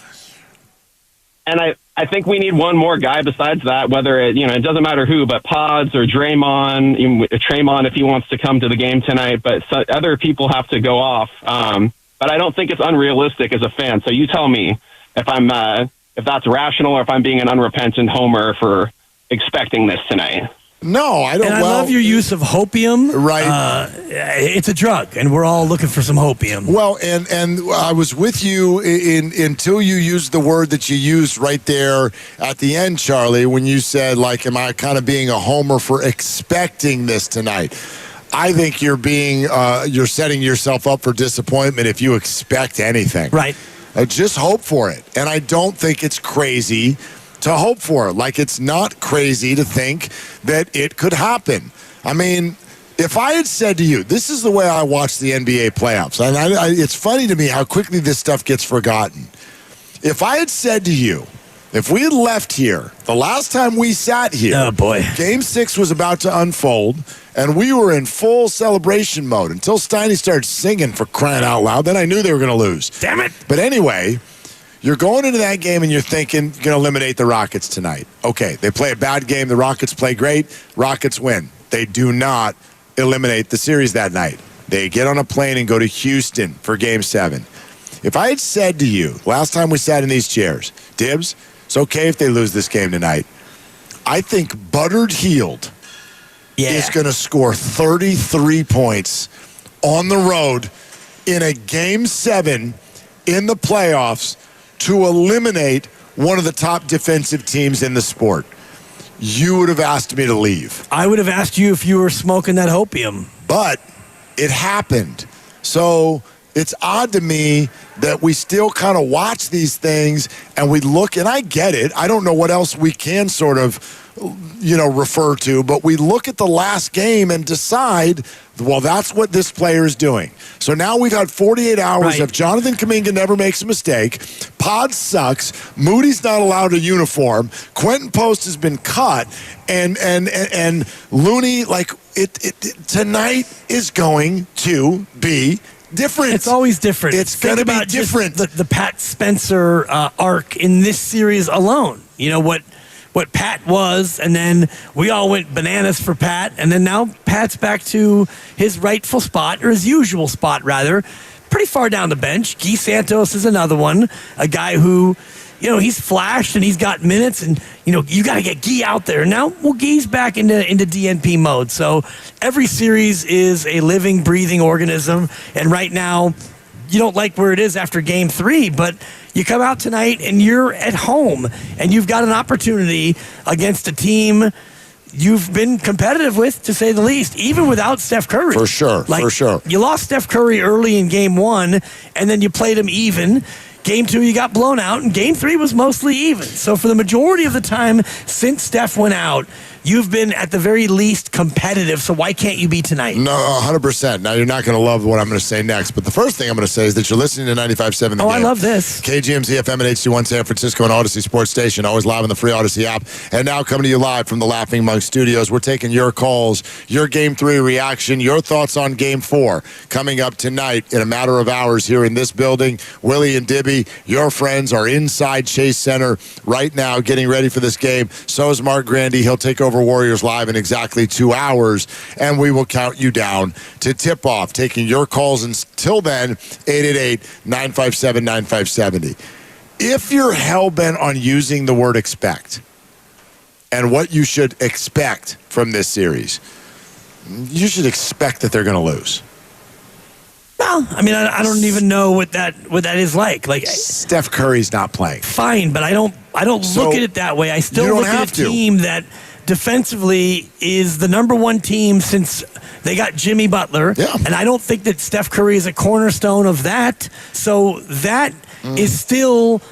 And I think we need one more guy besides that, whether it doesn't matter who, but Pods or Draymond if he wants to come to the game tonight, but other people have to go off. But I don't think it's unrealistic as a fan. So you tell me if that's rational or if I'm being an unrepentant homer for expecting this tonight. No, I don't. And I love your use of hopium. Right. It's a drug, and we're all looking for some hopium. Well, and I was with you until you used the word that you used right there at the end, Charlie, when you said, like, am I kind of being a homer for expecting this tonight? I think you're setting yourself up for disappointment if you expect anything. Right. Just hope for it. And I don't think it's crazy to hope for it. Like, it's not crazy to think that it could happen. I mean, if I had said to you, this is the way I watch the NBA playoffs, and it's funny to me how quickly this stuff gets forgotten. If I had said to you, if we had left here, the last time we sat here, oh boy, Game 6 was about to unfold, and we were in full celebration mode until Steiny started singing, for crying out loud. Then I knew they were going to lose. Damn it. But anyway, you're going into that game and you're thinking you're going to eliminate the Rockets tonight. Okay, they play a bad game. The Rockets play great. Rockets win. They do not eliminate the series that night. They get on a plane and go to Houston for Game 7. If I had said to you last time we sat in these chairs, Dibs, it's okay if they lose this game tonight, I think Buttered Healed is going to score 33 points on the road in a Game 7 in the playoffs to eliminate one of the top defensive teams in the sport. You would have asked me to leave. I would have asked you if you were smoking that hopium. But it happened. So it's odd to me that we still kind of watch these things and we look, and I get it. I don't know what else we can sort of, refer to, but we look at the last game and decide, well, that's what this player is doing. So now we've had 48 hours of Jonathan Kuminga never makes a mistake. Pod sucks. Moody's not allowed a uniform. Quentin Post has been cut. And Looney, tonight is going to be different. It's always different. It's going to be different. The Pat Spencer arc in this series alone. You know what Pat was, and then we all went bananas for Pat, and then now Pat's back to his rightful spot, or his usual spot, rather, pretty far down the bench. Guy Santos is another one, a guy who, he's flashed and he's got minutes, and, you got to get Guy out there. Now, Guy's back into DNP mode, so every series is a living, breathing organism, and right now, you don't like where it is after Game 3, but you come out tonight and you're at home and you've got an opportunity against a team you've been competitive with, to say the least, even without Steph Curry. For sure. You lost Steph Curry early in Game 1, and then you played him even. Game 2, you got blown out, and Game 3 was mostly even. So for the majority of the time since Steph went out, you've been at the very least competitive, so why can't you be tonight? No, 100%. Now, you're not going to love what I'm going to say next, but the first thing I'm going to say is that you're listening to 95.7 The Game. I love this. KGMZ FM and HD1 San Francisco and Odyssey Sports Station, always live on the free Odyssey app. And now coming to you live from the Laughing Monk Studios, we're taking your calls, your Game 3 reaction, your thoughts on Game 4 coming up tonight in a matter of hours here in this building. Willie and Dibby, your friends, are inside Chase Center right now getting ready for this game. So is Mark Grandy. He'll take over Warriors Live in exactly 2 hours, and we will count you down to tip-off, taking your calls until then, 888-957-9570. If you're hell-bent on using the word expect and what you should expect from this series, you should expect that they're going to lose. Well, I mean, I don't even know what that is like. Like, Steph Curry's not playing. Fine, but I don't look at it that way. I still look at a team that defensively is the number one team since they got Jimmy Butler. Yeah. And I don't think that Steph Curry is a cornerstone of that. So that is still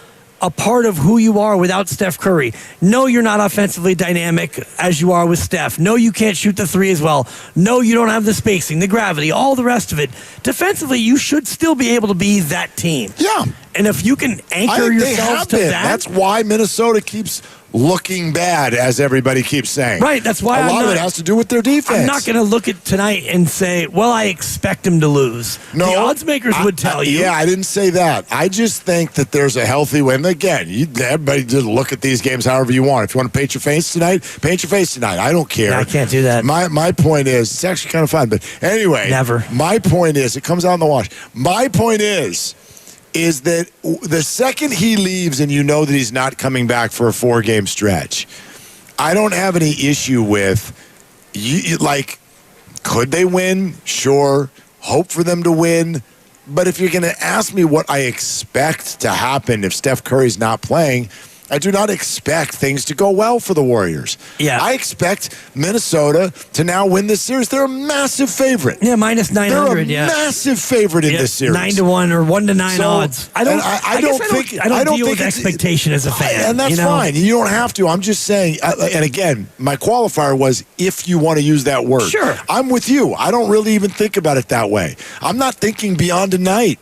a part of who you are without Steph Curry. No, you're not offensively dynamic as you are with Steph. No, you can't shoot the three as well. No, you don't have the spacing, the gravity, all the rest of it. Defensively, you should still be able to be that team. Yeah. And if you can anchor yourselves to that. That's why Minnesota keeps looking bad, as everybody keeps saying. Right, that's why a lot of it has to do with their defense. I'm not going to look at tonight and say, well, I expect them to lose. No, the odds makers would tell you. Yeah, I didn't say that. I just think that there's a healthy win. Again, everybody just look at these games however you want. If you want to paint your face tonight, paint your face tonight. I don't care. Yeah, I can't do that. My point is, it's actually kind of fun. But anyway, never. My point is, it comes out in the wash. My point is that the second he leaves and you know that he's not coming back for a 4-game stretch, I don't have any issue with, could they win? Sure. Hope for them to win. But if you're going to ask me what I expect to happen if Steph Curry's not playing, I do not expect things to go well for the Warriors. Yeah. I expect Minnesota to now win this series. They're a massive favorite. Yeah, minus 900. They're a massive favorite in this series. 9-1 or 1-9 odds. I don't deal with it's expectation as a fan. And that's fine. You don't have to. I'm just saying. And again, my qualifier was if you want to use that word. Sure. I'm with you. I don't really even think about it that way. I'm not thinking beyond tonight.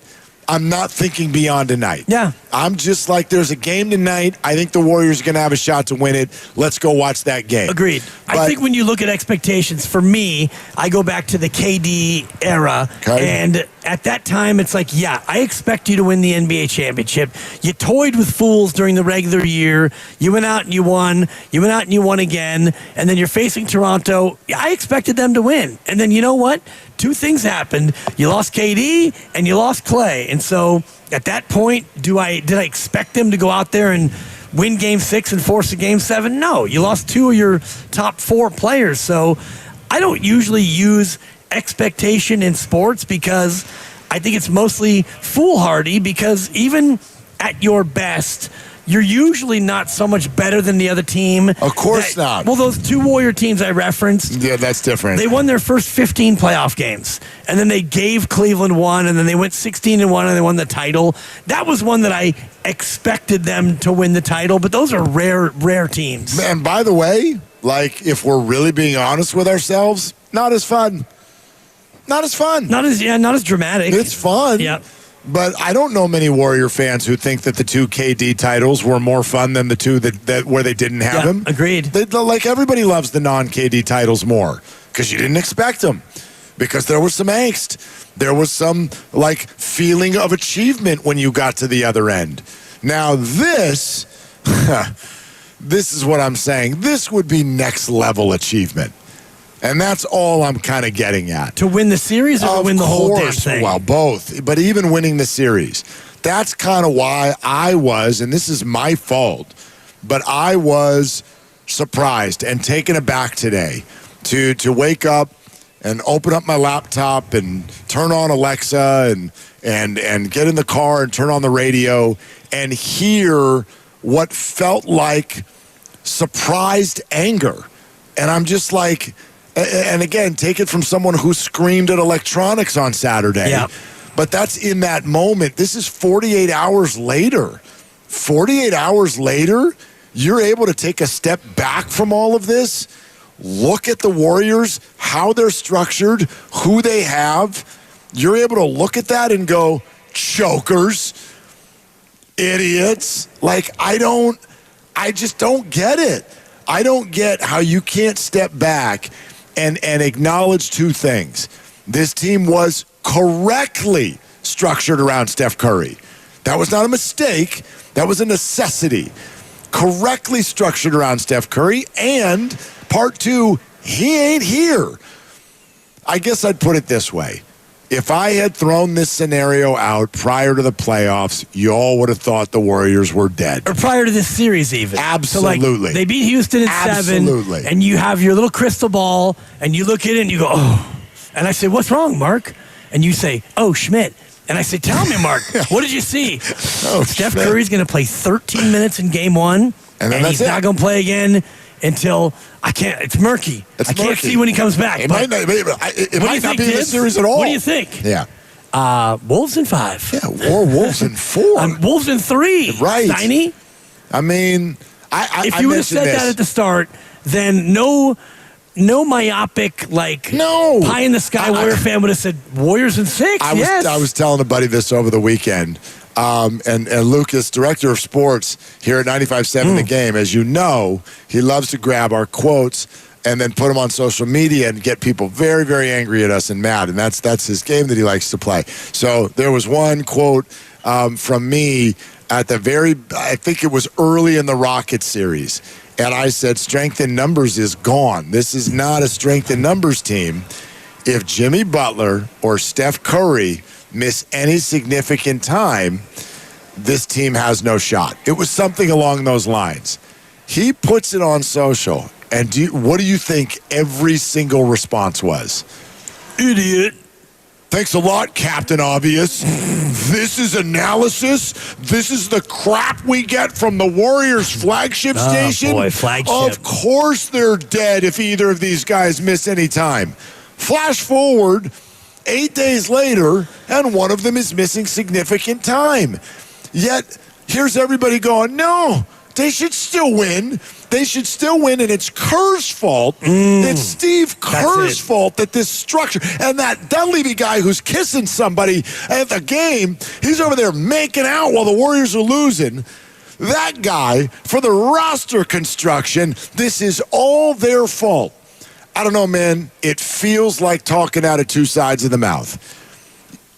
Yeah. I'm just like, there's a game tonight. I think the Warriors are going to have a shot to win it. Let's go watch that game. Agreed. I think when you look at expectations, for me, I go back to the KD era. Okay. And at that time, it's like, yeah, I expect you to win the NBA championship. You toyed with fools during the regular year. You went out and you won. You went out and you won again. And then you're facing Toronto. I expected them to win. And then you know what? 2 things happened. You lost KD and you lost Clay. And so at that point, did I expect them to go out there and win Game 6 and force a Game 7? No. You lost 2 of your top 4 players. So I don't usually use expectation in sports because I think it's mostly foolhardy, because even at your best, you're usually not so much better than the other team. Of course not. Well, those 2 Warrior teams I referenced. Yeah, that's different. They won their first 15 playoff games, and then they gave Cleveland one, and then they went 16-1, and they won the title. That was one that I expected them to win the title, but those are rare teams. And by the way, if we're really being honest with ourselves, not as fun. Not as fun. Not as dramatic. It's fun. Yeah. But I don't know many Warrior fans who think that the 2 KD titles were more fun than the 2 that where they didn't have him. Agreed. Everybody loves the non-KD titles more because you didn't expect them, because there was some angst. There was some feeling of achievement when you got to the other end. Now this is what I'm saying. This would be next level achievement. And that's all I'm kind of getting at. To win the series or to win the whole damn thing? Well, both. But even winning the series. That's kind of why I was, and this is my fault, but I was surprised and taken aback today to wake up and open up my laptop and turn on Alexa and get in the car and turn on the radio and hear what felt like surprised anger. And I'm just like... And again, take it from someone who screamed at electronics on Saturday. Yeah. But that's in that moment. This is 48 hours later. 48 hours later, you're able to take a step back from all of this, look at the Warriors, how they're structured, who they have. You're able to look at that and go, chokers, idiots. I just don't get it. I don't get how you can't step back and acknowledge 2 things. This team was correctly structured around Steph Curry. That was not a mistake. That was a necessity. Correctly structured around Steph Curry. And part 2, he ain't here. I guess I'd put it this way. If I had thrown this scenario out prior to the playoffs, you all would have thought the Warriors were dead. Or prior to this series even. Absolutely. So they beat Houston in 7. And you have your little crystal ball, and you look at it and you go, oh. And I say, what's wrong, Mark? And you say, oh, Schmidt. And I say, tell me, Mark, what did you see? Steph Curry's going to play 13 minutes in Game 1, and he's not going to play again until it's murky. I can't see when he comes back. It might not be in the series at all. What do you think? Yeah. Wolves in 5. Yeah, or Wolves in 4. Wolves in 3. Right. Steiny? I mean, if you would have said that at the start, then no myopic, pie in the sky Warrior fan would have said Warriors in 6. I was telling a buddy this over the weekend. And Lucas, director of sports here at 95.7 The Game, as you know, he loves to grab our quotes and then put them on social media and get people very, very angry at us and mad. And that's his game that he likes to play. So there was one quote from me at I think it was early in the Rockets series. And I said, strength in numbers is gone. This is not a strength in numbers team. If Jimmy Butler or Steph Curry miss any significant time, this team has no shot. It was something along those lines. He puts it on social, and what do you think every single response was? Idiot. Thanks a lot, Captain Obvious. This is analysis. This is the crap we get from the Warriors flagship station. Boy, flagship. Of course they're dead if either of these guys miss any time. Flash forward 8 days later, and one of them is missing significant time. Yet, here's everybody going, no, they should still win. They should still win, and it's Kerr's fault. It's Steve Kerr's fault that this structure, and that Dunleavy guy who's kissing somebody at the game, he's over there making out while the Warriors are losing. That guy, for the roster construction, this is all their fault. I don't know, man. It feels like talking out of two sides of the mouth.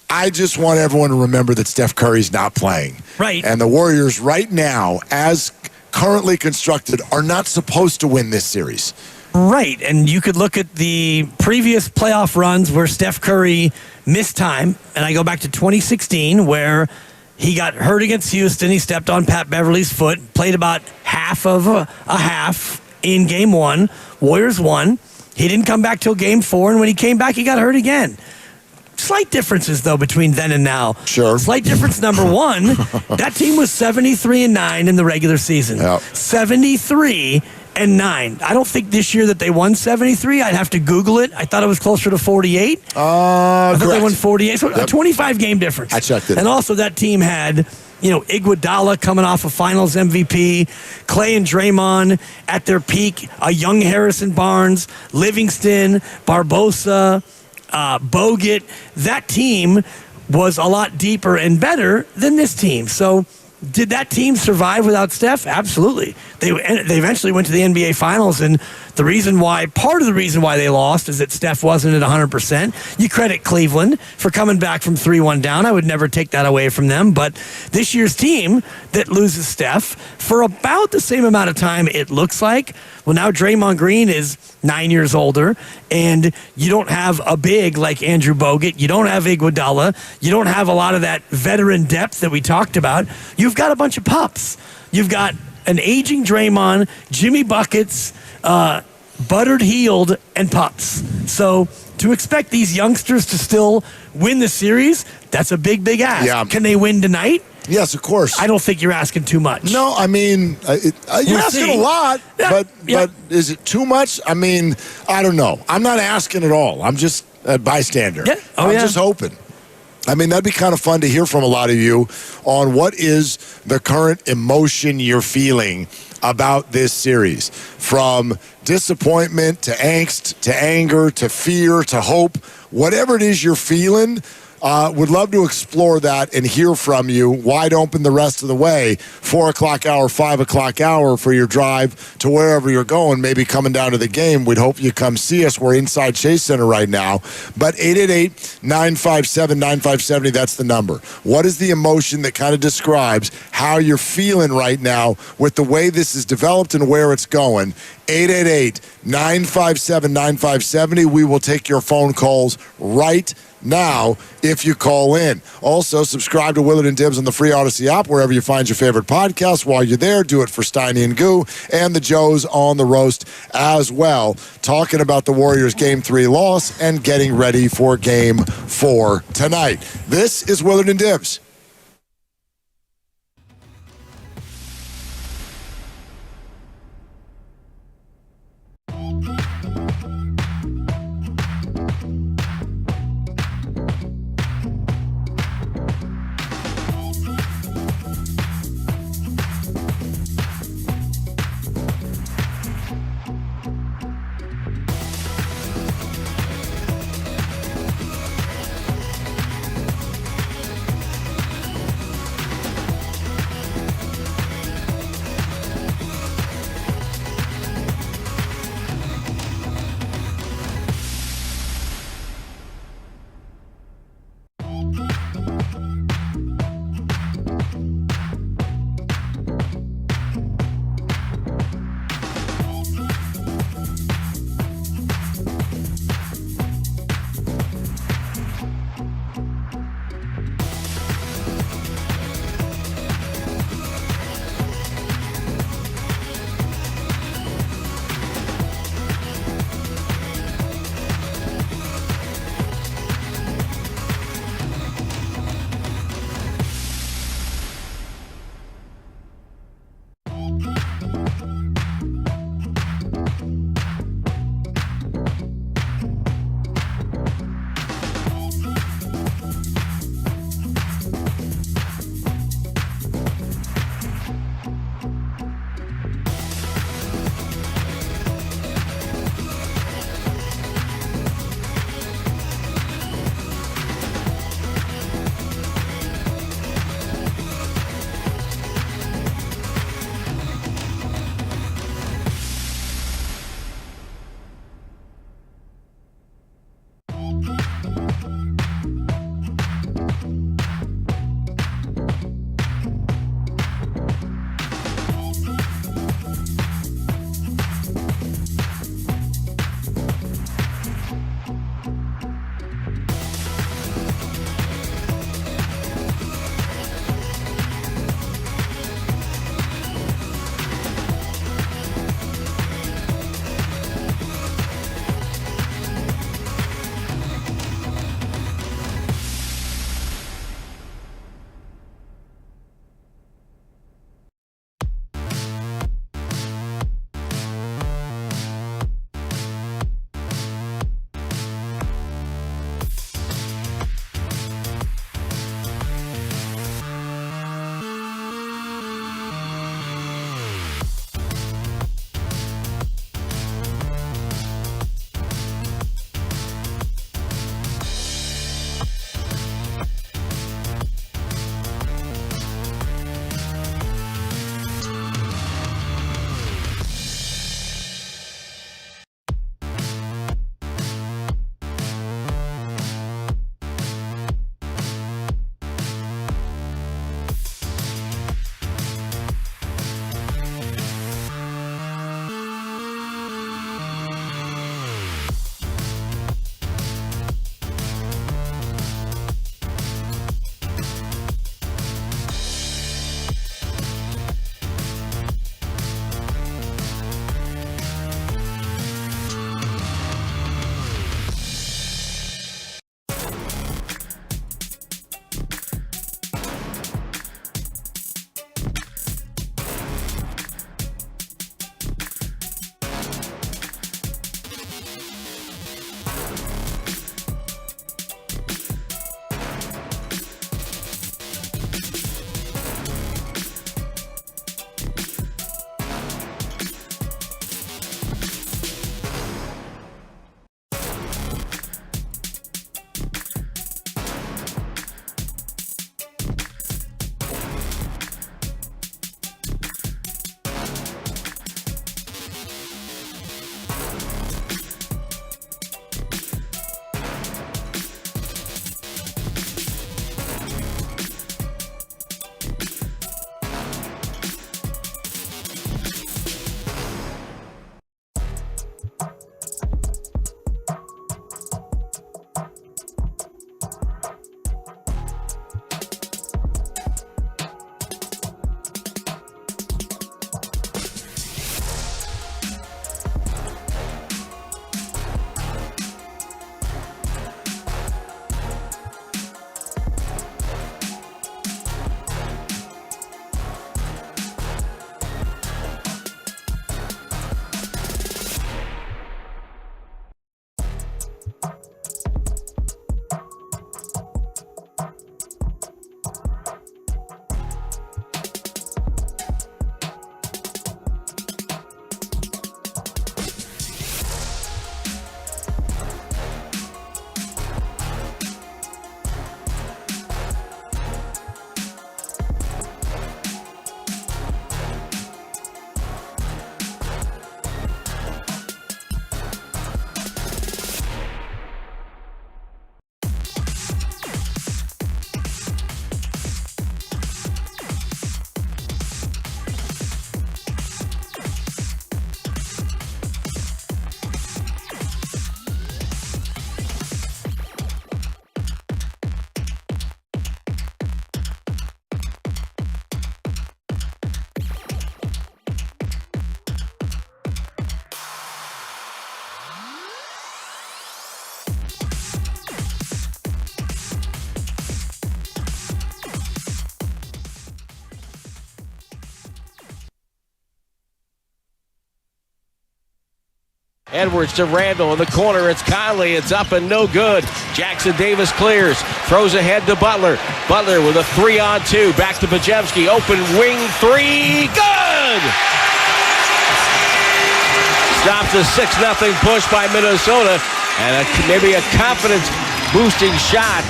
I just want everyone to remember that Steph Curry's not playing. Right. And the Warriors right now, as currently constructed, are not supposed to win this series. Right. And you could look at the previous playoff runs where Steph Curry missed time. And I go back to 2016 where he got hurt against Houston. He stepped on Pat Beverly's foot, played about half of a half in game 1. Warriors won. He didn't come back till game 4, and when he came back, he got hurt again. Slight differences, though, between then and now. Sure. Slight difference number 1, that team was 73-9 in the regular season. Yep. 73-9. I don't think this year that they won 73. I'd have to Google it. I thought it was closer to 48. I thought they won 48. So a 25-game difference. I checked it. And also that team had Iguodala coming off of Finals MVP, Clay and Draymond at their peak, a young Harrison Barnes, Livingston, Barbosa, Bogut. That team was a lot deeper and better than this team. So did that team survive without Steph? Absolutely. They eventually went to the NBA Finals, and part of the reason why they lost is that Steph wasn't at 100%. You credit Cleveland for coming back from 3-1 down. I would never take that away from them. But this year's team that loses Steph for about the same amount of time, it looks like. Well, now Draymond Green is 9 years older, and you don't have a big like Andrew Bogut. You don't have Iguodala. You don't have a lot of that veteran depth that we talked about. You've got a bunch of pups. You've got an aging Draymond, Jimmy Buckets, buttered, healed, and pups. So to expect these youngsters to still win the series, that's a big, big ask. Yeah. Can they win tonight? Yes, of course. I don't think you're asking too much. No, I mean, you're asking a lot, but is it too much? I mean, I don't know. I'm not asking at all. I'm just a bystander. Yeah. I'm just hoping. I mean, that'd be kind of fun to hear from a lot of you on what is the current emotion you're feeling about this series. From disappointment to angst to anger to fear to hope, whatever it is you're feeling, would love to explore that and hear from you. Wide open the rest of the way. 4 o'clock hour, 5 o'clock hour for your drive to wherever you're going, maybe coming down to the game. We'd hope you come see us. We're inside Chase Center right now. But 888-957-9570, that's the number. What is the emotion that kind of describes how you're feeling right now with the way this is developed and where it's going? 888-957-9570. We will take your phone calls right now if you call in. Also, subscribe to Willard and Dibs on the free Odyssey app wherever you find your favorite podcast. While you're there, do it for Steiny and Goo and the Joes on the roast as well. Talking about the Warriors' Game 3 loss and getting ready for Game 4 tonight. This is Willard and Dibs. Edwards to Randall in the corner. It's Conley. It's up and no good. Jackson Davis clears. Throws ahead to Butler. Butler with a 3-on-2. Back to Podziemski. Open wing three. Good! Stops a 6-0 push by Minnesota. And maybe a confidence-boosting shot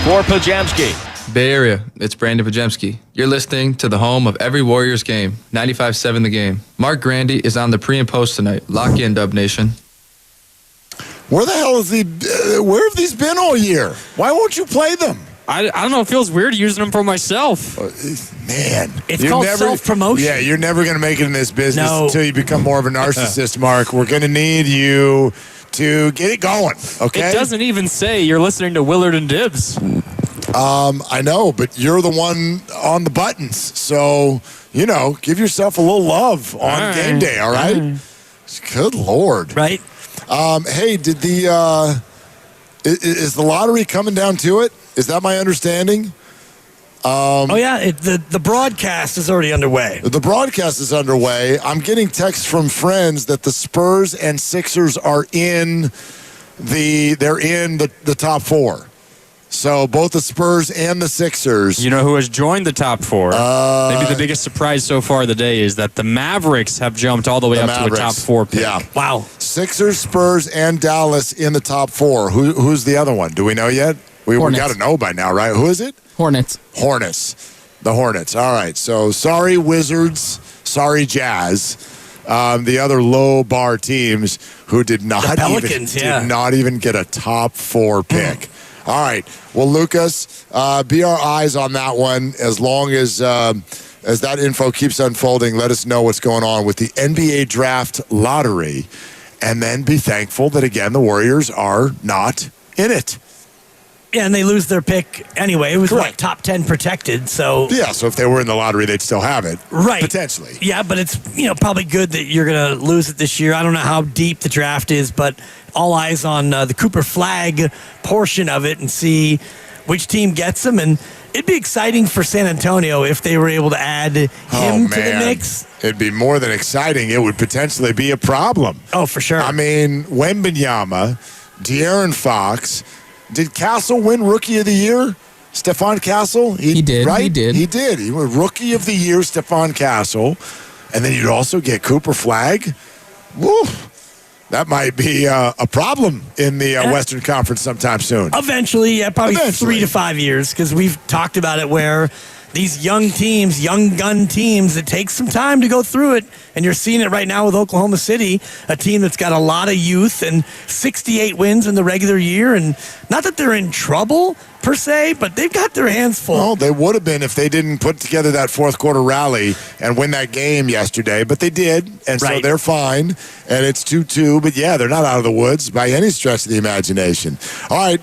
for Podziemski. Bay Area, it's Brandon Podziemski. You're listening to the home of every Warriors game, 95.7 The Game. Mark Grandy is on the pre and post tonight. Lock in, Dub Nation. Where the hell is he? Where have these been all year? Why won't you play them? I don't know. It feels weird using them for myself. Man. It's called self-promotion. Yeah, you're never going to make it in this business No. until you become more of a narcissist, Mark. We're going to need you to get it going, okay? It doesn't even say you're listening to Willard and Dibs. I know, but you're the one on the buttons. So, give yourself a little love on game day, all right? Good Lord. Right. Hey, did is the lottery coming down to it? Is that my understanding? The broadcast is already underway. The broadcast is underway. I'm getting texts from friends that the Spurs and Sixers are in the top four. So both the Spurs and the Sixers. You know who has joined the top four? Maybe the biggest surprise so far of the day is that the Mavericks have jumped all the way up to a top four pick. Yeah. Wow. Sixers, Spurs, and Dallas in the top four. Who's the other one? Do we know yet? We got to know by now, right? Who is it? Hornets. The Hornets. All right. So sorry, Wizards. Sorry, Jazz. The other low bar teams who did not even get a top four pick. All right. Well, Lucas, be our eyes on that one. As long as that info keeps unfolding, let us know what's going on with the NBA draft lottery. And then be thankful that, again, the Warriors are not in it. Yeah, and they lose their pick anyway. It was top 10 protected, so... Yeah, so if they were in the lottery, they'd still have it. Right. Potentially. Yeah, but it's probably good that you're going to lose it this year. I don't know how deep the draft is, but all eyes on the Cooper Flag portion of it and see which team gets them. And it'd be exciting for San Antonio if they were able to add him to the mix. It'd be more than exciting. It would potentially be a problem. Oh, for sure. I mean, Wembanyama, De'Aaron Fox... Did Castle win Rookie of the Year? Stephon Castle? He did. Right? He did. He did. He was Rookie of the Year, Stephon Castle. And then you'd also get Cooper Flag. Woo. That might be a problem in the Western Conference sometime soon. Eventually, probably 3 to 5 years, because we've talked about it where these young teams, young gun teams, it takes some time to go through it. And you're seeing it right now with Oklahoma City, a team that's got a lot of youth and 68 wins in the regular year. And not that they're in trouble, per se, but they've got their hands full. Well, they would have been if they didn't put together that fourth quarter rally and win that game yesterday, but they did, and so they're fine, and it's 2-2, but yeah, they're not out of the woods by any stretch of the imagination. All right,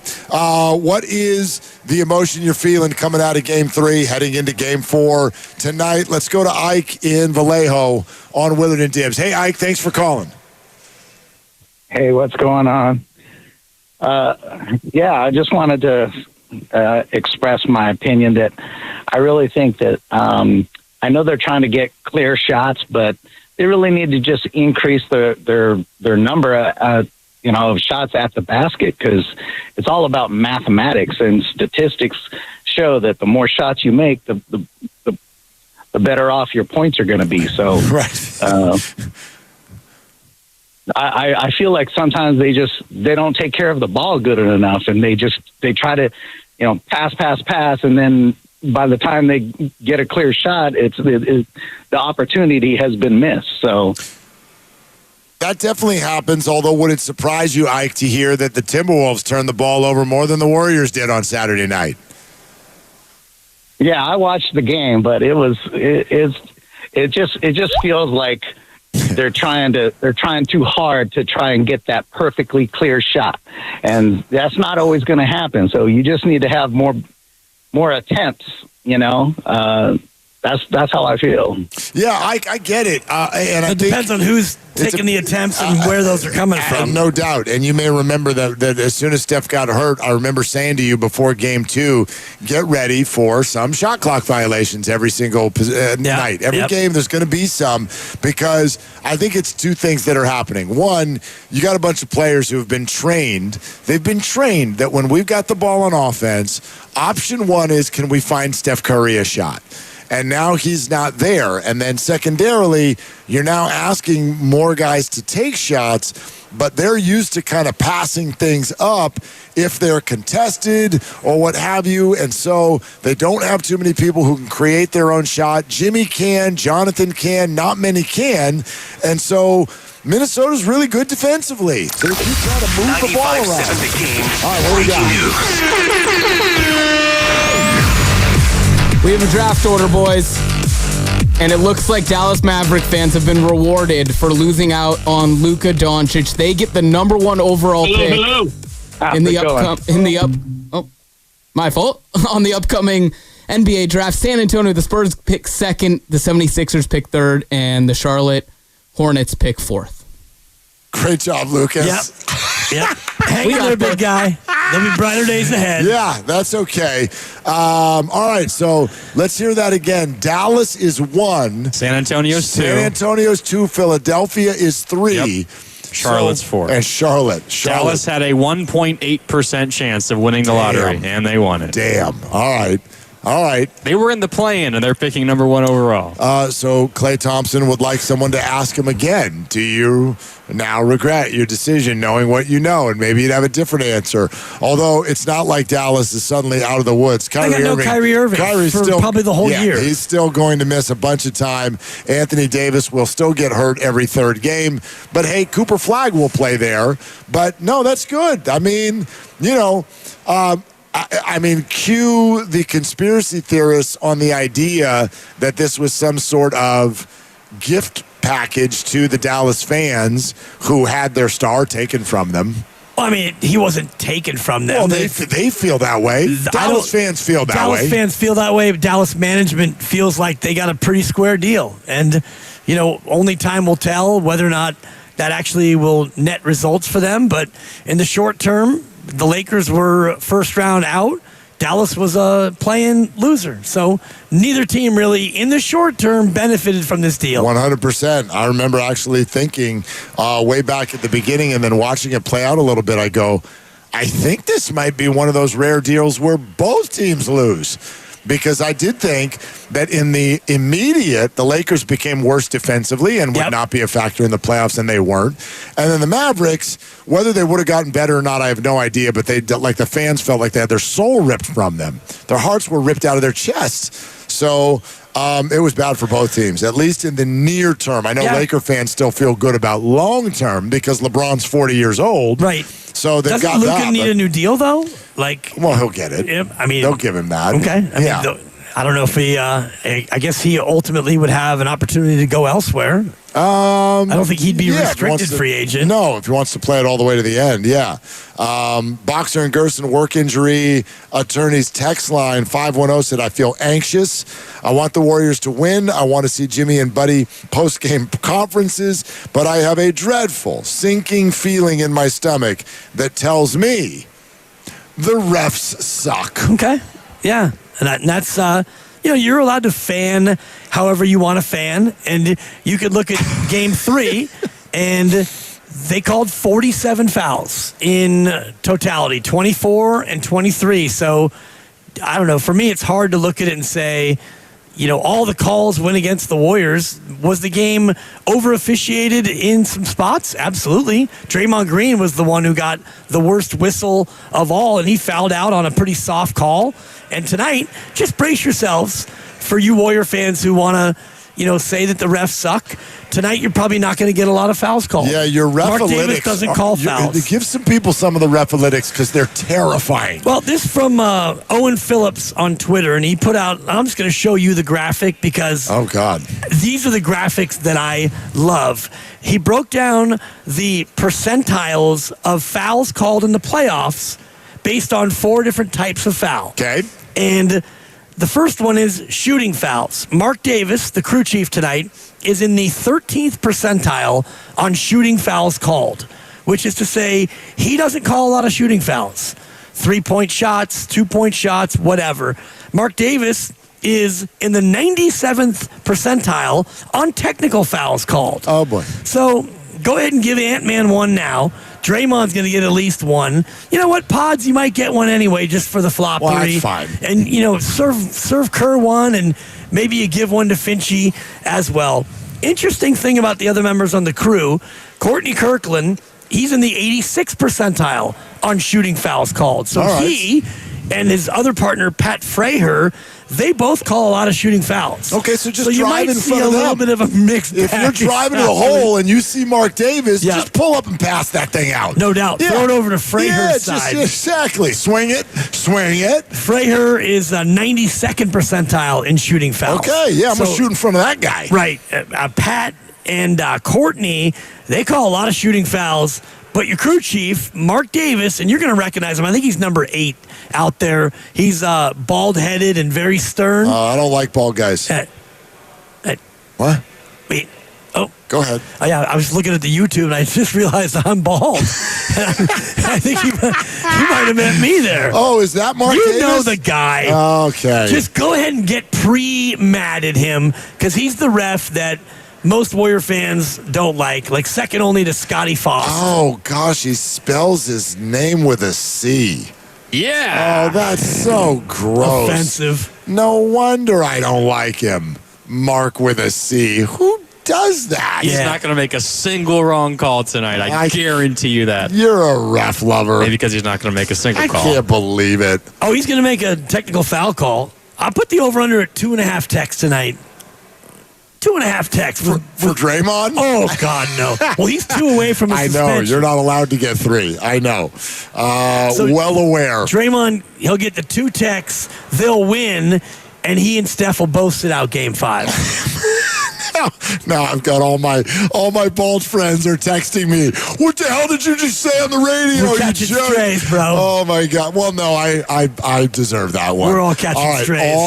what is the emotion you're feeling coming out of Game 3, heading into Game 4 tonight? Let's go to Ike in Vallejo on Willard and Dibs. Hey, Ike, thanks for calling. Hey, what's going on? I just wanted to express my opinion that I really think that I know they're trying to get clear shots, but they really need to just increase their number of shots at the basket, because it's all about mathematics, and statistics show that the more shots you make, the better off your points are going to be. So I feel like sometimes they don't take care of the ball good enough, and they try to, pass, and then by the time they get a clear shot, the opportunity has been missed. So that definitely happens. Although, would it surprise you, Ike, to hear that the Timberwolves turned the ball over more than the Warriors did on Saturday night? Yeah, I watched the game, but it just feels like they're trying too hard to try and get that perfectly clear shot, and that's not always going to happen. So you just need to have more attempts, That's how I feel. Yeah, I get it. And I It depends on who's taking the attempts and where those are coming from. No doubt. And you may remember that as soon as Steph got hurt, I remember saying to you before game 2, get ready for some shot clock violations every single night. Every game, there's going to be some, because I think it's two things that are happening. One, you got a bunch of players who have been trained. They've been trained that when we've got the ball on offense, option one is, can we find Steph Curry a shot? And now he's not there. And then secondarily, you're now asking more guys to take shots, but they're used to kind of passing things up if they're contested or what have you. And so they don't have too many people who can create their own shot. Jimmy can, Jonathan can, not many can. And so Minnesota's really good defensively. So they keep trying to move the ball around. The game. All right, what do we got? We have a draft order, boys, and it looks like Dallas Maverick fans have been rewarded for losing out on Luka Doncic. They get the number 1 overall pick on the upcoming NBA draft. San Antonio, the Spurs pick 2nd, the 76ers pick 3rd, and the Charlotte Hornets pick 4th. Great job, Lucas. Yep. Hang in there, big guy. There'll be brighter days ahead. Yeah, that's okay. All right, so let's hear that again. Dallas is 1. San Antonio's 2. San Antonio's 2. Philadelphia is 3. Yep. Charlotte's 4. And Charlotte. Dallas had a 1.8% chance of winning the lottery, and they won it. Damn. All right. They were in the play-in, and they're picking number 1 overall. So Klay Thompson would like someone to ask him again, do you now regret your decision knowing what you know? And maybe you'd have a different answer. Although it's not like Dallas is suddenly out of the woods. Kyrie Irving Kyrie's for still, probably the whole year. He's still going to miss a bunch of time. Anthony Davis will still get hurt every third game. But, hey, Cooper Flagg will play there. But, no, that's good. I mean, cue the conspiracy theorists on the idea that this was some sort of gift package to the Dallas fans who had their star taken from them. Well, I mean, he wasn't taken from them. Well, they feel that way. Dallas fans feel that way. Dallas fans feel that way. But Dallas management feels like they got a pretty square deal. And, only time will tell whether or not that actually will net results for them. But in the short term, the Lakers were first round out. Dallas was a play-in loser. So neither team really, in the short term, benefited from this deal. 100%. I remember actually thinking way back at the beginning and then watching it play out a little bit, I go, I think this might be one of those rare deals where both teams lose. Because I did think that in the immediate, the Lakers became worse defensively and would not be a factor in the playoffs, and they weren't. And then the Mavericks, whether they would have gotten better or not, I have no idea, but the fans felt like they had their soul ripped from them. Their hearts were ripped out of their chests. So it was bad for both teams, at least in the near term. I know Laker fans still feel good about long term because LeBron's 40 years old. Right. So they've got that. Doesn't Luka need a new deal, though? Well, he'll get it. I mean, they'll give him that. Okay. I don't know if he. I guess he ultimately would have an opportunity to go elsewhere. I don't think he'd be a restricted free agent. No, if he wants to play it all the way to the end, yeah. Boxer and Gerson work injury. Attorney's text line 510 said, I feel anxious. I want the Warriors to win. I want to see Jimmy and Buddy post-game conferences, but I have a dreadful, sinking feeling in my stomach that tells me the refs suck. Okay, yeah. And that's, you're allowed to fan however you want to fan. And you could look at game 3, and they called 47 fouls in totality, 24 and 23. So, I don't know. For me, it's hard to look at it and say, all the calls went against the Warriors. Was the game over-officiated in some spots? Absolutely. Draymond Green was the one who got the worst whistle of all, and he fouled out on a pretty soft call. And tonight, just brace yourselves for you Warrior fans who want to, say that the refs suck. Tonight, you're probably not going to get a lot of fouls called. Yeah, your refalytics. Mark Davis doesn't call fouls. Give some people some of the refalytics because they're terrifying. Well, this from Owen Phillips on Twitter, and he put out, I'm just going to show you the graphic because oh God, these are the graphics that I love. He broke down the percentiles of fouls called in the playoffs based on 4 different types of foul. Okay. And The first one is shooting fouls. Mark Davis, the crew chief tonight, is in the 13th percentile on shooting fouls called, which is to say he doesn't call a lot of shooting fouls. 3-point shots, 2-point shots, whatever. Mark Davis is in the 97th percentile on technical fouls called. Oh, boy. So go ahead and give Ant-Man one now. Draymond's going to get at least one. You know what, Pods, you might get one anyway just for the flop Well, theory. that's fine. And, serve Kerr one, and maybe you give one to Finchie as well. Interesting thing about the other members on the crew, Courtney Kirkland, he's in the 86th percentile on shooting fouls called. So he and his other partner, Pat Fraher, they both call a lot of shooting fouls. Okay, so just you drive might in see front a of little them. bit of a mixed If you're bag. driving to the hole and you see Mark Davis, just pull up and pass that thing out. No doubt. Throw it over to Fraher's side. Exactly. Swing it. Fraher is 92nd percentile in shooting fouls. Okay, yeah, I'm going to shoot in front of that guy. Right. Pat and Courtney, they call a lot of shooting fouls. But your crew chief, Mark Davis, and you're going to recognize him. I think he's number 8 out there. He's bald-headed and very stern. I don't like bald guys. What? Wait. Oh. Go ahead. Oh, yeah, I was looking at the YouTube, and I just realized I'm bald. I think you might have met me there. Oh, is that Mark Davis? You know the guy. Okay. Just go ahead and get pre-mad at him, because he's the ref that most Warrior fans don't like second only to Scotty Foss. Oh, gosh, he spells his name with a C. Yeah. Oh, that's so gross. Offensive. No wonder I don't like him. Mark with a C. Who does that? He's not going to make a single wrong call tonight. I guarantee you that. You're a ref lover. Maybe because he's not going to make a single call. I can't believe it. Oh, he's going to make a technical foul call. I'll put the over-under at 2.5 techs tonight. 2.5 techs. For Draymond? Oh, God, no. Well, he's 2 away from a suspension. I know. You're not allowed to get 3. I know. Well aware. Draymond, he'll get the 2 techs. They'll win, and he and Steph will both sit out Game 5. Now I've got all my bald friends are texting me. What the hell did you just say on the radio? We're catching strays, bro. Oh my God. Well, no, I deserve that one. We're all catching strays.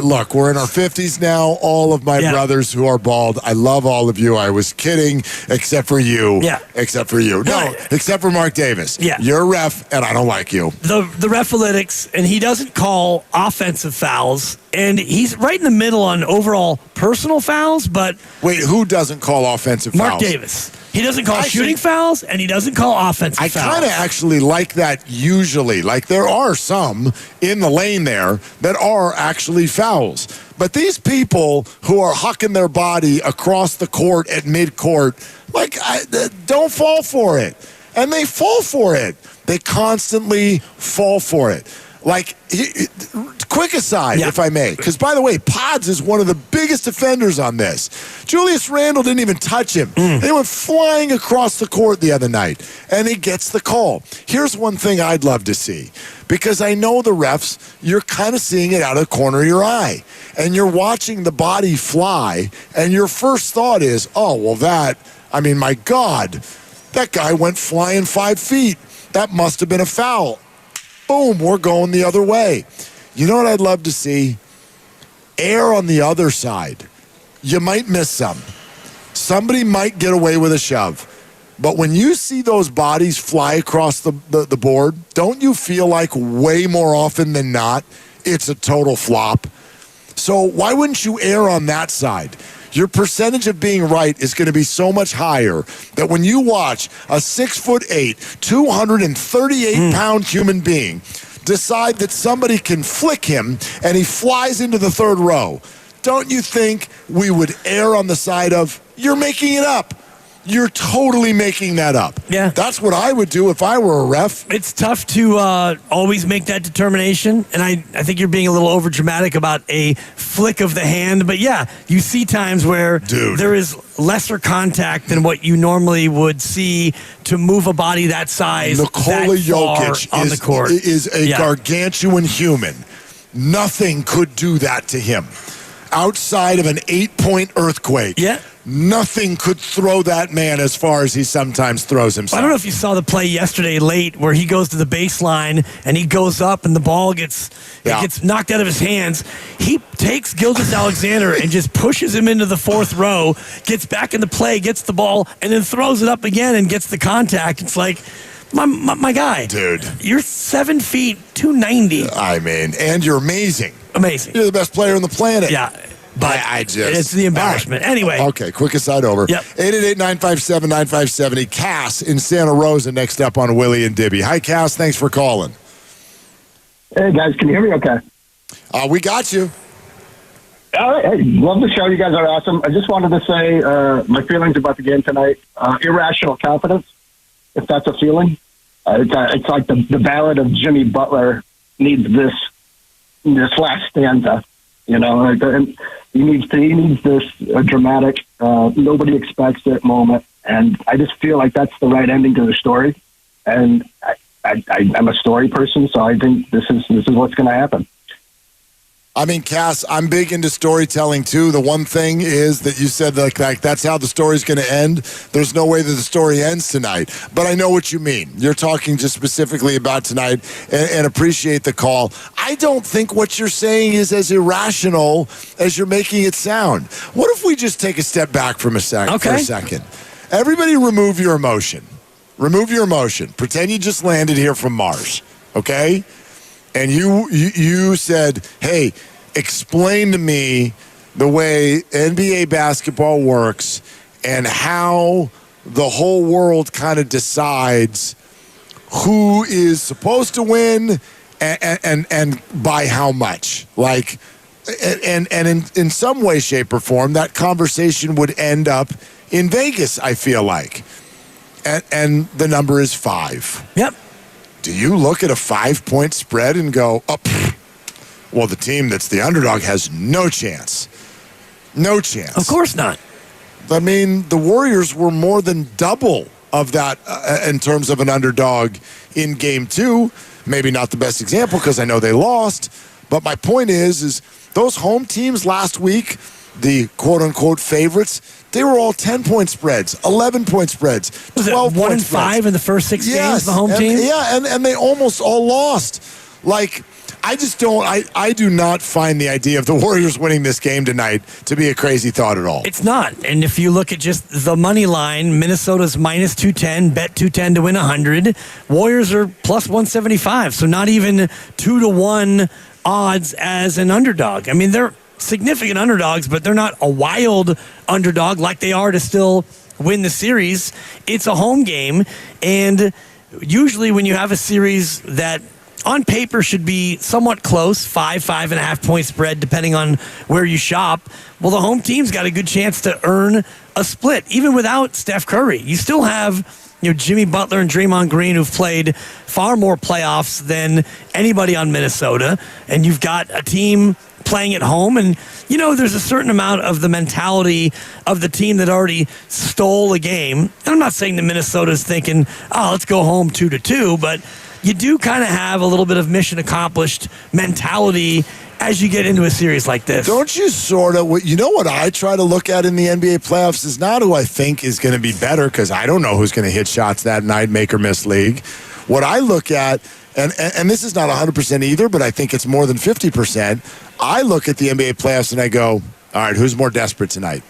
Look, we're in our 50s now. All of my brothers who are bald, I love all of you. I was kidding, except for you. Yeah. Except for you. No, except for Mark Davis. Yeah. You're a ref, and I don't like you. The Refalytics, and he doesn't call offensive fouls, and he's right in the middle on overall personal fouls, but wait, who doesn't call offensive fouls? Mark Davis. He doesn't call shooting fouls, and he doesn't call offensive fouls. I kind of actually like that usually. Like, there are some in the lane there that are actually fouls. But these people who are hucking their body across the court at midcourt, don't fall for it. And they fall for it. They constantly fall for it. Quick aside, if I may, because, by the way, Pods is one of the biggest offenders on this. Julius Randle didn't even touch him. They went flying across the court the other night, and he gets the call. Here's one thing I'd love to see, because I know the refs, you're kind of seeing it out of the corner of your eye, and you're watching the body fly, and your first thought is, my God, that guy went flying 5 feet. That must have been a foul. Boom, we're going the other way. You know what I'd love to see? Air on the other side. You might miss some. Somebody might get away with a shove. But when you see those bodies fly across the board, don't you feel like way more often than not, it's a total flop? So why wouldn't you err on that side? Your percentage of being right is going to be so much higher that when you watch a 6'8", 238-pound human being decide that somebody can flick him and he flies into the third row, don't you think we would err on the side of, you're making it up? You're totally making that up. Yeah. That's what I would do if I were a ref. It's tough to always make that determination, and I think you're being a little overdramatic about a flick of the hand. But, yeah, you see times where there is lesser contact than what you normally would see to move a body that size Nikola Jokic on the court. is a gargantuan human. Nothing could do that to him. outside of an 8-point earthquake. Yeah. Nothing could throw that man as far as he sometimes throws himself. I don't know if you saw the play yesterday late where he goes to the baseline and he goes up and the ball gets knocked out of his hands. He takes Gilgeous-Alexander and just pushes him into the fourth row, gets back into play, gets the ball, and then throws it up again and gets the contact. It's like, my guy. Dude. You're 7 feet, 290. I mean, and you're amazing. Amazing. You're the best player on the planet. Yeah. But I just, it's the embarrassment. Right. Anyway. Okay, quick aside over. Yep. 888-957-9570. Cass in Santa Rosa next up on Willie and Dibby. Hi, Cass. Thanks for calling. Hey, guys. Can you hear me okay? We got you. All right. Hey, love the show. You guys are awesome. I just wanted to say my feelings about the game tonight. Irrational confidence, if that's a feeling. It's like the ballad of Jimmy Butler needs this last stanza. You know, and he needs this dramatic, nobody expects it moment, and I just feel like that's the right ending to the story. And I'm a story person, so I think this is what's going to happen. I mean, Cass, I'm big into storytelling too. The one thing is that you said like that's how the story's going to end. There's no way that the story ends tonight. But I know what you mean. You're talking just specifically about tonight and appreciate the call. I don't think what you're saying is as irrational as you're making it sound. What if we just take a step back for a second? Everybody remove your emotion. Remove your emotion. Pretend you just landed here from Mars, okay? And you said, hey, explain to me the way NBA basketball works and how the whole world kind of decides who is supposed to win and by how much. Like, and in some way, shape, or form, that conversation would end up in Vegas, I feel like. And the number is 5. Yep. Do you look at a 5-point spread and go, well, the team that's the underdog has no chance? No chance. Of course not. I mean, the Warriors were more than double of that in terms of an underdog in Game 2. Maybe not the best example because I know they lost. But my point is those home teams last week, the quote-unquote favorites, they were all 10-point spreads, 11-point spreads, 12-point spreads. 1-5 in the first 6 games, the home team? Yeah, and they almost all lost. Like, I do not find the idea of the Warriors winning this game tonight to be a crazy thought at all. It's not. And if you look at just the money line, Minnesota's minus 210, bet 210 to win 100. Warriors are plus 175, so not even 2-1 odds as an underdog. I mean, they're significant underdogs, but they're not a wild underdog like they are to still win the series. It's a home game, and usually when you have a series that on paper should be somewhat close, 5.5 point spread, depending on where you shop, well, the home team's got a good chance to earn a split, even without Steph Curry. You still have Jimmy Butler and Draymond Green, who've played far more playoffs than anybody on Minnesota, and you've got a team playing at home, and there's a certain amount of the mentality of the team that already stole a game. And I'm not saying that Minnesota's thinking, let's go home 2-2, but you do kind of have a little bit of mission accomplished mentality as you get into a series like this. Don't you sort of, what I try to look at in the NBA playoffs is not who I think is going to be better, because I don't know who's going to hit shots that night, make or miss league. What I look at, and this is not 100% either, but I think it's more than 50%. I look at the NBA playoffs and I go, all right, who's more desperate tonight?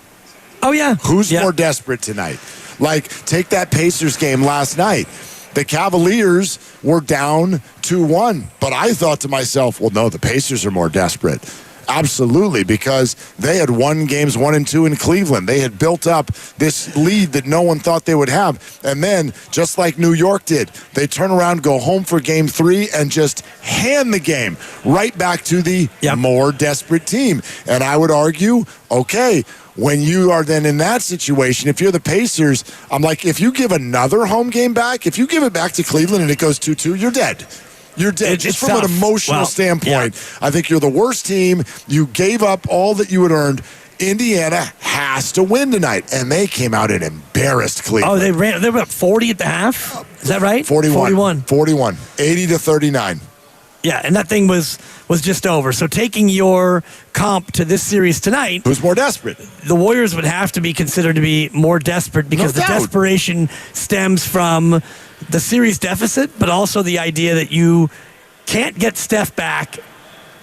Oh, yeah. Who's more desperate tonight? Like, take that Pacers game last night. The Cavaliers were down 2-1, but I thought to myself, well, no, the Pacers are more desperate. Absolutely, because they had won games 1 and 2 in Cleveland. They had built up this lead that no one thought they would have. And then, just like New York did, they turn around, go home for Game 3, and just hand the game right back to the more desperate team. And I would argue, okay, when you are then in that situation, if you're the Pacers, I'm like, if you give another home game back, if you give it back to Cleveland and it goes 2-2, you're dead. You're dead. Just from an emotional standpoint, I think you're the worst team. You gave up all that you had earned. Indiana has to win tonight, and they came out and embarrassed Cleveland. Oh, they were up 40 at the half? Is that right? 41. 80-39. Yeah, and that thing was just over. So taking your comp to this series tonight, who's more desperate? The Warriors would have to be considered to be more desperate because the desperation stems from the series deficit, but also the idea that you can't get Steph back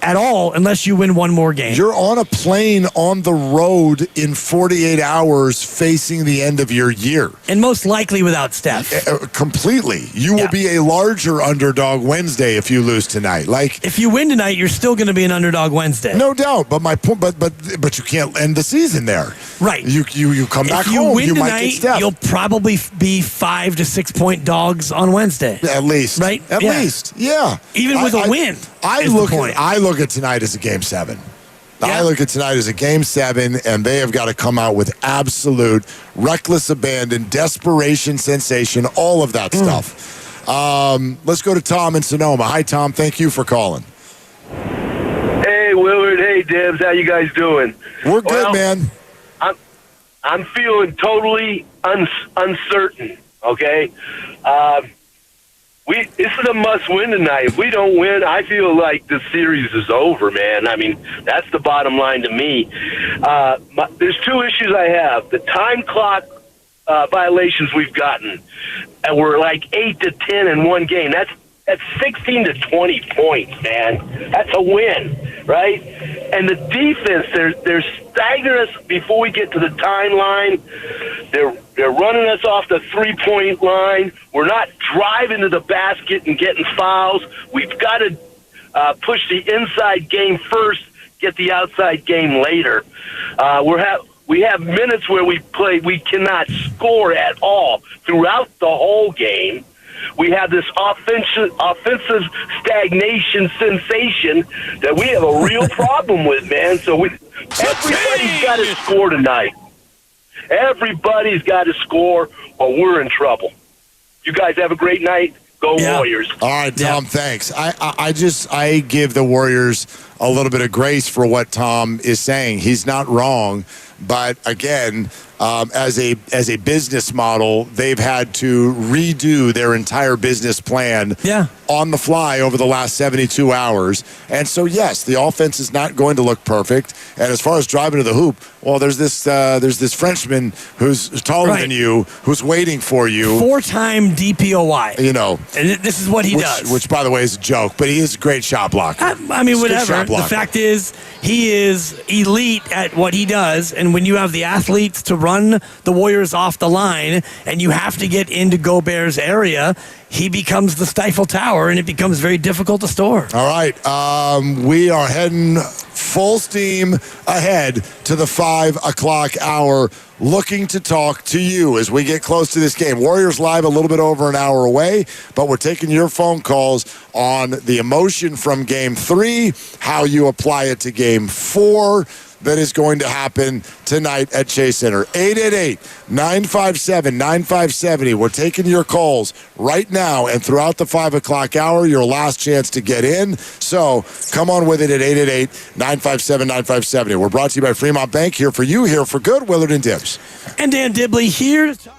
at all unless you win one more game. You're on a plane on the road in 48 hours facing the end of your year. And most likely without Steph. Completely. You will be a larger underdog Wednesday if you lose tonight. Like, if you win tonight, you're still going to be an underdog Wednesday. No doubt. But my point, but you can't end the season there. Right. You come back if you home, win you tonight, might get Steph. You'll probably be 5 to 6 point dogs on Wednesday. At least. Right? At least. Yeah. Even with a win. I look at tonight as a game 7. I look at tonight as a game 7, and they have got to come out with absolute reckless abandon, desperation, sensation, all of that stuff. Let's go to Tom in Sonoma. Hi, Tom. Thank you for calling. Hey, Willard. Hey, Dibs. How you guys doing? We're good, man. I'm feeling totally uncertain. Okay. This is a must-win tonight. If we don't win, I feel like the series is over, man. I mean, that's the bottom line to me. There's 2 issues I have. The time clock violations we've gotten, and we're like 8 to 10 in one game. That's 16 to 20 points, man. That's a win, right? And the defense, they're staggering us before we get to the timeline. They're running us off the 3-point line. We're not driving to the basket and getting fouls. We've got to push the inside game first, get the outside game later. We have minutes where we cannot score at all throughout the whole game. We have this offensive stagnation sensation that we have a real problem with, man. So everybody's got to score tonight. Everybody's got to score or we're in trouble. You guys have a great night. Go Warriors. All right, Tom, thanks. I give the Warriors a little bit of grace for what Tom is saying. He's not wrong, but again, as a business model, they've had to redo their entire business plan on the fly over the last 72 hours. And so, yes, the offense is not going to look perfect. And as far as driving to the hoop, well, there's this Frenchman who's taller than you, who's waiting for you. 4-time DPOY. You know. And this is what he does. Which, by the way, is a joke, but he is a great shot blocker. I mean, whatever. The fact is, he is elite at what he does. And when you have the athletes to run the Warriors off the line and you have to get into Gobert's area, he becomes the Stifle Tower, and it becomes very difficult to store. All right. We are heading full steam ahead to the 5 o'clock hour, looking to talk to you as we get close to this game. Warriors Live a little bit over an hour away, but we're taking your phone calls on the emotion from Game 3, how you apply it to Game 4. That is going to happen tonight at Chase Center. 888-957-9570. We're taking your calls right now and throughout the 5 o'clock hour, your last chance to get in. So come on with it at 888-957-9570. We're brought to you by Fremont Bank. Here for you, here for good. Willard and Dibbs. And Dan Dibley here to talk.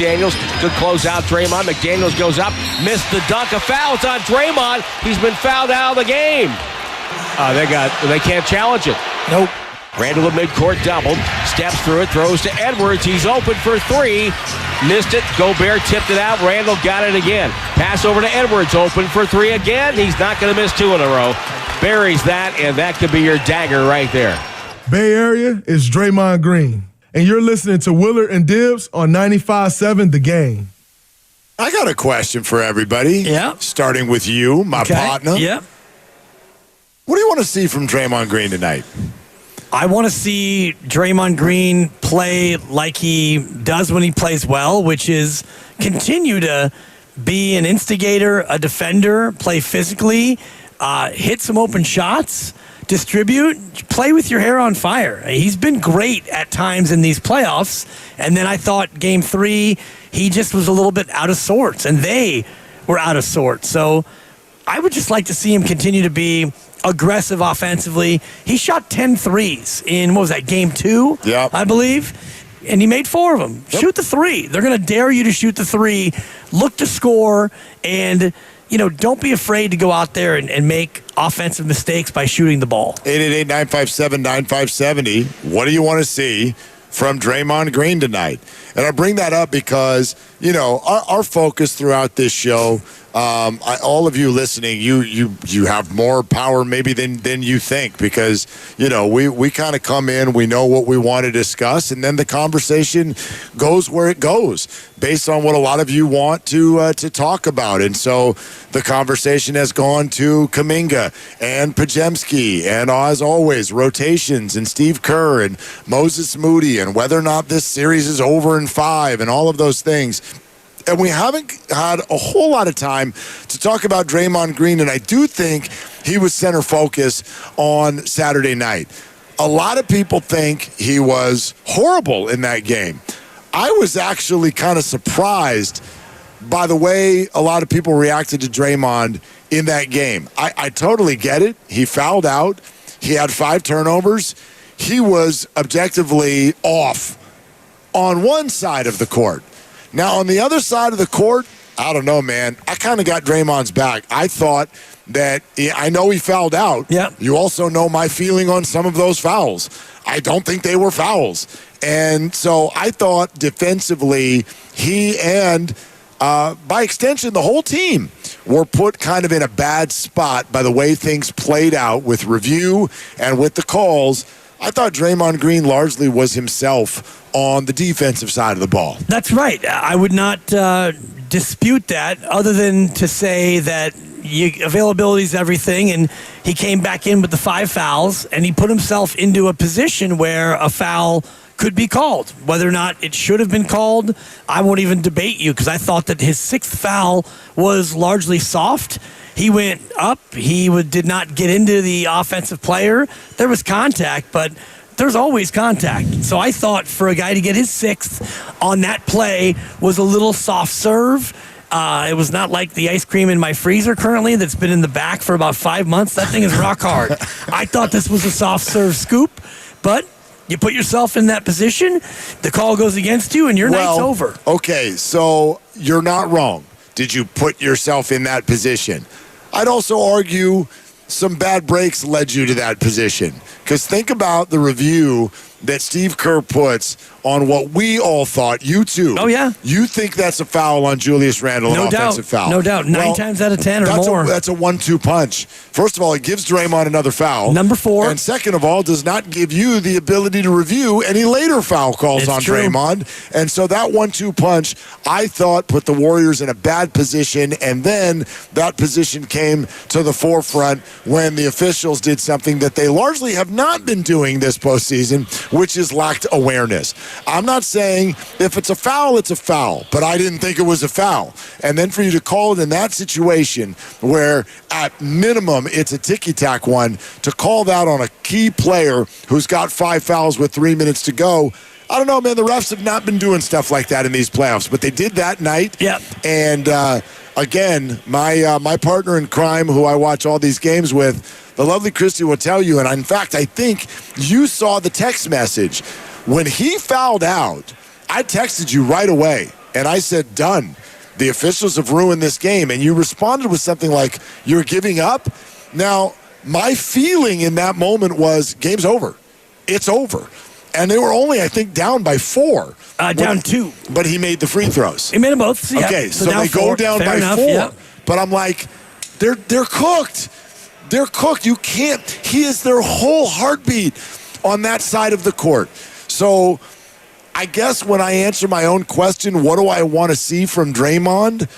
McDaniels. Good close out, Draymond. McDaniels goes up, missed the dunk. A foul's on Draymond. He's been fouled out of the game. They can't challenge it. Nope. Randall at midcourt doubled, steps through it, throws to Edwards. He's open for three. Missed it. Gobert tipped it out. Randall got it again. Pass over to Edwards, open for three again. He's not going to miss two in a row. Buries that, and that could be your dagger right there. Bay Area is Draymond Green, and you're listening to Willard and Dibbs on 95.7 The Game. I got a question for everybody. Yeah. Starting with you, my partner. Yeah. What do you want to see from Draymond Green tonight? I want to see Draymond Green play like he does when he plays well, which is continue to be an instigator, a defender, play physically, hit some open shots, distribute, play with your hair on fire. He's been great at times in these playoffs, and then I thought Game 3, he just was a little bit out of sorts, and they were out of sorts. So I would just like to see him continue to be aggressive offensively. He shot 10 threes in, what was that, Game 2, I believe? And he made 4 of them. Shoot the 3. They're going to dare you to shoot the 3, look to score, and don't be afraid to go out there and make offensive mistakes by shooting the ball. 888-957-9570. What do you want to see from Draymond Green tonight? And I bring that up because, our focus throughout this show, all of you listening, you have more power maybe than you think, because we kind of come in, we know what we want to discuss, and then the conversation goes where it goes based on what a lot of you want to talk about. And so the conversation has gone to Kaminga and Pajemski and, as always, rotations and Steve Kerr and Moses Moody and whether or not this series is over in 5 and all of those things. And we haven't had a whole lot of time to talk about Draymond Green, and I do think he was center focus on Saturday night. A lot of people think he was horrible in that game. I was actually kind of surprised by the way a lot of people reacted to Draymond in that game. I totally get it. He fouled out. He had 5 turnovers. He was objectively off on one side of the court. Now, on the other side of the court, I don't know, man. I kind of got Draymond's back. I thought that I know he fouled out. Yeah. You also know my feeling on some of those fouls. I don't think they were fouls. And so I thought defensively he and, by extension, the whole team were put kind of in a bad spot by the way things played out with review and with the calls. I thought Draymond Green largely was himself on the defensive side of the ball. That's right. I would not dispute that, other than to say that availability is everything, and he came back in with the 5 fouls, and he put himself into a position where a foul could be called. Whether or not it should have been called, I won't even debate you, because I thought that his 6th foul was largely soft. He went up. He did not get into the offensive player. There was contact, but there's always contact. So I thought for a guy to get his 6th on that play was a little soft serve. It was not like the ice cream in my freezer currently that's been in the back for about 5 months. That thing is rock hard. I thought this was a soft serve scoop, but you put yourself in that position, the call goes against you, and your night's over. Okay, so you're not wrong. Did you put yourself in that position? I'd also argue some bad breaks led you to that position. Because think about the review that Steve Kerr puts on what we all thought, you too. Oh, yeah. You think that's a foul on Julius Randle, an offensive foul. No doubt. 9 times out of 10 or more. That's a 1-2 punch. First of all, it gives Draymond another foul. Number 4. And second of all, does not give you the ability to review any later foul calls on Draymond. And so that 1-2 punch, I thought, put the Warriors in a bad position, and then that position came to the forefront when the officials did something that they largely have not been doing this postseason, which is lacked awareness. I'm not saying if it's a foul, it's a foul, but I didn't think it was a foul. And then for you to call it in that situation where at minimum it's a ticky-tack one, to call that on a key player who's got 5 fouls with 3 minutes to go, I don't know, man. The refs have not been doing stuff like that in these playoffs, but they did that night. Yeah. And again, my partner in crime, who I watch all these games with, the lovely Christy will tell you, and in fact, I think you saw the text message. When he fouled out, I texted you right away. And I said, done. The officials have ruined this game. And you responded with something like, you're giving up? Now, my feeling in that moment was, game's over. It's over. And they were only, I think, down by 4. Down 2. But he made the free throws. He made them both. Yeah. Okay, so they 4. go down Fair by enough, 4. yeah. But I'm like, they're cooked. They're cooked. You can't. He is their whole heartbeat on that side of the court. So I guess when I answer my own question, what do I want to see from Draymond?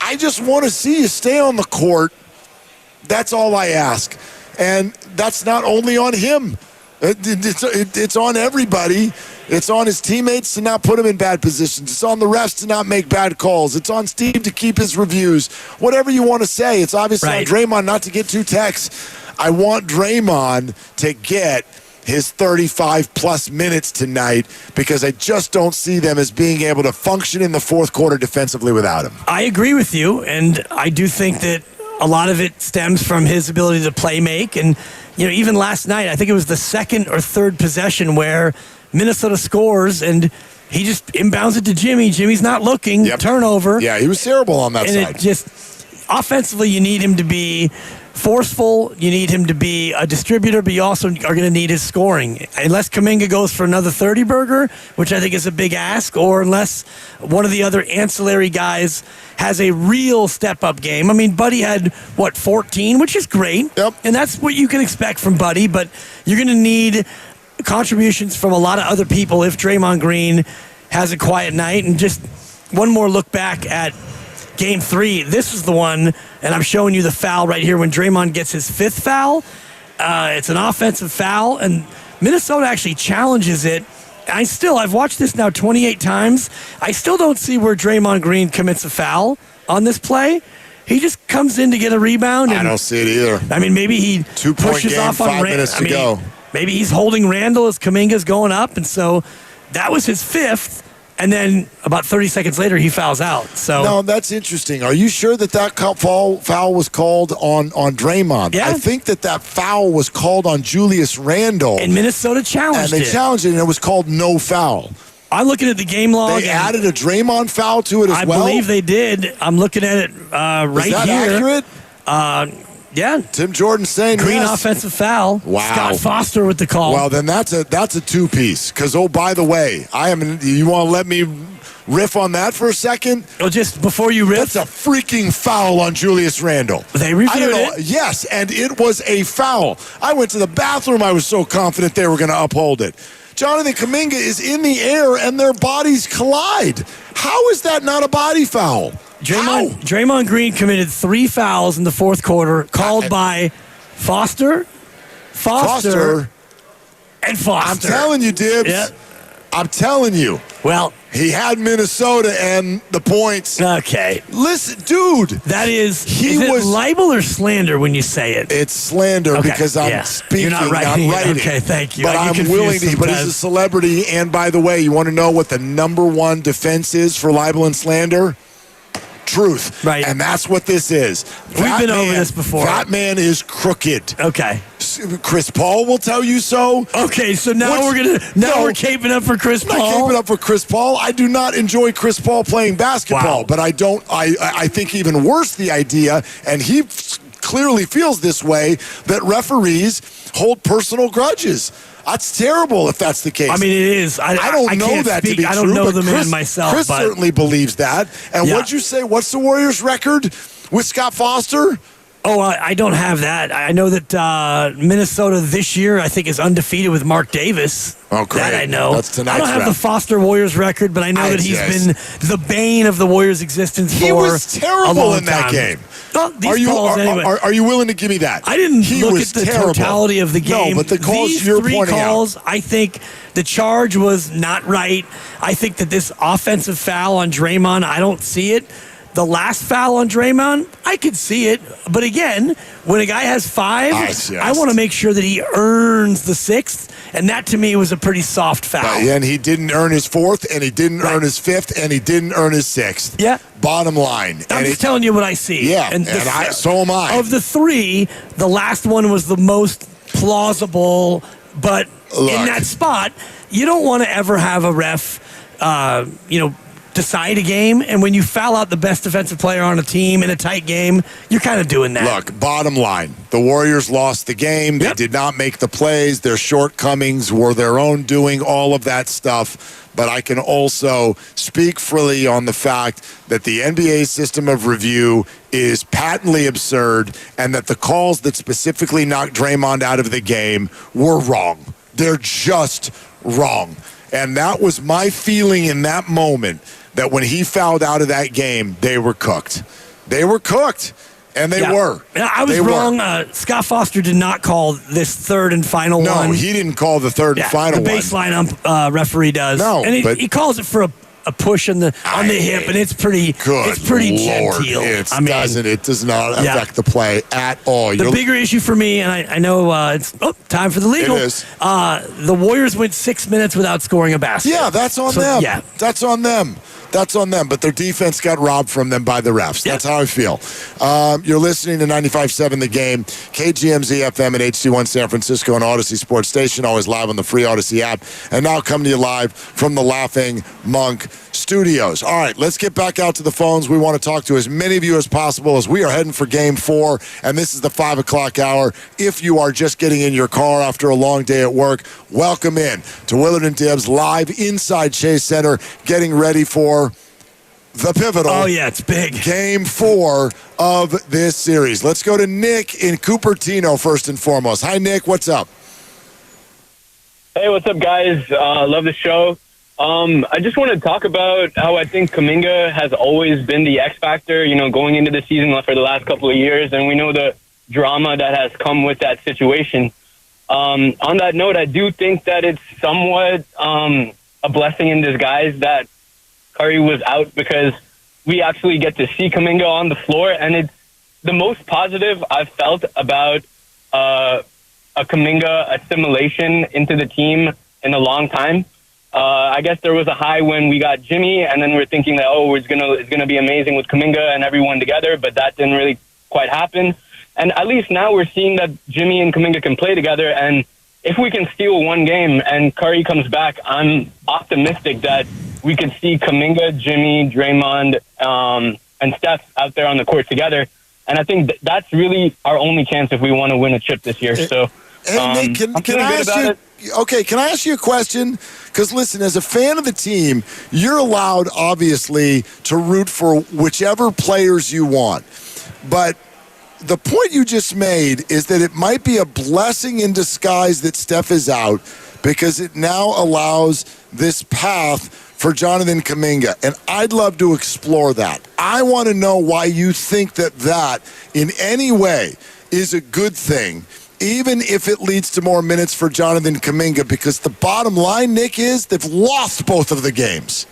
I just want to see you stay on the court. That's all I ask. And that's not only on him. It's on everybody. It's on his teammates to not put him in bad positions. It's on the refs to not make bad calls. It's on Steve to keep his reviews. Whatever you want to say. It's obviously on Draymond not to get too texts. I want Draymond to get his 35-plus minutes tonight because I just don't see them as being able to function in the fourth quarter defensively without him. I agree with you, and I do think that a lot of it stems from his ability to play make. And, even last night, I think it was the second or third possession where Minnesota scores, and he just inbounds it to Jimmy. Jimmy's not looking. Yep. Turnover. Yeah, he was terrible on that side. And it just, offensively, you need him to be forceful. You need him to be a distributor, but you also are going to need his scoring. Unless Kaminga goes for another 30-burger, which I think is a big ask, or unless one of the other ancillary guys has a real step-up game. I mean, Buddy had, 14, which is great. Yep. And that's what you can expect from Buddy, but you're going to need contributions from a lot of other people if Draymond Green has a quiet night. And just one more look back at Game 3, this is the one, and I'm showing you the foul right here when Draymond gets his 5th foul. It's an offensive foul, and Minnesota actually challenges it. I've watched this now 28 times. I still don't see where Draymond Green commits a foul on this play. He just comes in to get a rebound. And, I don't see it either. I mean, maybe he 2-point pushes game, off on 5 minutes to go. Maybe he's holding Randall as Kaminga's going up, and so that was his 5th. And then about 30 seconds later, he fouls out. So no, that's interesting. Are you sure that foul was called on Draymond? Yeah. I think that foul was called on Julius Randle. And Minnesota challenged it. And they challenged it, and it was called no foul. I'm looking at the game log. They added a Draymond foul to it as well? I believe they did. I'm looking at it right here. Is that accurate? Yeah. Tim Jordan saying Green yes. offensive foul. Wow. Scott Foster with the call. Well, then that's a two-piece. Because, by the way, you want to let me riff on that for a second? Oh, just before you riff? That's a freaking foul on Julius Randle. They reviewed it? Yes, and it was a foul. I went to the bathroom. I was so confident they were going to uphold it. Jonathan Kaminga is in the air, and their bodies collide. How is that not a body foul? Draymond Green committed 3 fouls in the fourth quarter, called by Foster, and Foster. I'm telling you, Dibs. Yeah. I'm telling you. Well, he had Minnesota and the points. Okay. Listen, dude. That is it libel or slander when you say it? It's slander because I'm speaking, You're not writing. Okay, thank you. But I'm willing to. But he's a celebrity. And by the way, you want to know what the number one defense is for libel and slander? Truth. Right. And that's what this is. We've been over this before. That man is crooked. Okay. Chris Paul will tell you so. Okay, so now we're we're caping up for Chris Paul. Not caping up for Chris Paul. I do not enjoy Chris Paul playing basketball, but I think even worse the idea, and he clearly feels this way, that referees hold personal grudges. That's terrible if that's the case. I mean, it is. I don't know can't that speak. to be I true. don't know but the man myself. Chris certainly believes that. And what'd you say? What's the Warriors' record with Scott Foster? Oh, I don't have that. I know that Minnesota this year, I think, is undefeated with Mark Davis. Oh, great. That I know. That's tonight's I don't have round. the Foster Warriors record, but I know that he's been the bane of the Warriors' existence for a long time. He was terrible in that game. Well, are you willing to give me that? I didn't look was at the terrible. totality of the game. No, but the calls These you're three pointing calls, out. I think the charge was not right. I think that this offensive foul on Draymond, I don't see it. The last foul on Draymond, I could see it. But again, when a guy has 5, I want to make sure that he earns the 6th. And that, to me, was a pretty soft foul. And he didn't earn his 4th, and he didn't earn his 5th, and he didn't earn his 6th. Yeah. Bottom line. I'm just telling you what I see. Yeah, so am I. Of the 3, the last one was the most plausible. But in that spot, you don't want to ever have a ref, decide a game, and when you foul out the best defensive player on a team in a tight game, you're kind of doing that. Look, bottom line, the Warriors lost the game. They did not make the plays. Their shortcomings were their own doing, all of that stuff. But I can also speak freely on the fact that the NBA system of review is patently absurd and that the calls that specifically knocked Draymond out of the game were wrong. They're just wrong. And that was my feeling in that moment, that when he fouled out of that game, they were cooked. They were cooked. And they were. I was wrong. Scott Foster did not call this third and final one. No, he didn't call the third and final one. The baseline referee does. No, and but he calls it for a push on the hip, and it's pretty. It's pretty genteel. It does not affect the play at all. The bigger issue for me, and I know it's time for the legal. It is. The Warriors went 6 minutes without scoring a basket. Yeah, that's on them. Yeah, that's on them. That's on them, but their defense got robbed from them by the refs. That's how I feel. You're listening to 95.7 The Game, KGMZ FM at HD1 San Francisco and Odyssey Sports Station, always live on the free Odyssey app, and now coming to you live from the Laughing Monk Studios. All right, let's get back out to the phones. We want to talk to as many of you as possible as we are heading for Game 4, and this is the 5 o'clock hour. If you are just getting in your car after a long day at work, welcome in to Willard and Dibbs live inside Chase Center, getting ready for the pivotal it's big Game 4 of this series. Let's go to Nick in Cupertino first and foremost. Hi, Nick. What's up? Hey, what's up, guys? Love the show. I just want to talk about how I think Kaminga has always been the X factor, going into the season for the last couple of years, and we know the drama that has come with that situation. On that note, I do think that it's somewhat a blessing in disguise that Curry was out, because we actually get to see Kaminga on the floor, and it's the most positive I've felt about a Kaminga assimilation into the team in a long time. I guess there was a high when we got Jimmy, and then we're thinking that it's gonna be amazing with Kaminga and everyone together, but that didn't really quite happen. And at least now we're seeing that Jimmy and Kaminga can play together, and if we can steal one game and Curry comes back, I'm optimistic that we could see Kaminga, Jimmy, Draymond, and Steph out there on the court together. And I think that's really our only chance if we want to win a chip this year. So, hey, Nick, can I ask you? Okay, can I ask you a question? Because listen, as a fan of the team, you're allowed, obviously, to root for whichever players you want. But the point you just made is that it might be a blessing in disguise that Steph is out, because it now allows this path for Jonathan Kaminga. And I'd love to explore that. I want to know why you think that in any way is a good thing, even if it leads to more minutes for Jonathan Kaminga, because the bottom line, Nick, is they've lost both of the games.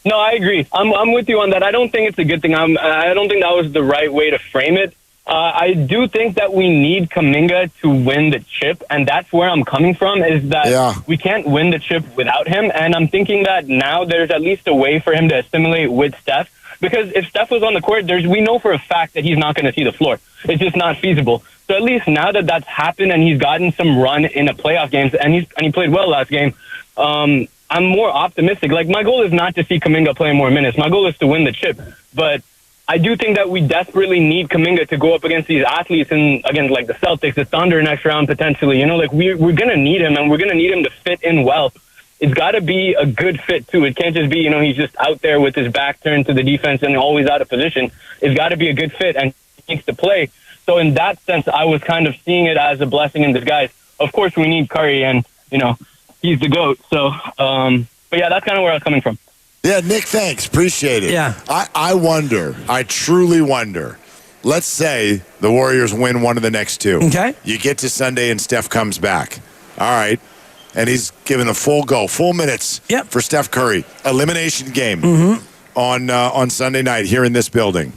No, I agree. I'm with you on that. I don't think it's a good thing. I don't think that was the right way to frame it. I do think that we need Kaminga to win the chip, and that's where I'm coming from, is that we can't win the chip without him, and I'm thinking that now there's at least a way for him to assimilate with Steph, because if Steph was on the court, we know for a fact that he's not going to see the floor. It's just not feasible. So at least now that that's happened and he's gotten some run in the playoff games, and he played well last game, I'm more optimistic. Like, my goal is not to see Kaminga play more minutes. My goal is to win the chip, but I do think that we desperately need Kaminga to go up against these athletes and against like the Celtics, the Thunder next round potentially. We're going to need him, and we're going to need him to fit in well. It's got to be a good fit too. It can't just be, he's just out there with his back turned to the defense and always out of position. It's got to be a good fit, and he needs to play. So in that sense, I was kind of seeing it as a blessing in disguise. Of course, we need Curry, and, he's the GOAT. So, but yeah, that's kind of where I was coming from. Yeah, Nick, thanks. Appreciate it. Yeah. I truly wonder. Let's say the Warriors win one of the next two. Okay. You get to Sunday and Steph comes back. All right. And he's given a full minutes for Steph Curry. Elimination game on Sunday night here in this building.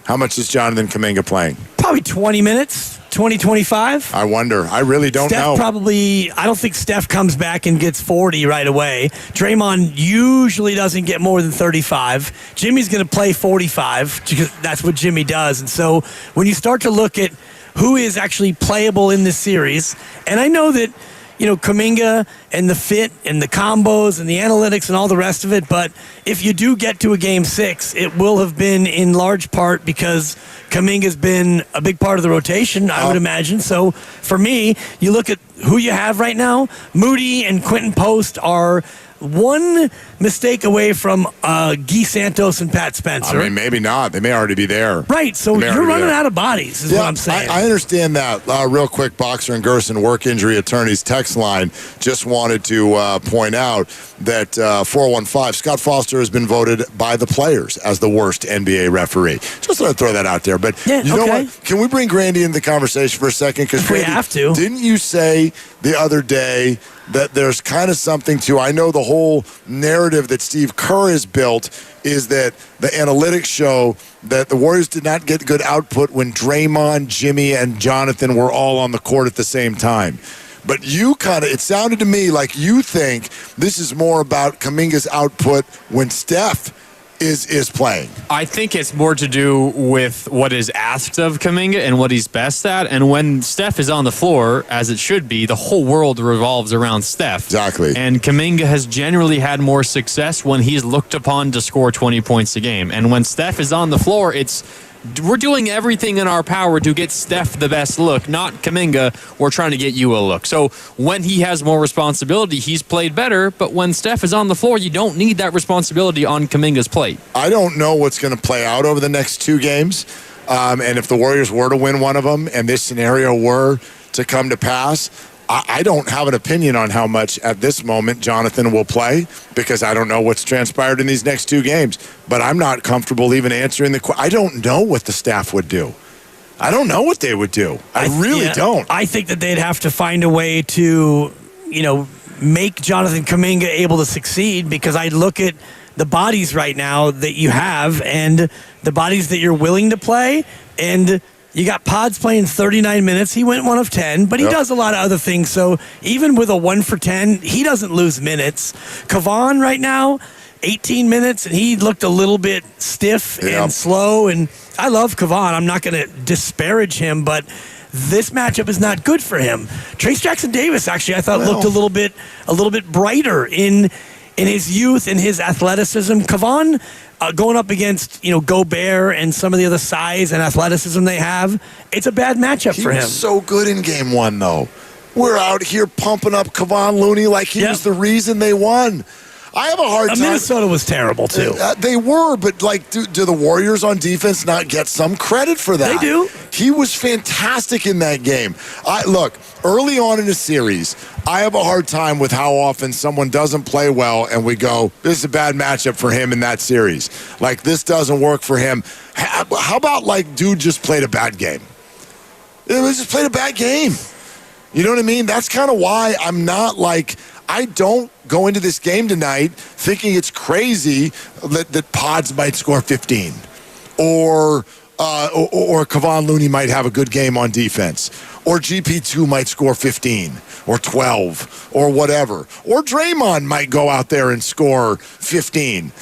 How much is Jonathan Kaminga playing? Probably 20 minutes, 20, 25. I wonder. I really don't know. I don't think Steph comes back and gets 40 right away. Draymond usually doesn't get more than 35. Jimmy's going to play 45 because that's what Jimmy does. And so when you start to look at who is actually playable in this series, and I know that, Kaminga and the fit and the combos and the analytics and all the rest of it. But if you do get to a game 6, it will have been in large part because Kaminga's been a big part of the rotation, I would imagine. So for me, you look at who you have right now. Moody and Quentin Post are one mistake away from Guy Santos and Pat Spencer. I mean, maybe not. They may already be there. Right, so you're running out of bodies is what I'm saying. I understand that. Real quick, Boxer and Gerson, work injury attorneys text line, just wanted to point out that 415, Scott Foster has been voted by the players as the worst NBA referee. Just thought I'd throw that out there. But you know what? Can we bring Grandy into the conversation for a second? Because we have to. Didn't you say the other day that there's kind of something to, I know the whole narrative that Steve Kerr has built is that the analytics show that the Warriors did not get good output when Draymond, Jimmy, and Jonathan were all on the court at the same time. But you it sounded to me like you think this is more about Kaminga's output when Steph is playing. I think it's more to do with what is asked of Kaminga and what he's best at. And when Steph is on the floor, as it should be, the whole world revolves around Steph. Exactly. And Kaminga has generally had more success when he's looked upon to score 20 points a game. And when Steph is on the floor, we're doing everything in our power to get Steph the best look, not Kaminga. We're trying to get you a look. So when he has more responsibility, he's played better. But when Steph is on the floor, you don't need that responsibility on Kaminga's plate. I don't know what's going to play out over the next 2 games. And if the Warriors were to win one of them and this scenario were to come to pass, I don't have an opinion on how much at this moment Jonathan will play because I don't know what's transpired in these next 2 games. But I'm not comfortable even answering the question. I don't know what the staff would do. I don't know what they would do. I really don't. I think that they'd have to find a way to, make Jonathan Kaminga able to succeed because I look at the bodies right now that you have and the bodies that you're willing to play and you got Pods playing 39 minutes. He went 1 of 10, but he does a lot of other things. So even with a 1 for 10, he doesn't lose minutes. Kavan right now, 18 minutes, and he looked a little bit stiff and slow. And I love Kavan. I'm not going to disparage him, but this matchup is not good for him. Trace Jackson Davis, actually, I thought looked a little bit brighter in his youth and his athleticism. Kavan going up against Gobert and some of the other size and athleticism they have, it's a bad matchup for him. He was so good in game 1, though. We're out here pumping up Kevon Looney like he was the reason they won. I have a hard time. Minnesota was terrible, too. They were, but do the Warriors on defense not get some credit for that? They do. He was fantastic in that game. Look, early on in the series, I have a hard time with how often someone doesn't play well and we go, this is a bad matchup for him in that series. Like, this doesn't work for him. How about, dude just played a bad game? It was just played a bad game. You know what I mean? That's kind of why I'm not I don't go into this game tonight thinking it's crazy that Pods might score 15 or Kevon Looney might have a good game on defense or GP2 might score 15 or 12 or whatever. Or Draymond might go out there and score 15.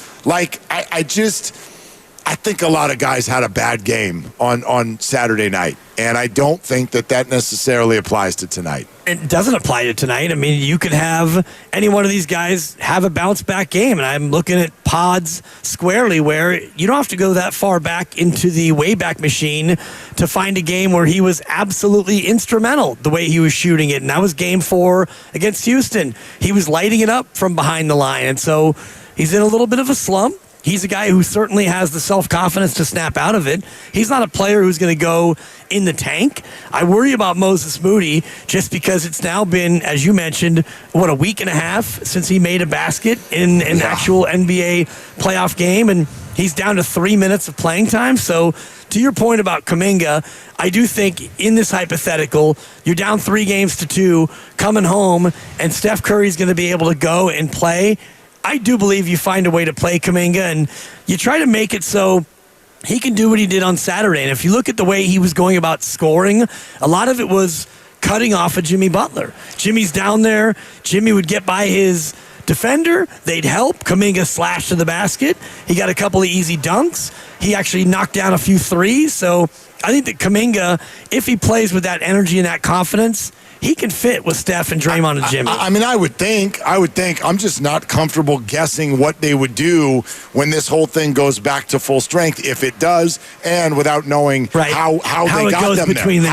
I think a lot of guys had a bad game on Saturday night, and I don't think that necessarily applies to tonight. It doesn't apply to tonight. I mean, you could have any one of these guys have a bounce-back game, and I'm looking at Pods squarely where you don't have to go that far back into the Wayback Machine to find a game where he was absolutely instrumental the way he was shooting it, and that was Game 4 against Houston. He was lighting it up from behind the line, and so he's in a little bit of a slump. He's a guy who certainly has the self-confidence to snap out of it. He's not a player who's going to go in the tank. I worry about Moses Moody just because it's now been, as you mentioned, a week and a half since he made a basket in an actual NBA playoff game, and he's down to 3 minutes of playing time. So to your point about Kaminga, I do think in this hypothetical, you're down 3 games to 2, coming home, and Steph Curry's going to be able to go and play. I do believe you find a way to play Kaminga, and you try to make it so he can do what he did on Saturday. And if you look at the way he was going about scoring, a lot of it was cutting off of Jimmy Butler. Jimmy's down there. Jimmy would get by his defender. They'd help. Kaminga slashed to the basket. He got a couple of easy dunks. He actually knocked down a few threes. So I think that Kaminga, if he plays with that energy and that confidence, he can fit with Steph and Draymond and Jimmy. I mean, I would think. I'm just not comfortable guessing what they would do when this whole thing goes back to full strength, if it does, and without knowing how they got them there.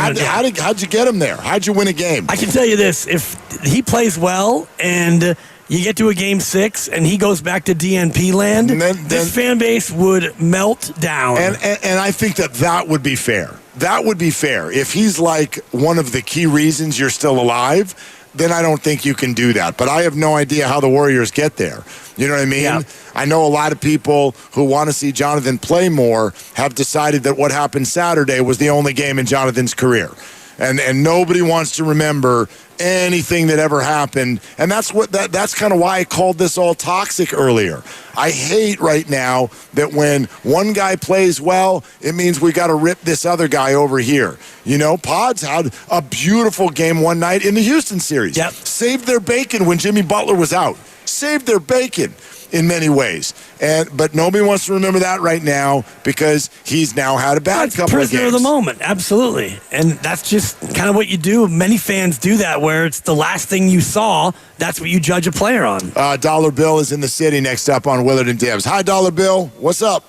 How'd you get them there? How'd you win a game? I can tell you this. If he plays well and you get to a game 6 and he goes back to DNP land, this fan base would melt down. And I think that would be fair. That would be fair. If he's like one of the key reasons you're still alive, then I don't think you can do that. But I have no idea how the Warriors get there. You know what I mean? Yeah. I know a lot of people who want to see Jonathan play more have decided that what happened Saturday was the only game in Jonathan's career. And nobody wants to remember anything that ever happened. And that's kind of why I called this all toxic earlier. I hate right now that when one guy plays well, it means we got to rip this other guy over here. You know, Pods had a beautiful game one night in the Houston series. Yep. Saved their bacon when Jimmy Butler was out. Saved their bacon in many ways. But nobody wants to remember that right now because he's now had a bad couple of games. Prisoner of the moment, absolutely. And that's just kind of what you do. Many fans do that where it's the last thing you saw. That's what you judge a player on. Dollar Bill is in the city next up on Willard and Dibs. Hi, Dollar Bill. What's up?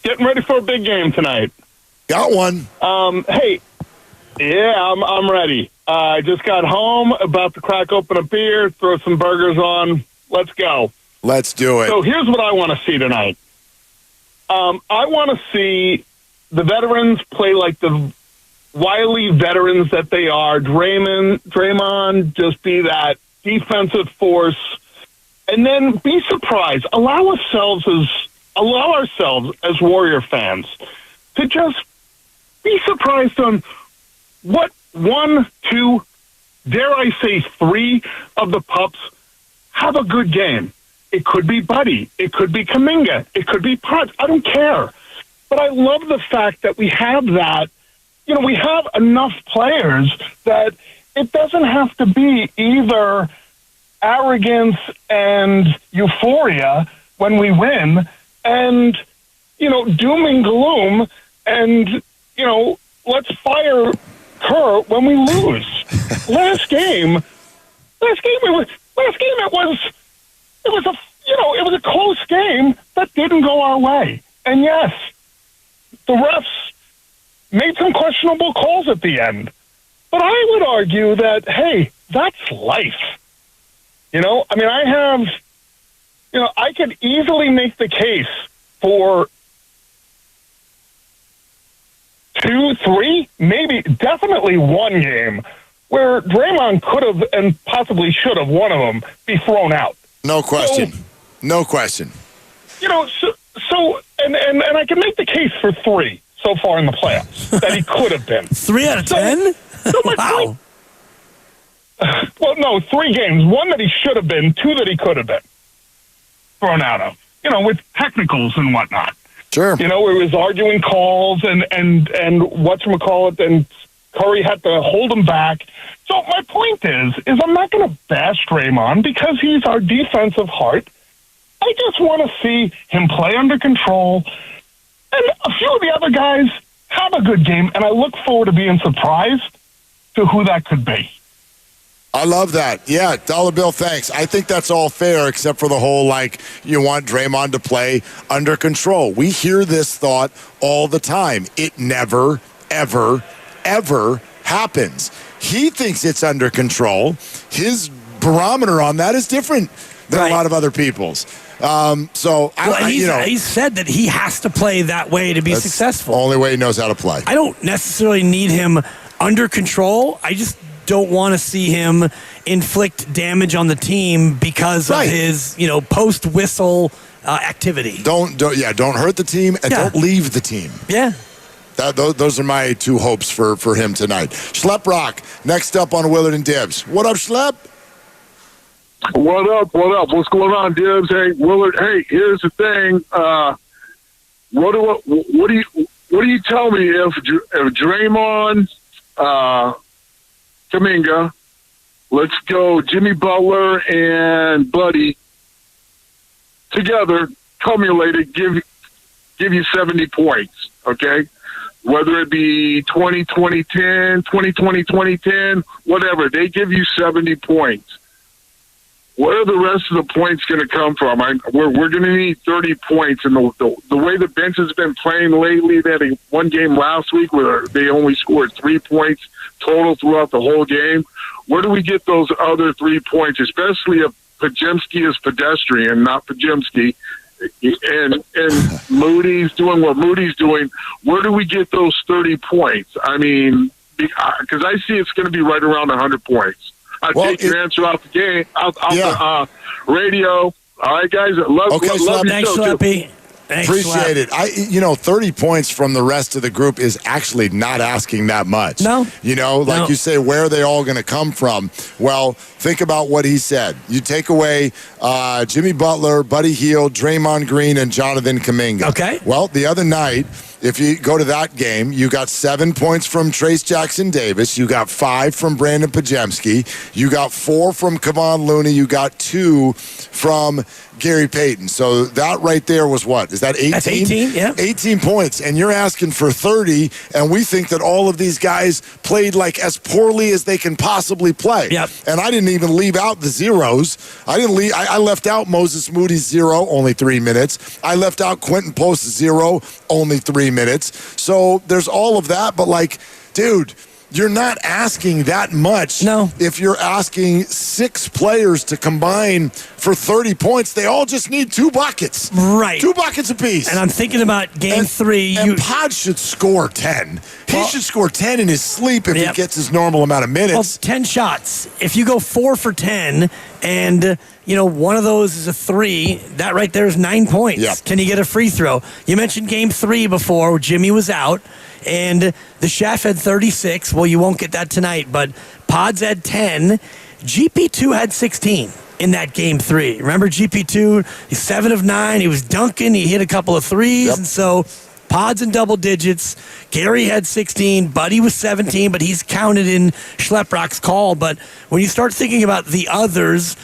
Getting ready for a big game tonight. Got one. Hey, yeah, I'm ready. I just got home, about to crack open a beer, throw some burgers on. Let's go. Let's do it. So here's what I want to see tonight. I want to see the veterans play like the wily veterans that they are. Draymond just be that defensive force, and then be surprised. Allow ourselves as Warrior fans to just be surprised on what 1, 2, dare I say 3 of the pups have a good game. It could be Buddy. It could be Kaminga. It could be Potts. I don't care. But I love the fact that we have that. You know, we have enough players that it doesn't have to be either arrogance and euphoria when we win and, doom and gloom and, let's fire Kerr when we lose. Last game it was a close game that didn't go our way. And yes, the refs made some questionable calls at the end. But I would argue that, hey, that's life. I could easily make the case for 2, 3, maybe definitely one game where Draymond could have and possibly should have, one of them, be thrown out. No question. No question. And I can make the case for 3 so far in the playoffs that he could have been. 3 out of 10? Wow. Well, no, 3 games. 1 that he should have been, 2 that he could have been thrown out of, with technicals and whatnot. Sure. It was arguing calls and whatchamacallit, and Curry had to hold him back. So my point is I'm not going to bash Draymond because he's our defensive heart. I just want to see him play under control. And a few of the other guys have a good game, and I look forward to being surprised to who that could be. I love that. Yeah, Dollar Bill, thanks. I think that's all fair except for the whole, you want Draymond to play under control. We hear this thought all the time. It never, ever, ever happens. He thinks it's under control. His barometer on that is different than a lot of other people's. He's said that he has to play that way to be successful. Only way he knows how to play. I don't necessarily need him under control. I just don't want to see him inflict damage on the team because of his, post whistle activity. Don't hurt the team and don't leave the team. Yeah. Those are my 2 hopes for him tonight. Schlep Rock, next up on Willard and Dibs. What up, Schlep? What up? What's going on, Dibs? Hey, Willard. Hey, here's the thing. What do you tell me if Draymond, Kaminga, let's go Jimmy Butler and Buddy together, cumulated, give you 70 points, okay? whether it be 20-20-10, 20-20-20-10, whatever. They give you 70 points. Where are the rest of the points going to come from? We're going to need 30 points. And the way the bench has been playing lately, they had one game last week where they only scored 3 points total throughout the whole game. Where do we get those other 3 points, especially if Podziemski is pedestrian, not Podziemski, and Moody's doing what Moody's doing? Where do we get those 30 points? I mean, because I see it's going to be right around 100 points. I'll take your answer off the game, out the radio. All right, guys. Love your show, too. Appreciate it. 30 points from the rest of the group is actually not asking that much. No. You say, where are they all going to come from? Well, think about what he said. You take away Jimmy Butler, Buddy Hield, Draymond Green, and Jonathan Kuminga. Okay. Well, the other night, if you go to that game, you got 7 points from Trace Jackson-Davis. You got 5 from Brandon Podziemski. You got 4 from Kevon Looney. You got 2 from Gary Payton. So that right there was what? Is that 18? That's 18, yeah. 18 points. And you're asking for 30, and we think that all of these guys played like as poorly as they can possibly play. Yep. And I didn't even leave out the zeros. I left out Moses Moody's 0, only 3 minutes. I left out Quentin Post's 0, only 3 minutes. So there's all of that, but dude, you're not asking that much. No. If you're asking 6 players to combine for 30 points, they all just need 2 buckets. Right. 2 buckets apiece. And I'm thinking about game 3. And Pod should score 10. He should score 10 in his sleep if he gets his normal amount of minutes. Well, 10 shots. If you go 4 for 10 and, one of those is a 3, that right there is 9 points. Yep. Can you get a free throw? You mentioned game 3 before where Jimmy was out. And the Chef had 36. Well, you won't get that tonight, but Pods had 10. GP2 had 16 in that game 3. Remember GP2? He's 7 of 9. He was dunking. He hit a couple of threes. Yep. And so Pods in double digits. Gary had 16. Buddy was 17, but he's counted in Schleprock's call. But when you start thinking about the others,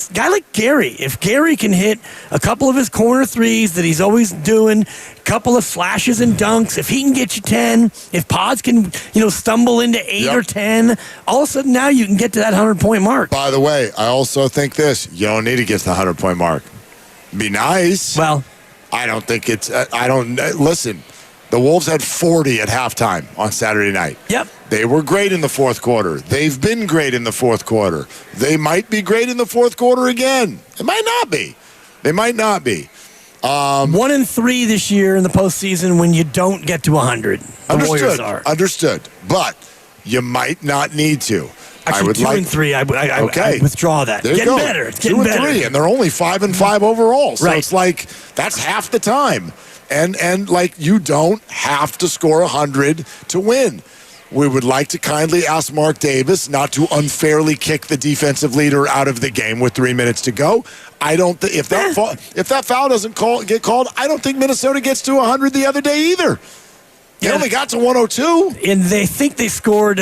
a guy like Gary, if Gary can hit a couple of his corner threes that he's always doing, a couple of flashes and dunks, if he can get you 10, if Pods can, stumble into 8 or 10, all of a sudden now you can get to that 100-point mark. By the way, I also think this. You don't need to get to the 100-point mark. Be nice. Well, I don't think it's listen, the Wolves had 40 at halftime on Saturday night. Yep. They were great in the fourth quarter. They've been great in the fourth quarter. They might be great in the fourth quarter again. It might not be. They might not be. 1-3 this year in the postseason when you don't get to 100. The Warriors are. Understood. But you might not need to. Actually, 2-3. I withdraw that. There you Getting go. better. It's getting 2 and better. 3, and they're only 5-5 overall. So Right. it's like that's half the time. And you don't have to score 100 to win. We would like to kindly ask Mark Davis not to unfairly kick the defensive leader out of the game with 3 minutes to go. I don't if that foul doesn't get called, I don't think Minnesota gets to 100 the other day either. They only got to 102. And they think they scored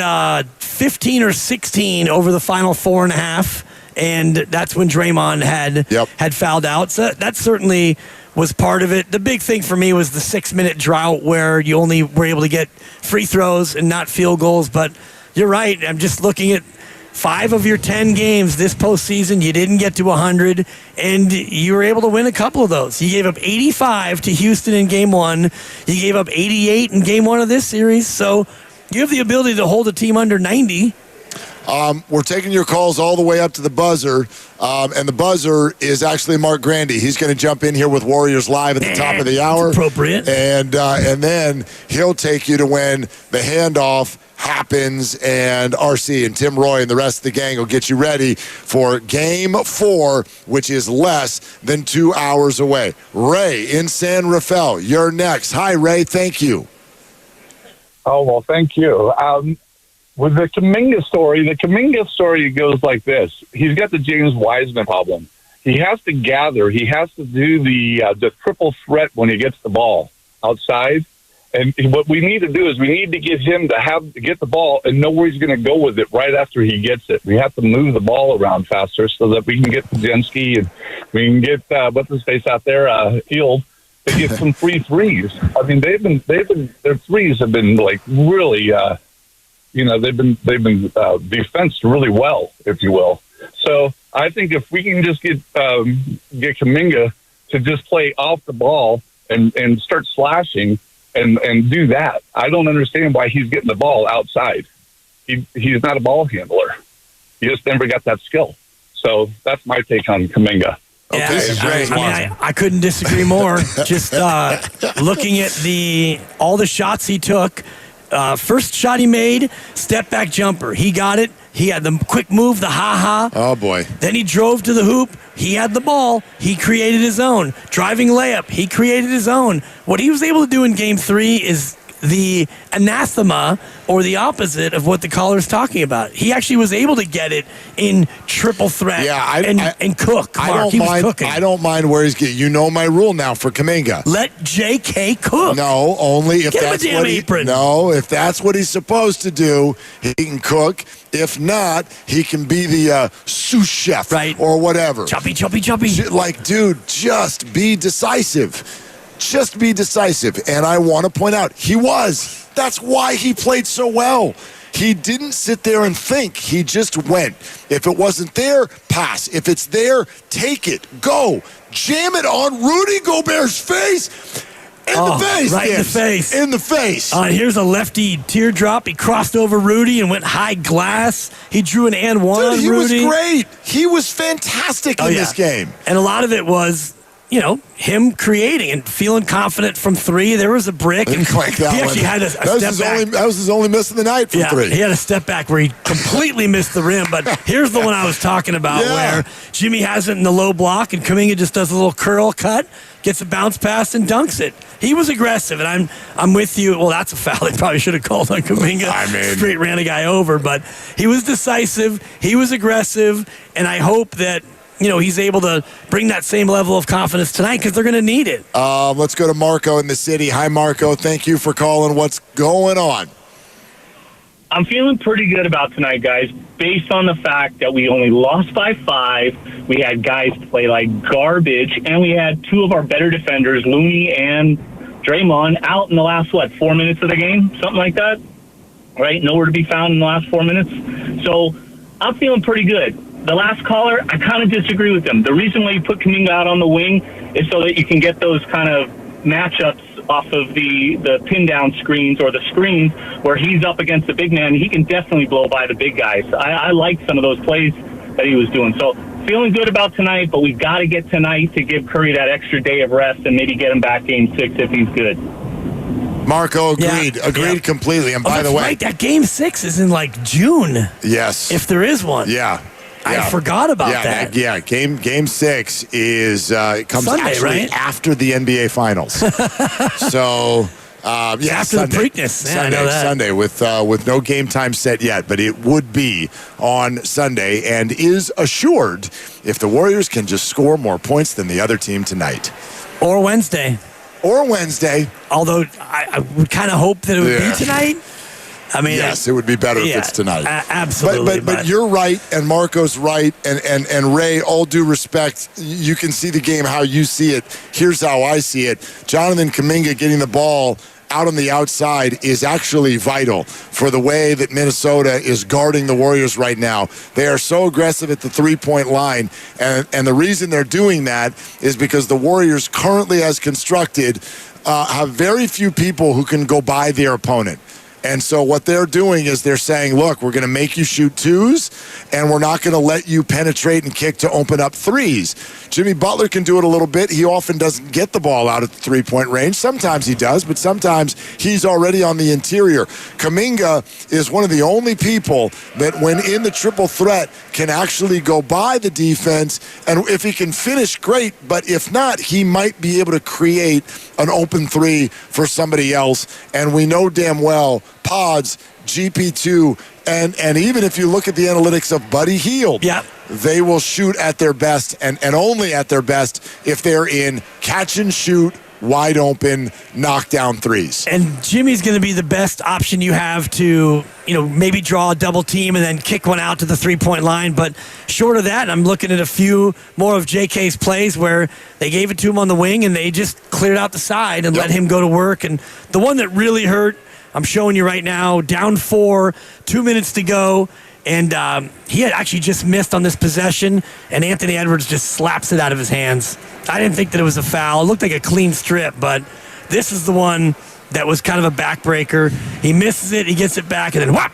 15 or 16 over the final 4.5, and that's when Draymond had fouled out. So that certainly was part of it. The big thing for me was the 6-minute drought where you only were able to get free throws and not field goals. But you're right. I'm just looking at 5 of your 10 games this postseason. You didn't get to 100, and you were able to win a couple of those. You gave up 85 to Houston in game 1. You gave up 88 in game 1 of this series. So you have the ability to hold a team under 90. We're taking your calls all the way up to the buzzer, and the buzzer is actually Mark Grandy. He's going to jump in here with Warriors Live at the top of the hour. That's appropriate. And then he'll take you to when the handoff happens, and RC and Tim Roy and the rest of the gang will get you ready for Game 4, which is less than 2 hours away. Ray in San Rafael, you're next. Hi, Ray. Thank you. Oh, well, thank you. With the Kaminga story goes like this. He's got the James Wiseman problem. He has to gather. He has to do the triple threat when he gets the ball outside. And what we need to do is we need to get him to get the ball and know where he's going to go with it right after he gets it. We have to move the ball around faster so that we can get Podziemski and we can get what's his face out there, Field, to get some free threes. I mean, their threes have been like really, they've been defensed really well, if you will. So I think if we can just get Kaminga to just play off the ball and start slashing and do that, I don't understand why he's getting the ball outside. He's not a ball handler. He just never got that skill. So that's my take on Kaminga. Yeah, this is great. I couldn't disagree more. Just looking at all the shots he took. First shot he made, step back jumper. He got it. He had the quick move, the ha-ha. Oh, boy. Then he drove to the hoop. He had the ball. He created his own. Driving layup. He created his own. What he was able to do in Game 3 is the anathema or the opposite of what the caller's talking about. He actually was able to get it in triple threat and cook. Mark, I don't mind where he's getting. You know my rule now for Kaminga. Let JK cook. No, only if Get him that's a damn what apron. if that's what he's supposed to do, he can cook. If not, he can be the sous chef or whatever. Choppy. Like, dude, just be decisive. Just be decisive. And I want to point out, he was. That's why he played so well. He didn't sit there and think. He just went. If it wasn't there, pass. If it's there, take it. Go. Jam it on Rudy Gobert's face. In the face. Right in the face. In the face. Here's a lefty teardrop. He crossed over Rudy and went high glass. He drew an and one on Rudy. He was great. He was fantastic in this game. And a lot of it was, him creating and feeling confident from three. There was a brick. And he actually had a step back. That was his only miss of the night from three. He had a step back where he completely missed the rim. But here's the one I was talking about where Jimmy has it in the low block and Kaminga just does a little curl cut, gets a bounce pass and dunks it. He was aggressive, and I'm with you. Well, that's a foul. They probably should have called on Kaminga. Straight ran a guy over, but he was decisive. He was aggressive, and I hope that he's able to bring that same level of confidence tonight because they're going to need it. Let's go to Marco in the city. Hi, Marco. Thank you for calling. What's going on? I'm feeling pretty good about tonight, guys, based on the fact that we only lost by 5. We had guys play like garbage, and we had 2 of our better defenders, Looney and Draymond, out in the last, 4 minutes of the game? Something like that, right? Nowhere to be found in the last 4 minutes. So I'm feeling pretty good. The last caller, I kind of disagree with him. The reason why you put Kaminga out on the wing is so that you can get those kind of matchups off of the pin down screens or the screens where he's up against the big man. He can definitely blow by the big guys. I like some of those plays that he was doing. So feeling good about tonight, but we got to get tonight to give Curry that extra day of rest and maybe get him back Game 6 if he's good. Marco, agreed. Agreed completely. And by the way, right, that Game 6 is in June. Yes. If there is one. Yeah. I forgot about that. Game 6 is comes Sunday, actually right? after the NBA Finals. So after Sunday. the Preakness. I know that. Sunday with no game time set yet, but it would be on Sunday and is assured if the Warriors can just score more points than the other team tonight. Or Wednesday. Although I would kind of hope that it would be tonight. I mean, yes, it would be better if it's tonight. Absolutely. But you're right, and Marco's right, and Ray, all due respect, you can see the game how you see it. Here's how I see it. Jonathan Kaminga getting the ball out on the outside is actually vital for the way that Minnesota is guarding the Warriors right now. They are so aggressive at the three-point line, and the reason they're doing that is because the Warriors currently as constructed have very few people who can go by their opponent. And so what they're doing is they're saying, look, we're going to make you shoot twos, and we're not going to let you penetrate and kick to open up threes. Jimmy Butler can do it a little bit. He often doesn't get the ball out at the three-point range. Sometimes he does, but sometimes he's already on the interior. Kaminga is one of the only people that when in the triple threat can actually go by the defense, and if he can finish, great, but if not, he might be able to create an open three for somebody else. And we know damn well Pods, GP2, and even if you look at the analytics of Buddy Hield, they will shoot at their best and only at their best if they're in catch and shoot wide open, knockdown threes. And Jimmy's going to be the best option you have to, maybe draw a double team and then kick one out to the 3-point line. But short of that, I'm looking at a few more of JK's plays where they gave it to him on the wing and they just cleared out the side and let him go to work. And the one that really hurt, I'm showing you right now, down 4, 2 minutes to go. And he had actually just missed on this possession, and Anthony Edwards just slaps it out of his hands. I didn't think that it was a foul. It looked like a clean strip, but this is the one that was kind of a backbreaker. He misses it, he gets it back, and then whop!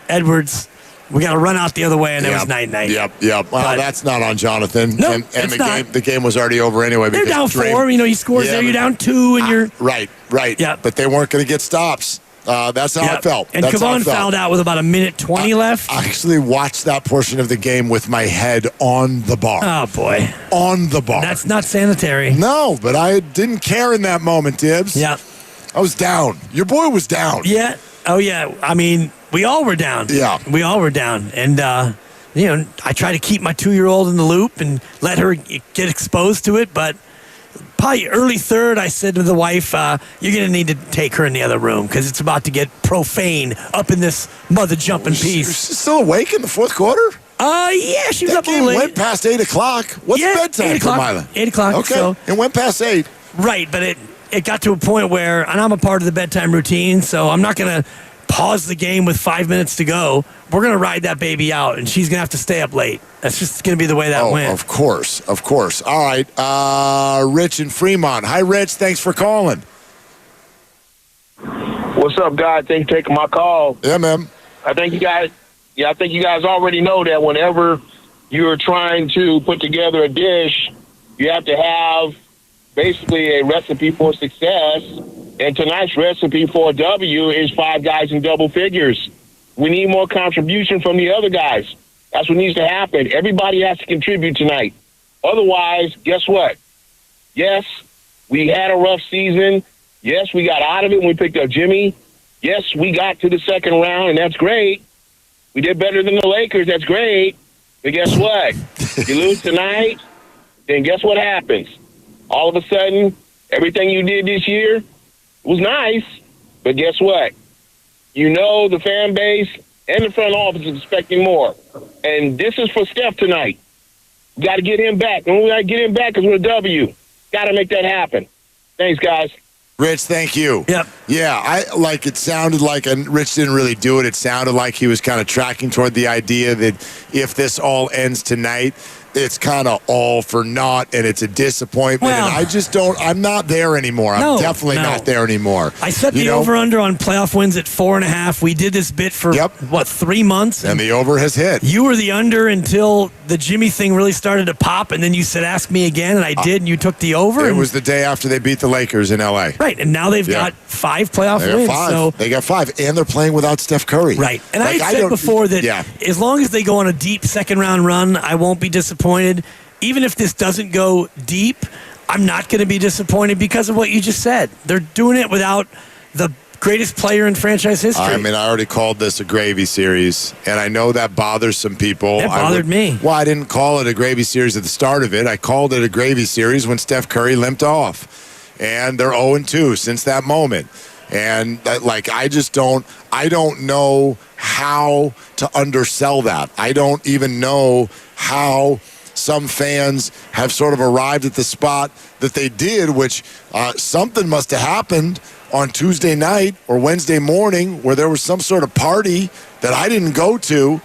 Edwards, we got to run out the other way, and it was night-night. Yep. Well, that's not on Jonathan. No, and it's not. The game was already over anyway. They're down 4. He scores there. You're down 2, and you're... Right. Yep. But they weren't going to get stops. That's how it felt. And Kevon fouled out with about a minute 20 left. I actually watched that portion of the game with my head on the bar. Oh, boy. On the bar. That's not sanitary. No, but I didn't care in that moment, Tibbs. Yeah. I was down. Your boy was down. Yeah. Oh, yeah. I mean, we all were down. Yeah. We all were down. And, I try to keep my 2-year-old in the loop and let her get exposed to it, but probably early third, I said to the wife, you're going to need to take her in the other room because it's about to get profane up in this mother jumping piece. She's still awake in the fourth quarter? Yeah, she was up a little late. Went past 8 o'clock. What's bedtime for Mila? 8 o'clock. Okay, so. it went past 8. Right, but it got to a point where, and I'm a part of the bedtime routine, so I'm not going to pause the game with 5 minutes to go. We're going to ride that baby out, and she's going to have to stay up late. That's just going to be the way that went. Of course. All right, Rich in Fremont. Hi, Rich. Thanks for calling. What's up, guys? Thanks for taking my call. Yeah, man. I think you guys already know that whenever you're trying to put together a dish, you have to have basically a recipe for success. And tonight's recipe for a W is 5 guys in double figures. We need more contribution from the other guys. That's what needs to happen. Everybody has to contribute tonight. Otherwise, guess what? Yes, we had a rough season. Yes, we got out of it when we picked up Jimmy. Yes, we got to the second round, and that's great. We did better than the Lakers. That's great. But guess what? You lose tonight, then guess what happens? All of a sudden, everything you did this year was nice, but guess what? The fan base and the front office is expecting more. And this is for Steph tonight. We got to get him back. And we got to get him back because we're a W. Got to make that happen. Thanks, guys. Rich, thank you. Yep. Yeah, it sounded like, and Rich didn't really do it, it sounded like he was kind of tracking toward the idea that if this all ends tonight, it's kind of all for naught and it's a disappointment. Well, and I'm not there anymore. I'm definitely not there anymore. I set the over-under on playoff wins at 4.5. We did this bit for, 3 months? And the over has hit. You were the under until the Jimmy thing really started to pop, and then you said, ask me again, and I did, and you took the over. It was the day after they beat the Lakers in L.A. Right, and now they've got 5 playoff wins. They got 5, and they're playing without Steph Curry. Right, and I said before that as long as they go on a deep second-round run, I won't be disappointed. Even if this doesn't go deep, I'm not going to be disappointed because of what you just said. They're doing it without the greatest player in franchise history. I mean, I already called this a gravy series, and I know that bothers some people. It bothered me. Well, I didn't call it a gravy series at the start of it. I called it a gravy series when Steph Curry limped off. And they're 0-2 since that moment. And I don't know how to undersell that. I don't even know how some fans have sort of arrived at the spot that they did, which something must have happened on Tuesday night or Wednesday morning where there was some sort of party that I didn't go to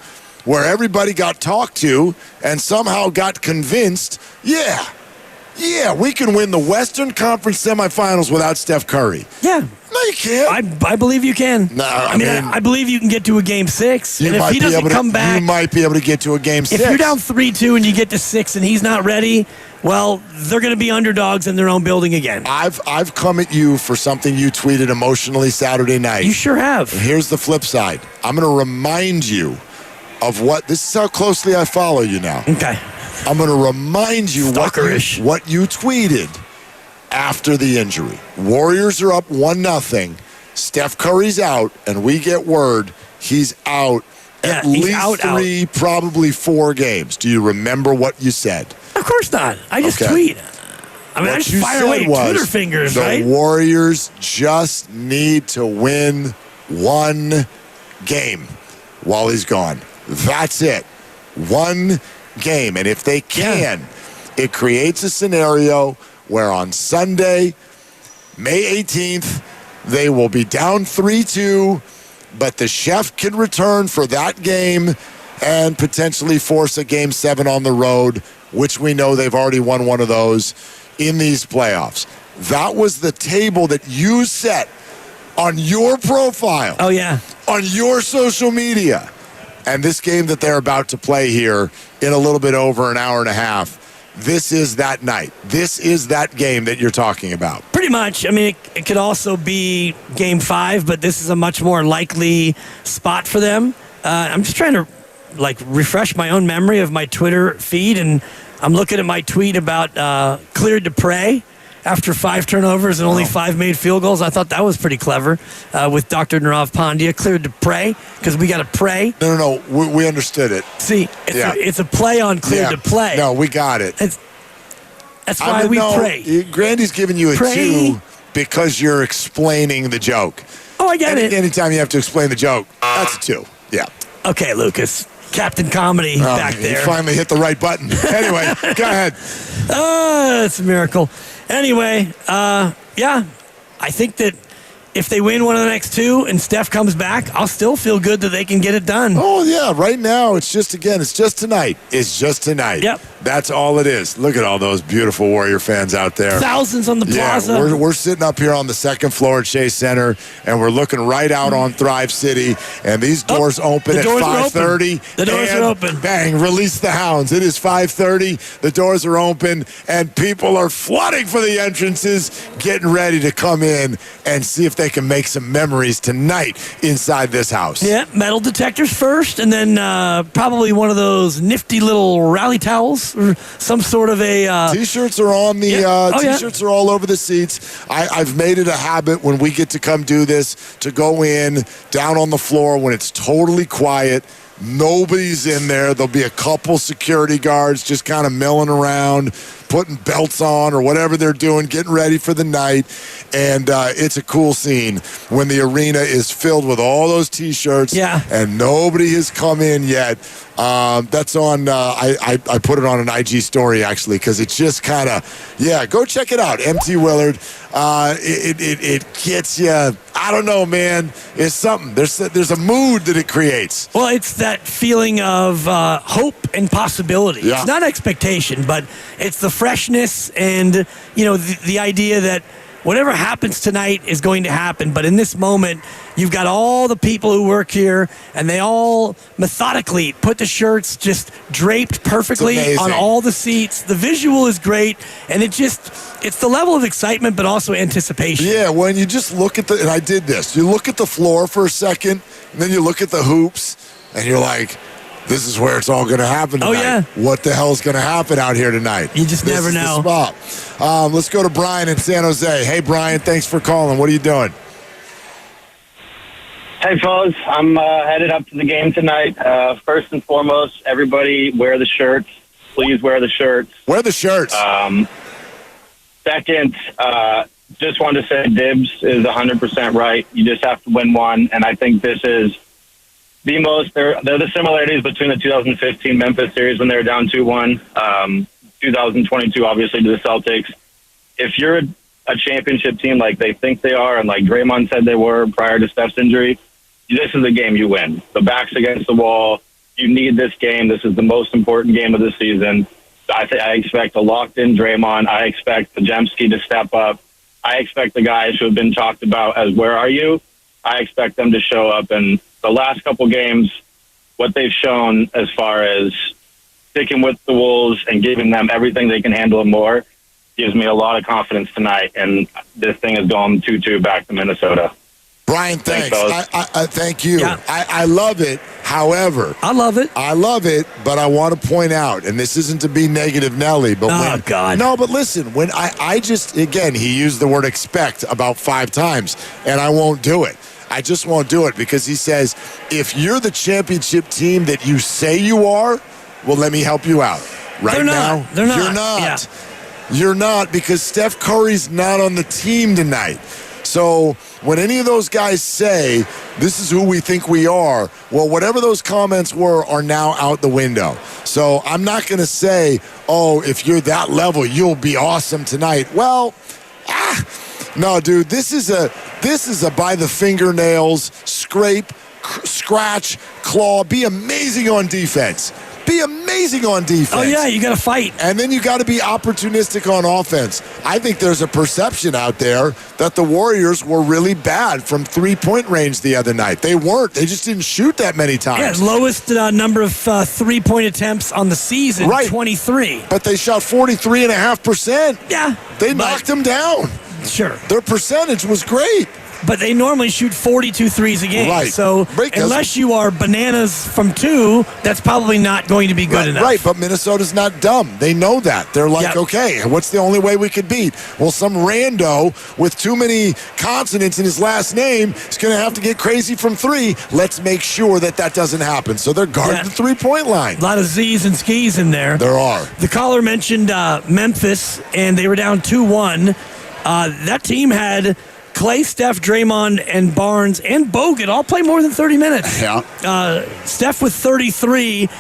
where everybody got talked to and somehow got convinced, we can win the Western Conference semifinals without Steph Curry. Yeah. No, you can't. I believe you can. No, I mean, I believe you can get to a Game 6. And if he doesn't come back, you might be able to get to a Game 6. If you're down 3-2 and you get to 6 and he's not ready, well, they're going to be underdogs in their own building again. I've come at you for something you tweeted emotionally Saturday night. You sure have. And here's the flip side. I'm going to remind you of this is how closely I follow you now. Okay. I'm going to remind you what you tweeted after the injury. Warriors are up 1-0. Steph Curry's out, and we get word he's out at least 3, probably 4 games. Do you remember what you said? Of course not. I just tweet. I mean, I what just you fire said away was Twitter fingers, the right? Warriors just need to win one game while he's gone. That's it. One game. And if they can, it creates a scenario where on Sunday, May 18th, they will be down 3-2, but the chef can return for that game and potentially force a Game 7 on the road, which we know they've already won one of those in these playoffs. That was the table that you set on your profile. Oh, yeah. On your social media. And this game that they're about to play here in a little bit over an hour and a half, this is that night. This is that game that you're talking about. Pretty much. I mean, it could also be Game 5, but this is a much more likely spot for them. I'm just trying to refresh my own memory of my Twitter feed, and I'm looking at my tweet about cleared to pray after 5 turnovers and only 5 made field goals. I thought that was pretty clever with Dr. Nirav Pandya. Cleared to pray because we got to pray. No. We understood it. See, it's a play on cleared to play. No, we got it. That's why we pray. Grandy's giving you a 2 because you're explaining the joke. Oh, I get it. Anytime you have to explain the joke, that's a 2. Yeah. Okay, Lucas. Captain Comedy back there. You finally hit the right button. Anyway, go ahead. It's a miracle. Anyway, I think that if they win one of the next 2 and Steph comes back, I'll still feel good that they can get it done. Oh, yeah. Right now, it's just tonight. It's just tonight. Yep. That's all it is. Look at all those beautiful Warrior fans out there. Thousands on the plaza. Yeah, we're sitting up here on the second floor at Chase Center, and we're looking right out on Thrive City, and these doors open at 5:30. The doors are open. Bang, release the hounds. It is 5:30. The doors are open, and people are flooding for the entrances, getting ready to come in and see if they can make some memories tonight inside this house. Yeah, metal detectors first, and then probably one of those nifty little rally towels or some sort of a... T-shirts are on the... T-shirts are all over the seats. I've made it a habit when we get to come do this to go in, down on the floor when it's totally quiet. Nobody's in there. There'll be a couple security guards just kind of milling around, putting belts on or whatever they're doing, getting ready for the night. And it's a cool scene when the arena is filled with all those T-shirts and nobody has come in yet. That's on, I put it on an IG story, actually, because it's just kind of, go check it out. MT Willard. It gets you, I don't know, man. It's something. There's a mood that it creates. Well, it's that feeling of hope and possibility. Yeah. It's not expectation, but it's the freshness and, the idea that whatever happens tonight is going to happen. But in this moment, you've got all the people who work here, and they all methodically put the shirts just draped perfectly on all the seats. The visual is great, and it's the level of excitement, but also anticipation. Yeah, when you just look at and I did this, you look at the floor for a second, and then you look at the hoops, and you're like, this is where it's all going to happen tonight. Oh, yeah. What the hell is going to happen out here tonight? You just never know. The spot. Let's go to Brian in San Jose. Hey, Brian, thanks for calling. What are you doing? Hey, fellas. I'm headed up to the game tonight. First and foremost, everybody wear the shirts. Please wear the shirts. Wear the shirts. Second, just wanted to say Dibs is 100% right. You just have to win one, and I think this is the most. They're the similarities between the 2015 Memphis series when they were down 2-1. 2022, obviously, to the Celtics. If you're a championship team like they think they are, and like Draymond said they were prior to Steph's injury, this is a game you win. The back's against the wall. You need this game. This is the most important game of the season. I expect a locked-in Draymond. I expect Podziemski to step up. I expect the guys who have been talked about as where are you? I expect them to show up. And the last couple games, what they've shown as far as sticking with the Wolves and giving them everything they can handle and more gives me a lot of confidence tonight. And this thing is going 2-2 back to Minnesota. Brian, thanks. I thank you. Yeah. I love it. However, I love it, but I want to point out, and this isn't to be negative Nelly, but God. No, but listen, when I just, again, he used the word expect about 5 times, and I won't do it. I just won't do it because he says, if you're the championship team that you say you are, well, let me help you out. Right They're now, not. They're not. You're not. Yeah. You're not, because Steph Curry's not on the team tonight. So when any of those guys say, this is who we think we are, well, whatever those comments were are now out the window. So I'm not going to say, oh, if you're that level, you'll be awesome tonight. Well, no, dude, this is a by the fingernails, scrape, scratch, claw, be amazing on defense. Be amazing on defense. Oh, yeah, you got to fight. And then you got to be opportunistic on offense. I think there's a perception out there that the Warriors were really bad from three-point range the other night. They weren't. They just didn't shoot that many times. Yeah, lowest number of three-point attempts on the season, right. 23. But they shot 43.5%. Yeah. They knocked them down. Sure. Their percentage was great. But they normally shoot 42 threes a game. Right. So unless you are bananas from 2, that's probably not going to be good enough. Right, but Minnesota's not dumb. They know that. They're like, okay, what's the only way we could beat? Well, some rando with too many consonants in his last name is going to have to get crazy from 3. Let's make sure that doesn't happen. So they're guarding the three-point line. A lot of Z's and skis in there. There are. The caller mentioned Memphis, and they were down 2-1. That team had Clay, Steph, Draymond, and Barnes, and Bogut all play more than 30 minutes. Yeah. Steph with 33.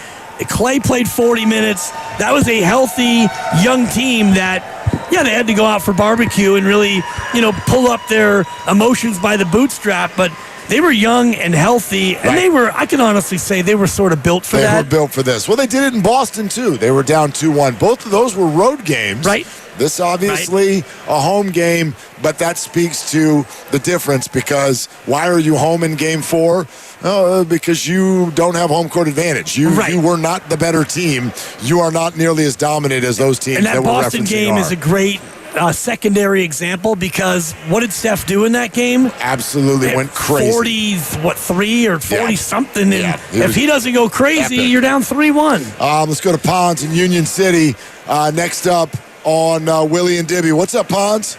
Clay played 40 minutes. That was a healthy, young team that, they had to go out for barbecue and really, pull up their emotions by the bootstrap. But they were young and healthy, and they were, I can honestly say, they were sort of built for that. They were built for this. Well, they did it in Boston, too. They were down 2-1. Both of those were road games. Right. This obviously a home game, but that speaks to the difference, because why are you home in game 4? Oh, because you don't have home court advantage. You were not the better team. You are not nearly as dominant as those teams and that we're Boston referencing game is a great secondary example, because what did Steph do in that game? Absolutely went crazy. 3 or 40 something. And Yeah, if he doesn't go crazy, epic. you're down 3-1. Let's go to Pons in Union City. Next up on Willie and Dibby. What's up, Pons?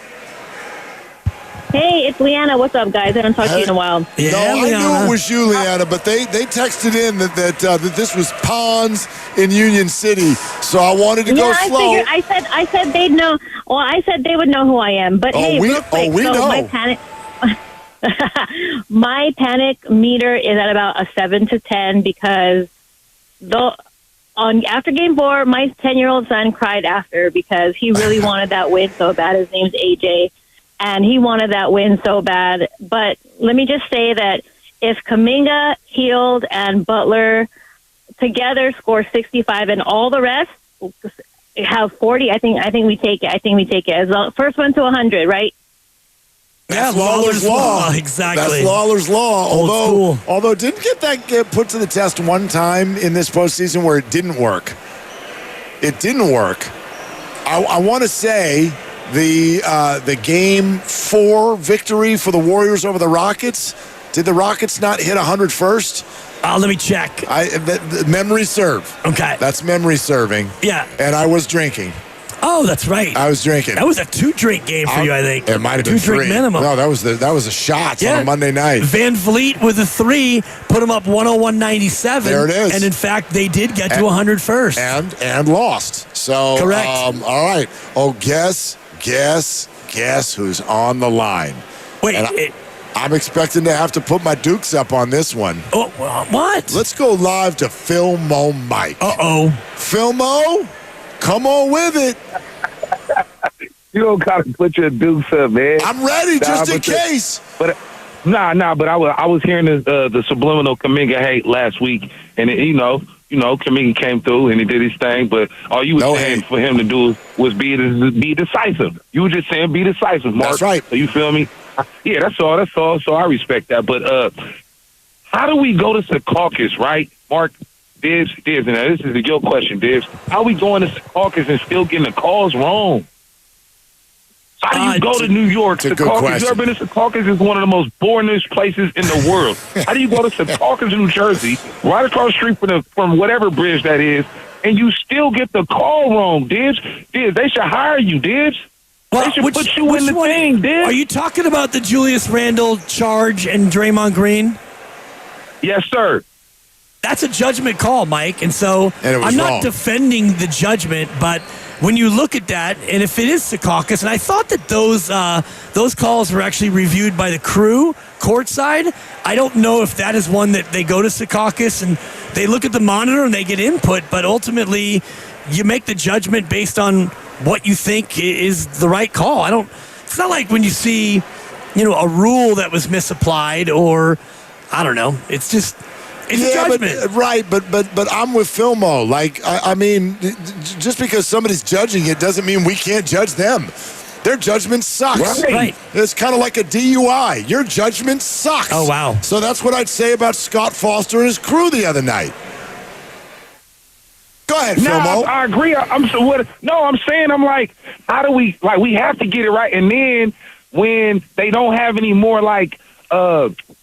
Hey, it's Leanna. What's up, guys? I haven't talked to you in a while. I knew it was you, Leanna, but they texted in that this was Pons in Union City, so I wanted to go slow. I said they'd know. Well, I said they would know who I am. But real quick, we know. My panic meter is at about a 7 to 10, because after game 4, my 10-year-old son cried after, because he really wanted that win so bad. His name's AJ. And he wanted that win so bad. But let me just say that if Kaminga, Hield, and Butler together score 65 and all the rest have 40, I think we take it. I think we take it. As long, first one to 100, right? Yeah, Lawler's Law. Exactly. That's Lawler's Law. Although didn't get that put to the test one time in this postseason where it didn't work. It didn't work. I want to say the game 4 victory for the Warriors over the Rockets. Did the Rockets not hit 100 first? Let me check. The memory serve. Okay. That's memory serving. Yeah. And I was drinking. Oh, that's right. I was drinking. That was a 2-drink game for you, I think. It might have been 2-drink 3. minimum. No, that was a shot on a Monday night. Van Vliet with a 3 put them up 101-97. There it is. And in fact, they did get to 100 first. And lost. So correct. All right. Oh, guess who's on the line? Wait. I'm expecting to have to put my dukes up on this one. Oh, what? Let's go live to Phil-Mo Mike. Uh-oh. Phil-Mo, come on with it. You don't gotta put your dukes up, man. I'm ready, just in case. But but I was hearing the subliminal Kaminga hate last week, and Kaminga came through and he did his thing. But all you were saying for him to do was be decisive. You were just saying be decisive, Mark. That's right. So you feel me? Yeah, that's all. So I respect that. But how do we go to Secaucus, right, Mark? Dibs, and this is your question, Dibs. How are we going to Secaucus and still getting the calls wrong? How do you go to New York? Secaucus, you ever been to Secaucus? Is one of the most boringest places in the world. How do you go to Secaucus, New Jersey, right across the street from whatever bridge that is, and you still get the call wrong, Dibs? Dibs, they should hire you, Dibs. They should put you in the thing, Dibs. Are you talking about the Julius Randle charge and Draymond Green? Yes, sir. That's a judgment call, Mike. And so I'm not defending the judgment, but when you look at that, and if it is Secaucus, and I thought that those calls were actually reviewed by the crew courtside. I don't know if that is one that they go to Secaucus and they look at the monitor and they get input, but ultimately you make the judgment based on what you think is the right call. It's not like when you see, a rule that was misapplied, or I don't know. It's just a judgment. But I'm with Filmo. Like, I mean, just because somebody's judging it doesn't mean we can't judge them. Their judgment sucks. Right. It's kind of like a DUI. Your judgment sucks. Oh, wow. So that's what I'd say about Scott Foster and his crew the other night. Go ahead, Filmo. I agree. I'm saying, how do we, we have to get it right. And then when they don't have any more,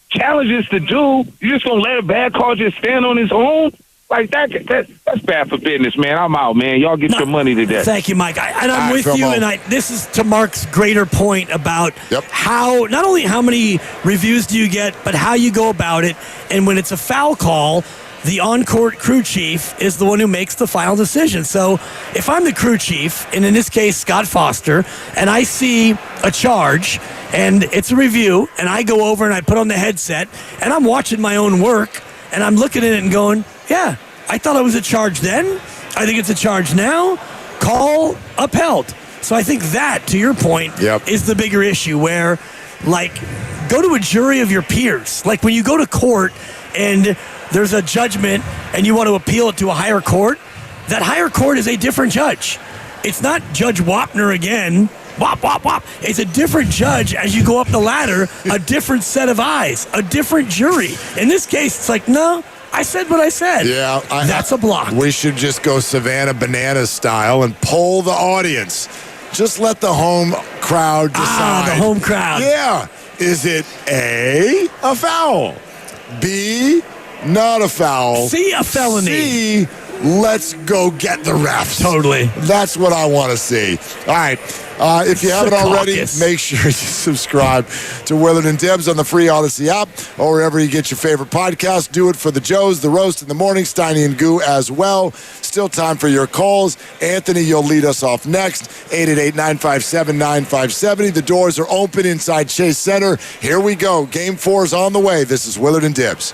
challenges to do, you're just going to let a bad call just stand on its own? That's bad for business, man. I'm out, man. Y'all get your money today. Thank you, Mike. I'm with you, and this is to Mark's greater point about how, not only how many reviews do you get, but how you go about it. And when it's a foul call, the on-court crew chief is the one who makes the final decision. So if I'm the crew chief, and in this case, Scott Foster, and I see a charge, and it's a review, and I go over and I put on the headset, and I'm watching my own work, and I'm looking at it and going, yeah, I thought it was a charge then. I think it's a charge now. Call upheld. So I think that, to your point, is the bigger issue where, go to a jury of your peers. Like when you go to court and there's a judgment and you want to appeal it to a higher court, that higher court is a different judge. It's not Judge Wapner again. Wop, wop, wop. It's a different judge as you go up the ladder, a different set of eyes, a different jury. In this case, it's like, no, I said what I said. Yeah. That's a block. We should just go Savannah Bananas style and poll the audience. Just let the home crowd decide. The home crowd. Yeah. Is it A, a foul? B, not a foul? C, a felony? C, let's go get the refs. Totally. That's what I want to see. All right. If you haven't already, make sure you subscribe to Willard and Dibs on the free Odyssey app or wherever you get your favorite podcast. Do it for the Joes, the Roast in the Morning, Steiny and Goo as well. Still time for your calls. Anthony, you'll lead us off next. 888-957-9570. The doors are open inside Chase Center. Here we go. Game 4 is on the way. This is Willard and Dibs.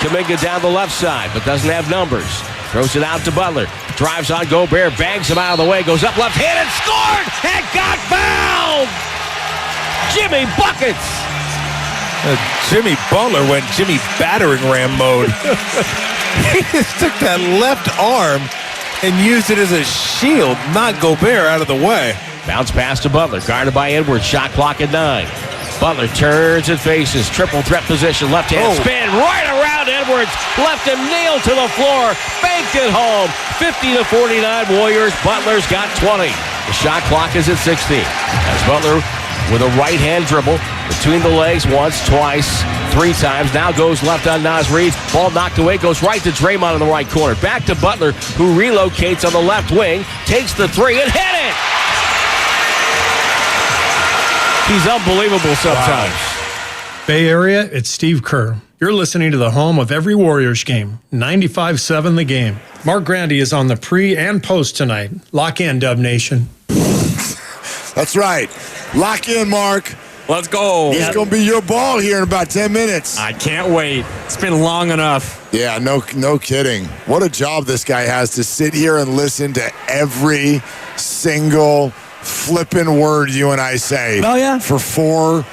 Kaminga down the left side, but doesn't have numbers. Throws it out to Butler. Drives on Gobert, bangs him out of the way, goes up left-handed, scored, and got fouled! Jimmy Buckets! Jimmy Butler went Jimmy battering ram mode. He just took that left arm and used it as a shield, knocked Gobert out of the way. Bounce pass to Butler, guarded by Edwards, shot clock at 9. Butler turns and faces, triple threat position, left-hand spin, right around Edwards, left him nailed to the floor, banked it home, 50-49 Warriors. Butler's got 20. The shot clock is at 60. As Butler with a right-hand dribble, between the legs once, twice, 3 times, now goes left on Naz Reid, ball knocked away, goes right to Draymond in the right corner, back to Butler, who relocates on the left wing, takes the 3 and hit it! He's unbelievable sometimes. Wow. Bay Area, it's Steve Kerr. You're listening to the home of every Warriors game, 95.7 The Game. Mark Grandy is on the pre and post tonight. Lock in, Dub Nation. That's right. Lock in, Mark. Let's go. It's going to be your ball here in about 10 minutes. I can't wait. It's been long enough. Yeah, no kidding. What a job this guy has to sit here and listen to every single flippin' word you and I say. Oh, yeah. For 4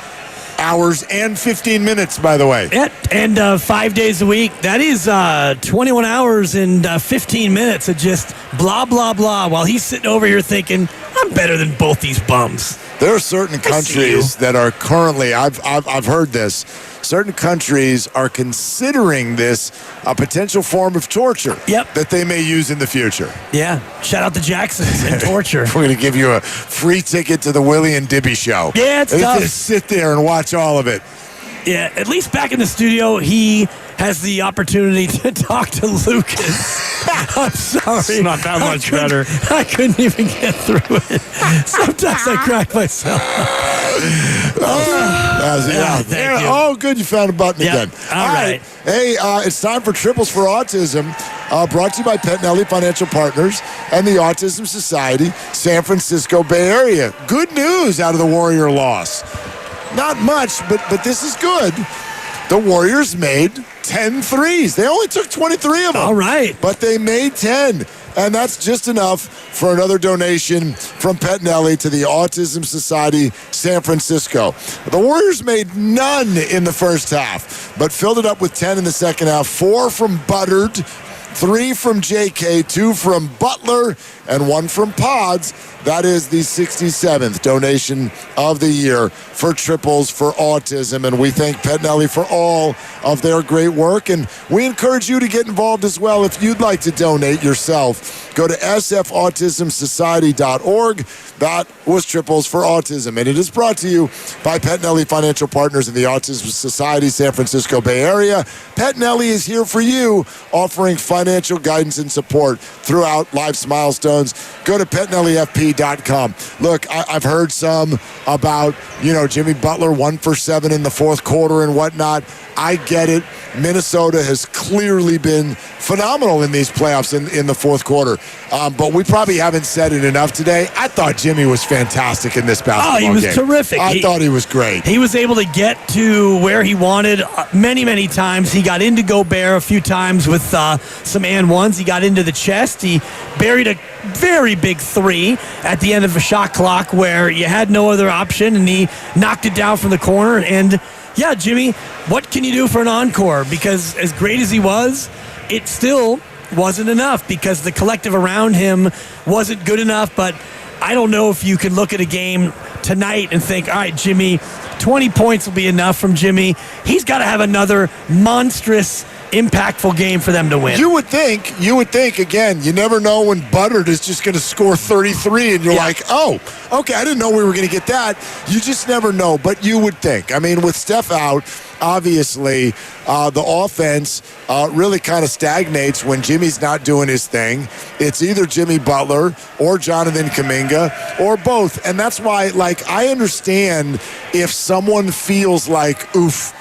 hours and 15 minutes, by the way. Yeah, and 5 days a week. That is 21 hours and 15 minutes of just blah, blah, blah, while he's sitting over here thinking, I'm better than both these bums. There are certain countries that are currently, I've heard this, certain countries are considering this a potential form of torture that they may use in the future. Yeah, shout out the Jacksons and torture. We're going to give you a free ticket to the Willie and Dibby show. Yeah, it's tough. Just sit there and watch all of it. Yeah, at least back in the studio, he has the opportunity to talk to Lucas. I'm sorry. It's not that much better. I couldn't even get through it. Sometimes I crack myself. Thank you. Oh, good. You found a button again. All right. Hey, it's time for Triples for Autism, brought to you by Pettinelli Financial Partners and the Autism Society, San Francisco Bay Area. Good news out of the Warrior loss. Not much, but this is good. The Warriors made 10 threes. They only took 23 of them. All right. But they made 10. And that's just enough for another donation from Pettinelli to the Autism Society San Francisco. The Warriors made none in the first half, but filled it up with 10 in the second half. 4 from Buttard, 3 from JK, 2 from Butler, and 1 from Pods. That is the 67th donation of the year for Triples for Autism. And we thank Pettinelli for all of their great work. And we encourage you to get involved as well. If you'd like to donate yourself, go to sfautismsociety.org. That was Triples for Autism. And it is brought to you by Pettinelli Financial Partners in the Autism Society, San Francisco Bay Area. Pettinelli is here for you, offering financial guidance and support throughout life's milestones. Go to PettinelliFP.com. Look, I've heard some about, Jimmy Butler 1 for 7 in the fourth quarter and whatnot. I get it. Minnesota has clearly been phenomenal in these playoffs in the fourth quarter. But we probably haven't said it enough today. I thought Jimmy was fantastic in this basketball game. Oh, he was terrific. I thought he was great. He was able to get to where he wanted many, many times. He got into Gobert a few times with some and ones. He got into the chest. He buried a very big 3 at the end of a shot clock where you had no other option, and he knocked it down from the corner. And yeah, Jimmy, what can you do for an encore? Because as great as he was, it still wasn't enough because the collective around him wasn't good enough. But I don't know if you can look at a game tonight and think, all right, Jimmy, 20 points will be enough from Jimmy. He's got to have another monstrous, impactful game for them to win. You would think, again, you never know when Butler is just going to score 33 and you're like, oh, okay, I didn't know we were going to get that. You just never know, but you would think. I mean, with Steph out, obviously, the offense really kind of stagnates when Jimmy's not doing his thing. It's either Jimmy Butler or Jonathan Kaminga or both. And that's why, like, I understand if someone feels like, oof,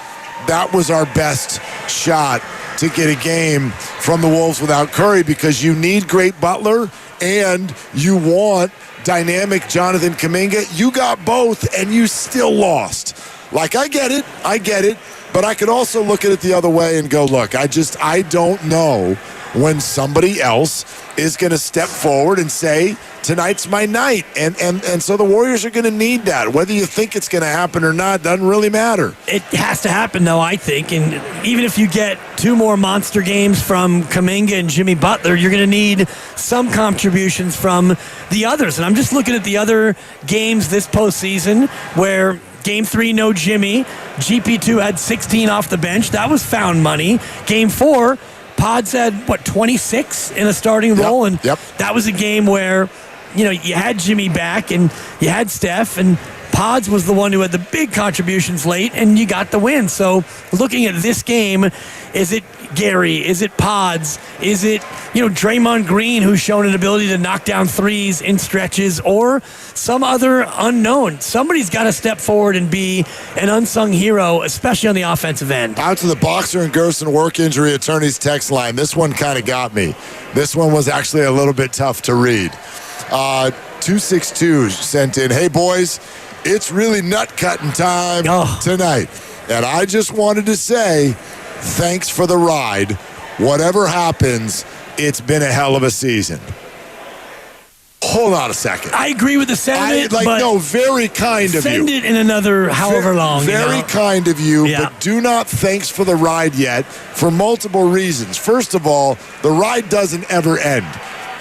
that was our best shot to get a game from the Wolves without Curry, because you need great Butler and you want dynamic Jonathan Kaminga. You got both and you still lost. Like, I get it, but I could also look at it the other way and go, look, I don't know when somebody else is going to step forward and say, tonight's my night. And so the Warriors are going to need that. Whether you think it's going to happen or not doesn't really matter. It has to happen, though, I think. And even if you get 2 more monster games from Kaminga and Jimmy Butler, you're going to need some contributions from the others. And I'm just looking at the other games this postseason where Game 3, no Jimmy. GP2 had 16 off the bench. That was found money. Game 4, Pods had, 26 in a starting role? And that was a game where, you had Jimmy back and you had Steph, and Pods was the one who had the big contributions late, and you got the win. So looking at this game, is it Gary? Is it Pods? Is it, Draymond Green, who's shown an ability to knock down threes in stretches, or some other unknown? Somebody's got to step forward and be an unsung hero, especially on the offensive end. Out to the Boxer and Gerson work injury attorneys text line. This one kind of got me. This one was actually a little bit tough to read. 262 sent in, hey boys, it's really nut-cutting time tonight. And I just wanted to say, thanks for the ride. Whatever happens, it's been a hell of a season. Hold on a second. I agree with the sentiment. Very kind of you. Send it in another however long. Very kind of you, but do not thanks for the ride yet for multiple reasons. First of all, the ride doesn't ever end.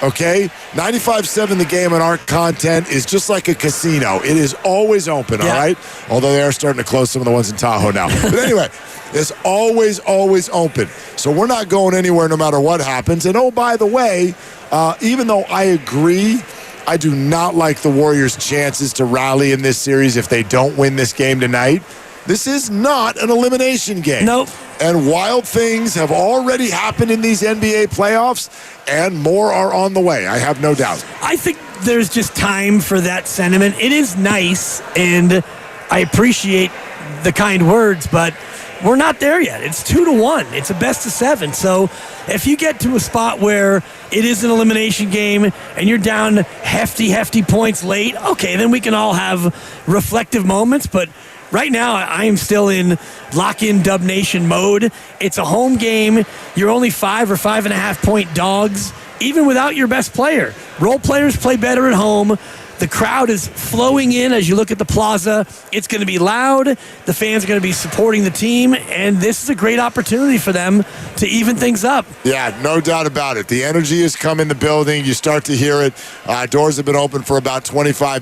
Okay? 95.7 The Game and our content is just like a casino. It is always open, all right? Although they are starting to close some of the ones in Tahoe now. But anyway, it's always open. So we're not going anywhere no matter what happens. And oh, by the way, even though I agree, I do not like the Warriors' chances to rally in this series if they don't win this game tonight. This is not an elimination game. Nope. And wild things have already happened in these NBA playoffs, and more are on the way. I have no doubt. I think there's just time for that sentiment. It is nice, and I appreciate the kind words, but we're not there yet. It's 2-1. It's a best of 7. So if you get to a spot where it is an elimination game and you're down hefty points late, okay, then we can all have reflective moments. But right now, I am still in lock-in Dub Nation mode. It's a home game. You're only 5 or 5.5 point dogs, even without your best player. Role players play better at home. The crowd is flowing in as you look at the plaza. It's going to be loud. The fans are going to be supporting the team, and this is a great opportunity for them to even things up. Yeah, no doubt about it. The energy has come in the building. You start to hear it. Doors have been open for about 25